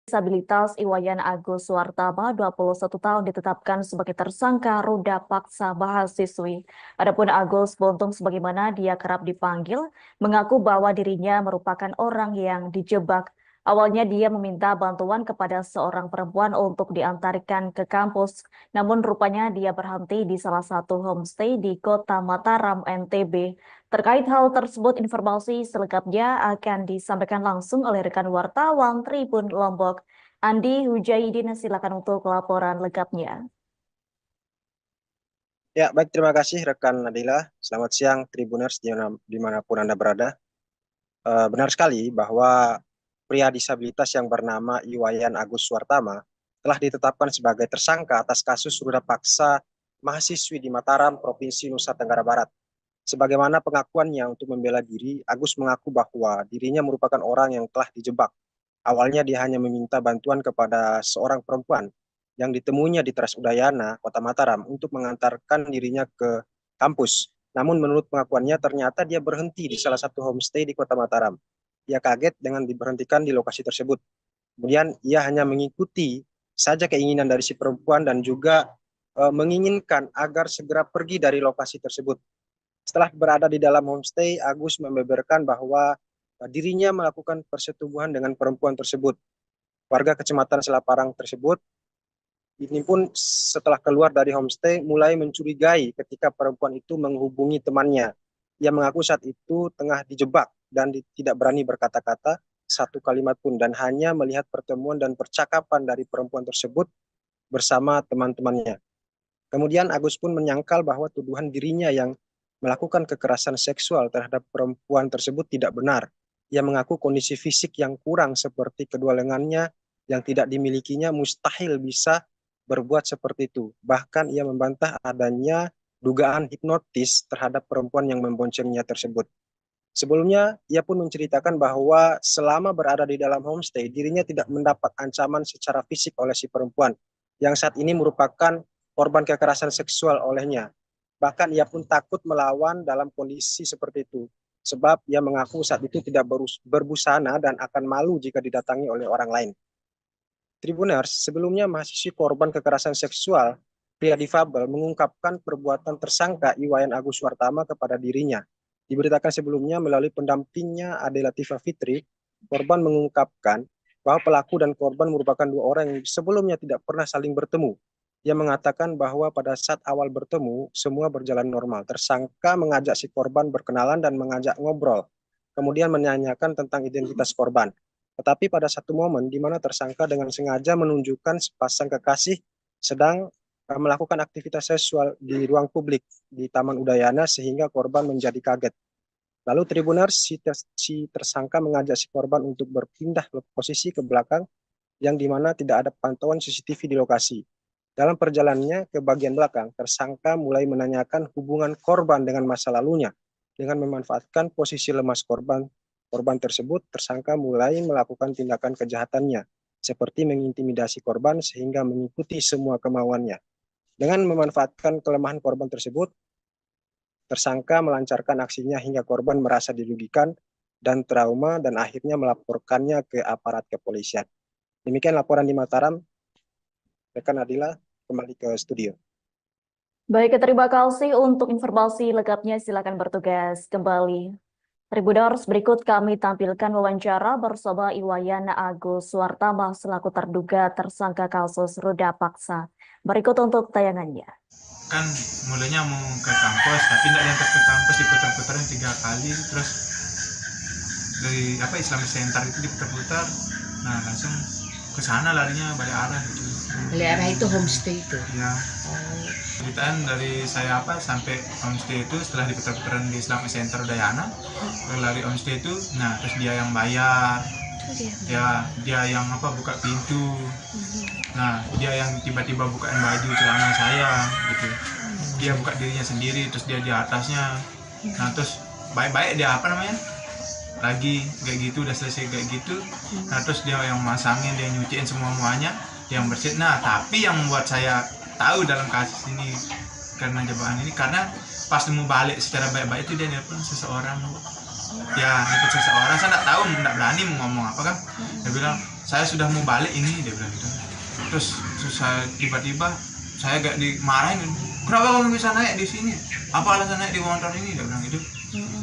Disabilitas Iwayan Agus Suwartama, 21 tahun, ditetapkan sebagai tersangka ruda paksa mahasiswi. Adapun Agus Buntung, sebagaimana dia kerap dipanggil, mengaku bahwa dirinya merupakan orang yang dijebak. Awalnya dia meminta bantuan kepada seorang perempuan untuk diantarkan ke kampus, namun rupanya dia berhenti di salah satu homestay di Kota Mataram, NTB. Terkait hal tersebut, informasi selengkapnya akan disampaikan langsung oleh rekan wartawan Tribun Lombok, Andi Hujaidin. Silakan untuk laporan lengkapnya. Ya, baik, terima kasih rekan Nadila. Selamat siang Tribuners dimanapun Anda berada. Benar sekali bahwa pria disabilitas yang bernama Iwayan Agus Suwartama telah ditetapkan sebagai tersangka atas kasus ruda paksa mahasiswi di Mataram, Provinsi Nusa Tenggara Barat. Sebagaimana pengakuannya untuk membela diri, Agus mengaku bahwa dirinya merupakan orang yang telah dijebak. Awalnya dia hanya meminta bantuan kepada seorang perempuan yang ditemuinya di Teras Udayana, Kota Mataram, untuk mengantarkan dirinya ke kampus. Namun menurut pengakuannya ternyata dia berhenti di salah satu homestay di Kota Mataram. Ia kaget dengan diberhentikan di lokasi tersebut. Kemudian ia hanya mengikuti saja keinginan dari si perempuan dan juga menginginkan agar segera pergi dari lokasi tersebut. Setelah berada di dalam homestay, Agus membeberkan bahwa dirinya melakukan persetubuhan dengan perempuan tersebut. Warga Kecamatan Selaparang tersebut ini pun setelah keluar dari homestay mulai mencurigai ketika perempuan itu menghubungi temannya. Ia mengaku saat itu tengah dijebak dan tidak berani berkata-kata satu kalimat pun dan hanya melihat pertemuan dan percakapan dari perempuan tersebut bersama teman-temannya. Kemudian Agus pun menyangkal bahwa tuduhan dirinya yang melakukan kekerasan seksual terhadap perempuan tersebut tidak benar. Ia mengaku kondisi fisik yang kurang seperti kedua lengannya yang tidak dimilikinya mustahil bisa berbuat seperti itu. Bahkan ia membantah adanya dugaan hipnotis terhadap perempuan yang memboncengnya tersebut. Sebelumnya, ia pun menceritakan bahwa selama berada di dalam homestay, dirinya tidak mendapat ancaman secara fisik oleh si perempuan, yang saat ini merupakan korban kekerasan seksual olehnya. Bahkan ia pun takut melawan dalam kondisi seperti itu, sebab ia mengaku saat itu tidak berbusana dan akan malu jika didatangi oleh orang lain. Tribuners, sebelumnya mahasiswi korban kekerasan seksual, pria difabel, mengungkapkan perbuatan tersangka Iwayan Agus Suwartama kepada dirinya. Diberitakan sebelumnya melalui pendampingnya Ade Latifah Fitri, korban mengungkapkan bahwa pelaku dan korban merupakan dua orang yang sebelumnya tidak pernah saling bertemu. Ia mengatakan bahwa pada saat awal bertemu, semua berjalan normal. Tersangka mengajak si korban berkenalan dan mengajak ngobrol. kemudian menanyakan tentang identitas korban. Tetapi pada satu momen di mana tersangka dengan sengaja menunjukkan sepasang kekasih sedang melakukan aktivitas seksual di ruang publik di Taman Udayana sehingga korban menjadi kaget. Lalu Tribuners, si tersangka mengajak si korban untuk berpindah posisi ke belakang yang dimana tidak ada pantauan CCTV di lokasi. Dalam perjalanannya ke bagian belakang, tersangka mulai menanyakan hubungan korban dengan masa lalunya. Dengan memanfaatkan posisi lemas korban tersebut, tersangka mulai melakukan tindakan kejahatannya, seperti mengintimidasi korban sehingga mengikuti semua kemauannya. Dengan memanfaatkan kelemahan korban tersebut, tersangka melancarkan aksinya hingga korban merasa dirugikan dan trauma dan akhirnya melaporkannya ke aparat kepolisian. Demikian laporan di Mataram. Rekan Adila kembali ke studio. Baik, terima kasih untuk informasi lengkapnya. Silakan bertugas kembali. Tribuners, berikut kami tampilkan wawancara bersama Iwayan Agus Suartama selaku terduga tersangka kasus ruda paksa. Berikut untuk tayangannya. Kan mulanya mau ke kampus, tapi tidak diantar ke kampus, diputar-putarin 3 kali, terus dari Islamic Center itu diputar-putar, nah langsung ke sana larinya balik arah gitu. Balik arah itu homestay itu. Ya. Ceritaan dari saya sampai homestay itu setelah diputar-putaran di Islamic Center Udayana, lari homestay itu, nah terus dia yang bayar, dia yang buka pintu, nah dia yang tiba-tiba bukain baju celana saya gitu, dia buka dirinya sendiri, terus dia di atasnya, nah terus baik-baik dia lagi kayak gitu, udah selesai kayak gitu, nah terus dia yang masangin, dia nyuciin semuanya, yang bersih. Nah tapi yang membuat saya tahu dalam kasus ini karena jebakan ini, karena pas mau balik secara baik-baik itu dia nelpon seseorang, ikut seseorang, saya nggak tahu, nggak berani mau ngomong apa kan, dia bilang saya sudah mau balik ini, dia bilang gitu. Terus saya tiba-tiba saya gak dimarahin, kenapa kamu bisa naik di sini, apa alasan naik di motor ini, dia bilang gitu.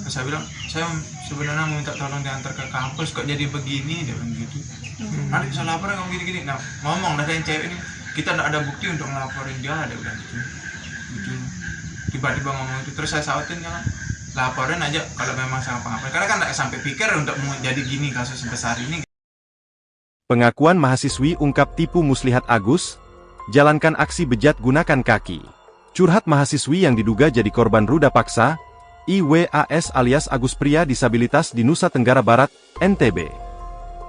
Terus saya bilang saya sebenarnya mau minta tolong diantar ke kampus, kok jadi begini, dia bilang gitu. Nanti bisa laporan kamu gini-gini. Nah ngomong dari yang cewek ini, kita tidak ada bukti untuk ngelaporin dia, dia bilang gitu. Tiba-tiba ngomong itu, terus saya sautin kan, laporin aja kalau memang sama apa-apa, karena kan tidak sampai pikir untuk mau jadi gini kasus sebesar ini. Pengakuan mahasiswi ungkap tipu muslihat Agus, jalankan aksi bejat gunakan kaki. Curhat mahasiswi yang diduga jadi korban ruda paksa, IWAS alias Agus pria disabilitas di Nusa Tenggara Barat, NTB.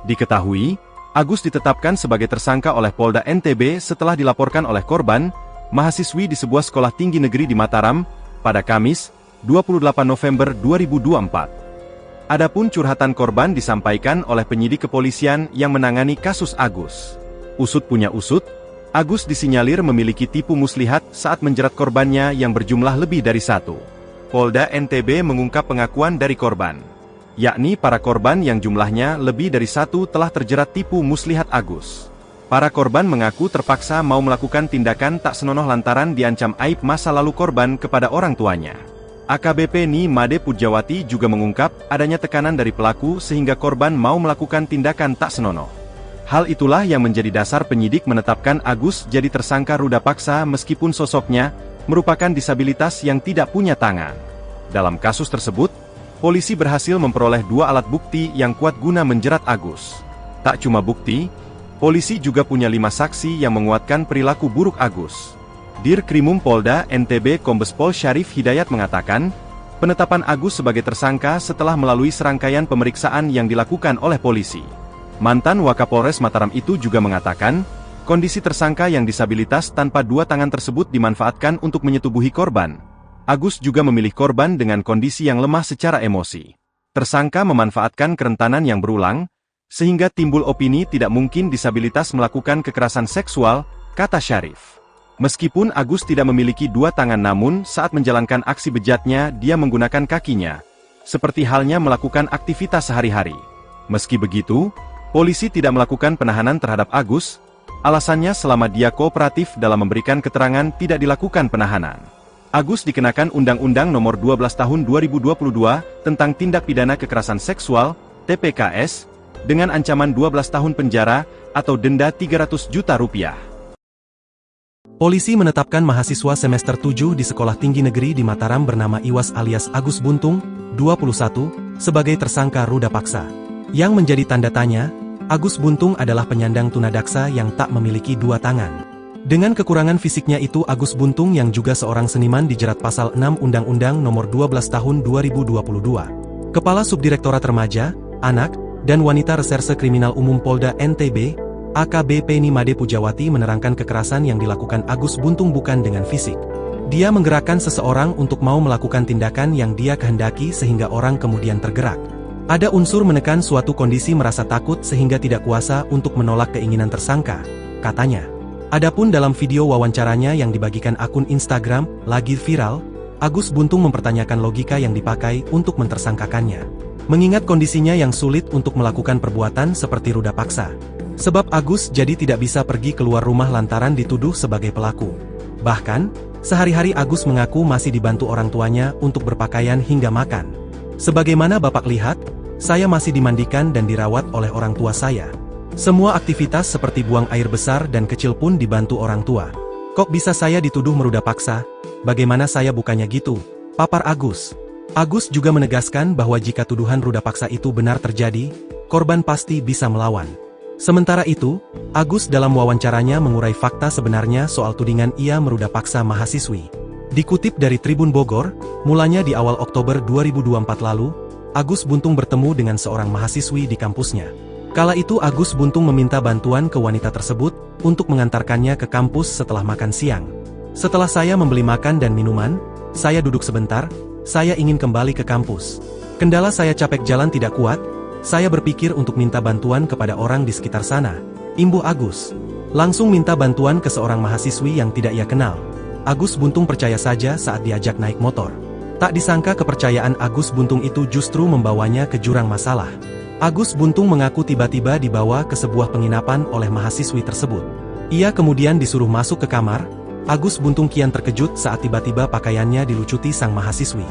Diketahui, Agus ditetapkan sebagai tersangka oleh Polda NTB setelah dilaporkan oleh korban, mahasiswi di sebuah sekolah tinggi negeri di Mataram, pada Kamis, 28 November 2024. Adapun curhatan korban disampaikan oleh penyidik kepolisian yang menangani kasus Agus. Usut punya usut, Agus disinyalir memiliki tipu muslihat saat menjerat korbannya yang berjumlah lebih dari 1. Polda NTB mengungkap pengakuan dari korban, yakni para korban yang jumlahnya lebih dari 1 telah terjerat tipu muslihat Agus. Para korban mengaku terpaksa mau melakukan tindakan tak senonoh lantaran diancam aib masa lalu korban kepada orang tuanya. AKBP Ni Made Pujawati juga mengungkap adanya tekanan dari pelaku sehingga korban mau melakukan tindakan tak senonoh. Hal itulah yang menjadi dasar penyidik menetapkan Agus jadi tersangka ruda paksa meskipun sosoknya merupakan disabilitas yang tidak punya tangan. Dalam kasus tersebut, polisi berhasil memperoleh 2 alat bukti yang kuat guna menjerat Agus. Tak cuma bukti, polisi juga punya 5 saksi yang menguatkan perilaku buruk Agus. Dirkrimum Polda NTB Kombes Pol Syarif Hidayat mengatakan, penetapan Agus sebagai tersangka setelah melalui serangkaian pemeriksaan yang dilakukan oleh polisi. Mantan Wakapolres Mataram itu juga mengatakan, kondisi tersangka yang disabilitas tanpa 2 tangan tersebut dimanfaatkan untuk menyetubuhi korban. Agus juga memilih korban dengan kondisi yang lemah secara emosi. Tersangka memanfaatkan kerentanan yang berulang, sehingga timbul opini tidak mungkin disabilitas melakukan kekerasan seksual, kata Syarif. Meskipun Agus tidak memiliki 2 tangan namun saat menjalankan aksi bejatnya dia menggunakan kakinya, seperti halnya melakukan aktivitas sehari-hari. Meski begitu, polisi tidak melakukan penahanan terhadap Agus, alasannya selama dia kooperatif dalam memberikan keterangan tidak dilakukan penahanan. Agus dikenakan Undang-Undang Nomor 12 Tahun 2022 tentang Tindak Pidana Kekerasan Seksual, TPKS, dengan ancaman 12 tahun penjara atau denda Rp300 juta. Polisi menetapkan mahasiswa semester 7 di Sekolah Tinggi Negeri di Mataram bernama Iwas alias Agus Buntung, 21, sebagai tersangka ruda paksa. Yang menjadi tanda tanya, Agus Buntung adalah penyandang tunadaksa yang tak memiliki dua tangan. Dengan kekurangan fisiknya itu, Agus Buntung yang juga seorang seniman dijerat pasal 6 Undang-Undang Nomor 12 Tahun 2022. Kepala Subdirektorat Remaja, Anak, dan Wanita Reserse Kriminal Umum Polda NTB, AKBP Nimade Pujawati menerangkan kekerasan yang dilakukan Agus Buntung bukan dengan fisik. Dia menggerakkan seseorang untuk mau melakukan tindakan yang dia kehendaki sehingga orang kemudian tergerak. Ada unsur menekan suatu kondisi merasa takut sehingga tidak kuasa untuk menolak keinginan tersangka, katanya. Adapun dalam video wawancaranya yang dibagikan akun Instagram, lagi viral, Agus Buntung mempertanyakan logika yang dipakai untuk mentersangkakannya. Mengingat kondisinya yang sulit untuk melakukan perbuatan seperti ruda paksa. Sebab Agus jadi tidak bisa pergi keluar rumah lantaran dituduh sebagai pelaku. Bahkan, sehari-hari Agus mengaku masih dibantu orang tuanya untuk berpakaian hingga makan. Sebagaimana Bapak lihat, saya masih dimandikan dan dirawat oleh orang tua saya. Semua aktivitas seperti buang air besar dan kecil pun dibantu orang tua. Kok bisa saya dituduh meruda paksa? Bagaimana saya bukannya gitu? Papar Agus. Agus juga menegaskan bahwa jika tuduhan ruda paksa itu benar terjadi, korban pasti bisa melawan. Sementara itu, Agus dalam wawancaranya mengurai fakta sebenarnya soal tudingan ia meruda paksa mahasiswi. Dikutip dari Tribun Bogor, mulanya di awal Oktober 2024 lalu, Agus Buntung bertemu dengan seorang mahasiswi di kampusnya. Kala itu Agus Buntung meminta bantuan ke wanita tersebut untuk mengantarkannya ke kampus setelah makan siang. Setelah saya membeli makan dan minuman, saya duduk sebentar, saya ingin kembali ke kampus. Kendala saya capek jalan tidak kuat, saya berpikir untuk minta bantuan kepada orang di sekitar sana. Imbuh Agus. Langsung minta bantuan ke seorang mahasiswi yang tidak ia kenal. Agus Buntung percaya saja saat diajak naik motor. Tak disangka kepercayaan Agus Buntung itu justru membawanya ke jurang masalah. Agus Buntung mengaku tiba-tiba dibawa ke sebuah penginapan oleh mahasiswi tersebut. Ia kemudian disuruh masuk ke kamar. Agus Buntung kian terkejut saat tiba-tiba pakaiannya dilucuti sang mahasiswi.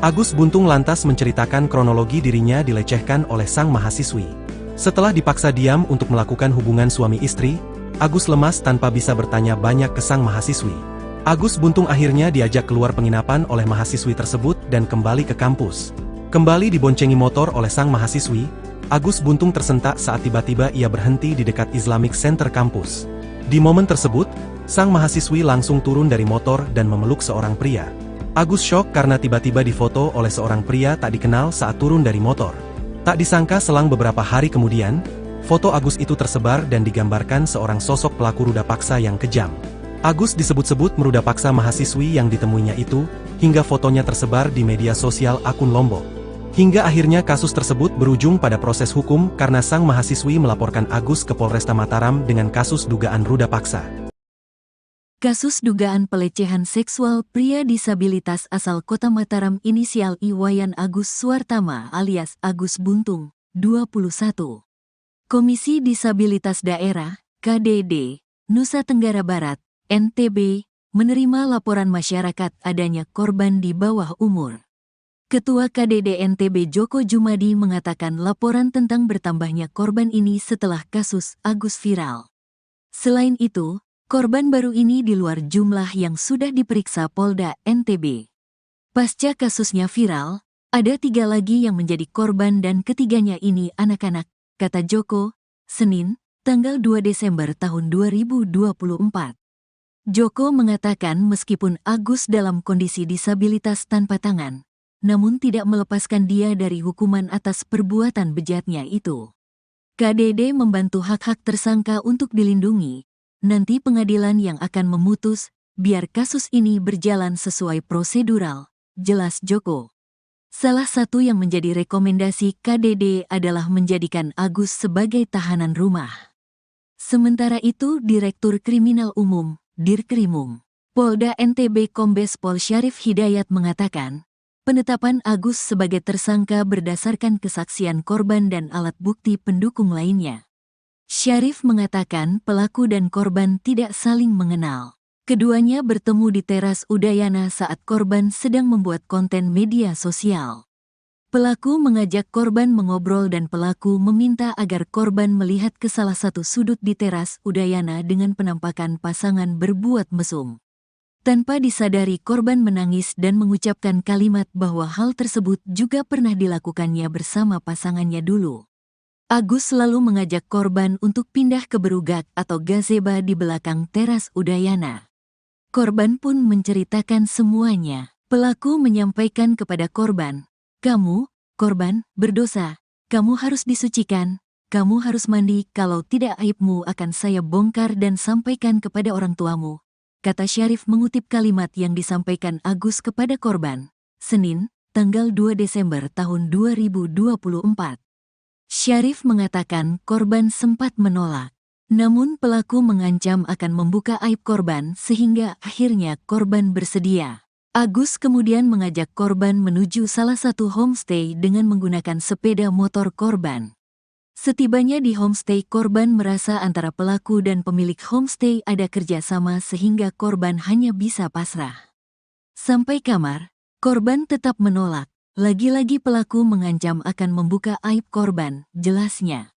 Agus Buntung lantas menceritakan kronologi dirinya dilecehkan oleh sang mahasiswi. Setelah dipaksa diam untuk melakukan hubungan suami istri, Agus lemas tanpa bisa bertanya banyak ke sang mahasiswi. Agus Buntung akhirnya diajak keluar penginapan oleh mahasiswi tersebut dan kembali ke kampus. Kembali diboncengi motor oleh sang mahasiswi, Agus Buntung tersentak saat tiba-tiba ia berhenti di dekat Islamic Center kampus. Di momen tersebut, sang mahasiswi langsung turun dari motor dan memeluk seorang pria. Agus syok karena tiba-tiba difoto oleh seorang pria tak dikenal saat turun dari motor. Tak disangka selang beberapa hari kemudian, foto Agus itu tersebar dan digambarkan seorang sosok pelaku ruda paksa yang kejam. Agus disebut-sebut meruda paksa mahasiswi yang ditemuinya itu, hingga fotonya tersebar di media sosial akun Lombok. Hingga akhirnya kasus tersebut berujung pada proses hukum karena sang mahasiswi melaporkan Agus ke Polresta Mataram dengan kasus dugaan ruda paksa. Kasus dugaan pelecehan seksual pria disabilitas asal Kota Mataram inisial Iwayan Agus Suartama alias Agus Buntung, 21. Komisi Disabilitas Daerah, KDD, Nusa Tenggara Barat, NTB, menerima laporan masyarakat adanya korban di bawah umur. Ketua KDD NTB Joko Jumadi mengatakan laporan tentang bertambahnya korban ini setelah kasus Agus viral. Selain itu, korban baru ini di luar jumlah yang sudah diperiksa Polda NTB. Pasca kasusnya viral, ada 3 lagi yang menjadi korban dan ketiganya ini anak-anak, kata Joko, Senin, tanggal 2 Desember tahun 2024. Joko mengatakan meskipun Agus dalam kondisi disabilitas tanpa tangan, namun tidak melepaskan dia dari hukuman atas perbuatan bejatnya itu. KDD membantu hak-hak tersangka untuk dilindungi. Nanti pengadilan yang akan memutus, biar kasus ini berjalan sesuai prosedural, jelas Joko. Salah satu yang menjadi rekomendasi KDD adalah menjadikan Agus sebagai tahanan rumah. Sementara itu Direktur Kriminal Umum, Dirkrimum, Polda NTB Kombes Pol Syarif Hidayat mengatakan, penetapan Agus sebagai tersangka berdasarkan kesaksian korban dan alat bukti pendukung lainnya. Syarif mengatakan pelaku dan korban tidak saling mengenal. Keduanya bertemu di teras Udayana saat korban sedang membuat konten media sosial. Pelaku mengajak korban mengobrol dan pelaku meminta agar korban melihat ke salah satu sudut di teras Udayana dengan penampakan pasangan berbuat mesum. Tanpa disadari, korban menangis dan mengucapkan kalimat bahwa hal tersebut juga pernah dilakukannya bersama pasangannya dulu. Agus selalu mengajak korban untuk pindah ke berugak atau gazebo di belakang teras Udayana. Korban pun menceritakan semuanya. Pelaku menyampaikan kepada korban, "Kamu, korban, berdosa. Kamu harus disucikan. Kamu harus mandi, kalau tidak aibmu akan saya bongkar dan sampaikan kepada orang tuamu," kata Syarif mengutip kalimat yang disampaikan Agus kepada korban. Senin, tanggal 2 Desember tahun 2024. Syarif mengatakan korban sempat menolak. Namun pelaku mengancam akan membuka aib korban sehingga akhirnya korban bersedia. Agus kemudian mengajak korban menuju salah satu homestay dengan menggunakan sepeda motor korban. Setibanya di homestay, korban merasa antara pelaku dan pemilik homestay ada kerjasama sehingga korban hanya bisa pasrah. Sampai kamar, korban tetap menolak. Lagi-lagi pelaku mengancam akan membuka aib korban, jelasnya.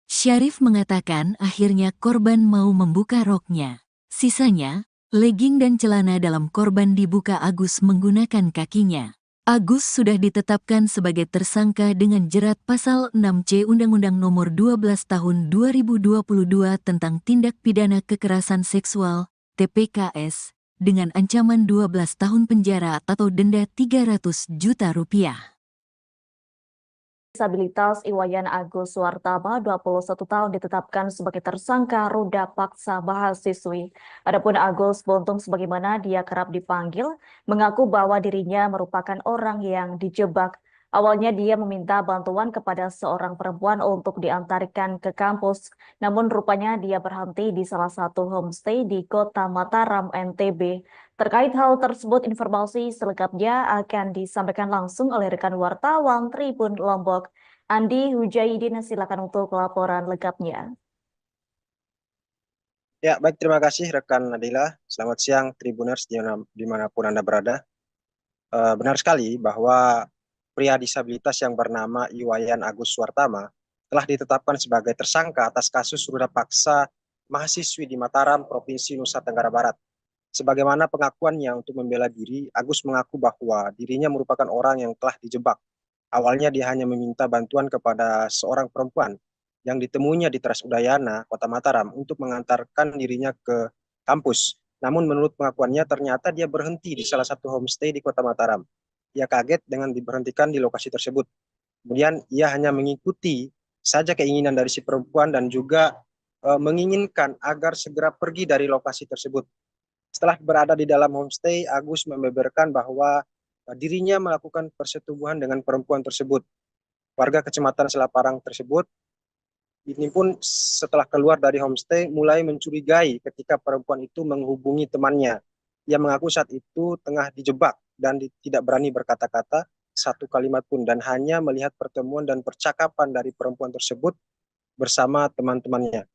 Syarif mengatakan akhirnya korban mau membuka roknya. Sisanya, legging dan celana dalam korban dibuka Agus menggunakan kakinya. Agus sudah ditetapkan sebagai tersangka dengan jerat pasal 6C Undang-Undang Nomor 12 Tahun 2022 tentang Tindak Pidana Kekerasan Seksual, TPKS, dengan ancaman 12 tahun penjara atau denda 300 juta rupiah. Disabilitas Iwayan Agus Suwartama, 21 tahun, ditetapkan sebagai tersangka ruda paksa mahasiswi. Adapun Agus Buntung, sebagaimana dia kerap dipanggil, mengaku bahwa dirinya merupakan orang yang dijebak. Awalnya dia meminta bantuan kepada seorang perempuan untuk diantarkan ke kampus, namun rupanya dia berhenti di salah satu homestay di Kota Mataram, NTB. Terkait hal tersebut, informasi selengkapnya akan disampaikan langsung oleh rekan wartawan Tribun Lombok, Andi Hujaidin. Silakan untuk laporan lengkapnya. Ya, baik, terima kasih rekan Nadila. Selamat siang Tribuners dimanapun Anda berada. Benar sekali bahwa pria disabilitas yang bernama Iwayan Agus Suwartama telah ditetapkan sebagai tersangka atas kasus ruda paksa mahasiswi di Mataram, Provinsi Nusa Tenggara Barat. Sebagaimana pengakuannya untuk membela diri, Agus mengaku bahwa dirinya merupakan orang yang telah dijebak. Awalnya dia hanya meminta bantuan kepada seorang perempuan yang ditemuinya di Teras Udayana, Kota Mataram, untuk mengantarkan dirinya ke kampus. Namun menurut pengakuannya ternyata dia berhenti di salah satu homestay di Kota Mataram. Ia kaget dengan diberhentikan di lokasi tersebut. Kemudian ia hanya mengikuti saja keinginan dari si perempuan dan juga menginginkan agar segera pergi dari lokasi tersebut. Setelah berada di dalam homestay, Agus membeberkan bahwa dirinya melakukan persetubuhan dengan perempuan tersebut. Warga Kecamatan Selaparang tersebut ini pun setelah keluar dari homestay mulai mencurigai ketika perempuan itu menghubungi temannya. Ia mengaku saat itu tengah dijebak dan tidak berani berkata-kata satu kalimat pun dan hanya melihat pertemuan dan percakapan dari perempuan tersebut bersama teman-temannya.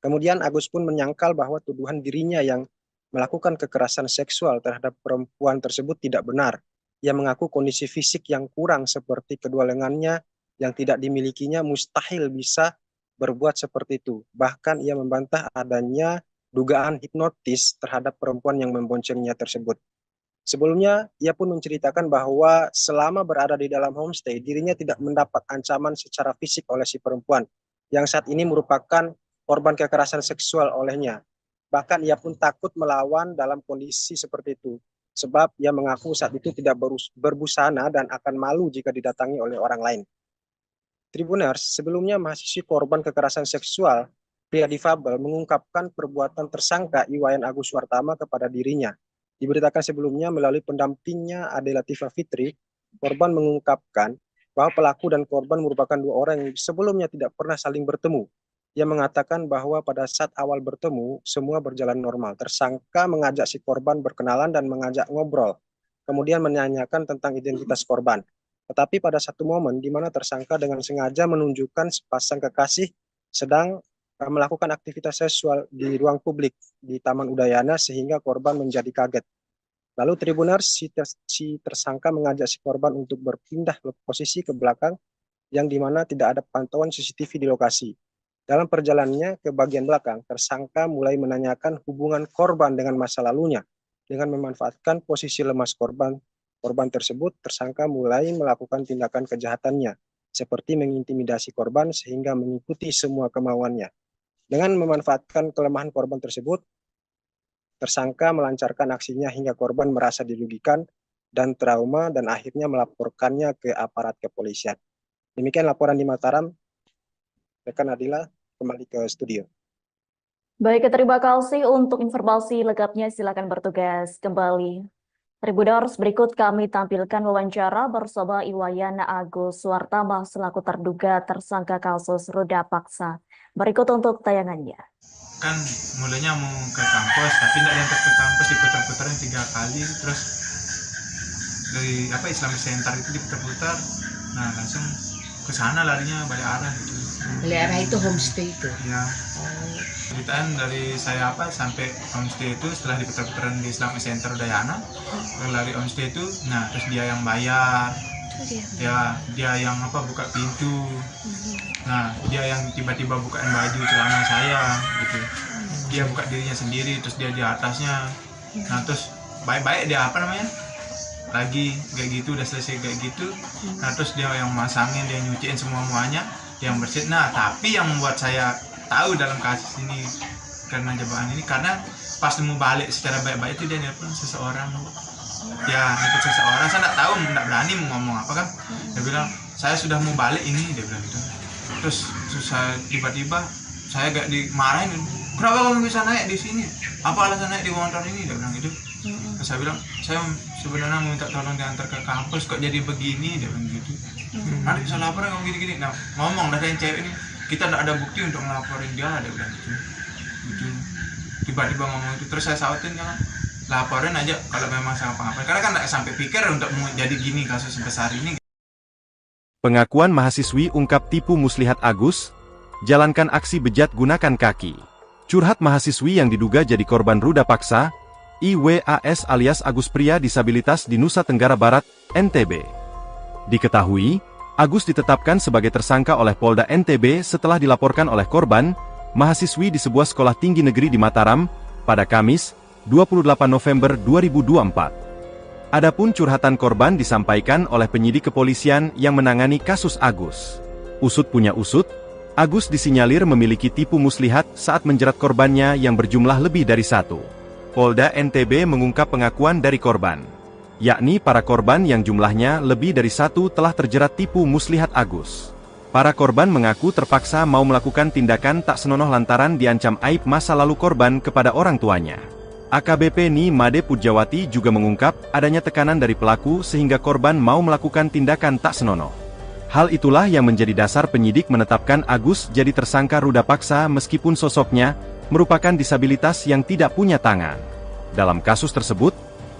Kemudian Agus pun menyangkal bahwa tuduhan dirinya yang melakukan kekerasan seksual terhadap perempuan tersebut tidak benar. Ia mengaku kondisi fisik yang kurang seperti kedua lengannya yang tidak dimilikinya mustahil bisa berbuat seperti itu. Bahkan ia membantah adanya dugaan hipnotis terhadap perempuan yang memboncengnya tersebut. Sebelumnya, ia pun menceritakan bahwa selama berada di dalam homestay, dirinya tidak mendapat ancaman secara fisik oleh si perempuan, yang saat ini merupakan korban kekerasan seksual olehnya. Bahkan ia pun takut melawan dalam kondisi seperti itu, sebab ia mengaku saat itu tidak berbusana dan akan malu jika didatangi oleh orang lain. Tribuners, sebelumnya mahasiswi korban kekerasan seksual, pria difabel, mengungkapkan perbuatan tersangka Iwayan Agus Suwartama kepada dirinya. Diberitakan sebelumnya melalui pendampingnya Ade Latifah Fitri, korban mengungkapkan bahwa pelaku dan korban merupakan dua orang yang sebelumnya tidak pernah saling bertemu. Ia mengatakan bahwa pada saat awal bertemu, semua berjalan normal. Tersangka mengajak si korban berkenalan dan mengajak ngobrol, kemudian menanyakan tentang identitas korban. Tetapi pada satu momen di mana tersangka dengan sengaja menunjukkan sepasang kekasih sedang melakukan aktivitas seksual di ruang publik di Taman Udayana sehingga korban menjadi kaget. Lalu Tribuners, si tersangka mengajak si korban untuk berpindah posisi ke belakang yang dimana tidak ada pantauan CCTV di lokasi. Dalam perjalanannya ke bagian belakang, tersangka mulai menanyakan hubungan korban dengan masa lalunya. Dengan memanfaatkan posisi lemas korban tersebut, tersangka mulai melakukan tindakan kejahatannya, seperti mengintimidasi korban sehingga mengikuti semua kemauannya. Dengan memanfaatkan kelemahan korban tersebut, tersangka melancarkan aksinya hingga korban merasa dirugikan dan trauma dan akhirnya melaporkannya ke aparat kepolisian. Demikian laporan di Mataram. Rekan Adila, kembali ke studio. Baik, terima kasih untuk informasi lengkapnya. Silakan bertugas kembali. Tribuners, berikut kami tampilkan wawancara bersama Iwayan Agus Suartama selaku terduga tersangka kasus ruda paksa. Berikut untuk tayangannya. Kan mulanya mau ke kampus, tapi tidak nyampe ke kampus, diputar-putarin 3 kali, terus dari Islamic Center itu diputar-putar, nah langsung ke sana larinya balik arah gitu. Balik arah itu homestay itu. Ya. Ceritaan dari saya sampai homestay itu setelah diputar-putaran di Islamic Center Udayana, lari homestay itu, nah terus dia yang bayar, dia yang buka pintu, nah dia yang tiba-tiba bukain baju celana saya gitu, dia buka dirinya sendiri, terus dia di atasnya, nah terus baik-baik dia lagi kayak gitu, udah selesai kayak gitu, nah terus dia yang masangin, dia nyuciin semuanya, dia yang bersihin. Nah tapi yang membuat saya tahu dalam kasus ini karena jebakan ini, karena pas mau balik secara baik-baik itu dia nelpon seseorang, ikut seseorang, saya nggak tahu, nggak berani mau ngomong apa kan, dia bilang saya sudah mau balik ini, dia bilang gitu. Terus saya tiba-tiba saya gak dimarahin, kenapa kamu bisa naik di sini, apa alasan naik di motor ini, dia bilang gitu. Terus saya bilang saya sebenarnya mau minta tolong diantar ke kampus, kok jadi begini, dia bilang gitu. Nanti bisa laporan kamu gini-gini, nah ngomong dari yang cewek ini, kita tidak ada bukti untuk ngelaporin dia, dia bilang gitu. Tiba-tiba ngomong itu, terus saya sautin kan, laporin aja kalau memang saya apa-apa, karena kan tidak sampai pikir untuk mau jadi gini kasus sebesar ini. Pengakuan mahasiswi ungkap tipu muslihat Agus, jalankan aksi bejat gunakan kaki. Curhat mahasiswi yang diduga jadi korban ruda paksa, IWAS alias Agus pria disabilitas di Nusa Tenggara Barat, NTB. Diketahui, Agus ditetapkan sebagai tersangka oleh Polda NTB setelah dilaporkan oleh korban, mahasiswi di sebuah sekolah tinggi negeri di Mataram, pada Kamis, 28 November 2024. Adapun curhatan korban disampaikan oleh penyidik kepolisian yang menangani kasus Agus. Usut punya usut, Agus disinyalir memiliki tipu muslihat saat menjerat korbannya yang berjumlah lebih dari 1. Polda NTB mengungkap pengakuan dari korban, yakni para korban yang jumlahnya lebih dari 1 telah terjerat tipu muslihat Agus. Para korban mengaku terpaksa mau melakukan tindakan tak senonoh lantaran diancam aib masa lalu korban kepada orang tuanya. AKBP Ni Made Pujawati juga mengungkap adanya tekanan dari pelaku sehingga korban mau melakukan tindakan tak senonoh. Hal itulah yang menjadi dasar penyidik menetapkan Agus jadi tersangka ruda paksa meskipun sosoknya merupakan disabilitas yang tidak punya tangan. Dalam kasus tersebut,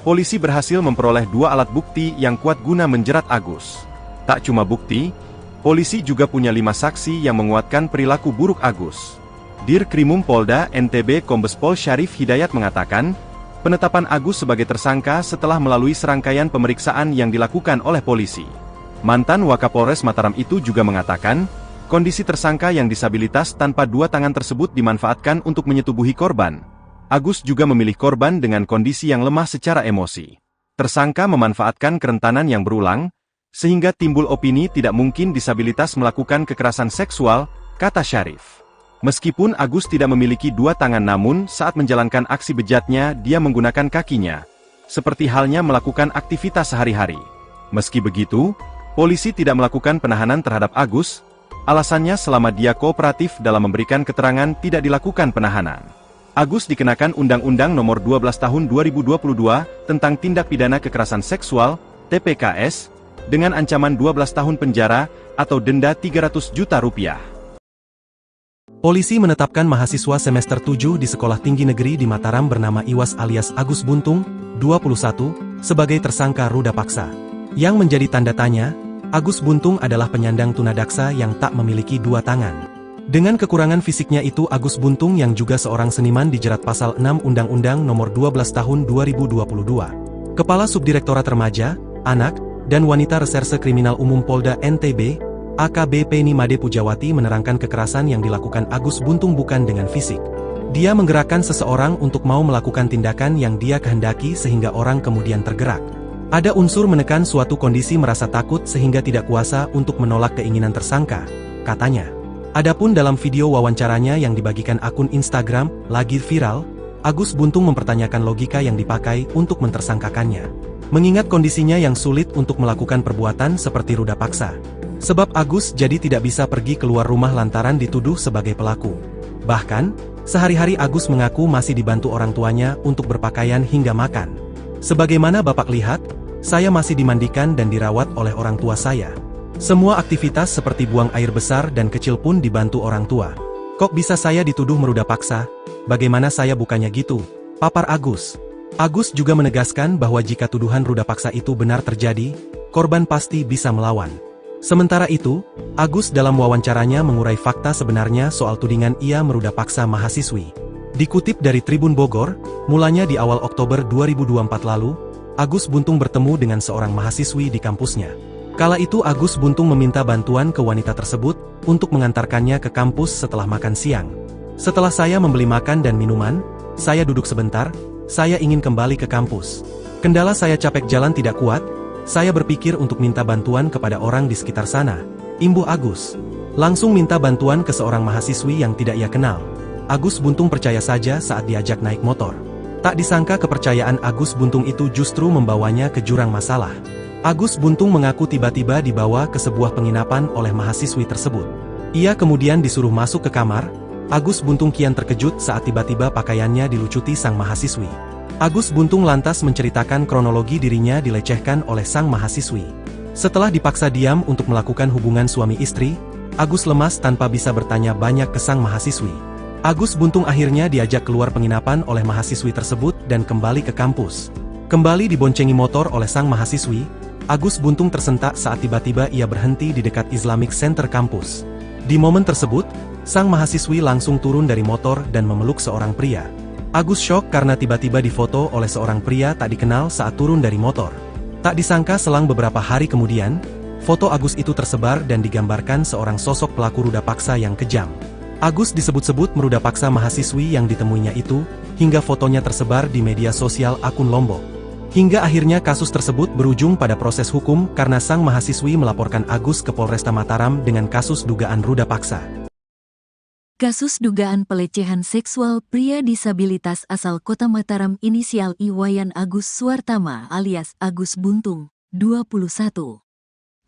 polisi berhasil memperoleh 2 alat bukti yang kuat guna menjerat Agus. Tak cuma bukti, polisi juga punya 5 saksi yang menguatkan perilaku buruk Agus. Dirkrimum Polda NTB Kombes Pol Syarif Hidayat mengatakan, penetapan Agus sebagai tersangka setelah melalui serangkaian pemeriksaan yang dilakukan oleh polisi. Mantan Wakapolres Mataram itu juga mengatakan, kondisi tersangka yang disabilitas tanpa 2 tangan tersebut dimanfaatkan untuk menyetubuhi korban. Agus juga memilih korban dengan kondisi yang lemah secara emosi. Tersangka memanfaatkan kerentanan yang berulang, sehingga timbul opini tidak mungkin disabilitas melakukan kekerasan seksual, kata Syarif. Meskipun Agus tidak memiliki 2 tangan namun saat menjalankan aksi bejatnya dia menggunakan kakinya, seperti halnya melakukan aktivitas sehari-hari. Meski begitu, polisi tidak melakukan penahanan terhadap Agus, alasannya selama dia kooperatif dalam memberikan keterangan tidak dilakukan penahanan. Agus dikenakan Undang-Undang Nomor 12 Tahun 2022 tentang Tindak Pidana Kekerasan Seksual, TPKS, dengan ancaman 12 tahun penjara atau denda Rp300 juta. Polisi menetapkan mahasiswa semester 7 di Sekolah Tinggi Negeri di Mataram bernama Iwas alias Agus Buntung, 21, sebagai tersangka ruda paksa. Yang menjadi tanda tanya, Agus Buntung adalah penyandang tunadaksa yang tak memiliki 2 tangan. Dengan kekurangan fisiknya itu Agus Buntung yang juga seorang seniman dijerat pasal 6 Undang-Undang Nomor 12 Tahun 2022. Kepala Subdirektorat Remaja, Anak, dan Wanita Reserse Kriminal Umum Polda NTB, AKBP Ni Made Pujawati menerangkan kekerasan yang dilakukan Agus Buntung bukan dengan fisik. Dia menggerakkan seseorang untuk mau melakukan tindakan yang dia kehendaki sehingga orang kemudian tergerak. Ada unsur menekan suatu kondisi merasa takut sehingga tidak kuasa untuk menolak keinginan tersangka, katanya. Adapun dalam video wawancaranya yang dibagikan akun Instagram, lagi viral, Agus Buntung mempertanyakan logika yang dipakai untuk mentersangkakannya. Mengingat kondisinya yang sulit untuk melakukan perbuatan seperti ruda paksa. Sebab Agus jadi tidak bisa pergi keluar rumah lantaran dituduh sebagai pelaku. Bahkan, sehari-hari Agus mengaku masih dibantu orang tuanya untuk berpakaian hingga makan. Sebagaimana Bapak lihat, saya masih dimandikan dan dirawat oleh orang tua saya. Semua aktivitas seperti buang air besar dan kecil pun dibantu orang tua. Kok bisa saya dituduh meruda paksa? Bagaimana saya bukannya gitu? Papar Agus. Agus juga menegaskan bahwa jika tuduhan ruda paksa itu benar terjadi, korban pasti bisa melawan. Sementara itu, Agus dalam wawancaranya mengurai fakta sebenarnya soal tudingan ia meruda paksa mahasiswi. Dikutip dari Tribun Bogor, mulanya di awal Oktober 2024 lalu, Agus Buntung bertemu dengan seorang mahasiswi di kampusnya. Kala itu Agus Buntung meminta bantuan ke wanita tersebut untuk mengantarkannya ke kampus setelah makan siang. Setelah saya membeli makan dan minuman, saya duduk sebentar, saya ingin kembali ke kampus. Kendala saya capek jalan tidak kuat, saya berpikir untuk minta bantuan kepada orang di sekitar sana, imbuh Agus. Langsung minta bantuan ke seorang mahasiswi yang tidak ia kenal. Agus Buntung percaya saja saat diajak naik motor. Tak disangka kepercayaan Agus Buntung itu justru membawanya ke jurang masalah. Agus Buntung mengaku tiba-tiba dibawa ke sebuah penginapan oleh mahasiswi tersebut. Ia kemudian disuruh masuk ke kamar. Agus Buntung kian terkejut saat tiba-tiba pakaiannya dilucuti sang mahasiswi. Agus Buntung lantas menceritakan kronologi dirinya dilecehkan oleh sang mahasiswi. Setelah dipaksa diam untuk melakukan hubungan suami istri, Agus lemas tanpa bisa bertanya banyak ke sang mahasiswi. Agus Buntung akhirnya diajak keluar penginapan oleh mahasiswi tersebut dan kembali ke kampus. Kembali diboncengi motor oleh sang mahasiswi, Agus Buntung tersentak saat tiba-tiba ia berhenti di dekat Islamic Center kampus. Di momen tersebut, sang mahasiswi langsung turun dari motor dan memeluk seorang pria. Agus syok karena tiba-tiba difoto oleh seorang pria tak dikenal saat turun dari motor. Tak disangka selang beberapa hari kemudian, foto Agus itu tersebar dan digambarkan seorang sosok pelaku ruda paksa yang kejam. Agus disebut-sebut meruda paksa mahasiswi yang ditemuinya itu, hingga fotonya tersebar di media sosial akun Lombok. Hingga akhirnya kasus tersebut berujung pada proses hukum karena sang mahasiswi melaporkan Agus ke Polresta Mataram dengan kasus dugaan ruda paksa. Kasus dugaan pelecehan seksual pria disabilitas asal Kota Mataram inisial Iwayan Agus Suartama alias Agus Buntung, 21.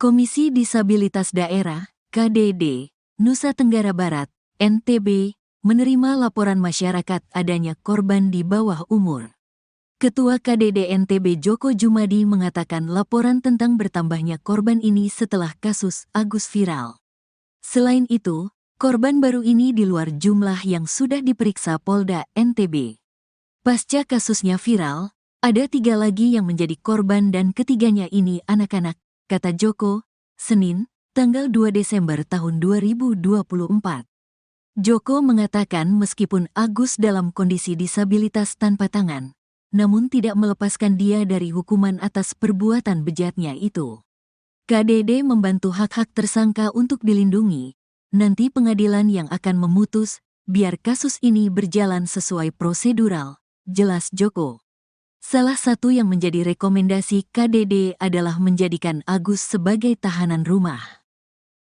Komisi Disabilitas Daerah, KDD, Nusa Tenggara Barat, NTB, menerima laporan masyarakat adanya korban di bawah umur. Ketua KDD NTB Joko Jumadi mengatakan laporan tentang bertambahnya korban ini setelah kasus Agus viral. Selain itu, korban baru ini di luar jumlah yang sudah diperiksa Polda NTB. Pasca kasusnya viral, ada 3 lagi yang menjadi korban dan ketiganya ini anak-anak, kata Joko, Senin, tanggal 2 Desember tahun 2024. Joko mengatakan meskipun Agus dalam kondisi disabilitas tanpa tangan, namun tidak melepaskan dia dari hukuman atas perbuatan bejatnya itu. KDD membantu hak-hak tersangka untuk dilindungi. Nanti pengadilan yang akan memutus, biar kasus ini berjalan sesuai prosedural, jelas Joko. Salah satu yang menjadi rekomendasi KDD adalah menjadikan Agus sebagai tahanan rumah.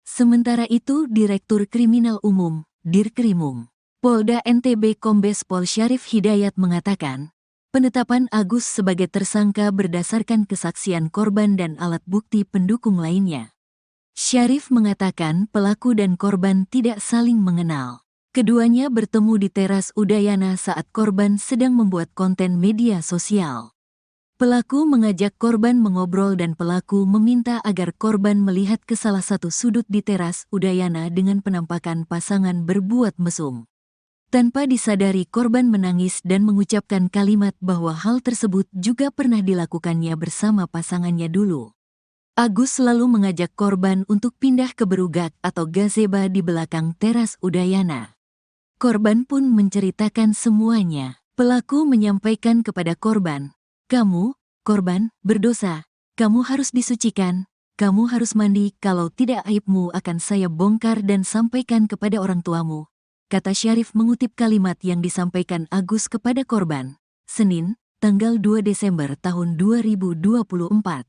Sementara itu Direktur Kriminal Umum, Dirkrimum, Polda NTB Kombes Pol Syarif Hidayat mengatakan, penetapan Agus sebagai tersangka berdasarkan kesaksian korban dan alat bukti pendukung lainnya. Syarif mengatakan pelaku dan korban tidak saling mengenal. Keduanya bertemu di teras Udayana saat korban sedang membuat konten media sosial. Pelaku mengajak korban mengobrol dan pelaku meminta agar korban melihat ke salah satu sudut di teras Udayana dengan penampakan pasangan berbuat mesum. Tanpa disadari korban menangis dan mengucapkan kalimat bahwa hal tersebut juga pernah dilakukannya bersama pasangannya dulu. Agus selalu mengajak korban untuk pindah ke berugak atau gazeba di belakang teras Udayana. Korban pun menceritakan semuanya. Pelaku menyampaikan kepada korban, "Kamu, korban, berdosa. Kamu harus disucikan. Kamu harus mandi, kalau tidak aibmu akan saya bongkar dan sampaikan kepada orang tuamu. kata Syarif mengutip kalimat yang disampaikan Agus kepada korban, Senin, tanggal 2 Desember tahun 2024.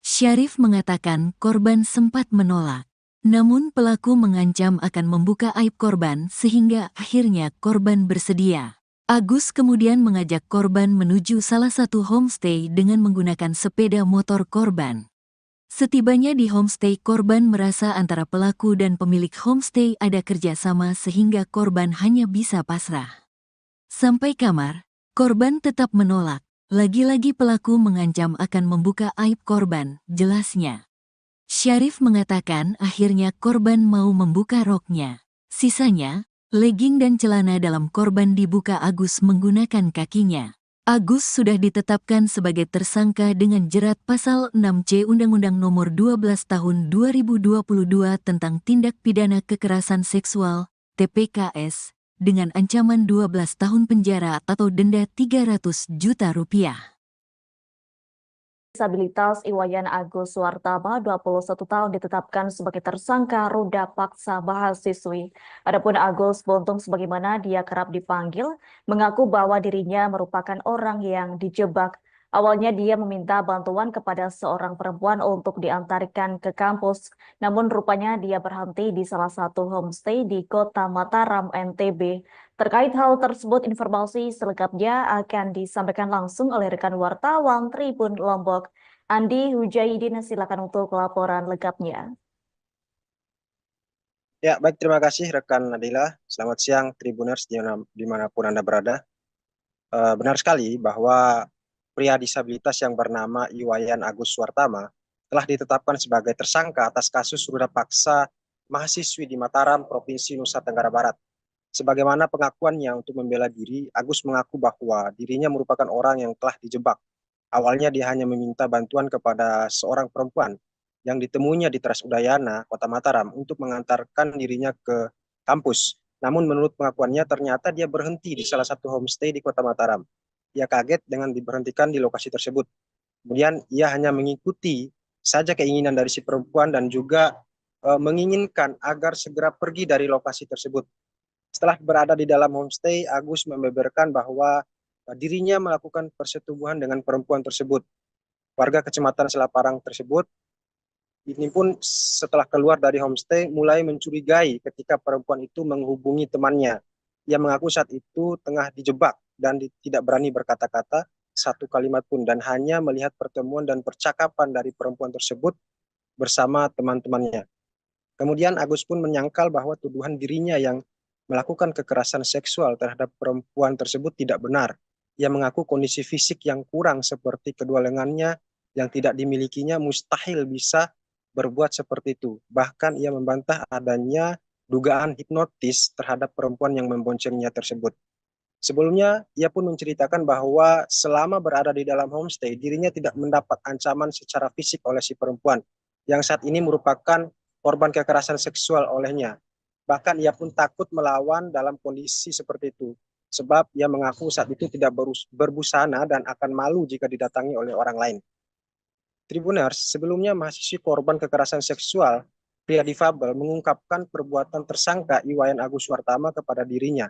Syarif mengatakan korban sempat menolak. Namun pelaku mengancam akan membuka aib korban sehingga akhirnya korban bersedia. Agus kemudian mengajak korban menuju salah satu homestay dengan menggunakan sepeda motor korban. Setibanya di homestay, korban merasa antara pelaku dan pemilik homestay ada kerjasama sehingga korban hanya bisa pasrah. Sampai kamar, korban tetap menolak. Lagi-lagi pelaku mengancam akan membuka aib korban, jelasnya. Syarif mengatakan akhirnya korban mau membuka roknya. Sisanya, legging dan celana dalam korban dibuka Agus menggunakan kakinya. Agus sudah ditetapkan sebagai tersangka dengan jerat pasal 6C Undang-Undang Nomor 12 Tahun 2022 tentang Tindak Pidana Kekerasan Seksual, TPKS, dengan ancaman 12 tahun penjara atau denda Rp300 juta. Disabilitas Iwayan Agus Suwartama, 21 tahun, ditetapkan sebagai tersangka ruda paksa mahasiswi. Adapun Agus Buntung, sebagaimana dia kerap dipanggil, mengaku bahwa dirinya merupakan orang yang dijebak. Awalnya dia meminta bantuan kepada seorang perempuan untuk diantarkan ke kampus, namun rupanya dia berhenti di salah satu homestay di Kota Mataram, NTB. Terkait hal tersebut, informasi selengkapnya akan disampaikan langsung oleh rekan wartawan Tribun Lombok, Andi Hujaidin. Silakan untuk laporan lengkapnya. Ya, baik, terima kasih rekan Nadila. Selamat siang Tribuners dimanapun Anda berada. Benar sekali bahwa pria disabilitas yang bernama Iwayan Agus Suwartama telah ditetapkan sebagai tersangka atas kasus ruda paksa mahasiswi di Mataram, Provinsi Nusa Tenggara Barat. Sebagaimana pengakuannya untuk membela diri, Agus mengaku bahwa dirinya merupakan orang yang telah dijebak. Awalnya dia hanya meminta bantuan kepada seorang perempuan yang ditemuinya di Teras Udayana, Kota Mataram, untuk mengantarkan dirinya ke kampus. Namun menurut pengakuannya ternyata dia berhenti di salah satu homestay di Kota Mataram. Ia kaget dengan diberhentikan di lokasi tersebut. Kemudian ia hanya mengikuti saja keinginan dari si perempuan dan juga menginginkan agar segera pergi dari lokasi tersebut. Setelah berada di dalam homestay, Agus membeberkan bahwa dirinya melakukan persetubuhan dengan perempuan tersebut. Warga Kecamatan Selaparang tersebut ini pun setelah keluar dari homestay mulai mencurigai ketika perempuan itu menghubungi temannya. Ia mengaku saat itu tengah dijebak dan tidak berani berkata-kata satu kalimat pun dan hanya melihat pertemuan dan percakapan dari perempuan tersebut bersama teman-temannya. Kemudian Agus pun menyangkal bahwa tuduhan dirinya yang melakukan kekerasan seksual terhadap perempuan tersebut tidak benar. Ia mengaku kondisi fisik yang kurang seperti kedua lengannya yang tidak dimilikinya mustahil bisa berbuat seperti itu. Bahkan ia membantah adanya dugaan hipnotis terhadap perempuan yang memboncengnya tersebut. Sebelumnya, ia pun menceritakan bahwa selama berada di dalam homestay, dirinya tidak mendapat ancaman secara fisik oleh si perempuan, yang saat ini merupakan korban kekerasan seksual olehnya. Bahkan ia pun takut melawan dalam kondisi seperti itu, sebab ia mengaku saat itu tidak berbusana dan akan malu jika didatangi oleh orang lain. Tribuners, sebelumnya mahasiswi korban kekerasan seksual, pria difabel, mengungkapkan perbuatan tersangka Iwayan Agus Suwartama kepada dirinya.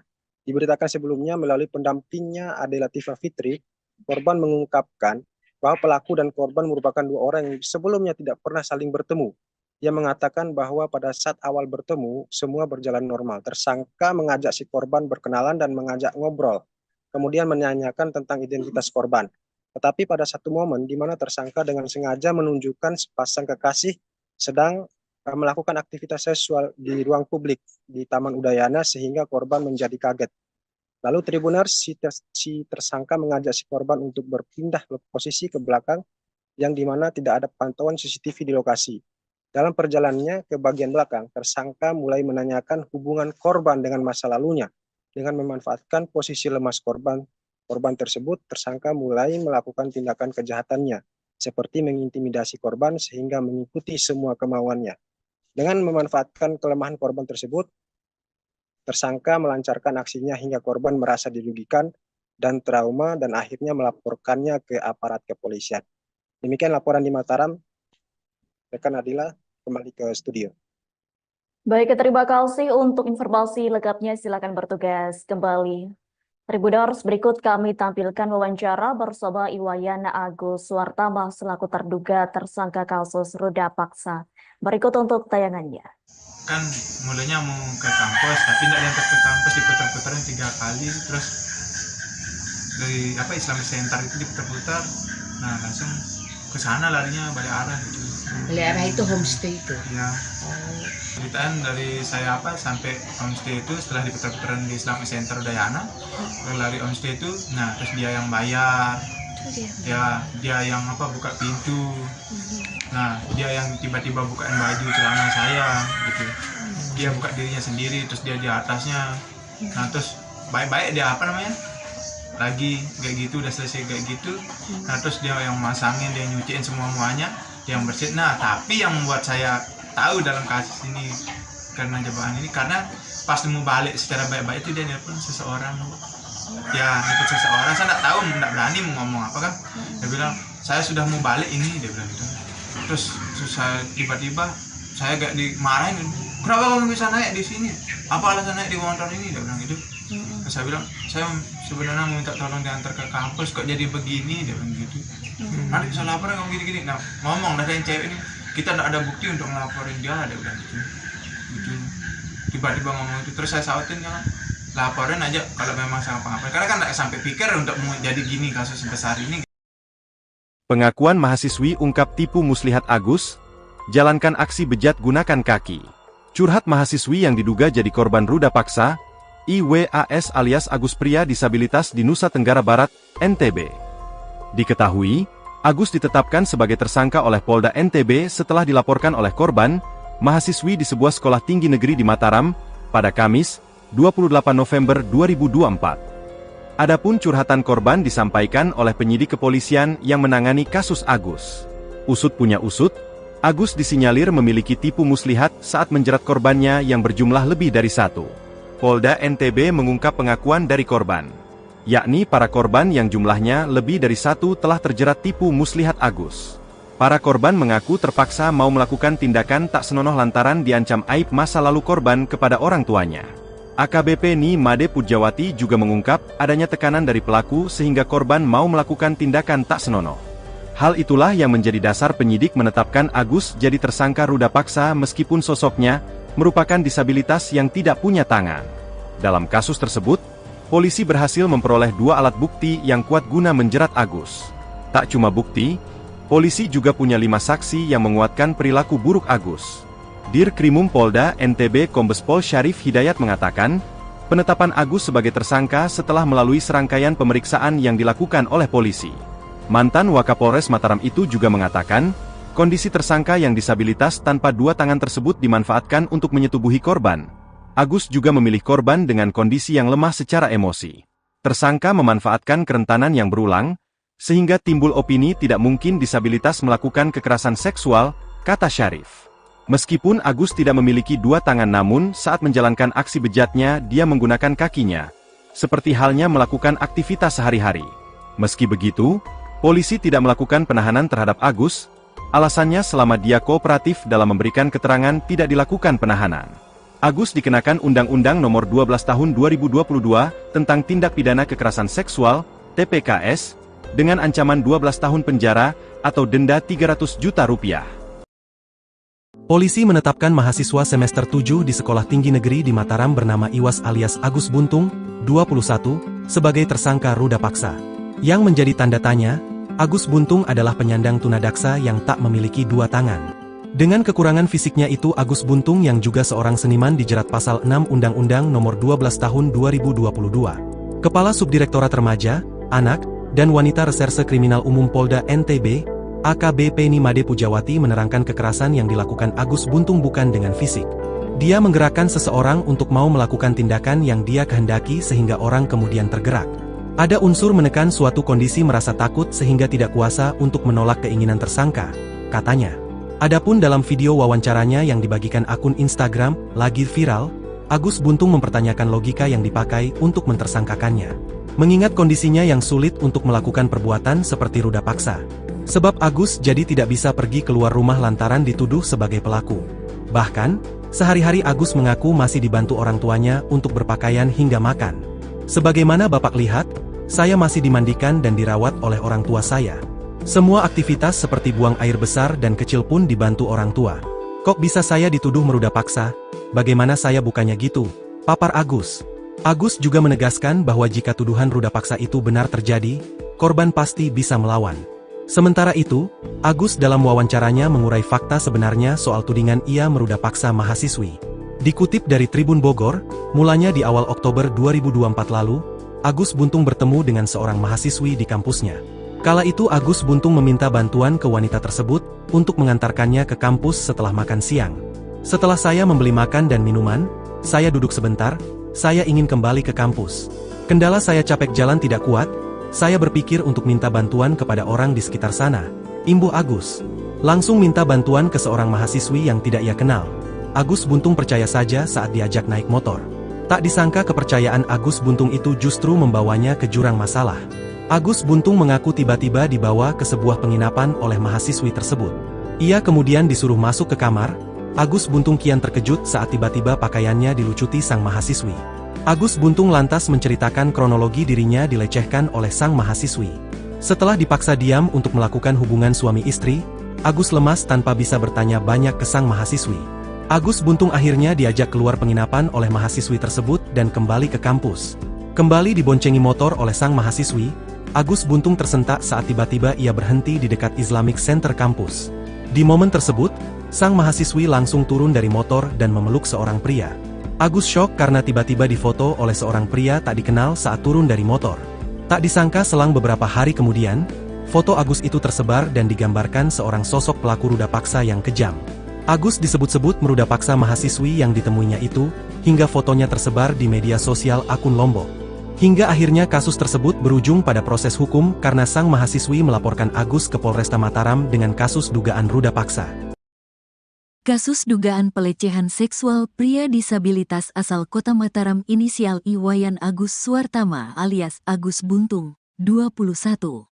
Diberitakan sebelumnya melalui pendampingnya Ade Latifah Fitri, korban mengungkapkan bahwa pelaku dan korban merupakan dua orang yang sebelumnya tidak pernah saling bertemu. Ia mengatakan bahwa pada saat awal bertemu, semua berjalan normal. Tersangka mengajak si korban berkenalan dan mengajak ngobrol. Kemudian menanyakan tentang identitas korban. Tetapi pada satu momen di mana tersangka dengan sengaja menunjukkan sepasang kekasih sedang melakukan aktivitas seksual di ruang publik di Taman Udayana sehingga korban menjadi kaget. Lalu Tribuners, si tersangka mengajak si korban untuk berpindah posisi ke belakang yang di mana tidak ada pantauan CCTV di lokasi. Dalam perjalanannya ke bagian belakang, tersangka mulai menanyakan hubungan korban dengan masa lalunya. Dengan memanfaatkan posisi lemas korban tersebut, tersangka mulai melakukan tindakan kejahatannya, seperti mengintimidasi korban sehingga mengikuti semua kemauannya. Dengan memanfaatkan kelemahan korban tersebut, tersangka melancarkan aksinya hingga korban merasa dirugikan dan trauma dan akhirnya melaporkannya ke aparat kepolisian. Demikian laporan di Mataram. Rekan Adila, kembali ke studio. Baik, terima kasih untuk informasi lengkapnya. Silakan bertugas kembali. Tribuners, berikut kami tampilkan wawancara bersama Iwayan Agus Suartama selaku terduga tersangka kasus ruda paksa. Berikut untuk tayangannya. Kan mulanya mau ke kampus, tapi tidak diantar ke kampus, diputar-putarin 3 kali, terus dari Islamic Center itu diputar-putar, nah langsung ke sana larinya balik arah gitu. Balik arah itu homestay itu. Ya. Ceritaan dari saya sampai homestay itu setelah diputar-putaran di Islamic Center Udayana, lari homestay itu, nah terus dia yang bayar, dia yang buka pintu, nah dia yang tiba-tiba bukain baju celana saya gitu, dia buka dirinya sendiri, terus dia di atasnya, nah terus baik-baik dia lagi kayak gitu, udah selesai kayak gitu, nah terus dia yang masangin, dia nyuciin semuanya, dia yang bersihin. Nah tapi yang membuat saya tahu dalam kasus ini karena jebakan ini, karena pas mau balik secara baik-baik itu dia nelpon seseorang, nelpon seseorang, saya nggak tahu, nggak berani mau ngomong apa kan, dia bilang saya sudah mau balik ini, dia bilang gitu. Terus saya tiba-tiba saya gak dimarahin, kenapa kamu bisa naik di sini, apa alasan naik di motor ini, dia bilang gitu. Terus saya bilang saya sebenarnya mau minta tolong diantar ke kampus, kok jadi begini, dia bilang gitu. Nanti bisa laporan kamu gini-gini. Nah ngomong dari yang cewek ini, kita tidak ada bukti untuk ngelaporin dia, ada udah gitu. Tiba-tiba ngomong itu, terus saya sautin kan, laporin aja kalau memang sama apa-apa, karena kan tidak sampai pikir untuk mau jadi gini kasus sebesar ini. Pengakuan mahasiswi ungkap tipu muslihat Agus, jalankan aksi bejat gunakan kaki. Curhat mahasiswi yang diduga jadi korban ruda paksa, IWAS alias Agus pria disabilitas di Nusa Tenggara Barat, NTB. Diketahui, Agus ditetapkan sebagai tersangka oleh Polda NTB setelah dilaporkan oleh korban, mahasiswi di sebuah sekolah tinggi negeri di Mataram, pada Kamis, 28 November 2024. Adapun curhatan korban disampaikan oleh penyidik kepolisian yang menangani kasus Agus. Usut punya usut, Agus disinyalir memiliki tipu muslihat saat menjerat korbannya yang berjumlah lebih dari 1. Polda NTB mengungkap pengakuan dari korban, yakni para korban yang jumlahnya lebih dari 1 telah terjerat tipu muslihat Agus. Para korban mengaku terpaksa mau melakukan tindakan tak senonoh lantaran diancam aib masa lalu korban kepada orang tuanya. AKBP Ni Made Pujawati juga mengungkap adanya tekanan dari pelaku sehingga korban mau melakukan tindakan tak senonoh. Hal itulah yang menjadi dasar penyidik menetapkan Agus jadi tersangka ruda paksa meskipun sosoknya merupakan disabilitas yang tidak punya tangan. Dalam kasus tersebut, polisi berhasil memperoleh 2 alat bukti yang kuat guna menjerat Agus. Tak cuma bukti, polisi juga punya 5 saksi yang menguatkan perilaku buruk Agus. Dirkrimum Polda NTB Kombes Pol Syarif Hidayat mengatakan, penetapan Agus sebagai tersangka setelah melalui serangkaian pemeriksaan yang dilakukan oleh polisi. Mantan Wakapolres Mataram itu juga mengatakan, kondisi tersangka yang disabilitas tanpa 2 tangan tersebut dimanfaatkan untuk menyetubuhi korban. Agus juga memilih korban dengan kondisi yang lemah secara emosi. Tersangka memanfaatkan kerentanan yang berulang, sehingga timbul opini tidak mungkin disabilitas melakukan kekerasan seksual, kata Syarif. Meskipun Agus tidak memiliki 2 tangan namun saat menjalankan aksi bejatnya dia menggunakan kakinya, seperti halnya melakukan aktivitas sehari-hari. Meski begitu, polisi tidak melakukan penahanan terhadap Agus, alasannya selama dia kooperatif dalam memberikan keterangan tidak dilakukan penahanan. Agus dikenakan Undang-Undang Nomor 12 Tahun 2022 tentang Tindak Pidana Kekerasan Seksual, TPKS, dengan ancaman 12 tahun penjara atau denda Rp300 juta. Polisi menetapkan mahasiswa semester 7 di Sekolah Tinggi Negeri di Mataram bernama Iwas alias Agus Buntung, 21, sebagai tersangka ruda paksa. Yang menjadi tanda tanya, Agus Buntung adalah penyandang tunadaksa yang tak memiliki 2 tangan. Dengan kekurangan fisiknya itu Agus Buntung yang juga seorang seniman dijerat pasal 6 Undang-Undang Nomor 12 Tahun 2022. Kepala Subdirektorat Remaja, Anak, dan Wanita Reserse Kriminal Umum Polda NTB, AKBP Ni Made Pujawati menerangkan kekerasan yang dilakukan Agus Buntung bukan dengan fisik. Dia menggerakkan seseorang untuk mau melakukan tindakan yang dia kehendaki sehingga orang kemudian tergerak. Ada unsur menekan suatu kondisi merasa takut sehingga tidak kuasa untuk menolak keinginan tersangka, katanya. Adapun dalam video wawancaranya yang dibagikan akun Instagram, lagi viral, Agus Buntung mempertanyakan logika yang dipakai untuk mentersangkakannya. Mengingat kondisinya yang sulit untuk melakukan perbuatan seperti ruda paksa. Sebab Agus jadi tidak bisa pergi keluar rumah lantaran dituduh sebagai pelaku. Bahkan, Sehari-hari Agus mengaku masih dibantu orang tuanya untuk berpakaian hingga makan. Sebagaimana Bapak lihat, saya masih dimandikan dan dirawat oleh orang tua saya. Semua aktivitas seperti buang air besar dan kecil pun dibantu orang tua. Kok bisa saya dituduh meruda paksa? Bagaimana saya bukannya gitu? Papar Agus. Agus juga menegaskan bahwa jika tuduhan ruda paksa itu benar terjadi, korban pasti bisa melawan. Sementara itu, Agus dalam wawancaranya mengurai fakta sebenarnya soal tudingan ia meruda paksa mahasiswi. Dikutip dari Tribun Bogor, mulanya di awal Oktober 2024 lalu, Agus Buntung bertemu dengan seorang mahasiswi di kampusnya. Kala itu Agus Buntung meminta bantuan ke wanita tersebut untuk mengantarkannya ke kampus setelah makan siang. Setelah saya membeli makan dan minuman, saya duduk sebentar, saya ingin kembali ke kampus. Kendala saya capek jalan tidak kuat, saya berpikir untuk minta bantuan kepada orang di sekitar sana. Imbuh Agus. Langsung minta bantuan ke seorang mahasiswi yang tidak ia kenal. Agus Buntung percaya saja saat diajak naik motor. Tak disangka kepercayaan Agus Buntung itu justru membawanya ke jurang masalah. Agus Buntung mengaku tiba-tiba dibawa ke sebuah penginapan oleh mahasiswi tersebut. Ia kemudian disuruh masuk ke kamar. Agus Buntung kian terkejut saat tiba-tiba pakaiannya dilucuti sang mahasiswi. Agus Buntung lantas menceritakan kronologi dirinya dilecehkan oleh sang mahasiswi. Setelah dipaksa diam untuk melakukan hubungan suami istri, Agus lemas tanpa bisa bertanya banyak ke sang mahasiswi. Agus Buntung akhirnya diajak keluar penginapan oleh mahasiswi tersebut dan kembali ke kampus. Kembali diboncengi motor oleh sang mahasiswi, Agus Buntung tersentak saat tiba-tiba ia berhenti di dekat Islamic Center kampus. Di momen tersebut, sang mahasiswi langsung turun dari motor dan memeluk seorang pria. Agus syok karena tiba-tiba difoto oleh seorang pria tak dikenal saat turun dari motor. Tak disangka selang beberapa hari kemudian, foto Agus itu tersebar dan digambarkan seorang sosok pelaku ruda paksa yang kejam. Agus disebut-sebut meruda paksa mahasiswi yang ditemuinya itu, hingga fotonya tersebar di media sosial akun Lombok. Hingga akhirnya kasus tersebut berujung pada proses hukum karena sang mahasiswi melaporkan Agus ke Polresta Mataram dengan kasus dugaan ruda paksa. Kasus dugaan pelecehan seksual pria disabilitas asal Kota Mataram inisial Iwayan Agus Suartama alias Agus Buntung, 21.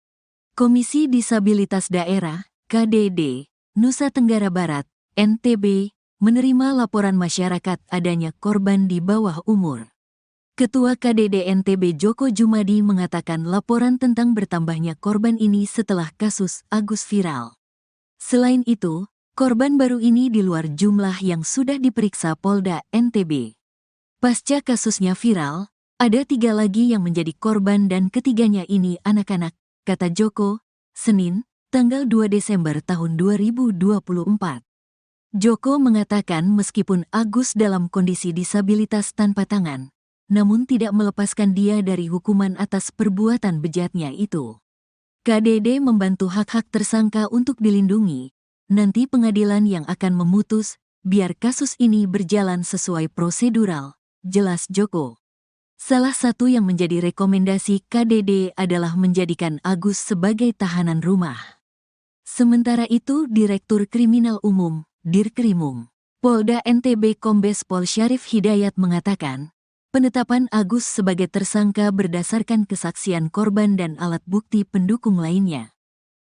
Komisi Disabilitas Daerah, KDD, Nusa Tenggara Barat, NTB, menerima laporan masyarakat adanya korban di bawah umur. Ketua KDD NTB Joko Jumadi mengatakan laporan tentang bertambahnya korban ini setelah kasus Agus viral. Selain itu, korban baru ini di luar jumlah yang sudah diperiksa Polda NTB. Pasca kasusnya viral, ada 3 lagi yang menjadi korban dan ketiganya ini anak-anak, kata Joko, Senin, tanggal 2 Desember tahun 2024. Joko mengatakan meskipun Agus dalam kondisi disabilitas tanpa tangan, namun tidak melepaskan dia dari hukuman atas perbuatan bejatnya itu. KDD membantu hak-hak tersangka untuk dilindungi. Nanti pengadilan yang akan memutus, biar kasus ini berjalan sesuai prosedural, jelas Joko. Salah satu yang menjadi rekomendasi KDD adalah menjadikan Agus sebagai tahanan rumah. Sementara itu Direktur Kriminal Umum, Dirkrimum, Polda NTB Kombes Pol Syarif Hidayat mengatakan, penetapan Agus sebagai tersangka berdasarkan kesaksian korban dan alat bukti pendukung lainnya.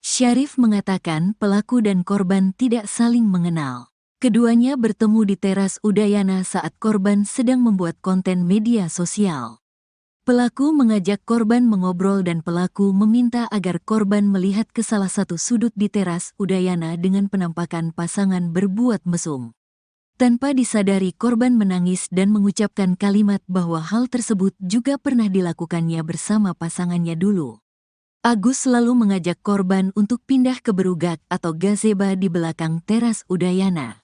Syarif mengatakan pelaku dan korban tidak saling mengenal. Keduanya bertemu di teras Udayana saat korban sedang membuat konten media sosial. Pelaku mengajak korban mengobrol dan pelaku meminta agar korban melihat ke salah satu sudut di teras Udayana dengan penampakan pasangan berbuat mesum. Tanpa disadari korban menangis dan mengucapkan kalimat bahwa hal tersebut juga pernah dilakukannya bersama pasangannya dulu. Agus selalu mengajak korban untuk pindah ke berugak atau gazeba di belakang teras Udayana.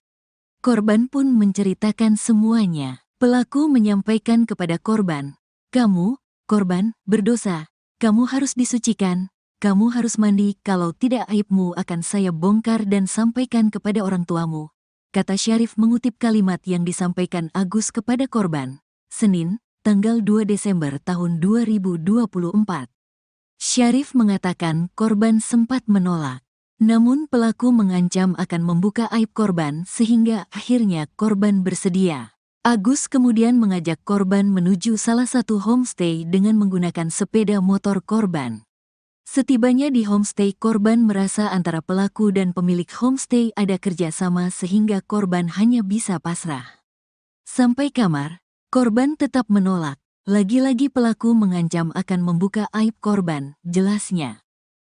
Korban pun menceritakan semuanya. Pelaku menyampaikan kepada korban, "Kamu, korban, berdosa. Kamu harus disucikan. Kamu harus mandi, kalau tidak aibmu akan saya bongkar dan sampaikan kepada orang tuamu," kata Syarif mengutip kalimat yang disampaikan Agus kepada korban. Senin, tanggal 2 Desember tahun 2024. Syarif mengatakan korban sempat menolak. Namun pelaku mengancam akan membuka aib korban sehingga akhirnya korban bersedia. Agus kemudian mengajak korban menuju salah satu homestay dengan menggunakan sepeda motor korban. Setibanya di homestay, korban merasa antara pelaku dan pemilik homestay ada kerjasama sehingga korban hanya bisa pasrah. Sampai kamar, korban tetap menolak. Lagi-lagi pelaku mengancam akan membuka aib korban, jelasnya.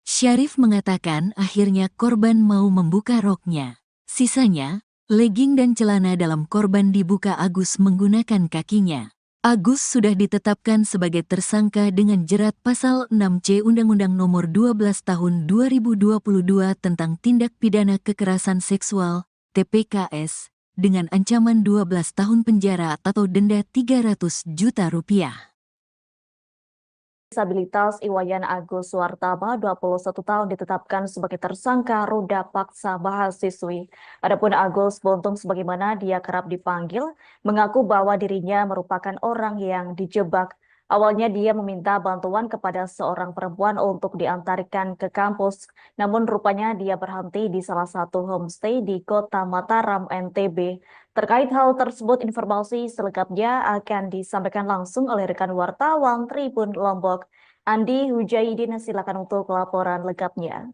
Syarif mengatakan akhirnya korban mau membuka roknya. Sisanya, legging dan celana dalam korban dibuka Agus menggunakan kakinya. Agus sudah ditetapkan sebagai tersangka dengan jerat pasal 6C Undang-Undang Nomor 12 Tahun 2022 tentang Tindak Pidana Kekerasan Seksual, TPKS, dengan ancaman 12 tahun penjara atau denda 300 juta rupiah. Disabilitas Iwayan Agus Suartama, 21 tahun, ditetapkan sebagai tersangka ruda paksa mahasiswi. Adapun Agus Buntung, sebagaimana dia kerap dipanggil, mengaku bahwa dirinya merupakan orang yang dijebak. Awalnya dia meminta bantuan kepada seorang perempuan untuk diantarkan ke kampus, namun rupanya dia berhenti di salah satu homestay di Kota Mataram, NTB. Terkait hal tersebut, informasi selengkapnya akan disampaikan langsung oleh rekan wartawan Tribun Lombok, Andi Hujaidin. Silakan untuk laporan lengkapnya.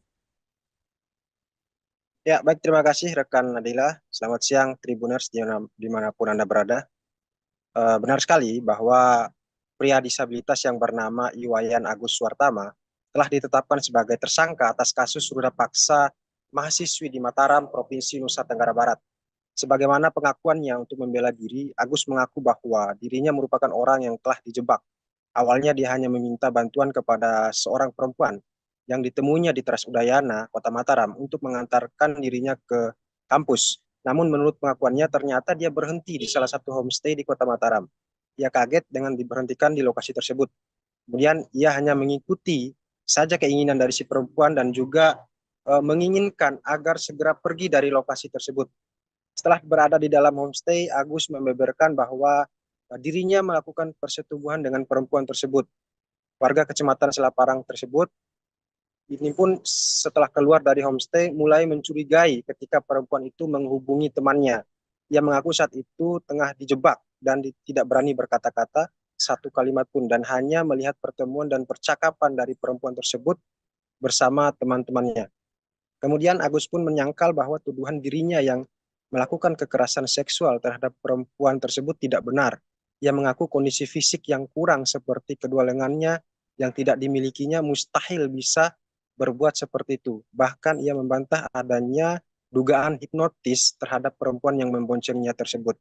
Ya, baik, terima kasih rekan Nadila. Selamat siang Tribuners dimanapun Anda berada. Benar sekali bahwa pria disabilitas yang bernama Iwayan Agus Suartama telah ditetapkan sebagai tersangka atas kasus ruda paksa mahasiswi di Mataram, Provinsi Nusa Tenggara Barat. Sebagaimana pengakuannya untuk membela diri, Agus mengaku bahwa dirinya merupakan orang yang telah dijebak. Awalnya dia hanya meminta bantuan kepada seorang perempuan yang ditemuinya di Teras Udayana, Kota Mataram, untuk mengantarkan dirinya ke kampus. Namun menurut pengakuannya ternyata dia berhenti di salah satu homestay di Kota Mataram. Ia kaget dengan diberhentikan di lokasi tersebut. Kemudian ia hanya mengikuti saja keinginan dari si perempuan dan juga menginginkan agar segera pergi dari lokasi tersebut. Setelah berada di dalam homestay, Agus membeberkan bahwa dirinya melakukan persetubuhan dengan perempuan tersebut. Warga Kecamatan Selaparang tersebut ini pun setelah keluar dari homestay mulai mencurigai ketika perempuan itu menghubungi temannya. Ia mengaku saat itu tengah dijebak dan tidak berani berkata-kata satu kalimat pun dan hanya melihat pertemuan dan percakapan dari perempuan tersebut bersama teman-temannya. Kemudian Agus pun menyangkal bahwa tuduhan dirinya yang melakukan kekerasan seksual terhadap perempuan tersebut tidak benar. Ia mengaku kondisi fisik yang kurang seperti kedua lengannya yang tidak dimilikinya mustahil bisa berbuat seperti itu. Bahkan ia membantah adanya dugaan hipnotis terhadap perempuan yang memboncengnya tersebut.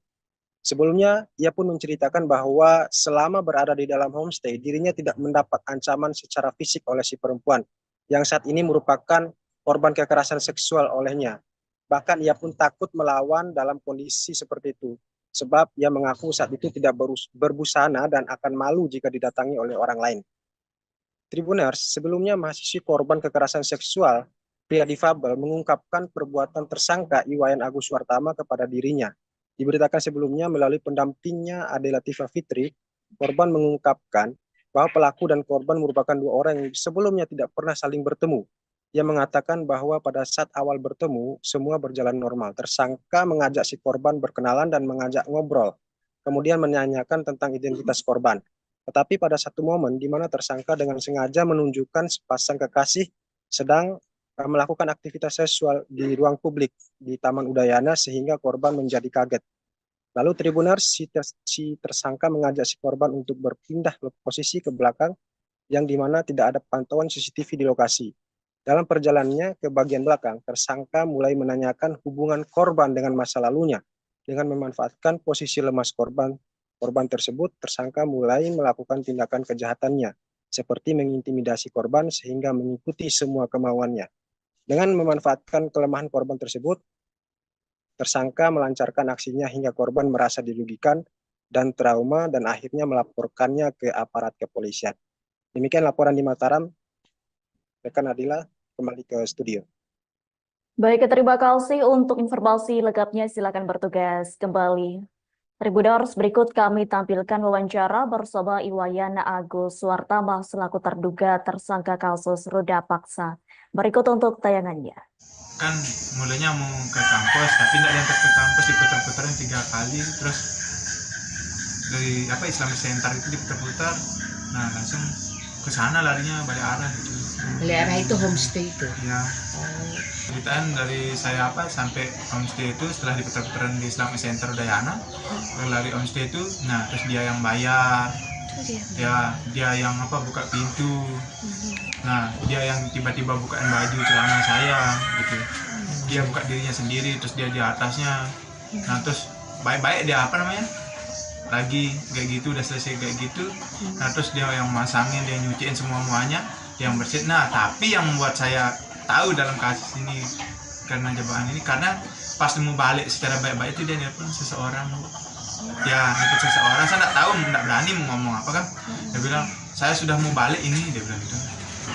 Sebelumnya, ia pun menceritakan bahwa selama berada di dalam homestay, dirinya tidak mendapat ancaman secara fisik oleh si perempuan, yang saat ini merupakan korban kekerasan seksual olehnya. Bahkan ia pun takut melawan dalam kondisi seperti itu, sebab ia mengaku saat itu tidak berbusana dan akan malu jika didatangi oleh orang lain. Tribuners, sebelumnya mahasiswi korban kekerasan seksual, pria difabel mengungkapkan perbuatan tersangka Iwayan Agus Suartama kepada dirinya. Diberitakan sebelumnya melalui pendampingnya Ade Latifah Fitri, korban mengungkapkan bahwa pelaku dan korban merupakan dua orang yang sebelumnya tidak pernah saling bertemu. Ia mengatakan bahwa pada saat awal bertemu, semua berjalan normal. Tersangka mengajak si korban berkenalan dan mengajak ngobrol. Kemudian menanyakan tentang identitas korban. Tetapi pada satu momen di mana tersangka dengan sengaja menunjukkan sepasang kekasih sedang melakukan aktivitas seksual di ruang publik di Taman Udayana sehingga korban menjadi kaget. Lalu Tribuners, si tersangka mengajak si korban untuk berpindah posisi ke belakang yang di mana tidak ada pantauan CCTV di lokasi. Dalam perjalanannya ke bagian belakang, tersangka mulai menanyakan hubungan korban dengan masa lalunya. Dengan memanfaatkan posisi lemas korban tersebut, tersangka mulai melakukan tindakan kejahatannya, seperti mengintimidasi korban sehingga mengikuti semua kemauannya. Dengan memanfaatkan kelemahan korban tersebut, tersangka melancarkan aksinya hingga korban merasa dirugikan dan trauma dan akhirnya melaporkannya ke aparat kepolisian. Demikian laporan di Mataram. Rekan Nadila, kembali ke studio. Baik, terima kasih untuk informasi lengkapnya. Silakan bertugas kembali. Tribuners, berikut kami tampilkan wawancara bersama Iwayan Agus Suartama selaku terduga tersangka kasus ruda paksa. Berikut untuk tayangannya. Kan mulanya mau ke kampus, tapi tidak diantar ke kampus, diputar-putarin 3 kali, terus dari Islamic Center itu diputar-putar, nah langsung ke sana larinya balik arah gitu. Daerah itu homestay itu. Ya. Ceritaan dari saya sampai homestay itu setelah diputar-putaran di Islamic Center Udayana, lari homestay itu, nah terus dia yang bayar, dia yang buka pintu, nah dia yang tiba-tiba bukain baju celana saya gitu, dia buka dirinya sendiri, terus dia di atasnya, nah terus baik-baik dia lagi kayak gitu, udah selesai kayak gitu, nah terus dia yang masangin, dia nyuciin semuanya, yang bersih. Nah tapi yang membuat saya tahu dalam kasus ini karena jebakan ini, karena pas mau balik secara baik-baik itu dia nelpon seseorang, nelpon seseorang, saya nggak tahu, nggak berani mau ngomong apa kan, dia bilang saya sudah mau balik ini, dia bilang gitu.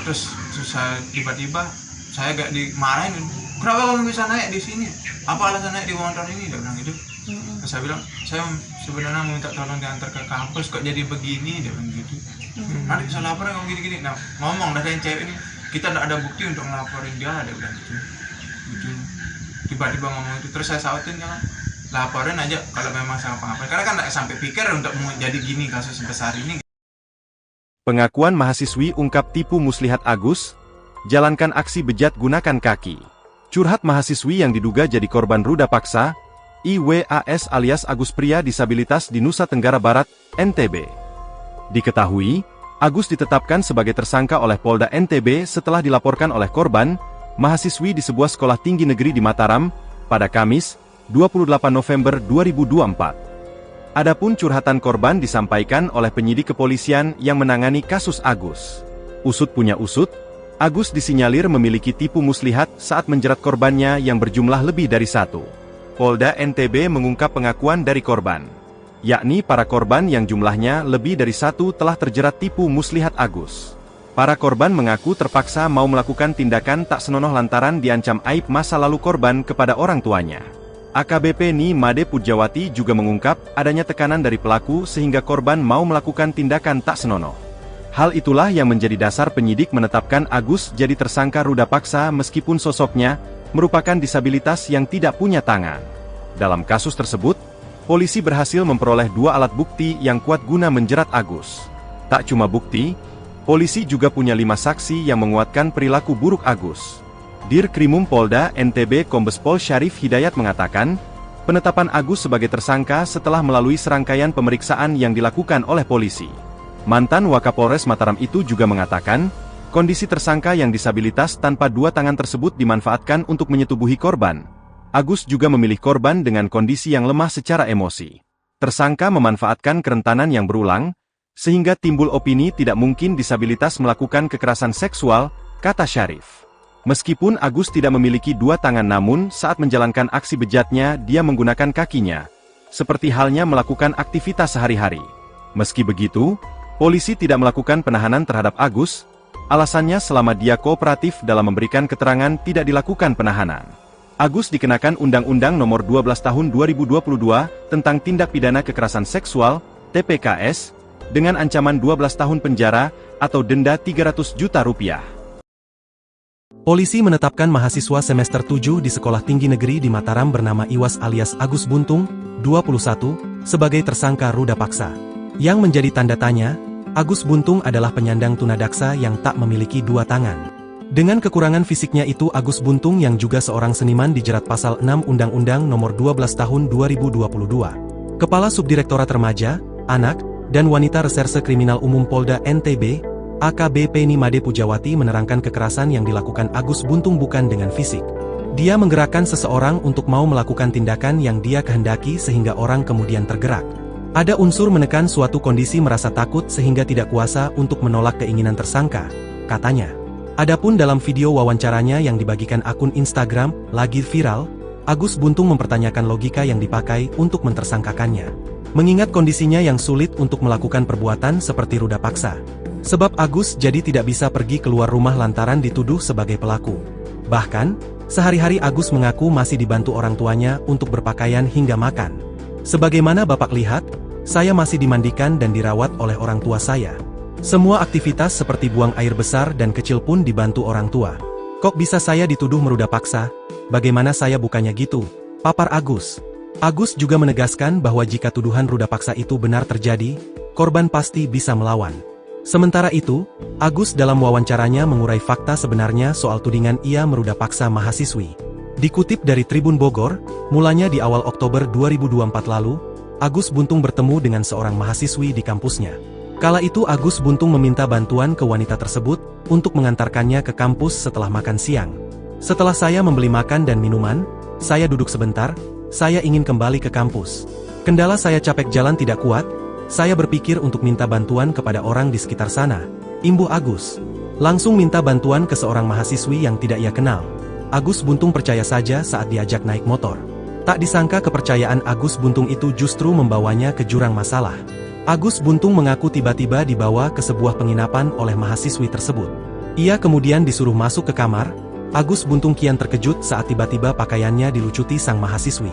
Terus saya tiba-tiba saya gak dimarahin, kenapa kamu bisa naik di sini, apa alasan naik di motor ini, dia bilang gitu. Terus saya bilang saya sebenarnya mau minta tolong diantar ke kampus, kok jadi begini, dia bilang gitu. Nanti bisa laporan kamu gini-gini, nah ngomong dari yang cewek ini, kita tidak ada bukti untuk ngelaporin dia, ada bilang gitu. Tiba-tiba ngomong itu, terus saya sautin kan, laporin aja kalau memang sama apa-apa, karena kan tidak sampai pikir untuk mau jadi gini kasus sebesar ini. Pengakuan mahasiswi ungkap tipu muslihat Agus, jalankan aksi bejat gunakan kaki. Curhat mahasiswi yang diduga jadi korban ruda paksa, IWAS alias Agus pria disabilitas di Nusa Tenggara Barat, NTB. Diketahui, Agus ditetapkan sebagai tersangka oleh Polda NTB setelah dilaporkan oleh korban, mahasiswi di sebuah sekolah tinggi negeri di Mataram, pada Kamis, 28 November 2024. Adapun curhatan korban disampaikan oleh penyidik kepolisian yang menangani kasus Agus. Usut punya usut, Agus disinyalir memiliki tipu muslihat saat menjerat korbannya yang berjumlah lebih dari satu. Polda NTB mengungkap pengakuan dari korban, yakni para korban yang jumlahnya lebih dari satu telah terjerat tipu muslihat Agus. Para korban mengaku terpaksa mau melakukan tindakan tak senonoh lantaran diancam aib masa lalu korban kepada orang tuanya. AKBP Ni Made Pujawati juga mengungkap adanya tekanan dari pelaku sehingga korban mau melakukan tindakan tak senonoh. Hal itulah yang menjadi dasar penyidik menetapkan Agus jadi tersangka ruda paksa meskipun sosoknya merupakan disabilitas yang tidak punya tangan. Dalam kasus tersebut, polisi berhasil memperoleh 2 alat bukti yang kuat guna menjerat Agus. Tak cuma bukti, polisi juga punya 5 saksi yang menguatkan perilaku buruk Agus. Dirkrimum Polda NTB Kombes Pol Syarif Hidayat mengatakan, penetapan Agus sebagai tersangka setelah melalui serangkaian pemeriksaan yang dilakukan oleh polisi. Mantan Wakapolres Mataram itu juga mengatakan, kondisi tersangka yang disabilitas tanpa 2 tangan tersebut dimanfaatkan untuk menyetubuhi korban. Agus juga memilih korban dengan kondisi yang lemah secara emosi. Tersangka memanfaatkan kerentanan yang berulang, sehingga timbul opini tidak mungkin disabilitas melakukan kekerasan seksual, kata Syarif. Meskipun Agus tidak memiliki 2 tangan namun saat menjalankan aksi bejatnya dia menggunakan kakinya, seperti halnya melakukan aktivitas sehari-hari. Meski begitu, polisi tidak melakukan penahanan terhadap Agus, alasannya selama dia kooperatif dalam memberikan keterangan tidak dilakukan penahanan. Agus dikenakan Undang-Undang Nomor 12 Tahun 2022 tentang Tindak Pidana Kekerasan Seksual, TPKS, dengan ancaman 12 tahun penjara atau denda Rp300 juta. Polisi menetapkan mahasiswa semester 7 di Sekolah Tinggi Negeri di Mataram bernama Iwas alias Agus Buntung, 21, sebagai tersangka ruda paksa. Yang menjadi tanda tanya, Agus Buntung adalah penyandang tunadaksa yang tak memiliki 2 tangan. Dengan kekurangan fisiknya itu Agus Buntung yang juga seorang seniman dijerat pasal 6 Undang-Undang Nomor 12 Tahun 2022. Kepala Subdirektorat Remaja, Anak, dan Wanita Reserse Kriminal Umum Polda NTB, AKBP Ni Made Pujawati menerangkan kekerasan yang dilakukan Agus Buntung bukan dengan fisik. Dia menggerakkan seseorang untuk mau melakukan tindakan yang dia kehendaki sehingga orang kemudian tergerak. Ada unsur menekan suatu kondisi merasa takut sehingga tidak kuasa untuk menolak keinginan tersangka, katanya. Adapun dalam video wawancaranya yang dibagikan akun Instagram, lagi viral, Agus Buntung mempertanyakan logika yang dipakai untuk mentersangkakannya. Mengingat kondisinya yang sulit untuk melakukan perbuatan seperti ruda paksa. Sebab Agus jadi tidak bisa pergi keluar rumah lantaran dituduh sebagai pelaku. Bahkan, sehari-hari Agus mengaku masih dibantu orang tuanya untuk berpakaian hingga makan. Sebagaimana Bapak lihat, saya masih dimandikan dan dirawat oleh orang tua saya. Semua aktivitas seperti buang air besar dan kecil pun dibantu orang tua. Kok bisa saya dituduh meruda paksa? Bagaimana saya bukannya gitu? Papar Agus. Agus juga menegaskan bahwa jika tuduhan ruda paksa itu benar terjadi, korban pasti bisa melawan. Sementara itu, Agus dalam wawancaranya mengurai fakta sebenarnya soal tudingan ia meruda paksa mahasiswi. Dikutip dari Tribun Bogor, mulanya di awal Oktober 2024 lalu, Agus Buntung bertemu dengan seorang mahasiswi di kampusnya. Kala itu Agus Buntung meminta bantuan ke wanita tersebut untuk mengantarkannya ke kampus setelah makan siang. Setelah saya membeli makan dan minuman, saya duduk sebentar, saya ingin kembali ke kampus. Kendala saya capek jalan tidak kuat, saya berpikir untuk minta bantuan kepada orang di sekitar sana. Imbuh Agus. Langsung minta bantuan ke seorang mahasiswi yang tidak ia kenal. Agus Buntung percaya saja saat diajak naik motor. Tak disangka kepercayaan Agus Buntung itu justru membawanya ke jurang masalah. Agus Buntung mengaku tiba-tiba dibawa ke sebuah penginapan oleh mahasiswi tersebut. Ia kemudian disuruh masuk ke kamar. Agus Buntung kian terkejut saat tiba-tiba pakaiannya dilucuti sang mahasiswi.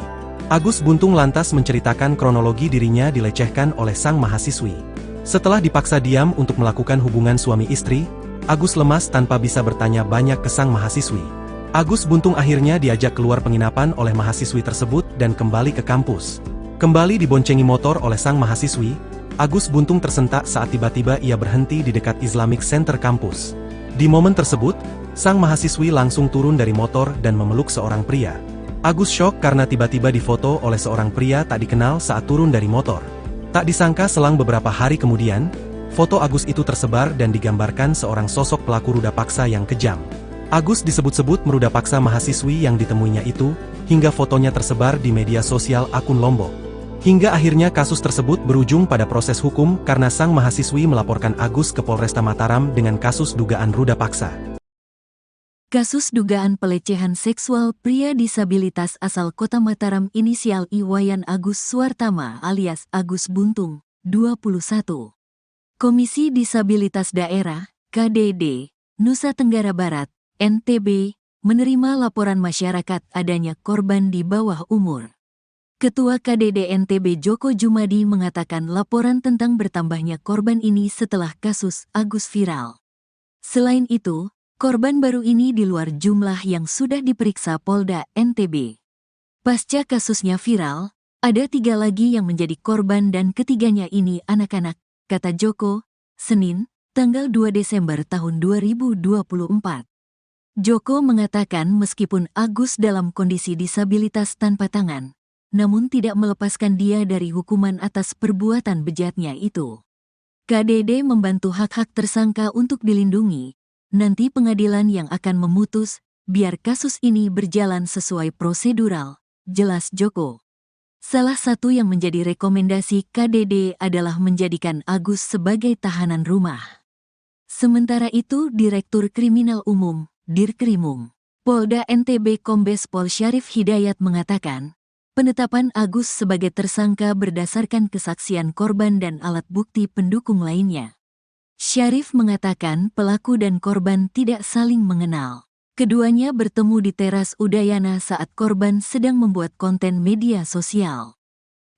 Agus Buntung lantas menceritakan kronologi dirinya dilecehkan oleh sang mahasiswi. Setelah dipaksa diam untuk melakukan hubungan suami istri, Agus lemas tanpa bisa bertanya banyak ke sang mahasiswi. Agus Buntung akhirnya diajak keluar penginapan oleh mahasiswi tersebut dan kembali ke kampus. Kembali diboncengi motor oleh sang mahasiswi, Agus Buntung tersentak saat tiba-tiba ia berhenti di dekat Islamic Center kampus. Di momen tersebut, sang mahasiswi langsung turun dari motor dan memeluk seorang pria. Agus syok karena tiba-tiba difoto oleh seorang pria tak dikenal saat turun dari motor. Tak disangka selang beberapa hari kemudian, foto Agus itu tersebar dan digambarkan seorang sosok pelaku ruda paksa yang kejam. Agus disebut-sebut meruda paksa mahasiswi yang ditemuinya itu, hingga fotonya tersebar di media sosial akun Lombok. Hingga akhirnya kasus tersebut berujung pada proses hukum karena sang mahasiswi melaporkan Agus ke Polresta Mataram dengan kasus dugaan ruda paksa. Kasus dugaan pelecehan seksual pria disabilitas asal Kota Mataram inisial Iwayan Agus Suartama alias Agus Buntung, 21. Komisi Disabilitas Daerah, KDD, Nusa Tenggara Barat, NTB, menerima laporan masyarakat adanya korban di bawah umur. Ketua KDD NTB Joko Jumadi mengatakan laporan tentang bertambahnya korban ini setelah kasus Agus viral. Selain itu, korban baru ini di luar jumlah yang sudah diperiksa Polda NTB. Pasca kasusnya viral, ada 3 lagi yang menjadi korban dan ketiganya ini anak-anak, kata Joko, Senin, tanggal 2 Desember tahun 2024. Joko mengatakan meskipun Agus dalam kondisi disabilitas tanpa tangan, namun tidak melepaskan dia dari hukuman atas perbuatan bejatnya itu. KDD membantu hak-hak tersangka untuk dilindungi. Nanti pengadilan yang akan memutus, biar kasus ini berjalan sesuai prosedural, jelas Joko. Salah satu yang menjadi rekomendasi KDD adalah menjadikan Agus sebagai tahanan rumah. Sementara itu Direktur Kriminal Umum, Dirkrimum, Polda NTB Kombes Pol Syarif Hidayat mengatakan, penetapan Agus sebagai tersangka berdasarkan kesaksian korban dan alat bukti pendukung lainnya. Syarif mengatakan pelaku dan korban tidak saling mengenal. Keduanya bertemu di teras Udayana saat korban sedang membuat konten media sosial.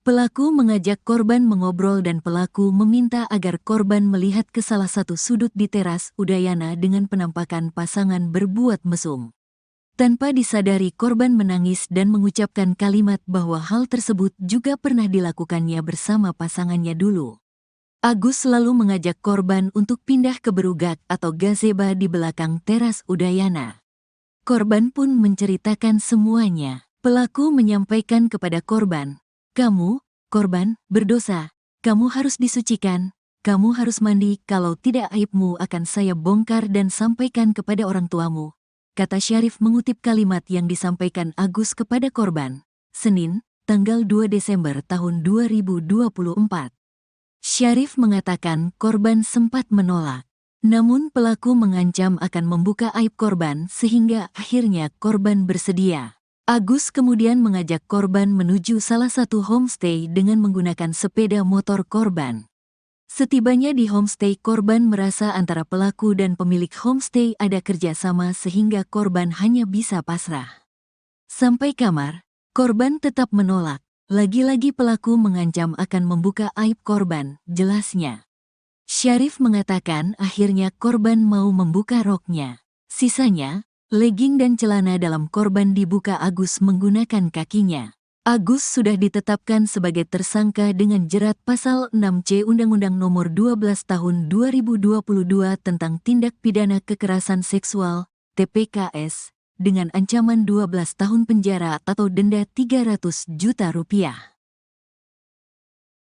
Pelaku mengajak korban mengobrol dan pelaku meminta agar korban melihat ke salah satu sudut di teras Udayana dengan penampakan pasangan berbuat mesum. Tanpa disadari korban menangis dan mengucapkan kalimat bahwa hal tersebut juga pernah dilakukannya bersama pasangannya dulu. Agus selalu mengajak korban untuk pindah ke berugak atau gazeba di belakang teras Udayana. Korban pun menceritakan semuanya. Pelaku menyampaikan kepada korban, "Kamu, korban, berdosa. Kamu harus disucikan. Kamu harus mandi, kalau tidak aibmu akan saya bongkar dan sampaikan kepada orang tuamu," kata Syarif mengutip kalimat yang disampaikan Agus kepada korban. Senin, tanggal 2 Desember tahun 2024. Syarif mengatakan korban sempat menolak. Namun pelaku mengancam akan membuka aib korban sehingga akhirnya korban bersedia. Agus kemudian mengajak korban menuju salah satu homestay dengan menggunakan sepeda motor korban. Setibanya di homestay, korban merasa antara pelaku dan pemilik homestay ada kerjasama sehingga korban hanya bisa pasrah. Sampai kamar, korban tetap menolak. Lagi-lagi pelaku mengancam akan membuka aib korban, jelasnya. Syarif mengatakan akhirnya korban mau membuka roknya. Sisanya, legging dan celana dalam korban dibuka Agus menggunakan kakinya. Agus sudah ditetapkan sebagai tersangka dengan jerat pasal 6C Undang-Undang Nomor 12 Tahun 2022 tentang Tindak Pidana Kekerasan Seksual (TPKS) dengan ancaman 12 tahun penjara atau denda Rp300 juta.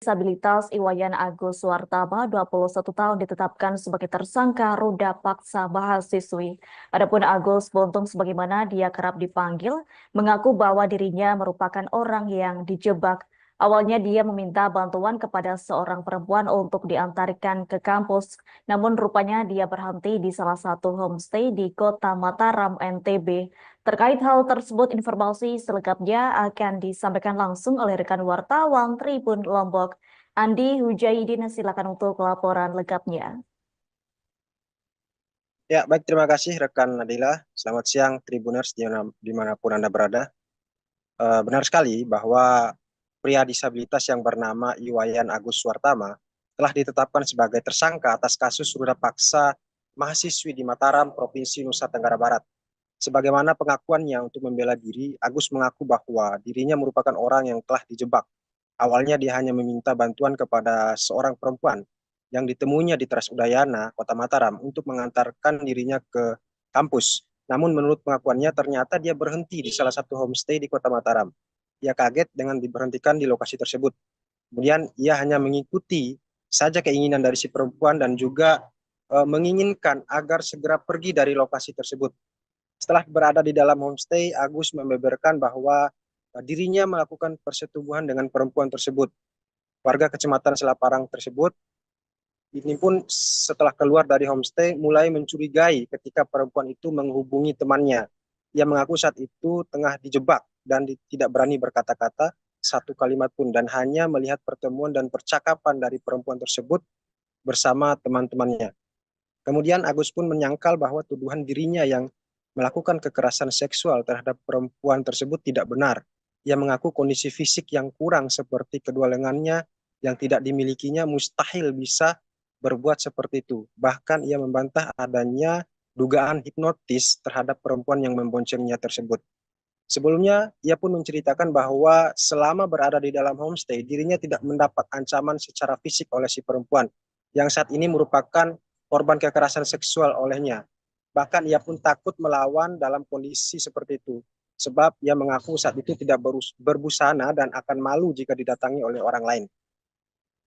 Disabilitas Iwayan Agus Suartama, 21 tahun, ditetapkan sebagai tersangka ruda paksa mahasiswi. Adapun Agus Buntung, sebagaimana dia kerap dipanggil, mengaku bahwa dirinya merupakan orang yang dijebak. Awalnya dia meminta bantuan kepada seorang perempuan untuk diantarkan ke kampus, namun rupanya dia berhenti di salah satu homestay di Kota Mataram, NTB. Terkait hal tersebut, informasi selengkapnya akan disampaikan langsung oleh rekan wartawan Tribun Lombok, Andi Hujaidin. Silakan untuk laporan lengkapnya. Ya, baik, terima kasih rekan Nadila. Selamat siang Tribuners dimanapun Anda berada. Benar sekali bahwa pria disabilitas yang bernama Iwayan Agus Suartama telah ditetapkan sebagai tersangka atas kasus ruda paksa mahasiswi di Mataram, Provinsi Nusa Tenggara Barat. Sebagaimana pengakuannya untuk membela diri, Agus mengaku bahwa dirinya merupakan orang yang telah dijebak. Awalnya dia hanya meminta bantuan kepada seorang perempuan yang ditemuinya di Teras Udayana, Kota Mataram, untuk mengantarkan dirinya ke kampus. Namun menurut pengakuannya ternyata dia berhenti di salah satu homestay di Kota Mataram. Ia kaget dengan diberhentikan di lokasi tersebut. Kemudian ia hanya mengikuti saja keinginan dari si perempuan dan juga menginginkan agar segera pergi dari lokasi tersebut. Setelah berada di dalam homestay, Agus membeberkan bahwa dirinya melakukan persetubuhan dengan perempuan tersebut. Warga Kecamatan Selaparang tersebut ini pun setelah keluar dari homestay mulai mencurigai ketika perempuan itu menghubungi temannya. Ia mengaku saat itu tengah dijebak dan tidak berani berkata-kata satu kalimat pun dan hanya melihat pertemuan dan percakapan dari perempuan tersebut bersama teman-temannya. Kemudian Agus pun menyangkal bahwa tuduhan dirinya yang melakukan kekerasan seksual terhadap perempuan tersebut tidak benar. Ia mengaku kondisi fisik yang kurang seperti kedua lengannya yang tidak dimilikinya mustahil bisa berbuat seperti itu. Bahkan ia membantah adanya dugaan hipnotis terhadap perempuan yang memboncengnya tersebut. Sebelumnya, ia pun menceritakan bahwa selama berada di dalam homestay, dirinya tidak mendapat ancaman secara fisik oleh si perempuan, yang saat ini merupakan korban kekerasan seksual olehnya. Bahkan ia pun takut melawan dalam kondisi seperti itu, sebab ia mengaku saat itu tidak berbusana dan akan malu jika didatangi oleh orang lain.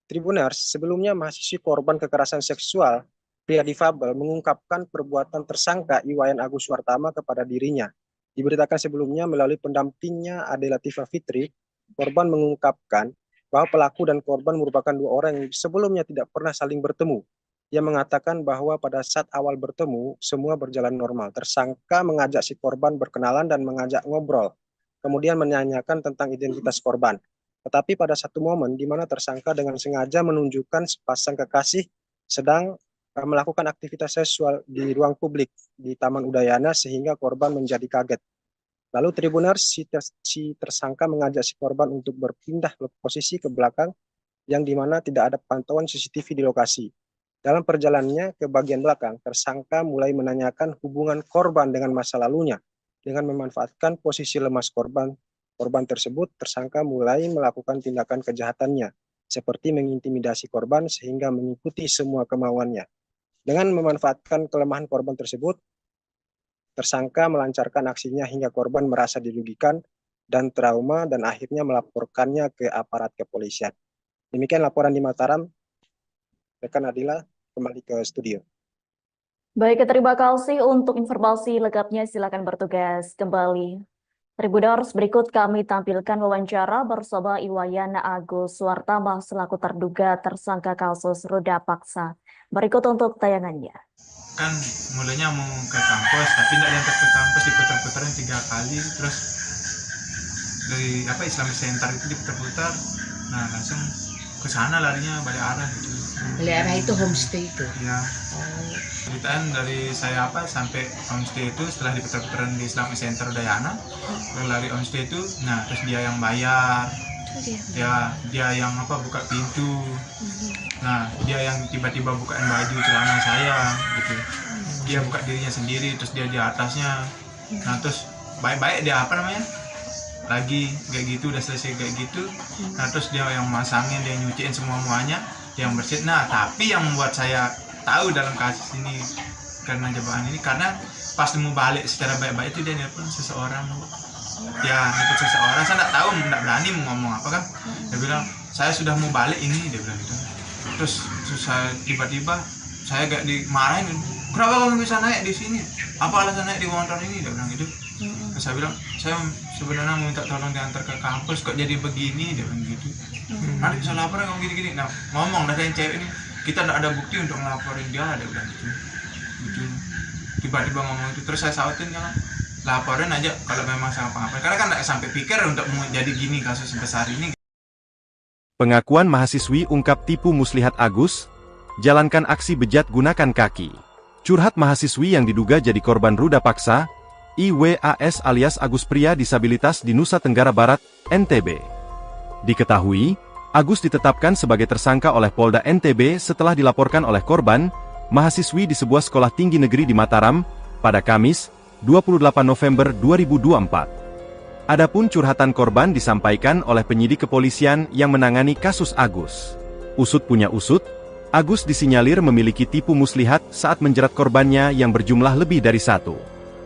Tribuners, sebelumnya mahasiswi korban kekerasan seksual, pria difabel mengungkapkan perbuatan tersangka Iwayan Agus Suartama kepada dirinya. Diberitakan sebelumnya melalui pendampingnya Ade Latifah Fitri, korban mengungkapkan bahwa pelaku dan korban merupakan dua orang yang sebelumnya tidak pernah saling bertemu. Ia mengatakan bahwa pada saat awal bertemu, semua berjalan normal. Tersangka mengajak si korban berkenalan dan mengajak ngobrol, kemudian menanyakan tentang identitas korban. Tetapi pada satu momen di mana tersangka dengan sengaja menunjukkan sepasang kekasih sedang melakukan aktivitas seksual di ruang publik di Taman Udayana sehingga korban menjadi kaget. Lalu Tribuners, si tersangka mengajak si korban untuk berpindah posisi ke belakang yang dimana tidak ada pantauan CCTV di lokasi. Dalam perjalanannya ke bagian belakang, tersangka mulai menanyakan hubungan korban dengan masa lalunya. Dengan memanfaatkan posisi lemas korban tersebut, tersangka mulai melakukan tindakan kejahatannya, seperti mengintimidasi korban sehingga mengikuti semua kemauannya. Dengan memanfaatkan kelemahan korban tersebut, tersangka melancarkan aksinya hingga korban merasa dirugikan dan trauma dan akhirnya melaporkannya ke aparat kepolisian. Demikian laporan di Mataram. Rekan Adila, kembali ke studio. Baik, terima kasih untuk informasi lengkapnya. Silakan bertugas kembali. Tribuners, berikut kami tampilkan wawancara bersama Iwayan Agus Suartama selaku terduga tersangka kasus ruda paksa. Berikut untuk tayangannya. Kan mulanya mau ke kampus, tapi tidak diantar ke kampus, diputar-putarin 3 kali, terus dari Islamic Center itu diputar-putar, nah langsung ke sana larinya balik arah gitu. Balik arah itu homestay itu. Ya. Ceritaan dari saya sampai homestay itu setelah diputar-putaran di Islamic Center Udayana, lari homestay itu, nah terus dia yang bayar, dia yang buka pintu, nah dia yang tiba-tiba bukain baju celana saya gitu, dia buka dirinya sendiri, terus dia di atasnya, nah terus baik-baik dia lagi kayak gitu, udah selesai kayak gitu. Nah terus dia yang masangin, dia nyuciin semuanya, dia yang bersihin. Nah tapi yang membuat saya tahu dalam kasus ini karena jebakan ini, karena pas mau balik secara baik-baik itu dia nelpon seseorang, nelpon seseorang. Saya nggak tahu, nggak berani mau ngomong apa kan. Dia bilang saya sudah mau balik ini, dia bilang gitu. Terus saya tiba-tiba saya gak dimarahin, kenapa kamu bisa naik di sini, apa alasan naik di motor ini, dia bilang gitu. Terus saya bilang saya sebenarnya mau minta tolong diantar ke kampus, kok jadi begini, dia bilang gitu. Nanti bisa laporin kamu gini-gini. Nah ngomong dari yang cewek ini, kita tidak ada bukti untuk ngelaporin dia, dia bilang gitu. Tiba-tiba ngomong itu, terus saya sautin, jangan laporin aja kalau memang sama apa-apa, karena kan tidak sampai pikir untuk mau jadi gini kasus sebesar ini. Pengakuan mahasiswi ungkap tipu muslihat Agus, jalankan aksi bejat gunakan kaki. Curhat mahasiswi yang diduga jadi korban ruda paksa, IWAS alias Agus pria disabilitas di Nusa Tenggara Barat, NTB. Diketahui, Agus ditetapkan sebagai tersangka oleh Polda NTB setelah dilaporkan oleh korban, mahasiswi di sebuah sekolah tinggi negeri di Mataram, pada Kamis, 28 November 2024. Adapun curhatan korban disampaikan oleh penyidik kepolisian yang menangani kasus Agus. Usut punya usut, Agus disinyalir memiliki tipu muslihat saat menjerat korbannya yang berjumlah lebih dari satu.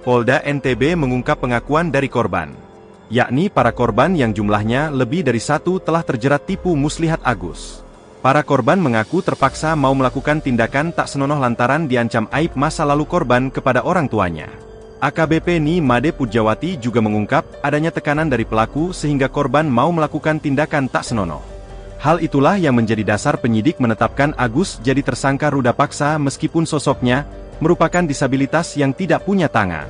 Polda NTB mengungkap pengakuan dari korban, yakni para korban yang jumlahnya lebih dari satu telah terjerat tipu muslihat Agus. Para korban mengaku terpaksa mau melakukan tindakan tak senonoh lantaran diancam aib masa lalu korban kepada orang tuanya. AKBP Ni Made Pujawati juga mengungkap adanya tekanan dari pelaku sehingga korban mau melakukan tindakan tak senonoh. Hal itulah yang menjadi dasar penyidik menetapkan Agus jadi tersangka ruda paksa meskipun sosoknya merupakan disabilitas yang tidak punya tangan.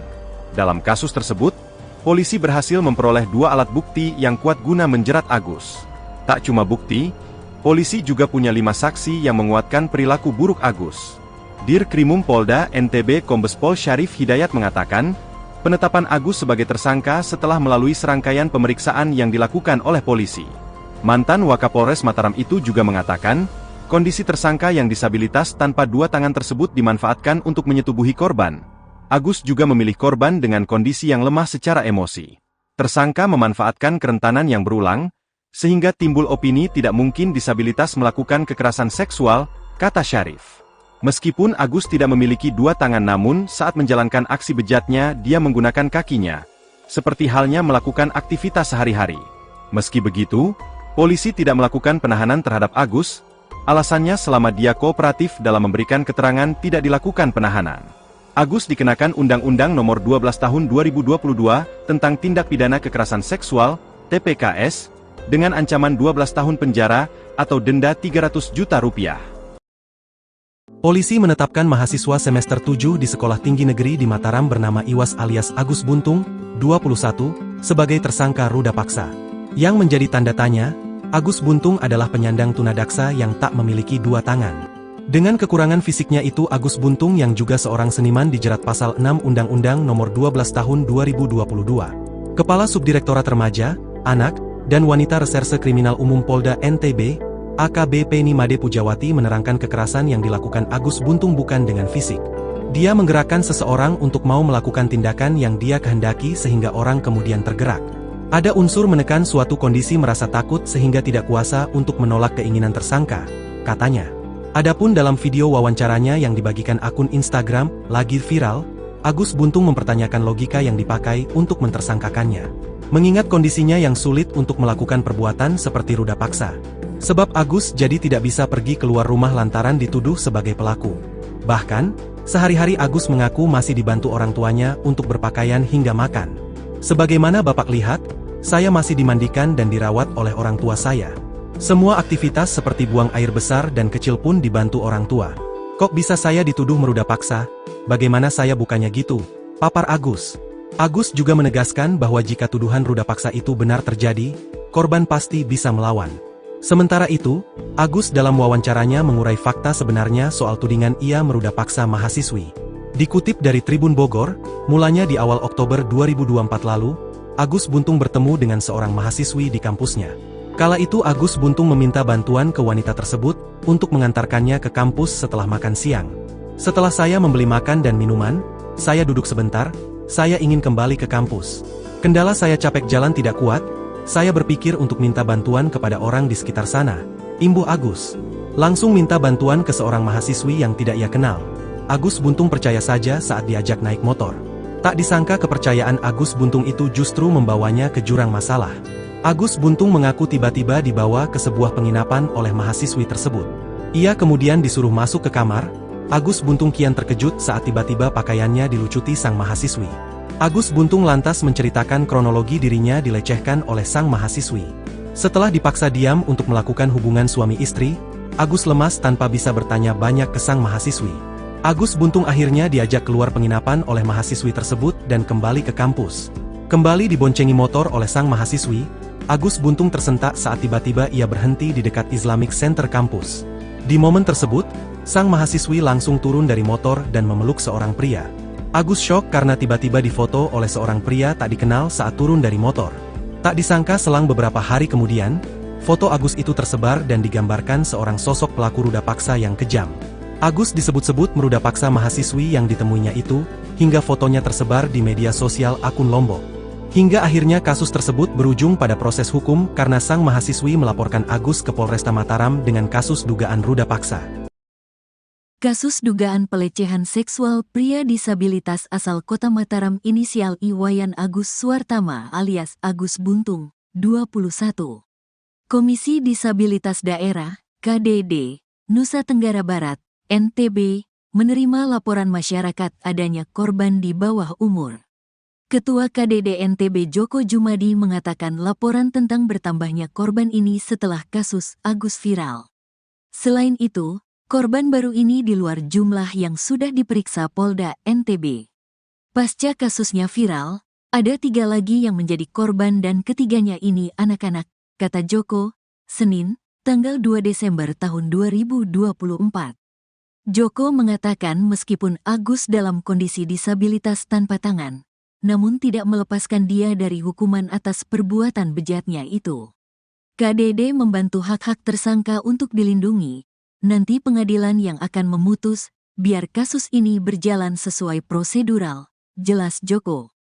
Dalam kasus tersebut, polisi berhasil memperoleh 2 alat bukti yang kuat guna menjerat Agus. Tak cuma bukti, polisi juga punya 5 saksi yang menguatkan perilaku buruk Agus. Dirkrimum Polda NTB Kombes Pol Syarif Hidayat mengatakan, penetapan Agus sebagai tersangka setelah melalui serangkaian pemeriksaan yang dilakukan oleh polisi. Mantan Wakapolres Mataram itu juga mengatakan, kondisi tersangka yang disabilitas tanpa 2 tangan tersebut dimanfaatkan untuk menyetubuhi korban. Agus juga memilih korban dengan kondisi yang lemah secara emosi. Tersangka memanfaatkan kerentanan yang berulang, sehingga timbul opini tidak mungkin disabilitas melakukan kekerasan seksual, kata Syarif. Meskipun Agus tidak memiliki 2 tangan namun saat menjalankan aksi bejatnya dia menggunakan kakinya, seperti halnya melakukan aktivitas sehari-hari. Meski begitu, polisi tidak melakukan penahanan terhadap Agus, alasannya selama dia kooperatif dalam memberikan keterangan tidak dilakukan penahanan. Agus dikenakan Undang-Undang Nomor 12 Tahun 2022 tentang Tindak Pidana Kekerasan Seksual, TPKS, dengan ancaman 12 tahun penjara atau denda Rp300 juta. Polisi menetapkan mahasiswa semester 7 di Sekolah Tinggi Negeri di Mataram bernama Iwas alias Agus Buntung, 21, sebagai tersangka ruda paksa. Yang menjadi tanda tanya, Agus Buntung adalah penyandang tunadaksa yang tak memiliki 2 tangan. Dengan kekurangan fisiknya itu Agus Buntung yang juga seorang seniman dijerat pasal 6 Undang-Undang Nomor 12 Tahun 2022. Kepala Subdirektorat Remaja, Anak, dan Wanita Reserse Kriminal Umum Polda NTB, AKBP Ni Made Pujawati menerangkan kekerasan yang dilakukan Agus Buntung bukan dengan fisik. Dia menggerakkan seseorang untuk mau melakukan tindakan yang dia kehendaki sehingga orang kemudian tergerak. Ada unsur menekan suatu kondisi merasa takut sehingga tidak kuasa untuk menolak keinginan tersangka, katanya. Adapun dalam video wawancaranya yang dibagikan akun Instagram, lagi viral, Agus Buntung mempertanyakan logika yang dipakai untuk mentersangkakannya. Mengingat kondisinya yang sulit untuk melakukan perbuatan seperti ruda paksa. Sebab Agus jadi tidak bisa pergi keluar rumah lantaran dituduh sebagai pelaku. Bahkan, sehari-hari Agus mengaku masih dibantu orang tuanya untuk berpakaian hingga makan. Sebagaimana Bapak lihat, saya masih dimandikan dan dirawat oleh orang tua saya. Semua aktivitas seperti buang air besar dan kecil pun dibantu orang tua. Kok bisa saya dituduh meruda paksa? Bagaimana saya bukannya gitu? Papar Agus. Agus juga menegaskan bahwa jika tuduhan ruda paksa itu benar terjadi, korban pasti bisa melawan. Sementara itu, Agus dalam wawancaranya mengurai fakta sebenarnya soal tudingan ia meruda paksa mahasiswi. Dikutip dari Tribun Bogor, mulanya di awal Oktober 2024 lalu, Agus Buntung bertemu dengan seorang mahasiswi di kampusnya. Kala itu Agus Buntung meminta bantuan ke wanita tersebut untuk mengantarkannya ke kampus setelah makan siang. Setelah saya membeli makan dan minuman, saya duduk sebentar, saya ingin kembali ke kampus. Kendala saya capek jalan tidak kuat, saya berpikir untuk minta bantuan kepada orang di sekitar sana. Imbuh Agus. Langsung minta bantuan ke seorang mahasiswi yang tidak ia kenal. Agus Buntung percaya saja saat diajak naik motor. Tak disangka kepercayaan Agus Buntung itu justru membawanya ke jurang masalah. Agus Buntung mengaku tiba-tiba dibawa ke sebuah penginapan oleh mahasiswi tersebut. Ia kemudian disuruh masuk ke kamar. Agus Buntung kian terkejut saat tiba-tiba pakaiannya dilucuti sang mahasiswi. Agus Buntung lantas menceritakan kronologi dirinya dilecehkan oleh sang mahasiswi. Setelah dipaksa diam untuk melakukan hubungan suami istri, Agus lemas tanpa bisa bertanya banyak ke sang mahasiswi. Agus Buntung akhirnya diajak keluar penginapan oleh mahasiswi tersebut dan kembali ke kampus. Kembali diboncengi motor oleh sang mahasiswi, Agus Buntung tersentak saat tiba-tiba ia berhenti di dekat Islamic Center kampus. Di momen tersebut, sang mahasiswi langsung turun dari motor dan memeluk seorang pria. Agus syok karena tiba-tiba difoto oleh seorang pria tak dikenal saat turun dari motor. Tak disangka selang beberapa hari kemudian, foto Agus itu tersebar dan digambarkan seorang sosok pelaku ruda paksa yang kejam. Agus disebut-sebut meruda paksa mahasiswi yang ditemuinya itu, hingga fotonya tersebar di media sosial akun Lombok. Hingga akhirnya kasus tersebut berujung pada proses hukum karena sang mahasiswi melaporkan Agus ke Polresta Mataram dengan kasus dugaan ruda paksa. Kasus dugaan pelecehan seksual pria disabilitas asal Kota Mataram inisial Iwayan Agus Suartama alias Agus Buntung, 21. Komisi Disabilitas Daerah, KDD, Nusa Tenggara Barat, NTB, menerima laporan masyarakat adanya korban di bawah umur. Ketua KDD NTB Joko Jumadi mengatakan laporan tentang bertambahnya korban ini setelah kasus Agus viral. Selain itu, korban baru ini di luar jumlah yang sudah diperiksa Polda NTB. Pasca kasusnya viral, ada 3 lagi yang menjadi korban dan ketiganya ini anak-anak, kata Joko, Senin, tanggal 2 Desember tahun 2024. Joko mengatakan meskipun Agus dalam kondisi disabilitas tanpa tangan, namun tidak melepaskan dia dari hukuman atas perbuatan bejatnya itu. KDD membantu hak-hak tersangka untuk dilindungi. Nanti pengadilan yang akan memutus, biar kasus ini berjalan sesuai prosedural, jelas Joko.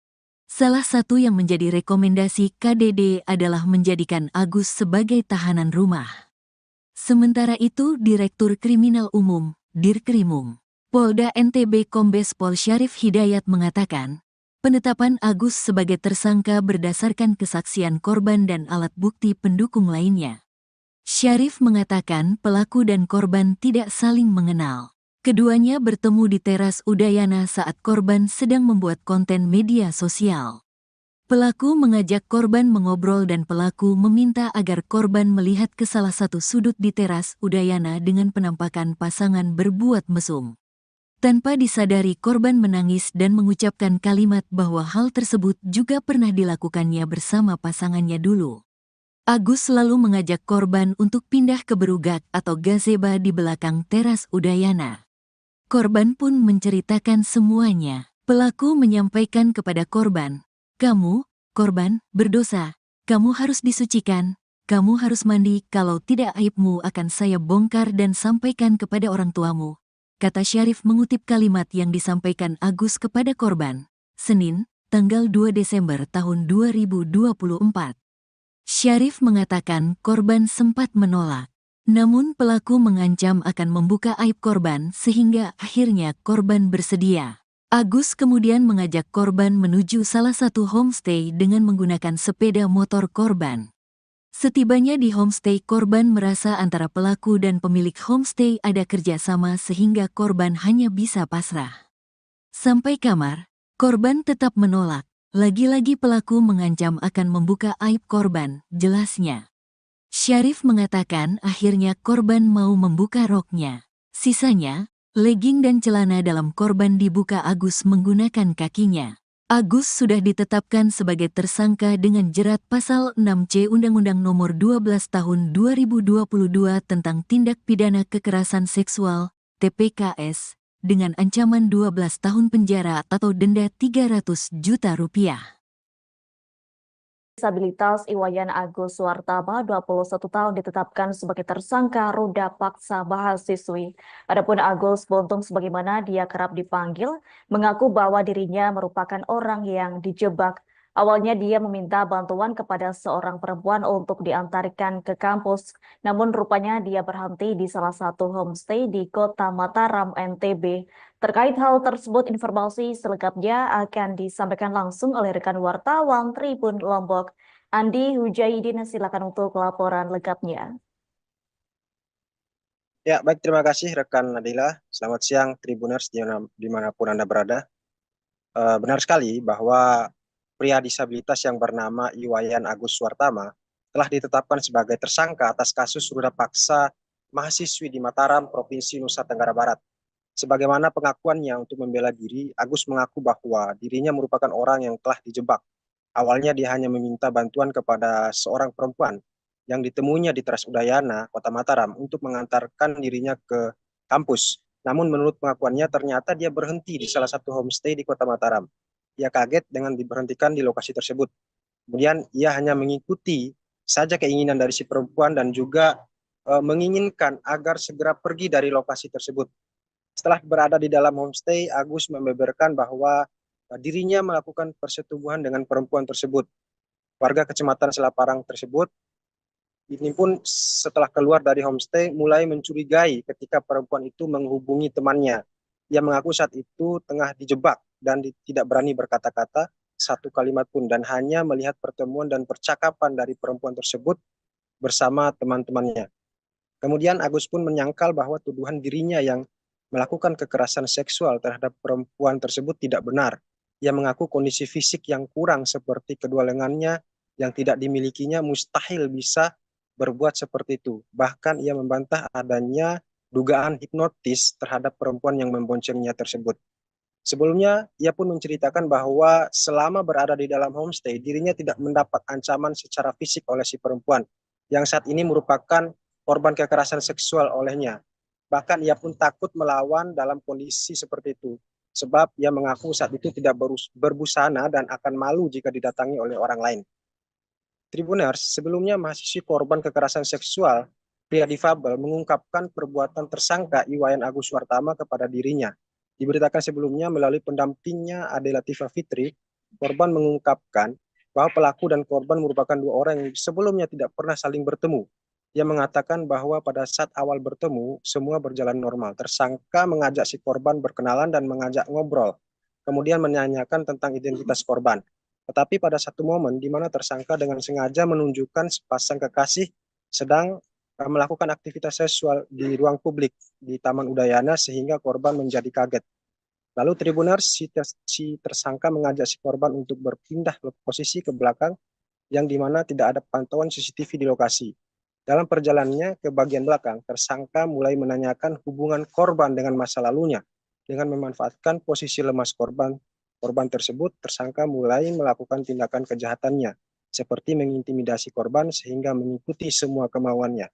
Salah satu yang menjadi rekomendasi KDD adalah menjadikan Agus sebagai tahanan rumah. Sementara itu Direktur Kriminal Umum, Dirkrimum, Polda NTB Kombes Pol Syarif Hidayat mengatakan, penetapan Agus sebagai tersangka berdasarkan kesaksian korban dan alat bukti pendukung lainnya. Syarif mengatakan pelaku dan korban tidak saling mengenal. Keduanya bertemu di teras Udayana saat korban sedang membuat konten media sosial. Pelaku mengajak korban mengobrol dan pelaku meminta agar korban melihat ke salah satu sudut di teras Udayana dengan penampakan pasangan berbuat mesum. Tanpa disadari korban menangis dan mengucapkan kalimat bahwa hal tersebut juga pernah dilakukannya bersama pasangannya dulu. Agus selalu mengajak korban untuk pindah ke berugak atau gazebo di belakang teras Udayana. Korban pun menceritakan semuanya. Pelaku menyampaikan kepada korban, "Kamu, korban, berdosa. Kamu harus disucikan. Kamu harus mandi, kalau tidak aibmu akan saya bongkar dan sampaikan kepada orang tuamu," kata Syarif mengutip kalimat yang disampaikan Agus kepada korban. Senin, tanggal 2 Desember tahun 2024. Syarif mengatakan korban sempat menolak. Namun pelaku mengancam akan membuka aib korban sehingga akhirnya korban bersedia. Agus kemudian mengajak korban menuju salah satu homestay dengan menggunakan sepeda motor korban. Setibanya di homestay, korban merasa antara pelaku dan pemilik homestay ada kerjasama sehingga korban hanya bisa pasrah. Sampai kamar, korban tetap menolak. Lagi-lagi pelaku mengancam akan membuka aib korban, jelasnya. Syarif mengatakan akhirnya korban mau membuka roknya. Sisanya, legging dan celana dalam korban dibuka Agus menggunakan kakinya. Agus sudah ditetapkan sebagai tersangka dengan jerat pasal 6C Undang-Undang Nomor 12 Tahun 2022 tentang Tindak Pidana Kekerasan Seksual, TPKS, dengan ancaman 12 tahun penjara atau denda 300 juta rupiah. Disabilitas Iwayan Agus Suartama, 21 tahun ditetapkan sebagai tersangka ruda paksa mahasiswi. Adapun Agus Buntung sebagaimana dia kerap dipanggil, mengaku bahwa dirinya merupakan orang yang dijebak Awalnya dia meminta bantuan kepada seorang perempuan untuk diantarkan ke kampus, namun rupanya dia berhenti di salah satu homestay di Kota Mataram, NTB. Terkait hal tersebut, informasi selengkapnya akan disampaikan langsung oleh rekan wartawan Tribun Lombok, Andi Hujaidin. Silakan untuk laporan lengkapnya. Ya, baik, terima kasih rekan Nadila. Selamat siang Tribuners dimanapun Anda berada. Benar sekali bahwa pria disabilitas yang bernama Iwayan Agus Suartama telah ditetapkan sebagai tersangka atas kasus ruda paksa mahasiswi di Mataram, Provinsi Nusa Tenggara Barat. Sebagaimana pengakuannya untuk membela diri, Agus mengaku bahwa dirinya merupakan orang yang telah dijebak. Awalnya dia hanya meminta bantuan kepada seorang perempuan yang ditemuinya di Teras Udayana, Kota Mataram, untuk mengantarkan dirinya ke kampus. Namun menurut pengakuannya ternyata dia berhenti di salah satu homestay di Kota Mataram. Ia kaget dengan diberhentikan di lokasi tersebut. Kemudian ia hanya mengikuti saja keinginan dari si perempuan dan juga menginginkan agar segera pergi dari lokasi tersebut. Setelah berada di dalam homestay, Agus membeberkan bahwa dirinya melakukan persetubuhan dengan perempuan tersebut. Warga Kecamatan Selaparang tersebut ini pun setelah keluar dari homestay mulai mencurigai ketika perempuan itu menghubungi temannya. Ia mengaku saat itu tengah dijebak dan tidak berani berkata-kata satu kalimat pun dan hanya melihat pertemuan dan percakapan dari perempuan tersebut bersama teman-temannya. Kemudian Agus pun menyangkal bahwa tuduhan dirinya yang melakukan kekerasan seksual terhadap perempuan tersebut tidak benar. Ia mengaku kondisi fisik yang kurang seperti kedua lengannya yang tidak dimilikinya mustahil bisa berbuat seperti itu. Bahkan ia membantah adanya dugaan hipnotis terhadap perempuan yang memboncengnya tersebut. Sebelumnya, ia pun menceritakan bahwa selama berada di dalam homestay, dirinya tidak mendapat ancaman secara fisik oleh si perempuan, yang saat ini merupakan korban kekerasan seksual olehnya. Bahkan ia pun takut melawan dalam kondisi seperti itu, sebab ia mengaku saat itu tidak berbusana dan akan malu jika didatangi oleh orang lain. Tribuners, sebelumnya mahasiswi korban kekerasan seksual pria difabel mengungkapkan perbuatan tersangka Iwayan Agus Suartama kepada dirinya. Diberitakan sebelumnya melalui pendampingnya Ade Latifah Fitri, korban mengungkapkan bahwa pelaku dan korban merupakan dua orang yang sebelumnya tidak pernah saling bertemu. Ia mengatakan bahwa pada saat awal bertemu, semua berjalan normal. Tersangka mengajak si korban berkenalan dan mengajak ngobrol, kemudian menanyakan tentang identitas korban. Tetapi pada satu momen di mana tersangka dengan sengaja menunjukkan sepasang kekasih sedang melakukan aktivitas seksual di ruang publik di Taman Udayana sehingga korban menjadi kaget. Lalu Tribuners, si tersangka mengajak si korban untuk berpindah posisi ke belakang yang di mana tidak ada pantauan CCTV di lokasi. Dalam perjalanannya ke bagian belakang, tersangka mulai menanyakan hubungan korban dengan masa lalunya. Dengan memanfaatkan posisi lemas korban tersebut, tersangka mulai melakukan tindakan kejahatannya, seperti mengintimidasi korban sehingga mengikuti semua kemauannya.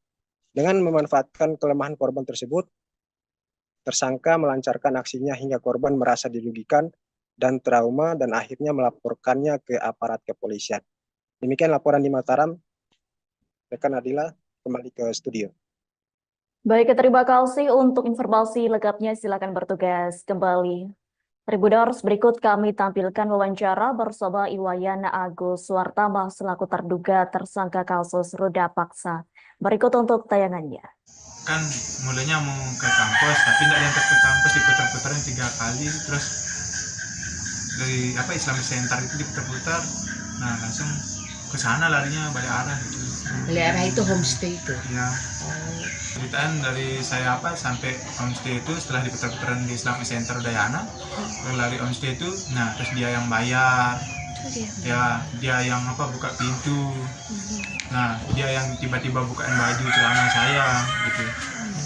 Dengan memanfaatkan kelemahan korban tersebut, tersangka melancarkan aksinya hingga korban merasa dirugikan dan trauma dan akhirnya melaporkannya ke aparat kepolisian. Demikian laporan di Mataram. Rekan Adila, kembali ke studio. Baik, terima kasih untuk informasi lengkapnya. Silakan bertugas kembali. Tribuners, berikut kami tampilkan wawancara bersama Iwayan Agus Suartama selaku terduga tersangka kasus ruda paksa. Berikut untuk tayangannya. Kan mulanya mau ke kampus, tapi tidak diantar ke kampus, diputar-putarin 3 kali, terus dari Islamic Center itu diputar-putar, nah langsung ke sana larinya balik arah gitu. Balik arah itu homestay itu. Ya. Ceritaan dari saya sampai homestay itu setelah diputar-putaran di Islamic Center Udayana, lari homestay itu, nah terus dia yang bayar, dia yang buka pintu, nah dia yang tiba-tiba bukain baju celana saya gitu,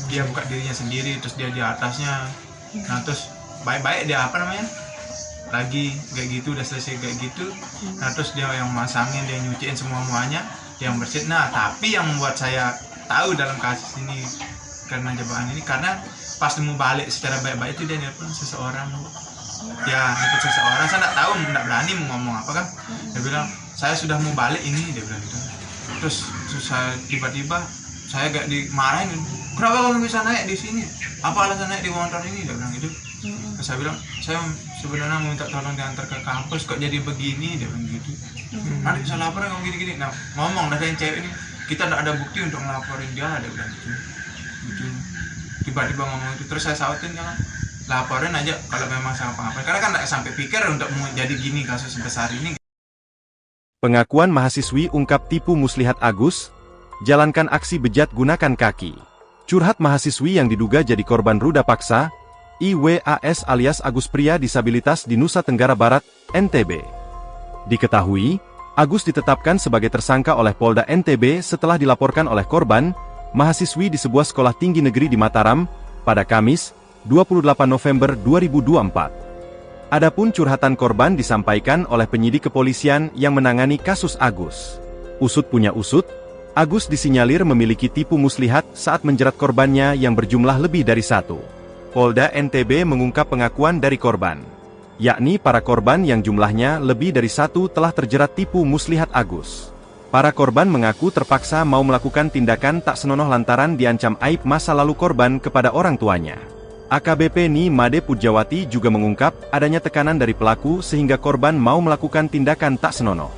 dia buka dirinya sendiri, terus dia di atasnya, nah terus baik-baik dia lagi kayak gitu, udah selesai kayak gitu, nah terus dia yang masangin, dia nyuciin semuanya, dia yang bersihin. Nah tapi yang membuat saya tahu dalam kasus ini karena jebakan ini, karena pas mau balik secara baik-baik itu dia nelpon seseorang, nelpon seseorang, saya nggak tahu, nggak berani mau ngomong apa kan, dia bilang saya sudah mau balik ini, dia bilang gitu. Terus saya tiba-tiba saya gak dimarahin, kenapa kamu bisa naik di sini, apa alasan naik di motor ini, dia bilang gitu. Terus Saya bilang, saya sebenarnya mau minta tolong diantar ke kampus, kok jadi begini, dia bilang gitu. Nanti bisa lapor kamu gini-gini. Nah, ngomong dari yang cewek ini, kita tidak ada bukti untuk ngelaporin dia, ada bilang gitu. Tiba-tiba ngomong itu, terus saya sautin kan, laporin aja kalau memang sama pengapain. Karena kan tidak sampai pikir untuk mau jadi gini kasus sebesar ini. Pengakuan mahasiswi ungkap tipu muslihat Agus, jalankan aksi bejat gunakan kaki. Curhat mahasiswi yang diduga jadi korban ruda paksa, IWAS alias Agus pria disabilitas di Nusa Tenggara Barat, NTB. Diketahui, Agus ditetapkan sebagai tersangka oleh Polda NTB setelah dilaporkan oleh korban, mahasiswi di sebuah sekolah tinggi negeri di Mataram, pada Kamis, 28 November 2024. Adapun curhatan korban disampaikan oleh penyidik kepolisian yang menangani kasus Agus. Usut punya usut, Agus disinyalir memiliki tipu muslihat saat menjerat korbannya yang berjumlah lebih dari satu. Polda NTB mengungkap pengakuan dari korban, yakni para korban yang jumlahnya lebih dari satu telah terjerat tipu muslihat Agus. Para korban mengaku terpaksa mau melakukan tindakan tak senonoh lantaran diancam aib masa lalu korban kepada orang tuanya. AKBP Ni Made Pujawati juga mengungkap adanya tekanan dari pelaku sehingga korban mau melakukan tindakan tak senonoh.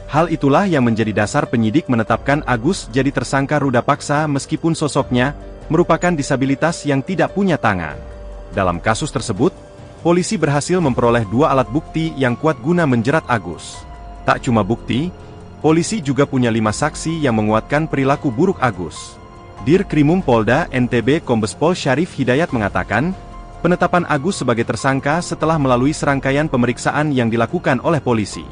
Hal itulah yang menjadi dasar penyidik menetapkan Agus jadi tersangka ruda paksa meskipun sosoknya merupakan disabilitas yang tidak punya tangan. Dalam kasus tersebut, polisi berhasil memperoleh 2 alat bukti yang kuat guna menjerat Agus. Tak cuma bukti, polisi juga punya 5 saksi yang menguatkan perilaku buruk Agus. Dirkrimum Polda NTB Kombes Pol Syarif Hidayat mengatakan, penetapan Agus sebagai tersangka setelah melalui serangkaian pemeriksaan yang dilakukan oleh polisi.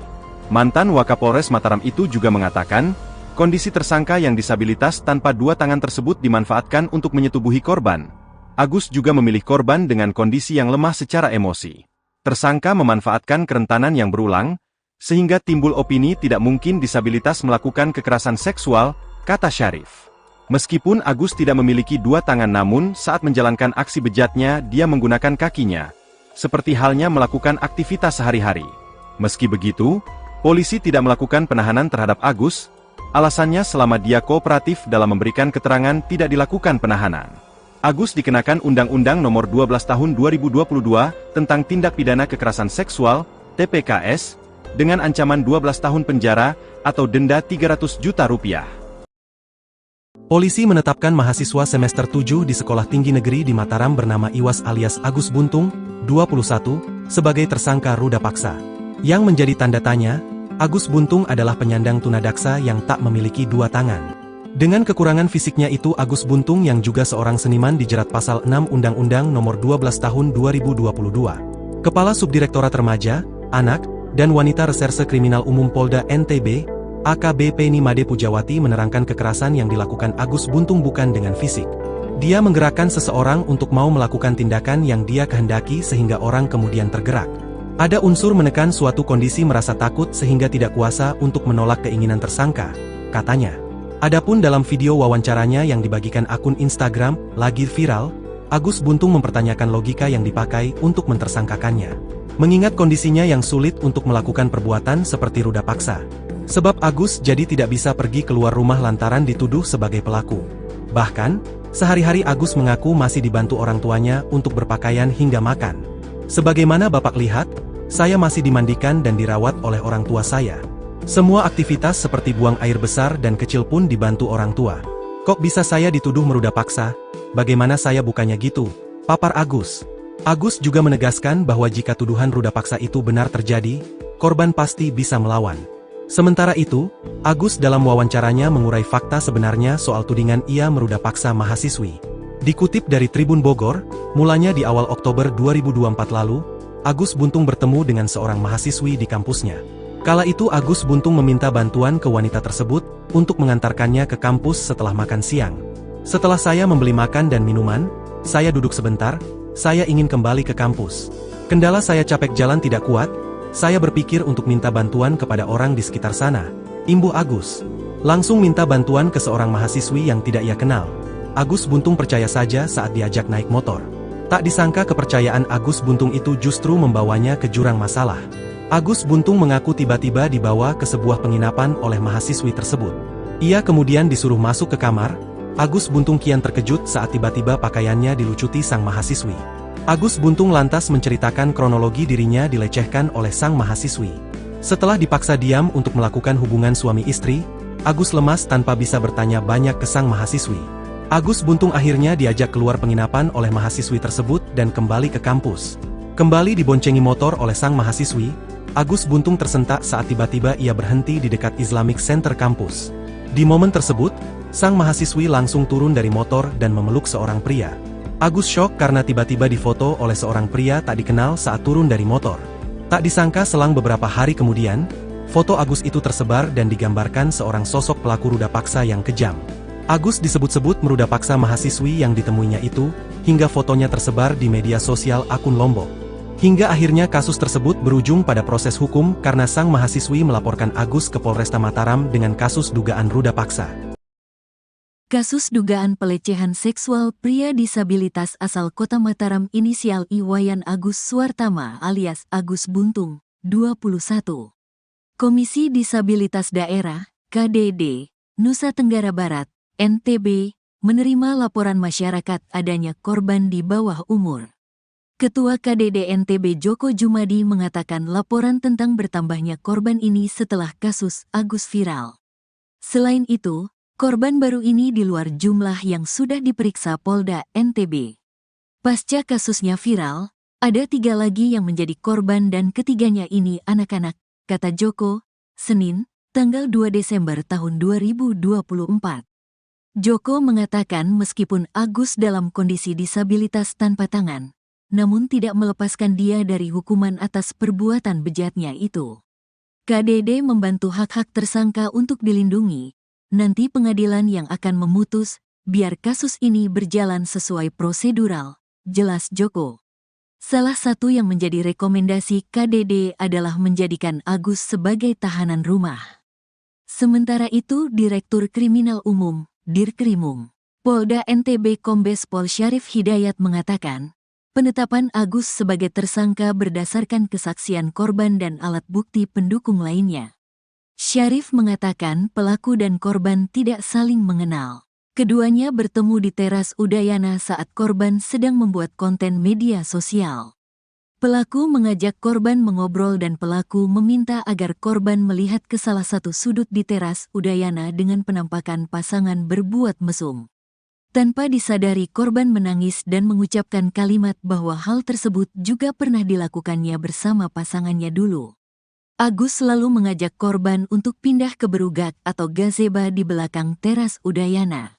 Mantan Wakapolres Mataram itu juga mengatakan, kondisi tersangka yang disabilitas tanpa 2 tangan tersebut dimanfaatkan untuk menyetubuhi korban. Agus juga memilih korban dengan kondisi yang lemah secara emosi. Tersangka memanfaatkan kerentanan yang berulang, sehingga timbul opini tidak mungkin disabilitas melakukan kekerasan seksual, kata Syarif. Meskipun Agus tidak memiliki 2 tangan namun saat menjalankan aksi bejatnya dia menggunakan kakinya, seperti halnya melakukan aktivitas sehari-hari. Meski begitu, polisi tidak melakukan penahanan terhadap Agus, alasannya selama dia kooperatif dalam memberikan keterangan tidak dilakukan penahanan. Agus dikenakan Undang-Undang Nomor 12 Tahun 2022 tentang Tindak Pidana Kekerasan Seksual, TPKS, dengan ancaman 12 tahun penjara atau denda Rp300 juta. Polisi menetapkan mahasiswa semester 7 di Sekolah Tinggi Negeri di Mataram bernama Iwas alias Agus Buntung, 21, sebagai tersangka ruda paksa. Yang menjadi tanda tanya, Agus Buntung adalah penyandang tunadaksa yang tak memiliki 2 tangan. Dengan kekurangan fisiknya itu Agus Buntung yang juga seorang seniman dijerat pasal 6 Undang-Undang Nomor 12 Tahun 2022. Kepala Subdirektorat Remaja, Anak, dan Wanita Reserse Kriminal Umum Polda NTB, AKBP Ni Made Pujawati menerangkan kekerasan yang dilakukan Agus Buntung bukan dengan fisik. Dia menggerakkan seseorang untuk mau melakukan tindakan yang dia kehendaki sehingga orang kemudian tergerak. Ada unsur menekan suatu kondisi merasa takut sehingga tidak kuasa untuk menolak keinginan tersangka, katanya. Adapun dalam video wawancaranya yang dibagikan akun Instagram, lagi viral, Agus Buntung mempertanyakan logika yang dipakai untuk mentersangkakannya. Mengingat kondisinya yang sulit untuk melakukan perbuatan seperti ruda paksa. Sebab Agus jadi tidak bisa pergi keluar rumah lantaran dituduh sebagai pelaku. Bahkan, sehari-hari Agus mengaku masih dibantu orang tuanya untuk berpakaian hingga makan. Sebagaimana Bapak lihat, saya masih dimandikan dan dirawat oleh orang tua saya. Semua aktivitas seperti buang air besar dan kecil pun dibantu orang tua. Kok bisa saya dituduh meruda paksa? Bagaimana saya bukannya gitu? Papar Agus. Agus juga menegaskan bahwa jika tuduhan ruda paksa itu benar terjadi, korban pasti bisa melawan. Sementara itu, Agus dalam wawancaranya mengurai fakta sebenarnya soal tudingan ia meruda paksa mahasiswi. Dikutip dari Tribun Bogor, mulanya di awal Oktober 2024 lalu, Agus Buntung bertemu dengan seorang mahasiswi di kampusnya. Kala itu Agus Buntung meminta bantuan ke wanita tersebut untuk mengantarkannya ke kampus setelah makan siang. Setelah saya membeli makan dan minuman, saya duduk sebentar, saya ingin kembali ke kampus. Kendala saya capek jalan tidak kuat, saya berpikir untuk minta bantuan kepada orang di sekitar sana. Imbuh Agus. Langsung minta bantuan ke seorang mahasiswi yang tidak ia kenal. Agus Buntung percaya saja saat diajak naik motor. Tak disangka kepercayaan Agus Buntung itu justru membawanya ke jurang masalah. Agus Buntung mengaku tiba-tiba dibawa ke sebuah penginapan oleh mahasiswi tersebut. Ia kemudian disuruh masuk ke kamar. Agus Buntung kian terkejut saat tiba-tiba pakaiannya dilucuti sang mahasiswi. Agus Buntung lantas menceritakan kronologi dirinya dilecehkan oleh sang mahasiswi. Setelah dipaksa diam untuk melakukan hubungan suami istri, Agus lemas tanpa bisa bertanya banyak ke sang mahasiswi. Agus Buntung akhirnya diajak keluar penginapan oleh mahasiswi tersebut dan kembali ke kampus. Kembali diboncengi motor oleh sang mahasiswi, Agus Buntung tersentak saat tiba-tiba ia berhenti di dekat Islamic Center kampus. Di momen tersebut, sang mahasiswi langsung turun dari motor dan memeluk seorang pria. Agus syok karena tiba-tiba difoto oleh seorang pria tak dikenal saat turun dari motor. Tak disangka selang beberapa hari kemudian, foto Agus itu tersebar dan digambarkan seorang sosok pelaku ruda paksa yang kejam. Agus disebut-sebut meruda paksa mahasiswi yang ditemuinya itu, hingga fotonya tersebar di media sosial akun Lombok. Hingga akhirnya kasus tersebut berujung pada proses hukum karena sang mahasiswi melaporkan Agus ke Polresta Mataram dengan kasus dugaan ruda paksa. Kasus dugaan pelecehan seksual pria disabilitas asal Kota Mataram inisial Iwayan Agus Suartama alias Agus Buntung, 21. Komisi Disabilitas Daerah, KDD, Nusa Tenggara Barat, NTB, menerima laporan masyarakat adanya korban di bawah umur. Ketua KDD NTB Joko Jumadi mengatakan laporan tentang bertambahnya korban ini setelah kasus Agus viral. Selain itu, korban baru ini di luar jumlah yang sudah diperiksa Polda NTB. Pasca kasusnya viral, ada 3 lagi yang menjadi korban dan ketiganya ini anak-anak, kata Joko, Senin, tanggal 2 Desember tahun 2024. Joko mengatakan meskipun Agus dalam kondisi disabilitas tanpa tangan, namun tidak melepaskan dia dari hukuman atas perbuatan bejatnya itu. KDD membantu hak-hak tersangka untuk dilindungi. Nanti pengadilan yang akan memutus, biar kasus ini berjalan sesuai prosedural, jelas Joko. Salah satu yang menjadi rekomendasi KDD adalah menjadikan Agus sebagai tahanan rumah. Sementara itu Direktur Kriminal Umum, Dirkrimum, Polda NTB Kombes Pol Syarif Hidayat mengatakan, penetapan Agus sebagai tersangka berdasarkan kesaksian korban dan alat bukti pendukung lainnya. Syarif mengatakan pelaku dan korban tidak saling mengenal. Keduanya bertemu di teras Udayana saat korban sedang membuat konten media sosial. Pelaku mengajak korban mengobrol dan pelaku meminta agar korban melihat ke salah satu sudut di teras Udayana dengan penampakan pasangan berbuat mesum. Tanpa disadari korban menangis dan mengucapkan kalimat bahwa hal tersebut juga pernah dilakukannya bersama pasangannya dulu. Agus selalu mengajak korban untuk pindah ke berugak atau gazeba di belakang teras Udayana.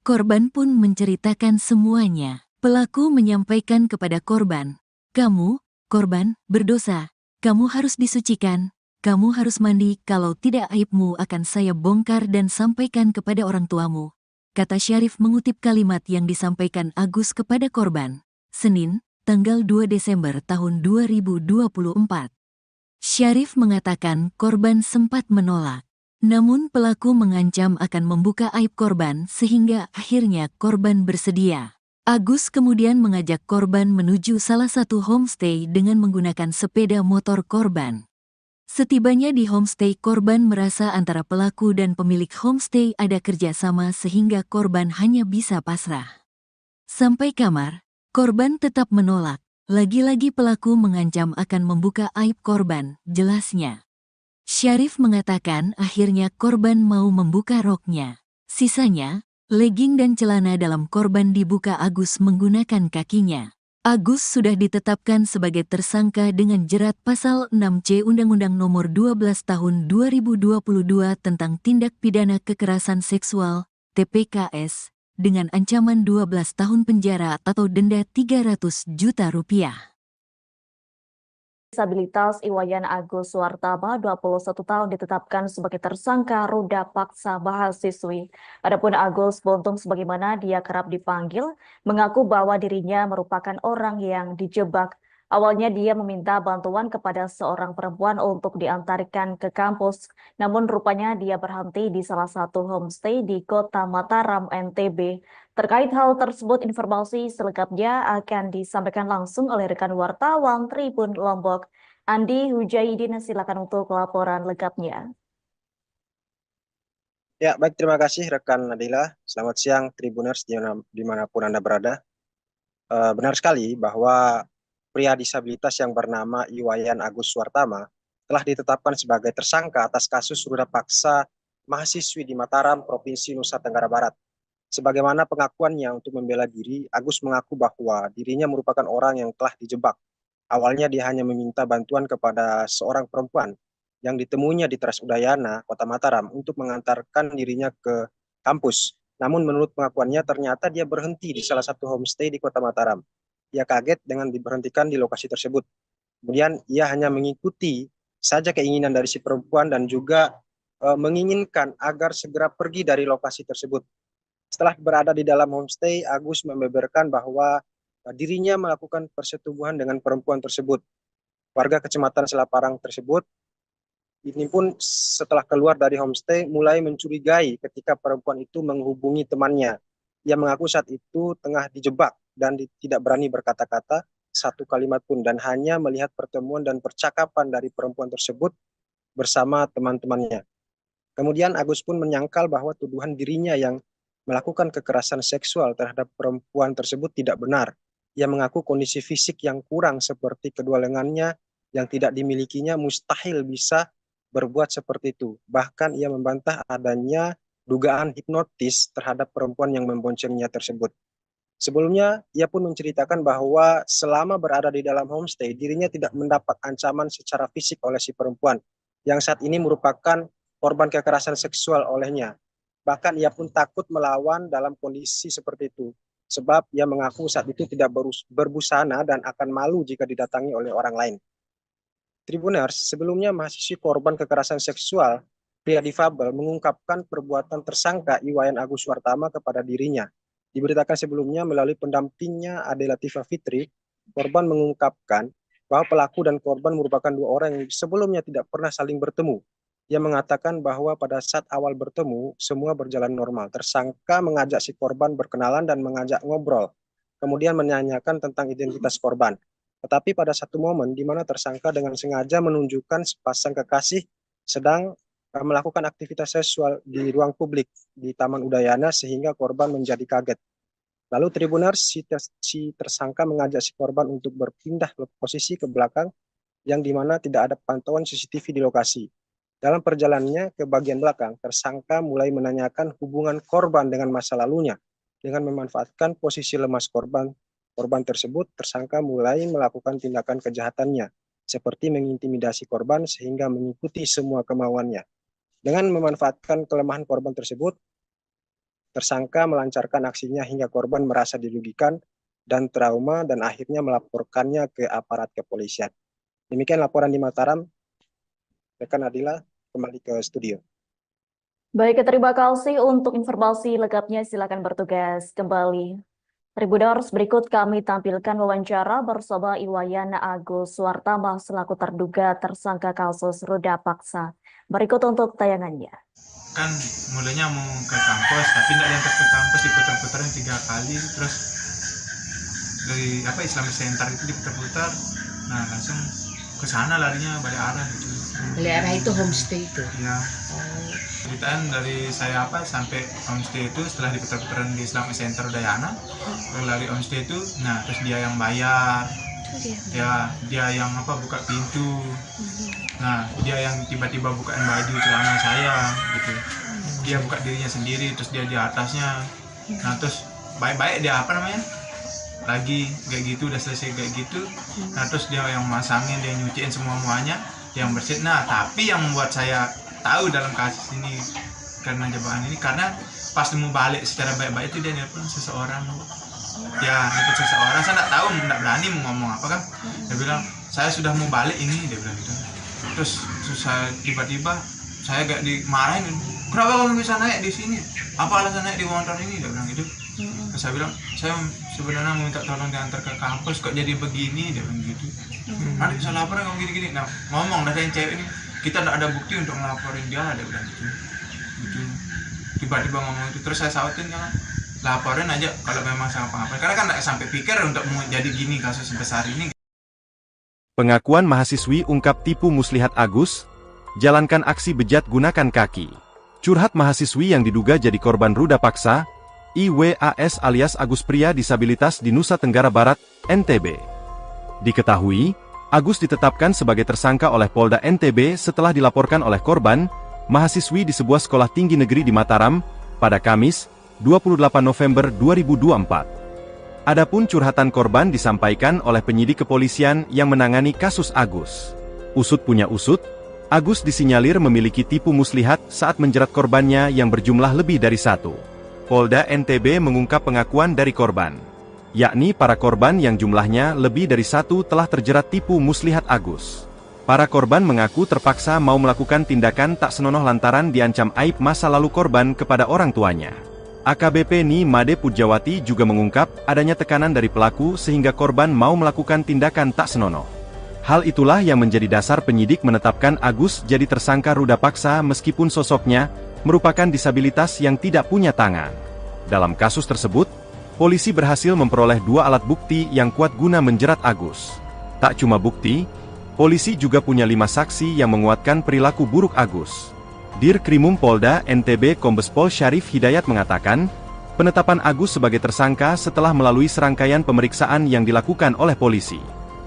Korban pun menceritakan semuanya. Pelaku menyampaikan kepada korban, "Kamu, korban, berdosa. Kamu harus disucikan. Kamu harus mandi, kalau tidak aibmu akan saya bongkar dan sampaikan kepada orang tuamu," kata Syarif mengutip kalimat yang disampaikan Agus kepada korban. Senin, tanggal 2 Desember tahun 2024. Syarif mengatakan korban sempat menolak. Namun pelaku mengancam akan membuka aib korban sehingga akhirnya korban bersedia. Agus kemudian mengajak korban menuju salah satu homestay dengan menggunakan sepeda motor korban. Setibanya di homestay, korban merasa antara pelaku dan pemilik homestay ada kerjasama sehingga korban hanya bisa pasrah. Sampai kamar, korban tetap menolak. Lagi-lagi pelaku mengancam akan membuka aib korban, jelasnya. Syarif mengatakan akhirnya korban mau membuka roknya. Sisanya, legging dan celana dalam korban dibuka Agus menggunakan kakinya. Agus sudah ditetapkan sebagai tersangka dengan jerat pasal 6C Undang-Undang Nomor 12 Tahun 2022 tentang Tindak Pidana Kekerasan Seksual, TPKS, dengan ancaman 12 tahun penjara atau denda 300 juta rupiah. Disabilitas Iwayan Agus Suartama, 21 tahun, ditetapkan sebagai tersangka ruda paksa mahasiswi. Adapun Agus Buntung, sebagaimana dia kerap dipanggil, mengaku bahwa dirinya merupakan orang yang dijebak. Awalnya dia meminta bantuan kepada seorang perempuan untuk diantarkan ke kampus, namun rupanya dia berhenti di salah satu homestay di Kota Mataram, NTB. Terkait hal tersebut, informasi selengkapnya akan disampaikan langsung oleh rekan wartawan Tribun Lombok, Andi Hujaidin. Silakan untuk laporan lengkapnya. Ya, baik, terima kasih rekan Nadila. Selamat siang Tribuners dimanapun Anda berada. Benar sekali bahwa pria disabilitas yang bernama Iwayan Agus Suartama telah ditetapkan sebagai tersangka atas kasus ruda paksa mahasiswi di Mataram, Provinsi Nusa Tenggara Barat. Sebagaimana pengakuannya untuk membela diri, Agus mengaku bahwa dirinya merupakan orang yang telah dijebak. Awalnya dia hanya meminta bantuan kepada seorang perempuan yang ditemuinya di Teras Udayana, Kota Mataram, untuk mengantarkan dirinya ke kampus. Namun menurut pengakuannya ternyata dia berhenti di salah satu homestay di Kota Mataram. Ia kaget dengan diberhentikan di lokasi tersebut. Kemudian ia hanya mengikuti saja keinginan dari si perempuan dan juga menginginkan agar segera pergi dari lokasi tersebut. Setelah berada di dalam homestay, Agus membeberkan bahwa dirinya melakukan persetubuhan dengan perempuan tersebut. Warga Kecamatan Selaparang tersebut ini pun setelah keluar dari homestay mulai mencurigai ketika perempuan itu menghubungi temannya. Ia mengaku saat itu tengah dijebak dan tidak berani berkata-kata satu kalimat pun dan hanya melihat pertemuan dan percakapan dari perempuan tersebut bersama teman-temannya. Kemudian Agus pun menyangkal bahwa tuduhan dirinya yang melakukan kekerasan seksual terhadap perempuan tersebut tidak benar. Ia mengaku kondisi fisik yang kurang seperti kedua lengannya yang tidak dimilikinya mustahil bisa berbuat seperti itu. Bahkan ia membantah adanya dugaan hipnotis terhadap perempuan yang memboncengnya tersebut. Sebelumnya, ia pun menceritakan bahwa selama berada di dalam homestay, dirinya tidak mendapat ancaman secara fisik oleh si perempuan, yang saat ini merupakan korban kekerasan seksual olehnya. Bahkan ia pun takut melawan dalam kondisi seperti itu, sebab ia mengaku saat itu tidak berbusana dan akan malu jika didatangi oleh orang lain. Tribuners, sebelumnya mahasiswi korban kekerasan seksual pria difabel mengungkapkan perbuatan tersangka Iwayan Agus Suartama kepada dirinya. Diberitakan sebelumnya melalui pendampingnya Ade Latifah Fitri, korban mengungkapkan bahwa pelaku dan korban merupakan dua orang yang sebelumnya tidak pernah saling bertemu. Ia mengatakan bahwa pada saat awal bertemu, semua berjalan normal. Tersangka mengajak si korban berkenalan dan mengajak ngobrol, kemudian menanyakan tentang identitas korban. Tetapi pada satu momen di mana tersangka dengan sengaja menunjukkan sepasang kekasih sedang melakukan aktivitas seksual di ruang publik di Taman Udayana sehingga korban menjadi kaget. Lalu Tribuners, si tersangka mengajak si korban untuk berpindah posisi ke belakang yang di mana tidak ada pantauan CCTV di lokasi. Dalam perjalanannya ke bagian belakang, tersangka mulai menanyakan hubungan korban dengan masa lalunya. Dengan memanfaatkan posisi lemas korban tersebut, tersangka mulai melakukan tindakan kejahatannya, seperti mengintimidasi korban sehingga mengikuti semua kemauannya. Dengan memanfaatkan kelemahan korban tersebut, tersangka melancarkan aksinya hingga korban merasa dirugikan dan trauma dan akhirnya melaporkannya ke aparat kepolisian. Demikian laporan di Mataram. Rekan Adila, kembali ke studio. Baik, terima kasih untuk informasi lengkapnya. Silakan bertugas kembali. Tribuners, berikut kami tampilkan wawancara bersama Iwayan Agus Suartama selaku terduga tersangka kasus ruda paksa. Berikut untuk tayangannya. Kan mulanya mau ke kampus, tapi tidak diantar ke kampus, diputar-putarin 3 kali, terus dari Islamic Center itu diputar-putar, nah langsung ke sana larinya balik arah gitu. Balik arah itu homestay itu. Ya. Ceritaan dari saya sampai homestay itu setelah diputar-putaran di Islamic Center Udayana, lari homestay itu, nah terus dia yang bayar, dia yang buka pintu, nah dia yang tiba-tiba bukain baju celana saya gitu, dia buka dirinya sendiri, terus dia di atasnya, nah terus baik-baik dia lagi kayak gitu, udah selesai kayak gitu, nah terus dia yang masangin, dia nyuciin semuanya, dia yang bersihin. Nah tapi yang membuat saya tahu dalam kasus ini karena jebakan ini, karena pas mau balik secara baik-baik itu dia nelpon seseorang, saya nggak tahu, nggak berani mau ngomong apa kan, dia bilang saya sudah mau balik ini, dia bilang gitu. Terus saya tiba-tiba saya gak dimarahin, kenapa kamu bisa naik di sini, apa alasan naik di motor ini, dia bilang gitu. Terus saya bilang saya sebenarnya mau minta tolong diantar ke kampus, kok jadi begini, dia bilang gitu. Nanti bisa lapor kamu gini-gini. Nah ngomong dari yang cewek ini, kita tidak ada bukti untuk ngelaporin dia, dia bilang gitu. Tiba-tiba ngomong itu, terus saya sautin, jangan laporin aja kalau memang sama apa-apa, karena kan tidak sampai pikir untuk mau jadi gini kasus sebesar ini. Pengakuan mahasiswi ungkap tipu muslihat Agus, jalankan aksi bejat gunakan kaki. Curhat mahasiswi yang diduga jadi korban ruda paksa, IWAS alias Agus pria disabilitas di Nusa Tenggara Barat, NTB. Diketahui, Agus ditetapkan sebagai tersangka oleh Polda NTB setelah dilaporkan oleh korban, mahasiswi di sebuah sekolah tinggi negeri di Mataram, pada Kamis, 28 November 2024. Adapun curhatan korban disampaikan oleh penyidik kepolisian yang menangani kasus Agus. Usut punya usut, Agus disinyalir memiliki tipu muslihat saat menjerat korbannya yang berjumlah lebih dari satu. Polda NTB mengungkap pengakuan dari korban, yakni para korban yang jumlahnya lebih dari satu telah terjerat tipu muslihat Agus. Para korban mengaku terpaksa mau melakukan tindakan tak senonoh lantaran diancam aib masa lalu korban kepada orang tuanya. AKBP Ni Made Pujawati juga mengungkap adanya tekanan dari pelaku sehingga korban mau melakukan tindakan tak senonoh. Hal itulah yang menjadi dasar penyidik menetapkan Agus jadi tersangka ruda paksa meskipun sosoknya merupakan disabilitas yang tidak punya tangan. Dalam kasus tersebut, polisi berhasil memperoleh 2 alat bukti yang kuat guna menjerat Agus. Tak cuma bukti, polisi juga punya 5 saksi yang menguatkan perilaku buruk Agus. Dirkrimum Polda NTB Kombes Pol Syarif Hidayat mengatakan, penetapan Agus sebagai tersangka setelah melalui serangkaian pemeriksaan yang dilakukan oleh polisi.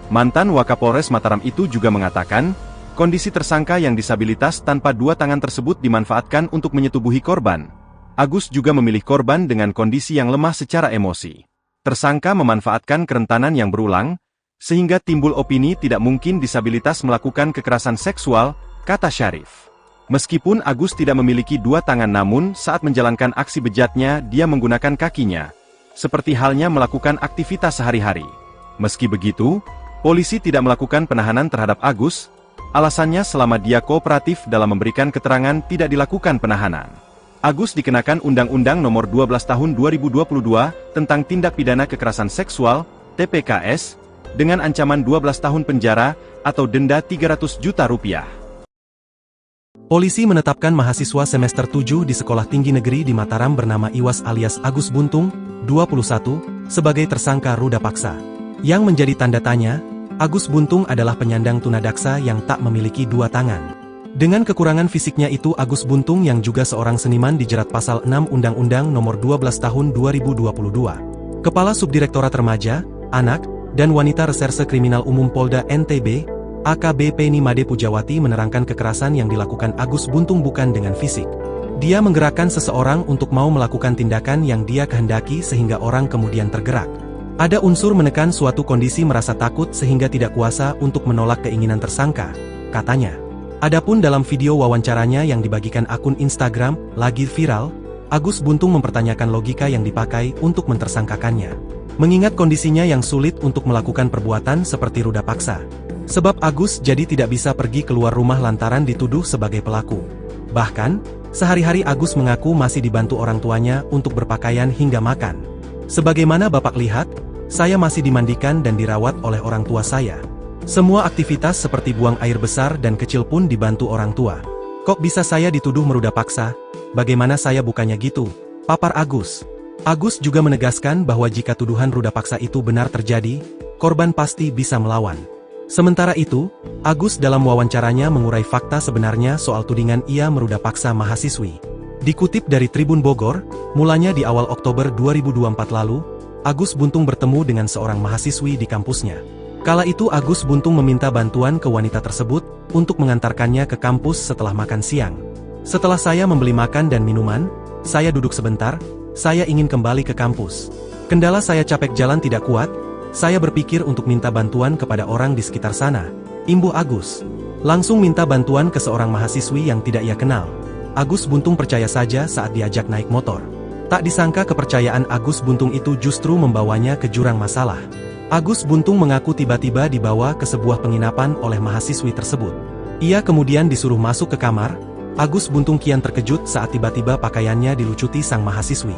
Mantan Wakapolres Mataram itu juga mengatakan, kondisi tersangka yang disabilitas tanpa 2 tangan tersebut dimanfaatkan untuk menyetubuhi korban. Agus juga memilih korban dengan kondisi yang lemah secara emosi. Tersangka memanfaatkan kerentanan yang berulang, sehingga timbul opini tidak mungkin disabilitas melakukan kekerasan seksual, kata Syarif. Meskipun Agus tidak memiliki 2 tangan namun saat menjalankan aksi bejatnya dia menggunakan kakinya, seperti halnya melakukan aktivitas sehari-hari. Meski begitu, polisi tidak melakukan penahanan terhadap Agus, alasannya selama dia kooperatif dalam memberikan keterangan tidak dilakukan penahanan. Agus dikenakan Undang-Undang Nomor 12 Tahun 2022 tentang Tindak Pidana Kekerasan Seksual, TPKS, dengan ancaman 12 tahun penjara atau denda Rp300 juta. Polisi menetapkan mahasiswa semester 7 di Sekolah Tinggi Negeri di Mataram bernama Iwas alias Agus Buntung, 21, sebagai tersangka ruda paksa. Yang menjadi tanda tanya, Agus Buntung adalah penyandang tunadaksa yang tak memiliki 2 tangan. Dengan kekurangan fisiknya itu Agus Buntung yang juga seorang seniman dijerat pasal 6 Undang-Undang Nomor 12 Tahun 2022. Kepala Subdirektorat Remaja, Anak, dan Wanita Reserse Kriminal Umum Polda NTB, AKBP Ni Made Pujawati menerangkan kekerasan yang dilakukan Agus Buntung bukan dengan fisik. Dia menggerakkan seseorang untuk mau melakukan tindakan yang dia kehendaki sehingga orang kemudian tergerak. Ada unsur menekan suatu kondisi merasa takut sehingga tidak kuasa untuk menolak keinginan tersangka, katanya. Adapun dalam video wawancaranya yang dibagikan akun Instagram, lagi viral, Agus Buntung mempertanyakan logika yang dipakai untuk mentersangkakannya. Mengingat kondisinya yang sulit untuk melakukan perbuatan seperti ruda paksa. Sebab Agus jadi tidak bisa pergi keluar rumah lantaran dituduh sebagai pelaku. Bahkan, sehari-hari Agus mengaku masih dibantu orang tuanya untuk berpakaian hingga makan. Sebagaimana Bapak lihat, saya masih dimandikan dan dirawat oleh orang tua saya. Semua aktivitas seperti buang air besar dan kecil pun dibantu orang tua. Kok bisa saya dituduh meruda paksa? Bagaimana saya bukannya gitu? Papar Agus. Agus juga menegaskan bahwa jika tuduhan ruda paksa itu benar terjadi, korban pasti bisa melawan. Sementara itu, Agus dalam wawancaranya mengurai fakta sebenarnya soal tudingan ia meruda paksa mahasiswi. Dikutip dari Tribun Bogor, mulanya di awal Oktober 2024 lalu, Agus Buntung bertemu dengan seorang mahasiswi di kampusnya. Kala itu Agus Buntung meminta bantuan ke wanita tersebut untuk mengantarkannya ke kampus setelah makan siang. Setelah saya membeli makan dan minuman, saya duduk sebentar, saya ingin kembali ke kampus. Kendala saya capek jalan tidak kuat, saya berpikir untuk minta bantuan kepada orang di sekitar sana, imbuh Agus. Langsung minta bantuan ke seorang mahasiswi yang tidak ia kenal. Agus Buntung percaya saja saat diajak naik motor. Tak disangka kepercayaan Agus Buntung itu justru membawanya ke jurang masalah. Agus Buntung mengaku tiba-tiba dibawa ke sebuah penginapan oleh mahasiswi tersebut. Ia kemudian disuruh masuk ke kamar. Agus Buntung kian terkejut saat tiba-tiba pakaiannya dilucuti sang mahasiswi.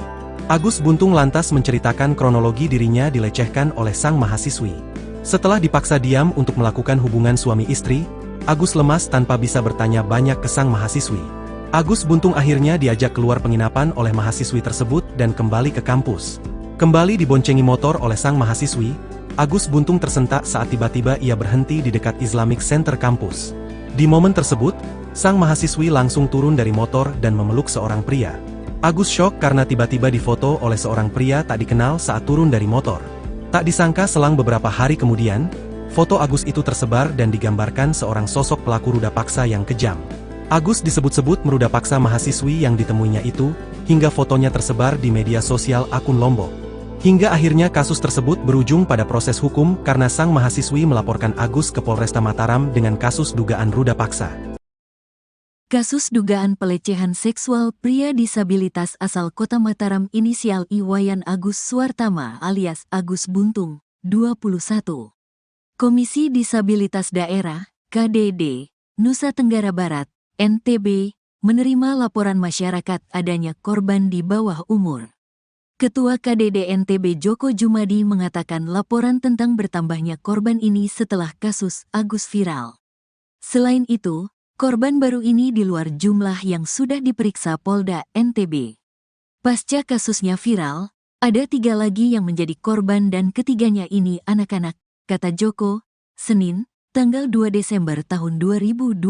Agus Buntung lantas menceritakan kronologi dirinya dilecehkan oleh sang mahasiswi. Setelah dipaksa diam untuk melakukan hubungan suami istri, Agus lemas tanpa bisa bertanya banyak ke sang mahasiswi. Agus Buntung akhirnya diajak keluar penginapan oleh mahasiswi tersebut dan kembali ke kampus. Kembali diboncengi motor oleh sang mahasiswi, Agus Buntung tersentak saat tiba-tiba ia berhenti di dekat Islamic Center kampus. Di momen tersebut, sang mahasiswi langsung turun dari motor dan memeluk seorang pria. Agus syok karena tiba-tiba difoto oleh seorang pria tak dikenal saat turun dari motor. Tak disangka selang beberapa hari kemudian, foto Agus itu tersebar dan digambarkan seorang sosok pelaku ruda paksa yang kejam. Agus disebut-sebut meruda paksa mahasiswi yang ditemuinya itu, hingga fotonya tersebar di media sosial akun Lombok. Hingga akhirnya kasus tersebut berujung pada proses hukum karena sang mahasiswi melaporkan Agus ke Polresta Mataram dengan kasus dugaan ruda paksa. Kasus dugaan pelecehan seksual pria disabilitas asal Kota Mataram inisial Iwayan Agus Suartama alias Agus Buntung, 21. Komisi Disabilitas Daerah, KDD, Nusa Tenggara Barat, NTB, menerima laporan masyarakat adanya korban di bawah umur. Ketua KDD NTB Joko Jumadi mengatakan laporan tentang bertambahnya korban ini setelah kasus Agus viral. Selain itu, korban baru ini di luar jumlah yang sudah diperiksa Polda NTB. Pasca kasusnya viral, ada 3 lagi yang menjadi korban dan ketiganya ini anak-anak, kata Joko, Senin, tanggal 2 Desember tahun 2024.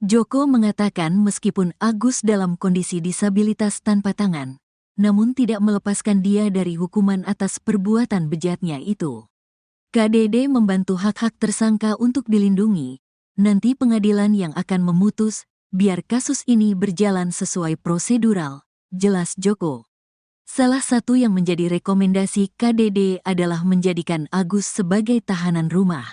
Joko mengatakan meskipun Agus dalam kondisi disabilitas tanpa tangan, namun tidak melepaskan dia dari hukuman atas perbuatan bejatnya itu. KDD membantu hak-hak tersangka untuk dilindungi. Nanti pengadilan yang akan memutus, biar kasus ini berjalan sesuai prosedural, jelas Joko. Salah satu yang menjadi rekomendasi KDD adalah menjadikan Agus sebagai tahanan rumah.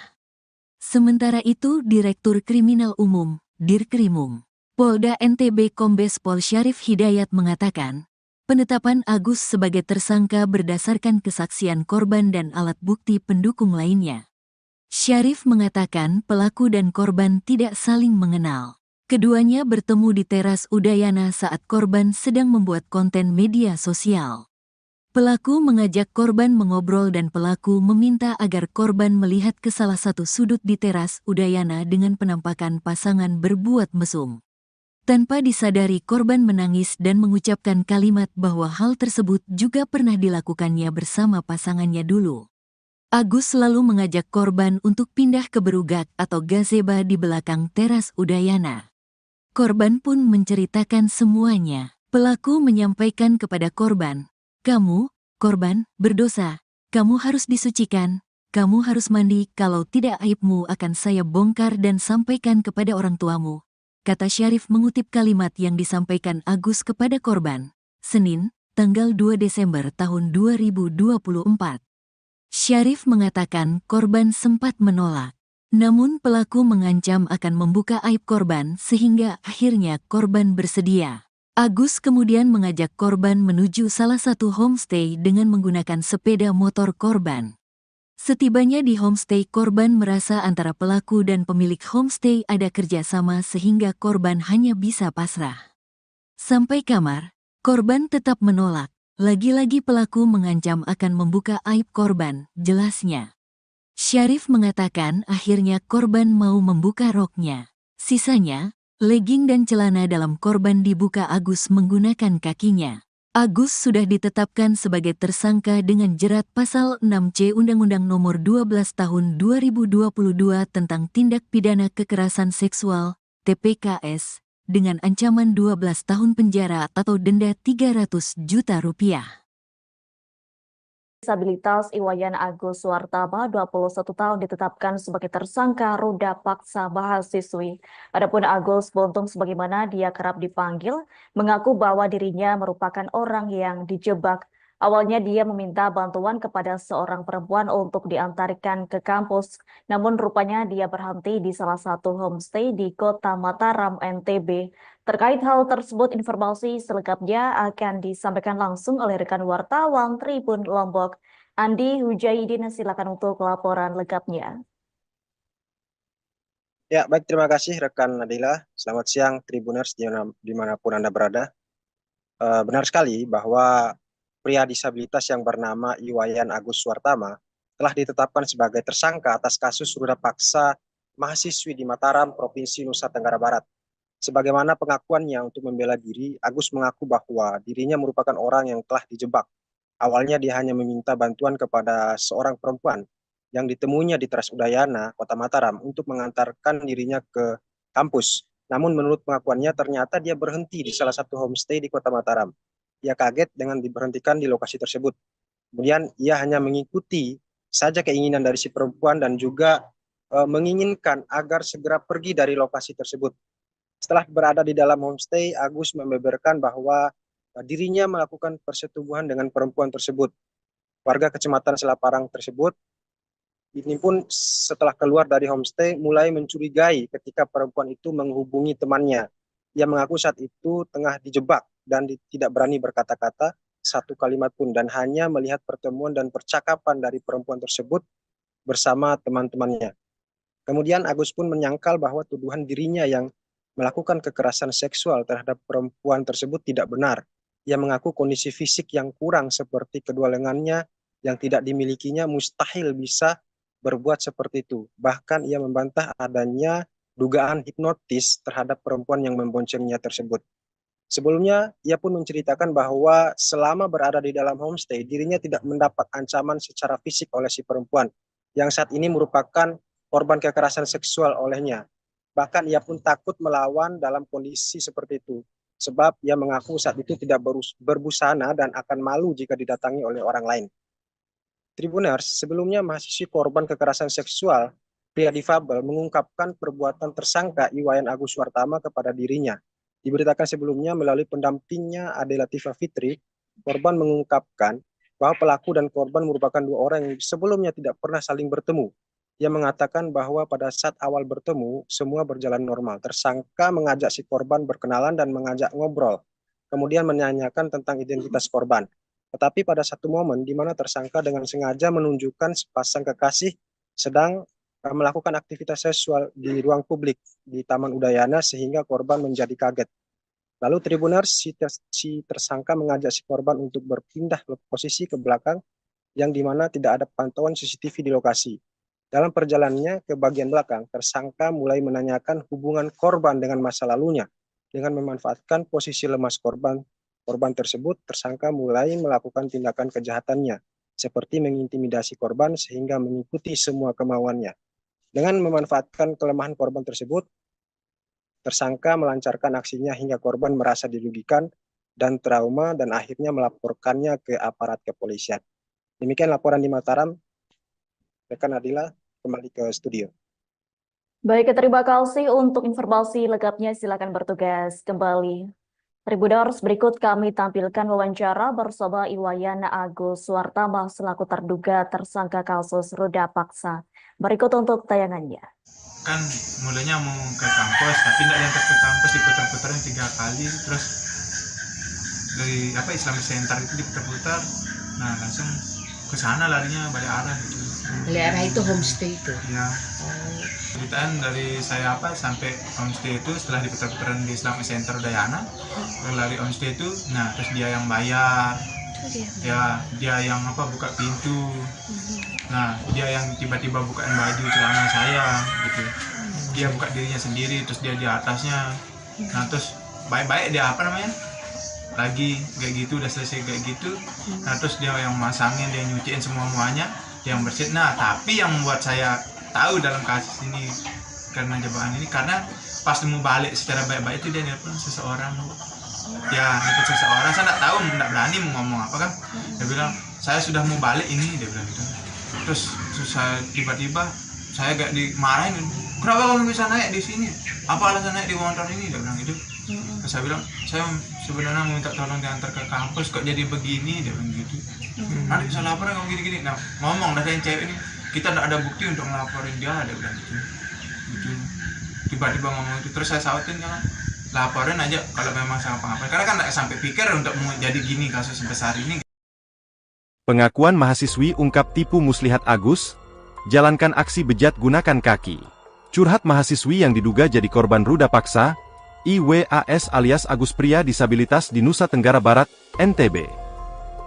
Sementara itu Direktur Kriminal Umum, Dirkrimum, Polda NTB Kombes Pol Syarif Hidayat mengatakan, penetapan Agus sebagai tersangka berdasarkan kesaksian korban dan alat bukti pendukung lainnya. Syarif mengatakan pelaku dan korban tidak saling mengenal. Keduanya bertemu di teras Udayana saat korban sedang membuat konten media sosial. Pelaku mengajak korban mengobrol dan pelaku meminta agar korban melihat ke salah satu sudut di teras Udayana dengan penampakan pasangan berbuat mesum. Tanpa disadari korban menangis dan mengucapkan kalimat bahwa hal tersebut juga pernah dilakukannya bersama pasangannya dulu. Agus selalu mengajak korban untuk pindah ke berugak atau gazeba di belakang teras Udayana. Korban pun menceritakan semuanya. Pelaku menyampaikan kepada korban, "Kamu, korban, berdosa. Kamu harus disucikan. Kamu harus mandi, kalau tidak aibmu akan saya bongkar dan sampaikan kepada orang tuamu," kata Syarif mengutip kalimat yang disampaikan Agus kepada korban. Senin, tanggal 2 Desember tahun 2024. Syarif mengatakan korban sempat menolak. Namun pelaku mengancam akan membuka aib korban sehingga akhirnya korban bersedia. Agus kemudian mengajak korban menuju salah satu homestay dengan menggunakan sepeda motor korban. Setibanya di homestay korban merasa antara pelaku dan pemilik homestay ada kerjasama sehingga korban hanya bisa pasrah. Sampai kamar, korban tetap menolak. Lagi-lagi pelaku mengancam akan membuka aib korban, jelasnya. Syarif mengatakan akhirnya korban mau membuka roknya. Sisanya, legging dan celana dalam korban dibuka Agus menggunakan kakinya. Agus sudah ditetapkan sebagai tersangka dengan jerat pasal 6C Undang-Undang Nomor 12 Tahun 2022 tentang Tindak Pidana Kekerasan Seksual, TPKS, dengan ancaman 12 tahun penjara atau denda 300 juta rupiah. Disabilitas Iwayan Agus Suartama, 21 tahun ditetapkan sebagai tersangka ruda paksa mahasiswi. Adapun Agus Buntung sebagaimana dia kerap dipanggil, mengaku bahwa dirinya merupakan orang yang dijebak. Awalnya dia meminta bantuan kepada seorang perempuan untuk diantarkan ke kampus, namun rupanya dia berhenti di salah satu homestay di Kota Mataram, NTB. Terkait hal tersebut, informasi selengkapnya akan disampaikan langsung oleh rekan wartawan Tribun Lombok, Andi Hujaidin. Silakan untuk laporan lengkapnya. Ya, baik, terima kasih rekan Nadila. Selamat siang Tribuners dimanapun Anda berada. Benar sekali bahwa pria disabilitas yang bernama Iwayan Agus Suartama telah ditetapkan sebagai tersangka atas kasus ruda paksa mahasiswi di Mataram, Provinsi Nusa Tenggara Barat. Sebagaimana pengakuannya untuk membela diri, Agus mengaku bahwa dirinya merupakan orang yang telah dijebak. Awalnya dia hanya meminta bantuan kepada seorang perempuan yang ditemuinya di teras Udayana, Kota Mataram, untuk mengantarkan dirinya ke kampus. Namun menurut pengakuannya ternyata dia berhenti di salah satu homestay di Kota Mataram. Ia kaget dengan diberhentikan di lokasi tersebut. Kemudian ia hanya mengikuti saja keinginan dari si perempuan dan juga menginginkan agar segera pergi dari lokasi tersebut. Setelah berada di dalam homestay, Agus membeberkan bahwa dirinya melakukan persetubuhan dengan perempuan tersebut. Warga Kecamatan Selaparang tersebut ini pun setelah keluar dari homestay mulai mencurigai ketika perempuan itu menghubungi temannya. Ia mengaku saat itu tengah dijebak dan tidak berani berkata-kata satu kalimat pun dan hanya melihat pertemuan dan percakapan dari perempuan tersebut bersama teman-temannya. Kemudian Agus pun menyangkal bahwa tuduhan dirinya yang melakukan kekerasan seksual terhadap perempuan tersebut tidak benar. Ia mengaku kondisi fisik yang kurang seperti kedua lengannya yang tidak dimilikinya mustahil bisa berbuat seperti itu. Bahkan ia membantah adanya dugaan hipnotis terhadap perempuan yang memboncengnya tersebut. Sebelumnya, ia pun menceritakan bahwa selama berada di dalam homestay, dirinya tidak mendapat ancaman secara fisik oleh si perempuan, yang saat ini merupakan korban kekerasan seksual olehnya. Bahkan ia pun takut melawan dalam kondisi seperti itu, sebab ia mengaku saat itu tidak berbusana dan akan malu jika didatangi oleh orang lain. Tribuners, sebelumnya mahasiswi korban kekerasan seksual, pria difabel mengungkapkan perbuatan tersangka Iwayan Agus Suartama kepada dirinya. Diberitakan sebelumnya melalui pendampingnya Ade Latifah Fitri, korban mengungkapkan bahwa pelaku dan korban merupakan dua orang yang sebelumnya tidak pernah saling bertemu. Ia mengatakan bahwa pada saat awal bertemu, semua berjalan normal. Tersangka mengajak si korban berkenalan dan mengajak ngobrol, kemudian menanyakan tentang identitas korban. Tetapi pada satu momen di mana tersangka dengan sengaja menunjukkan sepasang kekasih sedang melakukan aktivitas seksual di ruang publik di Taman Udayana sehingga korban menjadi kaget. Lalu Tribuners, si tersangka mengajak si korban untuk berpindah posisi ke belakang yang di mana tidak ada pantauan CCTV di lokasi. Dalam perjalanannya ke bagian belakang, tersangka mulai menanyakan hubungan korban dengan masa lalunya. Dengan memanfaatkan posisi lemas korban tersebut, tersangka mulai melakukan tindakan kejahatannya, seperti mengintimidasi korban sehingga mengikuti semua kemauannya. Dengan memanfaatkan kelemahan korban tersebut, tersangka melancarkan aksinya hingga korban merasa dirugikan dan trauma dan akhirnya melaporkannya ke aparat kepolisian. Demikian laporan di Mataram. Rekan Adila, kembali ke studio. Baik, terima kasih untuk informasi lengkapnya. Silakan bertugas kembali. Tribuners, berikut kami tampilkan wawancara bersama Iwayan Agus Suartama selaku terduga tersangka kasus ruda paksa. Berikut untuk tayangannya. Kan mulanya mau ke kampus, tapi tidak diantar ke kampus, diputar-putarin 3 kali, terus dari Islamic Center itu diputar-putar, nah langsung ke sana larinya balik arah gitu. Balik arah itu homestay itu. Ya. Ceritaan dari saya sampai homestay itu setelah diputar-putaran di Islamic Center Udayana, lari homestay itu, nah terus dia yang bayar, ya dia yang buka pintu, nah dia yang tiba-tiba bukain baju celana saya gitu, dia buka dirinya sendiri, terus dia di atasnya, nah terus baik-baik dia lagi kayak gitu, udah selesai kayak gitu, nah terus dia yang masangin, dia nyuciin semuanya, dia yang bersihin. Nah tapi yang membuat saya tahu dalam kasus ini karena jebakan ini, karena pas mau balik secara baik-baik itu dia nelpon seseorang, nelpon seseorang, saya nggak tahu, nggak berani mau ngomong apa kan, dia bilang saya sudah mau balik ini, dia bilang gitu. Terus saya tiba-tiba saya gak dimarahin, kenapa kamu bisa naik di sini, apa alasan naik di motor ini, dia bilang gitu. Terus saya bilang saya sebenarnya mau minta tolong diantar ke kampus, kok jadi begini, dia bilang gitu. Nanti bisa laporan kamu gini-gini. Nah ngomong dari yang cewek ini, kita tidak ada bukti untuk ngelaporin dia, dia bilang gitu. Tiba-tiba ngomong itu, terus saya sautin kan, laporin aja kalau memang sama apa-apa, karena kan tidak sampai pikir untuk mau jadi gini kasus sebesar ini. Pengakuan mahasiswi ungkap tipu muslihat Agus, jalankan aksi bejat gunakan kaki. Curhat mahasiswi yang diduga jadi korban ruda paksa, IWAS alias Agus pria disabilitas di Nusa Tenggara Barat, NTB.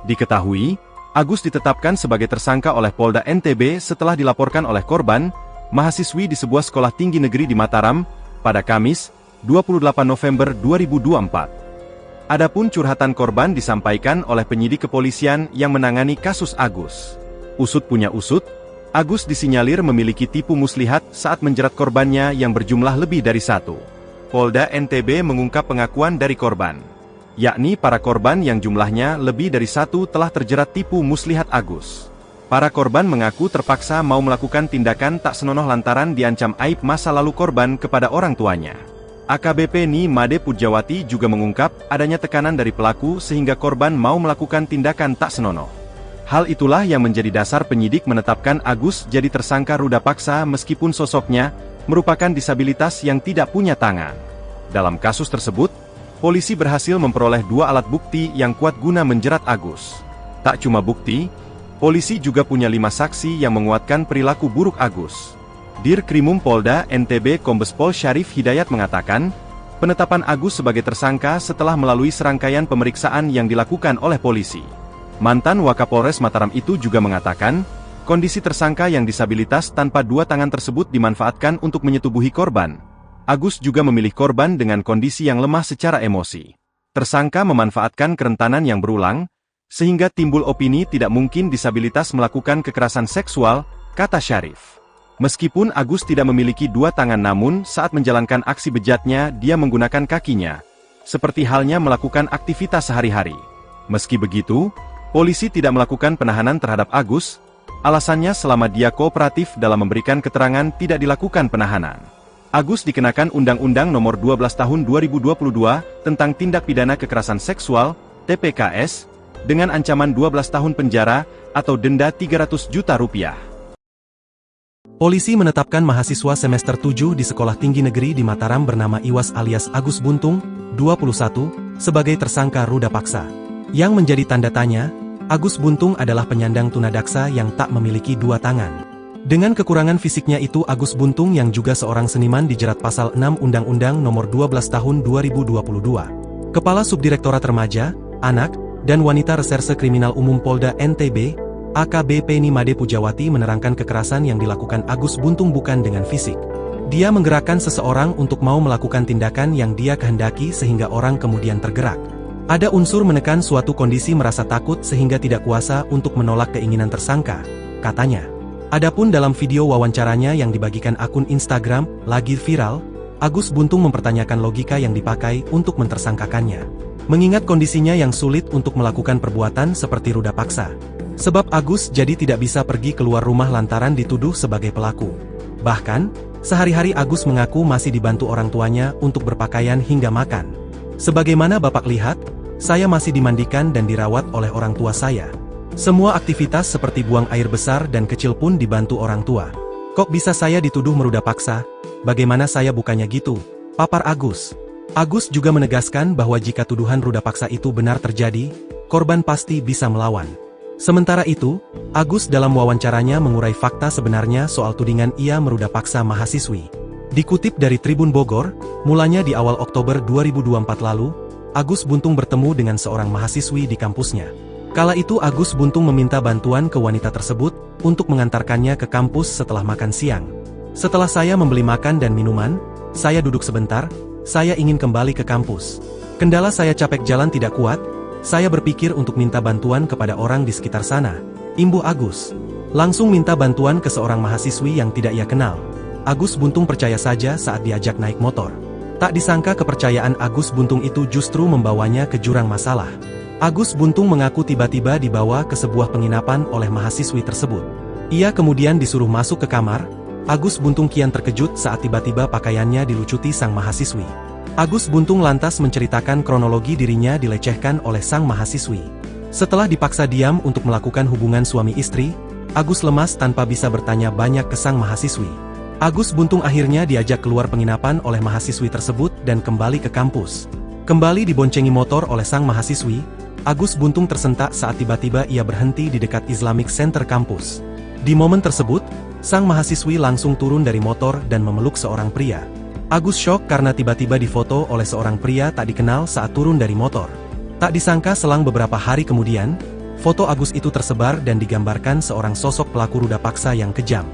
Diketahui, Agus ditetapkan sebagai tersangka oleh Polda NTB setelah dilaporkan oleh korban, mahasiswi di sebuah sekolah tinggi negeri di Mataram, pada Kamis, 28 November 2024. Adapun curhatan korban disampaikan oleh penyidik kepolisian yang menangani kasus Agus. Usut punya usut, Agus disinyalir memiliki tipu muslihat saat menjerat korbannya yang berjumlah lebih dari 1. Polda NTB mengungkap pengakuan dari korban. Yakni para korban yang jumlahnya lebih dari satu telah terjerat tipu muslihat Agus. Para korban mengaku terpaksa mau melakukan tindakan tak senonoh lantaran diancam aib masa lalu korban kepada orang tuanya. AKBP Ni Made Pujawati juga mengungkap adanya tekanan dari pelaku sehingga korban mau melakukan tindakan tak senonoh. Hal itulah yang menjadi dasar penyidik menetapkan Agus jadi tersangka ruda paksa meskipun sosoknya merupakan disabilitas yang tidak punya tangan. Dalam kasus tersebut, polisi berhasil memperoleh 2 alat bukti yang kuat guna menjerat Agus. Tak cuma bukti, polisi juga punya 5 saksi yang menguatkan perilaku buruk Agus. Dirkrimum Polda NTB Kombes Pol Syarif Hidayat mengatakan, penetapan Agus sebagai tersangka setelah melalui serangkaian pemeriksaan yang dilakukan oleh polisi. Mantan Wakapolres Mataram itu juga mengatakan, kondisi tersangka yang disabilitas tanpa 2 tangan tersebut dimanfaatkan untuk menyetubuhi korban. Agus juga memilih korban dengan kondisi yang lemah secara emosi. Tersangka memanfaatkan kerentanan yang berulang, sehingga timbul opini tidak mungkin disabilitas melakukan kekerasan seksual, kata Syarif. Meskipun Agus tidak memiliki 2 tangan namun saat menjalankan aksi bejatnya dia menggunakan kakinya, seperti halnya melakukan aktivitas sehari-hari. Meski begitu, polisi tidak melakukan penahanan terhadap Agus, alasannya selama dia kooperatif dalam memberikan keterangan tidak dilakukan penahanan. Agus dikenakan Undang-Undang Nomor 12 Tahun 2022 tentang Tindak Pidana Kekerasan Seksual, TPKS, dengan ancaman 12 tahun penjara atau denda Rp300 juta. Polisi menetapkan mahasiswa semester 7 di Sekolah Tinggi Negeri di Mataram bernama Iwas alias Agus Buntung, 21, sebagai tersangka ruda paksa. Yang menjadi tanda tanya, Agus Buntung adalah penyandang tunadaksa yang tak memiliki 2 tangan. Dengan kekurangan fisiknya itu Agus Buntung yang juga seorang seniman dijerat pasal 6 Undang-Undang Nomor 12 Tahun 2022. Kepala Subdirektorat Remaja, Anak, dan Wanita Reserse Kriminal Umum Polda NTB, AKBP Ni Made Pujawati menerangkan kekerasan yang dilakukan Agus Buntung bukan dengan fisik. Dia menggerakkan seseorang untuk mau melakukan tindakan yang dia kehendaki sehingga orang kemudian tergerak. Ada unsur menekan suatu kondisi merasa takut sehingga tidak kuasa untuk menolak keinginan tersangka, katanya. Adapun dalam video wawancaranya yang dibagikan akun Instagram, lagi viral, Agus Buntung mempertanyakan logika yang dipakai untuk mentersangkakannya. Mengingat kondisinya yang sulit untuk melakukan perbuatan seperti ruda paksa. Sebab Agus jadi tidak bisa pergi keluar rumah lantaran dituduh sebagai pelaku. Bahkan, sehari-hari Agus mengaku masih dibantu orang tuanya untuk berpakaian hingga makan. Sebagaimana Bapak lihat, saya masih dimandikan dan dirawat oleh orang tua saya. Semua aktivitas seperti buang air besar dan kecil pun dibantu orang tua. Kok bisa saya dituduh meruda paksa? Bagaimana saya bukannya gitu? Papar Agus. Agus juga menegaskan bahwa jika tuduhan ruda paksa itu benar terjadi, korban pasti bisa melawan. Sementara itu, Agus dalam wawancaranya mengurai fakta sebenarnya soal tudingan ia meruda paksa mahasiswi. Dikutip dari Tribun Bogor, mulanya di awal Oktober 2024 lalu, Agus Buntung bertemu dengan seorang mahasiswi di kampusnya. Kala itu Agus Buntung meminta bantuan ke wanita tersebut untuk mengantarkannya ke kampus setelah makan siang. Setelah saya membeli makan dan minuman, saya duduk sebentar, saya ingin kembali ke kampus. Kendala saya capek jalan tidak kuat, saya berpikir untuk minta bantuan kepada orang di sekitar sana. Imbuh Agus. Langsung minta bantuan ke seorang mahasiswi yang tidak ia kenal. Agus Buntung percaya saja saat diajak naik motor. Tak disangka kepercayaan Agus Buntung itu justru membawanya ke jurang masalah. Agus Buntung mengaku tiba-tiba dibawa ke sebuah penginapan oleh mahasiswi tersebut. Ia kemudian disuruh masuk ke kamar. Agus Buntung kian terkejut saat tiba-tiba pakaiannya dilucuti sang mahasiswi. Agus Buntung lantas menceritakan kronologi dirinya dilecehkan oleh sang mahasiswi. Setelah dipaksa diam untuk melakukan hubungan suami istri, Agus lemas tanpa bisa bertanya banyak ke sang mahasiswi. Agus Buntung akhirnya diajak keluar penginapan oleh mahasiswi tersebut dan kembali ke kampus. Kembali diboncengi motor oleh sang mahasiswi, Agus Buntung tersentak saat tiba-tiba ia berhenti di dekat Islamic Center kampus. Di momen tersebut, sang mahasiswi langsung turun dari motor dan memeluk seorang pria. Agus syok karena tiba-tiba difoto oleh seorang pria tak dikenal saat turun dari motor. Tak disangka selang beberapa hari kemudian, foto Agus itu tersebar dan digambarkan seorang sosok pelaku ruda paksa yang kejam.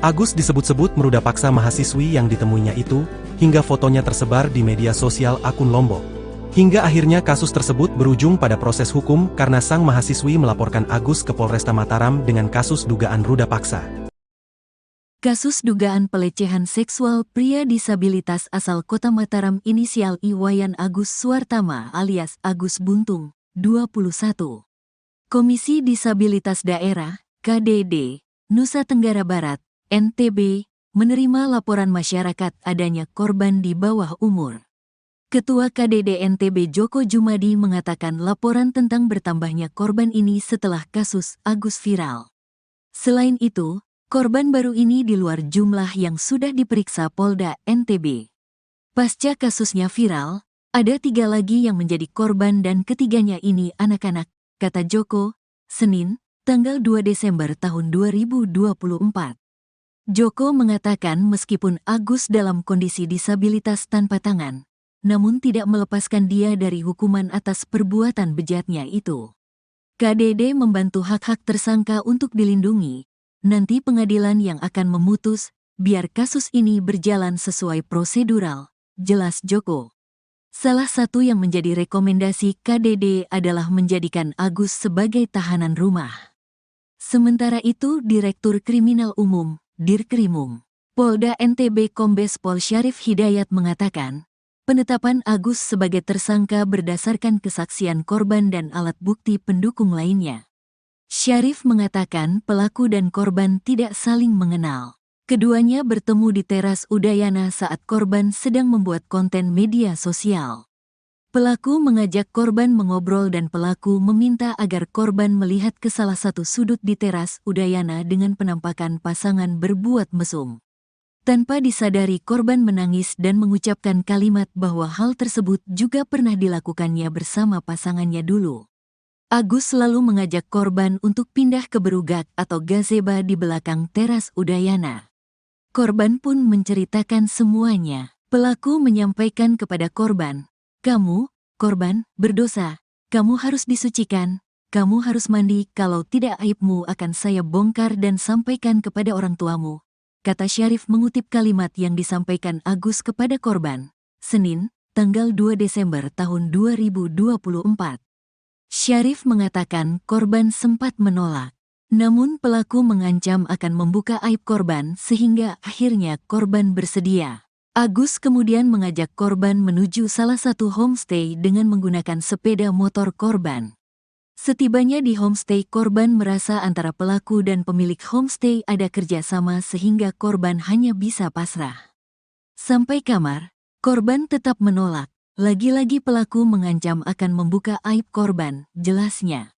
Agus disebut-sebut meruda paksa mahasiswi yang ditemuinya itu, hingga fotonya tersebar di media sosial akun Lombok. Hingga akhirnya kasus tersebut berujung pada proses hukum karena sang mahasiswi melaporkan Agus ke Polresta Mataram dengan kasus dugaan ruda paksa. Kasus dugaan pelecehan seksual pria disabilitas asal Kota Mataram inisial I Wayan Agus Suartama alias Agus Buntung, 21. Komisi Disabilitas Daerah, KDD, Nusa Tenggara Barat, NTB, menerima laporan masyarakat adanya korban di bawah umur. Ketua KDD NTB Joko Jumadi mengatakan laporan tentang bertambahnya korban ini setelah kasus Agus viral. Selain itu, korban baru ini di luar jumlah yang sudah diperiksa Polda NTB. Pasca kasusnya viral, ada 3 lagi yang menjadi korban dan ketiganya ini anak-anak, kata Joko, Senin, tanggal 2 Desember tahun 2024. Joko mengatakan meskipun Agus dalam kondisi disabilitas tanpa tangan, namun tidak melepaskan dia dari hukuman atas perbuatan bejatnya itu. KDD membantu hak-hak tersangka untuk dilindungi. Nanti pengadilan yang akan memutus, biar kasus ini berjalan sesuai prosedural, jelas Joko. Salah satu yang menjadi rekomendasi KDD adalah menjadikan Agus sebagai tahanan rumah. Sementara itu Direktur Kriminal Umum, Dirkrimum, Polda NTB Kombes Pol Syarif Hidayat mengatakan, penetapan Agus sebagai tersangka berdasarkan kesaksian korban dan alat bukti pendukung lainnya. Syarif mengatakan pelaku dan korban tidak saling mengenal. Keduanya bertemu di teras Udayana saat korban sedang membuat konten media sosial. Pelaku mengajak korban mengobrol dan pelaku meminta agar korban melihat ke salah satu sudut di teras Udayana dengan penampakan pasangan berbuat mesum. Tanpa disadari korban menangis dan mengucapkan kalimat bahwa hal tersebut juga pernah dilakukannya bersama pasangannya dulu. Agus selalu mengajak korban untuk pindah ke berugak atau gazeba di belakang teras Udayana. Korban pun menceritakan semuanya. Pelaku menyampaikan kepada korban, "Kamu, korban, berdosa. Kamu harus disucikan. Kamu harus mandi, kalau tidak aibmu akan saya bongkar dan sampaikan kepada orang tuamu," kata Syarif mengutip kalimat yang disampaikan Agus kepada korban. Senin, tanggal 2 Desember tahun 2024. Syarif mengatakan korban sempat menolak. Namun pelaku mengancam akan membuka aib korban sehingga akhirnya korban bersedia. Agus kemudian mengajak korban menuju salah satu homestay dengan menggunakan sepeda motor korban. Setibanya di homestay, korban merasa antara pelaku dan pemilik homestay ada kerjasama sehingga korban hanya bisa pasrah. Sampai kamar, korban tetap menolak. Lagi-lagi pelaku mengancam akan membuka aib korban, jelasnya.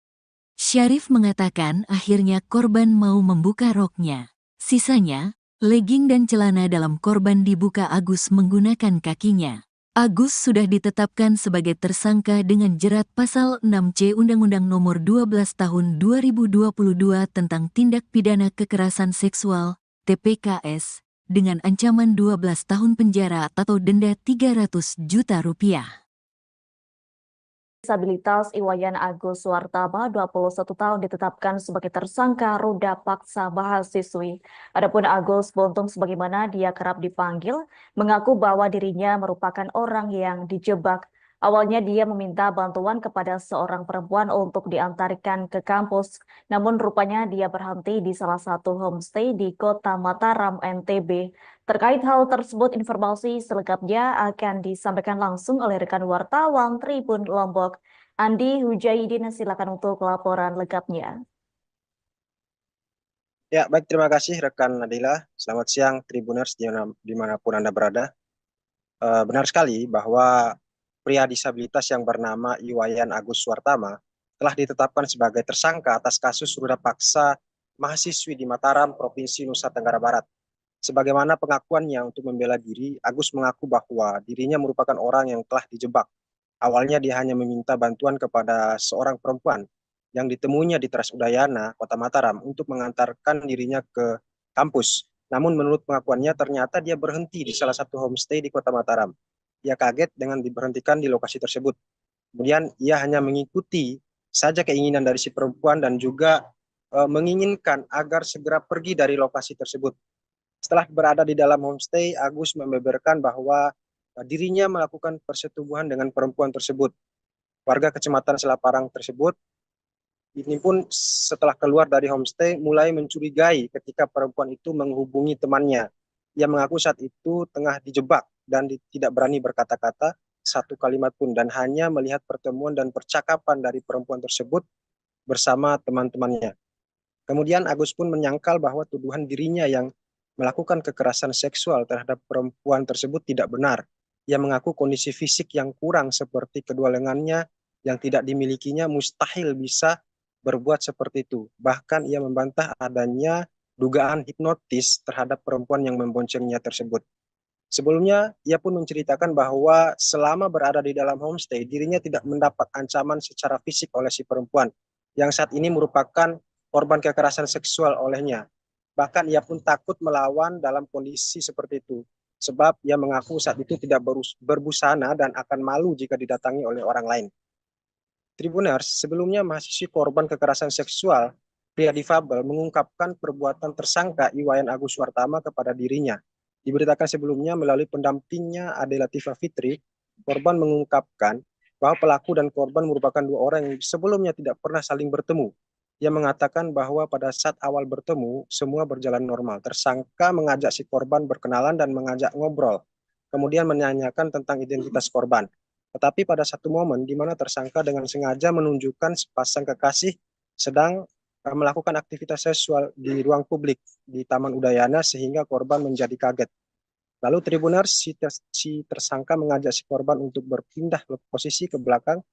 Syarif mengatakan akhirnya korban mau membuka roknya. Sisanya, legging dan celana dalam korban dibuka Agus menggunakan kakinya. Agus sudah ditetapkan sebagai tersangka dengan jerat pasal 6C Undang-Undang Nomor 12 Tahun 2022 tentang Tindak Pidana Kekerasan Seksual, TPKS, dengan ancaman 12 tahun penjara atau denda 300 juta rupiah. Disabilitas Iwayan Agus Suartama, 21 tahun ditetapkan sebagai tersangka ruda paksa mahasiswi. Adapun Agus Buntung sebagaimana dia kerap dipanggil, mengaku bahwa dirinya merupakan orang yang dijebak. Awalnya dia meminta bantuan kepada seorang perempuan untuk diantarkan ke kampus, namun rupanya dia berhenti di salah satu homestay di Kota Mataram, NTB. Terkait hal tersebut, informasi selengkapnya akan disampaikan langsung oleh rekan wartawan Tribun Lombok, Andi Hujaidin. Silakan untuk laporan lengkapnya. Ya, baik, terima kasih rekan Nadila. Selamat siang Tribuners dimanapun Anda berada. Benar sekali bahwa pria disabilitas yang bernama Iwayan Agus Suartama telah ditetapkan sebagai tersangka atas kasus ruda paksa mahasiswi di Mataram, Provinsi Nusa Tenggara Barat. Sebagaimana pengakuannya untuk membela diri, Agus mengaku bahwa dirinya merupakan orang yang telah dijebak. Awalnya dia hanya meminta bantuan kepada seorang perempuan yang ditemuinya di Teras Udayana, Kota Mataram, untuk mengantarkan dirinya ke kampus. Namun menurut pengakuannya ternyata dia berhenti di salah satu homestay di Kota Mataram. Ia kaget dengan diberhentikan di lokasi tersebut. Kemudian ia hanya mengikuti saja keinginan dari si perempuan dan juga menginginkan agar segera pergi dari lokasi tersebut. Setelah berada di dalam homestay, Agus membeberkan bahwa dirinya melakukan persetubuhan dengan perempuan tersebut. Warga Kecamatan Selaparang tersebut ini pun setelah keluar dari homestay mulai mencurigai ketika perempuan itu menghubungi temannya. Ia mengaku saat itu tengah dijebak dan tidak berani berkata-kata satu kalimat pun dan hanya melihat pertemuan dan percakapan dari perempuan tersebut bersama teman-temannya. Kemudian Agus pun menyangkal bahwa tuduhan dirinya yang melakukan kekerasan seksual terhadap perempuan tersebut tidak benar. Ia mengaku kondisi fisik yang kurang seperti kedua lengannya yang tidak dimilikinya mustahil bisa berbuat seperti itu. Bahkan ia membantah adanya dugaan hipnotis terhadap perempuan yang memboncengnya tersebut. Sebelumnya, ia pun menceritakan bahwa selama berada di dalam homestay, dirinya tidak mendapat ancaman secara fisik oleh si perempuan, yang saat ini merupakan korban kekerasan seksual olehnya. Bahkan ia pun takut melawan dalam kondisi seperti itu, sebab ia mengaku saat itu tidak berbusana dan akan malu jika didatangi oleh orang lain. Tribuners, sebelumnya mahasiswi korban kekerasan seksual, pria difabel mengungkapkan perbuatan tersangka Iwayan Agus Suartama kepada dirinya. Diberitakan sebelumnya melalui pendampingnya Ade Latifah Fitri, korban mengungkapkan bahwa pelaku dan korban merupakan dua orang yang sebelumnya tidak pernah saling bertemu. Ia mengatakan bahwa pada saat awal bertemu, semua berjalan normal. Tersangka mengajak si korban berkenalan dan mengajak ngobrol, kemudian menanyakan tentang identitas korban. Tetapi pada satu momen di mana tersangka dengan sengaja menunjukkan sepasang kekasih sedang melakukan aktivitas seksual di ruang publik di Taman Udayana sehingga korban menjadi kaget. Lalu Tribuners, si tersangka mengajak si korban untuk berpindah posisi ke belakang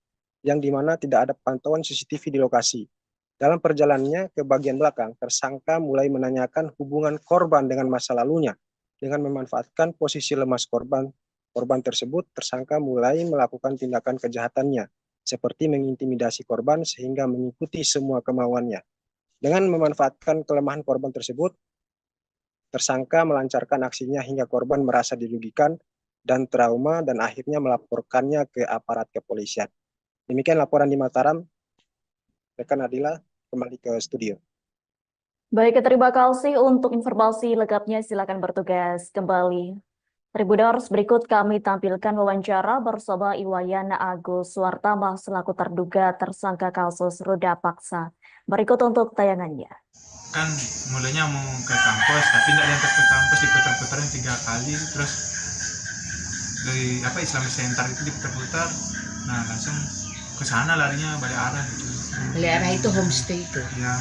yang di mana tidak ada pantauan CCTV di lokasi. Dalam perjalanannya ke bagian belakang, tersangka mulai menanyakan hubungan korban dengan masa lalunya. Dengan memanfaatkan posisi lemas korban tersebut, tersangka mulai melakukan tindakan kejahatannya, seperti mengintimidasi korban sehingga mengikuti semua kemauannya. Dengan memanfaatkan kelemahan korban tersebut, tersangka melancarkan aksinya hingga korban merasa dirugikan dan trauma dan akhirnya melaporkannya ke aparat kepolisian. Demikian laporan di Mataram. Rekan Adila, kembali ke studio. Baik, terima kasih untuk informasi lengkapnya. Silakan bertugas kembali. Tribuners, berikut kami tampilkan wawancara bersama Iwayan Agus Suartama selaku terduga tersangka kasus ruda paksa. Berikut untuk tayangannya. Kan mulanya mau ke kampus, tapi tidak diantar ke kampus, diputar-putarin 3 kali, terus dari Islamic Center itu diputar-putar, nah langsung ke sana larinya balik arah gitu. Balik arah itu homestay itu. Ya.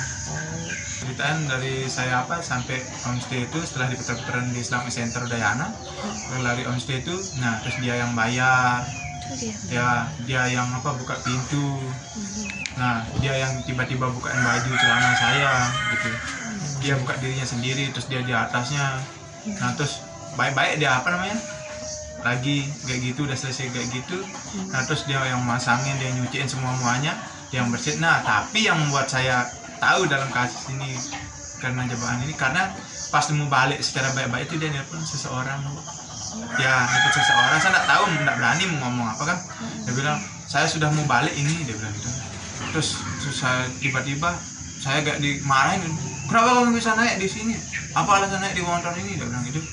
Ceritaan dari saya sampai homestay itu setelah diputar-putaran di Islamic Center Udayana, lari homestay itu, nah terus dia yang bayar, dia yang buka pintu, nah dia yang tiba-tiba bukain baju celana saya gitu, dia buka dirinya sendiri, terus dia di atasnya, nah terus baik-baik dia lagi kayak gitu, udah selesai kayak gitu, nah terus dia yang masangin, dia nyuciin semuanya, dia yang bersihin. Nah tapi yang membuat saya tahu dalam kasus ini karena jebakan ini, karena pas mau balik secara baik-baik itu dia nelpon seseorang, nelpon seseorang, saya nggak tahu, nggak berani mau ngomong apa kan, dia bilang saya sudah mau balik ini, dia bilang gitu. Terus saya tiba-tiba saya gak dimarahin, kenapa kamu bisa naik di sini, apa alasan naik di motor ini, dia bilang gitu.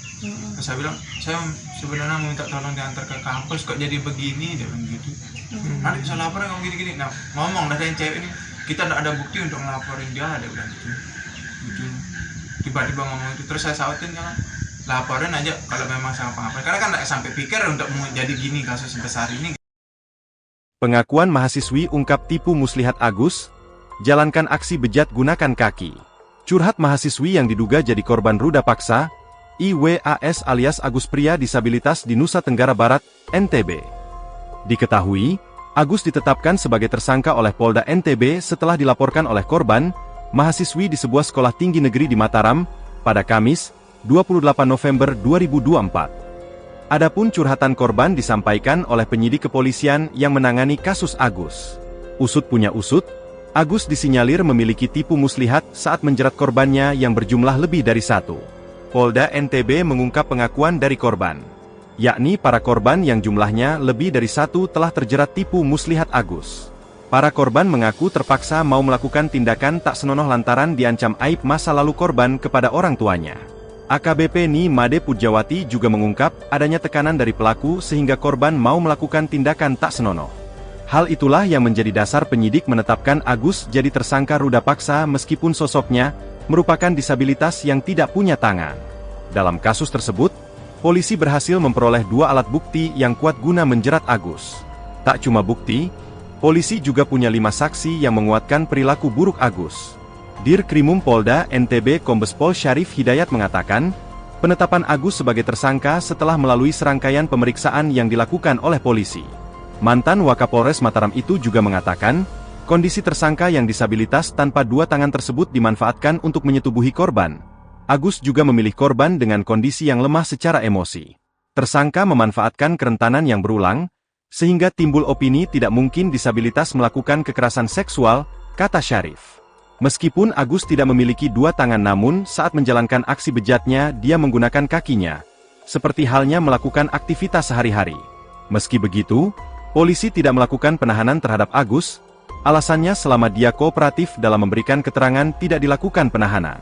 Terus saya bilang saya sebenarnya mau minta tolong diantar ke kampus, kok jadi begini, dia bilang gitu. Nanti bisa laporan kamu gini-gini. Nah ngomong dari yang cewek ini, kita tidak ada bukti untuk ngelaporin dia, dia bilang gitu. Tiba-tiba ngomong itu, terus saya sautin kan, laporin aja kalau memang sama apa-apa, karena kan tidak sampai pikir untuk mau jadi gini kasus sebesar ini. Pengakuan mahasiswi ungkap tipu muslihat Agus, jalankan aksi bejat gunakan kaki. Curhat mahasiswi yang diduga jadi korban ruda paksa, IWAS alias Agus pria disabilitas di Nusa Tenggara Barat, NTB. Diketahui, Agus ditetapkan sebagai tersangka oleh Polda NTB setelah dilaporkan oleh korban, mahasiswi di sebuah sekolah tinggi negeri di Mataram, pada Kamis, 28 November 2024. Adapun curhatan korban disampaikan oleh penyidik kepolisian yang menangani kasus Agus. Usut punya usut, Agus disinyalir memiliki tipu muslihat saat menjerat korbannya yang berjumlah lebih dari 1. Polda NTB mengungkap pengakuan dari korban, yakni para korban yang jumlahnya lebih dari 1 telah terjerat tipu muslihat Agus. Para korban mengaku terpaksa mau melakukan tindakan tak senonoh lantaran diancam aib masa lalu korban kepada orang tuanya. AKBP Ni Made Pujawati juga mengungkap adanya tekanan dari pelaku sehingga korban mau melakukan tindakan tak senonoh. Hal itulah yang menjadi dasar penyidik menetapkan Agus jadi tersangka ruda paksa meskipun sosoknya merupakan disabilitas yang tidak punya tangan. Dalam kasus tersebut, polisi berhasil memperoleh 2 alat bukti yang kuat guna menjerat Agus. Tak cuma bukti, polisi juga punya 5 saksi yang menguatkan perilaku buruk Agus. Dirkrimum Polda NTB Kombes Pol Syarif Hidayat mengatakan, penetapan Agus sebagai tersangka setelah melalui serangkaian pemeriksaan yang dilakukan oleh polisi. Mantan Wakapolres Mataram itu juga mengatakan, kondisi tersangka yang disabilitas tanpa 2 tangan tersebut dimanfaatkan untuk menyetubuhi korban. Agus juga memilih korban dengan kondisi yang lemah secara emosi. Tersangka memanfaatkan kerentanan yang berulang, sehingga timbul opini tidak mungkin disabilitas melakukan kekerasan seksual, kata Syarif. Meskipun Agus tidak memiliki 2 tangan namun saat menjalankan aksi bejatnya dia menggunakan kakinya, seperti halnya melakukan aktivitas sehari-hari. Meski begitu, polisi tidak melakukan penahanan terhadap Agus, alasannya selama dia kooperatif dalam memberikan keterangan tidak dilakukan penahanan.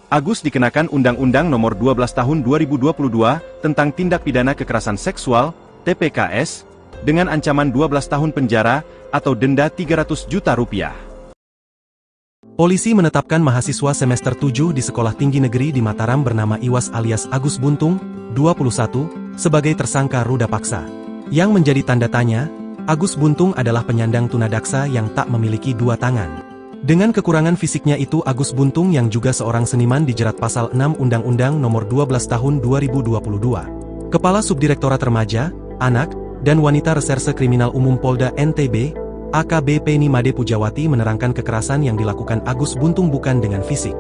Agus dikenakan Undang-Undang Nomor 12 Tahun 2022 tentang Tindak Pidana Kekerasan Seksual, TPKS, dengan ancaman 12 tahun penjara atau denda Rp300 juta. Polisi menetapkan mahasiswa semester 7 di Sekolah Tinggi Negeri di Mataram bernama Iwas alias Agus Buntung, 21, sebagai tersangka ruda paksa. Yang menjadi tanda tanya, Agus Buntung adalah penyandang tunadaksa yang tak memiliki 2 tangan. Dengan kekurangan fisiknya itu Agus Buntung yang juga seorang seniman dijerat pasal 6 Undang-Undang Nomor 12 Tahun 2022. Kepala Subdirektorat Remaja, Anak, dan Wanita Reserse Kriminal Umum Polda NTB, AKBP Nimade Pujawati menerangkan kekerasan yang dilakukan Agus Buntung bukan dengan fisik.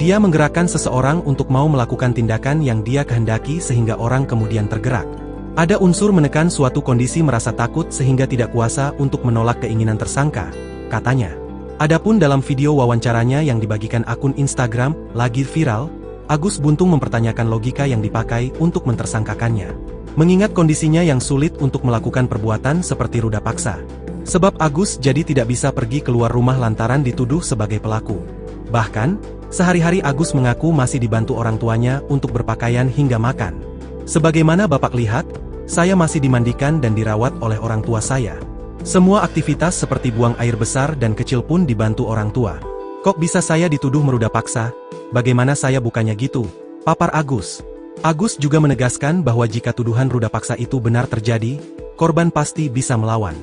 Dia menggerakkan seseorang untuk mau melakukan tindakan yang dia kehendaki sehingga orang kemudian tergerak. Ada unsur menekan suatu kondisi merasa takut sehingga tidak kuasa untuk menolak keinginan tersangka, katanya. Adapun dalam video wawancaranya yang dibagikan akun Instagram, lagi viral, Agus Buntung mempertanyakan logika yang dipakai untuk mentersangkakannya. Mengingat kondisinya yang sulit untuk melakukan perbuatan seperti ruda paksa. Sebab Agus jadi tidak bisa pergi keluar rumah lantaran dituduh sebagai pelaku. Bahkan, sehari-hari Agus mengaku masih dibantu orang tuanya untuk berpakaian hingga makan. Sebagaimana Bapak lihat, saya masih dimandikan dan dirawat oleh orang tua saya. Semua aktivitas seperti buang air besar dan kecil pun dibantu orang tua. Kok bisa saya dituduh meruda paksa? Bagaimana saya bukannya gitu? Papar Agus. Agus juga menegaskan bahwa jika tuduhan ruda paksa itu benar terjadi, korban pasti bisa melawan.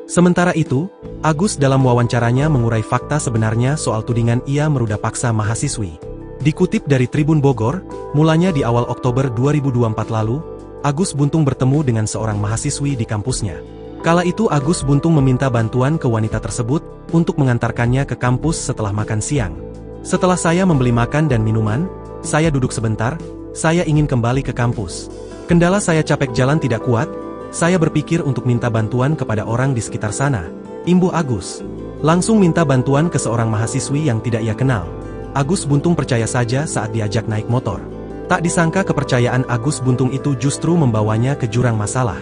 Sementara itu, Agus dalam wawancaranya mengurai fakta sebenarnya soal tudingan ia meruda paksa mahasiswi. Dikutip dari Tribun Bogor, mulanya di awal Oktober 2024 lalu, Agus Buntung bertemu dengan seorang mahasiswi di kampusnya. Kala itu Agus Buntung meminta bantuan ke wanita tersebut untuk mengantarkannya ke kampus setelah makan siang. Setelah saya membeli makan dan minuman, saya duduk sebentar, saya ingin kembali ke kampus. Kendala saya capek jalan tidak kuat, saya berpikir untuk minta bantuan kepada orang di sekitar sana. Imbuh Agus. Langsung minta bantuan ke seorang mahasiswi yang tidak ia kenal. Agus Buntung percaya saja saat diajak naik motor. Tak disangka kepercayaan Agus Buntung itu justru membawanya ke jurang masalah.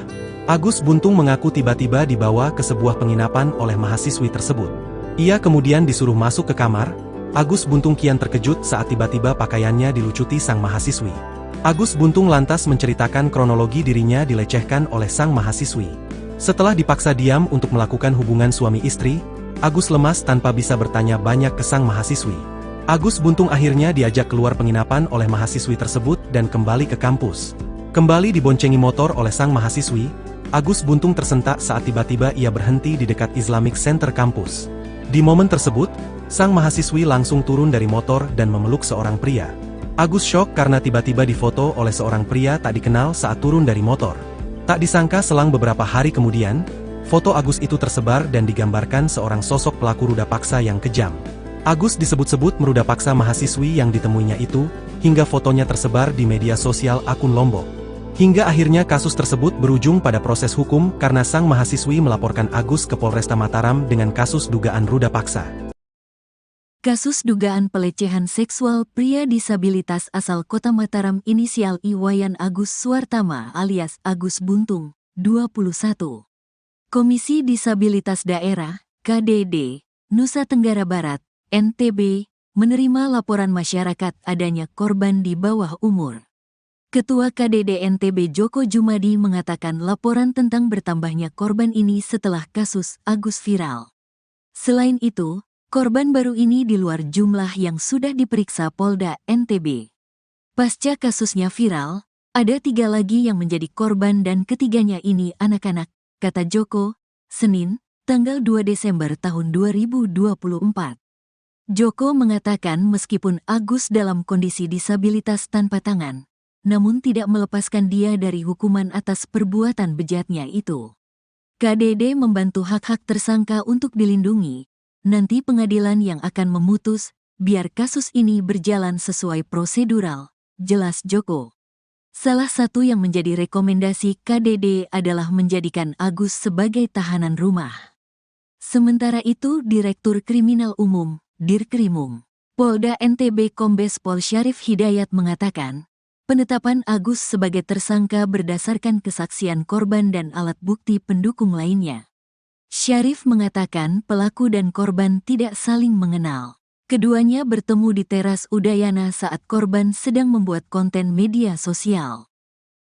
Agus Buntung mengaku tiba-tiba dibawa ke sebuah penginapan oleh mahasiswi tersebut. Ia kemudian disuruh masuk ke kamar. Agus Buntung kian terkejut saat tiba-tiba pakaiannya dilucuti sang mahasiswi. Agus Buntung lantas menceritakan kronologi dirinya dilecehkan oleh sang mahasiswi. Setelah dipaksa diam untuk melakukan hubungan suami istri, Agus lemas tanpa bisa bertanya banyak ke sang mahasiswi. Agus Buntung akhirnya diajak keluar penginapan oleh mahasiswi tersebut dan kembali ke kampus. Kembali diboncengi motor oleh sang mahasiswi, Agus Buntung tersentak saat tiba-tiba ia berhenti di dekat Islamic Center kampus. Di momen tersebut, sang mahasiswi langsung turun dari motor dan memeluk seorang pria. Agus syok karena tiba-tiba difoto oleh seorang pria tak dikenal saat turun dari motor. Tak disangka selang beberapa hari kemudian, foto Agus itu tersebar dan digambarkan seorang sosok pelaku ruda paksa yang kejam. Agus disebut-sebut meruda paksa mahasiswi yang ditemuinya itu, hingga fotonya tersebar di media sosial akun Lombok. Hingga akhirnya kasus tersebut berujung pada proses hukum karena sang mahasiswi melaporkan Agus ke Polresta Mataram dengan kasus dugaan ruda paksa. Kasus dugaan pelecehan seksual pria disabilitas asal Kota Mataram inisial Iwayan Agus Suartama alias Agus Buntung, 21. Komisi Disabilitas Daerah, KDD, Nusa Tenggara Barat, NTB, menerima laporan masyarakat adanya korban di bawah umur. Ketua KDD NTB Joko Jumadi mengatakan laporan tentang bertambahnya korban ini setelah kasus Agus viral. Selain itu, korban baru ini di luar jumlah yang sudah diperiksa Polda NTB. Pasca kasusnya viral, ada 3 lagi yang menjadi korban dan ketiganya ini anak-anak, kata Joko, Senin, tanggal 2 Desember tahun 2024. Joko mengatakan meskipun Agus dalam kondisi disabilitas tanpa tangan, namun tidak melepaskan dia dari hukuman atas perbuatan bejatnya itu. KDD membantu hak-hak tersangka untuk dilindungi. Nanti pengadilan yang akan memutus, biar kasus ini berjalan sesuai prosedural, jelas Joko. Salah satu yang menjadi rekomendasi KDD adalah menjadikan Agus sebagai tahanan rumah. Sementara itu Direktur Kriminal Umum, Dirkrimum, Polda NTB Kombes Pol Syarif Hidayat mengatakan, penetapan Agus sebagai tersangka berdasarkan kesaksian korban dan alat bukti pendukung lainnya. Syarif mengatakan pelaku dan korban tidak saling mengenal. Keduanya bertemu di teras Udayana saat korban sedang membuat konten media sosial.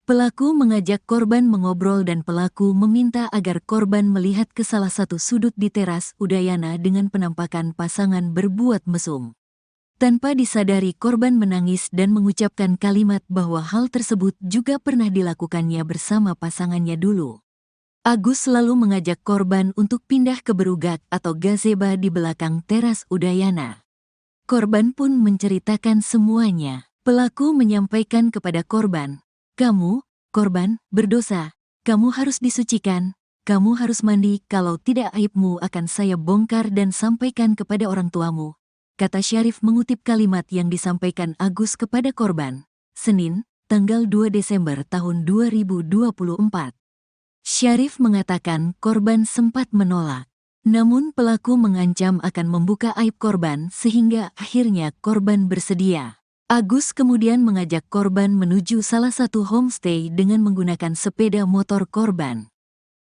Pelaku mengajak korban mengobrol dan pelaku meminta agar korban melihat ke salah satu sudut di teras Udayana dengan penampakan pasangan berbuat mesum. Tanpa disadari korban menangis dan mengucapkan kalimat bahwa hal tersebut juga pernah dilakukannya bersama pasangannya dulu. Agus selalu mengajak korban untuk pindah ke berugak atau gazeba di belakang teras Udayana. Korban pun menceritakan semuanya. Pelaku menyampaikan kepada korban, "Kamu, korban, berdosa. Kamu harus disucikan. Kamu harus mandi, kalau tidak aibmu akan saya bongkar dan sampaikan kepada orang tuamu," kata Syarif mengutip kalimat yang disampaikan Agus kepada korban. Senin, tanggal 2 Desember tahun 2024. Syarif mengatakan korban sempat menolak. Namun pelaku mengancam akan membuka aib korban sehingga akhirnya korban bersedia. Agus kemudian mengajak korban menuju salah satu homestay dengan menggunakan sepeda motor korban.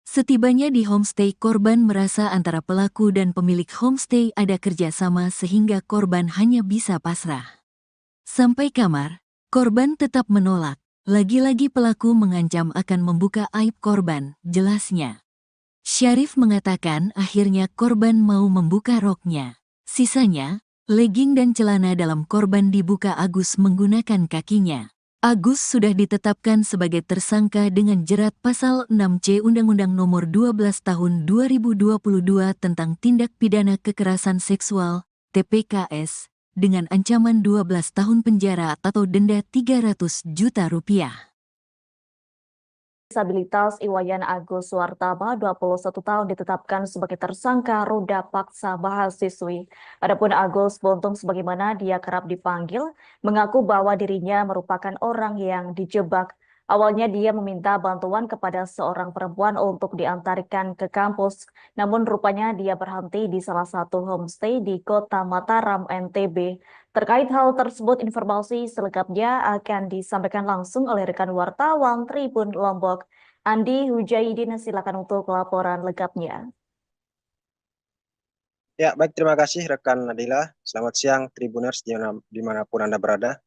Setibanya di homestay, korban merasa antara pelaku dan pemilik homestay ada kerjasama sehingga korban hanya bisa pasrah. Sampai kamar, korban tetap menolak. Lagi-lagi pelaku mengancam akan membuka aib korban, jelasnya. Syarif mengatakan akhirnya korban mau membuka roknya. Sisanya, legging dan celana dalam korban dibuka Agus menggunakan kakinya. Agus sudah ditetapkan sebagai tersangka dengan jerat pasal 6C Undang-Undang Nomor 12 Tahun 2022 tentang Tindak Pidana Kekerasan Seksual, TPKS, dengan ancaman 12 tahun penjara atau denda 300 juta rupiah. Disabilitas Iwayan Agus Suwartama, 21 tahun, ditetapkan sebagai tersangka ruda paksa mahasiswi. Adapun Agus Buntung sebagaimana dia kerap dipanggil, mengaku bahwa dirinya merupakan orang yang dijebak. Awalnya dia meminta bantuan kepada seorang perempuan untuk diantarkan ke kampus, namun rupanya dia berhenti di salah satu homestay di Kota Mataram, NTB. Terkait hal tersebut, informasi selengkapnya akan disampaikan langsung oleh rekan wartawan Tribun Lombok, Andi Hujaidin. Silakan untuk laporan lengkapnya. Ya, baik, terima kasih rekan Nadila. Selamat siang Tribuners dimanapun Anda berada.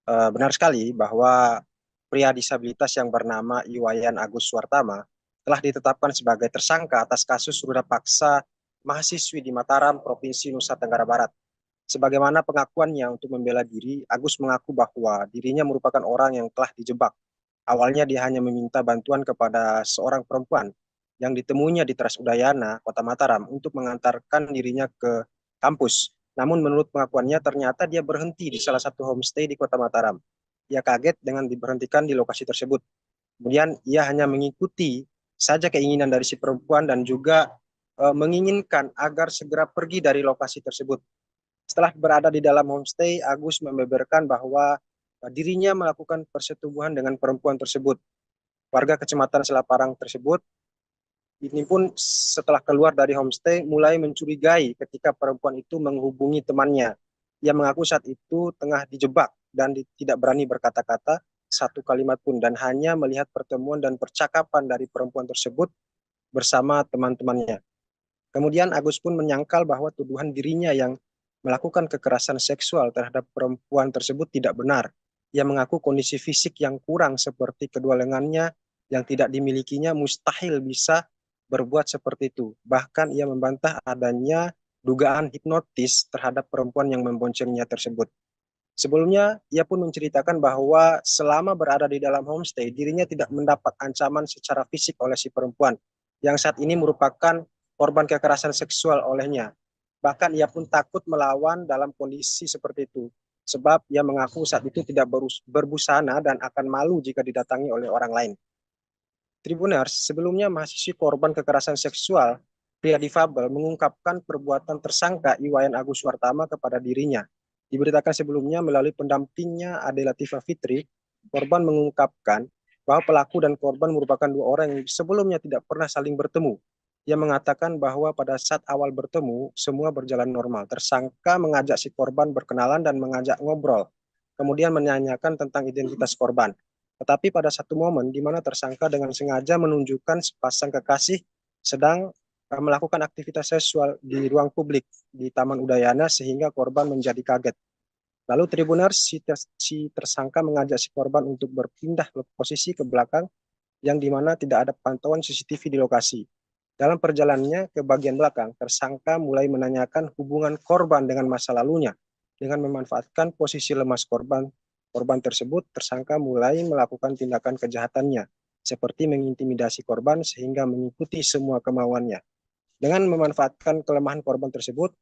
Benar sekali bahwa pria disabilitas yang bernama Iwayan Agus Suwartama telah ditetapkan sebagai tersangka atas kasus ruda paksa mahasiswi di Mataram, Provinsi Nusa Tenggara Barat. Sebagaimana pengakuannya untuk membela diri, Agus mengaku bahwa dirinya merupakan orang yang telah dijebak. Awalnya dia hanya meminta bantuan kepada seorang perempuan yang ditemuinya di Teras Udayana, Kota Mataram, untuk mengantarkan dirinya ke kampus. Namun menurut pengakuannya ternyata dia berhenti di salah satu homestay di Kota Mataram. Ia kaget dengan diberhentikan di lokasi tersebut. Kemudian ia hanya mengikuti saja keinginan dari si perempuan dan juga menginginkan agar segera pergi dari lokasi tersebut. Setelah berada di dalam homestay, Agus membeberkan bahwa dirinya melakukan persetubuhan dengan perempuan tersebut. Warga Kecamatan Selaparang tersebut ini pun setelah keluar dari homestay mulai mencurigai ketika perempuan itu menghubungi temannya. Ia mengaku saat itu tengah dijebak dan tidak berani berkata-kata satu kalimat pun dan hanya melihat pertemuan dan percakapan dari perempuan tersebut bersama teman-temannya. Kemudian Agus pun menyangkal bahwa tuduhan dirinya yang melakukan kekerasan seksual terhadap perempuan tersebut tidak benar. ia mengaku kondisi fisik yang kurang seperti kedua lengannya yang tidak dimilikinya mustahil bisa berbuat seperti itu. Bahkan ia membantah adanya dugaan hipnotis terhadap perempuan yang memboncengnya tersebut. Sebelumnya, ia pun menceritakan bahwa selama berada di dalam homestay, dirinya tidak mendapat ancaman secara fisik oleh si perempuan, yang saat ini merupakan korban kekerasan seksual olehnya. Bahkan ia pun takut melawan dalam kondisi seperti itu, sebab ia mengaku saat itu tidak berbusana dan akan malu jika didatangi oleh orang lain. Tribuners, sebelumnya mahasiswi korban kekerasan seksual, pria difabel mengungkapkan perbuatan tersangka Iwayan Agus Suartama kepada dirinya. Diberitakan sebelumnya melalui pendampingnya Ade Latifah Fitri, korban mengungkapkan bahwa pelaku dan korban merupakan dua orang yang sebelumnya tidak pernah saling bertemu. Ia mengatakan bahwa pada saat awal bertemu, semua berjalan normal. Tersangka mengajak si korban berkenalan dan mengajak ngobrol, kemudian menanyakan tentang identitas korban. Tetapi pada satu momen di mana tersangka dengan sengaja menunjukkan sepasang kekasih sedang melakukan aktivitas seksual di ruang publik di Taman Udayana sehingga korban menjadi kaget. Lalu Tribuners, si tersangka mengajak si korban untuk berpindah posisi ke belakang yang dimana tidak ada pantauan CCTV di lokasi. Dalam perjalanannya ke bagian belakang, tersangka mulai menanyakan hubungan korban dengan masa lalunya. Dengan memanfaatkan posisi lemas korban tersebut, tersangka mulai melakukan tindakan kejahatannya, seperti mengintimidasi korban sehingga mengikuti semua kemauannya. Dengan memanfaatkan kelemahan korban tersebut,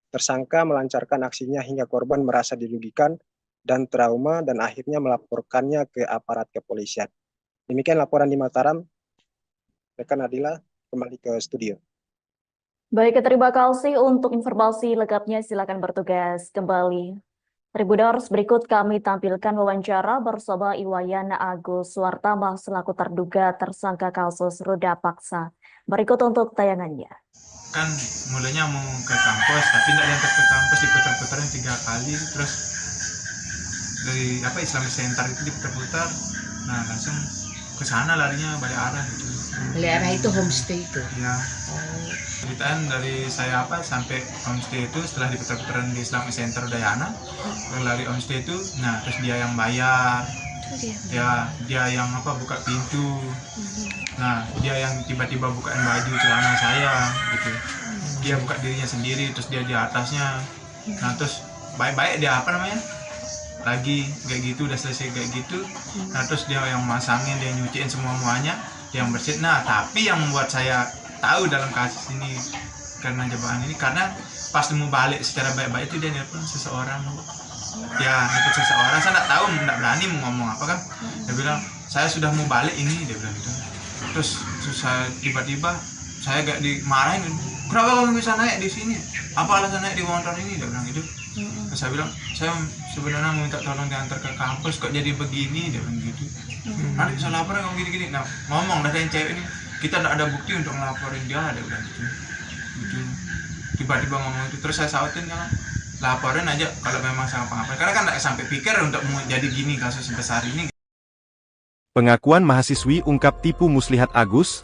tersangka melancarkan aksinya hingga korban merasa dirugikan dan trauma dan akhirnya melaporkannya ke aparat kepolisian. Demikian laporan di Mataram. Rekan Adila, kembali ke studio. Baik, terima kasih untuk informasi lengkapnya. Silakan bertugas kembali. Tribuners, berikut kami tampilkan wawancara bersama Iwayan Agus Suartama selaku terduga tersangka kasus ruda paksa. Berikut untuk tayangannya. Kan mulanya mau ke kampus, tapi tidak diantar ke kampus, diputar-putarin 3 kali, terus dari Islamic Center itu diputar-putar, nah langsung ke sana larinya balik arah gitu. Balik arah itu homestay itu. Ya. Ceritaan dari saya sampai homestay itu setelah diputar-putaran di Islamic Center Udayana, lari homestay itu, nah terus dia yang bayar. Dia yang buka pintu. Nah, dia yang tiba-tiba bukain baju celana saya gitu. Dia buka dirinya sendiri, terus dia di atasnya. Nah, terus baik-baik dia lagi kayak gitu, udah selesai kayak gitu. Nah, terus dia yang masangin, dia nyuciin semuanya, dia yang bersihin. Nah, tapi yang membuat saya tahu dalam kasus ini karena jebakan ini, karena pas mau balik secara baik-baik itu dia nelpon seseorang. Ya, ikut seseorang, saya nggak tahu, nggak berani mau ngomong apa kan. Dia bilang, saya sudah mau balik ini, dia bilang gitu. Terus saya tiba-tiba saya gak dimarahin, kenapa kamu bisa naik di sini? Apa alasan naik di motor ini? Dia bilang gitu. Terus saya bilang, saya sebenarnya mau minta tolong diantar ke kampus, kok jadi begini? Dia bilang gitu. Nanti bisa laporin kamu gini-gini. Nah, ngomong dari yang cewek ini, kita nggak ada bukti untuk ngelaporin dia, dia bilang gitu. Tiba-tiba ngomong itu, terus saya sautin kan, laporin aja kalau memang sama apa-apa. Karena kan nggak sampai pikir untuk mau jadi gini kasus sebesar ini. Pengakuan mahasiswi ungkap tipu muslihat Agus,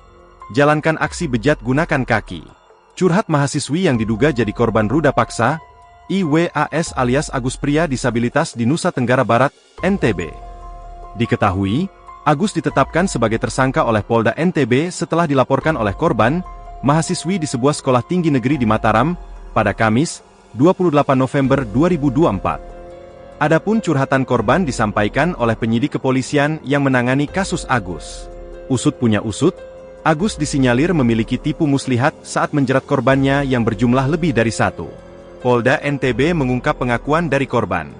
jalankan aksi bejat gunakan kaki. Curhat mahasiswi yang diduga jadi korban ruda paksa, IWAS alias Agus pria disabilitas di Nusa Tenggara Barat, NTB. Diketahui, Agus ditetapkan sebagai tersangka oleh Polda NTB setelah dilaporkan oleh korban, mahasiswi di sebuah sekolah tinggi negeri di Mataram, pada Kamis, 28 November 2024. Adapun curhatan korban disampaikan oleh penyidik kepolisian yang menangani kasus Agus. Usut punya usut, Agus disinyalir memiliki tipu muslihat saat menjerat korbannya yang berjumlah lebih dari 1. Polda NTB mengungkap pengakuan dari korban,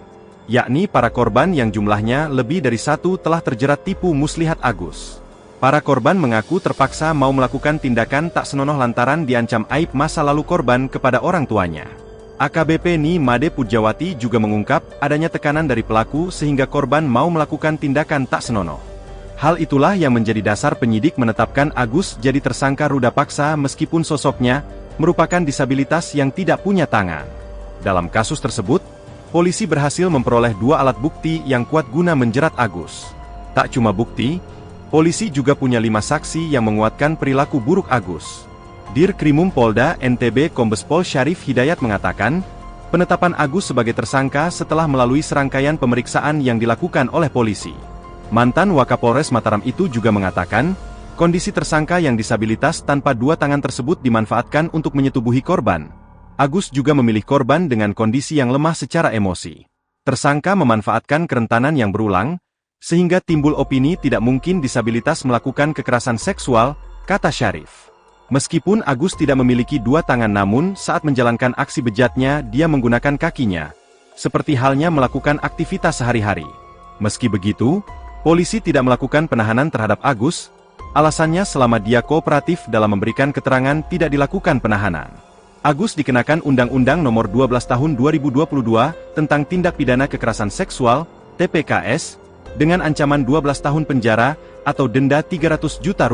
yakni para korban yang jumlahnya lebih dari 1 telah terjerat tipu muslihat Agus. Para korban mengaku terpaksa mau melakukan tindakan tak senonoh lantaran diancam aib masa lalu korban kepada orang tuanya. AKBP Ni Made Pujawati juga mengungkap adanya tekanan dari pelaku sehingga korban mau melakukan tindakan tak senonoh. Hal itulah yang menjadi dasar penyidik menetapkan Agus jadi tersangka ruda paksa meskipun sosoknya merupakan disabilitas yang tidak punya tangan. Dalam kasus tersebut, polisi berhasil memperoleh 2 alat bukti yang kuat guna menjerat Agus. Tak cuma bukti, polisi juga punya 5 saksi yang menguatkan perilaku buruk Agus. Dir Krimum Polda NTB Kombes Pol Syarif Hidayat mengatakan, Penetapan Agus sebagai tersangka setelah melalui serangkaian pemeriksaan yang dilakukan oleh polisi. Mantan Wakapolres Mataram itu juga mengatakan, kondisi tersangka yang disabilitas tanpa dua tangan tersebut dimanfaatkan untuk menyetubuhi korban. Agus juga memilih korban dengan kondisi yang lemah secara emosi. Tersangka memanfaatkan kerentanan yang berulang, sehingga timbul opini tidak mungkin disabilitas melakukan kekerasan seksual, kata Syarif. Meskipun Agus tidak memiliki dua tangan namun saat menjalankan aksi bejatnya dia menggunakan kakinya, seperti halnya melakukan aktivitas sehari-hari. Meski begitu, polisi tidak melakukan penahanan terhadap Agus, alasannya selama dia kooperatif dalam memberikan keterangan tidak dilakukan penahanan. Agus dikenakan Undang-Undang Nomor 12 Tahun 2022 tentang Tindak Pidana Kekerasan Seksual, TPKS, dengan ancaman 12 tahun penjara atau denda Rp300 juta.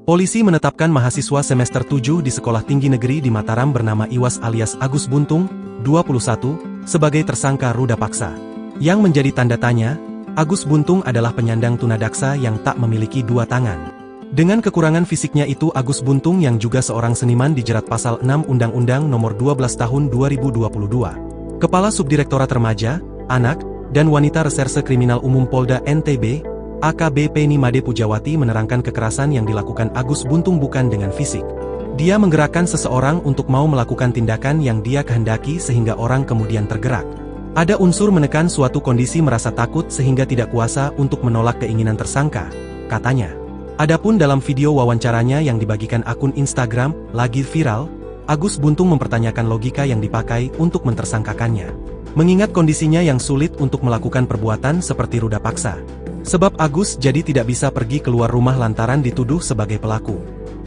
Polisi menetapkan mahasiswa semester 7 di Sekolah Tinggi Negeri di Mataram bernama Iwas alias Agus Buntung, 21, sebagai tersangka ruda paksa. Yang menjadi tanda tanya, Agus Buntung adalah penyandang tunadaksa yang tak memiliki dua tangan. Dengan kekurangan fisiknya itu Agus Buntung yang juga seorang seniman dijerat pasal 6 Undang-Undang Nomor 12 Tahun 2022. Kepala Subdirektorat Remaja, Anak, dan Wanita Reserse Kriminal Umum Polda NTB, AKBP Nimade Pujawati menerangkan kekerasan yang dilakukan Agus Buntung bukan dengan fisik. Dia menggerakkan seseorang untuk mau melakukan tindakan yang dia kehendaki sehingga orang kemudian tergerak. Ada unsur menekan suatu kondisi merasa takut sehingga tidak kuasa untuk menolak keinginan tersangka, katanya. Adapun dalam video wawancaranya yang dibagikan akun Instagram, lagi viral, Agus Buntung mempertanyakan logika yang dipakai untuk mentersangkakannya. Mengingat kondisinya yang sulit untuk melakukan perbuatan seperti ruda paksa. Sebab Agus jadi tidak bisa pergi keluar rumah lantaran dituduh sebagai pelaku.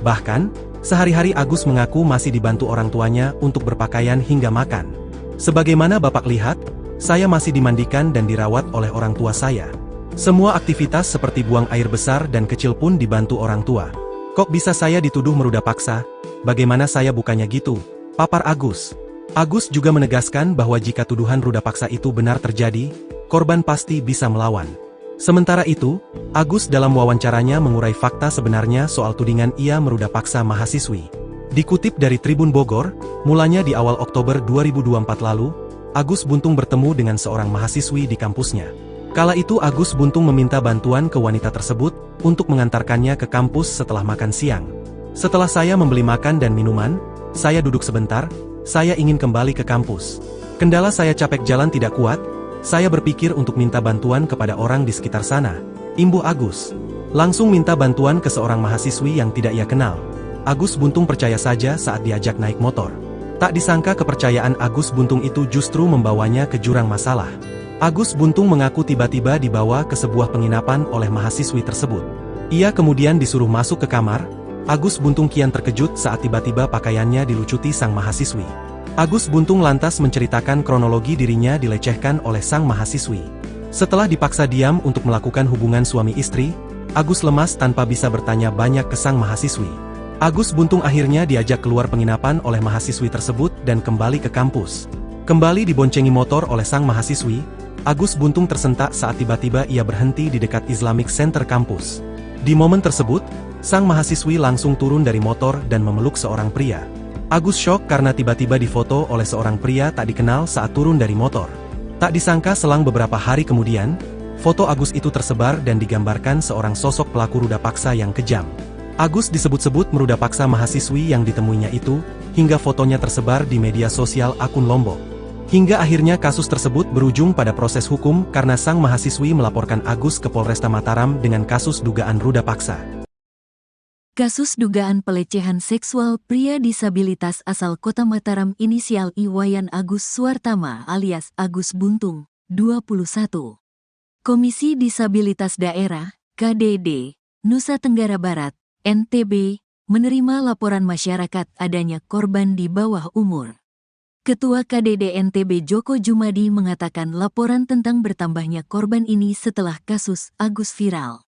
Bahkan, sehari-hari Agus mengaku masih dibantu orang tuanya untuk berpakaian hingga makan. Sebagaimana Bapak lihat, saya masih dimandikan dan dirawat oleh orang tua saya. Semua aktivitas seperti buang air besar dan kecil pun dibantu orang tua. Kok bisa saya dituduh meruda paksa? Bagaimana saya bukannya gitu? Papar Agus. Agus juga menegaskan bahwa jika tuduhan ruda paksa itu benar terjadi, korban pasti bisa melawan. Sementara itu, Agus dalam wawancaranya mengurai fakta sebenarnya soal tudingan ia meruda paksa mahasiswi. Dikutip dari Tribun Bogor, mulanya di awal Oktober 2024 lalu, Agus Buntung bertemu dengan seorang mahasiswi di kampusnya. Kala itu Agus Buntung meminta bantuan ke wanita tersebut untuk mengantarkannya ke kampus setelah makan siang. Setelah saya membeli makan dan minuman, saya duduk sebentar, saya ingin kembali ke kampus. Kendala saya capek jalan tidak kuat, saya berpikir untuk minta bantuan kepada orang di sekitar sana. Imbuh Agus. Langsung minta bantuan ke seorang mahasiswi yang tidak ia kenal. Agus Buntung percaya saja saat diajak naik motor. Tak disangka kepercayaan Agus Buntung itu justru membawanya ke jurang masalah. Agus Buntung mengaku tiba-tiba dibawa ke sebuah penginapan oleh mahasiswi tersebut. Ia kemudian disuruh masuk ke kamar. Agus Buntung kian terkejut saat tiba-tiba pakaiannya dilucuti sang mahasiswi. Agus Buntung lantas menceritakan kronologi dirinya dilecehkan oleh sang mahasiswi. Setelah dipaksa diam untuk melakukan hubungan suami istri, Agus lemas tanpa bisa bertanya banyak ke sang mahasiswi. Agus Buntung akhirnya diajak keluar penginapan oleh mahasiswi tersebut dan kembali ke kampus. Kembali diboncengi motor oleh sang mahasiswi, Agus Buntung tersentak saat tiba-tiba ia berhenti di dekat Islamic Center kampus. Di momen tersebut, sang mahasiswi langsung turun dari motor dan memeluk seorang pria. Agus syok karena tiba-tiba difoto oleh seorang pria tak dikenal saat turun dari motor. Tak disangka selang beberapa hari kemudian, foto Agus itu tersebar dan digambarkan seorang sosok pelaku ruda paksa yang kejam. Agus disebut-sebut meruda paksa mahasiswi yang ditemuinya itu, hingga fotonya tersebar di media sosial akun Lombok. Hingga akhirnya kasus tersebut berujung pada proses hukum karena sang mahasiswi melaporkan Agus ke Polresta Mataram dengan kasus dugaan ruda paksa. Kasus dugaan pelecehan seksual pria disabilitas asal Kota Mataram inisial Iwayan Agus Suartama alias Agus Buntung, 21. Komisi Disabilitas Daerah, KDD, Nusa Tenggara Barat, NTB, menerima laporan masyarakat adanya korban di bawah umur. Ketua KDD NTB Joko Jumadi mengatakan laporan tentang bertambahnya korban ini setelah kasus Agus viral.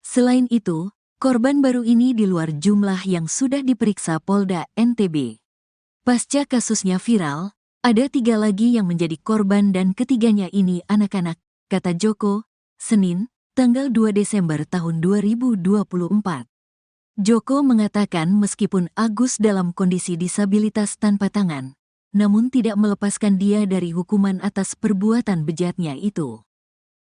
Selain itu, korban baru ini di luar jumlah yang sudah diperiksa Polda NTB. Pasca kasusnya viral, ada 3 lagi yang menjadi korban dan ketiganya ini anak-anak, kata Joko, Senin, tanggal 2 Desember tahun 2024. Joko mengatakan meskipun Agus dalam kondisi disabilitas tanpa tangan, namun tidak melepaskan dia dari hukuman atas perbuatan bejatnya itu.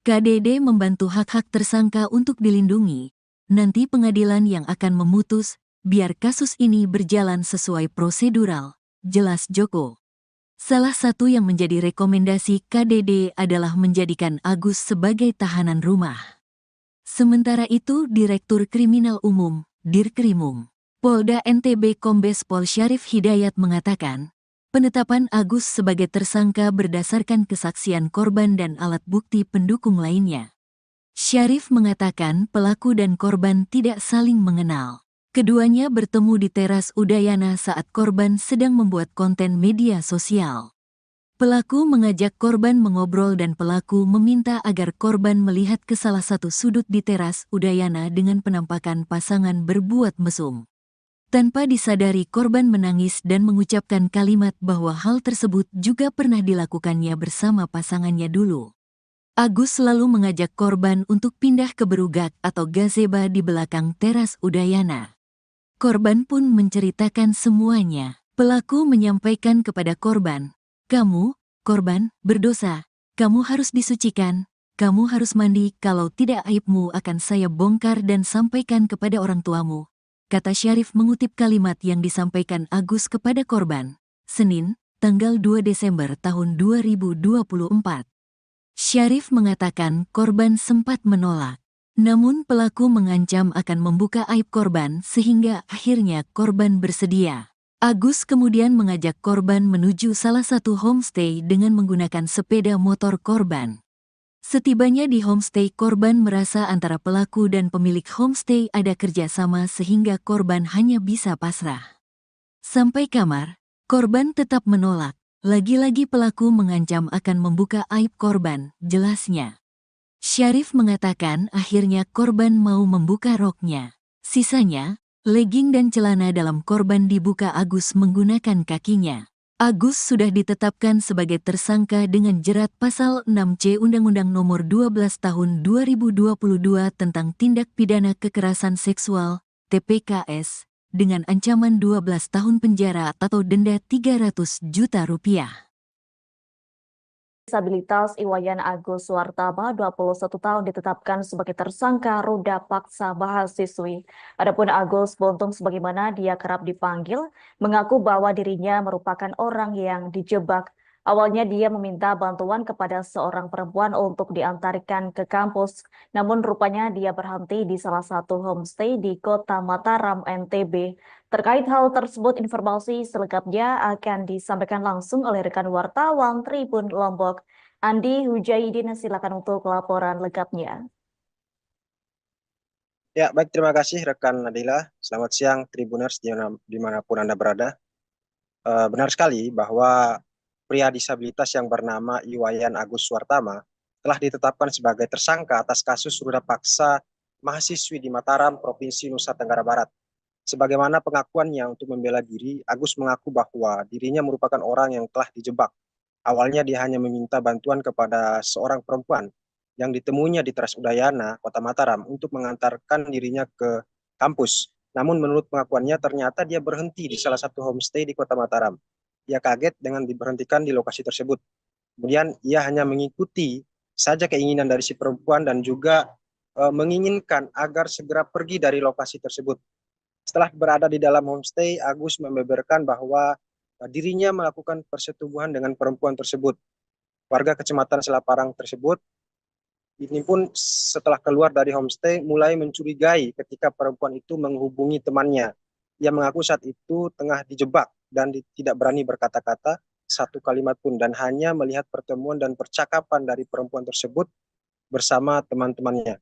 KDD membantu hak-hak tersangka untuk dilindungi. Nanti pengadilan yang akan memutus, biar kasus ini berjalan sesuai prosedural, jelas Joko. Salah satu yang menjadi rekomendasi KDD adalah menjadikan Agus sebagai tahanan rumah. Sementara itu, Direktur Kriminal Umum, Dirkrimum, Polda NTB Kombes Pol Syarif Hidayat mengatakan, penetapan Agus sebagai tersangka berdasarkan kesaksian korban dan alat bukti pendukung lainnya. Syarif mengatakan pelaku dan korban tidak saling mengenal. Keduanya bertemu di teras Udayana saat korban sedang membuat konten media sosial. Pelaku mengajak korban mengobrol dan pelaku meminta agar korban melihat ke salah satu sudut di teras Udayana dengan penampakan pasangan berbuat mesum. Tanpa disadari korban menangis dan mengucapkan kalimat bahwa hal tersebut juga pernah dilakukannya bersama pasangannya dulu. Agus selalu mengajak korban untuk pindah ke berugak atau gazeba di belakang teras Udayana. Korban pun menceritakan semuanya. Pelaku menyampaikan kepada korban, "Kamu, korban, berdosa. Kamu harus disucikan. Kamu harus mandi, kalau tidak aibmu akan saya bongkar dan sampaikan kepada orang tuamu," kata Syarif mengutip kalimat yang disampaikan Agus kepada korban. Senin, tanggal 2 Desember tahun 2024. Syarif mengatakan korban sempat menolak. Namun pelaku mengancam akan membuka aib korban sehingga akhirnya korban bersedia. Agus kemudian mengajak korban menuju salah satu homestay dengan menggunakan sepeda motor korban. Setibanya di homestay, korban merasa antara pelaku dan pemilik homestay ada kerjasama sehingga korban hanya bisa pasrah. Sampai kamar, korban tetap menolak. Lagi-lagi pelaku mengancam akan membuka aib korban, jelasnya. Syarif mengatakan akhirnya korban mau membuka roknya. Sisanya, legging dan celana dalam korban dibuka Agus menggunakan kakinya. Agus sudah ditetapkan sebagai tersangka dengan jerat pasal 6C Undang-Undang Nomor 12 Tahun 2022 tentang Tindak Pidana Kekerasan Seksual, TPKS, dengan ancaman 12 tahun penjara atau denda 300 juta rupiah. Disabilitas Iwayan Agus Suwartama, 21 tahun, ditetapkan sebagai tersangka ruda paksa mahasiswi. Adapun Agus Buntung, sebagaimana dia kerap dipanggil, mengaku bahwa dirinya merupakan orang yang dijebak. Awalnya dia meminta bantuan kepada seorang perempuan untuk diantarkan ke kampus, namun rupanya dia berhenti di salah satu homestay di Kota Mataram, NTB. Terkait hal tersebut, informasi selengkapnya akan disampaikan langsung oleh rekan wartawan Tribun Lombok, Andi Hujaidin. Silakan untuk laporan lengkapnya. Ya, baik, terima kasih rekan Nadila. Selamat siang Tribuners dimanapun Anda berada. Benar sekali bahwa pria disabilitas yang bernama Iwayan Agus Suwartama telah ditetapkan sebagai tersangka atas kasus ruda paksa mahasiswi di Mataram, Provinsi Nusa Tenggara Barat. Sebagaimana pengakuannya untuk membela diri, Agus mengaku bahwa dirinya merupakan orang yang telah dijebak. Awalnya dia hanya meminta bantuan kepada seorang perempuan yang ditemuinya di Teras Udayana, Kota Mataram, untuk mengantarkan dirinya ke kampus. Namun menurut pengakuannya ternyata dia berhenti di salah satu homestay di Kota Mataram. Ia kaget dengan diberhentikan di lokasi tersebut. Kemudian ia hanya mengikuti saja keinginan dari si perempuan dan juga menginginkan agar segera pergi dari lokasi tersebut. Setelah berada di dalam homestay, Agus membeberkan bahwa dirinya melakukan persetubuhan dengan perempuan tersebut. Warga Kecamatan Selaparang tersebut ini pun setelah keluar dari homestay mulai mencurigai ketika perempuan itu menghubungi temannya. Ia mengaku saat itu tengah dijebak dan tidak berani berkata-kata satu kalimat pun dan hanya melihat pertemuan dan percakapan dari perempuan tersebut bersama teman-temannya.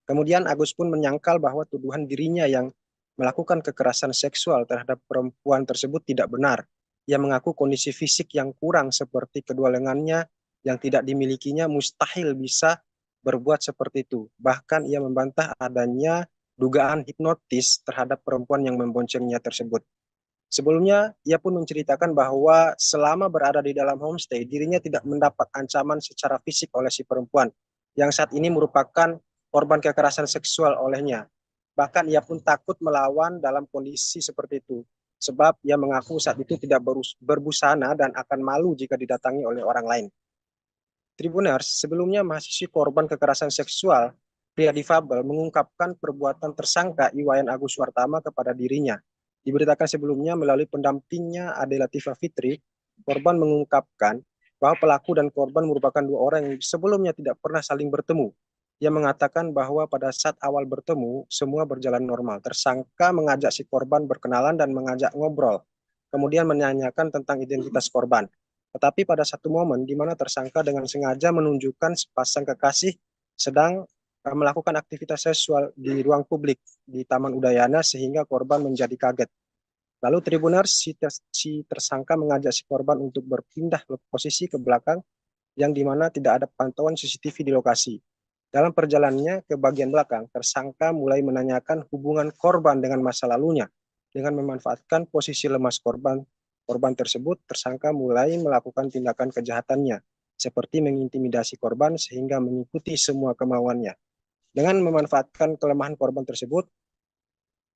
Kemudian Agus pun menyangkal bahwa tuduhan dirinya yang melakukan kekerasan seksual terhadap perempuan tersebut tidak benar. Ia mengaku kondisi fisik yang kurang seperti kedua lengannya yang tidak dimilikinya mustahil bisa berbuat seperti itu. Bahkan ia membantah adanya dugaan hipnotis terhadap perempuan yang memboncengnya tersebut. Sebelumnya, ia pun menceritakan bahwa selama berada di dalam homestay, dirinya tidak mendapat ancaman secara fisik oleh si perempuan, yang saat ini merupakan korban kekerasan seksual olehnya. Bahkan ia pun takut melawan dalam kondisi seperti itu. sebab ia mengaku saat itu tidak berbusana dan akan malu jika didatangi oleh orang lain. Tribuners, sebelumnya mahasiswi korban kekerasan seksual pria difabel mengungkapkan perbuatan tersangka Iwayan Agus Suartama kepada dirinya. Diberitakan sebelumnya melalui pendampingnya Ade Latifah Fitri, korban mengungkapkan bahwa pelaku dan korban merupakan dua orang yang sebelumnya tidak pernah saling bertemu. Ia mengatakan bahwa pada saat awal bertemu, semua berjalan normal. Tersangka mengajak si korban berkenalan dan mengajak ngobrol, kemudian menanyakan tentang identitas korban. Tetapi pada satu momen di mana tersangka dengan sengaja menunjukkan sepasang kekasih sedang melakukan aktivitas seksual di ruang publik di Taman Udayana sehingga korban menjadi kaget. Lalu Tribuners, si tersangka mengajak si korban untuk berpindah posisi ke belakang yang di mana tidak ada pantauan CCTV di lokasi. Dalam perjalanannya ke bagian belakang, tersangka mulai menanyakan hubungan korban dengan masa lalunya. Dengan memanfaatkan posisi lemas korban tersebut, tersangka mulai melakukan tindakan kejahatannya, seperti mengintimidasi korban sehingga mengikuti semua kemauannya. Dengan memanfaatkan kelemahan korban tersebut,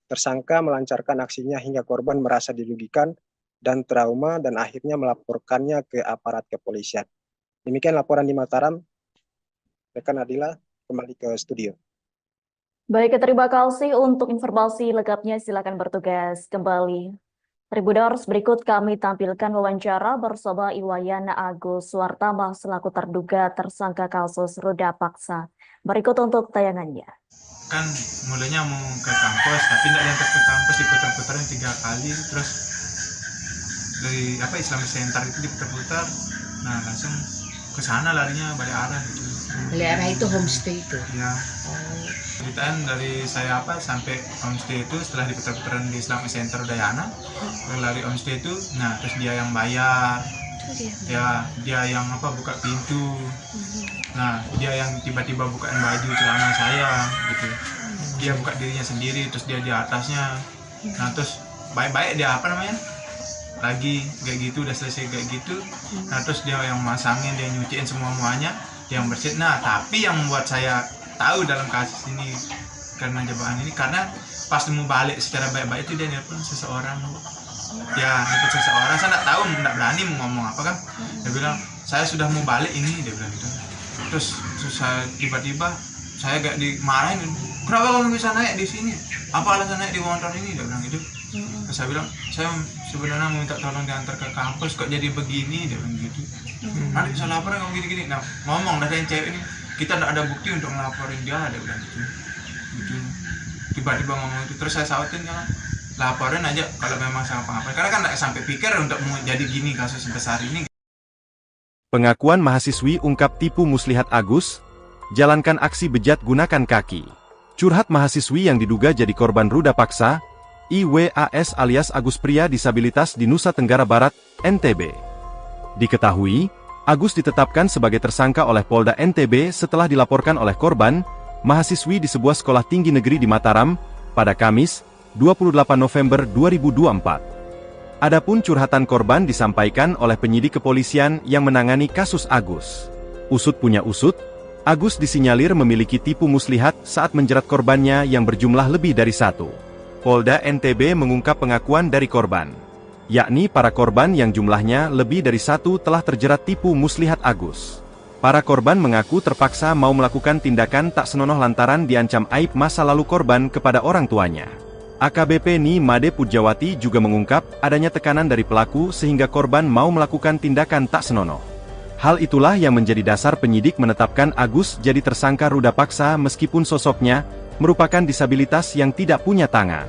tersangka melancarkan aksinya hingga korban merasa dirugikan dan trauma dan akhirnya melaporkannya ke aparat kepolisian. Demikian laporan di Mataram. Rekan Adila, kembali ke studio. Baik, terima kasih untuk informasi lengkapnya. Silakan bertugas kembali. Tribuners, berikut kami tampilkan wawancara bersama Iwayan Agus Suartama selaku terduga tersangka kasus ruda paksa. Berikut untuk tayangannya. Kan mulanya mau ke kampus, tapi tidak diantar ke kampus, diputar-putarin 3 kali, terus dari Islamic Center itu diputar-putar, nah langsung ke sana larinya balik arah gitu. Balik arah itu homestay itu. Ya. Ceritaan dari saya sampai homestay itu setelah diputar-putaran di Islamic Center Udayana, lari homestay itu, nah terus dia yang bayar, dia yang buka pintu, nah dia yang tiba-tiba bukain baju celana saya gitu, dia buka dirinya sendiri, terus dia di atasnya, nah terus baik-baik dia lagi kayak gitu, udah selesai kayak gitu, nah terus dia yang masangin, dia nyuciin semuanya, dia yang bersihin. Nah tapi yang membuat saya tahu dalam kasus ini karena jebakan ini, karena pas mau balik secara baik-baik itu dia nelpon seseorang, saya nggak tahu, nggak berani mau ngomong apa kan, dia bilang saya sudah mau balik ini, dia bilang gitu. Terus saya tiba-tiba saya gak dimarahin, kenapa kamu bisa naik di sini, apa alasan naik di motor ini, dia bilang gitu. Terus saya bilang saya sebenarnya mau minta tolong diantar ke kampus, kok jadi begini, dia bilang gitu. Nanti bisa laporan kamu gini-gini. Nah ngomong dari yang cewek ini, kita tidak ada bukti untuk ngelaporin dia, dia bilang gitu. Tiba-tiba ngomong itu, terus saya sautin kan, laporin aja kalau memang sama apa-apa, karena kan tidak sampai pikir untuk mau jadi gini kasus sebesar ini. Pengakuan mahasiswi ungkap tipu muslihat Agus, jalankan aksi bejat gunakan kaki. Curhat mahasiswi yang diduga jadi korban ruda paksa, IWAS alias Agus pria disabilitas di Nusa Tenggara Barat, NTB. Diketahui, Agus ditetapkan sebagai tersangka oleh Polda NTB setelah dilaporkan oleh korban, mahasiswi di sebuah sekolah tinggi negeri di Mataram, pada Kamis, 28 November 2024. Adapun curhatan korban disampaikan oleh penyidik kepolisian yang menangani kasus Agus. Usut punya usut, Agus disinyalir memiliki tipu muslihat saat menjerat korbannya yang berjumlah lebih dari 1. Polda NTB mengungkap pengakuan dari korban, yakni para korban yang jumlahnya lebih dari 1 telah terjerat tipu muslihat Agus. Para korban mengaku terpaksa mau melakukan tindakan tak senonoh lantaran diancam aib masa lalu korban kepada orang tuanya. AKBP Ni Made Pujawati juga mengungkap adanya tekanan dari pelaku sehingga korban mau melakukan tindakan tak senonoh. Hal itulah yang menjadi dasar penyidik menetapkan Agus jadi tersangka ruda paksa meskipun sosoknya merupakan disabilitas yang tidak punya tangan.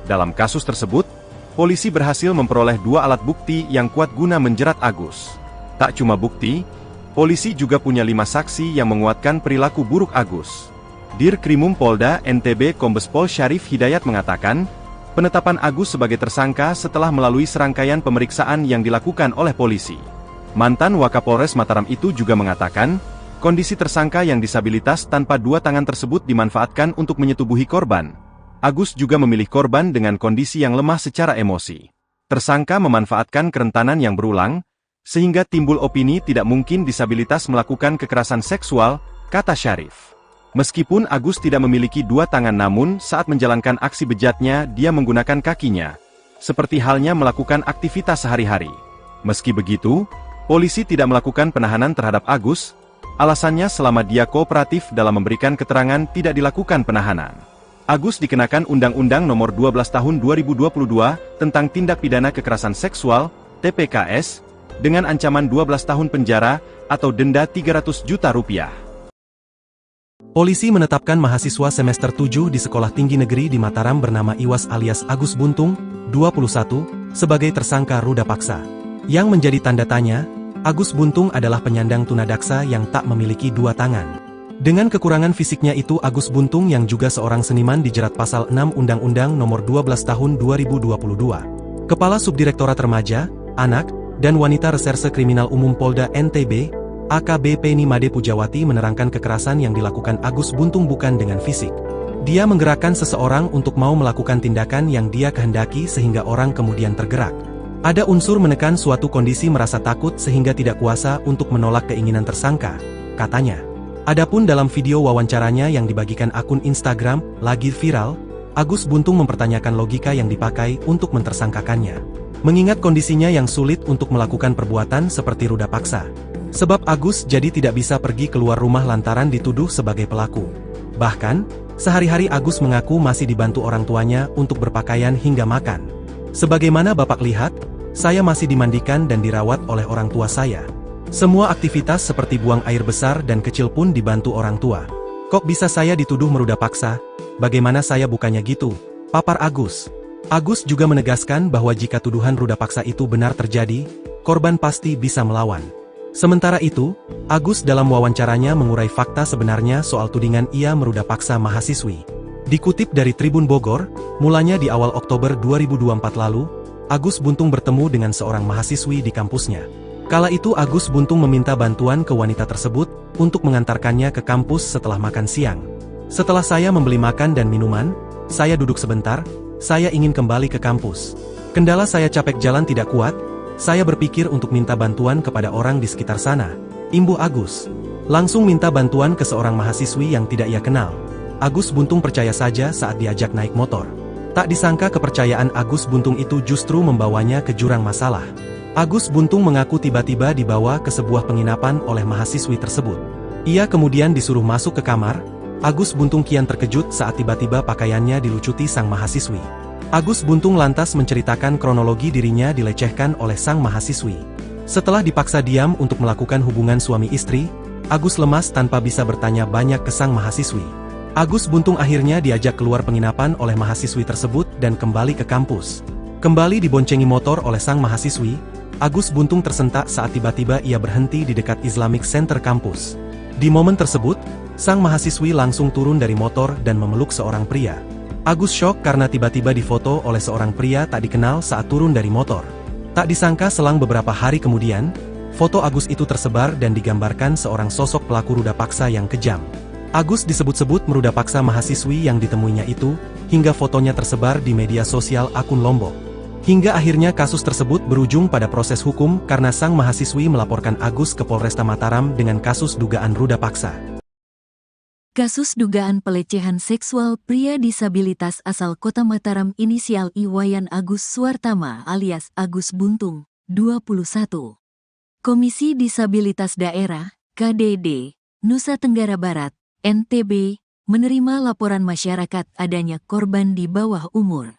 Dalam kasus tersebut, polisi berhasil memperoleh 2 alat bukti yang kuat guna menjerat Agus. Tak cuma bukti, polisi juga punya 5 saksi yang menguatkan perilaku buruk Agus. Dirkrimum Polda NTB Kombes Pol Syarif Hidayat mengatakan, penetapan Agus sebagai tersangka setelah melalui serangkaian pemeriksaan yang dilakukan oleh polisi. Mantan Wakapolres Mataram itu juga mengatakan, kondisi tersangka yang disabilitas tanpa 2 tangan tersebut dimanfaatkan untuk menyetubuhi korban. Agus juga memilih korban dengan kondisi yang lemah secara emosi. Tersangka memanfaatkan kerentanan yang berulang, sehingga timbul opini tidak mungkin disabilitas melakukan kekerasan seksual, kata Syarif. Meskipun Agus tidak memiliki 2 tangan namun saat menjalankan aksi bejatnya dia menggunakan kakinya. seperti halnya melakukan aktivitas sehari-hari. Meski begitu, polisi tidak melakukan penahanan terhadap Agus, alasannya selama dia kooperatif dalam memberikan keterangan tidak dilakukan penahanan. Agus dikenakan Undang-Undang Nomor 12 Tahun 2022 tentang Tindak Pidana Kekerasan Seksual, TPKS, dengan ancaman 12 tahun penjara atau denda Rp300 juta. Polisi menetapkan mahasiswa semester 7 di Sekolah Tinggi Negeri di Mataram bernama Iwas alias Agus Buntung, 21, sebagai tersangka ruda paksa. Yang menjadi tanda tanya, Agus Buntung adalah penyandang tunadaksa yang tak memiliki dua tangan. Dengan kekurangan fisiknya itu, Agus Buntung yang juga seorang seniman dijerat pasal 6 Undang-Undang Nomor 12 Tahun 2022. Kepala Subdirektorat Remaja, Anak, dan Wanita Reserse Kriminal Umum Polda NTB, AKBP Nimade Pujawati menerangkan kekerasan yang dilakukan Agus Buntung bukan dengan fisik. Dia menggerakkan seseorang untuk mau melakukan tindakan yang dia kehendaki sehingga orang kemudian tergerak. Ada unsur menekan suatu kondisi merasa takut sehingga tidak kuasa untuk menolak keinginan tersangka, katanya. Adapun dalam video wawancaranya yang dibagikan akun Instagram, lagi viral, Agus Buntung mempertanyakan logika yang dipakai untuk mentersangkakannya. Mengingat kondisinya yang sulit untuk melakukan perbuatan seperti ruda paksa. Sebab Agus jadi tidak bisa pergi keluar rumah lantaran dituduh sebagai pelaku. Bahkan, sehari-hari Agus mengaku masih dibantu orang tuanya untuk berpakaian hingga makan. Sebagaimana Bapak lihat, saya masih dimandikan dan dirawat oleh orang tua saya. Semua aktivitas seperti buang air besar dan kecil pun dibantu orang tua. Kok bisa saya dituduh meruda paksa? Bagaimana saya bukannya gitu? Papar Agus. Agus juga menegaskan bahwa jika tuduhan ruda paksa itu benar terjadi, korban pasti bisa melawan. Sementara itu, Agus dalam wawancaranya mengurai fakta sebenarnya soal tudingan ia meruda paksa mahasiswi. Dikutip dari Tribun Bogor, mulanya di awal Oktober 2024 lalu, Agus Buntung bertemu dengan seorang mahasiswi di kampusnya. Kala itu Agus Buntung meminta bantuan ke wanita tersebut untuk mengantarkannya ke kampus setelah makan siang. Setelah saya membeli makan dan minuman, saya duduk sebentar, saya ingin kembali ke kampus. Kendala saya capek jalan tidak kuat, saya berpikir untuk minta bantuan kepada orang di sekitar sana. Imbuh Agus. Langsung minta bantuan ke seorang mahasiswi yang tidak ia kenal. Agus Buntung percaya saja saat diajak naik motor. Tak disangka kepercayaan Agus Buntung itu justru membawanya ke jurang masalah. Agus Buntung mengaku tiba-tiba dibawa ke sebuah penginapan oleh mahasiswi tersebut. Ia kemudian disuruh masuk ke kamar. Agus Buntung kian terkejut saat tiba-tiba pakaiannya dilucuti sang mahasiswi. Agus Buntung lantas menceritakan kronologi dirinya dilecehkan oleh sang mahasiswi. Setelah dipaksa diam untuk melakukan hubungan suami istri, Agus lemas tanpa bisa bertanya banyak ke sang mahasiswi. Agus Buntung akhirnya diajak keluar penginapan oleh mahasiswi tersebut dan kembali ke kampus. Kembali diboncengi motor oleh sang mahasiswi, Agus Buntung tersentak saat tiba-tiba ia berhenti di dekat Islamic Center kampus. Di momen tersebut, sang mahasiswi langsung turun dari motor dan memeluk seorang pria. Agus syok karena tiba-tiba difoto oleh seorang pria tak dikenal saat turun dari motor. Tak disangka selang beberapa hari kemudian, foto Agus itu tersebar dan digambarkan seorang sosok pelaku ruda paksa yang kejam. Agus disebut-sebut meruda paksa mahasiswi yang ditemuinya itu, hingga fotonya tersebar di media sosial akun Lombok. Hingga akhirnya kasus tersebut berujung pada proses hukum karena sang mahasiswi melaporkan Agus ke Polresta Mataram dengan kasus dugaan ruda paksa. Kasus dugaan pelecehan seksual pria disabilitas asal Kota Mataram inisial Iwayan Agus Suartama alias Agus Buntung, 21. Komisi Disabilitas Daerah, KDD, Nusa Tenggara Barat, NTB, menerima laporan masyarakat adanya korban di bawah umur.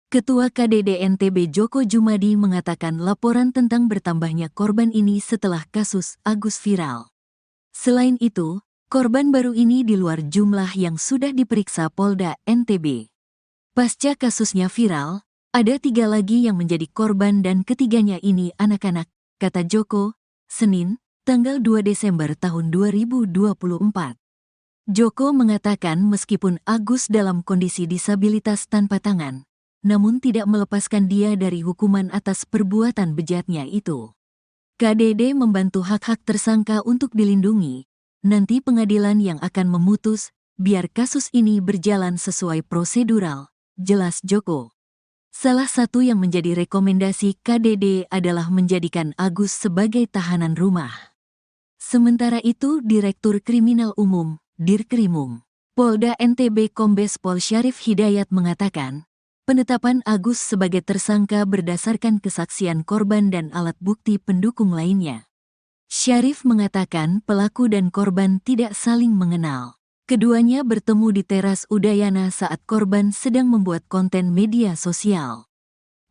Ketua KDD NTB Joko Jumadi mengatakan laporan tentang bertambahnya korban ini setelah kasus Agus viral. Selain itu, korban baru ini di luar jumlah yang sudah diperiksa Polda NTB. Pasca kasusnya viral, ada 3 lagi yang menjadi korban dan ketiganya ini anak-anak, kata Joko, Senin, tanggal 2 Desember tahun 2024. Joko mengatakan meskipun Agus dalam kondisi disabilitas tanpa tangan, namun tidak melepaskan dia dari hukuman atas perbuatan bejatnya itu. KDD membantu hak-hak tersangka untuk dilindungi. Nanti pengadilan yang akan memutus, biar kasus ini berjalan sesuai prosedural, jelas Joko. Salah satu yang menjadi rekomendasi KDD adalah menjadikan Agus sebagai tahanan rumah. Sementara itu Direktur Kriminal Umum, Dirkrimum, Polda NTB Kombes Pol Syarif Hidayat mengatakan, Penetapan Agus sebagai tersangka berdasarkan kesaksian korban dan alat bukti pendukung lainnya. Syarif mengatakan pelaku dan korban tidak saling mengenal. Keduanya bertemu di teras Udayana saat korban sedang membuat konten media sosial.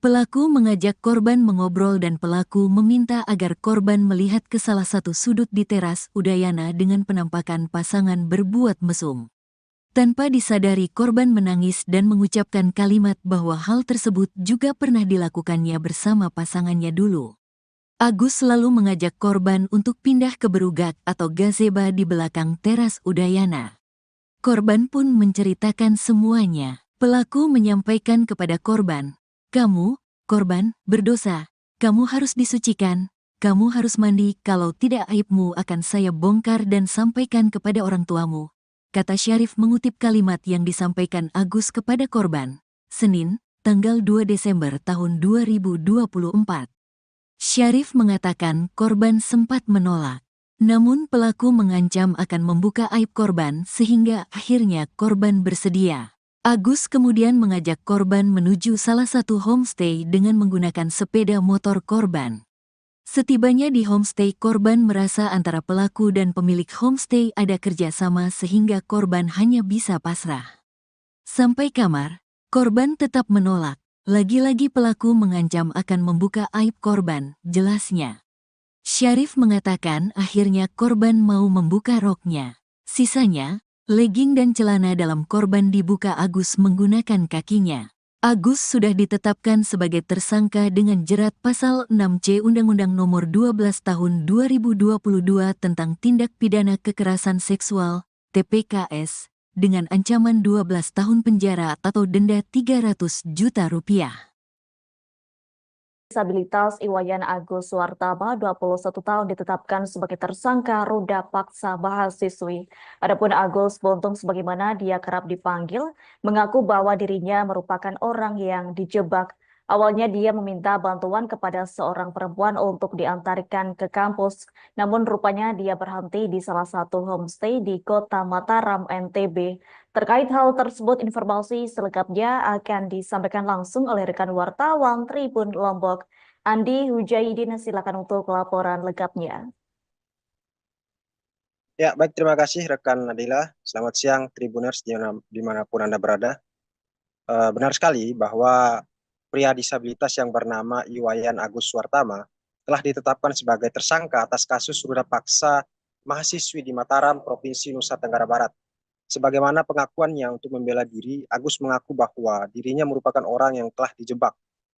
Pelaku mengajak korban mengobrol dan pelaku meminta agar korban melihat ke salah satu sudut di teras Udayana dengan penampakan pasangan berbuat mesum. Tanpa disadari korban menangis dan mengucapkan kalimat bahwa hal tersebut juga pernah dilakukannya bersama pasangannya dulu. Agus selalu mengajak korban untuk pindah ke Berugak atau gazebo di belakang teras Udayana. Korban pun menceritakan semuanya. Pelaku menyampaikan kepada korban, "Kamu, korban, berdosa. Kamu harus disucikan. Kamu harus mandi, kalau tidak aibmu akan saya bongkar dan sampaikan kepada orang tuamu," kata Syarif mengutip kalimat yang disampaikan Agus kepada korban. Senin, tanggal 2 Desember tahun 2024. Syarif mengatakan korban sempat menolak. Namun pelaku mengancam akan membuka aib korban sehingga akhirnya korban bersedia. Agus kemudian mengajak korban menuju salah satu homestay dengan menggunakan sepeda motor korban. Setibanya di homestay, korban merasa antara pelaku dan pemilik homestay ada kerjasama sehingga korban hanya bisa pasrah. Sampai kamar, korban tetap menolak. Lagi-lagi pelaku mengancam akan membuka aib korban, jelasnya. Syarif mengatakan akhirnya korban mau membuka roknya. Sisanya, legging dan celana dalam korban dibuka Agus menggunakan kakinya. Agus sudah ditetapkan sebagai tersangka dengan jerat pasal 6C Undang-Undang Nomor 12 Tahun 2022 tentang Tindak Pidana Kekerasan Seksual, TPKS, dengan ancaman 12 tahun penjara atau denda 300 juta rupiah. Disabilitas Iwayan Agus Suwartama, 21 tahun, ditetapkan sebagai tersangka ruda paksa mahasiswi. Adapun Agus Buntung, sebagaimana dia kerap dipanggil, mengaku bahwa dirinya merupakan orang yang dijebak. Awalnya dia meminta bantuan kepada seorang perempuan untuk diantarkan ke kampus, namun rupanya dia berhenti di salah satu homestay di Kota Mataram, NTB. Terkait hal tersebut, informasi selengkapnya akan disampaikan langsung oleh rekan wartawan Tribun Lombok, Andi Hujaidin. Silakan untuk laporan lengkapnya. Ya, baik, terima kasih rekan Nadila. Selamat siang Tribuners dimanapun Anda berada. Benar sekali bahwa pria disabilitas yang bernama Iwayan Agus Suwartama telah ditetapkan sebagai tersangka atas kasus ruda paksa mahasiswi di Mataram, Provinsi Nusa Tenggara Barat. Sebagaimana pengakuannya untuk membela diri, Agus mengaku bahwa dirinya merupakan orang yang telah dijebak.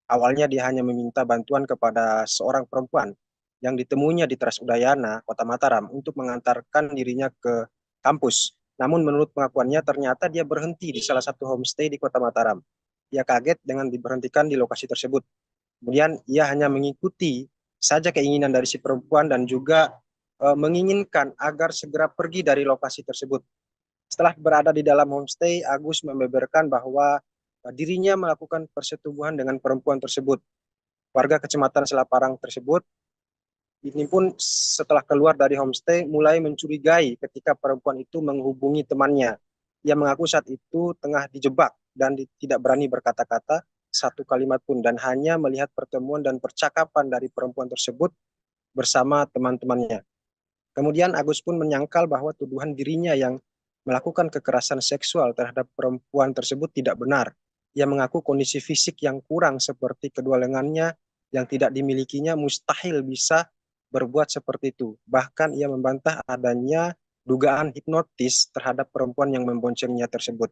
Awalnya dia hanya meminta bantuan kepada seorang perempuan yang ditemuinya di Teras Udayana, Kota Mataram, untuk mengantarkan dirinya ke kampus. Namun menurut pengakuannya ternyata dia berhenti di salah satu homestay di Kota Mataram. Ia kaget dengan diberhentikan di lokasi tersebut. Kemudian ia hanya mengikuti saja keinginan dari si perempuan dan juga menginginkan agar segera pergi dari lokasi tersebut. Setelah berada di dalam homestay, Agus membeberkan bahwa dirinya melakukan persetubuhan dengan perempuan tersebut. Warga Kecamatan Selaparang tersebut ini pun setelah keluar dari homestay mulai mencurigai ketika perempuan itu menghubungi temannya. Ia mengaku saat itu tengah dijebak dan tidak berani berkata-kata satu kalimat pun dan hanya melihat pertemuan dan percakapan dari perempuan tersebut bersama teman-temannya. Kemudian Agus pun menyangkal bahwa tuduhan dirinya yang melakukan kekerasan seksual terhadap perempuan tersebut tidak benar. Ia mengaku kondisi fisik yang kurang seperti kedua lengannya yang tidak dimilikinya mustahil bisa berbuat seperti itu. Bahkan ia membantah adanya dugaan hipnotis terhadap perempuan yang memboncengnya tersebut.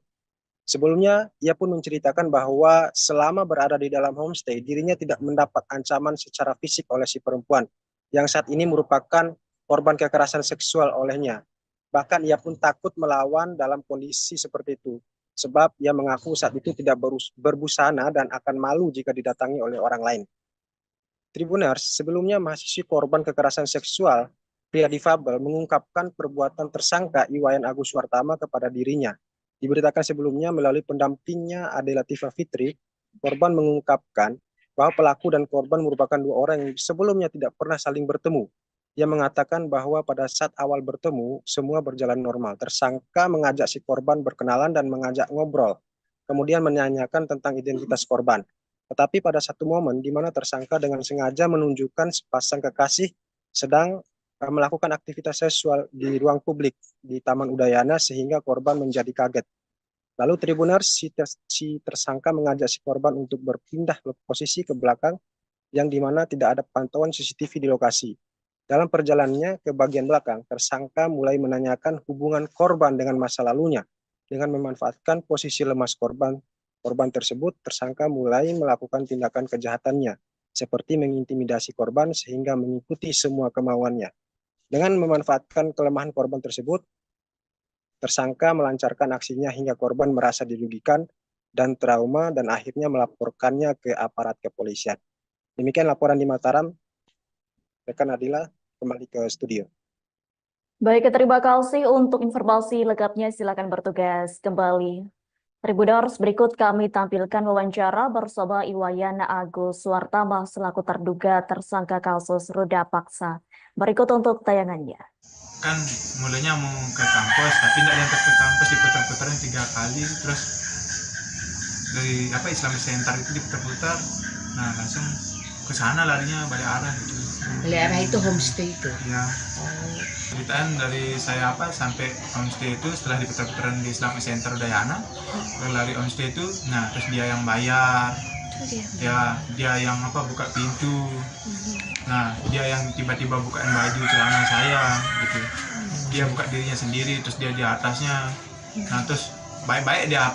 Sebelumnya, ia pun menceritakan bahwa selama berada di dalam homestay, dirinya tidak mendapat ancaman secara fisik oleh si perempuan, yang saat ini merupakan korban kekerasan seksual olehnya. Bahkan ia pun takut melawan dalam kondisi seperti itu, sebab ia mengaku saat itu tidak berbusana dan akan malu jika didatangi oleh orang lain. Tribuners, sebelumnya mahasiswi korban kekerasan seksual, pria difabel, mengungkapkan perbuatan tersangka Iwayan Agus Suwartama kepada dirinya. Diberitakan sebelumnya melalui pendampingnya Ade Latifah Fitri, korban mengungkapkan bahwa pelaku dan korban merupakan dua orang yang sebelumnya tidak pernah saling bertemu. Ia mengatakan bahwa pada saat awal bertemu, semua berjalan normal. Tersangka mengajak si korban berkenalan dan mengajak ngobrol. kemudian menanyakan tentang identitas korban. Tetapi pada satu momen di mana tersangka dengan sengaja menunjukkan sepasang kekasih sedang melakukan aktivitas seksual di ruang publik di Taman Udayana sehingga korban menjadi kaget. Lalu Tribuners, si tersangka mengajak si korban untuk berpindah posisi ke belakang yang dimana tidak ada pantauan CCTV di lokasi. Dalam perjalanannya ke bagian belakang, tersangka mulai menanyakan hubungan korban dengan masa lalunya. Dengan memanfaatkan posisi lemas korban tersebut, tersangka mulai melakukan tindakan kejahatannya, seperti mengintimidasi korban sehingga mengikuti semua kemauannya. Dengan memanfaatkan kelemahan korban tersebut, tersangka melancarkan aksinya hingga korban merasa dirugikan dan trauma dan akhirnya melaporkannya ke aparat kepolisian. Demikian laporan di Mataram. Rekan Adila, kembali ke studio. Baik, terima kasih untuk informasi lengkapnya. Silakan bertugas kembali. Tribuners, berikut kami tampilkan wawancara bersama Iwayan Agus Suartama selaku terduga tersangka kasus ruda paksa. Berikut untuk tayangannya. Kan mulanya mau ke kampus, tapi tidak diantar ke kampus, diputar-putarin 3 kali, terus dari Islamic Center itu diputar-putar, nah langsung ke sana larinya balik arah gitu. Balik arah itu homestay itu. Ya. Ceritaan dari saya sampai homestay itu setelah diputar-putaran di Islamic Center Udayana, lari homestay itu, nah terus dia yang bayar. Ya, dia yang buka pintu. Nah, dia yang tiba-tiba bukain baju celana saya gitu. Dia buka dirinya sendiri, terus dia di atasnya. Nah, terus baik-baik dia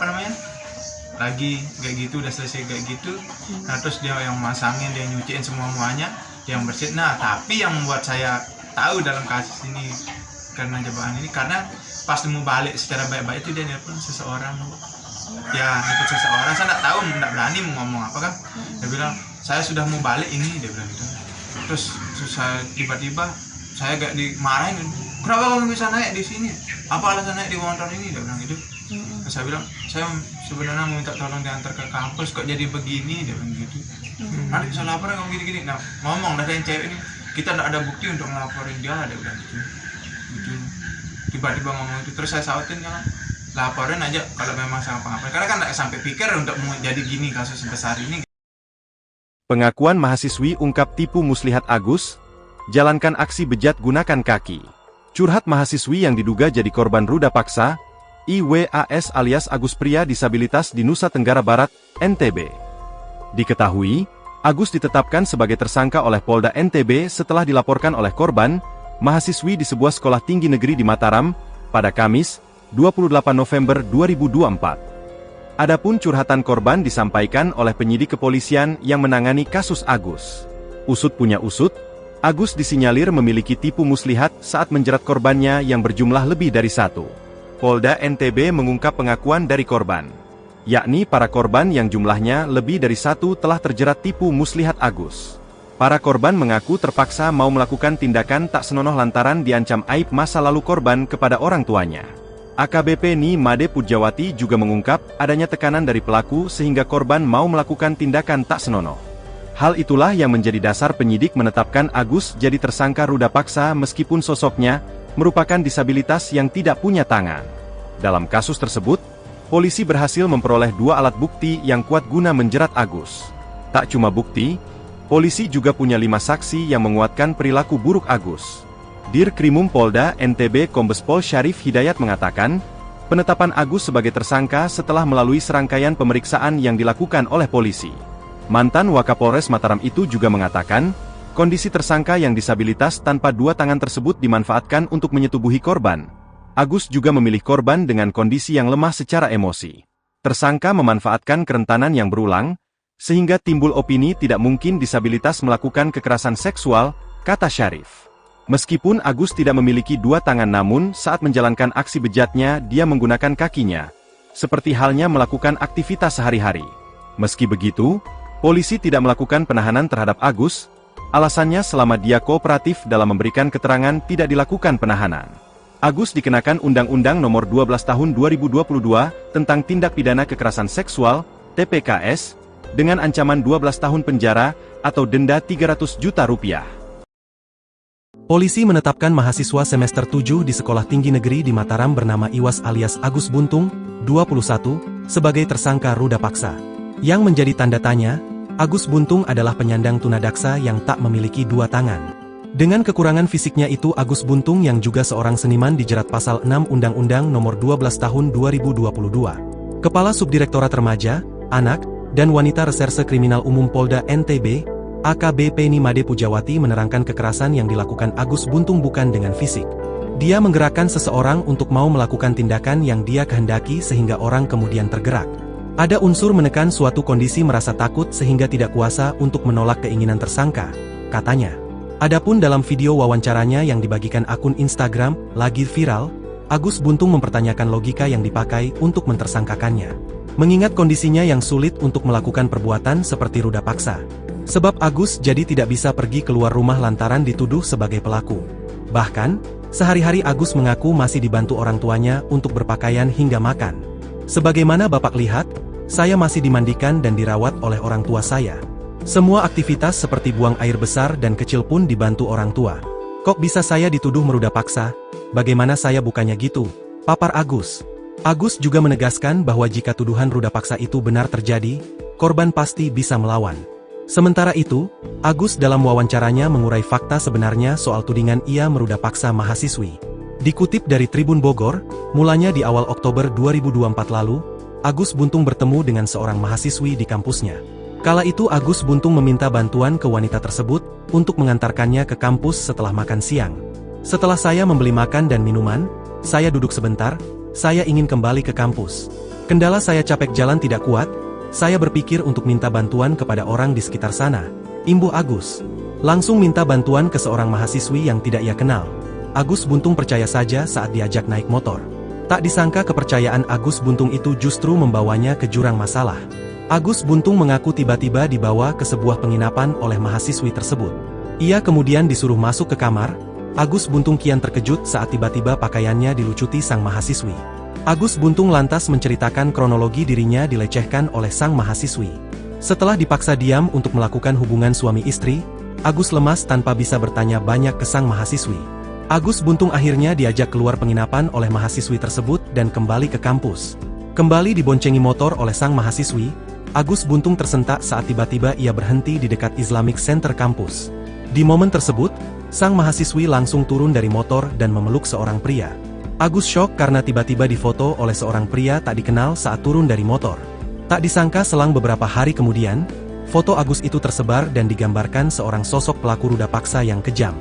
lagi kayak gitu, udah selesai kayak gitu. Nah, terus dia yang masangin, dia nyuciin semuanya, dia yang bersihin. Nah, tapi yang membuat saya tahu dalam kasus ini karena jebakan ini, karena pas mau balik secara baik-baik itu dia nelpon seseorang. Ya, nelpon seseorang, saya nggak tahu, nggak berani mau ngomong apa kan. Dia bilang, saya sudah mau balik ini, dia bilang gitu. Terus saya tiba-tiba saya gak dimarahin, kenapa kamu bisa naik di sini? Apa alasan naik di motor ini? Dia bilang gitu. Terus saya bilang, saya sebenarnya mau minta tolong diantar ke kampus, kok jadi begini? Dia bilang gitu. Nanti bisa laporan kamu gini-gini. Nah, ngomong dari yang cewek ini, kita tidak ada bukti untuk ngelaporin dia, dia bilang gitu. Tiba-tiba ngomong itu, terus saya sautin, jangan laporin aja kalau memang sama pengapain. Karena kan tidak sampai pikir untuk mau jadi gini kasus sebesar ini. Pengakuan mahasiswi ungkap tipu muslihat Agus, jalankan aksi bejat gunakan kaki. Curhat mahasiswi yang diduga jadi korban ruda paksa, IWAS alias Agus pria disabilitas di Nusa Tenggara Barat, NTB. Diketahui, Agus ditetapkan sebagai tersangka oleh Polda NTB setelah dilaporkan oleh korban, mahasiswi di sebuah sekolah tinggi negeri di Mataram, pada Kamis, 28 November 2024. Adapun curhatan korban disampaikan oleh penyidik kepolisian yang menangani kasus Agus. Usut punya usut, Agus disinyalir memiliki tipu muslihat saat menjerat korbannya yang berjumlah lebih dari 1. Polda NTB mengungkap pengakuan dari korban, yakni para korban yang jumlahnya lebih dari 1 telah terjerat tipu muslihat Agus. Para korban mengaku terpaksa mau melakukan tindakan tak senonoh lantaran diancam aib masa lalu korban kepada orang tuanya. AKBP Ni Made Pujawati juga mengungkap adanya tekanan dari pelaku sehingga korban mau melakukan tindakan tak senonoh. Hal itulah yang menjadi dasar penyidik menetapkan Agus jadi tersangka ruda paksa meskipun sosoknya merupakan disabilitas yang tidak punya tangan. Dalam kasus tersebut, polisi berhasil memperoleh 2 alat bukti yang kuat guna menjerat Agus. Tak cuma bukti, polisi juga punya 5 saksi yang menguatkan perilaku buruk Agus. Dirkrimum Polda NTB Kombes Pol Syarif Hidayat mengatakan, penetapan Agus sebagai tersangka setelah melalui serangkaian pemeriksaan yang dilakukan oleh polisi. Mantan Wakapolres Mataram itu juga mengatakan, kondisi tersangka yang disabilitas tanpa 2 tangan tersebut dimanfaatkan untuk menyetubuhi korban. Agus juga memilih korban dengan kondisi yang lemah secara emosi. Tersangka memanfaatkan kerentanan yang berulang, sehingga timbul opini tidak mungkin disabilitas melakukan kekerasan seksual, kata Syarif. Meskipun Agus tidak memiliki 2 tangan namun saat menjalankan aksi bejatnya dia menggunakan kakinya, seperti halnya melakukan aktivitas sehari-hari. Meski begitu, polisi tidak melakukan penahanan terhadap Agus, alasannya selama dia kooperatif dalam memberikan keterangan tidak dilakukan penahanan. Agus dikenakan Undang-Undang Nomor 12 Tahun 2022 tentang Tindak Pidana Kekerasan Seksual, TPKS, dengan ancaman 12 tahun penjara atau denda Rp300 juta. Polisi menetapkan mahasiswa semester 7 di Sekolah Tinggi Negeri di Mataram bernama Iwas alias Agus Buntung, 21, sebagai tersangka ruda paksa. Yang menjadi tanda tanya, Agus Buntung adalah penyandang tunadaksa yang tak memiliki dua tangan. Dengan kekurangan fisiknya itu, Agus Buntung yang juga seorang seniman dijerat pasal 6 Undang-Undang Nomor 12 Tahun 2022. Kepala Subdirektorat Remaja, Anak, dan Wanita Reserse Kriminal Umum Polda NTB, AKBP Nimade Pujawati menerangkan kekerasan yang dilakukan Agus Buntung bukan dengan fisik. Dia menggerakkan seseorang untuk mau melakukan tindakan yang dia kehendaki sehingga orang kemudian tergerak. Ada unsur menekan suatu kondisi merasa takut sehingga tidak kuasa untuk menolak keinginan tersangka, katanya. Adapun dalam video wawancaranya yang dibagikan akun Instagram, lagi viral, Agus Buntung mempertanyakan logika yang dipakai untuk mentersangkakannya. Mengingat kondisinya yang sulit untuk melakukan perbuatan seperti ruda paksa. Sebab Agus jadi tidak bisa pergi keluar rumah lantaran dituduh sebagai pelaku. Bahkan, sehari-hari Agus mengaku masih dibantu orang tuanya untuk berpakaian hingga makan. Sebagaimana Bapak lihat, saya masih dimandikan dan dirawat oleh orang tua saya. Semua aktivitas seperti buang air besar dan kecil pun dibantu orang tua. Kok bisa saya dituduh meruda paksa? Bagaimana saya bukannya gitu? Papar Agus. Agus juga menegaskan bahwa jika tuduhan ruda paksa itu benar terjadi, korban pasti bisa melawan. Sementara itu, Agus dalam wawancaranya mengurai fakta sebenarnya soal tudingan ia meruda paksa mahasiswi. Dikutip dari Tribun Bogor, mulanya di awal Oktober 2024 lalu, Agus Buntung bertemu dengan seorang mahasiswi di kampusnya. Kala itu Agus Buntung meminta bantuan ke wanita tersebut untuk mengantarkannya ke kampus setelah makan siang. Setelah saya membeli makan dan minuman, saya duduk sebentar, saya ingin kembali ke kampus. Kendala saya capek jalan tidak kuat, saya berpikir untuk minta bantuan kepada orang di sekitar sana, imbuh Agus. Langsung minta bantuan ke seorang mahasiswi yang tidak ia kenal. Agus Buntung percaya saja saat diajak naik motor. Tak disangka kepercayaan Agus Buntung itu justru membawanya ke jurang masalah. Agus Buntung mengaku tiba-tiba dibawa ke sebuah penginapan oleh mahasiswi tersebut. Ia kemudian disuruh masuk ke kamar. Agus Buntung kian terkejut saat tiba-tiba pakaiannya dilucuti sang mahasiswi. Agus Buntung lantas menceritakan kronologi dirinya dilecehkan oleh sang mahasiswi. Setelah dipaksa diam untuk melakukan hubungan suami istri, Agus lemas tanpa bisa bertanya banyak ke sang mahasiswi. Agus Buntung akhirnya diajak keluar penginapan oleh mahasiswi tersebut dan kembali ke kampus. Kembali diboncengi motor oleh sang mahasiswi, Agus Buntung tersentak saat tiba-tiba ia berhenti di dekat Islamic Center kampus. Di momen tersebut, sang mahasiswi langsung turun dari motor dan memeluk seorang pria. Agus syok karena tiba-tiba difoto oleh seorang pria tak dikenal saat turun dari motor. Tak disangka selang beberapa hari kemudian, foto Agus itu tersebar dan digambarkan seorang sosok pelaku ruda paksa yang kejam.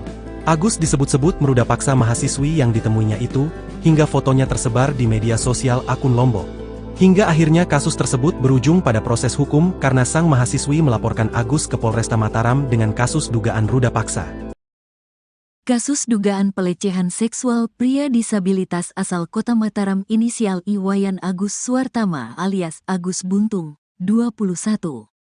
Agus disebut-sebut meruda paksa mahasiswi yang ditemuinya itu, hingga fotonya tersebar di media sosial akun Lombok. Hingga akhirnya kasus tersebut berujung pada proses hukum karena sang mahasiswi melaporkan Agus ke Polresta Mataram dengan kasus dugaan ruda paksa. Kasus dugaan pelecehan seksual pria disabilitas asal Kota Mataram inisial Iwayan Agus Suartama alias Agus Buntung, 21.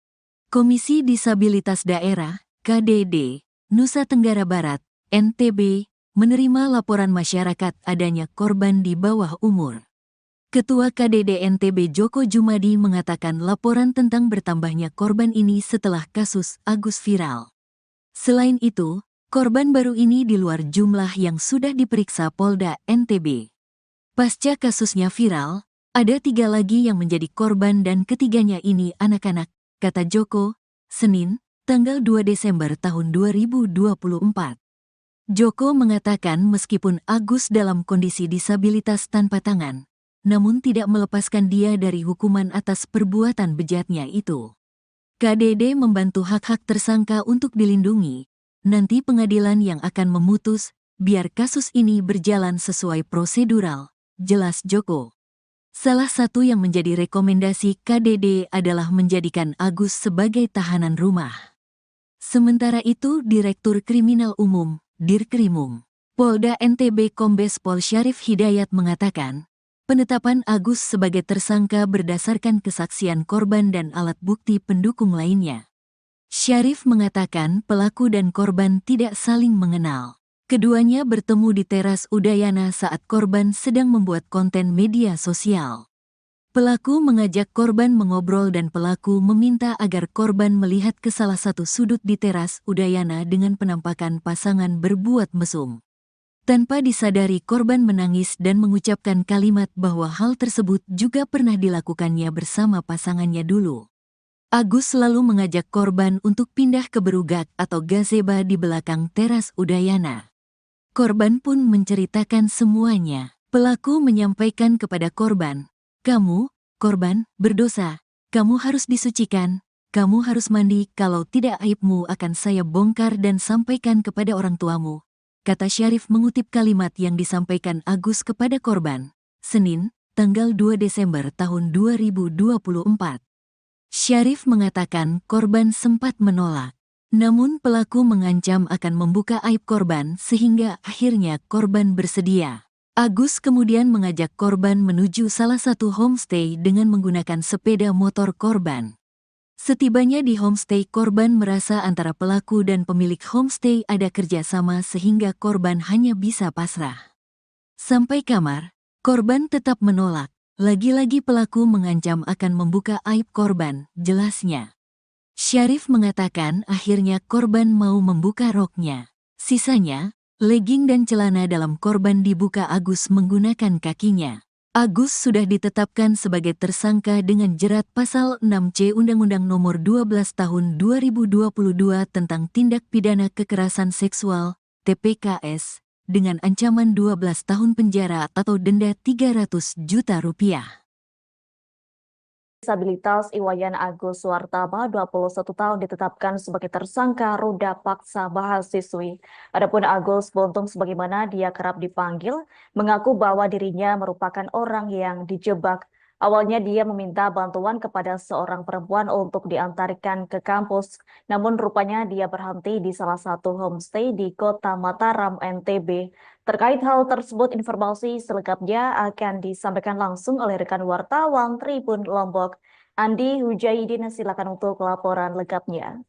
Komisi Disabilitas Daerah, KDD, Nusa Tenggara Barat, NTB, menerima laporan masyarakat adanya korban di bawah umur. Ketua KDD NTB Joko Jumadi mengatakan laporan tentang bertambahnya korban ini setelah kasus Agus viral. Selain itu, korban baru ini di luar jumlah yang sudah diperiksa Polda NTB. Pasca kasusnya viral, ada 3 lagi yang menjadi korban dan ketiganya ini anak-anak, kata Joko, Senin, tanggal 2 Desember tahun 2024. Joko mengatakan meskipun Agus dalam kondisi disabilitas tanpa tangan, namun tidak melepaskan dia dari hukuman atas perbuatan bejatnya itu. KDD membantu hak-hak tersangka untuk dilindungi. Nanti pengadilan yang akan memutus, biar kasus ini berjalan sesuai prosedural, jelas Joko. Salah satu yang menjadi rekomendasi KDD adalah menjadikan Agus sebagai tahanan rumah. Sementara itu Direktur Kriminal Umum, Dirkrimum, Polda NTB Kombes Pol Syarif Hidayat mengatakan, penetapan Agus sebagai tersangka berdasarkan kesaksian korban dan alat bukti pendukung lainnya. Syarif mengatakan pelaku dan korban tidak saling mengenal. Keduanya bertemu di teras Udayana saat korban sedang membuat konten media sosial. Pelaku mengajak korban mengobrol dan pelaku meminta agar korban melihat ke salah satu sudut di teras Udayana dengan penampakan pasangan berbuat mesum. Tanpa disadari, korban menangis dan mengucapkan kalimat bahwa hal tersebut juga pernah dilakukannya bersama pasangannya dulu. Agus selalu mengajak korban untuk pindah ke berugak atau gazebo di belakang teras Udayana. Korban pun menceritakan semuanya. Pelaku menyampaikan kepada korban, "Kamu, korban, berdosa. Kamu harus disucikan. Kamu harus mandi, kalau tidak aibmu akan saya bongkar dan sampaikan kepada orang tuamu," kata Syarif mengutip kalimat yang disampaikan Agus kepada korban. Senin, tanggal 2 Desember tahun 2024. Syarif mengatakan korban sempat menolak. Namun pelaku mengancam akan membuka aib korban sehingga akhirnya korban bersedia. Agus kemudian mengajak korban menuju salah satu homestay dengan menggunakan sepeda motor korban. Setibanya di homestay, korban merasa antara pelaku dan pemilik homestay ada kerjasama sehingga korban hanya bisa pasrah. Sampai kamar, korban tetap menolak. Lagi-lagi pelaku mengancam akan membuka aib korban, jelasnya. Syarif mengatakan akhirnya korban mau membuka roknya. Sisanya, legging dan celana dalam korban dibuka Agus menggunakan kakinya. Agus sudah ditetapkan sebagai tersangka dengan jerat pasal 6C Undang-Undang Nomor 12 Tahun 2022 tentang Tindak Pidana Kekerasan Seksual, TPKS, dengan ancaman 12 tahun penjara atau denda 300 juta rupiah. Disabilitas Iwayan Agus Suwartama, 21 tahun, ditetapkan sebagai tersangka ruda paksa mahasiswi. Adapun Agus Buntung, sebagaimana dia kerap dipanggil, mengaku bahwa dirinya merupakan orang yang dijebak. Awalnya dia meminta bantuan kepada seorang perempuan untuk diantarkan ke kampus, namun rupanya dia berhenti di salah satu homestay di Kota Mataram, NTB. Terkait hal tersebut, informasi selengkapnya akan disampaikan langsung oleh rekan wartawan Tribun Lombok, Andi Hujaidin. Silakan untuk laporan lengkapnya.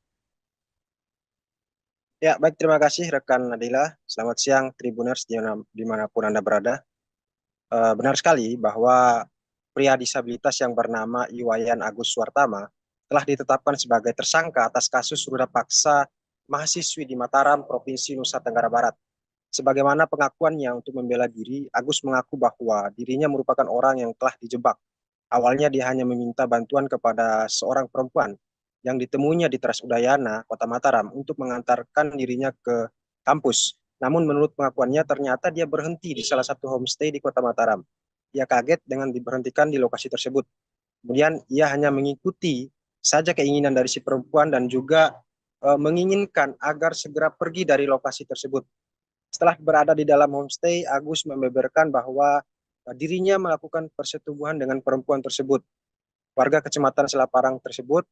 Ya, baik, terima kasih rekan Nadila. Selamat siang Tribuners dimanapun Anda berada. Benar sekali bahwa pria disabilitas yang bernama Iwayan Agus Suwartama telah ditetapkan sebagai tersangka atas kasus ruda paksa mahasiswi di Mataram, Provinsi Nusa Tenggara Barat. Sebagaimana pengakuannya untuk membela diri, Agus mengaku bahwa dirinya merupakan orang yang telah dijebak. Awalnya dia hanya meminta bantuan kepada seorang perempuan yang ditemuinya di Teras Udayana, Kota Mataram, untuk mengantarkan dirinya ke kampus. Namun menurut pengakuannya ternyata dia berhenti di salah satu homestay di Kota Mataram. Ia kaget dengan diberhentikan di lokasi tersebut. Kemudian ia hanya mengikuti saja keinginan dari si perempuan dan juga menginginkan agar segera pergi dari lokasi tersebut. Setelah berada di dalam homestay, Agus membeberkan bahwa dirinya melakukan persetubuhan dengan perempuan tersebut. Warga Kecamatan Selaparang tersebut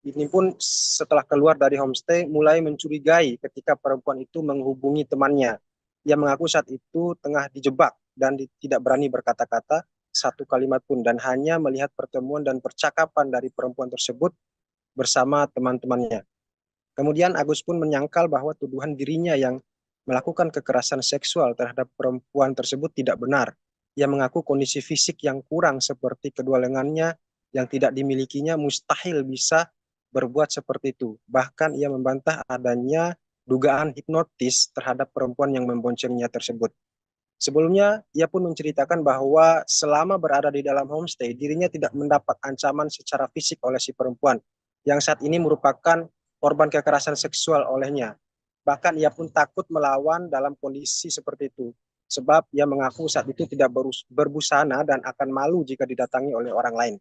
ini pun setelah keluar dari homestay mulai mencurigai ketika perempuan itu menghubungi temannya. Ia mengaku saat itu tengah dijebak dan tidak berani berkata-kata satu kalimat pun dan hanya melihat pertemuan dan percakapan dari perempuan tersebut bersama teman-temannya. Kemudian Agus pun menyangkal bahwa tuduhan dirinya yang melakukan kekerasan seksual terhadap perempuan tersebut tidak benar. Ia mengaku kondisi fisik yang kurang seperti kedua lengannya yang tidak dimilikinya mustahil bisa berbuat seperti itu. Bahkan ia membantah adanya dugaan hipnotis terhadap perempuan yang memboncengnya tersebut. Sebelumnya, ia pun menceritakan bahwa selama berada di dalam homestay, dirinya tidak mendapat ancaman secara fisik oleh si perempuan, yang saat ini merupakan korban kekerasan seksual olehnya. Bahkan ia pun takut melawan dalam kondisi seperti itu, sebab ia mengaku saat itu tidak berbusana dan akan malu jika didatangi oleh orang lain.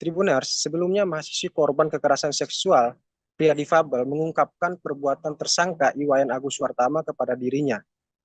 Tribuners, sebelumnya mahasiswi korban kekerasan seksual, pria difabel, mengungkapkan perbuatan tersangka Iwayan Agus Suwartama kepada dirinya.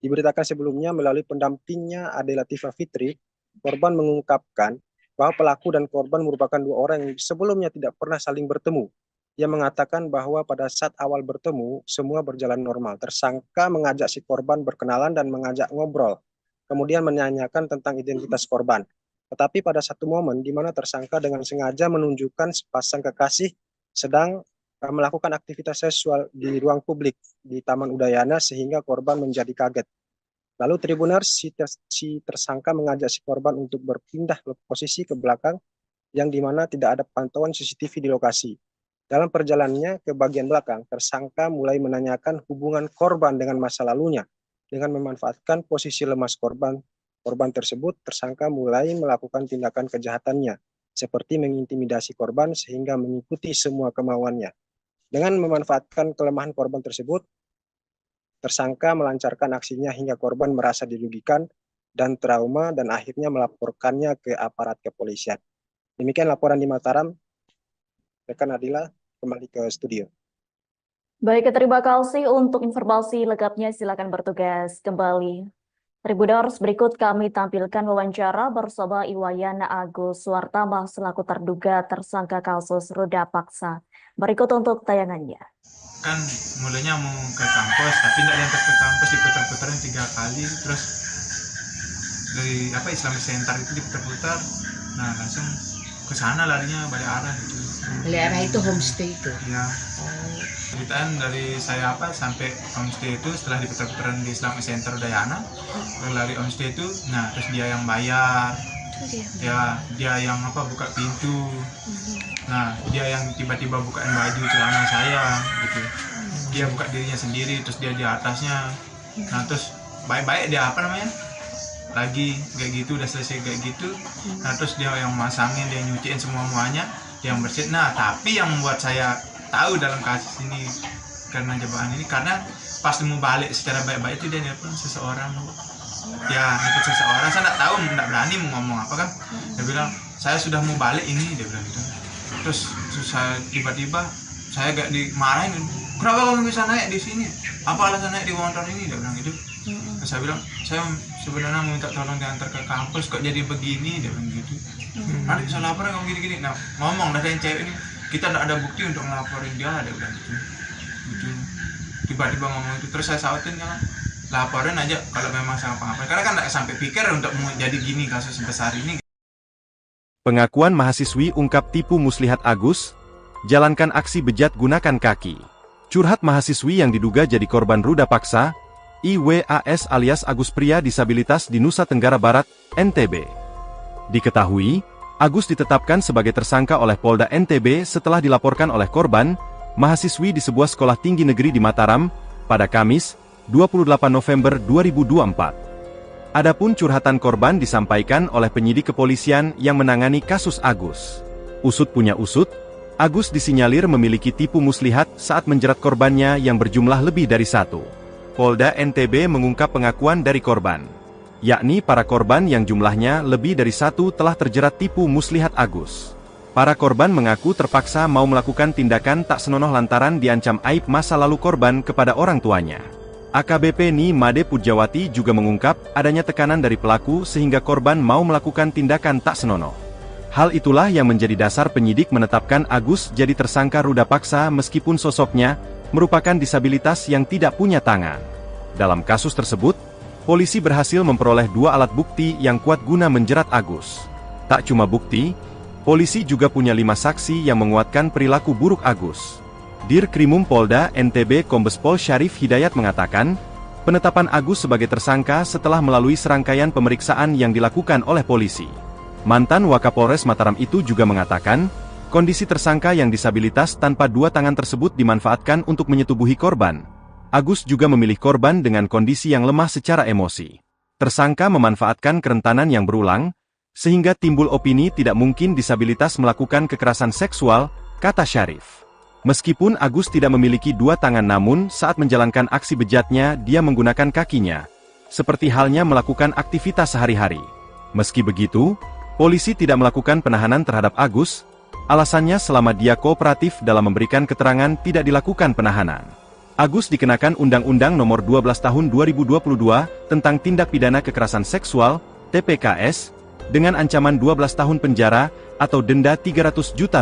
Diberitakan sebelumnya melalui pendampingnya Ade Latifah Fitri, korban mengungkapkan bahwa pelaku dan korban merupakan dua orang yang sebelumnya tidak pernah saling bertemu. Ia mengatakan bahwa pada saat awal bertemu, semua berjalan normal. Tersangka mengajak si korban berkenalan dan mengajak ngobrol, kemudian menanyakan tentang identitas korban. Tetapi pada satu momen di mana tersangka dengan sengaja menunjukkan sepasang kekasih sedang melakukan aktivitas seksual di ruang publik di Taman Udayana sehingga korban menjadi kaget. Lalu Tribuners, si tersangka mengajak si korban untuk berpindah posisi ke belakang yang dimana tidak ada pantauan CCTV di lokasi. Dalam perjalanannya ke bagian belakang, tersangka mulai menanyakan hubungan korban dengan masa lalunya. Dengan memanfaatkan posisi lemas korban tersebut, tersangka mulai melakukan tindakan kejahatannya, seperti mengintimidasi korban sehingga mengikuti semua kemauannya. Dengan memanfaatkan kelemahan korban tersebut, tersangka melancarkan aksinya hingga korban merasa dirugikan dan trauma dan akhirnya melaporkannya ke aparat kepolisian. Demikian laporan di Mataram. Rekan Adila, kembali ke studio. Baik, terima kasih untuk informasi lengkapnya. Silakan bertugas kembali. Tribuners, berikut kami tampilkan wawancara bersama Iwayan Agus Suartama selaku terduga tersangka kasus ruda paksa. Berikut untuk tayangannya. Kan mulanya mau ke kampus, tapi tidak diantar ke kampus, diputar-putarin 3 kali, terus dari Islamic Center itu diputar-putar, nah langsung ke sana larinya balik arah gitu. Balik arah itu homestay itu. Ya. Ceritaan dari saya sampai homestay itu setelah diputar-putaran di Islamic Center Udayana, lari homestay itu, nah terus dia yang bayar, ya dia yang buka pintu, nah dia yang tiba-tiba bukain baju celana saya gitu, dia buka dirinya sendiri, terus dia di atasnya, nah terus baik-baik dia lagi kayak gitu, udah selesai kayak gitu, nah terus dia yang masangin, dia nyuciin semuanya, dia yang bersihin. Nah tapi yang membuat saya tahu dalam kasus ini karena jebakan ini, karena pas mau balik secara baik-baik itu dia nelpon seseorang, saya nggak tahu, nggak berani mau ngomong apa kan, dia bilang saya sudah mau balik ini, dia bilang gitu. Terus saya tiba-tiba saya gak dimarahin, kenapa kamu bisa naik di sini, apa alasan naik di motor ini, dia bilang gitu. Terus saya bilang saya sebenarnya minta tolong diantar ke kampus, kok jadi begini, dia bilang gitu. Nanti bisa lapor kamu gini-gini. Nah ngomong dari yang cewek ini, kita tidak ada bukti untuk ngelaporin dia, dia bilang gitu. Tiba-tiba ngomong itu, terus saya sautin, jangan laporin aja kalau memang saya ngapa-ngapain, karena kan tidak sampai pikir untuk mau jadi gini kasus sebesar ini. Pengakuan mahasiswi ungkap tipu muslihat Agus, jalankan aksi bejat gunakan kaki. Curhat mahasiswi yang diduga jadi korban ruda paksa, IWAS alias Agus pria disabilitas di Nusa Tenggara Barat, NTB. Diketahui, Agus ditetapkan sebagai tersangka oleh Polda NTB setelah dilaporkan oleh korban, mahasiswi di sebuah sekolah tinggi negeri di Mataram, pada Kamis, 28 November 2024. Adapun curhatan korban disampaikan oleh penyidik kepolisian yang menangani kasus Agus. Usut punya usut, Agus disinyalir memiliki tipu muslihat saat menjerat korbannya yang berjumlah lebih dari 1. Polda NTB mengungkap pengakuan dari korban, yakni para korban yang jumlahnya lebih dari 1 telah terjerat tipu muslihat Agus. Para korban mengaku terpaksa mau melakukan tindakan tak senonoh lantaran diancam aib masa lalu korban kepada orang tuanya. AKBP Ni Made Pujawati juga mengungkap adanya tekanan dari pelaku sehingga korban mau melakukan tindakan tak senonoh. Hal itulah yang menjadi dasar penyidik menetapkan Agus jadi tersangka ruda paksa meskipun sosoknya merupakan disabilitas yang tidak punya tangan. Dalam kasus tersebut, polisi berhasil memperoleh 2 alat bukti yang kuat guna menjerat Agus. Tak cuma bukti, polisi juga punya 5 saksi yang menguatkan perilaku buruk Agus. Dirkrimum Polda NTB Kombes Pol Syarif Hidayat mengatakan, penetapan Agus sebagai tersangka setelah melalui serangkaian pemeriksaan yang dilakukan oleh polisi. Mantan Wakapolres Mataram itu juga mengatakan, kondisi tersangka yang disabilitas tanpa 2 tangan tersebut dimanfaatkan untuk menyetubuhi korban. Agus juga memilih korban dengan kondisi yang lemah secara emosi. Tersangka memanfaatkan kerentanan yang berulang, sehingga timbul opini tidak mungkin disabilitas melakukan kekerasan seksual, kata Syarif. Meskipun Agus tidak memiliki 2 tangan namun saat menjalankan aksi bejatnya dia menggunakan kakinya, seperti halnya melakukan aktivitas sehari-hari. Meski begitu, polisi tidak melakukan penahanan terhadap Agus, alasannya selama dia kooperatif dalam memberikan keterangan tidak dilakukan penahanan. Agus dikenakan Undang-Undang Nomor 12 Tahun 2022 tentang Tindak Pidana Kekerasan Seksual, TPKS, dengan ancaman 12 tahun penjara atau denda Rp300 juta.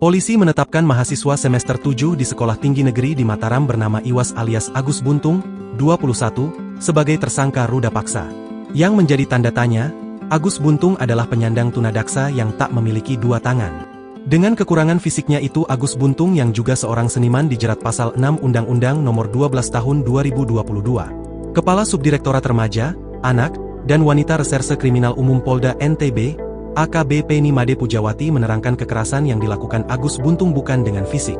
Polisi menetapkan mahasiswa semester 7 di Sekolah Tinggi Negeri di Mataram bernama Iwas alias Agus Buntung, 21, sebagai tersangka ruda paksa. Yang menjadi tanda tanya, Agus Buntung adalah penyandang tunadaksa yang tak memiliki 2 tangan. Dengan kekurangan fisiknya itu Agus Buntung yang juga seorang seniman dijerat pasal 6 Undang-Undang Nomor 12 Tahun 2022. Kepala Subdirektorat Remaja, Anak, dan Wanita Reserse Kriminal Umum Polda NTB, AKBP Ni Made Pujawati menerangkan kekerasan yang dilakukan Agus Buntung bukan dengan fisik.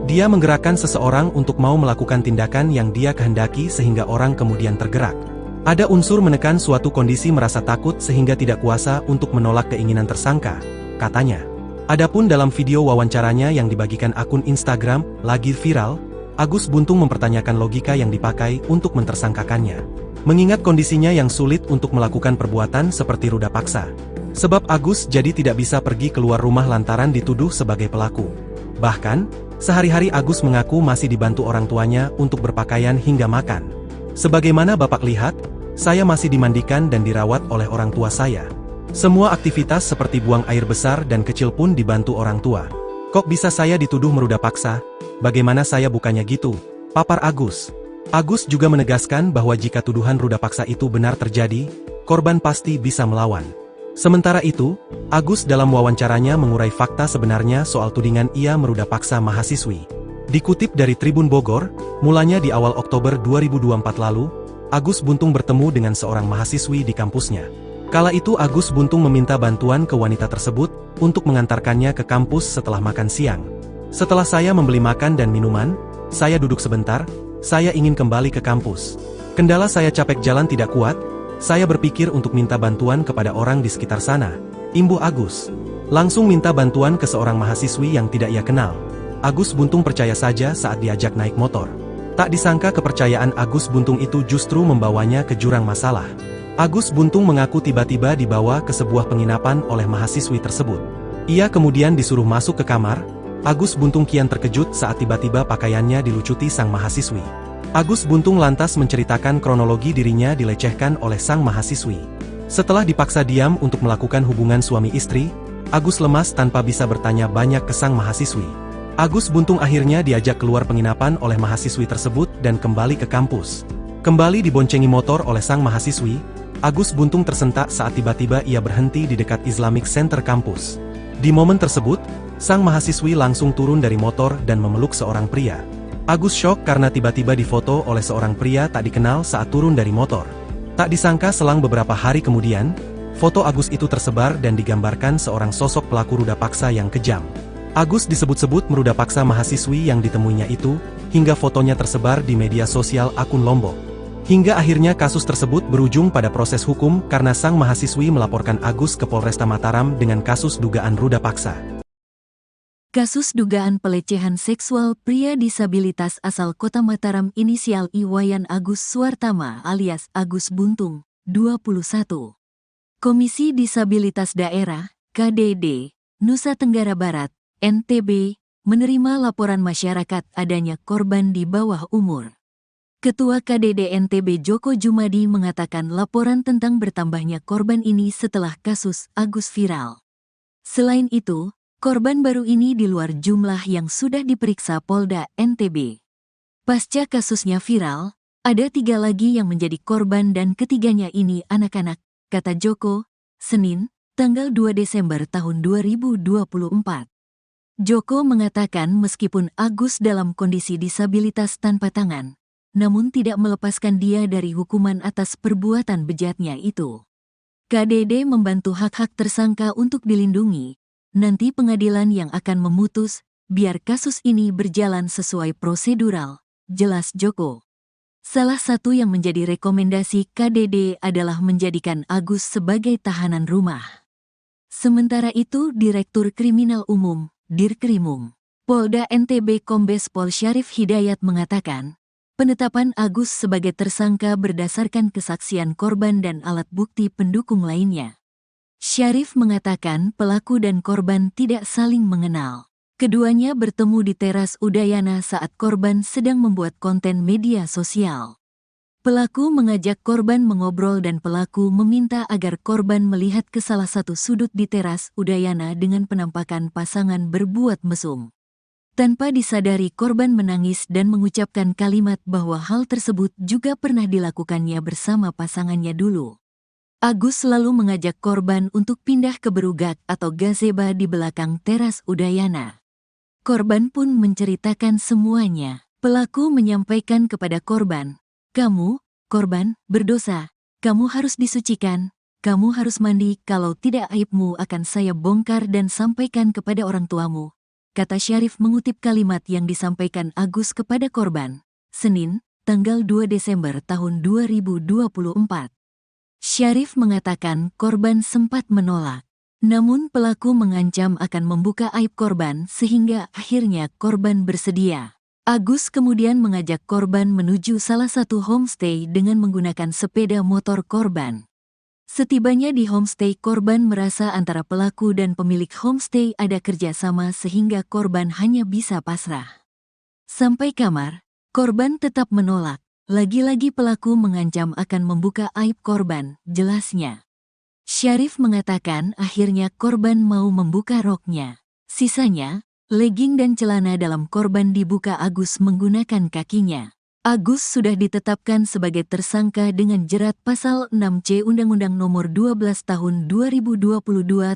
Dia menggerakkan seseorang untuk mau melakukan tindakan yang dia kehendaki sehingga orang kemudian tergerak. Ada unsur menekan suatu kondisi merasa takut sehingga tidak kuasa untuk menolak keinginan tersangka, katanya. Adapun dalam video wawancaranya yang dibagikan akun Instagram, lagi viral, Agus Buntung mempertanyakan logika yang dipakai untuk mentersangkakannya. Mengingat kondisinya yang sulit untuk melakukan perbuatan seperti ruda paksa. Sebab Agus jadi tidak bisa pergi keluar rumah lantaran dituduh sebagai pelaku. Bahkan, sehari-hari Agus mengaku masih dibantu orang tuanya untuk berpakaian hingga makan. Sebagaimana Bapak lihat, saya masih dimandikan dan dirawat oleh orang tua saya. Semua aktivitas seperti buang air besar dan kecil pun dibantu orang tua. Kok bisa saya dituduh meruda paksa? Bagaimana saya bukannya gitu? Papar Agus. Agus juga menegaskan bahwa jika tuduhan ruda paksa itu benar terjadi, korban pasti bisa melawan. Sementara itu, Agus dalam wawancaranya mengurai fakta sebenarnya soal tudingan ia meruda paksa mahasiswi. Dikutip dari Tribun Bogor, mulanya di awal Oktober 2024 lalu, Agus Buntung bertemu dengan seorang mahasiswi di kampusnya. Kala itu Agus Buntung meminta bantuan ke wanita tersebut untuk mengantarkannya ke kampus setelah makan siang. Setelah saya membeli makan dan minuman, saya duduk sebentar, saya ingin kembali ke kampus. Kendala saya capek jalan tidak kuat, saya berpikir untuk minta bantuan kepada orang di sekitar sana, imbuh Agus. Langsung minta bantuan ke seorang mahasiswi yang tidak ia kenal. Agus Buntung percaya saja saat diajak naik motor. Tak disangka kepercayaan Agus Buntung itu justru membawanya ke jurang masalah. Agus Buntung mengaku tiba-tiba dibawa ke sebuah penginapan oleh mahasiswi tersebut. Ia kemudian disuruh masuk ke kamar. Agus Buntung kian terkejut saat tiba-tiba pakaiannya dilucuti sang mahasiswi. Agus Buntung lantas menceritakan kronologi dirinya dilecehkan oleh sang mahasiswi. Setelah dipaksa diam untuk melakukan hubungan suami istri, Agus lemas tanpa bisa bertanya banyak ke sang mahasiswi. Agus Buntung akhirnya diajak keluar penginapan oleh mahasiswi tersebut dan kembali ke kampus. Kembali diboncengi motor oleh sang mahasiswi, Agus Buntung tersentak saat tiba-tiba ia berhenti di dekat Islamic Center kampus. Di momen tersebut, sang mahasiswi langsung turun dari motor dan memeluk seorang pria. Agus syok karena tiba-tiba difoto oleh seorang pria tak dikenal saat turun dari motor. Tak disangka selang beberapa hari kemudian, foto Agus itu tersebar dan digambarkan seorang sosok pelaku ruda paksa yang kejam. Agus disebut-sebut meruda paksa mahasiswi yang ditemuinya itu, hingga fotonya tersebar di media sosial akun Lombok. Hingga akhirnya kasus tersebut berujung pada proses hukum karena sang mahasiswi melaporkan Agus ke Polresta Mataram dengan kasus dugaan ruda paksa. Kasus dugaan pelecehan seksual pria disabilitas asal Kota Mataram inisial Iwayan Agus Suartama alias Agus Buntung, 21. Komisi Disabilitas Daerah, KDD, Nusa Tenggara Barat, NTB, menerima laporan masyarakat adanya korban di bawah umur. Ketua KDD NTB Joko Jumadi mengatakan laporan tentang bertambahnya korban ini setelah kasus Agus viral. Selain itu, korban baru ini di luar jumlah yang sudah diperiksa Polda NTB. Pasca kasusnya viral, ada 3 lagi yang menjadi korban dan ketiganya ini anak-anak, kata Joko, Senin, tanggal 2 Desember tahun 2024. Joko mengatakan meskipun Agus dalam kondisi disabilitas tanpa tangan, namun tidak melepaskan dia dari hukuman atas perbuatan bejatnya itu. KDD membantu hak-hak tersangka untuk dilindungi. Nanti pengadilan yang akan memutus, biar kasus ini berjalan sesuai prosedural, jelas Joko. Salah satu yang menjadi rekomendasi KDD adalah menjadikan Agus sebagai tahanan rumah. Sementara itu Direktur Kriminal Umum, Dirkrimum, Polda NTB Kombes Pol Syarif Hidayat mengatakan, penetapan Agus sebagai tersangka berdasarkan kesaksian korban dan alat bukti pendukung lainnya. Syarif mengatakan pelaku dan korban tidak saling mengenal. Keduanya bertemu di teras Udayana saat korban sedang membuat konten media sosial. Pelaku mengajak korban mengobrol dan pelaku meminta agar korban melihat ke salah satu sudut di teras Udayana dengan penampakan pasangan berbuat mesum. Tanpa disadari korban menangis dan mengucapkan kalimat bahwa hal tersebut juga pernah dilakukannya bersama pasangannya dulu. Agus selalu mengajak korban untuk pindah ke berugak atau gazeba di belakang teras Udayana. Korban pun menceritakan semuanya. Pelaku menyampaikan kepada korban, "Kamu, korban, berdosa. Kamu harus disucikan. Kamu harus mandi, kalau tidak aibmu akan saya bongkar dan sampaikan kepada orang tuamu. kata Syarif mengutip kalimat yang disampaikan Agus kepada korban, Senin, tanggal 2 Desember tahun 2024. Syarif mengatakan korban sempat menolak. Namun pelaku mengancam akan membuka aib korban sehingga akhirnya korban bersedia. Agus kemudian mengajak korban menuju salah satu homestay dengan menggunakan sepeda motor korban. Setibanya di homestay, korban merasa antara pelaku dan pemilik homestay ada kerjasama sehingga korban hanya bisa pasrah. Sampai kamar, korban tetap menolak. Lagi-lagi pelaku mengancam akan membuka aib korban, jelasnya. Syarif mengatakan akhirnya korban mau membuka roknya. Sisanya, legging dan celana dalam korban dibuka Agus menggunakan kakinya. Agus sudah ditetapkan sebagai tersangka dengan jerat pasal 6C Undang-Undang Nomor 12 Tahun 2022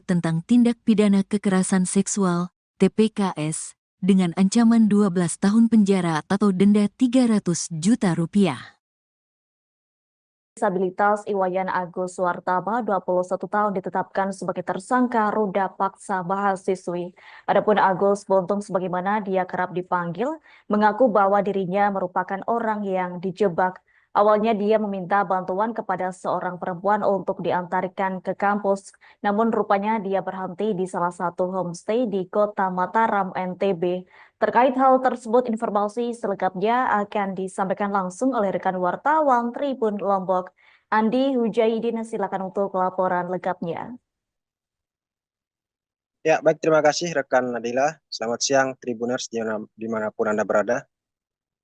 tentang Tindak Pidana Kekerasan Seksual, TPKS, dengan ancaman 12 tahun penjara atau denda Rp300 juta. Disabilitas Iwayan Agus Suwartama, 21 tahun, ditetapkan sebagai tersangka ruda paksa mahasiswi. Adapun Agus Buntung, sebagaimana dia kerap dipanggil, mengaku bahwa dirinya merupakan orang yang dijebak. Awalnya dia meminta bantuan kepada seorang perempuan untuk diantarkan ke kampus, namun rupanya dia berhenti di salah satu homestay di Kota Mataram, NTB. Terkait hal tersebut, informasi selengkapnya akan disampaikan langsung oleh rekan wartawan Tribun Lombok, Andi Hujaidin. Silakan untuk laporan lengkapnya. Ya, baik, terima kasih rekan Nadila. Selamat siang Tribuners dimanapun Anda berada.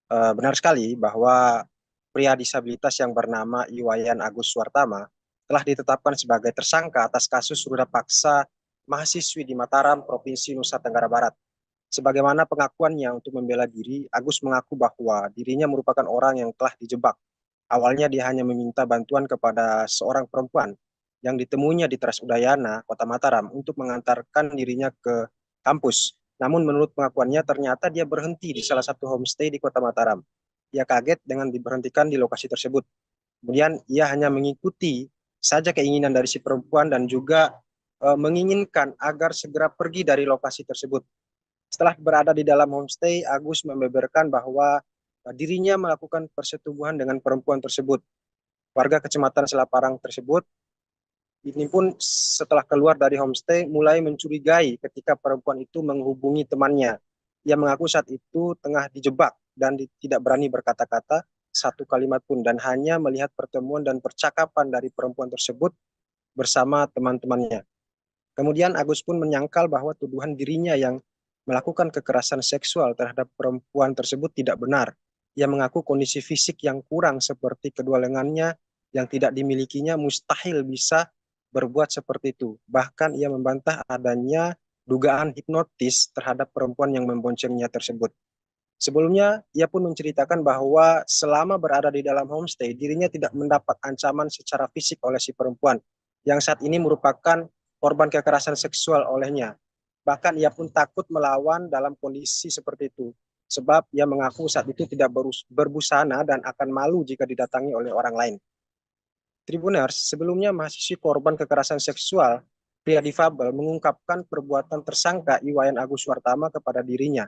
Benar sekali bahwa pria disabilitas yang bernama Iwayan Agus Suwartama telah ditetapkan sebagai tersangka atas kasus ruda paksa mahasiswi di Mataram, Provinsi Nusa Tenggara Barat. Sebagaimana pengakuannya untuk membela diri, Agus mengaku bahwa dirinya merupakan orang yang telah dijebak. Awalnya dia hanya meminta bantuan kepada seorang perempuan yang ditemuinya di Teras Udayana, Kota Mataram, untuk mengantarkan dirinya ke kampus. Namun menurut pengakuannya ternyata dia berhenti di salah satu homestay di Kota Mataram. Ia kaget dengan diberhentikan di lokasi tersebut. Kemudian ia hanya mengikuti saja keinginan dari si perempuan dan juga menginginkan agar segera pergi dari lokasi tersebut. Setelah berada di dalam homestay, Agus membeberkan bahwa dirinya melakukan persetubuhan dengan perempuan tersebut. Warga Kecamatan Selaparang tersebut ini pun setelah keluar dari homestay mulai mencurigai ketika perempuan itu menghubungi temannya. Ia mengaku saat itu tengah dijebak dan tidak berani berkata-kata satu kalimat pun dan hanya melihat pertemuan dan percakapan dari perempuan tersebut bersama teman-temannya. Kemudian Agus pun menyangkal bahwa tuduhan dirinya yang melakukan kekerasan seksual terhadap perempuan tersebut tidak benar. Ia mengaku kondisi fisik yang kurang seperti kedua lengannya yang tidak dimilikinya mustahil bisa berbuat seperti itu. Bahkan ia membantah adanya dugaan hipnotis terhadap perempuan yang memboncengnya tersebut. Sebelumnya, ia pun menceritakan bahwa selama berada di dalam homestay, dirinya tidak mendapat ancaman secara fisik oleh si perempuan, yang saat ini merupakan korban kekerasan seksual olehnya. Bahkan ia pun takut melawan dalam kondisi seperti itu, sebab ia mengaku saat itu tidak berbusana dan akan malu jika didatangi oleh orang lain. Tribuners, sebelumnya mahasiswi korban kekerasan seksual, pria difabel, mengungkapkan perbuatan tersangka Iwayan Agus Suwartama kepada dirinya.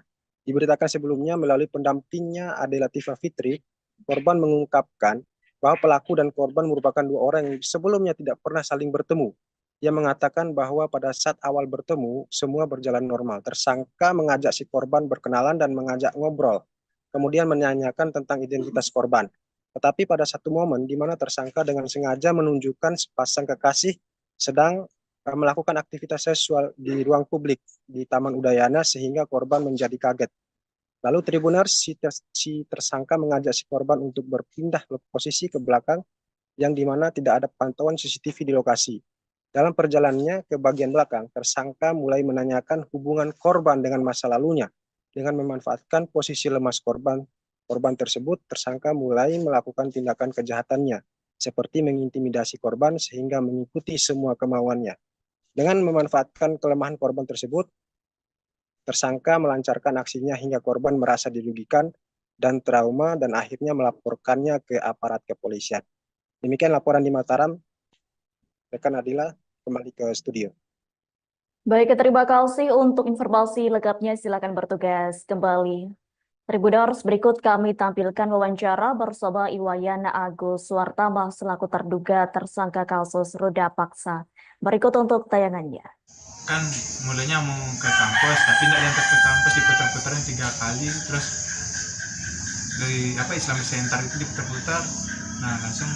Diberitakan sebelumnya melalui pendampingnya Ade Latifah Fitri, korban mengungkapkan bahwa pelaku dan korban merupakan dua orang yang sebelumnya tidak pernah saling bertemu. Ia mengatakan bahwa pada saat awal bertemu, semua berjalan normal. Tersangka mengajak si korban berkenalan dan mengajak ngobrol, kemudian menanyakan tentang identitas korban. Tetapi pada satu momen di mana tersangka dengan sengaja menunjukkan sepasang kekasih sedang melakukan aktivitas seksual di ruang publik di Taman Udayana sehingga korban menjadi kaget. Lalu Tribuners, si tersangka mengajak si korban untuk berpindah posisi ke belakang yang dimana tidak ada pantauan CCTV di lokasi. Dalam perjalanannya ke bagian belakang, tersangka mulai menanyakan hubungan korban dengan masa lalunya. Dengan memanfaatkan posisi lemas korban tersebut, tersangka mulai melakukan tindakan kejahatannya, seperti mengintimidasi korban sehingga mengikuti semua kemauannya. Dengan memanfaatkan kelemahan korban tersebut, tersangka melancarkan aksinya hingga korban merasa dirugikan dan trauma dan akhirnya melaporkannya ke aparat kepolisian. Demikian laporan di Mataram. Rekan Adila, kembali ke studio. Baik, terima kasih untuk informasi lengkapnya. Silakan bertugas kembali. Tribuners, berikut kami tampilkan wawancara bersama Iwayan Agus Suartama selaku terduga tersangka kasus ruda paksa. Berikut untuk tayangannya. Kan mulanya mau ke kampus, tapi tidak diantar ke kampus, diputar-putarin 3 kali, terus dari Islamic Center itu diputar-putar, nah langsung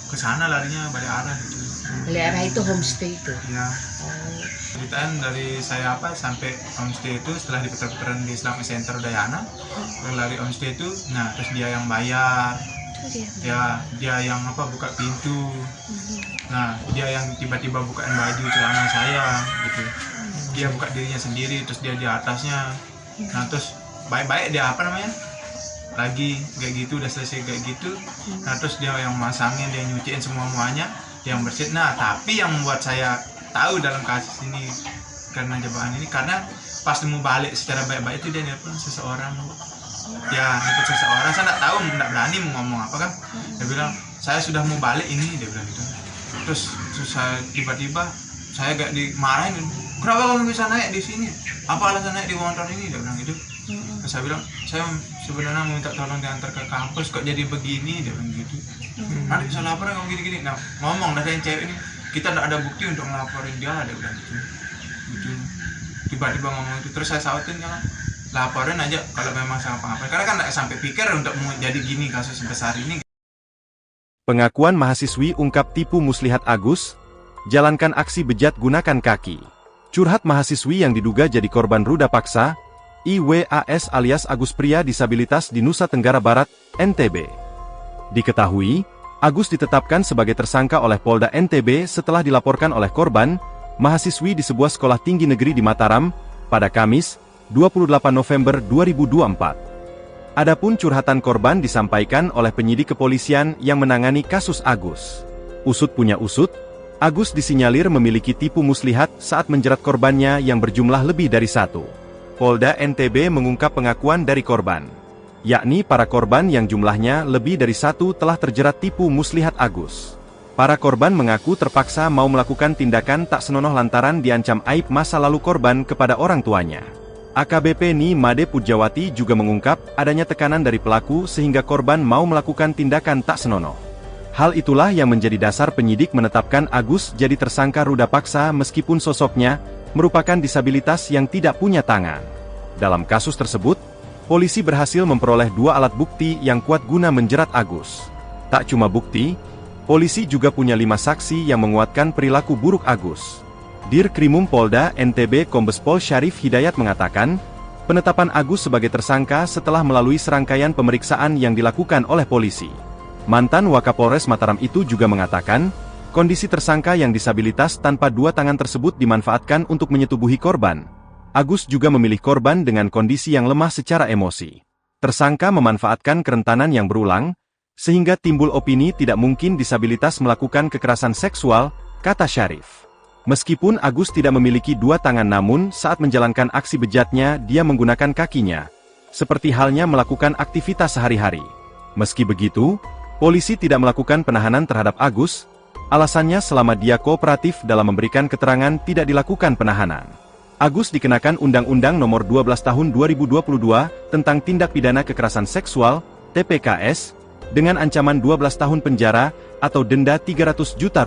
ke sana larinya balik arah gitu. Balik arah itu homestay itu. Ya. Ceritaan dari saya sampai homestay itu setelah diputar-putaran di Islamic Center Udayana, lari homestay itu, nah terus dia yang bayar, dia yang buka pintu, nah dia yang tiba-tiba bukain baju celana saya gitu, dia buka dirinya sendiri, terus dia di atasnya, nah terus baik-baik dia lagi kayak gitu, udah selesai kayak gitu, nah terus dia yang masangin, dia nyuciin semuanya, dia yang bersihin. Nah tapi yang membuat saya tahu dalam kasus ini karena jebakan ini, karena pas mau balik secara baik-baik itu dia nelpon seseorang, saya nggak tahu, nggak berani mau ngomong apa kan, dia bilang saya sudah mau balik ini, dia bilang gitu. Terus saya tiba-tiba saya gak dimarahin, kenapa kamu bisa naik di sini, apa alasan naik di motor ini, dia bilang gitu. Terus saya bilang saya sebenarnya minta tolong diantar ke kampus, kok jadi begini, dia bilang gitu. Nanti bisa lapor kamu gini-gini. Nah ngomong dari yang cewek ini, kita tidak ada bukti untuk ngelaporin dia, dia bilang gitu. Tiba-tiba ngomong itu, terus saya sautin, jangan laporin aja kalau memang sama pengapain, karena kan tidak sampai pikir untuk mau jadi gini kasus sebesar ini. Pengakuan mahasiswi ungkap tipu muslihat Agus, jalankan aksi bejat gunakan kaki. Curhat mahasiswi yang diduga jadi korban ruda paksa, IWAS alias Agus pria disabilitas di Nusa Tenggara Barat, NTB. Diketahui, Agus ditetapkan sebagai tersangka oleh Polda NTB setelah dilaporkan oleh korban, mahasiswi di sebuah sekolah tinggi negeri di Mataram, pada Kamis, 28 November 2024. Adapun curhatan korban disampaikan oleh penyidik kepolisian yang menangani kasus Agus. Usut punya usut, Agus disinyalir memiliki tipu muslihat saat menjerat korbannya yang berjumlah lebih dari 1. Polda NTB mengungkap pengakuan dari korban, yakni para korban yang jumlahnya lebih dari 1 telah terjerat tipu muslihat Agus. Para korban mengaku terpaksa mau melakukan tindakan tak senonoh lantaran diancam aib masa lalu korban kepada orang tuanya. AKBP Ni Made Pujawati juga mengungkap adanya tekanan dari pelaku sehingga korban mau melakukan tindakan tak senonoh. Hal itulah yang menjadi dasar penyidik menetapkan Agus jadi tersangka ruda paksa meskipun sosoknya merupakan disabilitas yang tidak punya tangan. Dalam kasus tersebut, polisi berhasil memperoleh 2 alat bukti yang kuat guna menjerat Agus. Tak cuma bukti, polisi juga punya 5 saksi yang menguatkan perilaku buruk Agus. Dirkrimum Polda NTB Kombes Pol Syarif Hidayat mengatakan, penetapan Agus sebagai tersangka setelah melalui serangkaian pemeriksaan yang dilakukan oleh polisi. Mantan Wakapolres Mataram itu juga mengatakan, kondisi tersangka yang disabilitas tanpa 2 tangan tersebut dimanfaatkan untuk menyetubuhi korban. Agus juga memilih korban dengan kondisi yang lemah secara emosi. Tersangka memanfaatkan kerentanan yang berulang, sehingga timbul opini tidak mungkin disabilitas melakukan kekerasan seksual, kata Syarif. Meskipun Agus tidak memiliki 2 tangan namun saat menjalankan aksi bejatnya dia menggunakan kakinya. Seperti halnya melakukan aktivitas sehari-hari. Meski begitu, polisi tidak melakukan penahanan terhadap Agus, alasannya selama dia kooperatif dalam memberikan keterangan tidak dilakukan penahanan. Agus dikenakan Undang-Undang Nomor 12 Tahun 2022 tentang Tindak Pidana Kekerasan Seksual, TPKS, dengan ancaman 12 tahun penjara atau denda Rp300 juta.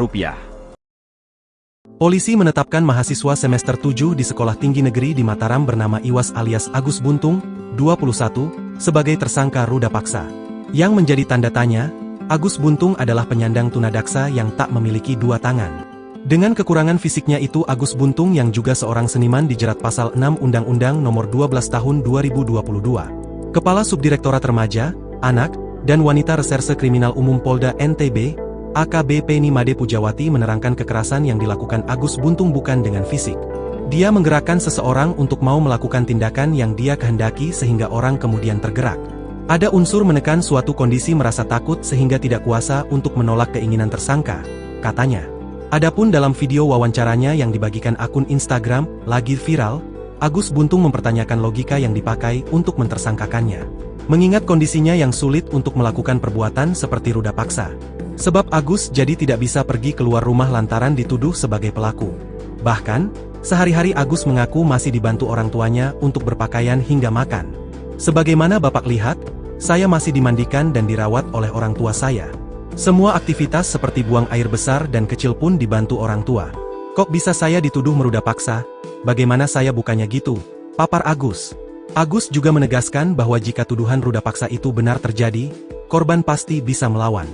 Polisi menetapkan mahasiswa semester 7 di Sekolah Tinggi Negeri di Mataram bernama Iwas alias Agus Buntung, 21, sebagai tersangka ruda paksa. Yang menjadi tanda tanya, Agus Buntung adalah penyandang tunadaksa yang tak memiliki 2 tangan. Dengan kekurangan fisiknya itu Agus Buntung yang juga seorang seniman dijerat pasal 6 Undang-Undang Nomor 12 Tahun 2022. Kepala Subdirektorat Remaja, Anak, dan Wanita Reserse Kriminal Umum Polda NTB, AKBP Ni Made Pujawati menerangkan kekerasan yang dilakukan Agus Buntung bukan dengan fisik. Dia menggerakkan seseorang untuk mau melakukan tindakan yang dia kehendaki sehingga orang kemudian tergerak. Ada unsur menekan suatu kondisi merasa takut sehingga tidak kuasa untuk menolak keinginan tersangka, katanya. Adapun dalam video wawancaranya yang dibagikan akun Instagram, lagi viral, Agus Buntung mempertanyakan logika yang dipakai untuk mentersangkakannya. Mengingat kondisinya yang sulit untuk melakukan perbuatan seperti ruda paksa. Sebab Agus jadi tidak bisa pergi keluar rumah lantaran dituduh sebagai pelaku. Bahkan, Sehari-hari Agus mengaku masih dibantu orang tuanya untuk berpakaian hingga makan. Sebagaimana Bapak lihat, saya masih dimandikan dan dirawat oleh orang tua saya. Semua aktivitas seperti buang air besar dan kecil pun dibantu orang tua. Kok bisa saya dituduh meruda paksa? Bagaimana saya bukannya gitu? Papar Agus. Agus juga menegaskan bahwa jika tuduhan ruda paksa itu benar terjadi, korban pasti bisa melawan.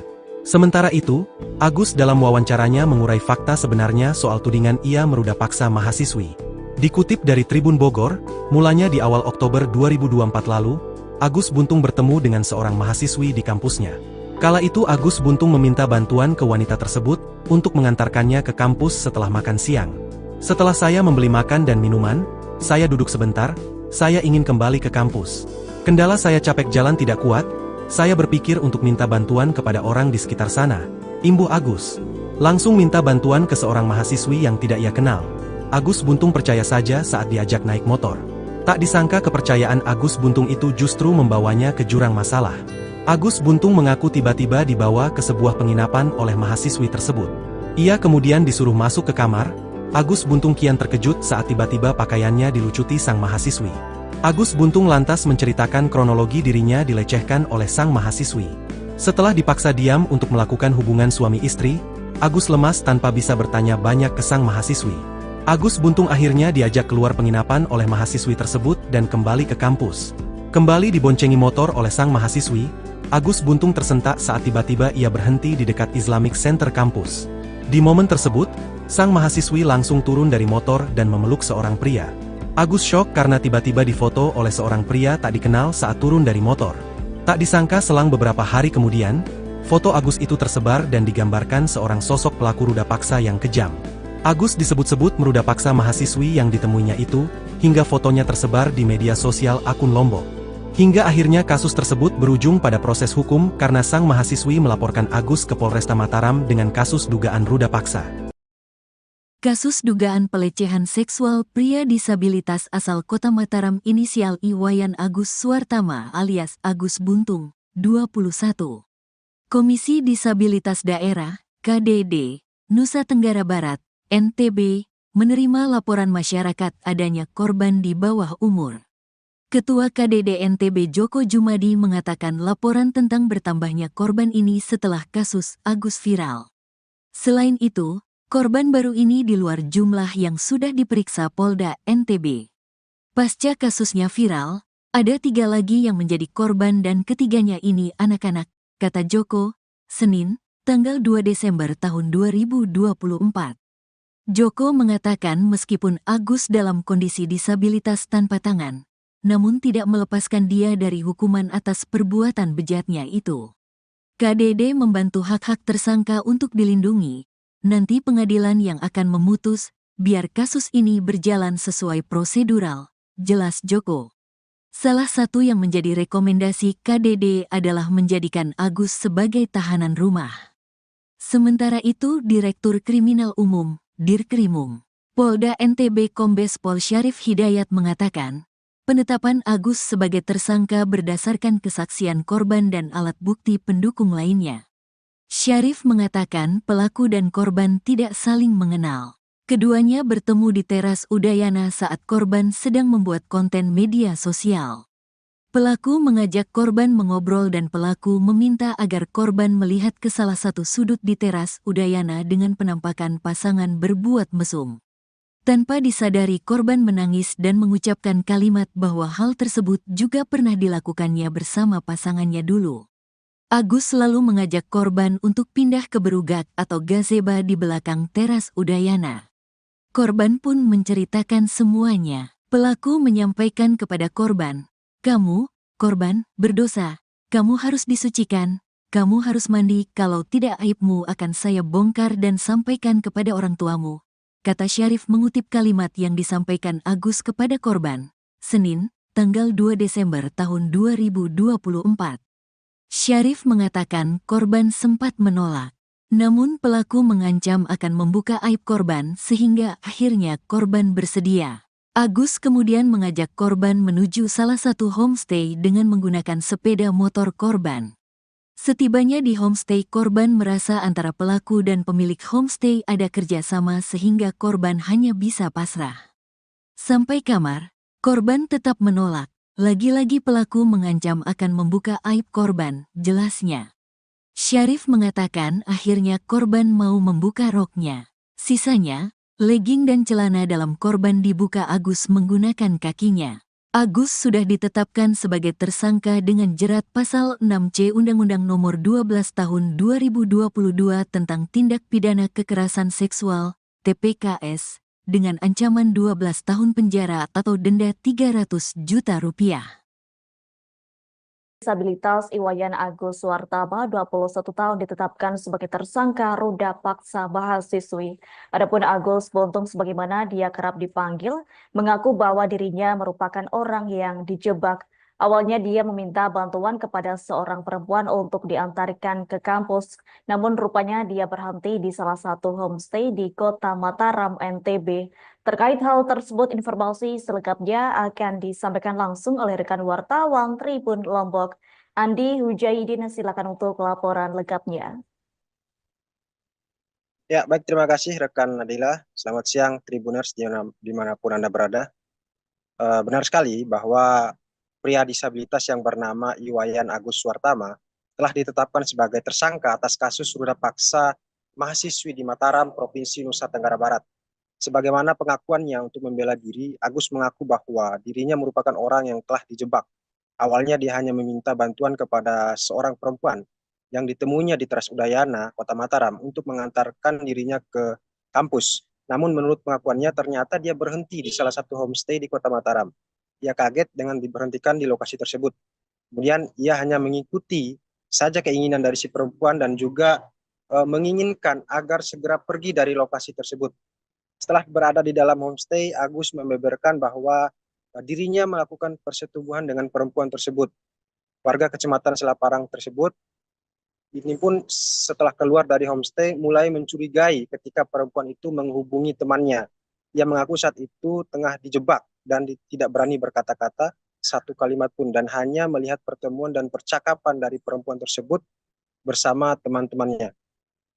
Sementara itu, Agus dalam wawancaranya mengurai fakta sebenarnya soal tudingan ia meruda paksa mahasiswi. Dikutip dari Tribun Bogor, mulanya di awal Oktober 2024 lalu, Agus Buntung bertemu dengan seorang mahasiswi di kampusnya. Kala itu Agus Buntung meminta bantuan ke wanita tersebut untuk mengantarkannya ke kampus setelah makan siang. Setelah saya membeli makan dan minuman, saya duduk sebentar, saya ingin kembali ke kampus. Kendala saya capek jalan tidak kuat, saya berpikir untuk minta bantuan kepada orang di sekitar sana. Imbuh Agus. Langsung minta bantuan ke seorang mahasiswi yang tidak ia kenal. Agus Buntung percaya saja saat diajak naik motor. Tak disangka kepercayaan Agus Buntung itu justru membawanya ke jurang masalah. Agus Buntung mengaku tiba-tiba dibawa ke sebuah penginapan oleh mahasiswi tersebut. Ia kemudian disuruh masuk ke kamar. Agus Buntung kian terkejut saat tiba-tiba pakaiannya dilucuti sang mahasiswi. Agus Buntung lantas menceritakan kronologi dirinya dilecehkan oleh sang mahasiswi. Setelah dipaksa diam untuk melakukan hubungan suami istri, Agus lemas tanpa bisa bertanya banyak ke sang mahasiswi. Agus Buntung akhirnya diajak keluar penginapan oleh mahasiswi tersebut dan kembali ke kampus. Kembali diboncengi motor oleh sang mahasiswi, Agus Buntung tersentak saat tiba-tiba ia berhenti di dekat Islamic Center kampus. Di momen tersebut, sang mahasiswi langsung turun dari motor dan memeluk seorang pria. Agus syok karena tiba-tiba difoto oleh seorang pria tak dikenal saat turun dari motor. Tak disangka selang beberapa hari kemudian, foto Agus itu tersebar dan digambarkan seorang sosok pelaku ruda paksa yang kejam. Agus disebut-sebut meruda paksa mahasiswi yang ditemuinya itu, hingga fotonya tersebar di media sosial akun Lombok. Hingga akhirnya kasus tersebut berujung pada proses hukum karena sang mahasiswi melaporkan Agus ke Polresta Mataram dengan kasus dugaan ruda paksa. Kasus dugaan pelecehan seksual pria disabilitas asal Kota Mataram inisial Iwayan Agus Suartama alias Agus Buntung, 21. Komisi Disabilitas Daerah, KDD, Nusa Tenggara Barat, NTB, menerima laporan masyarakat adanya korban di bawah umur. Ketua KDD NTB Joko Jumadi mengatakan laporan tentang bertambahnya korban ini setelah kasus Agus viral. Selain itu, korban baru ini di luar jumlah yang sudah diperiksa Polda NTB. Pasca kasusnya viral, ada 3 lagi yang menjadi korban dan ketiganya ini anak-anak, kata Joko, Senin, tanggal 2 Desember tahun 2024. Joko mengatakan meskipun Agus dalam kondisi disabilitas tanpa tangan, namun tidak melepaskan dia dari hukuman atas perbuatan bejatnya itu. KDD membantu hak-hak tersangka untuk dilindungi. Nanti pengadilan yang akan memutus, biar kasus ini berjalan sesuai prosedural, jelas Joko. Salah satu yang menjadi rekomendasi KDD adalah menjadikan Agus sebagai tahanan rumah. Sementara itu Direktur Kriminal Umum, Dirkrimum, Polda NTB Kombes Pol Syarif Hidayat mengatakan, penetapan Agus sebagai tersangka berdasarkan kesaksian korban dan alat bukti pendukung lainnya. Syarif mengatakan pelaku dan korban tidak saling mengenal. Keduanya bertemu di teras Udayana saat korban sedang membuat konten media sosial. Pelaku mengajak korban mengobrol dan pelaku meminta agar korban melihat ke salah satu sudut di teras Udayana dengan penampakan pasangan berbuat mesum. Tanpa disadari korban menangis dan mengucapkan kalimat bahwa hal tersebut juga pernah dilakukannya bersama pasangannya dulu. Agus selalu mengajak korban untuk pindah ke berugak atau gazeba di belakang teras Udayana. Korban pun menceritakan semuanya. Pelaku menyampaikan kepada korban, "Kamu, korban, berdosa. Kamu harus disucikan. Kamu harus mandi, kalau tidak aibmu akan saya bongkar dan sampaikan kepada orang tuamu," kata Syarif mengutip kalimat yang disampaikan Agus kepada korban. Senin, tanggal 2 Desember tahun 2024. Syarif mengatakan korban sempat menolak. Namun pelaku mengancam akan membuka aib korban sehingga akhirnya korban bersedia. Agus kemudian mengajak korban menuju salah satu homestay dengan menggunakan sepeda motor korban. Setibanya di homestay, korban merasa antara pelaku dan pemilik homestay ada kerjasama sehingga korban hanya bisa pasrah. Sampai kamar, korban tetap menolak. Lagi-lagi pelaku mengancam akan membuka aib korban, jelasnya. Syarif mengatakan akhirnya korban mau membuka roknya. Sisanya, legging dan celana dalam korban dibuka Agus menggunakan kakinya. Agus sudah ditetapkan sebagai tersangka dengan jerat pasal 6C Undang-Undang Nomor 12 Tahun 2022 tentang Tindak Pidana Kekerasan Seksual, TPKS, dengan ancaman 12 tahun penjara atau denda 300 juta rupiah. Disabilitas Iwayan Agus Suwartama, 21 tahun, ditetapkan sebagai tersangka ruda paksa mahasiswi. Adapun Agus Buntung, sebagaimana dia kerap dipanggil, mengaku bahwa dirinya merupakan orang yang dijebak. Awalnya dia meminta bantuan kepada seorang perempuan untuk diantarkan ke kampus, namun rupanya dia berhenti di salah satu homestay di Kota Mataram, NTB. Terkait hal tersebut, informasi selengkapnya akan disampaikan langsung oleh rekan wartawan Tribun Lombok, Andi Hujaidin. Silakan untuk laporan lengkapnya. Ya, baik, terima kasih rekan Nadila. Selamat siang Tribuners dimanapun Anda berada. Benar sekali bahwa pria disabilitas yang bernama Iwayan Agus Suwartama telah ditetapkan sebagai tersangka atas kasus ruda paksa mahasiswi di Mataram, Provinsi Nusa Tenggara Barat. Sebagaimana pengakuannya untuk membela diri, Agus mengaku bahwa dirinya merupakan orang yang telah dijebak. Awalnya dia hanya meminta bantuan kepada seorang perempuan yang ditemuinya di Teras Udayana, Kota Mataram, untuk mengantarkan dirinya ke kampus. Namun menurut pengakuannya ternyata dia berhenti di salah satu homestay di Kota Mataram. Ia kaget dengan diberhentikan di lokasi tersebut. Kemudian ia hanya mengikuti saja keinginan dari si perempuan dan juga menginginkan agar segera pergi dari lokasi tersebut. Setelah berada di dalam homestay, Agus membeberkan bahwa dirinya melakukan persetubuhan dengan perempuan tersebut. Warga Kecamatan Selaparang tersebut ini pun setelah keluar dari homestay mulai mencurigai ketika perempuan itu menghubungi temannya. Ia mengaku saat itu tengah dijebak dan tidak berani berkata-kata satu kalimat pun dan hanya melihat pertemuan dan percakapan dari perempuan tersebut bersama teman-temannya.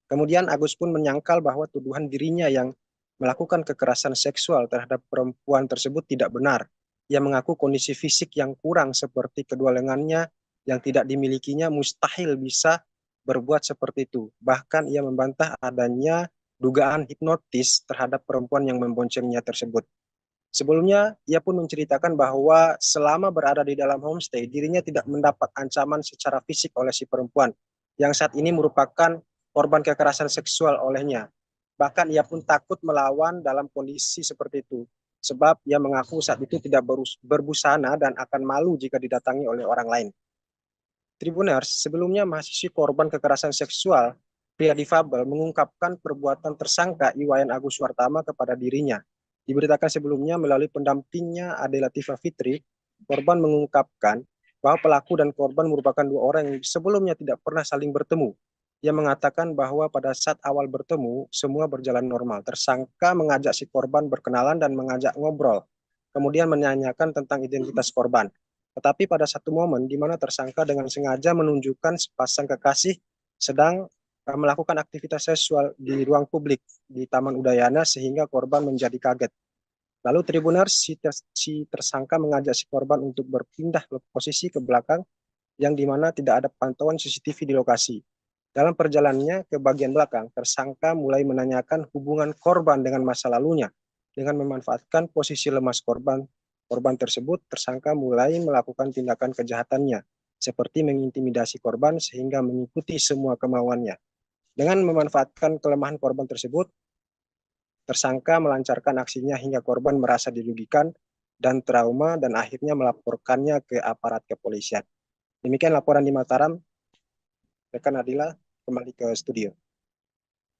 Kemudian Agus pun menyangkal bahwa tuduhan dirinya yang melakukan kekerasan seksual terhadap perempuan tersebut tidak benar. Ia mengaku kondisi fisik yang kurang seperti kedua lengannya yang tidak dimilikinya mustahil bisa berbuat seperti itu. Bahkan ia membantah adanya dugaan hipnotis terhadap perempuan yang memboncengnya tersebut. Sebelumnya, ia pun menceritakan bahwa selama berada di dalam homestay, dirinya tidak mendapat ancaman secara fisik oleh si perempuan, yang saat ini merupakan korban kekerasan seksual olehnya. Bahkan ia pun takut melawan dalam kondisi seperti itu, sebab ia mengaku saat itu tidak berbusana dan akan malu jika didatangi oleh orang lain. Tribuners, sebelumnya mahasiswi korban kekerasan seksual, pria difabel mengungkapkan perbuatan tersangka Iwayan Agus Suwartama kepada dirinya. Diberitakan sebelumnya melalui pendampingnya Ade Latifah Fitri, korban mengungkapkan bahwa pelaku dan korban merupakan dua orang yang sebelumnya tidak pernah saling bertemu. Ia mengatakan bahwa pada saat awal bertemu, semua berjalan normal. Tersangka mengajak si korban berkenalan dan mengajak ngobrol, kemudian menanyakan tentang identitas korban. Tetapi pada satu momen di mana tersangka dengan sengaja menunjukkan sepasang kekasih sedang melakukan aktivitas seksual di ruang publik di Taman Udayana sehingga korban menjadi kaget. Lalu Tribuners, si tersangka mengajak si korban untuk berpindah posisi ke belakang yang dimana tidak ada pantauan CCTV di lokasi. Dalam perjalanannya ke bagian belakang, tersangka mulai menanyakan hubungan korban dengan masa lalunya. Dengan memanfaatkan posisi lemas korban tersebut, tersangka mulai melakukan tindakan kejahatannya, seperti mengintimidasi korban sehingga mengikuti semua kemauannya. Dengan memanfaatkan kelemahan korban tersebut, tersangka melancarkan aksinya hingga korban merasa dirugikan dan trauma dan akhirnya melaporkannya ke aparat kepolisian. Demikian laporan di Mataram. Rekan Adila, kembali ke studio.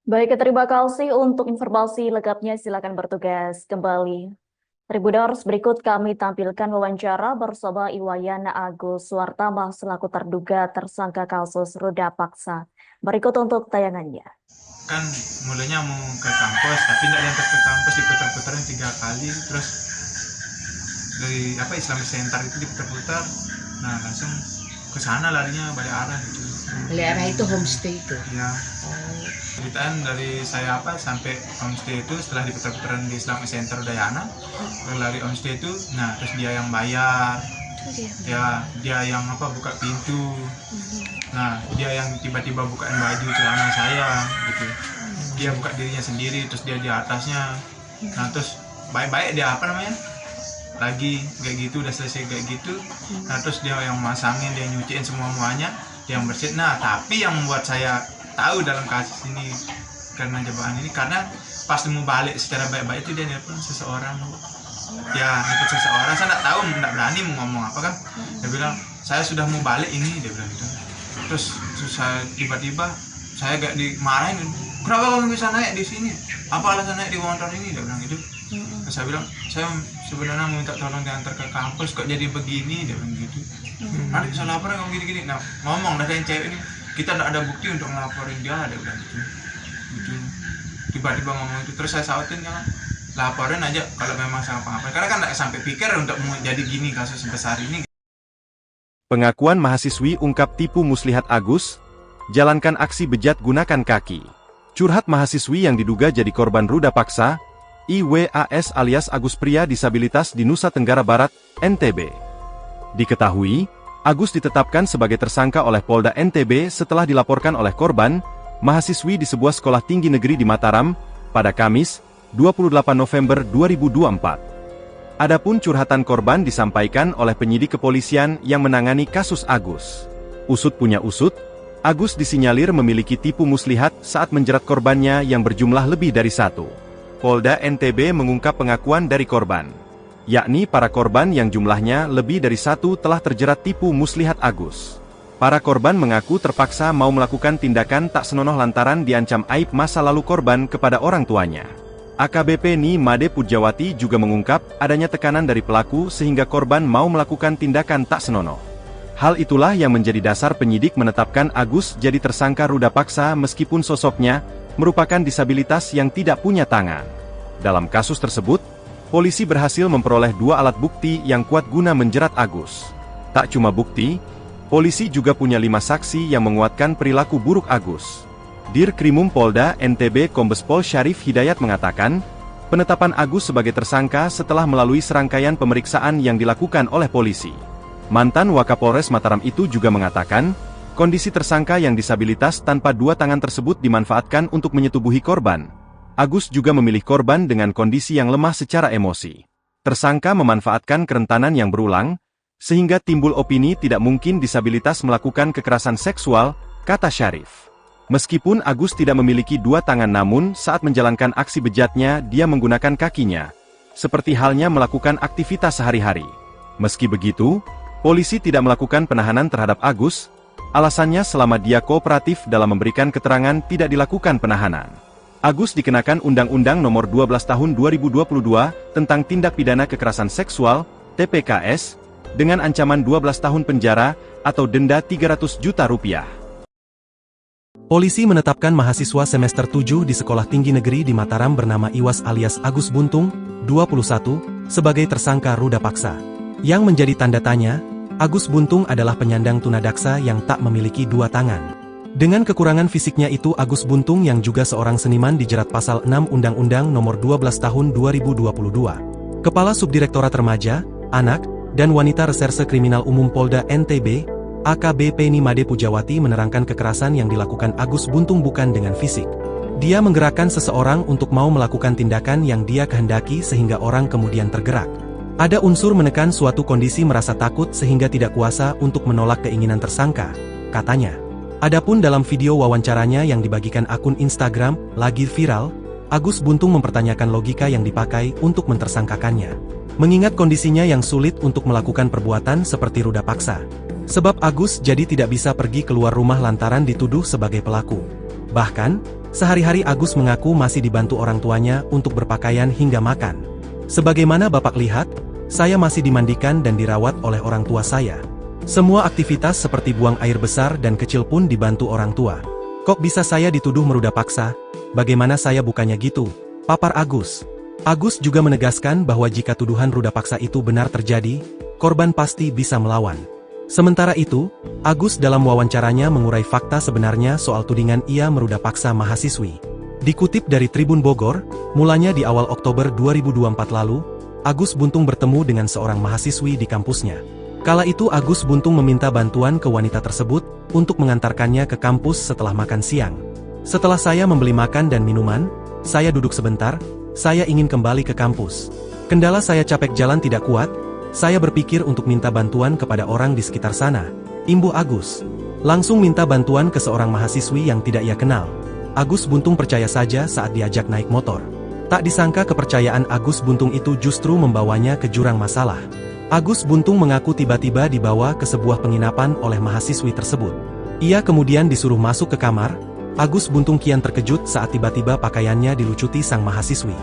Baik, terima kasih untuk informasi lengkapnya. Silakan bertugas kembali. Tribuners, berikut kami tampilkan wawancara bersama Iwayan Agus Suwartama selaku terduga tersangka kasus ruda paksa. Berikut untuk tayangannya. Kan mulanya mau ke kampus, tapi tidak diantar ke kampus, diputar-putarin 3 kali, terus dari Islamic Center itu diputar-putar. Nah langsung ke sana larinya balik arah gitu. Balik arah itu homestay itu. Ya. Oh. Ceritaan dari saya sampai homestay itu setelah diputar-putaran di Islamic Center Udayana, lari homestay itu, nah terus dia yang bayar, ya dia yang buka pintu, nah dia yang tiba-tiba bukain baju celana saya gitu, dia buka dirinya sendiri, terus dia di atasnya, nah terus baik-baik dia lagi kayak gitu, udah selesai kayak gitu, nah terus dia yang masangin, dia nyuciin semuanya, dia yang bersihin. Nah tapi yang membuat saya tahu dalam kasus ini karena jebakan ini, karena pas mau balik secara baik-baik itu dia nelpon seseorang, saya nggak tahu, nggak berani mau ngomong apa kan, dia bilang saya sudah mau balik ini, dia bilang gitu. Terus saya tiba-tiba saya gak dimarahin, kenapa kamu bisa naik di sini, apa alasan naik di motor ini, dia bilang gitu. Terus saya bilang saya sebenarnya minta tolong diantar ke kampus, kok jadi begini, dia bilang gitu. Nanti bisa lapor kamu gini-gini. Nah ngomong dari yang cewek ini, kita tidak ada bukti untuk ngelaporin dia, dia bilang gitu. Tiba-tiba ngomong itu, terus saya sautin, jangan laporin aja kalau memang sama apa-apa, karena kan tidak sampai pikir untuk jadi gini kasus sebesar ini. Pengakuan mahasiswi ungkap tipu muslihat Agus, jalankan aksi bejat gunakan kaki. Curhat mahasiswi yang diduga jadi korban ruda paksa, IWAS alias Agus pria disabilitas di Nusa Tenggara Barat, NTB. Diketahui, Agus ditetapkan sebagai tersangka oleh Polda NTB setelah dilaporkan oleh korban, mahasiswi di sebuah sekolah tinggi negeri di Mataram, pada Kamis, 28 November 2024. Adapun curhatan korban disampaikan oleh penyidik kepolisian yang menangani kasus Agus. Usut punya usut, Agus disinyalir memiliki tipu muslihat saat menjerat korbannya yang berjumlah lebih dari satu. Polda NTB mengungkap pengakuan dari korban, yakni para korban yang jumlahnya lebih dari satu telah terjerat tipu muslihat Agus. Para korban mengaku terpaksa mau melakukan tindakan tak senonoh lantaran diancam aib masa lalu korban kepada orang tuanya. AKBP Ni Made Pujawati juga mengungkap adanya tekanan dari pelaku sehingga korban mau melakukan tindakan tak senonoh. Hal itulah yang menjadi dasar penyidik menetapkan Agus jadi tersangka ruda paksa meskipun sosoknya merupakan disabilitas yang tidak punya tangan. Dalam kasus tersebut, polisi berhasil memperoleh 2 alat bukti yang kuat guna menjerat Agus. Tak cuma bukti, polisi juga punya 5 saksi yang menguatkan perilaku buruk Agus. Dirkrimum Polda NTB Kombes Pol Syarif Hidayat mengatakan, penetapan Agus sebagai tersangka setelah melalui serangkaian pemeriksaan yang dilakukan oleh polisi. Mantan Wakapolres Mataram itu juga mengatakan, kondisi tersangka yang disabilitas tanpa 2 tangan tersebut dimanfaatkan untuk menyetubuhi korban. Agus juga memilih korban dengan kondisi yang lemah secara emosi. Tersangka memanfaatkan kerentanan yang berulang, sehingga timbul opini tidak mungkin disabilitas melakukan kekerasan seksual, kata Syarif. Meskipun Agus tidak memiliki 2 tangan namun saat menjalankan aksi bejatnya dia menggunakan kakinya, seperti halnya melakukan aktivitas sehari-hari. Meski begitu, polisi tidak melakukan penahanan terhadap Agus, alasannya selama dia kooperatif dalam memberikan keterangan tidak dilakukan penahanan. Agus dikenakan Undang-Undang Nomor 12 Tahun 2022 tentang Tindak Pidana Kekerasan Seksual, TPKS, dengan ancaman 12 tahun penjara atau denda Rp300 juta. Polisi menetapkan mahasiswa semester 7 di Sekolah Tinggi Negeri di Mataram bernama Iwas alias Agus Buntung, 21, sebagai tersangka ruda paksa. Yang menjadi tanda tanya, Agus Buntung adalah penyandang tunadaksa yang tak memiliki 2 tangan. Dengan kekurangan fisiknya itu Agus Buntung yang juga seorang seniman dijerat pasal 6 Undang-Undang Nomor 12 Tahun 2022. Kepala Subdirektorat Remaja, Anak, dan Wanita Reserse Kriminal Umum Polda NTB, AKBP Ni Made Pujawati menerangkan kekerasan yang dilakukan Agus Buntung bukan dengan fisik. Dia menggerakkan seseorang untuk mau melakukan tindakan yang dia kehendaki sehingga orang kemudian tergerak. Ada unsur menekan suatu kondisi merasa takut sehingga tidak kuasa untuk menolak keinginan tersangka, katanya. Adapun dalam video wawancaranya yang dibagikan akun Instagram, lagi viral, Agus Buntung mempertanyakan logika yang dipakai untuk mentersangkakannya. Mengingat kondisinya yang sulit untuk melakukan perbuatan seperti ruda paksa. Sebab Agus jadi tidak bisa pergi keluar rumah lantaran dituduh sebagai pelaku. Bahkan, sehari-hari Agus mengaku masih dibantu orang tuanya untuk berpakaian hingga makan. Sebagaimana Bapak lihat, saya masih dimandikan dan dirawat oleh orang tua saya. Semua aktivitas seperti buang air besar dan kecil pun dibantu orang tua. Kok bisa saya dituduh meruda paksa? Bagaimana saya bukannya gitu? Papar Agus. Agus juga menegaskan bahwa jika tuduhan ruda paksa itu benar terjadi, korban pasti bisa melawan. Sementara itu, Agus dalam wawancaranya mengurai fakta sebenarnya soal tudingan ia meruda paksa mahasiswi. Dikutip dari Tribun Bogor, mulanya di awal Oktober 2024 lalu, Agus Buntung bertemu dengan seorang mahasiswi di kampusnya. Kala itu Agus Buntung meminta bantuan ke wanita tersebut untuk mengantarkannya ke kampus setelah makan siang. Setelah saya membeli makan dan minuman, saya duduk sebentar, saya ingin kembali ke kampus. Kendala saya capek jalan tidak kuat, saya berpikir untuk minta bantuan kepada orang di sekitar sana, imbuh Agus. Langsung minta bantuan ke seorang mahasiswi yang tidak ia kenal. Agus Buntung percaya saja saat diajak naik motor. Tak disangka kepercayaan Agus Buntung itu justru membawanya ke jurang masalah. Agus Buntung mengaku tiba-tiba dibawa ke sebuah penginapan oleh mahasiswi tersebut. Ia kemudian disuruh masuk ke kamar. Agus Buntung kian terkejut saat tiba-tiba pakaiannya dilucuti sang mahasiswi.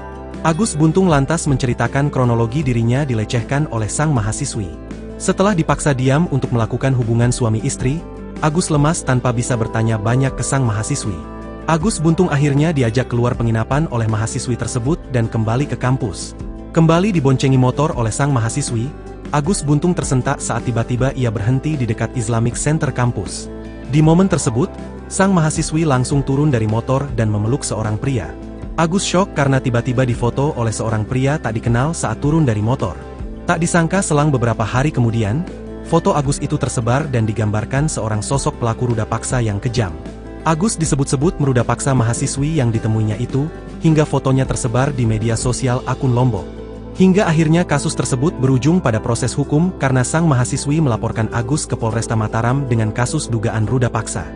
Agus Buntung lantas menceritakan kronologi dirinya dilecehkan oleh sang mahasiswi. Setelah dipaksa diam untuk melakukan hubungan suami istri, Agus lemas tanpa bisa bertanya banyak ke sang mahasiswi. Agus Buntung akhirnya diajak keluar penginapan oleh mahasiswi tersebut dan kembali ke kampus. Kembali diboncengi motor oleh sang mahasiswi, Agus Buntung tersentak saat tiba-tiba ia berhenti di dekat Islamic Center kampus. Di momen tersebut, sang mahasiswi langsung turun dari motor dan memeluk seorang pria. Agus syok karena tiba-tiba difoto oleh seorang pria tak dikenal saat turun dari motor. Tak disangka selang beberapa hari kemudian, foto Agus itu tersebar dan digambarkan seorang sosok pelaku ruda paksa yang kejam. Agus disebut-sebut meruda paksa mahasiswi yang ditemuinya itu, hingga fotonya tersebar di media sosial akun Lombok. Hingga akhirnya kasus tersebut berujung pada proses hukum karena sang mahasiswi melaporkan Agus ke Polresta Mataram dengan kasus dugaan ruda paksa.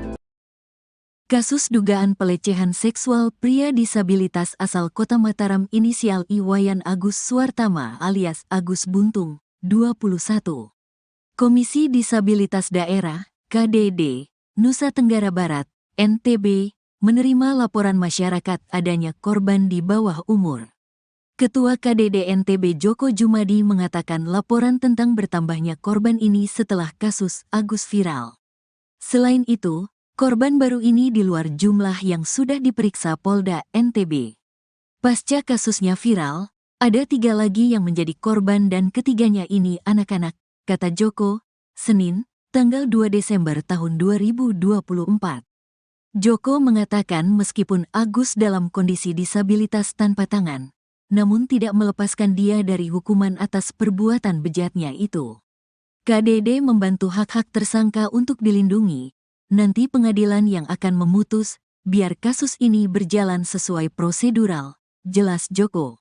Kasus dugaan pelecehan seksual pria disabilitas asal Kota Mataram inisial Iwayan Agus Suartama alias Agus Buntung, 21. Komisi Disabilitas Daerah, KDD, Nusa Tenggara Barat, NTB, menerima laporan masyarakat adanya korban di bawah umur. Ketua KDD NTB Joko Jumadi mengatakan laporan tentang bertambahnya korban ini setelah kasus Agus viral. Selain itu, korban baru ini di luar jumlah yang sudah diperiksa Polda NTB. Pasca kasusnya viral, ada 3 lagi yang menjadi korban dan ketiganya ini anak-anak, kata Joko, Senin, tanggal 2 Desember tahun 2024. Joko mengatakan meskipun Agus dalam kondisi disabilitas tanpa tangan, namun tidak melepaskan dia dari hukuman atas perbuatan bejatnya itu. KDD membantu hak-hak tersangka untuk dilindungi. Nanti pengadilan yang akan memutus, biar kasus ini berjalan sesuai prosedural, jelas Joko.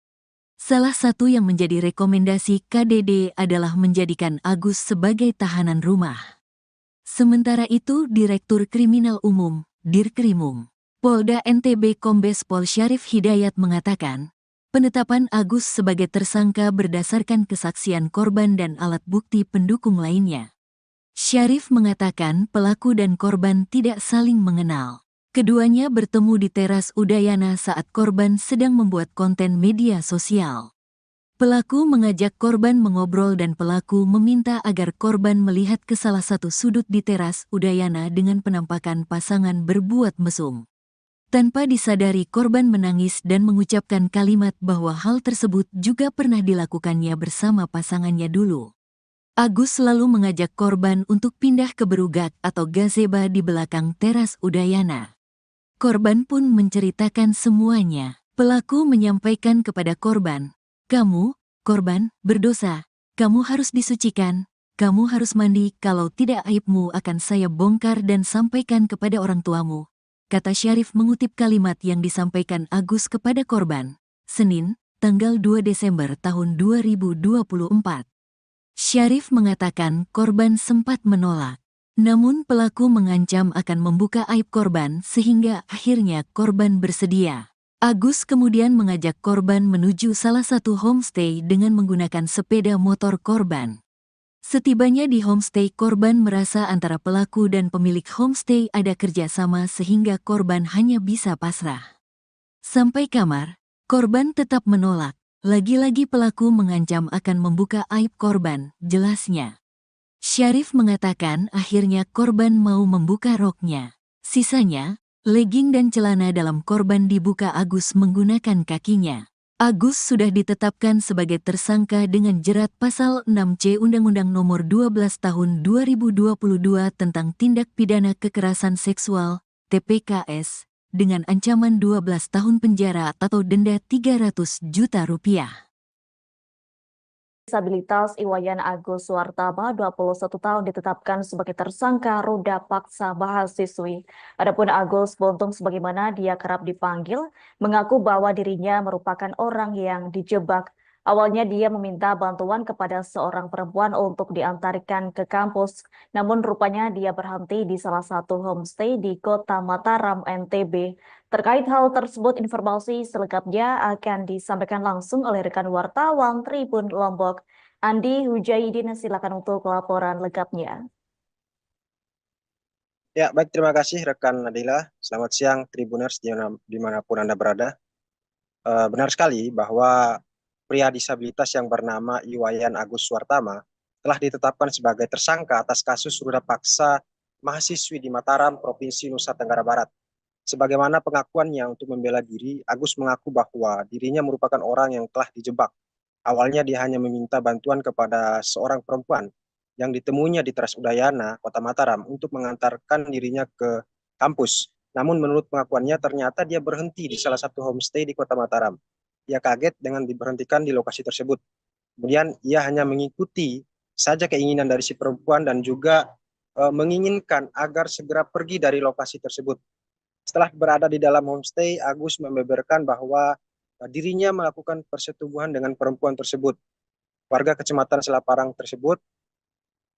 Salah satu yang menjadi rekomendasi KDD adalah menjadikan Agus sebagai tahanan rumah. Sementara itu Direktur Kriminal Umum, Dirkrimum, Polda NTB Kombes Pol Syarif Hidayat mengatakan, penetapan Agus sebagai tersangka berdasarkan kesaksian korban dan alat bukti pendukung lainnya. Syarif mengatakan pelaku dan korban tidak saling mengenal. Keduanya bertemu di teras Udayana saat korban sedang membuat konten media sosial. Pelaku mengajak korban mengobrol dan pelaku meminta agar korban melihat ke salah satu sudut di teras Udayana dengan penampakan pasangan berbuat mesum. Tanpa disadari korban menangis dan mengucapkan kalimat bahwa hal tersebut juga pernah dilakukannya bersama pasangannya dulu. Agus selalu mengajak korban untuk pindah ke berugak atau gazeba di belakang teras Udayana. Korban pun menceritakan semuanya. Pelaku menyampaikan kepada korban, "Kamu, korban, berdosa. Kamu harus disucikan. Kamu harus mandi, kalau tidak aibmu akan saya bongkar dan sampaikan kepada orang tuamu," kata Syarif mengutip kalimat yang disampaikan Agus kepada korban. Senin, tanggal 2 Desember tahun 2024. Syarif mengatakan korban sempat menolak. Namun pelaku mengancam akan membuka aib korban sehingga akhirnya korban bersedia. Agus kemudian mengajak korban menuju salah satu homestay dengan menggunakan sepeda motor korban. Setibanya di homestay, korban merasa antara pelaku dan pemilik homestay ada kerjasama sehingga korban hanya bisa pasrah. Sampai kamar, korban tetap menolak. Lagi-lagi pelaku mengancam akan membuka aib korban, jelasnya. Syarif mengatakan akhirnya korban mau membuka roknya. Sisanya, legging dan celana dalam korban dibuka Agus menggunakan kakinya. Agus sudah ditetapkan sebagai tersangka dengan jerat pasal 6C Undang-Undang Nomor 12 Tahun 2022 tentang Tindak Pidana Kekerasan Seksual, TPKS, dengan ancaman 12 tahun penjara atau denda Rp300 juta. Disabilitas Iwayan Agus Suartama, 21 tahun, ditetapkan sebagai tersangka ruda paksa mahasiswi. Adapun Agus Buntung, sebagaimana dia kerap dipanggil, mengaku bahwa dirinya merupakan orang yang dijebak. Awalnya dia meminta bantuan kepada seorang perempuan untuk diantarkan ke kampus, namun rupanya dia berhenti di salah satu homestay di Kota Mataram, NTB. Terkait hal tersebut, informasi selengkapnya akan disampaikan langsung oleh rekan wartawan Tribun Lombok, Andi Hujaidin. Silakan untuk laporan lengkapnya. Ya, baik, terima kasih rekan Nadila. Selamat siang Tribuners dimanapun Anda berada. Benar sekali bahwa pria disabilitas yang bernama Iwayan Agus Suartama telah ditetapkan sebagai tersangka atas kasus ruda paksa mahasiswi di Mataram, Provinsi Nusa Tenggara Barat. Sebagaimana pengakuannya untuk membela diri, Agus mengaku bahwa dirinya merupakan orang yang telah dijebak. Awalnya dia hanya meminta bantuan kepada seorang perempuan yang ditemuinya di Teras Udayana, Kota Mataram, untuk mengantarkan dirinya ke kampus. Namun menurut pengakuannya ternyata dia berhenti di salah satu homestay di Kota Mataram. Ia kaget dengan diberhentikan di lokasi tersebut. Kemudian ia hanya mengikuti saja keinginan dari si perempuan dan juga menginginkan agar segera pergi dari lokasi tersebut. Setelah berada di dalam homestay, Agus membeberkan bahwa dirinya melakukan persetubuhan dengan perempuan tersebut. Warga Kecamatan Selaparang tersebut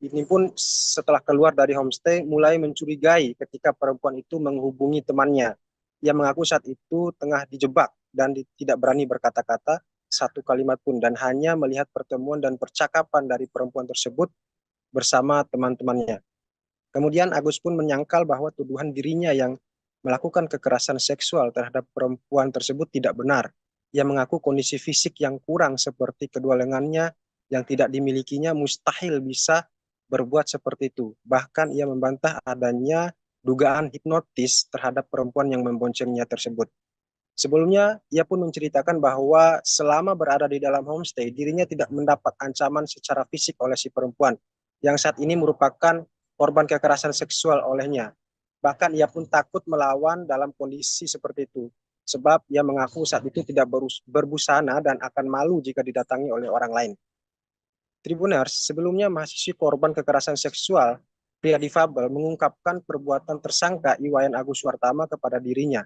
ini pun setelah keluar dari homestay mulai mencurigai ketika perempuan itu menghubungi temannya. Ia mengaku saat itu tengah dijebak dan tidak berani berkata-kata satu kalimat pun dan hanya melihat pertemuan dan percakapan dari perempuan tersebut bersama teman-temannya. Kemudian Agus pun menyangkal bahwa tuduhan dirinya yang melakukan kekerasan seksual terhadap perempuan tersebut tidak benar. Ia mengaku kondisi fisik yang kurang seperti kedua lengannya yang tidak dimilikinya mustahil bisa berbuat seperti itu. Bahkan ia membantah adanya dugaan hipnotis terhadap perempuan yang memboncengnya tersebut. Sebelumnya, ia pun menceritakan bahwa selama berada di dalam homestay, dirinya tidak mendapat ancaman secara fisik oleh si perempuan, yang saat ini merupakan korban kekerasan seksual olehnya. Bahkan ia pun takut melawan dalam kondisi seperti itu, sebab ia mengaku saat itu tidak berbusana dan akan malu jika didatangi oleh orang lain. Tribuners, sebelumnya mahasiswi korban kekerasan seksual, pria difabel mengungkapkan perbuatan tersangka Iwayan Agus Suartama kepada dirinya.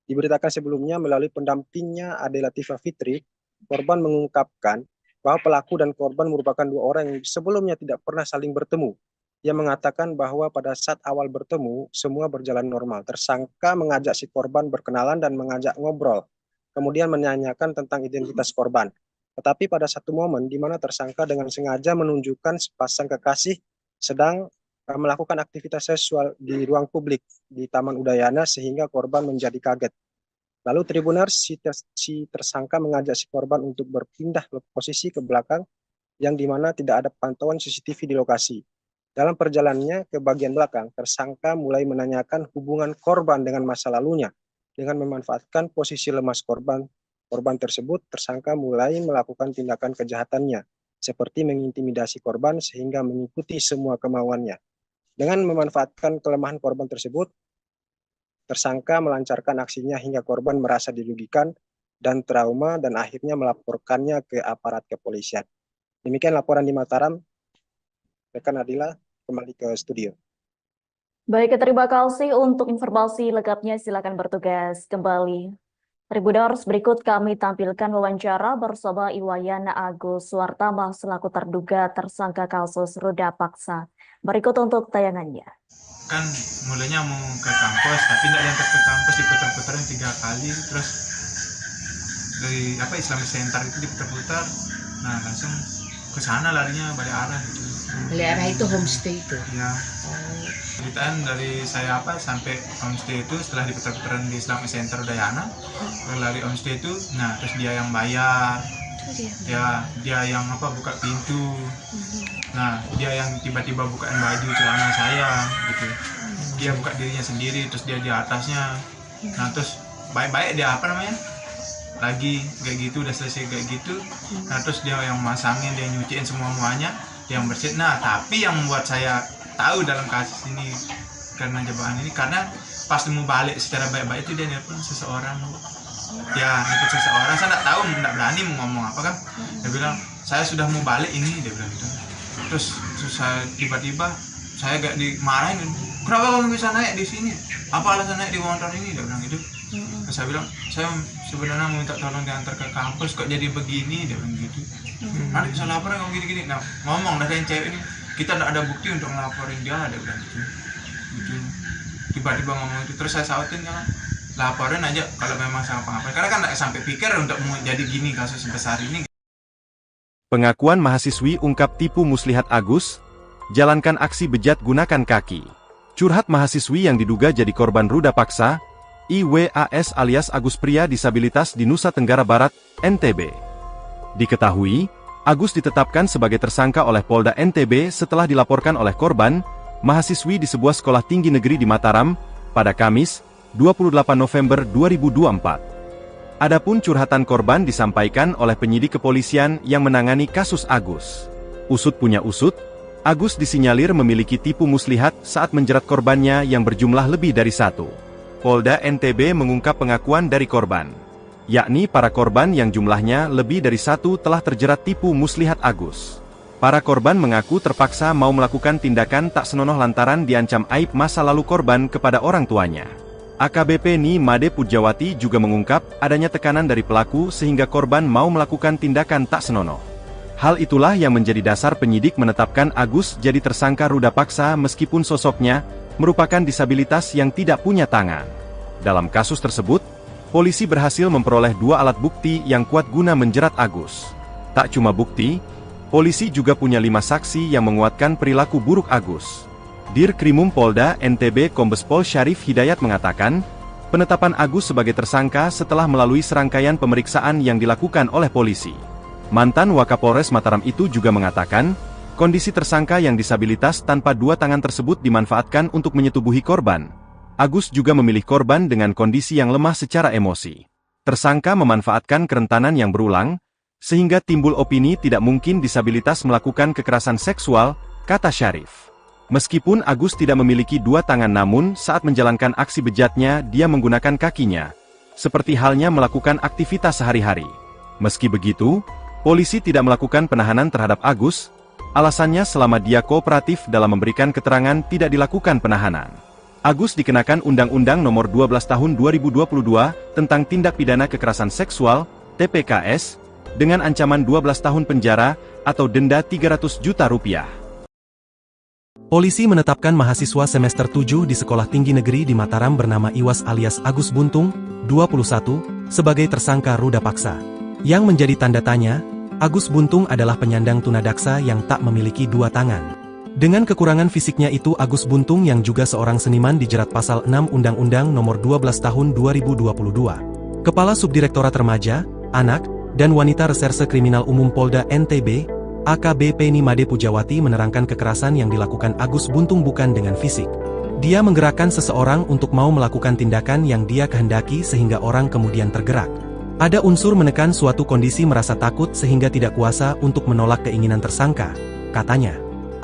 Diberitakan sebelumnya melalui pendampingnya Ade Latifah Fitri, korban mengungkapkan bahwa pelaku dan korban merupakan dua orang yang sebelumnya tidak pernah saling bertemu. Ia mengatakan bahwa pada saat awal bertemu, semua berjalan normal. Tersangka mengajak si korban berkenalan dan mengajak ngobrol, kemudian menanyakan tentang identitas korban. Tetapi pada satu momen di mana tersangka dengan sengaja menunjukkan sepasang kekasih sedang melakukan aktivitas seksual di ruang publik di Taman Udayana sehingga korban menjadi kaget. Lalu Tribuners, si tersangka mengajak si korban untuk berpindah posisi ke belakang yang dimana tidak ada pantauan CCTV di lokasi. Dalam perjalanannya ke bagian belakang, tersangka mulai menanyakan hubungan korban dengan masa lalunya. Dengan memanfaatkan posisi lemas korban tersebut, tersangka mulai melakukan tindakan kejahatannya, seperti mengintimidasi korban sehingga mengikuti semua kemauannya. Dengan memanfaatkan kelemahan korban tersebut, tersangka melancarkan aksinya hingga korban merasa dirugikan dan trauma dan akhirnya melaporkannya ke aparat kepolisian. Demikian laporan di Mataram. Rekan Nadila, kembali ke studio. Baik, terima kasih untuk informasi lengkapnya. Silakan bertugas kembali. Tribuners, berikut kami tampilkan wawancara bersama Iwayan Agus Suartama selaku terduga tersangka kasus ruda paksa. Berikut untuk tayangannya. Kan mulanya mau ke kampus, tapi tidak diantar ke kampus, diputar-putarin 3 kali, terus dari Islamic Center itu diputar-putar, nah langsung ke sana larinya balik arah gitu. Balik arah itu homestay itu. Ya. Ceritaan dari saya sampai homestay itu setelah diputar-putaran di Islamic Center Udayana, lari homestay itu, nah terus dia yang bayar. Ya, dia yang buka pintu. Nah, dia yang tiba-tiba bukain baju celana saya gitu. Dia buka dirinya sendiri, terus dia di atasnya. Nah, terus baik-baik dia lagi kayak gitu, udah selesai kayak gitu. Nah terus dia yang masangin, dia nyuciin semuanya, dia yang bersihin. Nah tapi yang membuat saya tahu dalam kasus ini karena jebakan ini, karena pas mau balik secara baik-baik itu dia nelpon seseorang. Ya nelpon seseorang, saya nggak tahu, nggak berani mau ngomong apa kan. Dia bilang saya sudah mau balik ini, dia bilang gitu. Terus saya tiba-tiba saya gak dimarahin, kenapa kamu bisa naik di sini, apa alasan naik di motor ini, dia bilang gitu. Terus saya bilang saya sebenarnya mau minta tolong diantar ke kampus, kok jadi begini, dia bilang gitu. Nanti bisa laporin kamu gini-gini. Nah ngomong dari yang cewek ini, kita tidak ada bukti untuk ngelaporin dia, dia bilang gitu. Tiba-tiba ngomong itu, terus saya sautin kan, laporin aja kalau memang sama apa-apa, karena kan nggak sampai pikir untuk mau jadi gini kasus sebesar ini. Pengakuan mahasiswi ungkap tipu muslihat Agus, jalankan aksi bejat gunakan kaki. Curhat mahasiswi yang diduga jadi korban ruda paksa, IWAS alias Agus pria disabilitas di Nusa Tenggara Barat, NTB. Diketahui, Agus ditetapkan sebagai tersangka oleh Polda NTB setelah dilaporkan oleh korban, mahasiswi di sebuah sekolah tinggi negeri di Mataram, pada Kamis, 28 November 2024. Adapun curhatan korban disampaikan oleh penyidik kepolisian yang menangani kasus Agus. Usut punya usut, Agus disinyalir memiliki tipu muslihat saat menjerat korbannya yang berjumlah lebih dari satu. Polda NTB mengungkap pengakuan dari korban, yakni para korban yang jumlahnya lebih dari satu telah terjerat tipu muslihat Agus. Para korban mengaku terpaksa mau melakukan tindakan tak senonoh lantaran diancam aib masa lalu korban kepada orang tuanya. AKBP Ni Made Pujawati juga mengungkap adanya tekanan dari pelaku sehingga korban mau melakukan tindakan tak senonoh. Hal itulah yang menjadi dasar penyidik menetapkan Agus jadi tersangka ruda paksa meskipun sosoknya merupakan disabilitas yang tidak punya tangan. Dalam kasus tersebut, polisi berhasil memperoleh 2 alat bukti yang kuat guna menjerat Agus. Tak cuma bukti, polisi juga punya 5 saksi yang menguatkan perilaku buruk Agus. Dirkrimum Polda NTB Kombes Pol Syarif Hidayat mengatakan, penetapan Agus sebagai tersangka setelah melalui serangkaian pemeriksaan yang dilakukan oleh polisi. Mantan Wakapolres Mataram itu juga mengatakan, kondisi tersangka yang disabilitas tanpa 2 tangan tersebut dimanfaatkan untuk menyetubuhi korban. Agus juga memilih korban dengan kondisi yang lemah secara emosi. Tersangka memanfaatkan kerentanan yang berulang, sehingga timbul opini tidak mungkin disabilitas melakukan kekerasan seksual, kata Syarif. Meskipun Agus tidak memiliki 2 tangan namun saat menjalankan aksi bejatnya dia menggunakan kakinya, seperti halnya melakukan aktivitas sehari-hari. Meski begitu, polisi tidak melakukan penahanan terhadap Agus, alasannya selama dia kooperatif dalam memberikan keterangan tidak dilakukan penahanan. Agus dikenakan Undang-Undang Nomor 12 Tahun 2022 tentang Tindak Pidana Kekerasan Seksual, TPKS, dengan ancaman 12 tahun penjara atau denda Rp300 juta. Polisi menetapkan mahasiswa semester 7 di Sekolah Tinggi Negeri di Mataram bernama Iwas alias Agus Buntung, 21, sebagai tersangka ruda paksa. Yang menjadi tanda tanya, Agus Buntung adalah penyandang tunadaksa yang tak memiliki 2 tangan. Dengan kekurangan fisiknya itu Agus Buntung yang juga seorang seniman dijerat pasal 6 Undang-Undang Nomor 12 Tahun 2022. Kepala Subdirektorat Remaja, Anak, dan Wanita Reserse Kriminal Umum Polda NTB, AKBP Ni Made Pujawati menerangkan kekerasan yang dilakukan Agus Buntung bukan dengan fisik. Dia menggerakkan seseorang untuk mau melakukan tindakan yang dia kehendaki sehingga orang kemudian tergerak. Ada unsur menekan suatu kondisi merasa takut sehingga tidak kuasa untuk menolak keinginan tersangka, katanya.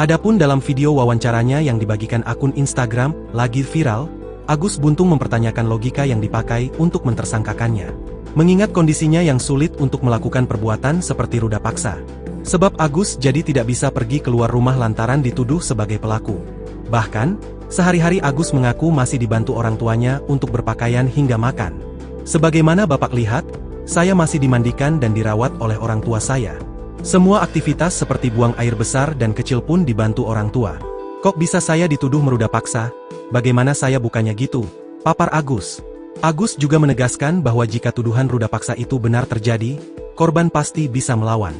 Adapun dalam video wawancaranya yang dibagikan akun Instagram, lagi viral, Agus Buntung mempertanyakan logika yang dipakai untuk mentersangkakannya. Mengingat kondisinya yang sulit untuk melakukan perbuatan seperti ruda paksa. Sebab Agus jadi tidak bisa pergi keluar rumah lantaran dituduh sebagai pelaku. Bahkan, sehari-hari Agus mengaku masih dibantu orang tuanya untuk berpakaian hingga makan. Sebagaimana Bapak lihat, saya masih dimandikan dan dirawat oleh orang tua saya. Semua aktivitas seperti buang air besar dan kecil pun dibantu orang tua. Kok bisa saya dituduh meruda paksa? Bagaimana saya bukannya gitu? Papar Agus. Agus juga menegaskan bahwa jika tuduhan ruda paksa itu benar terjadi, korban pasti bisa melawan.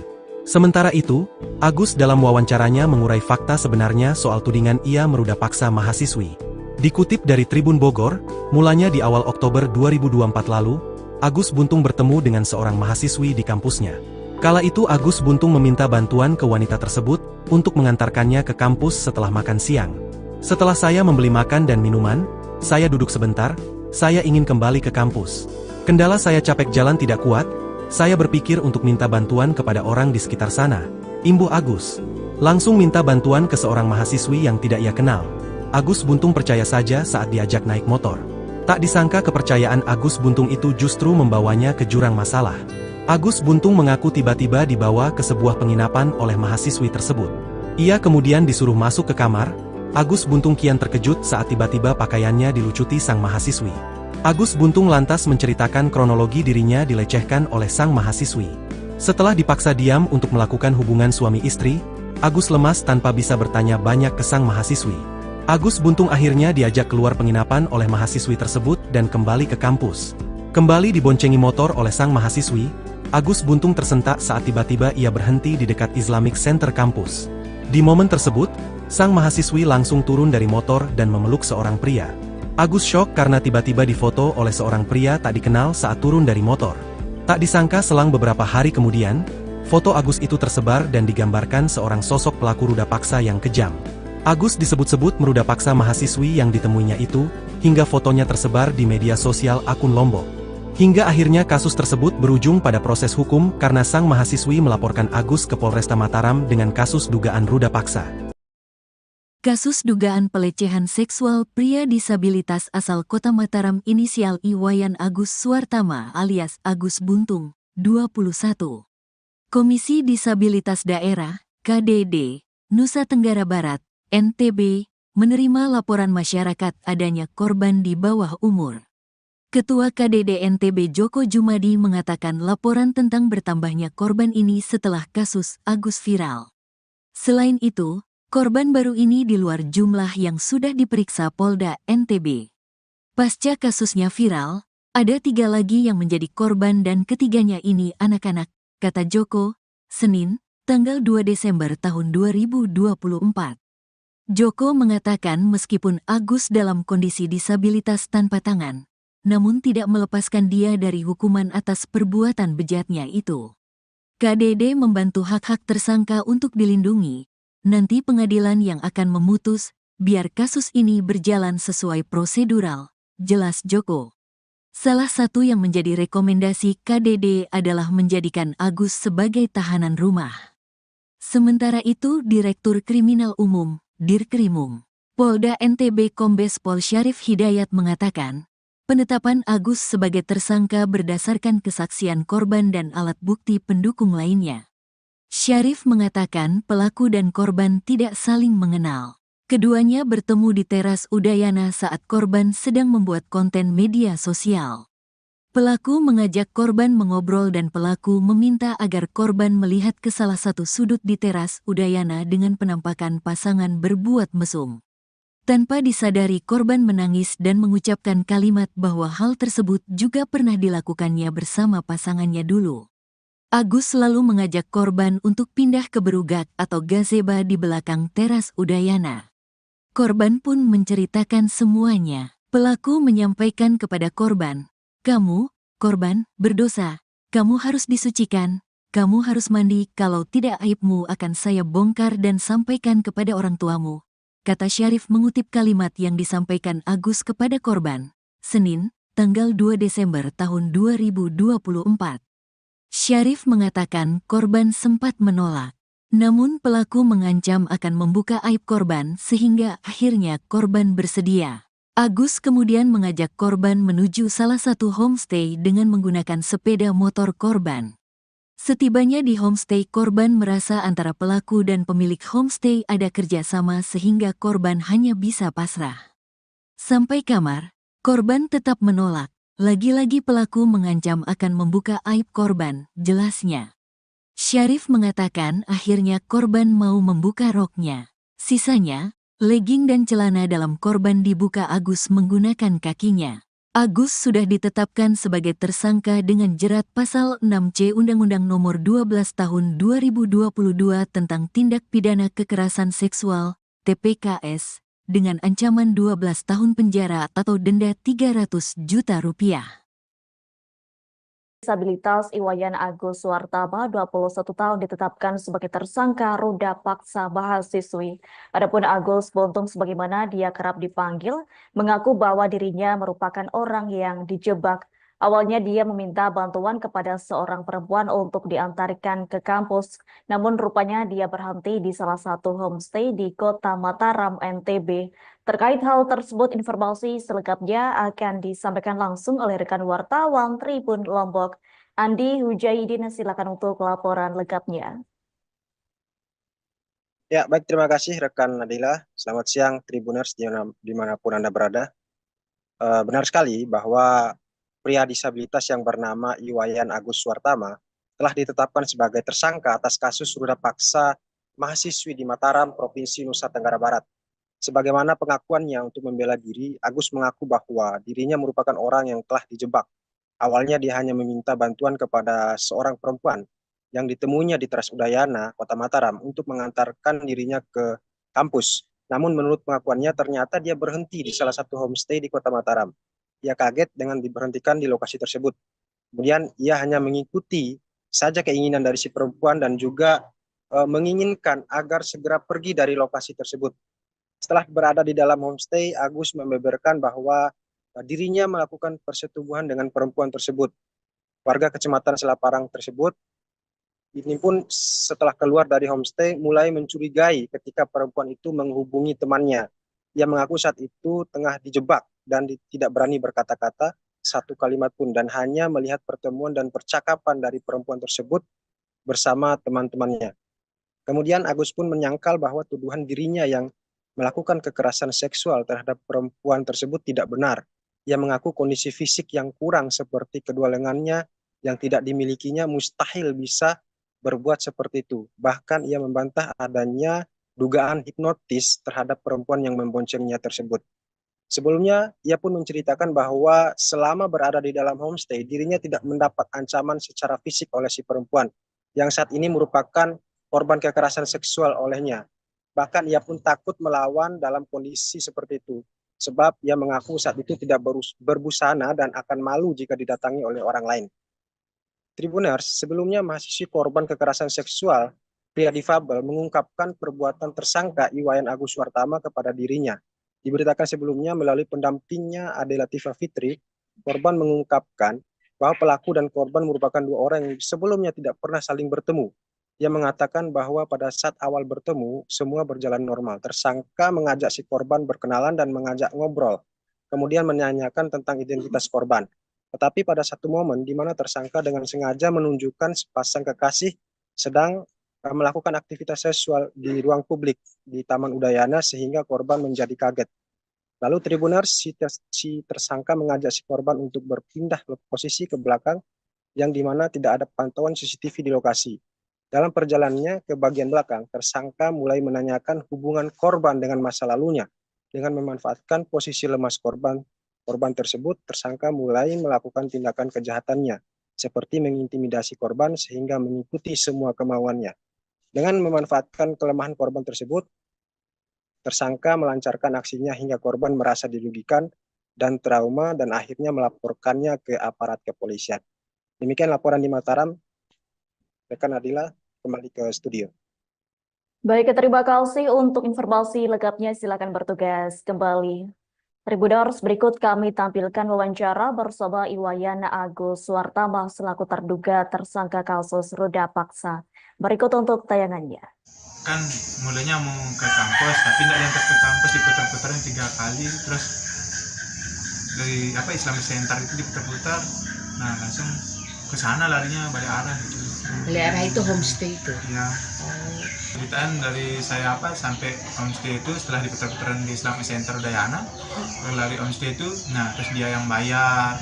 Sementara itu, Agus dalam wawancaranya mengurai fakta sebenarnya soal tudingan ia meruda paksa mahasiswi. Dikutip dari Tribun Bogor, mulanya di awal Oktober 2024 lalu, Agus Buntung bertemu dengan seorang mahasiswi di kampusnya. Kala itu Agus Buntung meminta bantuan ke wanita tersebut untuk mengantarkannya ke kampus setelah makan siang. Setelah saya membeli makan dan minuman, saya duduk sebentar, saya ingin kembali ke kampus. Kendala saya capek jalan tidak kuat, saya berpikir untuk minta bantuan kepada orang di sekitar sana. Imbuh Agus. Langsung minta bantuan ke seorang mahasiswi yang tidak ia kenal. Agus Buntung percaya saja saat diajak naik motor. Tak disangka kepercayaan Agus Buntung itu justru membawanya ke jurang masalah. Agus Buntung mengaku tiba-tiba dibawa ke sebuah penginapan oleh mahasiswi tersebut. Ia kemudian disuruh masuk ke kamar. Agus Buntung kian terkejut saat tiba-tiba pakaiannya dilucuti sang mahasiswi. Agus Buntung lantas menceritakan kronologi dirinya dilecehkan oleh sang mahasiswi. Setelah dipaksa diam untuk melakukan hubungan suami istri, Agus lemas tanpa bisa bertanya banyak ke sang mahasiswi. Agus Buntung akhirnya diajak keluar penginapan oleh mahasiswi tersebut dan kembali ke kampus. Kembali diboncengi motor oleh sang mahasiswi, Agus Buntung tersentak saat tiba-tiba ia berhenti di dekat Islamic Center kampus. Di momen tersebut, sang mahasiswi langsung turun dari motor dan memeluk seorang pria. Agus syok karena tiba-tiba difoto oleh seorang pria tak dikenal saat turun dari motor. Tak disangka selang beberapa hari kemudian, foto Agus itu tersebar dan digambarkan seorang sosok pelaku ruda paksa yang kejam. Agus disebut-sebut meruda paksa mahasiswi yang ditemuinya itu, hingga fotonya tersebar di media sosial akun Lombok. Hingga akhirnya kasus tersebut berujung pada proses hukum karena sang mahasiswi melaporkan Agus ke Polresta Mataram dengan kasus dugaan ruda paksa. Kasus dugaan pelecehan seksual pria disabilitas asal Kota Mataram inisial Iwayan Agus Suartama alias Agus Buntung, 21. Komisi Disabilitas Daerah, KDD, Nusa Tenggara Barat, NTB, menerima laporan masyarakat adanya korban di bawah umur. Ketua KDD NTB Joko Jumadi mengatakan laporan tentang bertambahnya korban ini setelah kasus Agus viral. Selain itu, korban baru ini di luar jumlah yang sudah diperiksa Polda NTB. Pasca kasusnya viral, ada 3 lagi yang menjadi korban dan ketiganya ini anak-anak, kata Joko, Senin, tanggal 2 Desember tahun 2024. Joko mengatakan meskipun Agus dalam kondisi disabilitas tanpa tangan, namun tidak melepaskan dia dari hukuman atas perbuatan bejatnya itu. KDD membantu hak-hak tersangka untuk dilindungi. Nanti pengadilan yang akan memutus, biar kasus ini berjalan sesuai prosedural, jelas Joko. Salah satu yang menjadi rekomendasi KDD adalah menjadikan Agus sebagai tahanan rumah. Sementara itu Direktur Kriminal Umum, Dirkrimum, Polda NTB Kombes Pol Syarif Hidayat mengatakan, penetapan Agus sebagai tersangka berdasarkan kesaksian korban dan alat bukti pendukung lainnya. Syarif mengatakan pelaku dan korban tidak saling mengenal. Keduanya bertemu di teras Udayana saat korban sedang membuat konten media sosial. Pelaku mengajak korban mengobrol dan pelaku meminta agar korban melihat ke salah satu sudut di teras Udayana dengan penampakan pasangan berbuat mesum. Tanpa disadari korban menangis dan mengucapkan kalimat bahwa hal tersebut juga pernah dilakukannya bersama pasangannya dulu. Agus selalu mengajak korban untuk pindah ke berugak atau gazeba di belakang teras Udayana. Korban pun menceritakan semuanya. Pelaku menyampaikan kepada korban, "Kamu, korban, berdosa. Kamu harus disucikan. Kamu harus mandi, kalau tidak aibmu akan saya bongkar dan sampaikan kepada orang tuamu," kata Syarif mengutip kalimat yang disampaikan Agus kepada korban. Senin, tanggal 2 Desember tahun 2024. Syarif mengatakan korban sempat menolak. Namun pelaku mengancam akan membuka aib korban sehingga akhirnya korban bersedia. Agus kemudian mengajak korban menuju salah satu homestay dengan menggunakan sepeda motor korban. Setibanya di homestay, korban merasa antara pelaku dan pemilik homestay ada kerjasama sehingga korban hanya bisa pasrah. Sampai kamar, korban tetap menolak. Lagi-lagi pelaku mengancam akan membuka aib korban, jelasnya. Syarif mengatakan akhirnya korban mau membuka roknya. Sisanya, legging dan celana dalam korban dibuka Agus menggunakan kakinya. Agus sudah ditetapkan sebagai tersangka dengan jerat pasal 6C Undang-Undang Nomor 12 Tahun 2022 tentang Tindak Pidana Kekerasan Seksual, TPKS, dengan ancaman 12 tahun penjara atau denda 300 juta rupiah. Disabilitas Iwayan Agus Suartama, 21 tahun, ditetapkan sebagai tersangka ruda paksa mahasiswi. Adapun Agus Buntung, sebagaimana dia kerap dipanggil, mengaku bahwa dirinya merupakan orang yang dijebak Awalnya dia meminta bantuan kepada seorang perempuan untuk diantarkan ke kampus, namun rupanya dia berhenti di salah satu homestay di Kota Mataram, NTB. Terkait hal tersebut, informasi selengkapnya akan disampaikan langsung oleh rekan wartawan Tribun Lombok. Andi Hujaidin, silakan untuk laporan lengkapnya. Ya, baik, terima kasih rekan Nadila. Selamat siang Tribuners dimanapun Anda berada. Benar sekali bahwa pria disabilitas yang bernama Iwayan Agus Suartama telah ditetapkan sebagai tersangka atas kasus ruda paksa mahasiswi di Mataram, Provinsi Nusa Tenggara Barat. Sebagaimana pengakuannya untuk membela diri, Agus mengaku bahwa dirinya merupakan orang yang telah dijebak. Awalnya dia hanya meminta bantuan kepada seorang perempuan yang ditemuinya di Teras Udayana, Kota Mataram, untuk mengantarkan dirinya ke kampus. Namun menurut pengakuannya ternyata dia berhenti di salah satu homestay di Kota Mataram. Ia kaget dengan diberhentikan di lokasi tersebut. Kemudian ia hanya mengikuti saja keinginan dari si perempuan dan juga menginginkan agar segera pergi dari lokasi tersebut. Setelah berada di dalam homestay, Agus membeberkan bahwa dirinya melakukan persetubuhan dengan perempuan tersebut. Warga Kecamatan Selaparang tersebut ini pun setelah keluar dari homestay mulai mencurigai ketika perempuan itu menghubungi temannya. Ia mengaku saat itu tengah dijebak dan tidak berani berkata-kata satu kalimat pun dan hanya melihat pertemuan dan percakapan dari perempuan tersebut bersama teman-temannya. Kemudian Agus pun menyangkal bahwa tuduhan dirinya yang melakukan kekerasan seksual terhadap perempuan tersebut tidak benar. Ia mengaku kondisi fisik yang kurang seperti kedua lengannya yang tidak dimilikinya mustahil bisa berbuat seperti itu. Bahkan ia membantah adanya dugaan hipnotis terhadap perempuan yang memboncengnya tersebut. Sebelumnya, ia pun menceritakan bahwa selama berada di dalam homestay, dirinya tidak mendapat ancaman secara fisik oleh si perempuan, yang saat ini merupakan korban kekerasan seksual olehnya. Bahkan ia pun takut melawan dalam kondisi seperti itu, sebab ia mengaku saat itu tidak berbusana dan akan malu jika didatangi oleh orang lain. Tribuners, sebelumnya mahasiswi korban kekerasan seksual pria difabel mengungkapkan perbuatan tersangka Iwayan Agus Suartama kepada dirinya. Diberitakan sebelumnya melalui pendampingnya Ade Latifah Fitri, korban mengungkapkan bahwa pelaku dan korban merupakan dua orang yang sebelumnya tidak pernah saling bertemu. Ia mengatakan bahwa pada saat awal bertemu, semua berjalan normal. Tersangka mengajak si korban berkenalan dan mengajak ngobrol, kemudian menanyakan tentang identitas korban. Tetapi pada satu momen di mana tersangka dengan sengaja menunjukkan sepasang kekasih sedang melakukan aktivitas seksual di ruang publik di Taman Udayana sehingga korban menjadi kaget. Lalu Tribuners, si tersangka mengajak si korban untuk berpindah posisi ke belakang yang di mana tidak ada pantauan CCTV di lokasi. Dalam perjalanannya ke bagian belakang, tersangka mulai menanyakan hubungan korban dengan masa lalunya. Dengan memanfaatkan posisi lemas korban tersebut, tersangka mulai melakukan tindakan kejahatannya, seperti mengintimidasi korban sehingga mengikuti semua kemauannya. Dengan memanfaatkan kelemahan korban tersebut, tersangka melancarkan aksinya hingga korban merasa dirugikan dan trauma dan akhirnya melaporkannya ke aparat kepolisian. Demikian laporan di Mataram. Rekan Nadila, kembali ke studio. Baik, terima kasih untuk informasi lengkapnya. Silakan bertugas kembali. Tribuners, berikut kami tampilkan wawancara bersama Iwayan Agus Suartama selaku terduga tersangka kasus ruda paksa. Berikut untuk tayangannya. Kan mulanya mau ke kampus, tapi tidak diantar ke kampus, diputar-putarin 3 kali, terus dari Islamic Center itu diputar-putar, nah langsung ke sana larinya balik arah gitu. Balik arah itu homestay itu. Ya. Ceritaan dari saya sampai homestay itu setelah diputar-putaran di Islamic Center Udayana, lari homestay itu, nah terus dia yang bayar,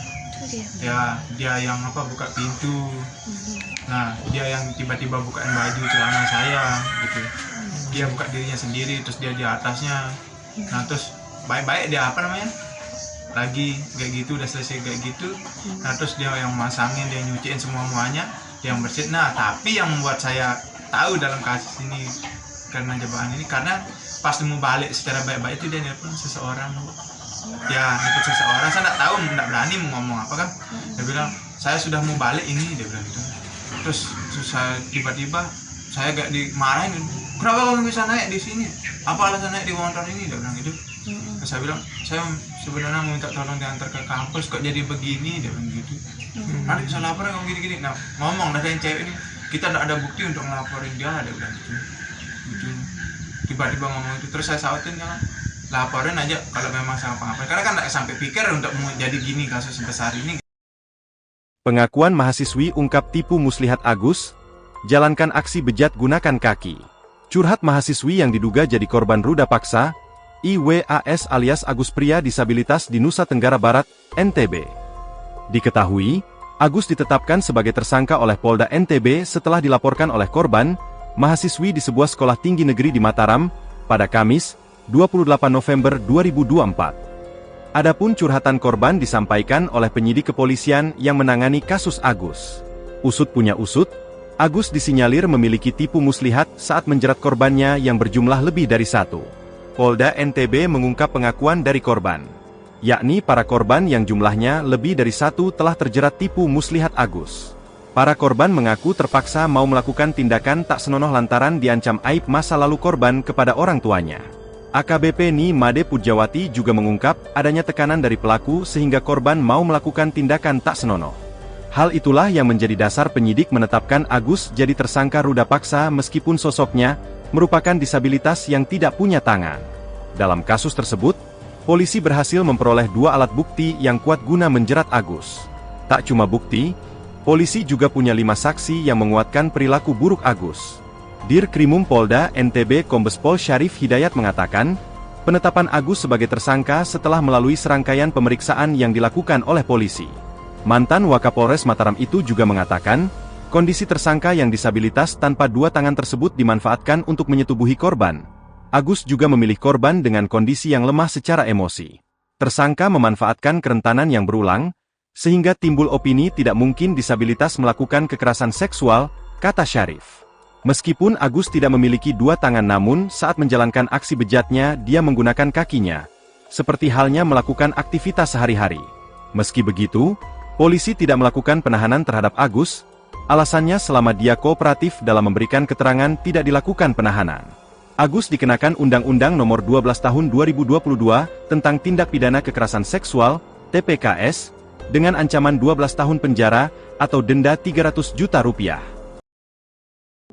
ya dia yang buka pintu, nah dia yang tiba-tiba bukain baju celana saya gitu, dia buka dirinya sendiri, terus dia di atasnya, nah terus baik-baik dia lagi kayak gitu, udah selesai kayak gitu, nah terus dia yang masangin, dia nyuciin semuanya, dia yang bersihin. Nah tapi yang membuat saya tahu dalam kasus ini karena jebakan ini, karena pas mau balik secara baik-baik itu dia nelpon seseorang, ya nelpon seseorang, saya nggak tahu, nggak berani mau ngomong apa kan, dia bilang saya sudah mau balik ini, dia bilang gitu. Terus saya tiba-tiba saya gak dimarahin, kenapa kamu bisa naik di sini? Apa alasan naik di motor ini? Dia bilang gitu. Terus saya bilang, saya sebenarnya mau minta tolong diantar ke kampus, kok jadi begini? Dia bilang gitu. Nanti bisa laporin kamu gini-gini. Nah, ngomong dari yang cewek ini, kita tidak ada bukti untuk ngelaporin dia. Dia bilang gitu. Tiba-tiba ngomong itu, terus saya sautin, jangan laporin aja kalau memang sama apa-apa. Karena kan tidak sampai pikir untuk mau jadi gini kasus sebesar ini. Pengakuan mahasiswi ungkap tipu muslihat Agus, jalankan aksi bejat gunakan kaki. Curhat mahasiswi yang diduga jadi korban ruda paksa, IWAS alias Agus pria disabilitas di Nusa Tenggara Barat, NTB. Diketahui, Agus ditetapkan sebagai tersangka oleh Polda NTB setelah dilaporkan oleh korban, mahasiswi di sebuah sekolah tinggi negeri di Mataram, pada Kamis, 28 November 2024. Adapun curhatan korban disampaikan oleh penyidik kepolisian yang menangani kasus Agus. Usut punya usut, Agus disinyalir memiliki tipu muslihat saat menjerat korbannya yang berjumlah lebih dari satu. Polda NTB mengungkap pengakuan dari korban, yakni para korban yang jumlahnya lebih dari satu telah terjerat tipu muslihat Agus. Para korban mengaku terpaksa mau melakukan tindakan tak senonoh lantaran diancam aib masa lalu korban kepada orang tuanya. AKBP Ni Made Pujawati juga mengungkap adanya tekanan dari pelaku sehingga korban mau melakukan tindakan tak senonoh. Hal itulah yang menjadi dasar penyidik menetapkan Agus jadi tersangka ruda paksa meskipun sosoknya merupakan disabilitas yang tidak punya tangan. Dalam kasus tersebut, polisi berhasil memperoleh 2 alat bukti yang kuat guna menjerat Agus. Tak cuma bukti, polisi juga punya 5 saksi yang menguatkan perilaku buruk Agus. Dir Krimum Polda NTB Kombes Pol Syarif Hidayat mengatakan, penetapan Agus sebagai tersangka setelah melalui serangkaian pemeriksaan yang dilakukan oleh polisi. Mantan Wakapolres Mataram itu juga mengatakan, kondisi tersangka yang disabilitas tanpa 2 tangan tersebut dimanfaatkan untuk menyetubuhi korban. Agus juga memilih korban dengan kondisi yang lemah secara emosi. Tersangka memanfaatkan kerentanan yang berulang, sehingga timbul opini tidak mungkin disabilitas melakukan kekerasan seksual, kata Syarif. Meskipun Agus tidak memiliki 2 tangan namun saat menjalankan aksi bejatnya dia menggunakan kakinya, seperti halnya melakukan aktivitas sehari-hari. Meski begitu, polisi tidak melakukan penahanan terhadap Agus, alasannya selama dia kooperatif dalam memberikan keterangan tidak dilakukan penahanan. Agus dikenakan Undang-Undang Nomor 12 Tahun 2022 tentang Tindak Pidana Kekerasan Seksual, TPKS, dengan ancaman 12 tahun penjara atau denda Rp300 juta.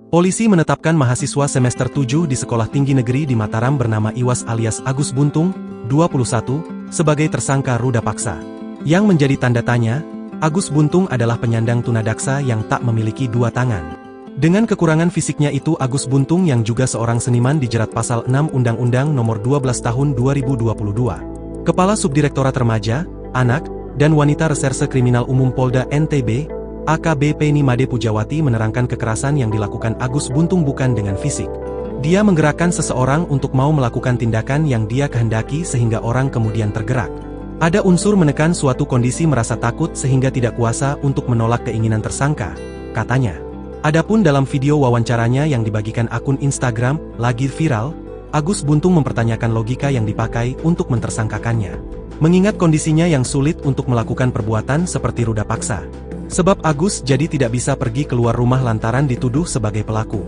Polisi menetapkan mahasiswa semester 7 di Sekolah Tinggi Negeri di Mataram bernama Iwas alias Agus Buntung, 21, sebagai tersangka ruda paksa. Yang menjadi tanda tanya, Agus Buntung adalah penyandang tunadaksa yang tak memiliki 2 tangan. Dengan kekurangan fisiknya itu Agus Buntung yang juga seorang seniman dijerat pasal 6 Undang-Undang Nomor 12 Tahun 2022. Kepala Subdirektorat Remaja, Anak, dan Wanita Reserse Kriminal Umum Polda NTB, AKBP Ni Made Pujawati menerangkan kekerasan yang dilakukan Agus Buntung bukan dengan fisik. Dia menggerakkan seseorang untuk mau melakukan tindakan yang dia kehendaki sehingga orang kemudian tergerak. Ada unsur menekan suatu kondisi merasa takut sehingga tidak kuasa untuk menolak keinginan tersangka, katanya. Adapun dalam video wawancaranya yang dibagikan akun Instagram, lagi viral, Agus Buntung mempertanyakan logika yang dipakai untuk mentersangkakannya. Mengingat kondisinya yang sulit untuk melakukan perbuatan seperti ruda paksa. Sebab Agus jadi tidak bisa pergi keluar rumah lantaran dituduh sebagai pelaku.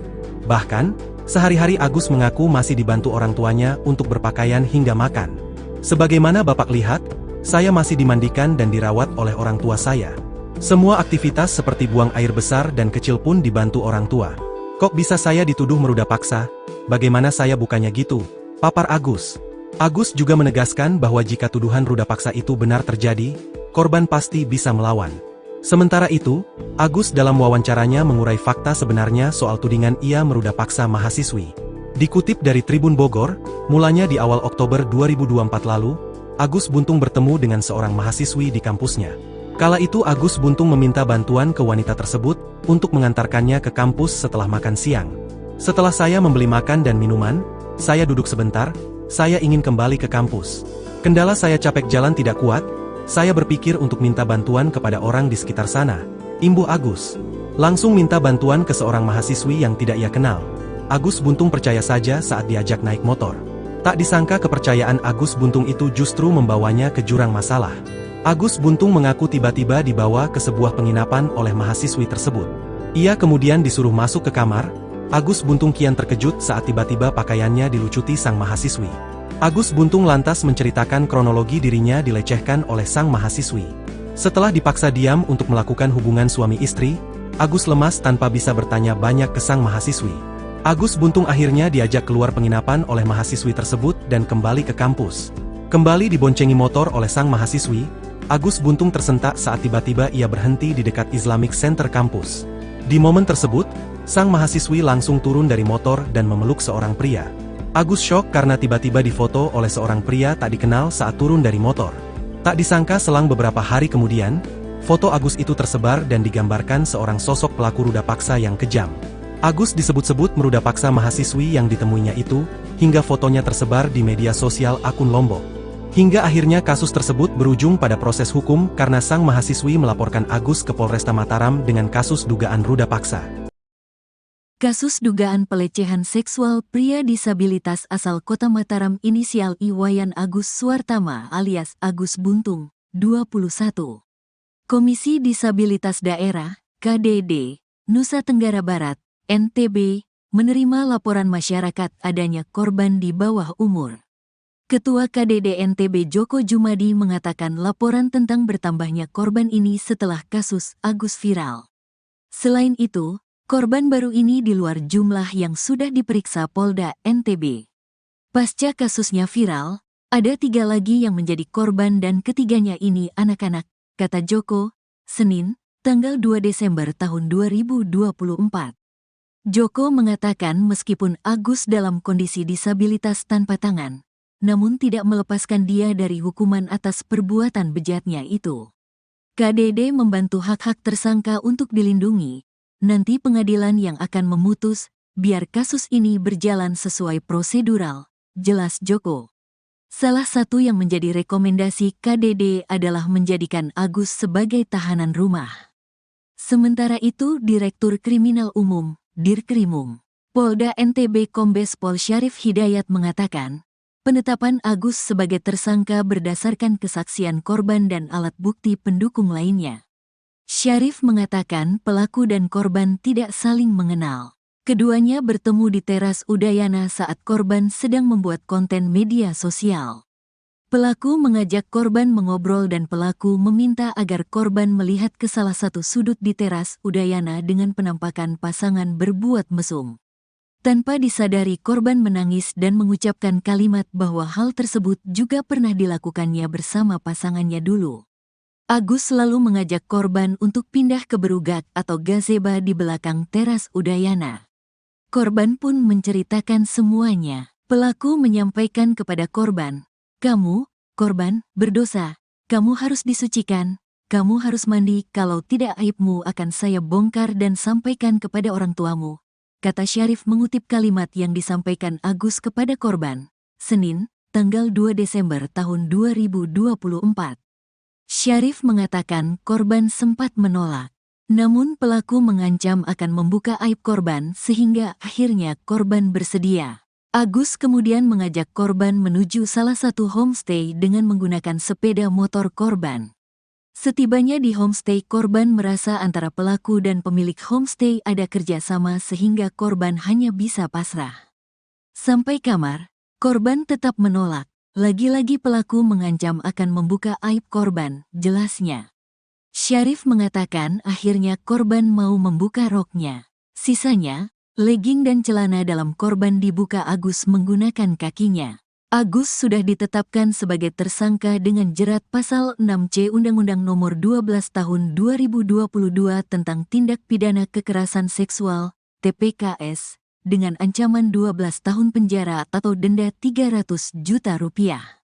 Bahkan, sehari-hari Agus mengaku masih dibantu orang tuanya untuk berpakaian hingga makan. Sebagaimana Bapak lihat, saya masih dimandikan dan dirawat oleh orang tua saya. Semua aktivitas seperti buang air besar dan kecil pun dibantu orang tua. Kok bisa saya dituduh meruda paksa? Bagaimana saya bukannya gitu? Papar Agus. Agus juga menegaskan bahwa jika tuduhan ruda paksa itu benar terjadi, korban pasti bisa melawan. Sementara itu, Agus dalam wawancaranya mengurai fakta sebenarnya soal tudingan ia meruda paksa mahasiswi. Dikutip dari Tribun Bogor, mulanya di awal Oktober 2024 lalu, Agus Buntung bertemu dengan seorang mahasiswi di kampusnya. Kala itu Agus Buntung meminta bantuan ke wanita tersebut untuk mengantarkannya ke kampus setelah makan siang. Setelah saya membeli makan dan minuman, saya duduk sebentar, saya ingin kembali ke kampus. Kendala saya capek jalan tidak kuat, saya berpikir untuk minta bantuan kepada orang di sekitar sana, imbuh Agus. Langsung minta bantuan ke seorang mahasiswi yang tidak ia kenal. Agus Buntung percaya saja saat diajak naik motor. Tak disangka kepercayaan Agus Buntung itu justru membawanya ke jurang masalah. Agus Buntung mengaku tiba-tiba dibawa ke sebuah penginapan oleh mahasiswi tersebut. Ia kemudian disuruh masuk ke kamar, Agus Buntung kian terkejut saat tiba-tiba pakaiannya dilucuti sang mahasiswi. Agus Buntung lantas menceritakan kronologi dirinya dilecehkan oleh sang mahasiswi. Setelah dipaksa diam untuk melakukan hubungan suami istri, Agus lemas tanpa bisa bertanya banyak ke sang mahasiswi. Agus Buntung akhirnya diajak keluar penginapan oleh mahasiswi tersebut dan kembali ke kampus. Kembali diboncengi motor oleh sang mahasiswi, Agus Buntung tersentak saat tiba-tiba ia berhenti di dekat Islamic Center kampus. Di momen tersebut, sang mahasiswi langsung turun dari motor dan memeluk seorang pria. Agus syok karena tiba-tiba difoto oleh seorang pria tak dikenal saat turun dari motor. Tak disangka selang beberapa hari kemudian, foto Agus itu tersebar dan digambarkan seorang sosok pelaku ruda paksa yang kejam. Agus disebut-sebut meruda paksa mahasiswi yang ditemuinya itu, hingga fotonya tersebar di media sosial akun Lombok. Hingga akhirnya kasus tersebut berujung pada proses hukum karena sang mahasiswi melaporkan Agus ke Polresta Mataram dengan kasus dugaan ruda paksa. Kasus dugaan pelecehan seksual pria disabilitas asal Kota Mataram inisial I Wayan Agus Suartama alias Agus Buntung, 21. Komisi Disabilitas Daerah, KDD, Nusa Tenggara Barat, NTB, menerima laporan masyarakat adanya korban di bawah umur. Ketua KDD NTB Joko Jumadi mengatakan laporan tentang bertambahnya korban ini setelah kasus Agus viral. Selain itu, korban baru ini di luar jumlah yang sudah diperiksa Polda NTB. Pasca kasusnya viral, ada 3 lagi yang menjadi korban dan ketiganya ini anak-anak, kata Joko, Senin, tanggal 2 Desember tahun 2024. Joko mengatakan meskipun Agus dalam kondisi disabilitas tanpa tangan, namun tidak melepaskan dia dari hukuman atas perbuatan bejatnya itu. KDD membantu hak-hak tersangka untuk dilindungi. Nanti pengadilan yang akan memutus, biar kasus ini berjalan sesuai prosedural, jelas Joko. Salah satu yang menjadi rekomendasi KDD adalah menjadikan Agus sebagai tahanan rumah. Sementara itu Direktur Kriminal Umum, Dirkrimum, Polda NTB Kombes Pol Syarif Hidayat mengatakan, penetapan Agus sebagai tersangka berdasarkan kesaksian korban dan alat bukti pendukung lainnya. Syarif mengatakan pelaku dan korban tidak saling mengenal. Keduanya bertemu di teras Udayana saat korban sedang membuat konten media sosial. Pelaku mengajak korban mengobrol dan pelaku meminta agar korban melihat ke salah satu sudut di teras Udayana dengan penampakan pasangan berbuat mesum. Tanpa disadari korban menangis dan mengucapkan kalimat bahwa hal tersebut juga pernah dilakukannya bersama pasangannya dulu. Agus selalu mengajak korban untuk pindah ke berugak atau gazeba di belakang teras Udayana. Korban pun menceritakan semuanya. Pelaku menyampaikan kepada korban, "Kamu, korban, berdosa. Kamu harus disucikan. Kamu harus mandi, kalau tidak aibmu akan saya bongkar dan sampaikan kepada orang tuamu," kata Syarif mengutip kalimat yang disampaikan Agus kepada korban, Senin, tanggal 2 Desember tahun 2024. Syarif mengatakan korban sempat menolak, namun pelaku mengancam akan membuka aib korban sehingga akhirnya korban bersedia. Agus kemudian mengajak korban menuju salah satu homestay dengan menggunakan sepeda motor korban. Setibanya di homestay, korban merasa antara pelaku dan pemilik homestay ada kerjasama sehingga korban hanya bisa pasrah. Sampai kamar, korban tetap menolak. Lagi-lagi pelaku mengancam akan membuka aib korban, jelasnya. Syarif mengatakan akhirnya korban mau membuka roknya. Sisanya, legging dan celana dalam korban dibuka Agus menggunakan kakinya. Agus sudah ditetapkan sebagai tersangka dengan jerat pasal 6C Undang-Undang Nomor 12 Tahun 2022 tentang Tindak Pidana Kekerasan Seksual, TPKS, dengan ancaman 12 tahun penjara atau denda 300 juta rupiah.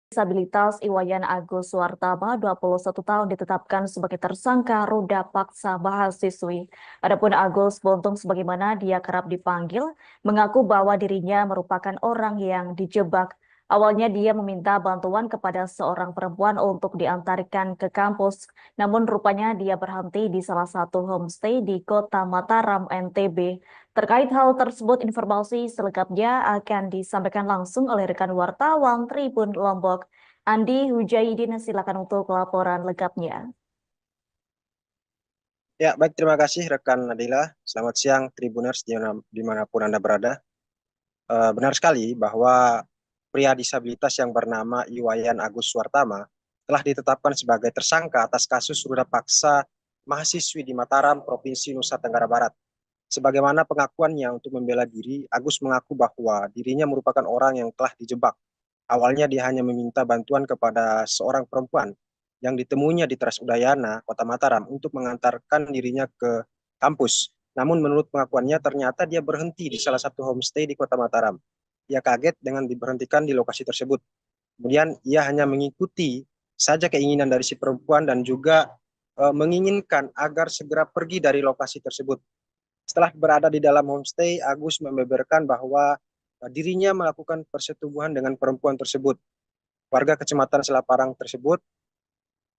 Disabilitas I Wayan Agus Suartama, 21 tahun ditetapkan sebagai tersangka ruda paksa mahasiswi. Adapun Agus Buntung sebagaimana dia kerap dipanggil, mengaku bahwa dirinya merupakan orang yang dijebak. Awalnya dia meminta bantuan kepada seorang perempuan untuk diantarkan ke kampus, namun rupanya dia berhenti di salah satu homestay di Kota Mataram, NTB. Terkait hal tersebut, informasi selengkapnya akan disampaikan langsung oleh rekan wartawan Tribun Lombok, Andi Hujaidin. Silakan untuk laporan lengkapnya. Ya, baik, terima kasih rekan Nadila. Selamat siang Tribuners dimanapun Anda berada. Benar sekali bahwa pria disabilitas yang bernama Iwayan Agus Suartama telah ditetapkan sebagai tersangka atas kasus ruda paksa mahasiswi di Mataram, Provinsi Nusa Tenggara Barat. Sebagaimana pengakuannya untuk membela diri, Agus mengaku bahwa dirinya merupakan orang yang telah dijebak. Awalnya dia hanya meminta bantuan kepada seorang perempuan yang ditemuinya di Teras Udayana, Kota Mataram, untuk mengantarkan dirinya ke kampus. Namun menurut pengakuannya ternyata dia berhenti di salah satu homestay di Kota Mataram. Ia kaget dengan diberhentikan di lokasi tersebut. Kemudian ia hanya mengikuti saja keinginan dari si perempuan dan juga menginginkan agar segera pergi dari lokasi tersebut. Setelah berada di dalam homestay, Agus membeberkan bahwa dirinya melakukan persetubuhan dengan perempuan tersebut. Warga Kecamatan Selaparang tersebut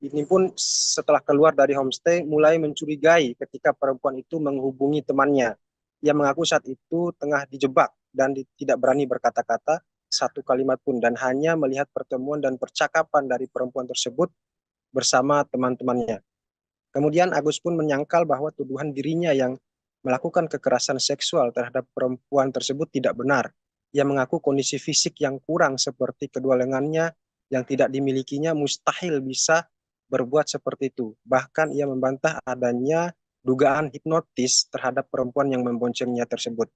ini pun setelah keluar dari homestay mulai mencurigai ketika perempuan itu menghubungi temannya. Ia mengaku saat itu tengah dijebak dan tidak berani berkata-kata satu kalimat pun dan hanya melihat pertemuan dan percakapan dari perempuan tersebut bersama teman-temannya. Kemudian Agus pun menyangkal bahwa tuduhan dirinya yang melakukan kekerasan seksual terhadap perempuan tersebut tidak benar. Ia mengaku kondisi fisik yang kurang seperti kedua lengannya yang tidak dimilikinya mustahil bisa berbuat seperti itu. Bahkan ia membantah adanya dugaan hipnotis terhadap perempuan yang memboncengnya tersebut.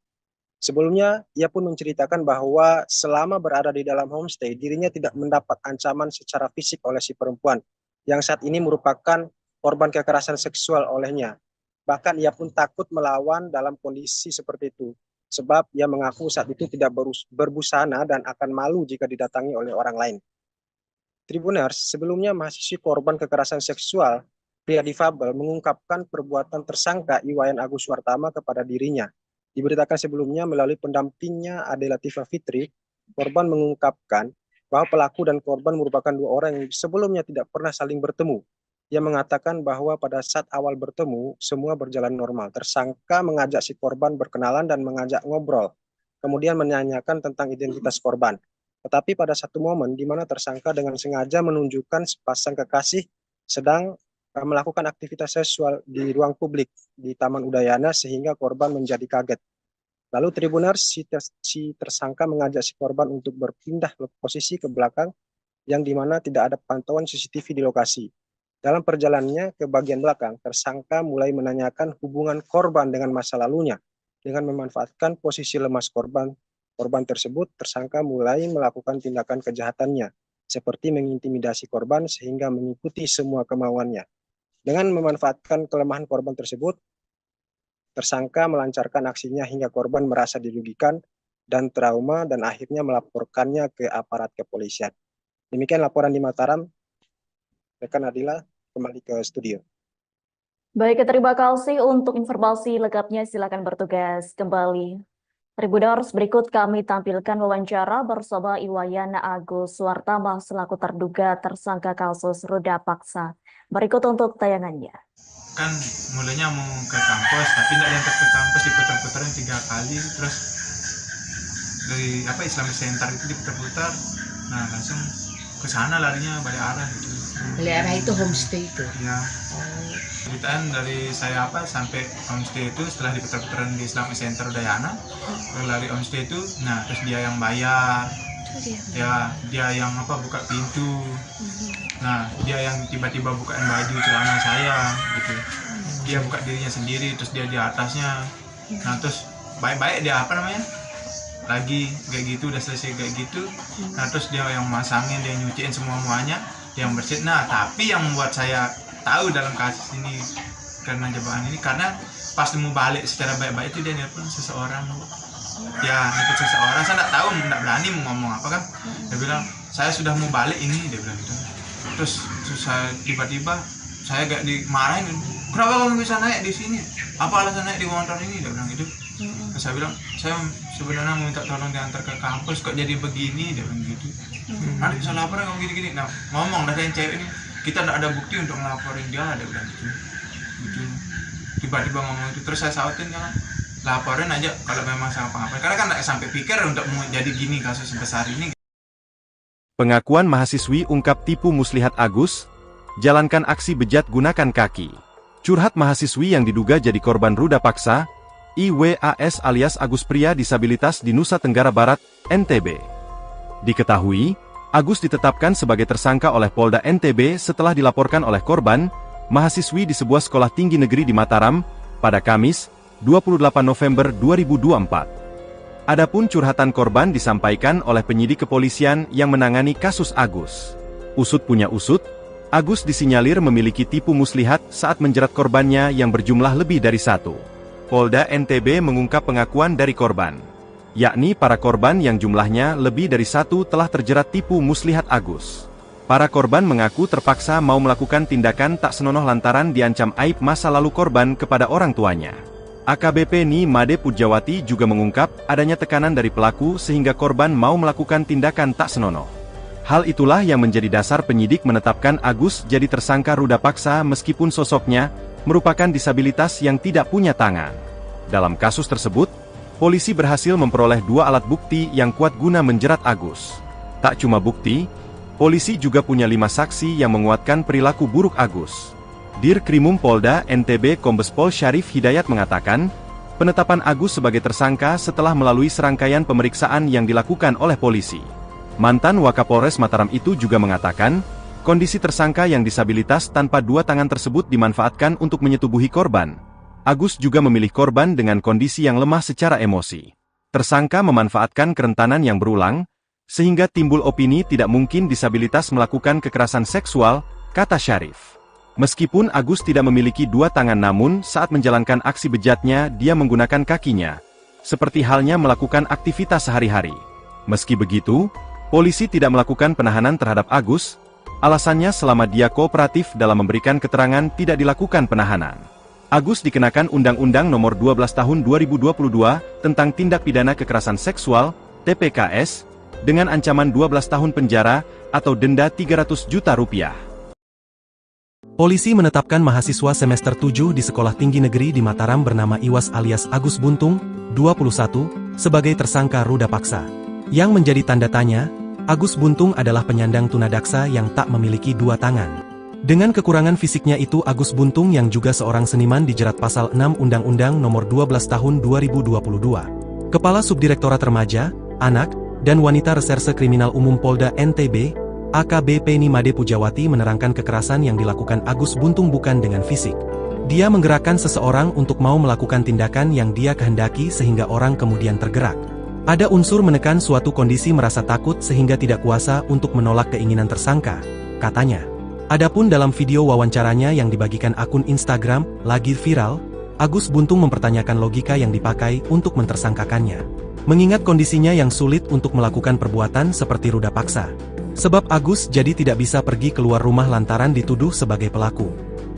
Sebelumnya, ia pun menceritakan bahwa selama berada di dalam homestay, dirinya tidak mendapat ancaman secara fisik oleh si perempuan, yang saat ini merupakan korban kekerasan seksual olehnya. Bahkan ia pun takut melawan dalam kondisi seperti itu, sebab ia mengaku saat itu tidak berbusana dan akan malu jika didatangi oleh orang lain. Tribuners, sebelumnya mahasiswi korban kekerasan seksual, pria difabel mengungkapkan perbuatan tersangka Iwayan Agus Suartama kepada dirinya. Diberitakan sebelumnya melalui pendampingnya Ade Latifah Fitri, korban mengungkapkan bahwa pelaku dan korban merupakan dua orang yang sebelumnya tidak pernah saling bertemu. Ia mengatakan bahwa pada saat awal bertemu, semua berjalan normal. Tersangka mengajak si korban berkenalan dan mengajak ngobrol. Kemudian menanyakan tentang identitas korban. Tetapi pada satu momen di mana tersangka dengan sengaja menunjukkan sepasang kekasih sedang melakukan aktivitas seksual di ruang publik di Taman Udayana sehingga korban menjadi kaget. Lalu Tribuners, si tersangka mengajak si korban untuk berpindah posisi ke belakang yang di mana tidak ada pantauan CCTV di lokasi. Dalam perjalanannya ke bagian belakang, tersangka mulai menanyakan hubungan korban dengan masa lalunya. Dengan memanfaatkan posisi lemas korban tersebut, tersangka mulai melakukan tindakan kejahatannya, seperti mengintimidasi korban sehingga mengikuti semua kemauannya. Dengan memanfaatkan kelemahan korban tersebut, tersangka melancarkan aksinya hingga korban merasa dirugikan dan trauma dan akhirnya melaporkannya ke aparat kepolisian. Demikian laporan di Mataram. Rekan Nadila, kembali ke studio. Baik, terima kasih untuk informasi lengkapnya. Silakan bertugas kembali. Tribuners, berikut kami tampilkan wawancara bersama Iwayan Agus Suartama selaku terduga tersangka kasus ruda paksa. Berikut untuk tayangannya. Kan mulanya mau ke kampus, tapi nggak diantar ke kampus, diputar-putarin 3 kali, terus dari Islamic Center itu diputar-putar, nah langsung ke sana larinya balik arah gitu. Balik arah itu homestay itu. Ya. Ceritaan dari saya sampai homestay itu setelah diputar-putaran di Islamic Center Udayana, lari homestay itu, nah terus dia yang bayar, ya dia yang buka pintu, nah dia yang tiba-tiba bukain baju celana saya gitu, dia buka dirinya sendiri, terus dia di atasnya, nah terus baik-baik dia lagi kayak gitu, udah selesai kayak gitu, nah terus dia yang masangin, dia nyuciin semuanya, dia yang bersih. Nah tapi yang membuat saya tahu dalam kasus ini karena jebakan ini, karena pas mau balik secara baik-baik itu dia nelpon seseorang, saya nggak tahu, nggak berani mau ngomong apa kan, dia bilang saya sudah mau balik ini, dia bilang gitu. Terus saya tiba-tiba saya gak dimarahin, kenapa kamu bisa naik di sini, apa alasan naik di motor ini, dia bilang gitu. Terus saya bilang saya sebenarnya mau minta tolong diantar ke kampus, kok jadi begini, dia bilang gitu. Nanti bisa laporan kamu gini-gini, nah ngomong dari yang cewek ini, kita tidak ada bukti untuk ngelaporin dia, dia bilang gitu. Tiba-tiba ngomong itu, terus saya sautin kan, laporin aja kalau memang sama apa-apa, karena kan tidak sampai pikir untuk mau jadi gini kasus sebesar ini. Pengakuan mahasiswi ungkap tipu muslihat Agus, jalankan aksi bejat gunakan kaki. Curhat mahasiswi yang diduga jadi korban ruda paksa, IWAS alias Agus pria disabilitas di Nusa Tenggara Barat, NTB. Diketahui, Agus ditetapkan sebagai tersangka oleh Polda NTB setelah dilaporkan oleh korban, mahasiswi di sebuah sekolah tinggi negeri di Mataram, pada Kamis, 28 November 2024. Adapun curhatan korban disampaikan oleh penyidik kepolisian yang menangani kasus Agus. Usut punya usut, Agus disinyalir memiliki tipu muslihat saat menjerat korbannya yang berjumlah lebih dari satu. Polda NTB mengungkap pengakuan dari korban, yakni para korban yang jumlahnya lebih dari satu telah terjerat tipu muslihat Agus. Para korban mengaku terpaksa mau melakukan tindakan tak senonoh lantaran diancam aib masa lalu korban kepada orang tuanya. AKBP Ni Made Pujawati juga mengungkap adanya tekanan dari pelaku sehingga korban mau melakukan tindakan tak senonoh. Hal itulah yang menjadi dasar penyidik menetapkan Agus jadi tersangka ruda paksa meskipun sosoknya merupakan disabilitas yang tidak punya tangan. Dalam kasus tersebut, polisi berhasil memperoleh 2 alat bukti yang kuat guna menjerat Agus. Tak cuma bukti, polisi juga punya 5 saksi yang menguatkan perilaku buruk Agus. Dirkrimum Polda NTB Kombes Pol Syarif Hidayat mengatakan, penetapan Agus sebagai tersangka setelah melalui serangkaian pemeriksaan yang dilakukan oleh polisi. Mantan Wakapolres Mataram itu juga mengatakan, kondisi tersangka yang disabilitas tanpa 2 tangan tersebut dimanfaatkan untuk menyetubuhi korban. Agus juga memilih korban dengan kondisi yang lemah secara emosi. Tersangka memanfaatkan kerentanan yang berulang, sehingga timbul opini tidak mungkin disabilitas melakukan kekerasan seksual, kata Syarif. Meskipun Agus tidak memiliki 2 tangan namun saat menjalankan aksi bejatnya dia menggunakan kakinya, seperti halnya melakukan aktivitas sehari-hari. Meski begitu, polisi tidak melakukan penahanan terhadap Agus, alasannya selama dia kooperatif dalam memberikan keterangan tidak dilakukan penahanan. Agus dikenakan Undang-Undang Nomor 12 Tahun 2022 tentang Tindak Pidana Kekerasan Seksual, TPKS, dengan ancaman 12 tahun penjara atau denda Rp300 juta. Polisi menetapkan mahasiswa semester 7 di Sekolah Tinggi Negeri di Mataram bernama Iwas alias Agus Buntung, 21, sebagai tersangka ruda paksa. Yang menjadi tanda tanya, Agus Buntung adalah penyandang tunadaksa yang tak memiliki 2 tangan. Dengan kekurangan fisiknya itu Agus Buntung yang juga seorang seniman dijerat pasal 6 Undang-Undang Nomor 12 Tahun 2022. Kepala Subdirektorat Remaja, Anak, dan Wanita Reserse Kriminal Umum Polda NTB, AKBP Ni Made Pujawati menerangkan kekerasan yang dilakukan Agus Buntung bukan dengan fisik. Dia menggerakkan seseorang untuk mau melakukan tindakan yang dia kehendaki sehingga orang kemudian tergerak. Ada unsur menekan suatu kondisi merasa takut sehingga tidak kuasa untuk menolak keinginan tersangka, katanya. Adapun dalam video wawancaranya yang dibagikan akun Instagram, lagi viral, Agus Buntung mempertanyakan logika yang dipakai untuk mentersangkakannya. Mengingat kondisinya yang sulit untuk melakukan perbuatan seperti ruda paksa. Sebab Agus jadi tidak bisa pergi keluar rumah lantaran dituduh sebagai pelaku.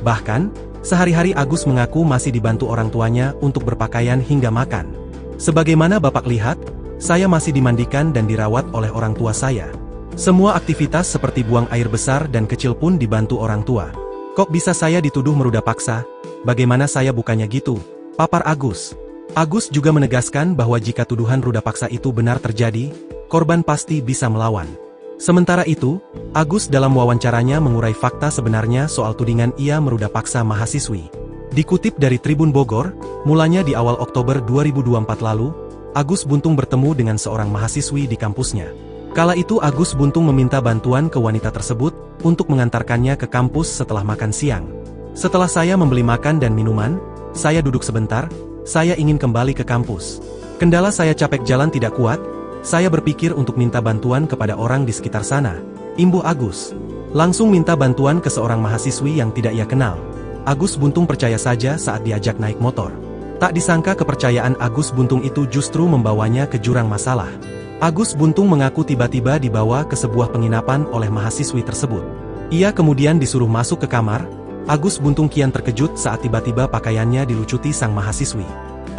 Bahkan, sehari-hari Agus mengaku masih dibantu orang tuanya untuk berpakaian hingga makan. Sebagaimana Bapak lihat, saya masih dimandikan dan dirawat oleh orang tua saya. Semua aktivitas seperti buang air besar dan kecil pun dibantu orang tua. Kok bisa saya dituduh meruda paksa? Bagaimana saya bukannya gitu? Papar Agus. Agus juga menegaskan bahwa jika tuduhan ruda paksa itu benar terjadi, korban pasti bisa melawan. Sementara itu, Agus dalam wawancaranya mengurai fakta sebenarnya soal tudingan ia meruda paksa mahasiswi. Dikutip dari Tribun Bogor, mulanya di awal Oktober 2024 lalu, Agus Buntung bertemu dengan seorang mahasiswi di kampusnya. Kala itu Agus Buntung meminta bantuan ke wanita tersebut untuk mengantarkannya ke kampus setelah makan siang. Setelah saya membeli makan dan minuman, saya duduk sebentar, saya ingin kembali ke kampus. Kendala saya capek jalan tidak kuat, saya berpikir untuk minta bantuan kepada orang di sekitar sana, imbuh Agus. Langsung minta bantuan ke seorang mahasiswi yang tidak ia kenal. Agus Buntung percaya saja saat diajak naik motor. Tak disangka kepercayaan Agus Buntung itu justru membawanya ke jurang masalah. Agus Buntung mengaku tiba-tiba dibawa ke sebuah penginapan oleh mahasiswi tersebut. Ia kemudian disuruh masuk ke kamar. Agus Buntung kian terkejut saat tiba-tiba pakaiannya dilucuti sang mahasiswi.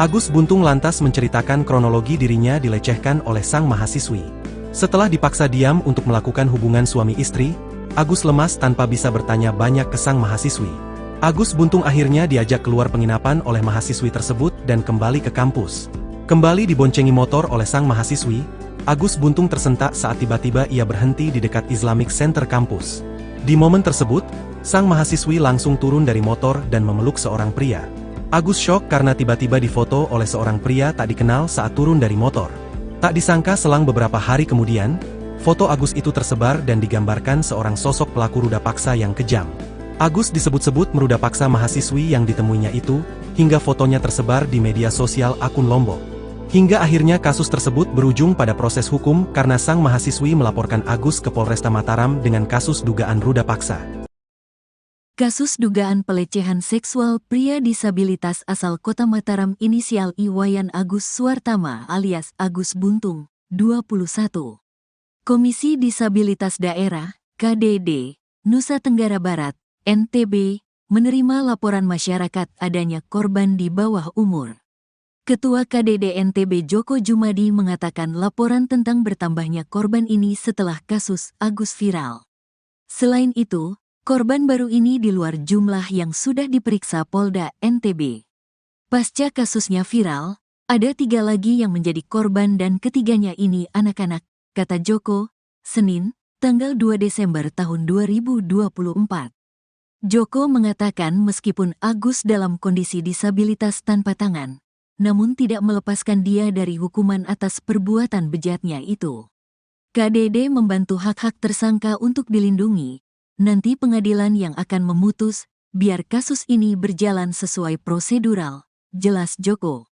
Agus Buntung lantas menceritakan kronologi dirinya dilecehkan oleh sang mahasiswi. Setelah dipaksa diam untuk melakukan hubungan suami istri, Agus lemas tanpa bisa bertanya banyak ke sang mahasiswi. Agus Buntung akhirnya diajak keluar penginapan oleh mahasiswi tersebut dan kembali ke kampus. Kembali diboncengi motor oleh sang mahasiswi, Agus Buntung tersentak saat tiba-tiba ia berhenti di dekat Islamic Center kampus. Di momen tersebut, sang mahasiswi langsung turun dari motor dan memeluk seorang pria. Agus syok karena tiba-tiba difoto oleh seorang pria tak dikenal saat turun dari motor. Tak disangka selang beberapa hari kemudian, foto Agus itu tersebar dan digambarkan seorang sosok pelaku ruda paksa yang kejam. Agus disebut-sebut meruda paksa mahasiswi yang ditemuinya itu, hingga fotonya tersebar di media sosial akun Lombok. Hingga akhirnya kasus tersebut berujung pada proses hukum karena sang mahasiswi melaporkan Agus ke Polresta Mataram dengan kasus dugaan ruda paksa. Kasus dugaan pelecehan seksual pria disabilitas asal Kota Mataram inisial Iwayan Agus Suartama alias Agus Buntung, 21. Komisi Disabilitas Daerah, KDD, Nusa Tenggara Barat, NTB, menerima laporan masyarakat adanya korban di bawah umur. Ketua KDD NTB Joko Jumadi mengatakan laporan tentang bertambahnya korban ini setelah kasus Agus viral. Selain itu, korban baru ini di luar jumlah yang sudah diperiksa Polda NTB. Pasca kasusnya viral, ada 3 lagi yang menjadi korban dan ketiganya ini anak-anak, kata Joko, Senin, tanggal 2 Desember tahun 2024. Joko mengatakan meskipun Agus dalam kondisi disabilitas tanpa tangan, namun tidak melepaskan dia dari hukuman atas perbuatan bejatnya itu. KDD membantu hak-hak tersangka untuk dilindungi. Nanti pengadilan yang akan memutus, biar kasus ini berjalan sesuai prosedural, jelas Joko.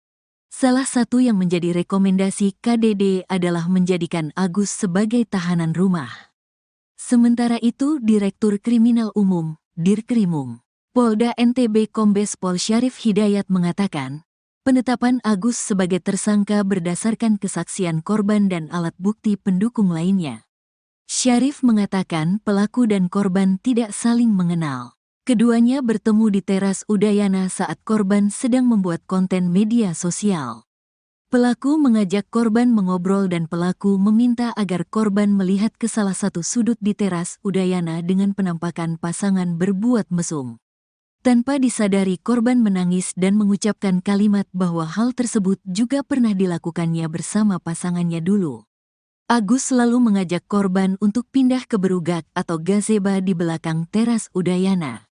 Salah satu yang menjadi rekomendasi KDD adalah menjadikan Agus sebagai tahanan rumah. Sementara itu Direktur Kriminal Umum, Dirkrimum, Polda NTB Kombes Pol Syarif Hidayat mengatakan, penetapan Agus sebagai tersangka berdasarkan kesaksian korban dan alat bukti pendukung lainnya. Syarif mengatakan pelaku dan korban tidak saling mengenal. Keduanya bertemu di teras Udayana saat korban sedang membuat konten media sosial. Pelaku mengajak korban mengobrol dan pelaku meminta agar korban melihat ke salah satu sudut di teras Udayana dengan penampakan pasangan berbuat mesum. Tanpa disadari korban menangis dan mengucapkan kalimat bahwa hal tersebut juga pernah dilakukannya bersama pasangannya dulu. Agus selalu mengajak korban untuk pindah ke berugak atau gazebo di belakang teras Udayana.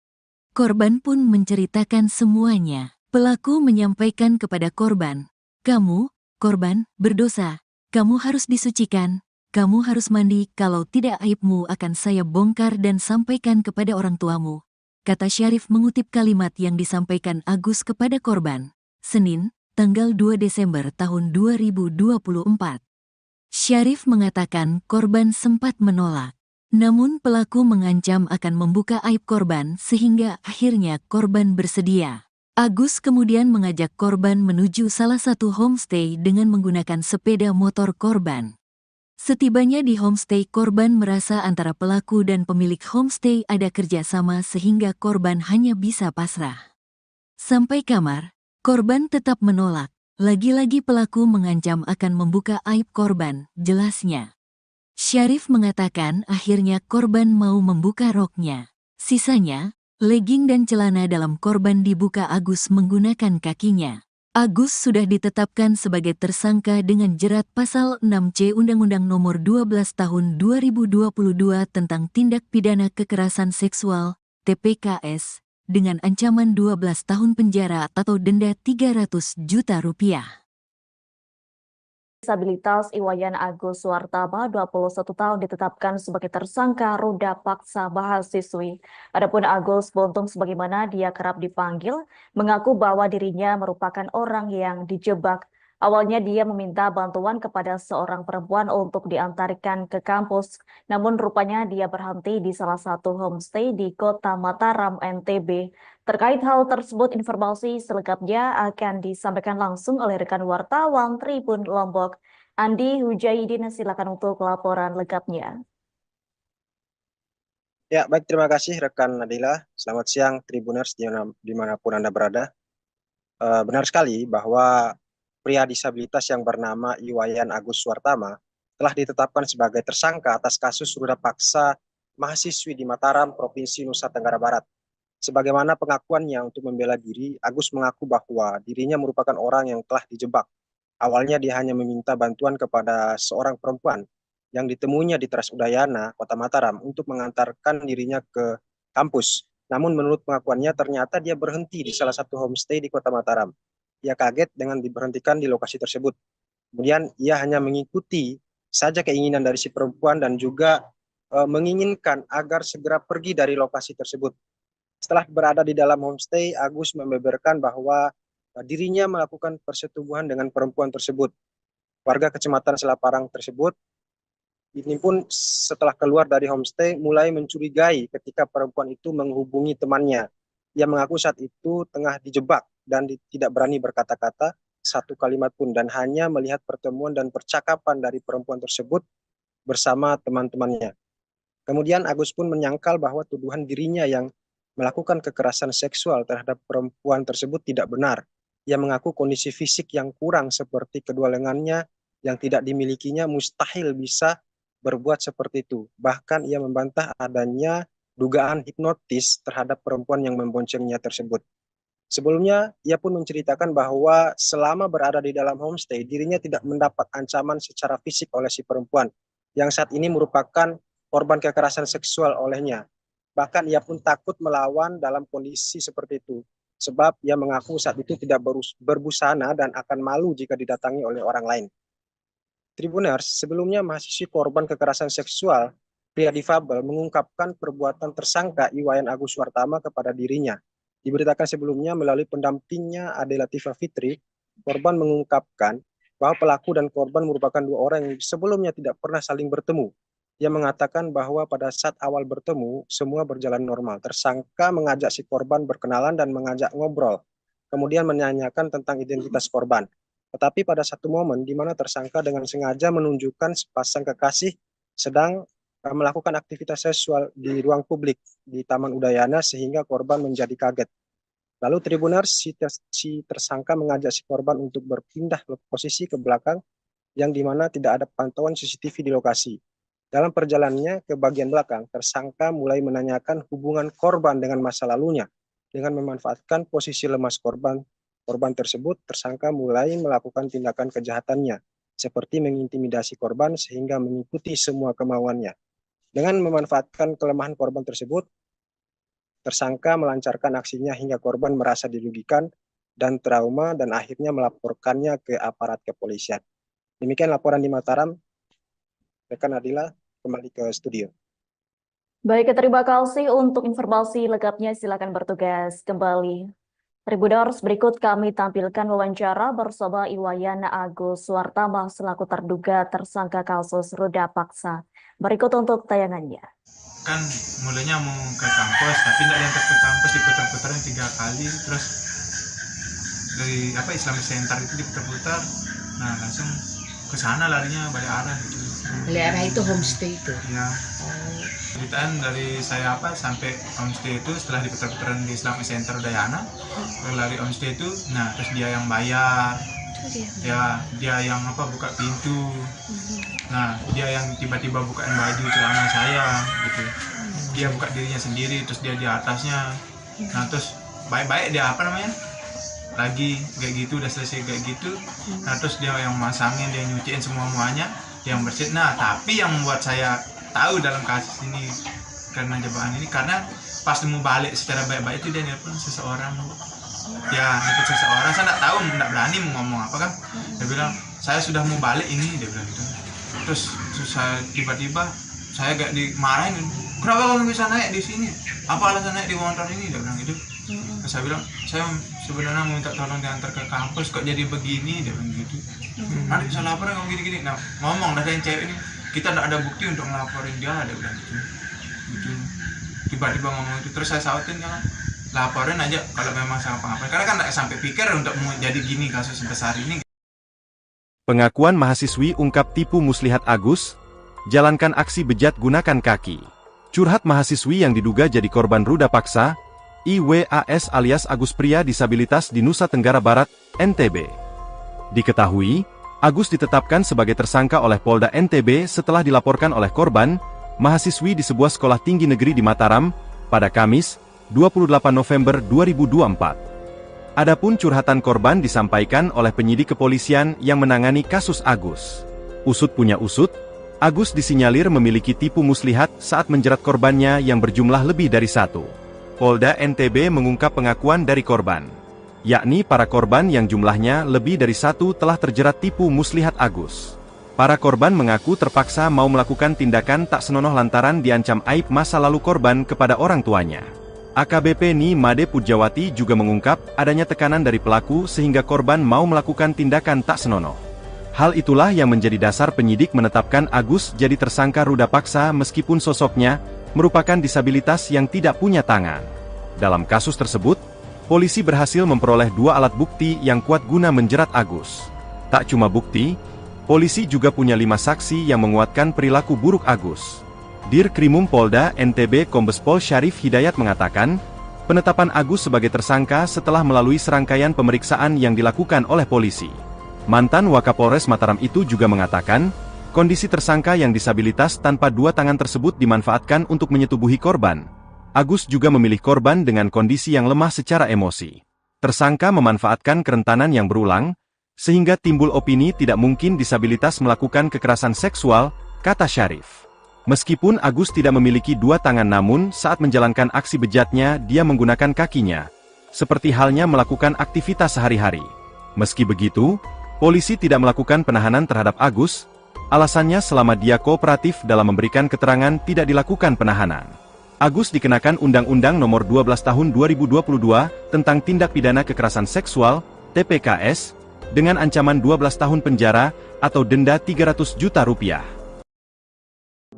Korban pun menceritakan semuanya. Pelaku menyampaikan kepada korban, "Kamu, korban, berdosa. Kamu harus disucikan. Kamu harus mandi, kalau tidak aibmu akan saya bongkar dan sampaikan kepada orang tuamu," kata Syarif mengutip kalimat yang disampaikan Agus kepada korban. Senin, tanggal 2 Desember tahun 2024. Syarif mengatakan korban sempat menolak. Namun pelaku mengancam akan membuka aib korban sehingga akhirnya korban bersedia. Agus kemudian mengajak korban menuju salah satu homestay dengan menggunakan sepeda motor korban. Setibanya di homestay, korban merasa antara pelaku dan pemilik homestay ada kerjasama sehingga korban hanya bisa pasrah. Sampai kamar, korban tetap menolak. Lagi-lagi pelaku mengancam akan membuka aib korban, jelasnya. Syarif mengatakan akhirnya korban mau membuka roknya. Sisanya, legging dan celana dalam korban dibuka Agus menggunakan kakinya. Agus sudah ditetapkan sebagai tersangka dengan jerat pasal 6C Undang-Undang Nomor 12 Tahun 2022 tentang Tindak Pidana Kekerasan Seksual, TPKS, dengan ancaman 12 tahun penjara atau denda 300 juta rupiah. Disabilitas Iwayan Agus Suartama, 21 tahun, ditetapkan sebagai tersangka ruda paksa mahasiswi. Adapun Agus Buntung, sebagaimana dia kerap dipanggil, mengaku bahwa dirinya merupakan orang yang dijebak. Awalnya dia meminta bantuan kepada seorang perempuan untuk diantarkan ke kampus, namun rupanya dia berhenti di salah satu homestay di Kota Mataram, NTB. Terkait hal tersebut, informasi selengkapnya akan disampaikan langsung oleh rekan wartawan Tribun Lombok, Andi Hujaidin. Silakan untuk laporan lengkapnya. Ya, baik, terima kasih rekan Nadila. Selamat siang Tribuners dimanapun Anda berada. Benar sekali bahwa pria disabilitas yang bernama Iwayan Agus Suartama telah ditetapkan sebagai tersangka atas kasus ruda paksa mahasiswi di Mataram, Provinsi Nusa Tenggara Barat. Sebagaimana pengakuannya untuk membela diri, Agus mengaku bahwa dirinya merupakan orang yang telah dijebak. Awalnya dia hanya meminta bantuan kepada seorang perempuan yang ditemuinya di Teras Udayana, Kota Mataram untuk mengantarkan dirinya ke kampus. Namun menurut pengakuannya ternyata dia berhenti di salah satu homestay di Kota Mataram. Ia kaget dengan diberhentikan di lokasi tersebut. Kemudian ia hanya mengikuti saja keinginan dari si perempuan dan juga menginginkan agar segera pergi dari lokasi tersebut. Setelah berada di dalam homestay, Agus membeberkan bahwa dirinya melakukan persetubuhan dengan perempuan tersebut. Warga Kecamatan Selaparang tersebut ini pun setelah keluar dari homestay mulai mencurigai ketika perempuan itu menghubungi temannya. Ia mengaku saat itu tengah dijebak dan tidak berani berkata-kata satu kalimat pun dan hanya melihat pertemuan dan percakapan dari perempuan tersebut bersama teman-temannya. Kemudian Agus pun menyangkal bahwa tuduhan dirinya yang melakukan kekerasan seksual terhadap perempuan tersebut tidak benar. Ia mengaku kondisi fisik yang kurang seperti kedua lengannya yang tidak dimilikinya mustahil bisa berbuat seperti itu. Bahkan ia membantah adanya dugaan hipnotis terhadap perempuan yang memboncengnya tersebut. Sebelumnya, ia pun menceritakan bahwa selama berada di dalam homestay, dirinya tidak mendapat ancaman secara fisik oleh si perempuan, yang saat ini merupakan korban kekerasan seksual olehnya. Bahkan ia pun takut melawan dalam kondisi seperti itu, sebab ia mengaku saat itu tidak berbusana dan akan malu jika didatangi oleh orang lain. Tribuners, sebelumnya mahasiswi korban kekerasan seksual, pria difabel mengungkapkan perbuatan tersangka Iwayan Agus Suartama kepada dirinya. Diberitakan sebelumnya melalui pendampingnya Ade Latifah Fitri, korban mengungkapkan bahwa pelaku dan korban merupakan dua orang yang sebelumnya tidak pernah saling bertemu. Ia mengatakan bahwa pada saat awal bertemu, semua berjalan normal. Tersangka mengajak si korban berkenalan dan mengajak ngobrol, kemudian menanyakan tentang identitas korban. Tetapi pada satu momen di mana tersangka dengan sengaja menunjukkan sepasang kekasih sedang melakukan aktivitas seksual di ruang publik di Taman Udayana sehingga korban menjadi kaget. Lalu Tribuners, si tersangka mengajak si korban untuk berpindah posisi ke belakang yang dimana tidak ada pantauan CCTV di lokasi. Dalam perjalanannya ke bagian belakang, tersangka mulai menanyakan hubungan korban dengan masa lalunya. Dengan memanfaatkan posisi lemas korban tersebut, tersangka mulai melakukan tindakan kejahatannya, seperti mengintimidasi korban sehingga mengikuti semua kemauannya. Dengan memanfaatkan kelemahan korban tersebut, tersangka melancarkan aksinya hingga korban merasa dirugikan dan trauma dan akhirnya melaporkannya ke aparat kepolisian. Demikian laporan di Mataram. Rekan Adila, kembali ke studio. Baik, terima kasih untuk informasi lengkapnya. Silakan bertugas kembali. Tribuners, berikut kami tampilkan wawancara bersama Iwayan Agus Suartama selaku terduga tersangka kasus ruda paksa. Berikut untuk tayangannya. Kan mulanya mau ke kampus, tapi nggak diantar ke kampus, diputar-putarin 3 kali, terus dari Islamic Center itu diputar-putar, nah langsung ke sana larinya balik arah gitu. Balik arah itu homestay itu. Ya. Ceritaan dari saya sampai homestay itu setelah diputar-putaran di Islamic Center Udayana, lari homestay itu, nah terus dia yang bayar. Ya, dia yang buka pintu. Nah, dia yang tiba-tiba bukain baju celana saya gitu. Dia buka dirinya sendiri, terus dia di atasnya. Nah, terus baik-baik dia lagi kayak gitu, udah selesai kayak gitu. Nah, terus dia yang masangin, dia nyuciin semuanya, dia yang bersihin. Nah, tapi yang membuat saya tahu dalam kasus ini karena jebakan ini, karena pas mau balik secara baik-baik itu dia nelpon seseorang. Ya, nelpon seseorang, saya nggak tahu, nggak berani mau ngomong apa kan. Dia bilang, saya sudah mau balik ini, dia bilang gitu. Terus saya tiba-tiba saya gak dimarahin, kenapa kamu bisa naik di sini? Apa alasan naik di motor ini? Dia bilang gitu. Terus saya bilang, saya sebenarnya mau minta tolong diantar ke kampus, kok jadi begini? Dia bilang gitu. Nanti bisa lapor kamu gini-gini. Nah, ngomong dari yang cewek ini, kita nggak ada bukti untuk ngelaporin dia, dia bilang gitu. Tiba-tiba ngomong itu, terus saya sautin kan, laporin aja kalau memang sama apa-apa. Karena kan nggak sampai pikir untuk mau jadi gini kasus sebesar ini. Pengakuan mahasiswi ungkap tipu muslihat Agus, jalankan aksi bejat gunakan kaki. Curhat mahasiswi yang diduga jadi korban ruda paksa, IWAS alias Agus pria disabilitas di Nusa Tenggara Barat, NTB. Diketahui, Agus ditetapkan sebagai tersangka oleh Polda NTB setelah dilaporkan oleh korban, mahasiswi di sebuah sekolah tinggi negeri di Mataram, pada Kamis, 28 November 2024. Adapun curhatan korban disampaikan oleh penyidik kepolisian yang menangani kasus Agus. Usut punya usut, Agus disinyalir memiliki tipu muslihat saat menjerat korbannya yang berjumlah lebih dari satu. Polda NTB mengungkap pengakuan dari korban, yakni para korban yang jumlahnya lebih dari satu telah terjerat tipu muslihat Agus. Para korban mengaku terpaksa mau melakukan tindakan tak senonoh lantaran diancam aib masa lalu korban kepada orang tuanya. AKBP Ni Made Pujawati juga mengungkap adanya tekanan dari pelaku sehingga korban mau melakukan tindakan tak senonoh. Hal itulah yang menjadi dasar penyidik menetapkan Agus jadi tersangka ruda paksa meskipun sosoknya merupakan disabilitas yang tidak punya tangan. Dalam kasus tersebut, polisi berhasil memperoleh 2 alat bukti yang kuat guna menjerat Agus. Tak cuma bukti, polisi juga punya 5 saksi yang menguatkan perilaku buruk Agus. Dirkrimum Polda NTB Kombes Pol Syarif Hidayat mengatakan, penetapan Agus sebagai tersangka setelah melalui serangkaian pemeriksaan yang dilakukan oleh polisi. Mantan Wakapolres Mataram itu juga mengatakan, kondisi tersangka yang disabilitas tanpa 2 tangan tersebut dimanfaatkan untuk menyetubuhi korban. Agus juga memilih korban dengan kondisi yang lemah secara emosi. Tersangka memanfaatkan kerentanan yang berulang, sehingga timbul opini tidak mungkin disabilitas melakukan kekerasan seksual, kata Syarif. Meskipun Agus tidak memiliki 2 tangan namun saat menjalankan aksi bejatnya dia menggunakan kakinya, seperti halnya melakukan aktivitas sehari-hari. Meski begitu, polisi tidak melakukan penahanan terhadap Agus, alasannya selama dia kooperatif dalam memberikan keterangan tidak dilakukan penahanan. Agus dikenakan Undang-Undang Nomor 12 Tahun 2022 tentang Tindak Pidana Kekerasan Seksual, TPKS, dengan ancaman 12 tahun penjara atau denda Rp300 juta.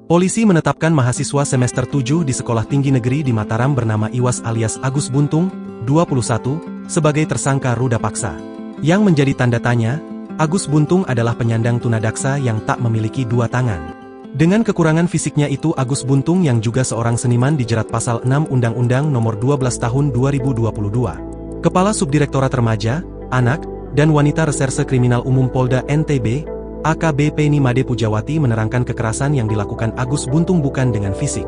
Polisi menetapkan mahasiswa semester 7 di Sekolah Tinggi Negeri di Mataram bernama Iwas alias Agus Buntung, 21, sebagai tersangka ruda paksa. Yang menjadi tanda tanya, Agus Buntung adalah penyandang tunadaksa yang tak memiliki 2 tangan. Dengan kekurangan fisiknya itu Agus Buntung yang juga seorang seniman dijerat pasal 6 Undang-Undang Nomor 12 Tahun 2022. Kepala Subdirektorat Remaja, Anak, dan Wanita Reserse Kriminal Umum Polda NTB, AKBP Ni Made Pujawati menerangkan kekerasan yang dilakukan Agus Buntung bukan dengan fisik.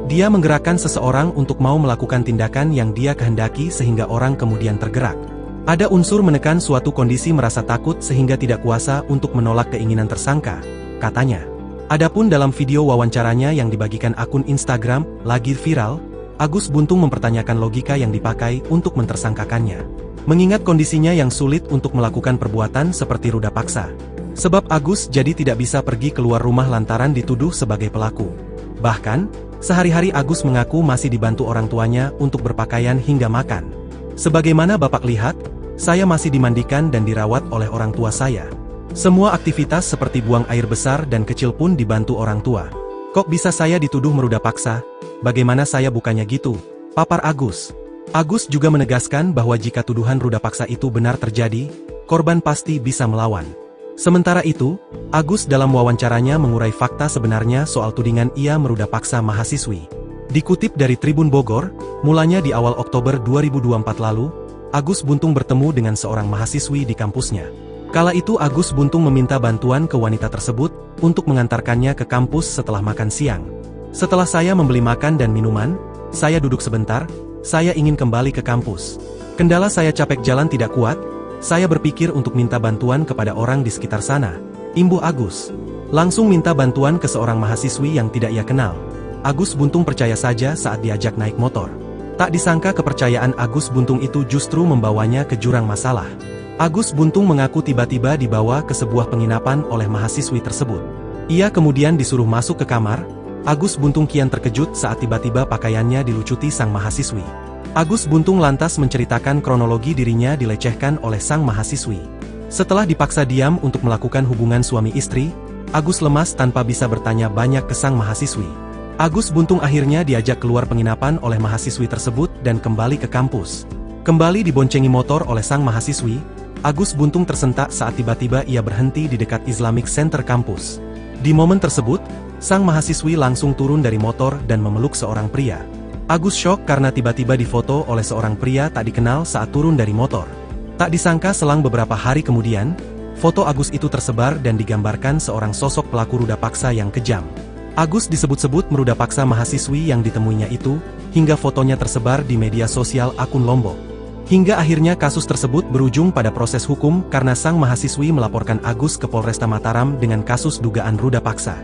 Dia menggerakkan seseorang untuk mau melakukan tindakan yang dia kehendaki sehingga orang kemudian tergerak. Ada unsur menekan suatu kondisi merasa takut sehingga tidak kuasa untuk menolak keinginan tersangka, katanya. Adapun dalam video wawancaranya yang dibagikan akun Instagram, lagi viral, Agus Buntung mempertanyakan logika yang dipakai untuk mentersangkakannya. Mengingat kondisinya yang sulit untuk melakukan perbuatan seperti ruda paksa. Sebab Agus jadi tidak bisa pergi keluar rumah lantaran dituduh sebagai pelaku. Bahkan, sehari-hari Agus mengaku masih dibantu orang tuanya untuk berpakaian hingga makan. Sebagaimana Bapak lihat, saya masih dimandikan dan dirawat oleh orang tua saya. Semua aktivitas seperti buang air besar dan kecil pun dibantu orang tua. Kok bisa saya dituduh meruda paksa? Bagaimana saya bukannya gitu? Papar Agus. Agus juga menegaskan bahwa jika tuduhan ruda paksa itu benar terjadi, korban pasti bisa melawan. Sementara itu, Agus dalam wawancaranya mengurai fakta sebenarnya soal tudingan ia meruda paksa mahasiswi. Dikutip dari Tribun Bogor, mulanya di awal Oktober 2024 lalu, Agus Buntung bertemu dengan seorang mahasiswi di kampusnya. Kala itu Agus Buntung meminta bantuan ke wanita tersebut untuk mengantarkannya ke kampus setelah makan siang. Setelah saya membeli makan dan minuman, saya duduk sebentar, saya ingin kembali ke kampus. Kendala saya capek jalan tidak kuat, saya berpikir untuk minta bantuan kepada orang di sekitar sana. Imbuh Agus. Langsung minta bantuan ke seorang mahasiswi yang tidak ia kenal. Agus Buntung percaya saja saat diajak naik motor. Tak disangka kepercayaan Agus Buntung itu justru membawanya ke jurang masalah. Agus Buntung mengaku tiba-tiba dibawa ke sebuah penginapan oleh mahasiswi tersebut. Ia kemudian disuruh masuk ke kamar. Agus Buntung kian terkejut saat tiba-tiba pakaiannya dilucuti sang mahasiswi. Agus Buntung lantas menceritakan kronologi dirinya dilecehkan oleh sang mahasiswi. Setelah dipaksa diam untuk melakukan hubungan suami istri, Agus lemas tanpa bisa bertanya banyak ke sang mahasiswi. Agus Buntung akhirnya diajak keluar penginapan oleh mahasiswi tersebut dan kembali ke kampus. Kembali diboncengi motor oleh sang mahasiswi, Agus Buntung tersentak saat tiba-tiba ia berhenti di dekat Islamic Center kampus. Di momen tersebut, sang mahasiswi langsung turun dari motor dan memeluk seorang pria. Agus syok karena tiba-tiba difoto oleh seorang pria tak dikenal saat turun dari motor. Tak disangka selang beberapa hari kemudian, foto Agus itu tersebar dan digambarkan seorang sosok pelaku ruda paksa yang kejam. Agus disebut-sebut meruda paksa mahasiswi yang ditemuinya itu, hingga fotonya tersebar di media sosial akun Lombok. Hingga akhirnya kasus tersebut berujung pada proses hukum karena sang mahasiswi melaporkan Agus ke Polresta Mataram dengan kasus dugaan ruda paksa.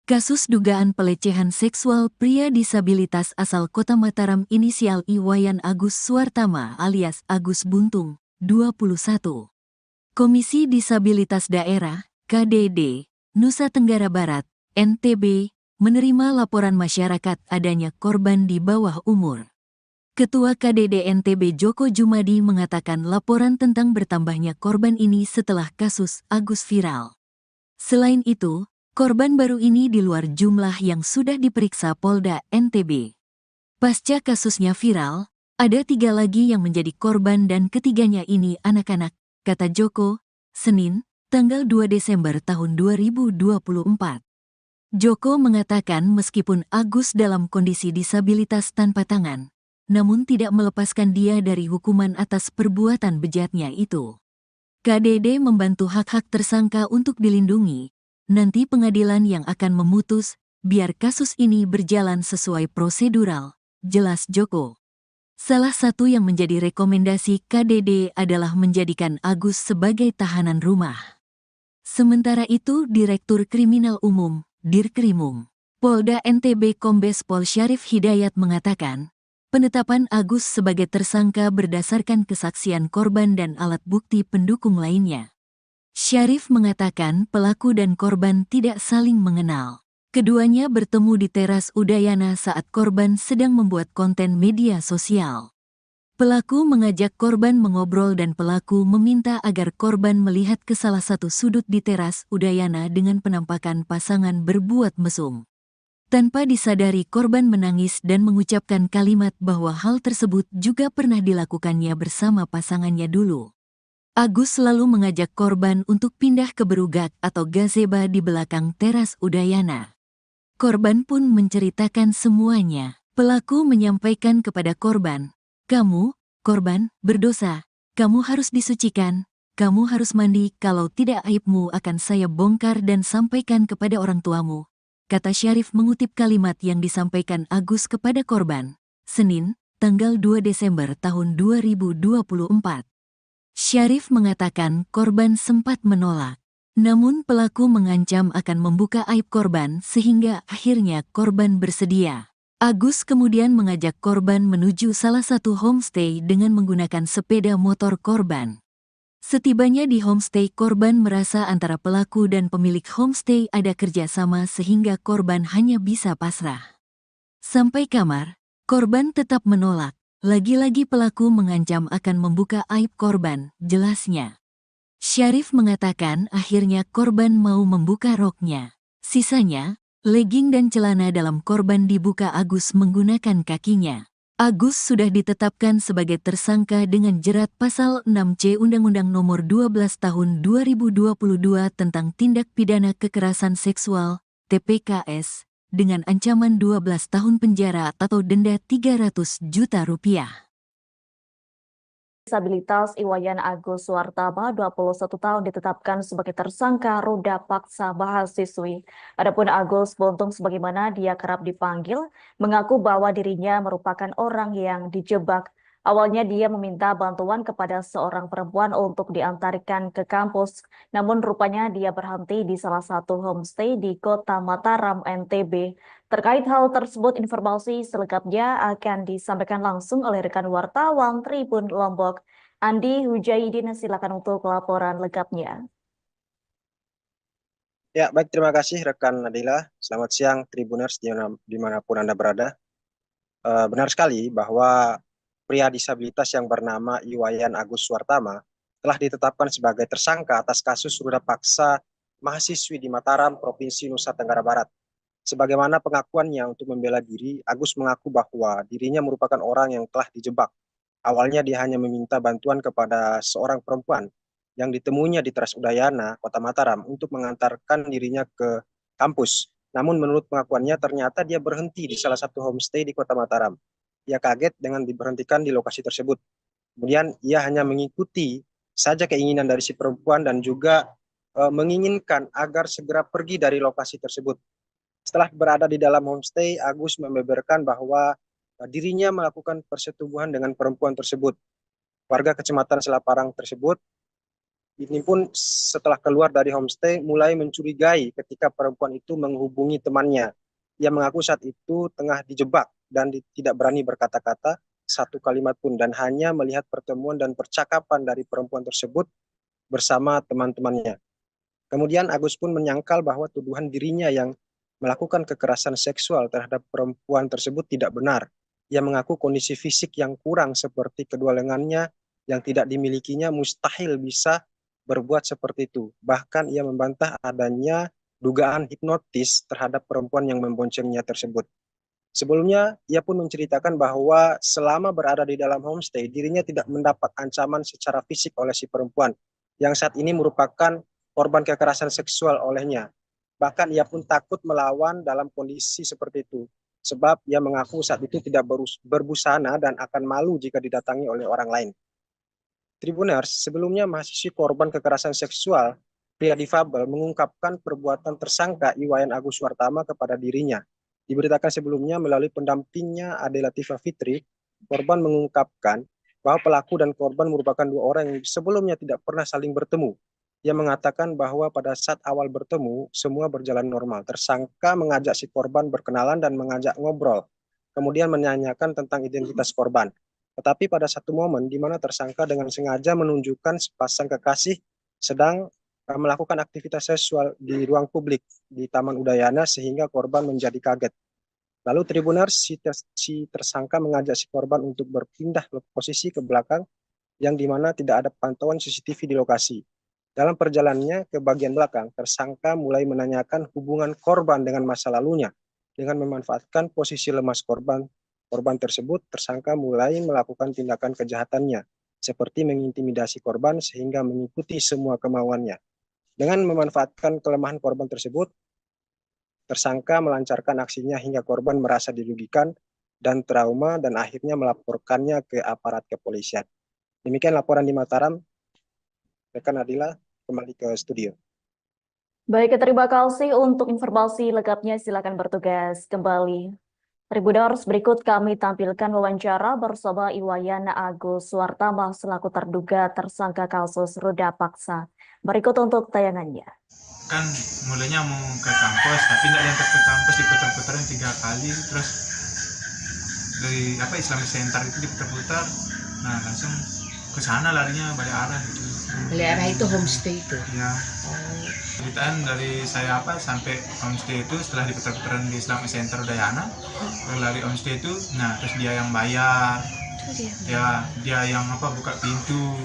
Kasus dugaan pelecehan seksual pria disabilitas asal Kota Mataram inisial Iwayan Agus Suartama alias Agus Buntung, 21. Komisi Disabilitas Daerah, KDD, Nusa Tenggara Barat, NTB, menerima laporan masyarakat adanya korban di bawah umur. Ketua KDD NTB Joko Jumadi mengatakan laporan tentang bertambahnya korban ini setelah kasus Agus viral. Selain itu, korban baru ini di luar jumlah yang sudah diperiksa Polda NTB. Pasca kasusnya viral, ada 3 lagi yang menjadi korban dan ketiganya ini anak-anak, kata Joko, Senin, tanggal 2 Desember tahun 2024. Joko mengatakan meskipun Agus dalam kondisi disabilitas tanpa tangan, namun tidak melepaskan dia dari hukuman atas perbuatan bejatnya itu. KDD membantu hak-hak tersangka untuk dilindungi. Nanti pengadilan yang akan memutus, biar kasus ini berjalan sesuai prosedural, jelas Joko. Salah satu yang menjadi rekomendasi KDD adalah menjadikan Agus sebagai tahanan rumah. Sementara itu Direktur Kriminal Umum, Dirkrimum, Polda NTB Kombes Pol Syarif Hidayat mengatakan, penetapan Agus sebagai tersangka berdasarkan kesaksian korban dan alat bukti pendukung lainnya. Syarif mengatakan pelaku dan korban tidak saling mengenal. Keduanya bertemu di teras Udayana saat korban sedang membuat konten media sosial. Pelaku mengajak korban mengobrol dan pelaku meminta agar korban melihat ke salah satu sudut di teras Udayana dengan penampakan pasangan berbuat mesum. Tanpa disadari korban menangis dan mengucapkan kalimat bahwa hal tersebut juga pernah dilakukannya bersama pasangannya dulu. Agus selalu mengajak korban untuk pindah ke Berugak atau gazebo di belakang teras Udayana. Korban pun menceritakan semuanya. Pelaku menyampaikan kepada korban, "Kamu, korban, berdosa. Kamu harus disucikan. Kamu harus mandi, kalau tidak aibmu akan saya bongkar dan sampaikan kepada orang tuamu," kata Syarif mengutip kalimat yang disampaikan Agus kepada korban. Senin, tanggal 2 Desember tahun 2024. Syarif mengatakan korban sempat menolak. Namun pelaku mengancam akan membuka aib korban sehingga akhirnya korban bersedia. Agus kemudian mengajak korban menuju salah satu homestay dengan menggunakan sepeda motor korban. Setibanya di homestay, korban merasa antara pelaku dan pemilik homestay ada kerjasama sehingga korban hanya bisa pasrah. Sampai kamar, korban tetap menolak. Lagi-lagi pelaku mengancam akan membuka aib korban, jelasnya. Syarif mengatakan akhirnya korban mau membuka roknya. Sisanya, legging dan celana dalam korban dibuka Agus menggunakan kakinya. Agus sudah ditetapkan sebagai tersangka dengan jerat pasal 6C Undang-Undang Nomor 12 Tahun 2022 tentang Tindak Pidana Kekerasan Seksual, TPKS, dengan ancaman 12 tahun penjara atau denda 300 juta rupiah. Disabilitas Iwayan Agus Suartama, 21 tahun, ditetapkan sebagai tersangka ruda paksa mahasiswi. Adapun Agus Buntung, sebagaimana dia kerap dipanggil, mengaku bahwa dirinya merupakan orang yang dijebak. Awalnya dia meminta bantuan kepada seorang perempuan untuk diantarkan ke kampus, namun rupanya dia berhenti di salah satu homestay di Kota Mataram, NTB. Terkait hal tersebut, informasi selengkapnya akan disampaikan langsung oleh rekan wartawan Tribun Lombok, Andi Hujaidin. Silakan untuk laporan lengkapnya. Ya, baik, terima kasih rekan Nadila. Selamat siang Tribuners dimanapun Anda berada. Benar sekali bahwa pria disabilitas yang bernama Iwayan Agus Suartama telah ditetapkan sebagai tersangka atas kasus ruda paksa mahasiswi di Mataram, Provinsi Nusa Tenggara Barat. Sebagaimana pengakuannya untuk membela diri, Agus mengaku bahwa dirinya merupakan orang yang telah dijebak. Awalnya dia hanya meminta bantuan kepada seorang perempuan yang ditemuinya di Teras Udayana, Kota Mataram, untuk mengantarkan dirinya ke kampus. Namun menurut pengakuannya ternyata dia berhenti di salah satu homestay di Kota Mataram. Ia kaget dengan diberhentikan di lokasi tersebut. Kemudian ia hanya mengikuti saja keinginan dari si perempuan dan juga menginginkan agar segera pergi dari lokasi tersebut. Setelah berada di dalam homestay, Agus membeberkan bahwa dirinya melakukan persetubuhan dengan perempuan tersebut. Warga Kecamatan Selaparang tersebut ini pun setelah keluar dari homestay mulai mencurigai ketika perempuan itu menghubungi temannya. Ia mengaku saat itu tengah dijebak dan tidak berani berkata-kata satu kalimat pun dan hanya melihat pertemuan dan percakapan dari perempuan tersebut bersama teman-temannya. Kemudian Agus pun menyangkal bahwa tuduhan dirinya yang melakukan kekerasan seksual terhadap perempuan tersebut tidak benar. Ia mengaku kondisi fisik yang kurang seperti kedua lengannya yang tidak dimilikinya mustahil bisa berbuat seperti itu. Bahkan ia membantah adanya dugaan hipnotis terhadap perempuan yang memboncengnya tersebut. Sebelumnya, ia pun menceritakan bahwa selama berada di dalam homestay, dirinya tidak mendapat ancaman secara fisik oleh si perempuan, yang saat ini merupakan korban kekerasan seksual olehnya. Bahkan ia pun takut melawan dalam kondisi seperti itu, sebab ia mengaku saat itu tidak berbusana dan akan malu jika didatangi oleh orang lain. Tribuners, sebelumnya mahasiswi korban kekerasan seksual, pria difabel mengungkapkan perbuatan tersangka Iwayan Agus Suartama kepada dirinya. Diberitakan sebelumnya melalui pendampingnya Ade Latifah Fitri, korban mengungkapkan bahwa pelaku dan korban merupakan dua orang yang sebelumnya tidak pernah saling bertemu. Ia mengatakan bahwa pada saat awal bertemu, semua berjalan normal. Tersangka mengajak si korban berkenalan dan mengajak ngobrol, kemudian menanyakan tentang identitas korban. Tetapi pada satu momen di mana tersangka dengan sengaja menunjukkan sepasang kekasih sedang melakukan aktivitas seksual di ruang publik di Taman Udayana sehingga korban menjadi kaget. Lalu Tribuners, si tersangka mengajak si korban untuk berpindah posisi ke belakang yang dimana tidak ada pantauan CCTV di lokasi. Dalam perjalanannya ke bagian belakang, tersangka mulai menanyakan hubungan korban dengan masa lalunya. Dengan memanfaatkan posisi lemas korban tersebut, tersangka mulai melakukan tindakan kejahatannya, seperti mengintimidasi korban sehingga mengikuti semua kemauannya. Dengan memanfaatkan kelemahan korban tersebut, tersangka melancarkan aksinya hingga korban merasa dirugikan dan trauma dan akhirnya melaporkannya ke aparat kepolisian. Demikian laporan di Mataram. Rekan Adila, kembali ke studio. Baik, terima kasih untuk informasi lengkapnya. Silakan bertugas kembali. Tribuners, berikut kami tampilkan wawancara bersama Iwayan Agus Suartama selaku terduga tersangka kasus ruda paksa. Berikut untuk tayangannya. Kan mulanya mau ke kampus, tapi nggak diantar ke kampus, diputar-putarin 3 kali, terus dari Islamic Center itu diputar-putar, nah langsung ke sana larinya balik arah gitu. Balik arah itu homestay itu. Ya. Ceritaan dari saya sampai homestay itu setelah diputar-putaran di Islamic Center Udayana, lari homestay itu, nah terus dia yang bayar. Ya, dia yang buka pintu.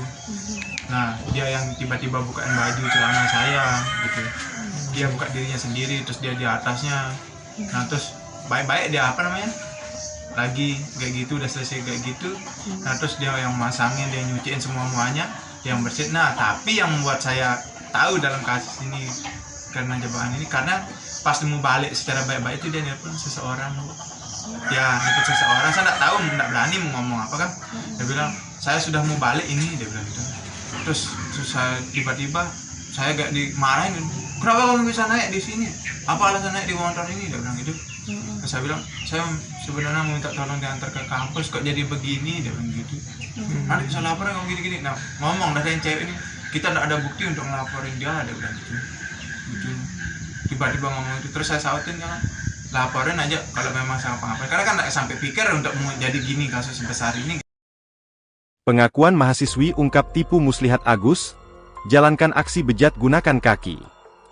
Nah, dia yang tiba-tiba bukain baju celana saya gitu. Dia buka dirinya sendiri, terus dia di atasnya. Nah, terus baik-baik dia lagi kayak gitu, udah selesai kayak gitu. Nah, terus dia yang masangin, dia nyuciin semuanya, dia yang bersihin. Nah, tapi yang membuat saya tahu dalam kasus ini karena jebakan ini, karena pas mau balik secara baik-baik itu dia nelpon seseorang. Ya, nelpon seseorang, saya nggak tahu, nggak berani mau ngomong apa kan. Dia bilang, saya sudah mau balik ini, dia bilang gitu. Terus saya tiba-tiba saya gak dimarahin, kenapa kamu bisa naik di sini? Apa alasan naik di motor ini? Dia bilang gitu. Terus saya bilang, saya sebenarnya mau minta tolong diantar ke kampus, kok jadi begini? Dia bilang gitu. Nanti bisa laporin kamu gini-gini. Nah, ngomong dari yang cewek ini, kita nggak ada bukti untuk ngelaporin dia, dia bilang gitu. Tiba-tiba ngomong itu, terus saya sautin kan, laporin aja kalau memang saya apa-apa. Karena kan nggak sampai pikir untuk mau jadi gini kasus sebesar ini. Pengakuan mahasiswi ungkap tipu muslihat Agus, jalankan aksi bejat gunakan kaki.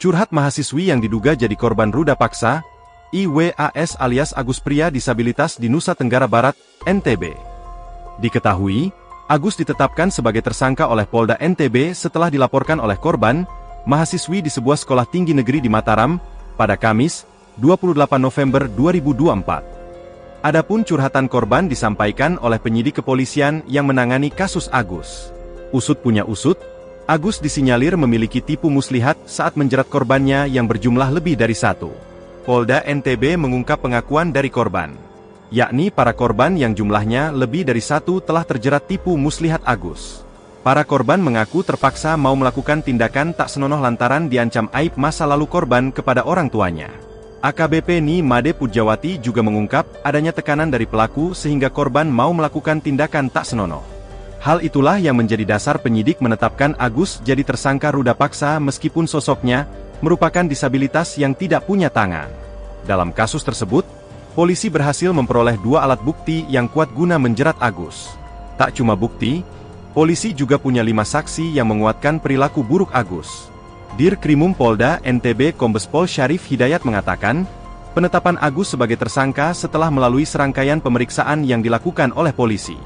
Curhat mahasiswi yang diduga jadi korban ruda paksa, IWAS alias Agus pria disabilitas di Nusa Tenggara Barat, NTB. Diketahui, Agus ditetapkan sebagai tersangka oleh Polda NTB setelah dilaporkan oleh korban, mahasiswi di sebuah sekolah tinggi negeri di Mataram, pada Kamis, 28 November 2024. Adapun curhatan korban disampaikan oleh penyidik kepolisian yang menangani kasus Agus. Usut punya usut, Agus disinyalir memiliki tipu muslihat saat menjerat korbannya yang berjumlah lebih dari 1. Polda NTB mengungkap pengakuan dari korban, yakni para korban yang jumlahnya lebih dari 1 telah terjerat tipu muslihat Agus. Para korban mengaku terpaksa mau melakukan tindakan tak senonoh lantaran diancam aib masa lalu korban kepada orang tuanya. AKBP Ni Made Pujawati juga mengungkap adanya tekanan dari pelaku sehingga korban mau melakukan tindakan tak senonoh. Hal itulah yang menjadi dasar penyidik menetapkan Agus jadi tersangka ruda paksa meskipun sosoknya merupakan disabilitas yang tidak punya tangan. Dalam kasus tersebut, polisi berhasil memperoleh 2 alat bukti yang kuat guna menjerat Agus. Tak cuma bukti, polisi juga punya 5 saksi yang menguatkan perilaku buruk Agus. Dirkrimum Polda NTB Kombes Pol Syarif Hidayat mengatakan, penetapan Agus sebagai tersangka setelah melalui serangkaian pemeriksaan yang dilakukan oleh polisi.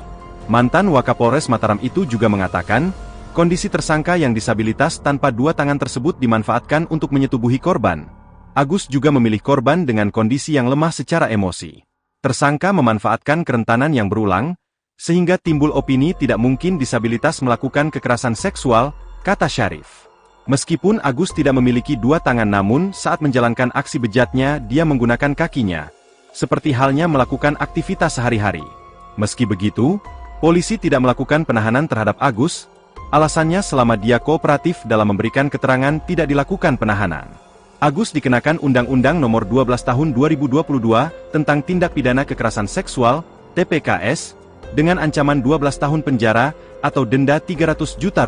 Mantan Wakapolres Mataram itu juga mengatakan, kondisi tersangka yang disabilitas tanpa 2 tangan tersebut dimanfaatkan untuk menyetubuhi korban. Agus juga memilih korban dengan kondisi yang lemah secara emosi. Tersangka memanfaatkan kerentanan yang berulang, sehingga timbul opini tidak mungkin disabilitas melakukan kekerasan seksual, kata Syarif. Meskipun Agus tidak memiliki 2 tangan namun saat menjalankan aksi bejatnya dia menggunakan kakinya, seperti halnya melakukan aktivitas sehari-hari. Meski begitu, polisi tidak melakukan penahanan terhadap Agus, alasannya selama dia kooperatif dalam memberikan keterangan tidak dilakukan penahanan. Agus dikenakan Undang-Undang Nomor 12 Tahun 2022 tentang Tindak Pidana Kekerasan Seksual, TPKS, dengan ancaman 12 tahun penjara atau denda Rp300 juta.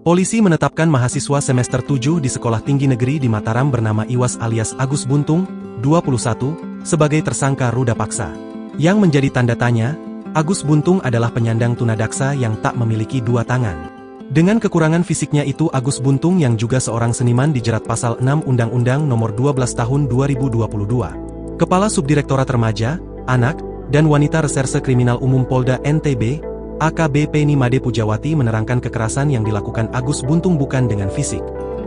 Polisi menetapkan mahasiswa semester 7 di Sekolah Tinggi Negeri di Mataram bernama Iwas alias Agus Buntung, 21, sebagai tersangka ruda paksa. Yang menjadi tanda tanya, Agus Buntung adalah penyandang tunadaksa yang tak memiliki 2 tangan. Dengan kekurangan fisiknya itu Agus Buntung yang juga seorang seniman dijerat pasal 6 Undang-Undang Nomor 12 Tahun 2022. Kepala Subdirektorat Remaja, Anak, dan Wanita Reserse Kriminal Umum Polda NTB, AKBP Nimade Pujawati menerangkan kekerasan yang dilakukan Agus Buntung bukan dengan fisik.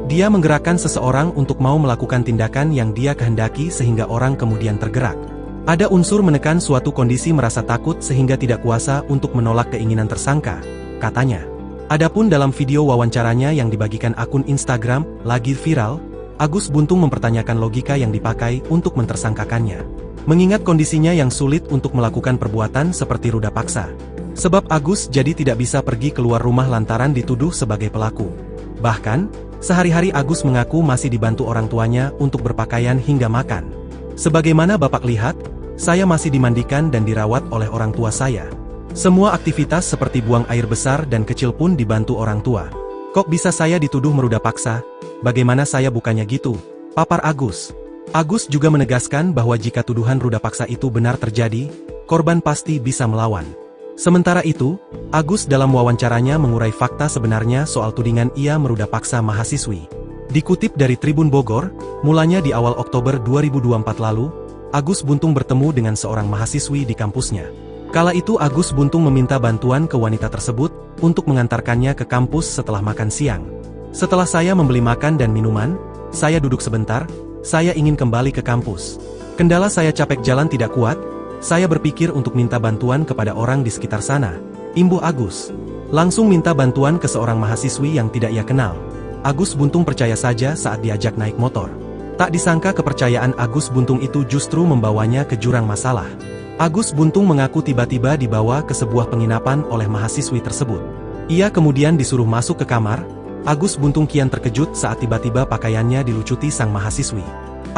Dia menggerakkan seseorang untuk mau melakukan tindakan yang dia kehendaki sehingga orang kemudian tergerak. Ada unsur menekan suatu kondisi merasa takut sehingga tidak kuasa untuk menolak keinginan tersangka, katanya. Adapun dalam video wawancaranya yang dibagikan akun Instagram, lagi viral, Agus Buntung mempertanyakan logika yang dipakai untuk mentersangkakannya. Mengingat kondisinya yang sulit untuk melakukan perbuatan seperti ruda paksa. Sebab Agus jadi tidak bisa pergi keluar rumah lantaran dituduh sebagai pelaku. Bahkan, sehari-hari Agus mengaku masih dibantu orang tuanya untuk berpakaian hingga makan. Sebagaimana Bapak lihat, saya masih dimandikan dan dirawat oleh orang tua saya. Semua aktivitas seperti buang air besar dan kecil pun dibantu orang tua. Kok bisa saya dituduh meruda paksa? Bagaimana saya bukannya gitu? Papar Agus. Agus juga menegaskan bahwa jika tuduhan ruda paksa itu benar terjadi, korban pasti bisa melawan. Sementara itu, Agus dalam wawancaranya mengurai fakta sebenarnya soal tudingan ia meruda paksa mahasiswi. Dikutip dari Tribun Bogor, mulanya di awal Oktober 2024 lalu, Agus Buntung bertemu dengan seorang mahasiswi di kampusnya. Kala itu Agus Buntung meminta bantuan ke wanita tersebut untuk mengantarkannya ke kampus setelah makan siang. Setelah saya membeli makan dan minuman, saya duduk sebentar, saya ingin kembali ke kampus. Kendala saya capek jalan tidak kuat, saya berpikir untuk minta bantuan kepada orang di sekitar sana. Imbuh Agus. Langsung minta bantuan ke seorang mahasiswi yang tidak ia kenal. Agus Buntung percaya saja saat diajak naik motor. Tak disangka kepercayaan Agus Buntung itu justru membawanya ke jurang masalah. Agus Buntung mengaku tiba-tiba dibawa ke sebuah penginapan oleh mahasiswi tersebut. Ia kemudian disuruh masuk ke kamar. Agus Buntung kian terkejut saat tiba-tiba pakaiannya dilucuti sang mahasiswi.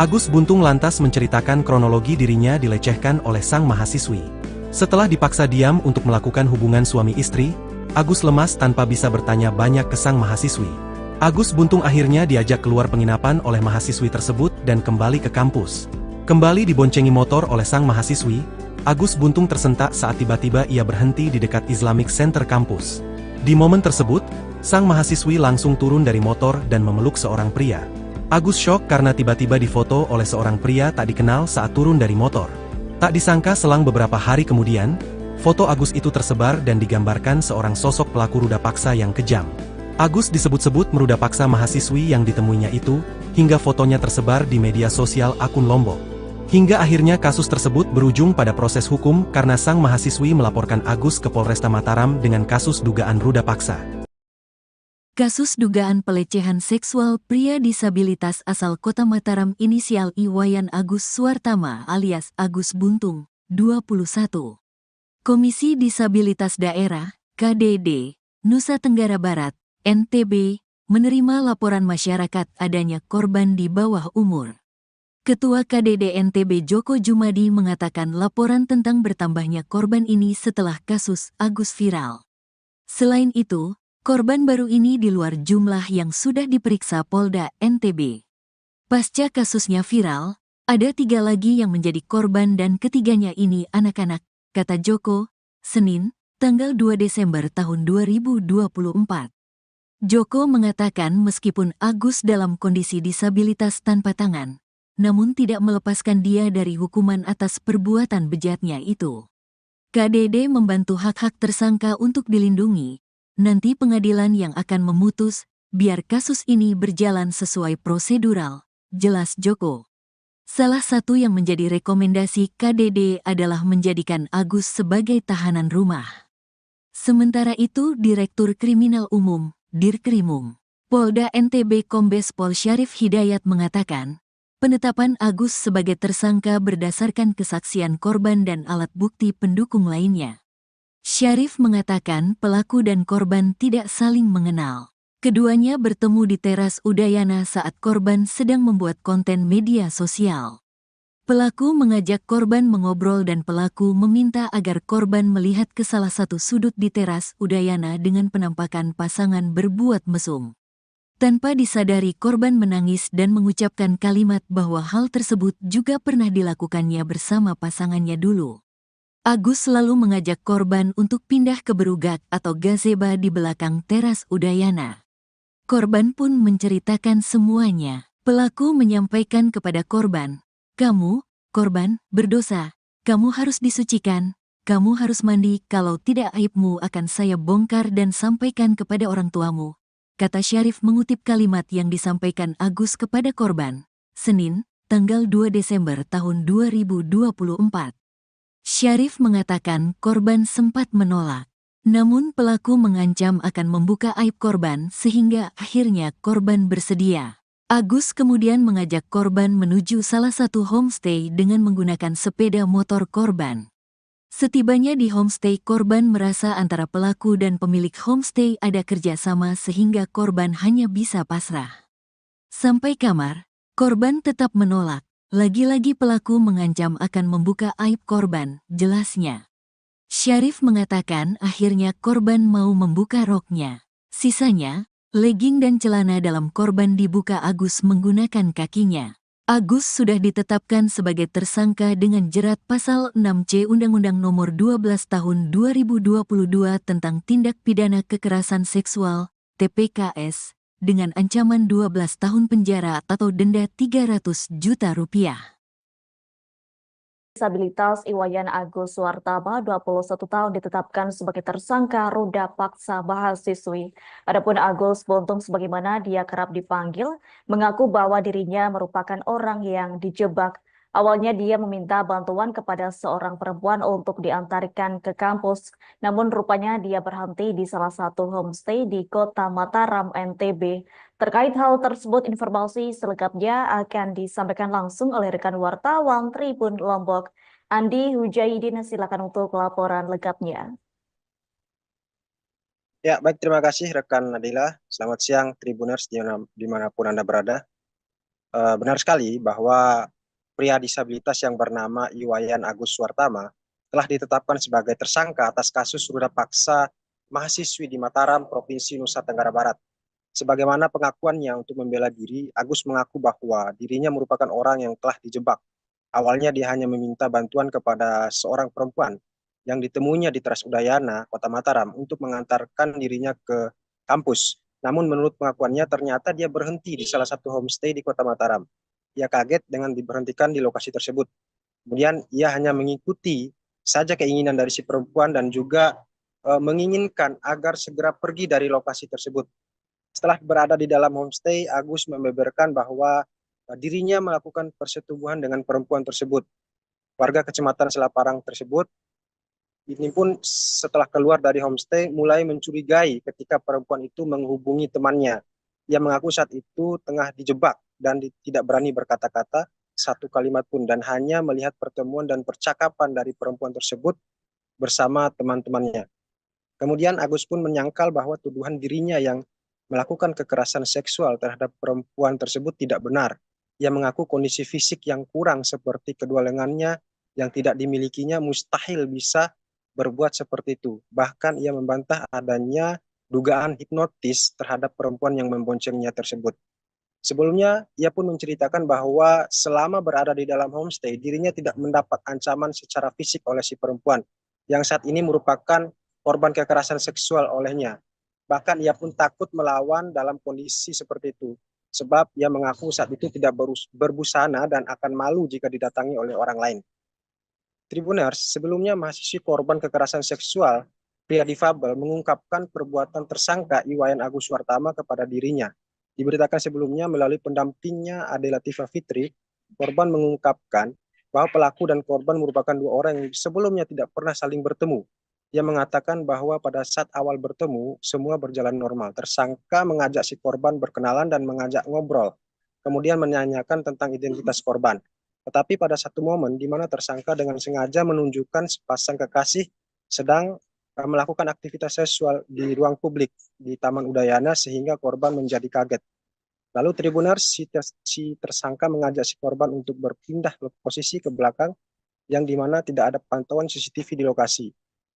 Agus Buntung lantas menceritakan kronologi dirinya dilecehkan oleh sang mahasiswi. Setelah dipaksa diam untuk melakukan hubungan suami istri, Agus lemas tanpa bisa bertanya banyak ke sang mahasiswi. Agus Buntung akhirnya diajak keluar penginapan oleh mahasiswi tersebut dan kembali ke kampus. Kembali diboncengi motor oleh sang mahasiswi, Agus Buntung tersentak saat tiba-tiba ia berhenti di dekat Islamic Center kampus. Di momen tersebut, sang mahasiswi langsung turun dari motor dan memeluk seorang pria. Agus syok karena tiba-tiba difoto oleh seorang pria tak dikenal saat turun dari motor. Tak disangka selang beberapa hari kemudian, foto Agus itu tersebar dan digambarkan seorang sosok pelaku ruda paksa yang kejam. Agus disebut-sebut meruda paksa mahasiswi yang ditemuinya itu, hingga fotonya tersebar di media sosial akun Lombok. Hingga akhirnya kasus tersebut berujung pada proses hukum karena sang mahasiswi melaporkan Agus ke Polresta Mataram dengan kasus dugaan ruda paksa. Kasus dugaan pelecehan seksual pria disabilitas asal Kota Mataram inisial Iwayan Agus Suartama alias Agus Buntung, 21. Komisi Disabilitas Daerah, KDD, Nusa Tenggara Barat, NTB, menerima laporan masyarakat adanya korban di bawah umur. Ketua KDD NTB Joko Jumadi mengatakan laporan tentang bertambahnya korban ini setelah kasus Agus viral. Selain itu, korban baru ini di luar jumlah yang sudah diperiksa Polda NTB. Pasca kasusnya viral, ada 3 lagi yang menjadi korban dan ketiganya ini anak-anak, kata Joko, Senin, tanggal 2 Desember tahun 2024. Joko mengatakan meskipun Agus dalam kondisi disabilitas tanpa tangan, namun tidak melepaskan dia dari hukuman atas perbuatan bejatnya itu. KDD membantu hak-hak tersangka untuk dilindungi. Nanti pengadilan yang akan memutus, biar kasus ini berjalan sesuai prosedural, jelas Joko. Salah satu yang menjadi rekomendasi KDD adalah menjadikan Agus sebagai tahanan rumah. Sementara itu, Direktur Kriminal Umum, Dirkrimum, Polda NTB Kombes Pol Syarif Hidayat mengatakan, penetapan Agus sebagai tersangka berdasarkan kesaksian korban dan alat bukti pendukung lainnya. Syarif mengatakan pelaku dan korban tidak saling mengenal. Keduanya bertemu di teras Udayana saat korban sedang membuat konten media sosial. Pelaku mengajak korban mengobrol dan pelaku meminta agar korban melihat ke salah satu sudut di teras Udayana dengan penampakan pasangan berbuat mesum. Tanpa disadari korban menangis dan mengucapkan kalimat bahwa hal tersebut juga pernah dilakukannya bersama pasangannya dulu. Agus selalu mengajak korban untuk pindah ke berugak atau gazebo di belakang teras Udayana. Korban pun menceritakan semuanya. Pelaku menyampaikan kepada korban, "Kamu, korban, berdosa. Kamu harus disucikan. Kamu harus mandi, kalau tidak aibmu akan saya bongkar dan sampaikan kepada orang tuamu," kata Syarif mengutip kalimat yang disampaikan Agus kepada korban. Senin, tanggal 2 Desember tahun 2024. Syarif mengatakan korban sempat menolak. Namun pelaku mengancam akan membuka aib korban sehingga akhirnya korban bersedia. Agus kemudian mengajak korban menuju salah satu homestay dengan menggunakan sepeda motor korban. Setibanya di homestay, korban merasa antara pelaku dan pemilik homestay ada kerjasama sehingga korban hanya bisa pasrah. Sampai kamar, korban tetap menolak. Lagi-lagi pelaku mengancam akan membuka aib korban, jelasnya. Syarif mengatakan akhirnya korban mau membuka roknya. Sisanya, legging dan celana dalam korban dibuka Agus menggunakan kakinya. Agus sudah ditetapkan sebagai tersangka dengan jerat pasal 6C Undang-Undang Nomor 12 Tahun 2022 tentang Tindak Pidana Kekerasan Seksual, TPKS, dengan ancaman 12 tahun penjara atau denda 300 juta rupiah. Disabilitas Iwayan Agus Suwartama, 21 tahun, ditetapkan sebagai tersangka ruda paksa mahasiswi. Adapun Agus Buntung, sebagaimana dia kerap dipanggil, mengaku bahwa dirinya merupakan orang yang dijebak. Awalnya dia meminta bantuan kepada seorang perempuan untuk diantarkan ke kampus, namun rupanya dia berhenti di salah satu homestay di Kota Mataram, NTB. Terkait hal tersebut, informasi selengkapnya akan disampaikan langsung oleh rekan wartawan Tribun Lombok, Andi Hujaidin. Silakan untuk laporan lengkapnya. Ya, baik, terima kasih rekan Nadila. Selamat siang Tribuners dimanapun Anda berada. Benar sekali bahwa pria disabilitas yang bernama Iwayan Agus Suwartama telah ditetapkan sebagai tersangka atas kasus ruda paksa mahasiswi di Mataram, Provinsi Nusa Tenggara Barat. Sebagaimana pengakuannya untuk membela diri, Agus mengaku bahwa dirinya merupakan orang yang telah dijebak. Awalnya dia hanya meminta bantuan kepada seorang perempuan yang ditemuinya di Teras Udayana, Kota Mataram, untuk mengantarkan dirinya ke kampus. Namun menurut pengakuannya ternyata dia berhenti di salah satu homestay di Kota Mataram. Ia kaget dengan diberhentikan di lokasi tersebut. Kemudian ia hanya mengikuti saja keinginan dari si perempuan dan juga menginginkan agar segera pergi dari lokasi tersebut. Setelah berada di dalam homestay, Agus membeberkan bahwa dirinya melakukan persetubuhan dengan perempuan tersebut. Warga Kecamatan Selaparang tersebut ini pun setelah keluar dari homestay mulai mencurigai ketika perempuan itu menghubungi temannya. Ia mengaku saat itu tengah dijebak dan tidak berani berkata-kata satu kalimat pun dan hanya melihat pertemuan dan percakapan dari perempuan tersebut bersama teman-temannya. Kemudian Agus pun menyangkal bahwa tuduhan dirinya yang melakukan kekerasan seksual terhadap perempuan tersebut tidak benar. ia mengaku kondisi fisik yang kurang seperti kedua lengannya yang tidak dimilikinya mustahil bisa berbuat seperti itu. Bahkan ia membantah adanya dugaan hipnotis terhadap perempuan yang memboncengnya tersebut. Sebelumnya, ia pun menceritakan bahwa selama berada di dalam homestay, dirinya tidak mendapat ancaman secara fisik oleh si perempuan, yang saat ini merupakan korban kekerasan seksual olehnya. Bahkan ia pun takut melawan dalam kondisi seperti itu, sebab ia mengaku saat itu tidak berbusana dan akan malu jika didatangi oleh orang lain. Tribuners, sebelumnya mahasiswi korban kekerasan seksual, pria difabel mengungkapkan perbuatan tersangka Iwayan Agus Suartama kepada dirinya. Diberitakan sebelumnya melalui pendampingnya Ade Latifah Fitri, korban mengungkapkan bahwa pelaku dan korban merupakan dua orang yang sebelumnya tidak pernah saling bertemu. Ia mengatakan bahwa pada saat awal bertemu, semua berjalan normal. Tersangka mengajak si korban berkenalan dan mengajak ngobrol, kemudian menanyakan tentang identitas korban. Tetapi pada satu momen di mana tersangka dengan sengaja menunjukkan sepasang kekasih sedang melakukan aktivitas seksual di ruang publik di Taman Udayana sehingga korban menjadi kaget. Lalu Tribuners, si tersangka mengajak si korban untuk berpindah posisi ke belakang yang dimana tidak ada pantauan CCTV di lokasi.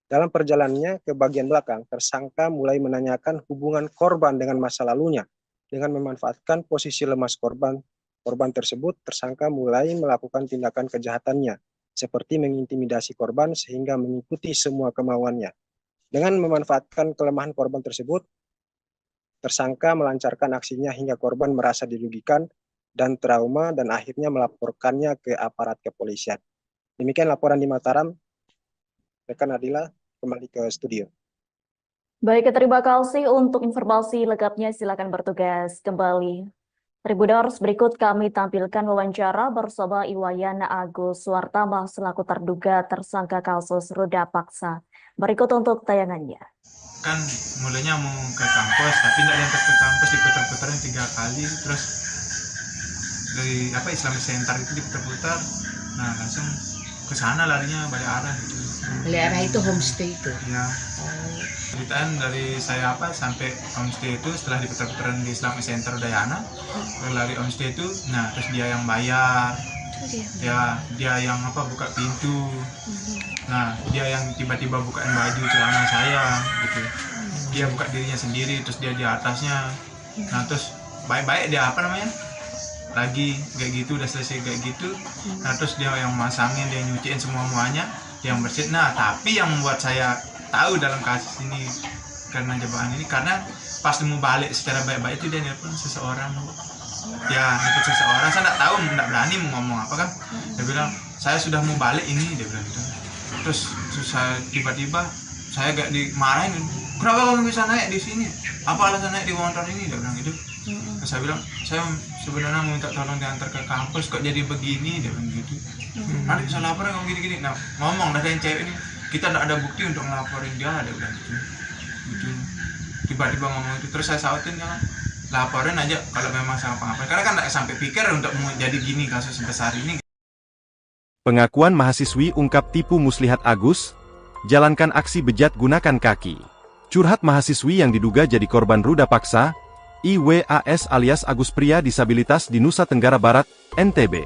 Dalam perjalanannya ke bagian belakang, tersangka mulai menanyakan hubungan korban dengan masa lalunya. Dengan memanfaatkan posisi lemas korban tersebut, tersangka mulai melakukan tindakan kejahatannya, seperti mengintimidasi korban sehingga mengikuti semua kemauannya. Dengan memanfaatkan kelemahan korban tersebut, tersangka melancarkan aksinya hingga korban merasa dirugikan dan trauma dan akhirnya melaporkannya ke aparat kepolisian. Demikian laporan di Mataram. Rekan Adila, kembali ke studio. Baik, terima kasih untuk informasi lengkapnya. Silakan bertugas kembali. Tribuners, berikut kami tampilkan wawancara bersama Iwayan Agus Suartama selaku terduga tersangka kasus ruda paksa. Berikut untuk tayangannya. Kan mulanya mau ke kampus, tapi nggak diantar ke kampus, diputar-putarin 3 kali, terus dari Islamic Center itu diputar-putar, nah langsung ke sana larinya balik arah gitu. Balik arah itu homestay itu. Ya. Ceritaan dari saya sampai homestay itu setelah diputar-putaran di Islamic Center Udayana, lari homestay itu, nah terus dia yang bayar. Ya, dia yang buka pintu. Nah, dia yang tiba-tiba bukain baju celana saya gitu. Dia buka dirinya sendiri, terus dia di atasnya. Nah, terus baik-baik dia lagi kayak gitu, udah selesai kayak gitu. Nah, terus dia yang masangin, dia nyuciin semuanya, dia yang bersihin. Nah, tapi yang membuat saya tahu dalam kasus ini karena jebakan ini, karena pas mau balik secara baik-baik itu dia nelpon seseorang. Ya, nelpon seseorang, saya nggak tahu, nggak berani mau ngomong apa kan. Dia bilang, saya sudah mau balik ini, dia bilang gitu. Terus saya tiba-tiba saya gak dimarahin, kenapa kamu bisa naik di sini? Apa alasan naik di motor ini? Dia bilang gitu. Terus saya bilang, saya sebenarnya mau minta tolong diantar ke kampus, kok jadi begini? Dia bilang gitu. Nanti bisa lapor kamu gini-gini. Nah, ngomong dari yang cewek ini, kita nggak ada bukti untuk ngelaporin dia, dia bilang gitu. Tiba-tiba ngomong itu, terus saya sautin, jangan laporin aja kalau memang sama apa-apa. Karena kan nggak sampai pikir untuk mau jadi gini kasus sebesar ini. Pengakuan mahasiswi ungkap tipu muslihat Agus, jalankan aksi bejat gunakan kaki. Curhat mahasiswi yang diduga jadi korban ruda paksa, IWAS alias Agus pria disabilitas di Nusa Tenggara Barat, NTB.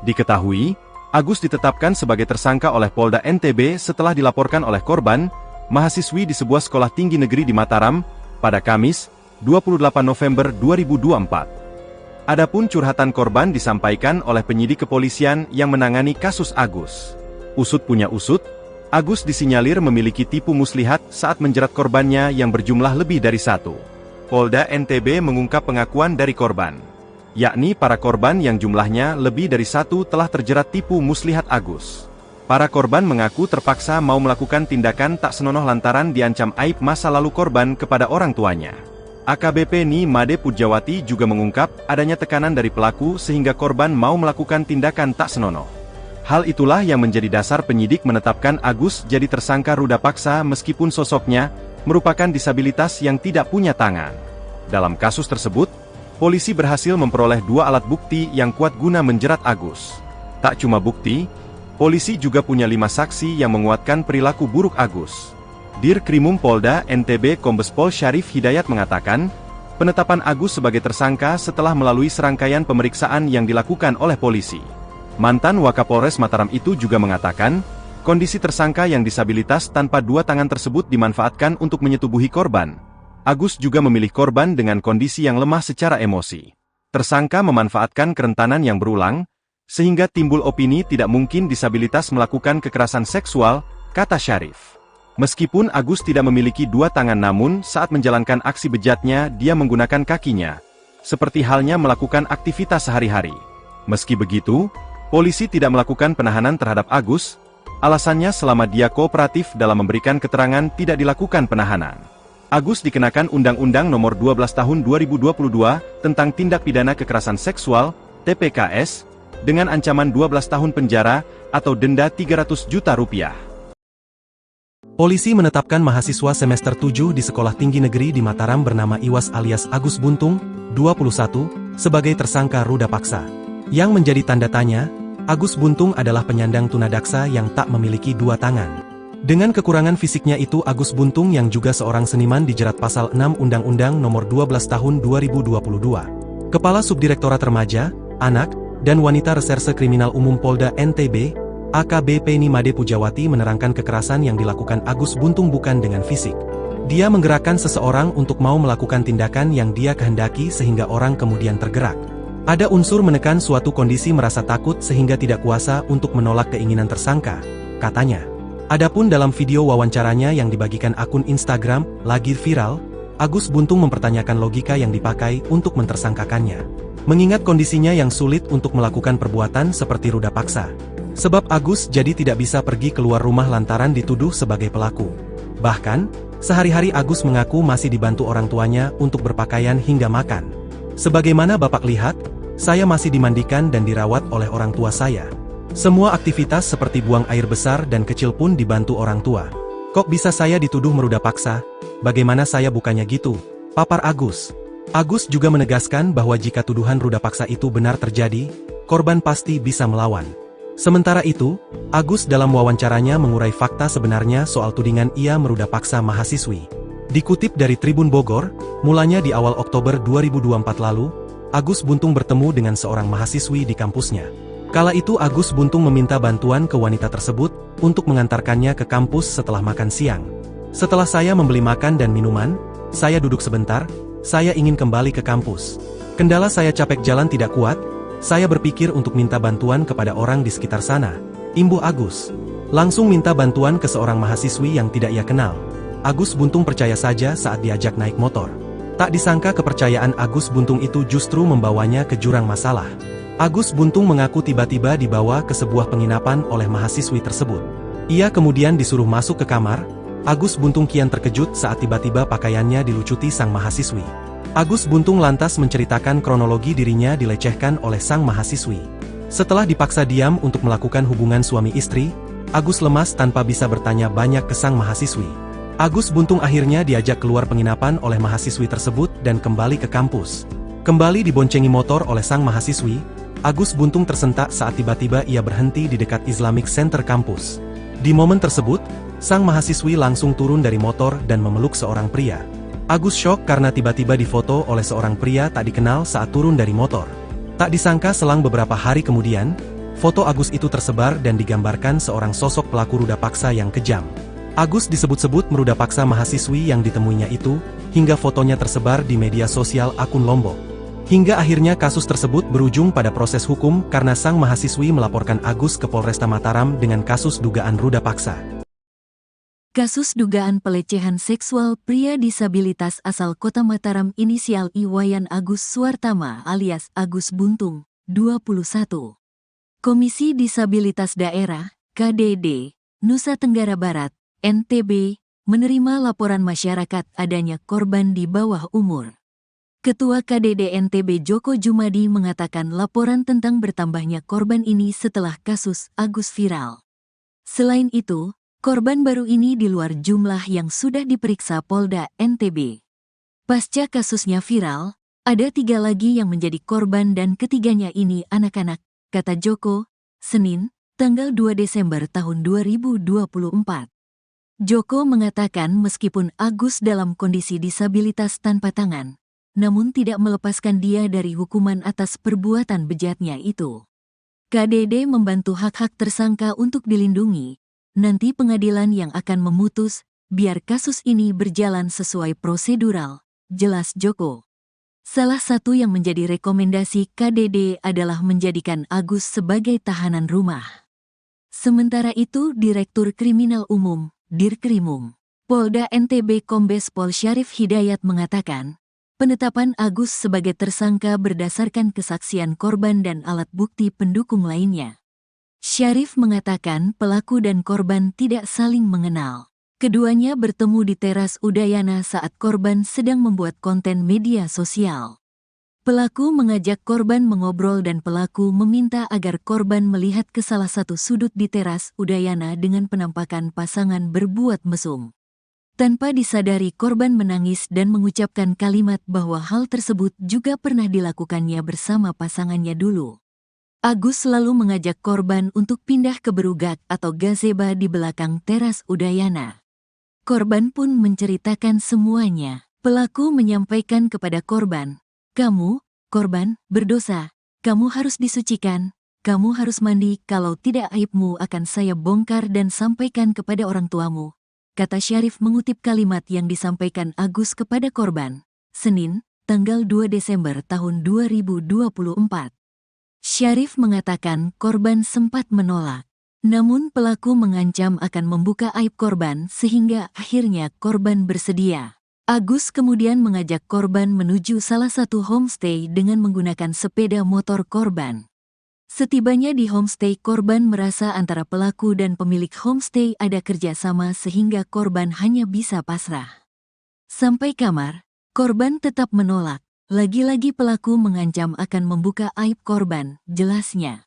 Diketahui, Agus ditetapkan sebagai tersangka oleh Polda NTB setelah dilaporkan oleh korban, mahasiswi di sebuah sekolah tinggi negeri di Mataram, pada Kamis, 28 November 2024. Adapun curhatan korban disampaikan oleh penyidik kepolisian yang menangani kasus Agus. Usut punya usut, Agus disinyalir memiliki tipu muslihat saat menjerat korbannya yang berjumlah lebih dari 1. Polda NTB mengungkap pengakuan dari korban, yakni para korban yang jumlahnya lebih dari 1 telah terjerat tipu muslihat Agus. Para korban mengaku terpaksa mau melakukan tindakan tak senonoh lantaran diancam aib masa lalu korban kepada orang tuanya. AKBP Ni Made Pujawati juga mengungkap adanya tekanan dari pelaku sehingga korban mau melakukan tindakan tak senonoh. Hal itulah yang menjadi dasar penyidik menetapkan Agus jadi tersangka ruda paksa meskipun sosoknya merupakan disabilitas yang tidak punya tangan. Dalam kasus tersebut, polisi berhasil memperoleh 2 alat bukti yang kuat guna menjerat Agus. Tak cuma bukti, polisi juga punya 5 saksi yang menguatkan perilaku buruk Agus. Dir Krimum Polda NTB Kombes Pol Syarif Hidayat mengatakan, Penetapan Agus sebagai tersangka setelah melalui serangkaian pemeriksaan yang dilakukan oleh polisi. Mantan Wakapolres Mataram itu juga mengatakan, kondisi tersangka yang disabilitas tanpa dua tangan tersebut dimanfaatkan untuk menyetubuhi korban. Agus juga memilih korban dengan kondisi yang lemah secara emosi. Tersangka memanfaatkan kerentanan yang berulang, sehingga timbul opini tidak mungkin disabilitas melakukan kekerasan seksual, kata Syarif. Meskipun Agus tidak memiliki dua tangan namun saat menjalankan aksi bejatnya dia menggunakan kakinya. Seperti halnya melakukan aktivitas sehari-hari. Meski begitu, polisi tidak melakukan penahanan terhadap Agus, alasannya selama dia kooperatif dalam memberikan keterangan tidak dilakukan penahanan. Agus dikenakan Undang-Undang Nomor 12 Tahun 2022 tentang Tindak Pidana Kekerasan Seksual, TPKS, dengan ancaman 12 tahun penjara atau denda Rp300 juta. Polisi menetapkan mahasiswa semester 7 di Sekolah Tinggi Negeri di Mataram bernama Iwas alias Agus Buntung, 21, sebagai tersangka ruda paksa. Yang menjadi tanda tanya, Agus Buntung adalah penyandang tunadaksa yang tak memiliki dua tangan. Dengan kekurangan fisiknya itu Agus Buntung yang juga seorang seniman dijerat pasal 6 Undang-Undang Nomor 12 Tahun 2022. Kepala Subdirektorat Remaja, Anak, dan Wanita Reserse Kriminal Umum Polda NTB, AKBP Nimade Pujawati menerangkan kekerasan yang dilakukan Agus Buntung bukan dengan fisik. Dia menggerakkan seseorang untuk mau melakukan tindakan yang dia kehendaki sehingga orang kemudian tergerak. Ada unsur menekan suatu kondisi merasa takut sehingga tidak kuasa untuk menolak keinginan tersangka, katanya. Adapun dalam video wawancaranya yang dibagikan akun Instagram, lagi viral, Agus Buntung mempertanyakan logika yang dipakai untuk mentersangkakannya. Mengingat kondisinya yang sulit untuk melakukan perbuatan seperti ruda paksa. Sebab Agus jadi tidak bisa pergi keluar rumah lantaran dituduh sebagai pelaku. Bahkan, sehari-hari Agus mengaku masih dibantu orang tuanya untuk berpakaian hingga makan. Sebagaimana Bapak lihat, saya masih dimandikan dan dirawat oleh orang tua saya. Semua aktivitas seperti buang air besar dan kecil pun dibantu orang tua. Kok bisa saya dituduh meruda paksa? Bagaimana saya bukannya gitu? Papar Agus. Agus juga menegaskan bahwa jika tuduhan ruda paksa itu benar terjadi, korban pasti bisa melawan. Sementara itu, Agus dalam wawancaranya mengurai fakta sebenarnya soal tudingan ia meruda paksa mahasiswi. Dikutip dari Tribun Bogor, mulanya di awal Oktober 2024 lalu, Agus Buntung bertemu dengan seorang mahasiswi di kampusnya. Kala itu Agus Buntung meminta bantuan ke wanita tersebut untuk mengantarkannya ke kampus setelah makan siang. Setelah saya membeli makan dan minuman, saya duduk sebentar, saya ingin kembali ke kampus. Kendala saya capek jalan tidak kuat, saya berpikir untuk minta bantuan kepada orang di sekitar sana, imbuh Agus. Langsung minta bantuan ke seorang mahasiswi yang tidak ia kenal. Agus Buntung percaya saja saat diajak naik motor. Tak disangka kepercayaan Agus Buntung itu justru membawanya ke jurang masalah. Agus Buntung mengaku tiba-tiba dibawa ke sebuah penginapan oleh mahasiswi tersebut. Ia kemudian disuruh masuk ke kamar. Agus Buntung kian terkejut saat tiba-tiba pakaiannya dilucuti sang mahasiswi. Agus Buntung lantas menceritakan kronologi dirinya dilecehkan oleh sang mahasiswi. Setelah dipaksa diam untuk melakukan hubungan suami istri, Agus lemas tanpa bisa bertanya banyak ke sang mahasiswi. Agus Buntung akhirnya diajak keluar penginapan oleh mahasiswi tersebut dan kembali ke kampus. Kembali diboncengi motor oleh sang mahasiswi, Agus Buntung tersentak saat tiba-tiba ia berhenti di dekat Islamic Center kampus. Di momen tersebut, sang mahasiswi langsung turun dari motor dan memeluk seorang pria. Agus syok karena tiba-tiba difoto oleh seorang pria tak dikenal saat turun dari motor. Tak disangka selang beberapa hari kemudian, foto Agus itu tersebar dan digambarkan seorang sosok pelaku ruda paksa yang kejam. Agus disebut-sebut meruda paksa mahasiswi yang ditemuinya itu, hingga fotonya tersebar di media sosial akun Lombok. Hingga akhirnya kasus tersebut berujung pada proses hukum karena sang mahasiswi melaporkan Agus ke Polresta Mataram dengan kasus dugaan ruda paksa. Kasus dugaan pelecehan seksual pria disabilitas asal Kota Mataram inisial Iwayan Agus Suartama alias Agus Buntung, 21. Komisi Disabilitas Daerah, KDD, Nusa Tenggara Barat, NTB, menerima laporan masyarakat adanya korban di bawah umur. Ketua KDD NTB Joko Jumadi mengatakan laporan tentang bertambahnya korban ini setelah kasus Agus viral. Selain itu, korban baru ini di luar jumlah yang sudah diperiksa Polda NTB. Pasca kasusnya viral, ada 3 lagi yang menjadi korban dan ketiganya ini anak-anak, kata Joko, Senin, tanggal 2 Desember tahun 2024. Joko mengatakan meskipun Agus dalam kondisi disabilitas tanpa tangan, namun tidak melepaskan dia dari hukuman atas perbuatan bejatnya itu. KDD membantu hak-hak tersangka untuk dilindungi. Nanti pengadilan yang akan memutus, biar kasus ini berjalan sesuai prosedural, jelas Joko. Salah satu yang menjadi rekomendasi KDD adalah menjadikan Agus sebagai tahanan rumah. Sementara itu, Direktur Kriminal Umum, Dirkrimum, Polda NTB Kombes Pol Syarif Hidayat mengatakan, penetapan Agus sebagai tersangka berdasarkan kesaksian korban dan alat bukti pendukung lainnya. Syarif mengatakan pelaku dan korban tidak saling mengenal. Keduanya bertemu di teras Udayana saat korban sedang membuat konten media sosial. Pelaku mengajak korban mengobrol dan pelaku meminta agar korban melihat ke salah satu sudut di teras Udayana dengan penampakan pasangan berbuat mesum. Tanpa disadari korban menangis dan mengucapkan kalimat bahwa hal tersebut juga pernah dilakukannya bersama pasangannya dulu. Agus selalu mengajak korban untuk pindah ke Berugak atau gazebo di belakang teras Udayana. Korban pun menceritakan semuanya. Pelaku menyampaikan kepada korban, "Kamu, korban, berdosa. Kamu harus disucikan. Kamu harus mandi, kalau tidak aibmu akan saya bongkar dan sampaikan kepada orang tuamu," kata Syarif mengutip kalimat yang disampaikan Agus kepada korban. Senin, tanggal 2 Desember tahun 2024. Syarif mengatakan korban sempat menolak. Namun pelaku mengancam akan membuka aib korban sehingga akhirnya korban bersedia. Agus kemudian mengajak korban menuju salah satu homestay dengan menggunakan sepeda motor korban. Setibanya di homestay, korban merasa antara pelaku dan pemilik homestay ada kerjasama sehingga korban hanya bisa pasrah. Sampai kamar, korban tetap menolak. Lagi-lagi pelaku mengancam akan membuka aib korban, jelasnya.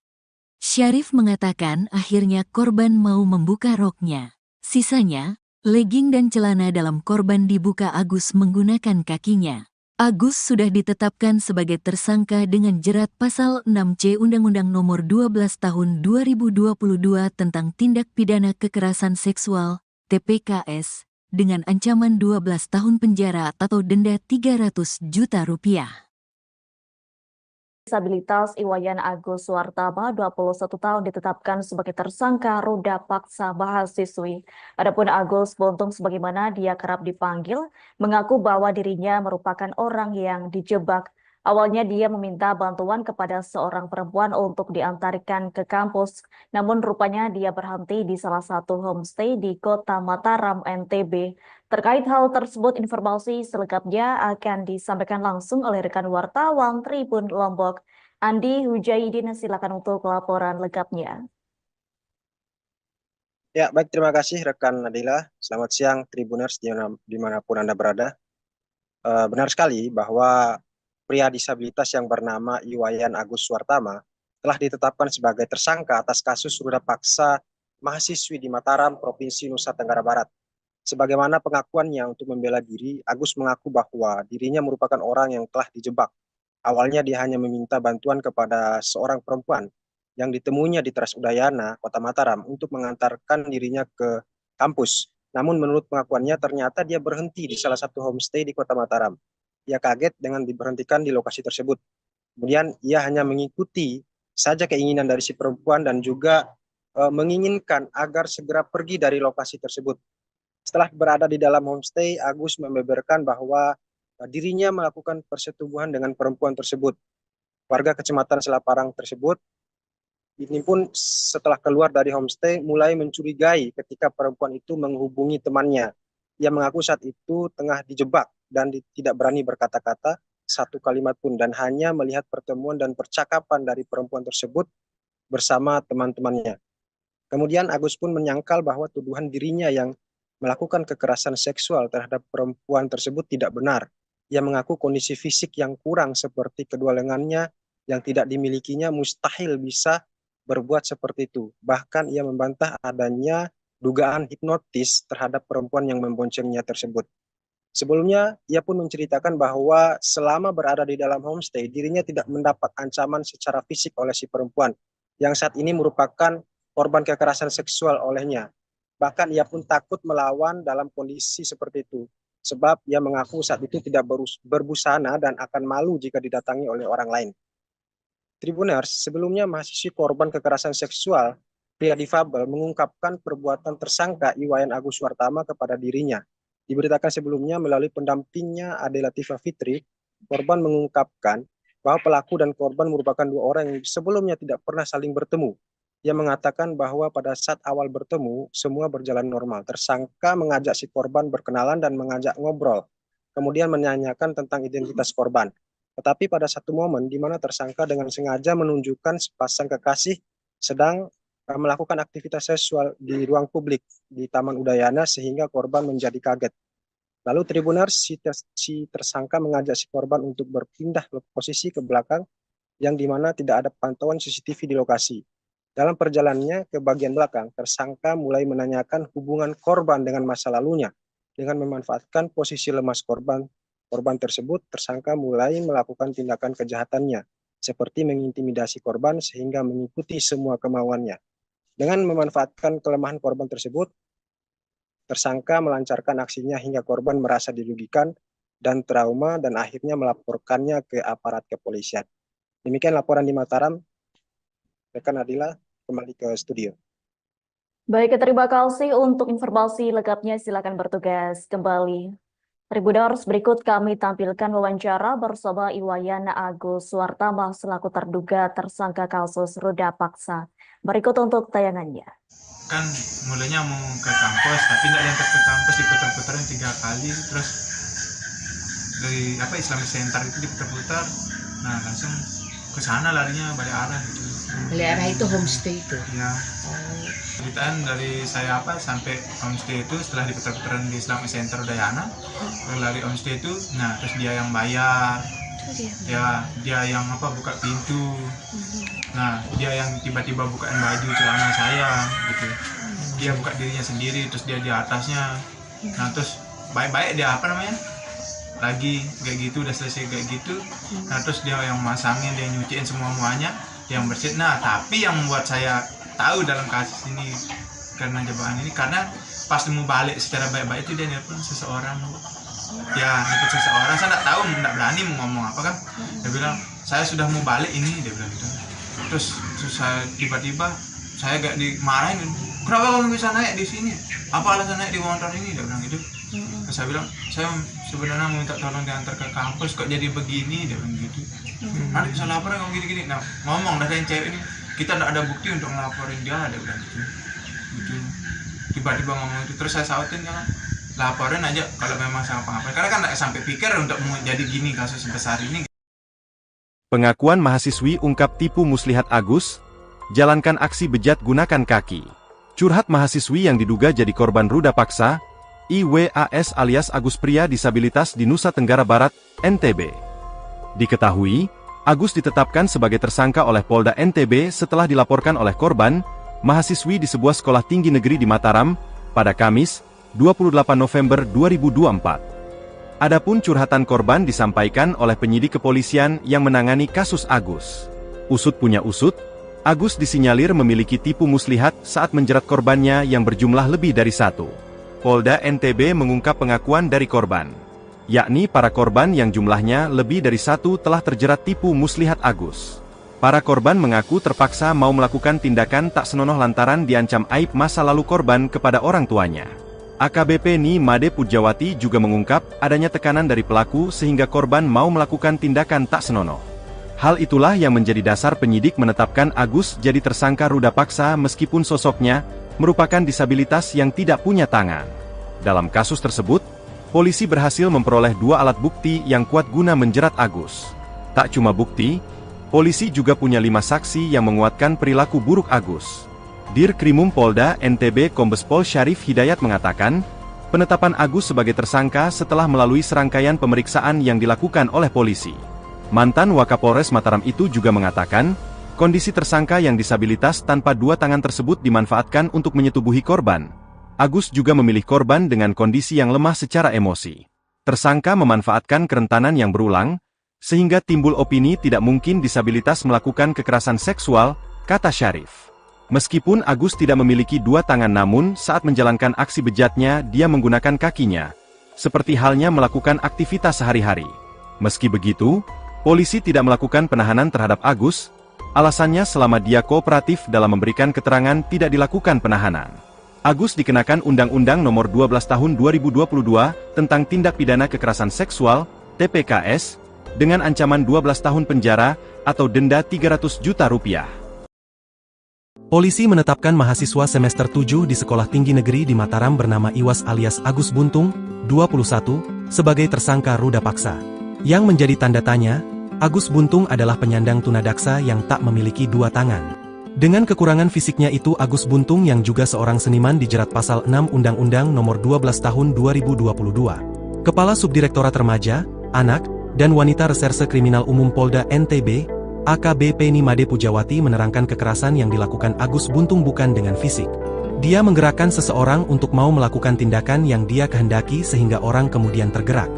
Syarif mengatakan akhirnya korban mau membuka roknya. Sisanya, legging dan celana dalam korban dibuka Agus menggunakan kakinya. Agus sudah ditetapkan sebagai tersangka dengan jerat pasal 6C Undang-Undang Nomor 12 Tahun 2022 tentang Tindak Pidana Kekerasan Seksual, TPKS, dengan ancaman 12 tahun penjara atau denda 300 juta rupiah. Disabilitas Iwayan Agus Suwartama, 21 tahun, ditetapkan sebagai tersangka ruda paksa mahasiswi. Adapun Agus Buntung, sebagaimana dia kerap dipanggil, mengaku bahwa dirinya merupakan orang yang dijebak. Awalnya dia meminta bantuan kepada seorang perempuan untuk diantarkan ke kampus, namun rupanya dia berhenti di salah satu homestay di Kota Mataram, NTB. Terkait hal tersebut, informasi selengkapnya akan disampaikan langsung oleh rekan wartawan Tribun Lombok, Andi Hujaidin. Silakan untuk laporan lengkapnya. Ya, baik, terima kasih rekan Nadila. Selamat siang Tribuners dimanapun Anda berada. Benar sekali bahwa pria disabilitas yang bernama Iwayan Agus Suwartama telah ditetapkan sebagai tersangka atas kasus ruda paksa mahasiswi di Mataram, Provinsi Nusa Tenggara Barat. Sebagaimana pengakuannya untuk membela diri, Agus mengaku bahwa dirinya merupakan orang yang telah dijebak. Awalnya dia hanya meminta bantuan kepada seorang perempuan yang ditemuinya di Teras Udayana, Kota Mataram, untuk mengantarkan dirinya ke kampus. Namun menurut pengakuannya ternyata dia berhenti di salah satu homestay di Kota Mataram. Ia kaget dengan diberhentikan di lokasi tersebut. Kemudian ia hanya mengikuti saja keinginan dari si perempuan dan juga menginginkan agar segera pergi dari lokasi tersebut. Setelah berada di dalam homestay, Agus membeberkan bahwa dirinya melakukan persetubuhan dengan perempuan tersebut. Warga Kecamatan Selaparang tersebut ini pun setelah keluar dari homestay mulai mencurigai ketika perempuan itu menghubungi temannya. Ia mengaku saat itu tengah dijebak dan tidak berani berkata-kata satu kalimat pun dan hanya melihat pertemuan dan percakapan dari perempuan tersebut bersama teman-temannya. Kemudian Agus pun menyangkal bahwa tuduhan dirinya yang melakukan kekerasan seksual terhadap perempuan tersebut tidak benar. Ia mengaku kondisi fisik yang kurang seperti kedua lengannya yang tidak dimilikinya mustahil bisa berbuat seperti itu. Bahkan ia membantah adanya dugaan hipnotis terhadap perempuan yang memboncengnya tersebut. Sebelumnya, ia pun menceritakan bahwa selama berada di dalam homestay, dirinya tidak mendapat ancaman secara fisik oleh si perempuan, yang saat ini merupakan korban kekerasan seksual olehnya. Bahkan ia pun takut melawan dalam kondisi seperti itu. sebab ia mengaku saat itu tidak berbusana dan akan malu jika didatangi oleh orang lain. Tribuners, sebelumnya mahasiswi korban kekerasan seksual pria difabel mengungkapkan perbuatan tersangka Iwayan Agus Suartama kepada dirinya. Diberitakan sebelumnya melalui pendampingnya Ade Latifah Fitri, korban mengungkapkan bahwa pelaku dan korban merupakan dua orang yang sebelumnya tidak pernah saling bertemu. Ia mengatakan bahwa pada saat awal bertemu, semua berjalan normal. Tersangka mengajak si korban berkenalan dan mengajak ngobrol, kemudian menanyakan tentang identitas korban. Tetapi pada satu momen di mana tersangka dengan sengaja menunjukkan sepasang kekasih sedang melakukan aktivitas seksual di ruang publik di Taman Udayana sehingga korban menjadi kaget. Lalu Tribuners, si tersangka mengajak si korban untuk berpindah posisi ke belakang yang di mana tidak ada pantauan CCTV di lokasi. Dalam perjalanannya ke bagian belakang, tersangka mulai menanyakan hubungan korban dengan masa lalunya. Dengan memanfaatkan posisi lemas korban tersebut, tersangka mulai melakukan tindakan kejahatannya, seperti mengintimidasi korban sehingga mengikuti semua kemauannya. Dengan memanfaatkan kelemahan korban tersebut, tersangka melancarkan aksinya hingga korban merasa dirugikan dan trauma dan akhirnya melaporkannya ke aparat kepolisian. Demikian laporan di Mataram. Rekan Adila, kembali ke studio. Baik, terima kasih untuk informasi lengkapnya. Silakan bertugas kembali. Tribuners, berikut kami tampilkan wawancara bersama Iwayan Agus Suartama selaku terduga tersangka kasus ruda paksa. Berikut untuk tayangannya. Kan mulanya mau ke kampus, tapi nggak diantar ke kampus, diputar-putarin 3 kali, terus dari Islamic Center itu diputar-putar, nah langsung ke sana larinya balik arah gitu. Balik arah itu homestay itu. Ya. Ceritaan dari saya sampai homestay itu setelah diputar-putaran di Islamic Center Udayana, lari homestay itu, nah terus dia yang bayar, dia yang buka pintu, nah dia yang tiba-tiba bukain baju celana saya gitu, dia buka dirinya sendiri, terus dia di atasnya, nah terus baik-baik dia lagi kayak gitu, udah selesai kayak gitu, nah terus dia yang masangin, dia nyuciin semuanya, dia yang bersih. Nah tapi yang membuat saya tahu dalam kasus ini karena jebakan ini, karena pas mau balik secara baik-baik itu dia nelpon seseorang, saya nggak tahu, nggak berani mau ngomong apa kan, dia bilang saya sudah mau balik ini, dia bilang gitu. Terus saya tiba-tiba saya gak dimarahin, kenapa kamu bisa naik di sini, apa alasan naik di motor ini, dia bilang gitu. Terus saya bilang saya sebenarnya mau minta tolong diantar ke kampus, kok jadi begini, dia bilang gitu. Nanti bisa laporan kamu gini-gini, nah ngomong dari yang cewek ini, kita nggak ada bukti untuk ngelaporin dia, dia bilang gitu. Tiba-tiba ngomong itu, terus saya sautin kan, laporin aja kalau memang sama apa-apa, karena kan nggak sampai pikir untuk mau jadi gini kasus sebesar ini. Pengakuan mahasiswi ungkap tipu muslihat Agus, jalankan aksi bejat gunakan kaki. Curhat mahasiswi yang diduga jadi korban ruda paksa, IWAS alias Agus pria disabilitas di Nusa Tenggara Barat, NTB. Diketahui, Agus ditetapkan sebagai tersangka oleh Polda NTB setelah dilaporkan oleh korban, mahasiswi di sebuah sekolah tinggi negeri di Mataram, pada Kamis, 28 November 2024. Adapun curhatan korban disampaikan oleh penyidik kepolisian yang menangani kasus Agus. Usut punya usut, Agus disinyalir memiliki tipu muslihat saat menjerat korbannya yang berjumlah lebih dari 1. Polda NTB mengungkap pengakuan dari korban, yakni para korban yang jumlahnya lebih dari 1 telah terjerat tipu muslihat Agus. Para korban mengaku terpaksa mau melakukan tindakan tak senonoh lantaran diancam aib masa lalu korban kepada orang tuanya. AKBP Ni Made Pujawati juga mengungkap adanya tekanan dari pelaku sehingga korban mau melakukan tindakan tak senonoh. Hal itulah yang menjadi dasar penyidik menetapkan Agus jadi tersangka ruda paksa meskipun sosoknya merupakan disabilitas yang tidak punya tangan. Dalam kasus tersebut, polisi berhasil memperoleh 2 alat bukti yang kuat guna menjerat Agus. Tak cuma bukti, polisi juga punya 5 saksi yang menguatkan perilaku buruk Agus. Dirkrimum Polda NTB Kombes Pol Syarif Hidayat mengatakan, penetapan Agus sebagai tersangka setelah melalui serangkaian pemeriksaan yang dilakukan oleh polisi. Mantan Wakapolres Mataram itu juga mengatakan, kondisi tersangka yang disabilitas tanpa 2 tangan tersebut dimanfaatkan untuk menyetubuhi korban. Agus juga memilih korban dengan kondisi yang lemah secara emosi. Tersangka memanfaatkan kerentanan yang berulang, sehingga timbul opini tidak mungkin disabilitas melakukan kekerasan seksual, kata Syarif. Meskipun Agus tidak memiliki 2 tangan namun saat menjalankan aksi bejatnya dia menggunakan kakinya. seperti halnya melakukan aktivitas sehari-hari. Meski begitu, polisi tidak melakukan penahanan terhadap Agus, alasannya selama dia kooperatif dalam memberikan keterangan tidak dilakukan penahanan. Agus dikenakan Undang-Undang Nomor 12 Tahun 2022 tentang Tindak Pidana Kekerasan Seksual, TPKS, dengan ancaman 12 tahun penjara atau denda 300 juta rupiah. Polisi menetapkan mahasiswa semester 7 di Sekolah Tinggi Negeri di Mataram bernama Iwas alias Agus Buntung, 21, sebagai tersangka ruda paksa. Yang menjadi tanda tanya, Agus Buntung adalah penyandang tunadaksa yang tak memiliki dua tangan. Dengan kekurangan fisiknya itu Agus Buntung yang juga seorang seniman dijerat pasal 6 Undang-Undang Nomor 12 Tahun 2022. Kepala Subdirektorat Remaja, Anak, dan Wanita Reserse Kriminal Umum Polda NTB, AKBP Nimade Pujawati menerangkan kekerasan yang dilakukan Agus Buntung bukan dengan fisik. Dia menggerakkan seseorang untuk mau melakukan tindakan yang dia kehendaki sehingga orang kemudian tergerak.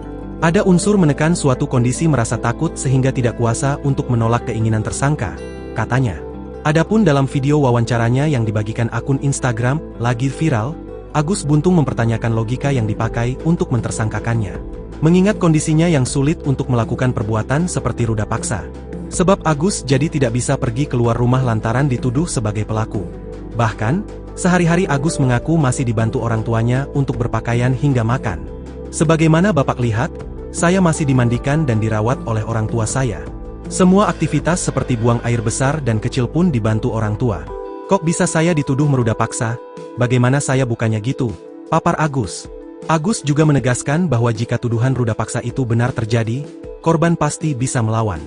Ada unsur menekan suatu kondisi merasa takut sehingga tidak kuasa untuk menolak keinginan tersangka, katanya. Adapun dalam video wawancaranya yang dibagikan akun Instagram, lagi viral, Agus Buntung mempertanyakan logika yang dipakai untuk mentersangkakannya. Mengingat kondisinya yang sulit untuk melakukan perbuatan seperti ruda paksa. Sebab Agus jadi tidak bisa pergi keluar rumah lantaran dituduh sebagai pelaku. Bahkan, sehari-hari Agus mengaku masih dibantu orang tuanya untuk berpakaian hingga makan. Sebagaimana Bapak lihat, saya masih dimandikan dan dirawat oleh orang tua saya. Semua aktivitas seperti buang air besar dan kecil pun dibantu orang tua. Kok bisa saya dituduh meruda paksa? Bagaimana saya bukannya gitu? Papar Agus. Agus juga menegaskan bahwa jika tuduhan ruda paksa itu benar terjadi, korban pasti bisa melawan.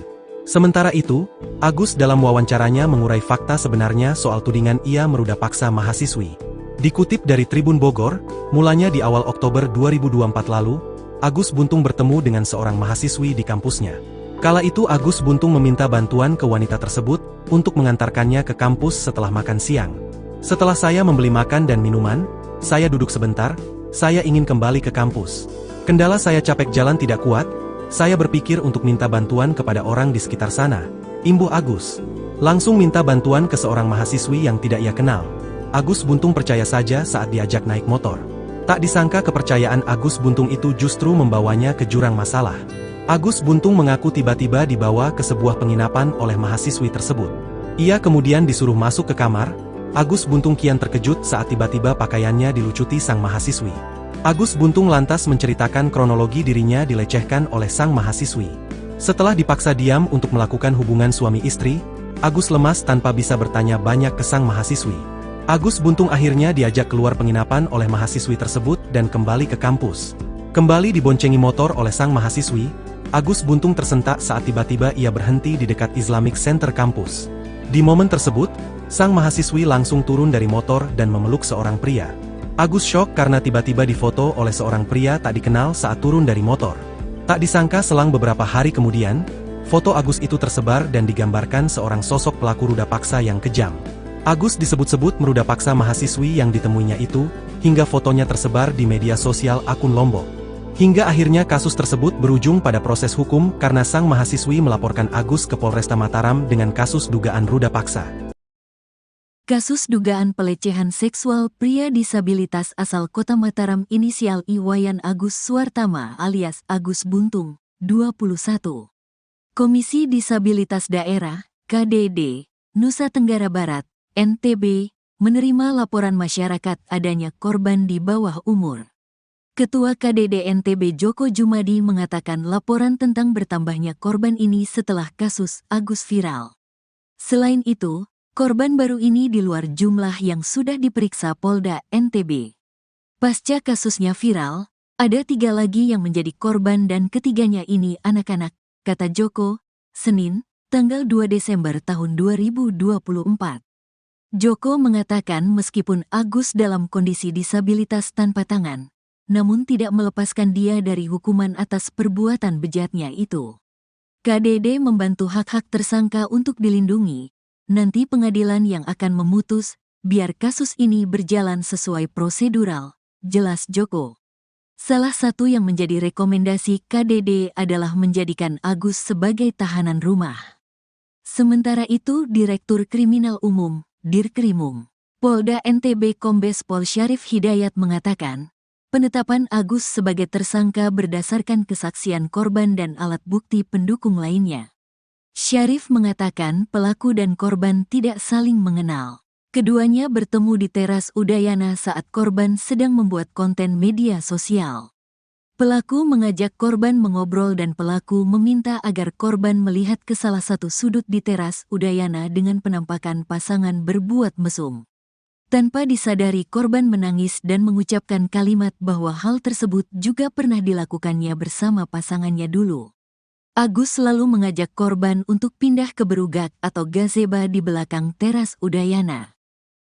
Sementara itu, Agus dalam wawancaranya mengurai fakta sebenarnya soal tudingan ia meruda paksa mahasiswi. Dikutip dari Tribun Bogor, mulanya di awal Oktober 2024 lalu, Agus Buntung bertemu dengan seorang mahasiswi di kampusnya. Kala itu Agus Buntung meminta bantuan ke wanita tersebut untuk mengantarkannya ke kampus setelah makan siang. Setelah saya membeli makan dan minuman, saya duduk sebentar, saya ingin kembali ke kampus. Kendala saya capek jalan tidak kuat, saya berpikir untuk minta bantuan kepada orang di sekitar sana, imbuh Agus. Langsung minta bantuan ke seorang mahasiswi yang tidak ia kenal. Agus Buntung percaya saja saat diajak naik motor. Tak disangka kepercayaan Agus Buntung itu justru membawanya ke jurang masalah. Agus Buntung mengaku tiba-tiba dibawa ke sebuah penginapan oleh mahasiswi tersebut. Ia kemudian disuruh masuk ke kamar. Agus Buntung kian terkejut saat tiba-tiba pakaiannya dilucuti sang mahasiswi. Agus Buntung lantas menceritakan kronologi dirinya dilecehkan oleh sang mahasiswi. Setelah dipaksa diam untuk melakukan hubungan suami istri, Agus lemas tanpa bisa bertanya banyak ke sang mahasiswi. Agus Buntung akhirnya diajak keluar penginapan oleh mahasiswi tersebut dan kembali ke kampus. Kembali diboncengi motor oleh sang mahasiswi, Agus Buntung tersentak saat tiba-tiba ia berhenti di dekat Islamic Center kampus. Di momen tersebut, sang mahasiswi langsung turun dari motor dan memeluk seorang pria. Agus syok karena tiba-tiba difoto oleh seorang pria tak dikenal saat turun dari motor. Tak disangka selang beberapa hari kemudian, foto Agus itu tersebar dan digambarkan seorang sosok pelaku ruda paksa yang kejam. Agus disebut-sebut meruda paksa mahasiswi yang ditemuinya itu, hingga fotonya tersebar di media sosial akun Lombok. Hingga akhirnya kasus tersebut berujung pada proses hukum karena sang mahasiswi melaporkan Agus ke Polresta Mataram dengan kasus dugaan ruda paksa. Kasus dugaan pelecehan seksual pria disabilitas asal Kota Mataram inisial Iwayan Agus Suartama alias Agus Buntung, 21. Komisi Disabilitas Daerah, KDD, Nusa Tenggara Barat, NTB, menerima laporan masyarakat adanya korban di bawah umur. Ketua KDD NTB Joko Jumadi mengatakan laporan tentang bertambahnya korban ini setelah kasus Agus viral. Selain itu, korban baru ini di luar jumlah yang sudah diperiksa Polda NTB. Pasca kasusnya viral, ada 3 lagi yang menjadi korban dan ketiganya ini anak-anak, kata Joko, Senin, tanggal 2 Desember tahun 2024. Joko mengatakan meskipun Agus dalam kondisi disabilitas tanpa tangan, namun tidak melepaskan dia dari hukuman atas perbuatan bejatnya itu. KDD membantu hak-hak tersangka untuk dilindungi. Nanti pengadilan yang akan memutus, biar kasus ini berjalan sesuai prosedural, jelas Joko. Salah satu yang menjadi rekomendasi KDD adalah menjadikan Agus sebagai tahanan rumah. Sementara itu Direktur Kriminal Umum, Dirkrimum, Polda NTB Kombes Pol Syarif Hidayat mengatakan, Penetapan Agus sebagai tersangka berdasarkan kesaksian korban dan alat bukti pendukung lainnya. Syarif mengatakan pelaku dan korban tidak saling mengenal. Keduanya bertemu di teras Udayana saat korban sedang membuat konten media sosial. Pelaku mengajak korban mengobrol dan pelaku meminta agar korban melihat ke salah satu sudut di teras Udayana dengan penampakan pasangan berbuat mesum. Tanpa disadari korban menangis dan mengucapkan kalimat bahwa hal tersebut juga pernah dilakukannya bersama pasangannya dulu. Agus selalu mengajak korban untuk pindah ke berugak atau gazeba di belakang teras Udayana.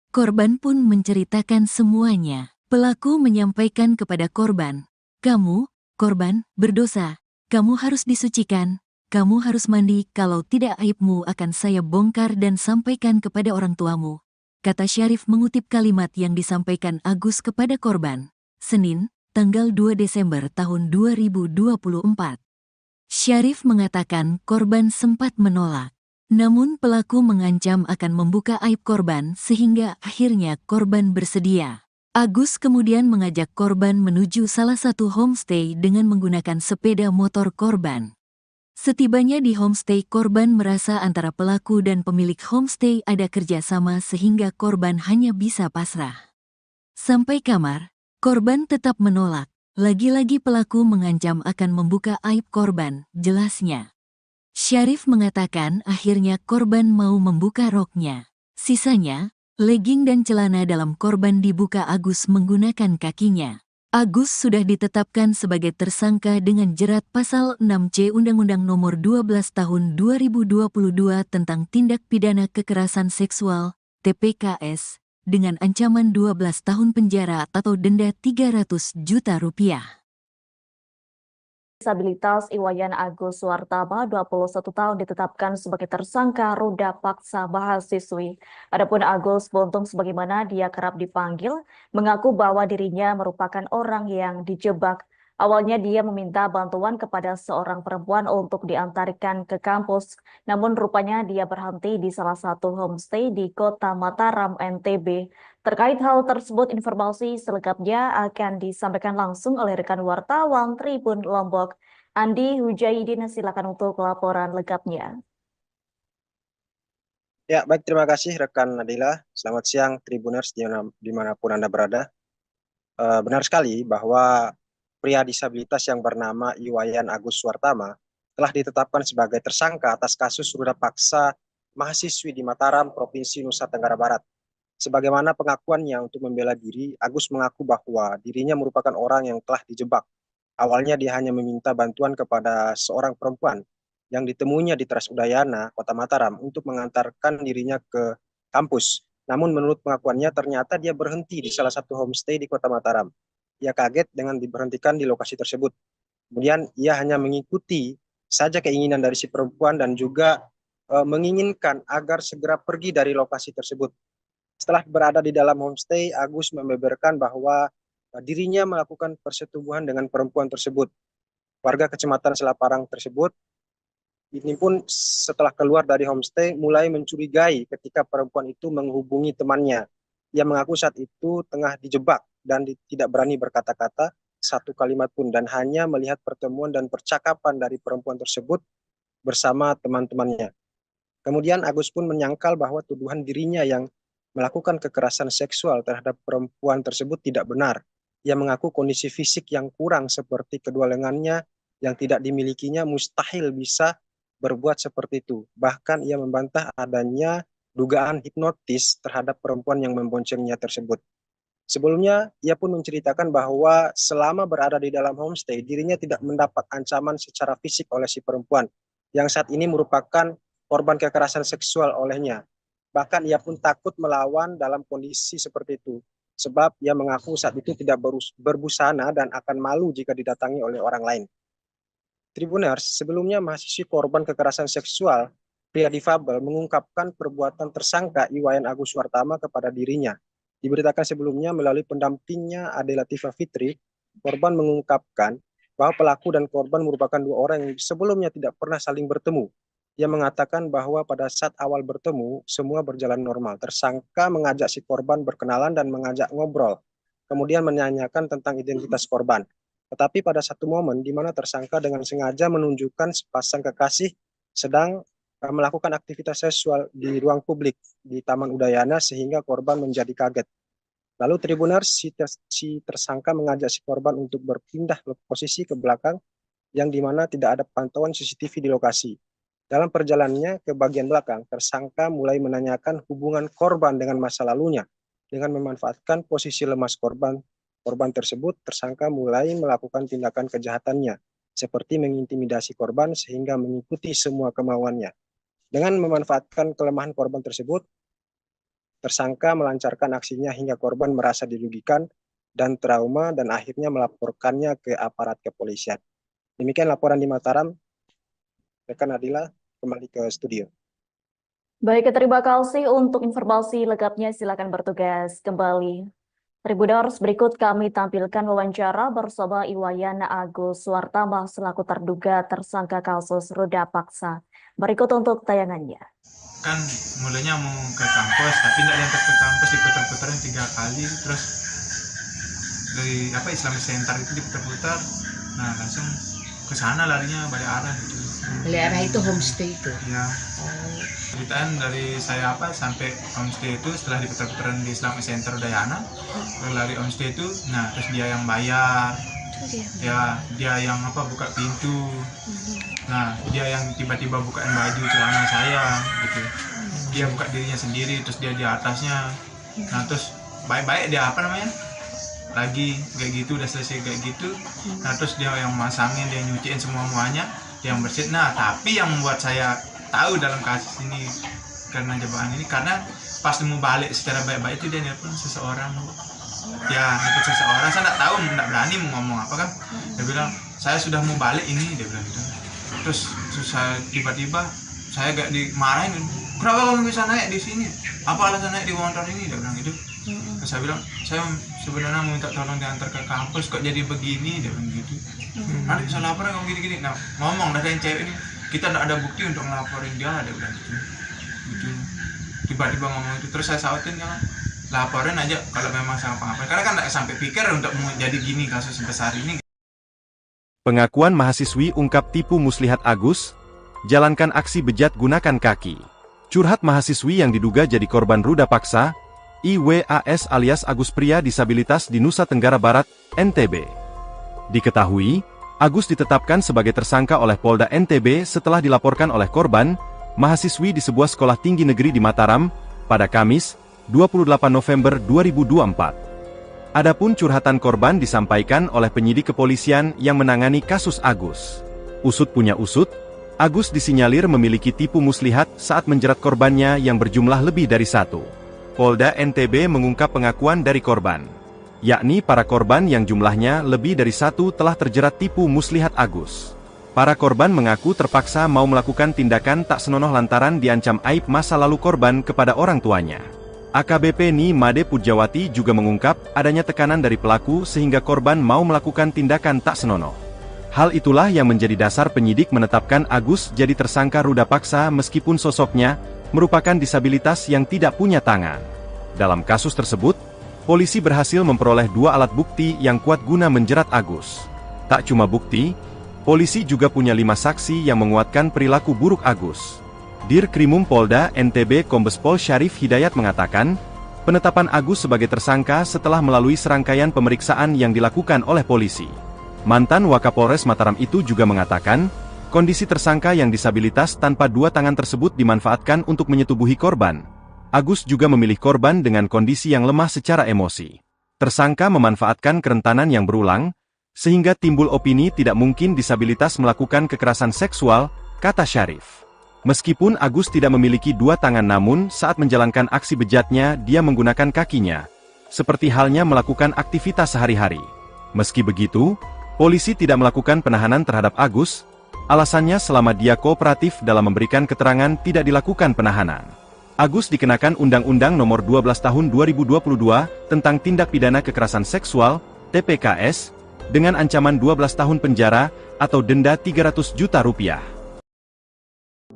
Korban pun menceritakan semuanya. Pelaku menyampaikan kepada korban, "Kamu, korban, berdosa. Kamu harus disucikan. Kamu harus mandi, kalau tidak aibmu akan saya bongkar dan sampaikan kepada orang tuamu," kata Syarif mengutip kalimat yang disampaikan Agus kepada korban, Senin, tanggal 2 Desember tahun 2024. Syarif mengatakan korban sempat menolak, namun pelaku mengancam akan membuka aib korban sehingga akhirnya korban bersedia. Agus kemudian mengajak korban menuju salah satu homestay dengan menggunakan sepeda motor korban. Setibanya di homestay, korban merasa antara pelaku dan pemilik homestay ada kerjasama sehingga korban hanya bisa pasrah. Sampai kamar, korban tetap menolak. Lagi-lagi pelaku mengancam akan membuka aib korban, jelasnya. Syarif mengatakan akhirnya korban mau membuka roknya. Sisanya, legging dan celana dalam korban dibuka Agus menggunakan kakinya. Agus sudah ditetapkan sebagai tersangka dengan jerat pasal 6C Undang-Undang Nomor 12 Tahun 2022 tentang Tindak Pidana Kekerasan Seksual, TPKS, dengan ancaman 12 tahun penjara atau denda 300 juta rupiah. Disabilitas Iwayan Agus Suwartama, 21 tahun, ditetapkan sebagai tersangka ruda paksa mahasiswi. Adapun Agus Buntung, sebagaimana dia kerap dipanggil, mengaku bahwa dirinya merupakan orang yang dijebak. Awalnya dia meminta bantuan kepada seorang perempuan untuk diantarkan ke kampus, namun rupanya dia berhenti di salah satu homestay di Kota Mataram, NTB. Terkait hal tersebut, informasi selengkapnya akan disampaikan langsung oleh rekan wartawan Tribun Lombok, Andi Hujaidin. Silakan untuk laporan lengkapnya. Ya, baik, terima kasih rekan Nadila. Selamat siang Tribuners dimanapun Anda berada. Benar sekali bahwa pria disabilitas yang bernama Iwayan Agus Suwartama telah ditetapkan sebagai tersangka atas kasus ruda paksa mahasiswi di Mataram, Provinsi Nusa Tenggara Barat. Sebagaimana pengakuannya untuk membela diri, Agus mengaku bahwa dirinya merupakan orang yang telah dijebak. Awalnya dia hanya meminta bantuan kepada seorang perempuan yang ditemuinya di Teras Udayana, Kota Mataram, untuk mengantarkan dirinya ke kampus. Namun menurut pengakuannya ternyata dia berhenti di salah satu homestay di Kota Mataram. Ia kaget dengan diberhentikan di lokasi tersebut. Kemudian ia hanya mengikuti saja keinginan dari si perempuan dan juga menginginkan agar segera pergi dari lokasi tersebut. Setelah berada di dalam homestay, Agus membeberkan bahwa dirinya melakukan persetubuhan dengan perempuan tersebut. Warga Kecamatan Selaparang tersebut ini pun setelah keluar dari homestay mulai mencurigai ketika perempuan itu menghubungi temannya. Ia mengaku saat itu tengah dijebak dan tidak berani berkata-kata satu kalimat pun dan hanya melihat pertemuan dan percakapan dari perempuan tersebut bersama teman-temannya. Kemudian Agus pun menyangkal bahwa tuduhan dirinya yang melakukan kekerasan seksual terhadap perempuan tersebut tidak benar. Ia mengaku kondisi fisik yang kurang seperti kedua lengannya yang tidak dimilikinya mustahil bisa berbuat seperti itu. Bahkan ia membantah adanya dugaan hipnotis terhadap perempuan yang memboncengnya tersebut. Sebelumnya, ia pun menceritakan bahwa selama berada di dalam homestay, dirinya tidak mendapat ancaman secara fisik oleh si perempuan, yang saat ini merupakan korban kekerasan seksual olehnya. Bahkan ia pun takut melawan dalam kondisi seperti itu, sebab ia mengaku saat itu tidak berbusana dan akan malu jika didatangi oleh orang lain. Tribuners, sebelumnya mahasiswi korban kekerasan seksual pria difabel mengungkapkan perbuatan tersangka Iwayan Agus Suwartama kepada dirinya. Diberitakan sebelumnya melalui pendampingnya Ade Latifah Fitri, korban mengungkapkan bahwa pelaku dan korban merupakan dua orang yang sebelumnya tidak pernah saling bertemu. Ia mengatakan bahwa pada saat awal bertemu, semua berjalan normal. Tersangka mengajak si korban berkenalan dan mengajak ngobrol. kemudian menanyakan tentang identitas korban. Tetapi pada satu momen di mana tersangka dengan sengaja menunjukkan sepasang kekasih sedang melakukan aktivitas seksual di ruang publik di Taman Udayana sehingga korban menjadi kaget. Lalu Tribuners si tersangka mengajak si korban untuk berpindah posisi ke belakang yang di mana tidak ada pantauan CCTV di lokasi. Dalam perjalanannya ke bagian belakang, tersangka mulai menanyakan hubungan korban dengan masa lalunya. Dengan memanfaatkan posisi lemas korban tersebut, tersangka mulai melakukan tindakan kejahatannya, seperti mengintimidasi korban sehingga mengikuti semua kemauannya. Dengan memanfaatkan kelemahan korban tersebut, tersangka melancarkan aksinya hingga korban merasa dirugikan dan trauma dan akhirnya melaporkannya ke aparat kepolisian. Demikian laporan di Mataram. Rekan Nadila kembali ke studio. Baik, terima kasih untuk informasi lengkapnya. Silakan bertugas kembali. Tribuners, berikut kami tampilkan wawancara bersama Iwayan Agus Suartama selaku terduga tersangka kasus ruda paksa. Berikut untuk tayangannya. Kan mulanya mau ke kampus, tapi tidak diantar ke kampus, diputar-putarin 3 kali, terus dari Islamic Center itu diputar-putar, nah langsung ke sana larinya balik arah gitu. Balik arah itu homestay itu. Ya. Ceritaan dari saya sampai homestay itu setelah diputar-putaran di Islamic Center Udayana, lari homestay itu, nah terus dia yang bayar, dia yang buka pintu, nah dia yang tiba-tiba bukain baju celana saya gitu, dia buka dirinya sendiri, terus dia di atasnya, nah terus baik-baik dia lagi kayak gitu, udah selesai kayak gitu, nah terus dia yang masangin, dia nyuciin semuanya, dia yang bersihin. Nah tapi yang membuat saya tahu dalam kasus ini karena jebakan ini, karena pas mau balik secara baik-baik itu dia nelpon seseorang, saya nggak tahu, nggak berani mau ngomong apa kan, dia bilang saya sudah mau balik ini, dia bilang gitu. Terus saya tiba-tiba saya gak dimarahin, kenapa kamu bisa naik di sini, apa alasan naik di motor ini, dia bilang gitu. Terus saya bilang saya sebenarnya mau minta tolong diantar ke kampus, kok jadi begini, dia bilang gitu. Nanti bisa laporan kamu gini-gini. Nah ngomong dari yang cewek ini, kita tidak ada bukti untuk ngelaporin dia, dia bilang gitu. Tiba-tiba ngomong itu, terus saya sautin kan, laporin aja kalau memang sama pengapain, karena kan tidak sampai pikir untuk mau jadi gini kasus sebesar ini. Pengakuan mahasiswi ungkap tipu muslihat Agus, jalankan aksi bejat gunakan kaki. Curhat mahasiswi yang diduga jadi korban ruda paksa, IWAS alias Agus pria disabilitas di Nusa Tenggara Barat, NTB. Diketahui, Agus ditetapkan sebagai tersangka oleh Polda NTB setelah dilaporkan oleh korban, mahasiswi di sebuah sekolah tinggi negeri di Mataram, pada Kamis, 28 November 2024. Adapun curhatan korban disampaikan oleh penyidik kepolisian yang menangani kasus Agus. Usut punya usut, Agus disinyalir memiliki tipu muslihat saat menjerat korbannya yang berjumlah lebih dari 1. Polda NTB mengungkap pengakuan dari korban, yakni para korban yang jumlahnya lebih dari 1 telah terjerat tipu muslihat Agus. Para korban mengaku terpaksa mau melakukan tindakan tak senonoh lantaran diancam aib masa lalu korban kepada orang tuanya. AKBP Ni Made Pujawati juga mengungkap adanya tekanan dari pelaku sehingga korban mau melakukan tindakan tak senonoh. Hal itulah yang menjadi dasar penyidik menetapkan Agus jadi tersangka ruda paksa meskipun sosoknya merupakan disabilitas yang tidak punya tangan. Dalam kasus tersebut, polisi berhasil memperoleh 2 alat bukti yang kuat guna menjerat Agus. Tak cuma bukti, polisi juga punya 5 saksi yang menguatkan perilaku buruk Agus. Dirkrimum Polda NTB Kombes Pol Syarif Hidayat mengatakan, penetapan Agus sebagai tersangka setelah melalui serangkaian pemeriksaan yang dilakukan oleh polisi. Mantan Wakapolres Mataram itu juga mengatakan, kondisi tersangka yang disabilitas tanpa 2 tangan tersebut dimanfaatkan untuk menyetubuhi korban. Agus juga memilih korban dengan kondisi yang lemah secara emosi. Tersangka memanfaatkan kerentanan yang berulang, sehingga timbul opini tidak mungkin disabilitas melakukan kekerasan seksual, kata Syarif. Meskipun Agus tidak memiliki 2 tangan namun saat menjalankan aksi bejatnya dia menggunakan kakinya, seperti halnya melakukan aktivitas sehari-hari. Meski begitu, polisi tidak melakukan penahanan terhadap Agus, alasannya selama dia kooperatif dalam memberikan keterangan tidak dilakukan penahanan. Agus dikenakan Undang-Undang Nomor 12 Tahun 2022 tentang Tindak Pidana Kekerasan Seksual, TPKS, dengan ancaman 12 tahun penjara atau denda Rp300 juta.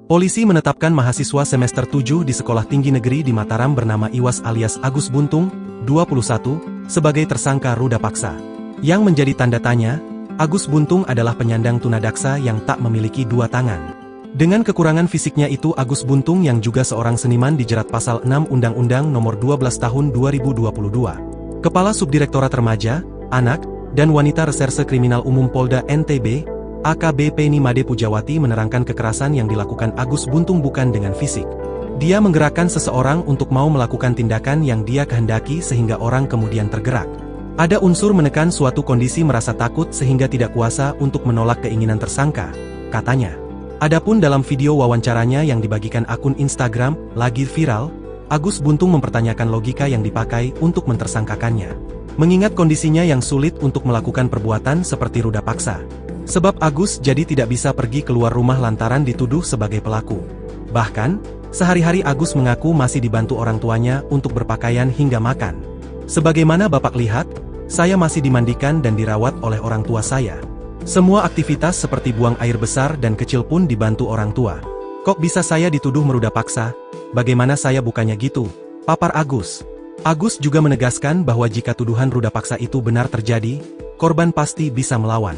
Polisi menetapkan mahasiswa semester 7 di Sekolah Tinggi Negeri di Mataram bernama Iwas alias Agus Buntung, 21, sebagai tersangka ruda paksa. Yang menjadi tanda tanya, Agus Buntung adalah penyandang tunadaksa yang tak memiliki dua tangan. Dengan kekurangan fisiknya itu, Agus Buntung yang juga seorang seniman dijerat pasal 6 Undang-Undang Nomor 12 Tahun 2022. Kepala Subdirektorat Remaja, Anak, dan Wanita Reserse Kriminal Umum Polda NTB, AKBP Nimade Pujawati menerangkan kekerasan yang dilakukan Agus Buntung bukan dengan fisik. Dia menggerakkan seseorang untuk mau melakukan tindakan yang dia kehendaki sehingga orang kemudian tergerak. Ada unsur menekan suatu kondisi merasa takut sehingga tidak kuasa untuk menolak keinginan tersangka, katanya. Adapun dalam video wawancaranya yang dibagikan akun Instagram, lagi viral, Agus Buntung mempertanyakan logika yang dipakai untuk mentersangkakannya. Mengingat kondisinya yang sulit untuk melakukan perbuatan seperti ruda paksa. Sebab Agus jadi tidak bisa pergi keluar rumah lantaran dituduh sebagai pelaku. Bahkan, sehari-hari Agus mengaku masih dibantu orang tuanya untuk berpakaian hingga makan. Sebagaimana Bapak lihat, saya masih dimandikan dan dirawat oleh orang tua saya. Semua aktivitas seperti buang air besar dan kecil pun dibantu orang tua. Kok bisa saya dituduh meruda paksa? Bagaimana saya bukannya gitu? Papar Agus. Agus juga menegaskan bahwa jika tuduhan ruda paksa itu benar terjadi, korban pasti bisa melawan.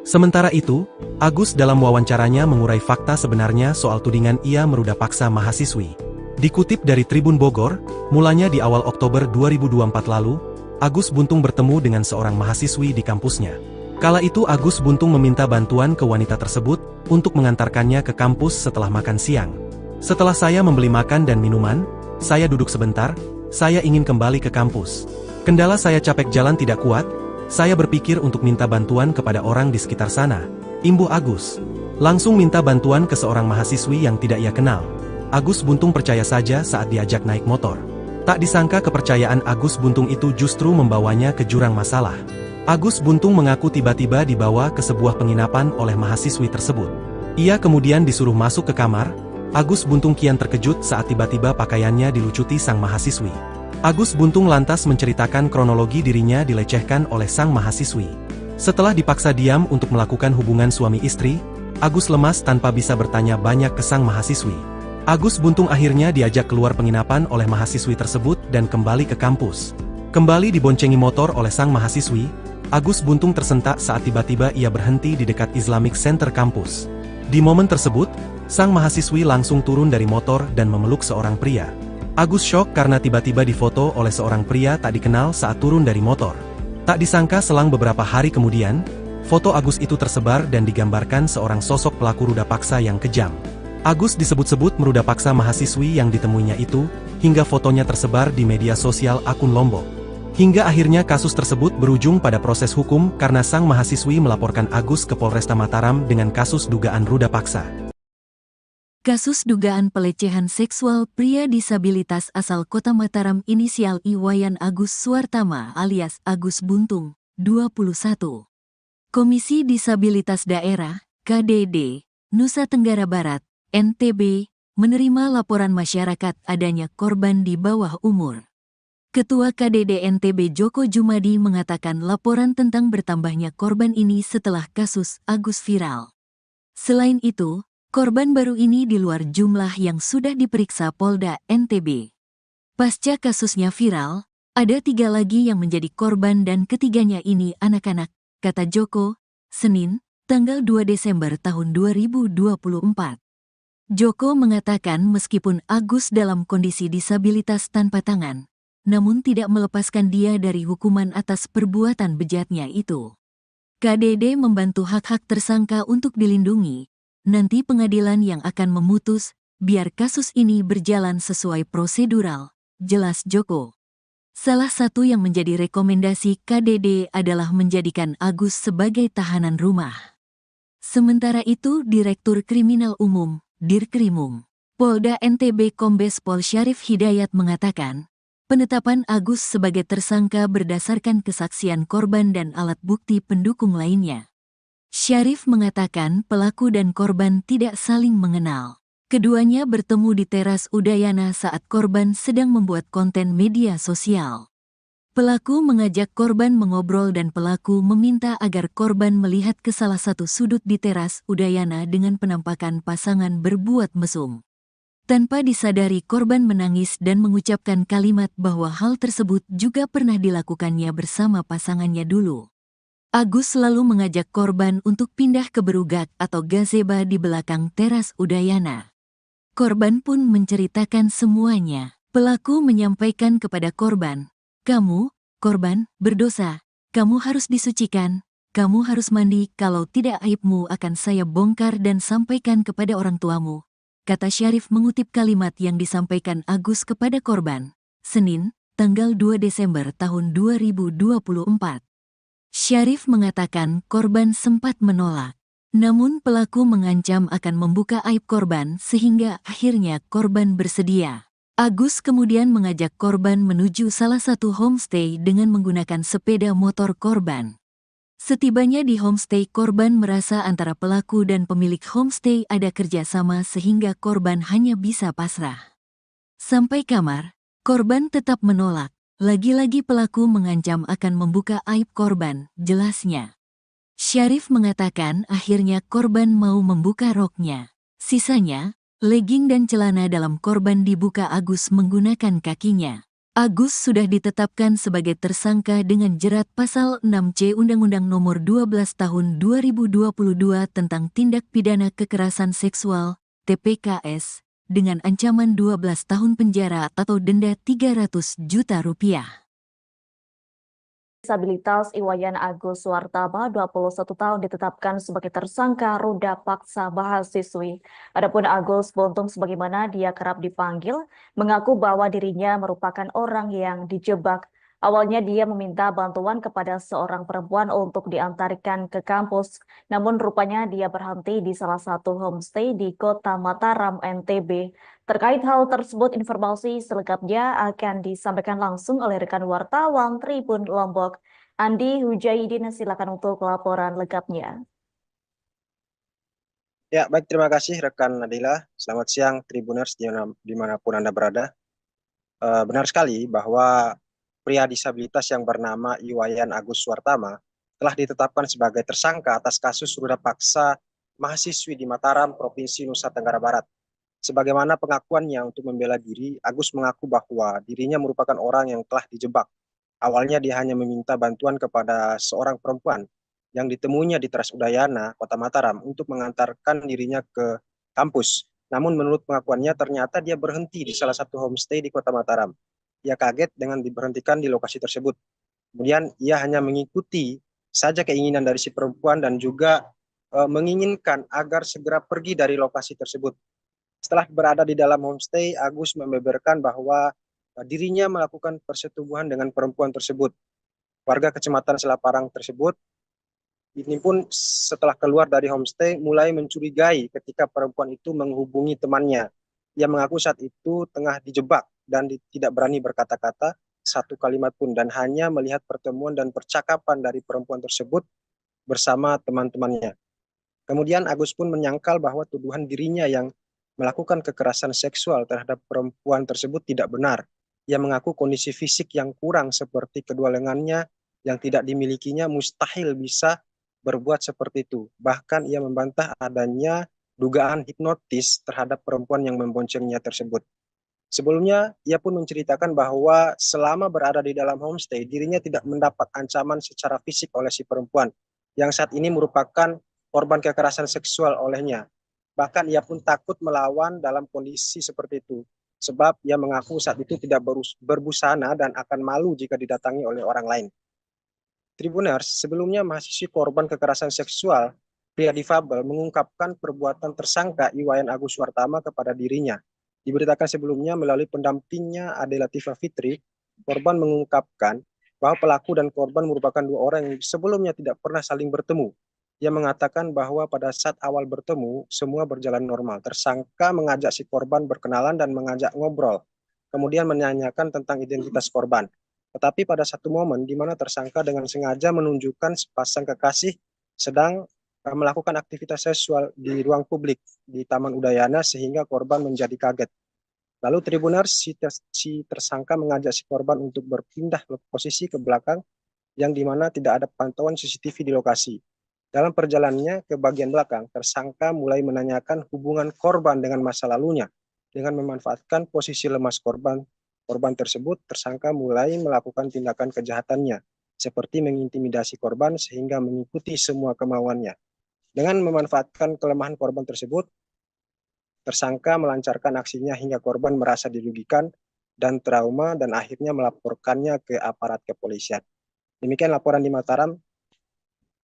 Sementara itu, Agus dalam wawancaranya mengurai fakta sebenarnya soal tudingan ia meruda paksa mahasiswi. Dikutip dari Tribun Bogor, mulanya di awal Oktober 2024 lalu, Agus Buntung bertemu dengan seorang mahasiswi di kampusnya. Kala itu Agus Buntung meminta bantuan ke wanita tersebut untuk mengantarkannya ke kampus setelah makan siang. Setelah saya membeli makan dan minuman, saya duduk sebentar, saya ingin kembali ke kampus. Kendala saya capek jalan tidak kuat, saya berpikir untuk minta bantuan kepada orang di sekitar sana. Imbuh Agus. Langsung minta bantuan ke seorang mahasiswi yang tidak ia kenal. Agus Buntung percaya saja saat diajak naik motor. Tak disangka kepercayaan Agus Buntung itu justru membawanya ke jurang masalah. Agus Buntung mengaku tiba-tiba dibawa ke sebuah penginapan oleh mahasiswi tersebut. Ia kemudian disuruh masuk ke kamar. Agus Buntung kian terkejut saat tiba-tiba pakaiannya dilucuti sang mahasiswi. Agus Buntung lantas menceritakan kronologi dirinya dilecehkan oleh sang mahasiswi. Setelah dipaksa diam untuk melakukan hubungan suami istri, Agus lemas tanpa bisa bertanya banyak ke sang mahasiswi. Agus Buntung akhirnya diajak keluar penginapan oleh mahasiswi tersebut dan kembali ke kampus. Kembali diboncengi motor oleh sang mahasiswi, Agus Buntung tersentak saat tiba-tiba ia berhenti di dekat Islamic Center kampus. Di momen tersebut, sang mahasiswi langsung turun dari motor dan memeluk seorang pria. Agus syok karena tiba-tiba difoto oleh seorang pria tak dikenal saat turun dari motor. Tak disangka selang beberapa hari kemudian, foto Agus itu tersebar dan digambarkan seorang sosok pelaku ruda paksa yang kejam. Agus disebut-sebut meruda paksa mahasiswi yang ditemuinya itu, hingga fotonya tersebar di media sosial akun Lombok. Hingga akhirnya kasus tersebut berujung pada proses hukum karena sang mahasiswi melaporkan Agus ke Polresta Mataram dengan kasus dugaan ruda paksa. Kasus dugaan pelecehan seksual pria disabilitas asal Kota Mataram inisial Iwayan Agus Suartama alias Agus Buntung, 21. Komisi Disabilitas Daerah, KDD, Nusa Tenggara Barat, NTB, menerima laporan masyarakat adanya korban di bawah umur. Ketua KDD NTB Joko Jumadi mengatakan laporan tentang bertambahnya korban ini setelah kasus Agus viral. Selain itu, korban baru ini di luar jumlah yang sudah diperiksa Polda NTB. Pasca kasusnya viral, ada 3 lagi yang menjadi korban dan ketiganya ini anak-anak, kata Joko, Senin, tanggal 2 Desember tahun 2024. Joko mengatakan meskipun Agus dalam kondisi disabilitas tanpa tangan, namun tidak melepaskan dia dari hukuman atas perbuatan bejatnya itu. KDD membantu hak-hak tersangka untuk dilindungi. Nanti pengadilan yang akan memutus, biar kasus ini berjalan sesuai prosedural, jelas Joko. Salah satu yang menjadi rekomendasi KDD adalah menjadikan Agus sebagai tahanan rumah. Sementara itu Direktur Kriminal Umum, Dirkrimum, Polda NTB Kombes Pol Syarif Hidayat mengatakan, penetapan Agus sebagai tersangka berdasarkan kesaksian korban dan alat bukti pendukung lainnya. Syarif mengatakan pelaku dan korban tidak saling mengenal. Keduanya bertemu di teras Udayana saat korban sedang membuat konten media sosial. Pelaku mengajak korban mengobrol dan pelaku meminta agar korban melihat ke salah satu sudut di teras Udayana dengan penampakan pasangan berbuat mesum. Tanpa disadari korban menangis dan mengucapkan kalimat bahwa hal tersebut juga pernah dilakukannya bersama pasangannya dulu. Agus selalu mengajak korban untuk pindah ke berugak atau gazebo di belakang teras Udayana. Korban pun menceritakan semuanya. Pelaku menyampaikan kepada korban, "Kamu, korban, berdosa. Kamu harus disucikan. Kamu harus mandi, kalau tidak aibmu akan saya bongkar dan sampaikan kepada orang tuamu," kata Syarif mengutip kalimat yang disampaikan Agus kepada korban. Senin, tanggal 2 Desember tahun 2024. Syarif mengatakan korban sempat menolak. Namun pelaku mengancam akan membuka aib korban sehingga akhirnya korban bersedia. Agus kemudian mengajak korban menuju salah satu homestay dengan menggunakan sepeda motor korban. Setibanya di homestay, korban merasa antara pelaku dan pemilik homestay ada kerjasama sehingga korban hanya bisa pasrah. Sampai kamar, korban tetap menolak. Lagi-lagi pelaku mengancam akan membuka aib korban, jelasnya. Syarif mengatakan akhirnya korban mau membuka roknya. Sisanya, legging dan celana dalam korban dibuka Agus menggunakan kakinya. Agus sudah ditetapkan sebagai tersangka dengan jerat pasal 6C Undang-Undang Nomor 12 Tahun 2022 tentang Tindak Pidana Kekerasan Seksual, TPKS, dengan ancaman 12 tahun penjara atau denda 300 juta rupiah. Disabilitas Iwayan Agus Suwartama, 21 tahun, ditetapkan sebagai tersangka ruda paksa mahasiswi. Adapun Agus Buntung, sebagaimana dia kerap dipanggil, mengaku bahwa dirinya merupakan orang yang dijebak. Awalnya dia meminta bantuan kepada seorang perempuan untuk diantarkan ke kampus, namun rupanya dia berhenti di salah satu homestay di Kota Mataram, NTB. Terkait hal tersebut, informasi selengkapnya akan disampaikan langsung oleh rekan wartawan Tribun Lombok, Andi Hujaidin. Silakan untuk laporan lengkapnya. Ya, baik, terima kasih rekan Nadila. Selamat siang Tribuners dimanapun Anda berada. Benar sekali bahwa pria disabilitas yang bernama Iwayan Agus Suwartama telah ditetapkan sebagai tersangka atas kasus ruda paksa mahasiswi di Mataram, Provinsi Nusa Tenggara Barat. Sebagaimana pengakuannya untuk membela diri, Agus mengaku bahwa dirinya merupakan orang yang telah dijebak. Awalnya dia hanya meminta bantuan kepada seorang perempuan yang ditemuinya di Teras Udayana, Kota Mataram, untuk mengantarkan dirinya ke kampus. Namun menurut pengakuannya ternyata dia berhenti di salah satu homestay di Kota Mataram. Ia kaget dengan diberhentikan di lokasi tersebut. Kemudian ia hanya mengikuti saja keinginan dari si perempuan dan juga menginginkan agar segera pergi dari lokasi tersebut. Setelah berada di dalam homestay, Agus membeberkan bahwa dirinya melakukan persetubuhan dengan perempuan tersebut. Warga Kecamatan Selaparang tersebut ini pun setelah keluar dari homestay mulai mencurigai ketika perempuan itu menghubungi temannya. Ia mengaku saat itu tengah dijebak dan tidak berani berkata-kata satu kalimat pun dan hanya melihat pertemuan dan percakapan dari perempuan tersebut bersama teman-temannya. Kemudian Agus pun menyangkal bahwa tuduhan dirinya yang melakukan kekerasan seksual terhadap perempuan tersebut tidak benar. Ia mengaku kondisi fisik yang kurang seperti kedua lengannya yang tidak dimilikinya mustahil bisa berbuat seperti itu. Bahkan ia membantah adanya dugaan hipnotis terhadap perempuan yang memboncengnya tersebut. Sebelumnya, ia pun menceritakan bahwa selama berada di dalam homestay, dirinya tidak mendapat ancaman secara fisik oleh si perempuan, yang saat ini merupakan korban kekerasan seksual olehnya. Bahkan ia pun takut melawan dalam kondisi seperti itu, sebab ia mengaku saat itu tidak berbusana dan akan malu jika didatangi oleh orang lain. Tribuners, sebelumnya mahasiswi korban kekerasan seksual, pria difabel, mengungkapkan perbuatan tersangka Iwayan Agus Suwartama kepada dirinya. Diberitakan sebelumnya melalui pendampingnya Ade Latifah Fitri, korban mengungkapkan bahwa pelaku dan korban merupakan dua orang yang sebelumnya tidak pernah saling bertemu. Ia mengatakan bahwa pada saat awal bertemu, semua berjalan normal. Tersangka mengajak si korban berkenalan dan mengajak ngobrol, kemudian menanyakan tentang identitas korban. Tetapi pada satu momen di mana tersangka dengan sengaja menunjukkan sepasang kekasih sedang melakukan aktivitas seksual di ruang publik di Taman Udayana sehingga korban menjadi kaget. Lalu Tribuners, si tersangka mengajak si korban untuk berpindah posisi ke belakang yang dimana tidak ada pantauan CCTV di lokasi. Dalam perjalanannya ke bagian belakang, tersangka mulai menanyakan hubungan korban dengan masa lalunya. Dengan memanfaatkan posisi lemas korban tersebut, tersangka mulai melakukan tindakan kejahatannya, seperti mengintimidasi korban sehingga mengikuti semua kemauannya. Dengan memanfaatkan kelemahan korban tersebut, tersangka melancarkan aksinya hingga korban merasa dirugikan dan trauma dan akhirnya melaporkannya ke aparat kepolisian. Demikian laporan di Mataram.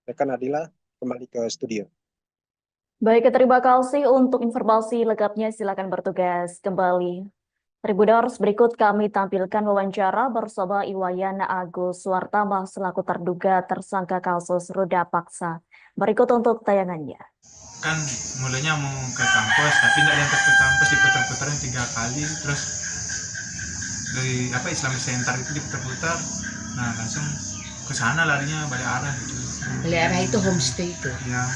Rekan Adila, kembali ke studio. Baik, terima kasih untuk informasi lengkapnya. Silakan bertugas kembali. Tribuners, berikut kami tampilkan wawancara bersama Iwayan Agus Suartama selaku terduga tersangka kasus ruda paksa. Berikut untuk tayangannya. Kan mulanya mau ke kampus, tapi tidak diantar ke kampus, diputar-putarin 3 kali, terus dari Islamic Center itu diputar-putar, nah langsung ke sana larinya balik arah gitu. Balik arah itu homestay itu. Ya.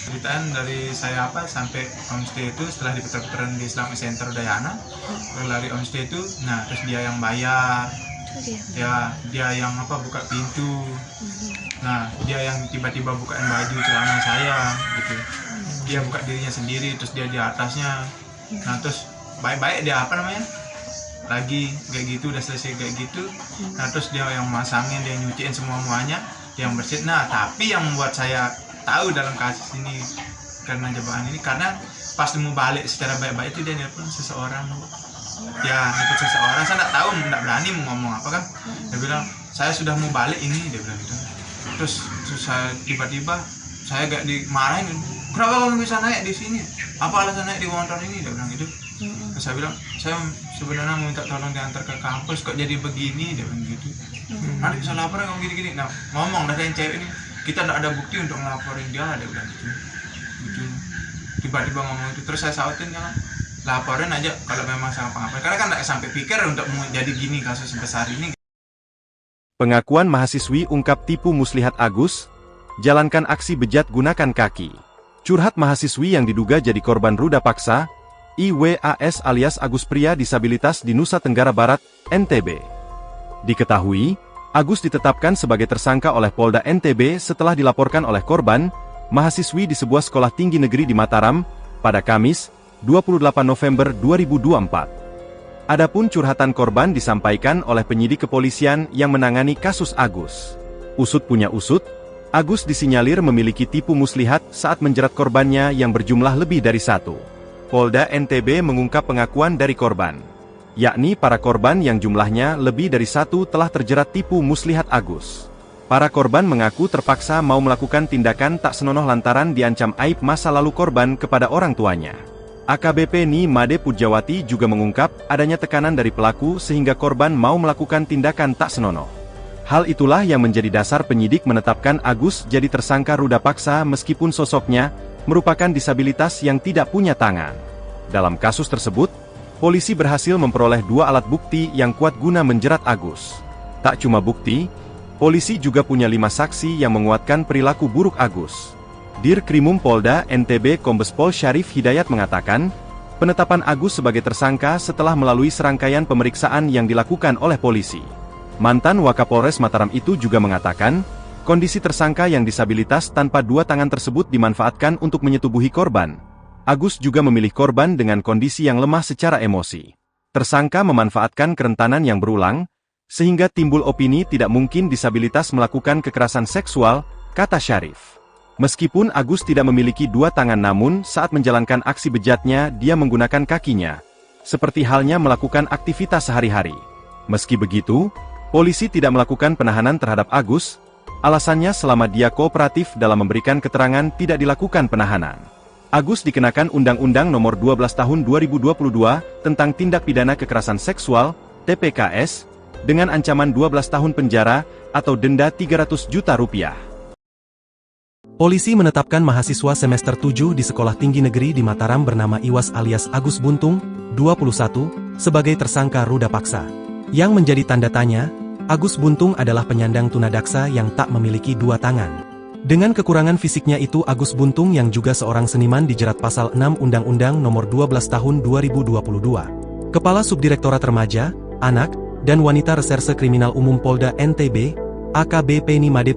Ceritaan dari saya sampai homestay itu setelah diputar-putaran di Islamic Center Udayana, lari homestay itu, nah terus dia yang bayar, dia yang buka pintu, nah dia yang tiba-tiba bukain baju celana saya gitu, dia buka dirinya sendiri, terus dia di atasnya, nah terus baik-baik dia lagi kayak gitu, udah selesai kayak gitu, nah terus dia yang masangin, dia nyuciin semuanya, dia yang bersihin. Nah tapi yang membuat saya tahu dalam kasus ini karena jebakan ini, karena pas mau balik secara baik-baik itu dia nelpon seseorang, nelpon seseorang, saya nggak tahu, nggak berani mau ngomong apa kan, dia bilang saya sudah mau balik ini, dia bilang gitu. Terus saya tiba-tiba saya gak dimarahin, kenapa kamu bisa naik di sini, apa alasan naik di motor ini, dia bilang gitu. Terus saya bilang saya sebenarnya mau minta tolong diantar ke kampus, kok jadi begini, dia bilang gitu. Nanti bisa lapor kamu gini-gini, nah ngomong dah yang cewek ini, kita tidak ada bukti untuk ngelaporin dia, ada bilang gitu. Tiba-tiba ngomong itu, terus saya sautin kan, laporin aja kalau memang sama apa, karena kan tidak sampai pikir untuk mau jadi gini kasus sebesar ini. Pengakuan mahasiswi ungkap tipu muslihat Agus, jalankan aksi bejat gunakan kaki. Curhat mahasiswi yang diduga jadi korban ruda paksa, IWAS alias Agus pria disabilitas di Nusa Tenggara Barat, NTB. Diketahui, Agus ditetapkan sebagai tersangka oleh Polda NTB setelah dilaporkan oleh korban, mahasiswi di sebuah sekolah tinggi negeri di Mataram, pada Kamis, 28 November 2024. Adapun curhatan korban disampaikan oleh penyidik kepolisian yang menangani kasus Agus. Usut punya usut, Agus disinyalir memiliki tipu muslihat saat menjerat korbannya yang berjumlah lebih dari 1. Polda NTB mengungkap pengakuan dari korban, yakni para korban yang jumlahnya lebih dari 1 telah terjerat tipu muslihat Agus. Para korban mengaku terpaksa mau melakukan tindakan tak senonoh lantaran diancam aib masa lalu korban kepada orang tuanya. AKBP Ni Made Pujawati juga mengungkap adanya tekanan dari pelaku sehingga korban mau melakukan tindakan tak senonoh. Hal itulah yang menjadi dasar penyidik menetapkan Agus jadi tersangka ruda paksa meskipun sosoknya merupakan disabilitas yang tidak punya tangan. Dalam kasus tersebut, polisi berhasil memperoleh 2 alat bukti yang kuat guna menjerat Agus. Tak cuma bukti, polisi juga punya 5 saksi yang menguatkan perilaku buruk Agus. Dirkrimum Polda NTB Kombes Pol Syarif Hidayat mengatakan, penetapan Agus sebagai tersangka setelah melalui serangkaian pemeriksaan yang dilakukan oleh polisi. Mantan Wakapolres Mataram itu juga mengatakan, kondisi tersangka yang disabilitas tanpa 2 tangan tersebut dimanfaatkan untuk menyetubuhi korban. Agus juga memilih korban dengan kondisi yang lemah secara emosi. Tersangka memanfaatkan kerentanan yang berulang, sehingga timbul opini tidak mungkin disabilitas melakukan kekerasan seksual, kata Syarif. Meskipun Agus tidak memiliki 2 tangan namun saat menjalankan aksi bejatnya dia menggunakan kakinya, seperti halnya melakukan aktivitas sehari-hari. Meski begitu, polisi tidak melakukan penahanan terhadap Agus, alasannya selama dia kooperatif dalam memberikan keterangan tidak dilakukan penahanan. Agus dikenakan Undang-Undang Nomor 12 Tahun 2022 tentang Tindak Pidana Kekerasan Seksual, TPKS, dengan ancaman 12 tahun penjara atau denda Rp300 juta. Polisi menetapkan mahasiswa semester 7 di Sekolah Tinggi Negeri di Mataram bernama Iwas alias Agus Buntung, 21, sebagai tersangka ruda paksa. Yang menjadi tanda tanya, Agus Buntung adalah penyandang tunadaksa yang tak memiliki 2 tangan. Dengan kekurangan fisiknya itu Agus Buntung yang juga seorang seniman dijerat pasal 6 Undang-Undang Nomor 12 Tahun 2022. Kepala Subdirektorat Remaja, Anak, dan Wanita Reserse Kriminal Umum Polda NTB, AKBP Ni Made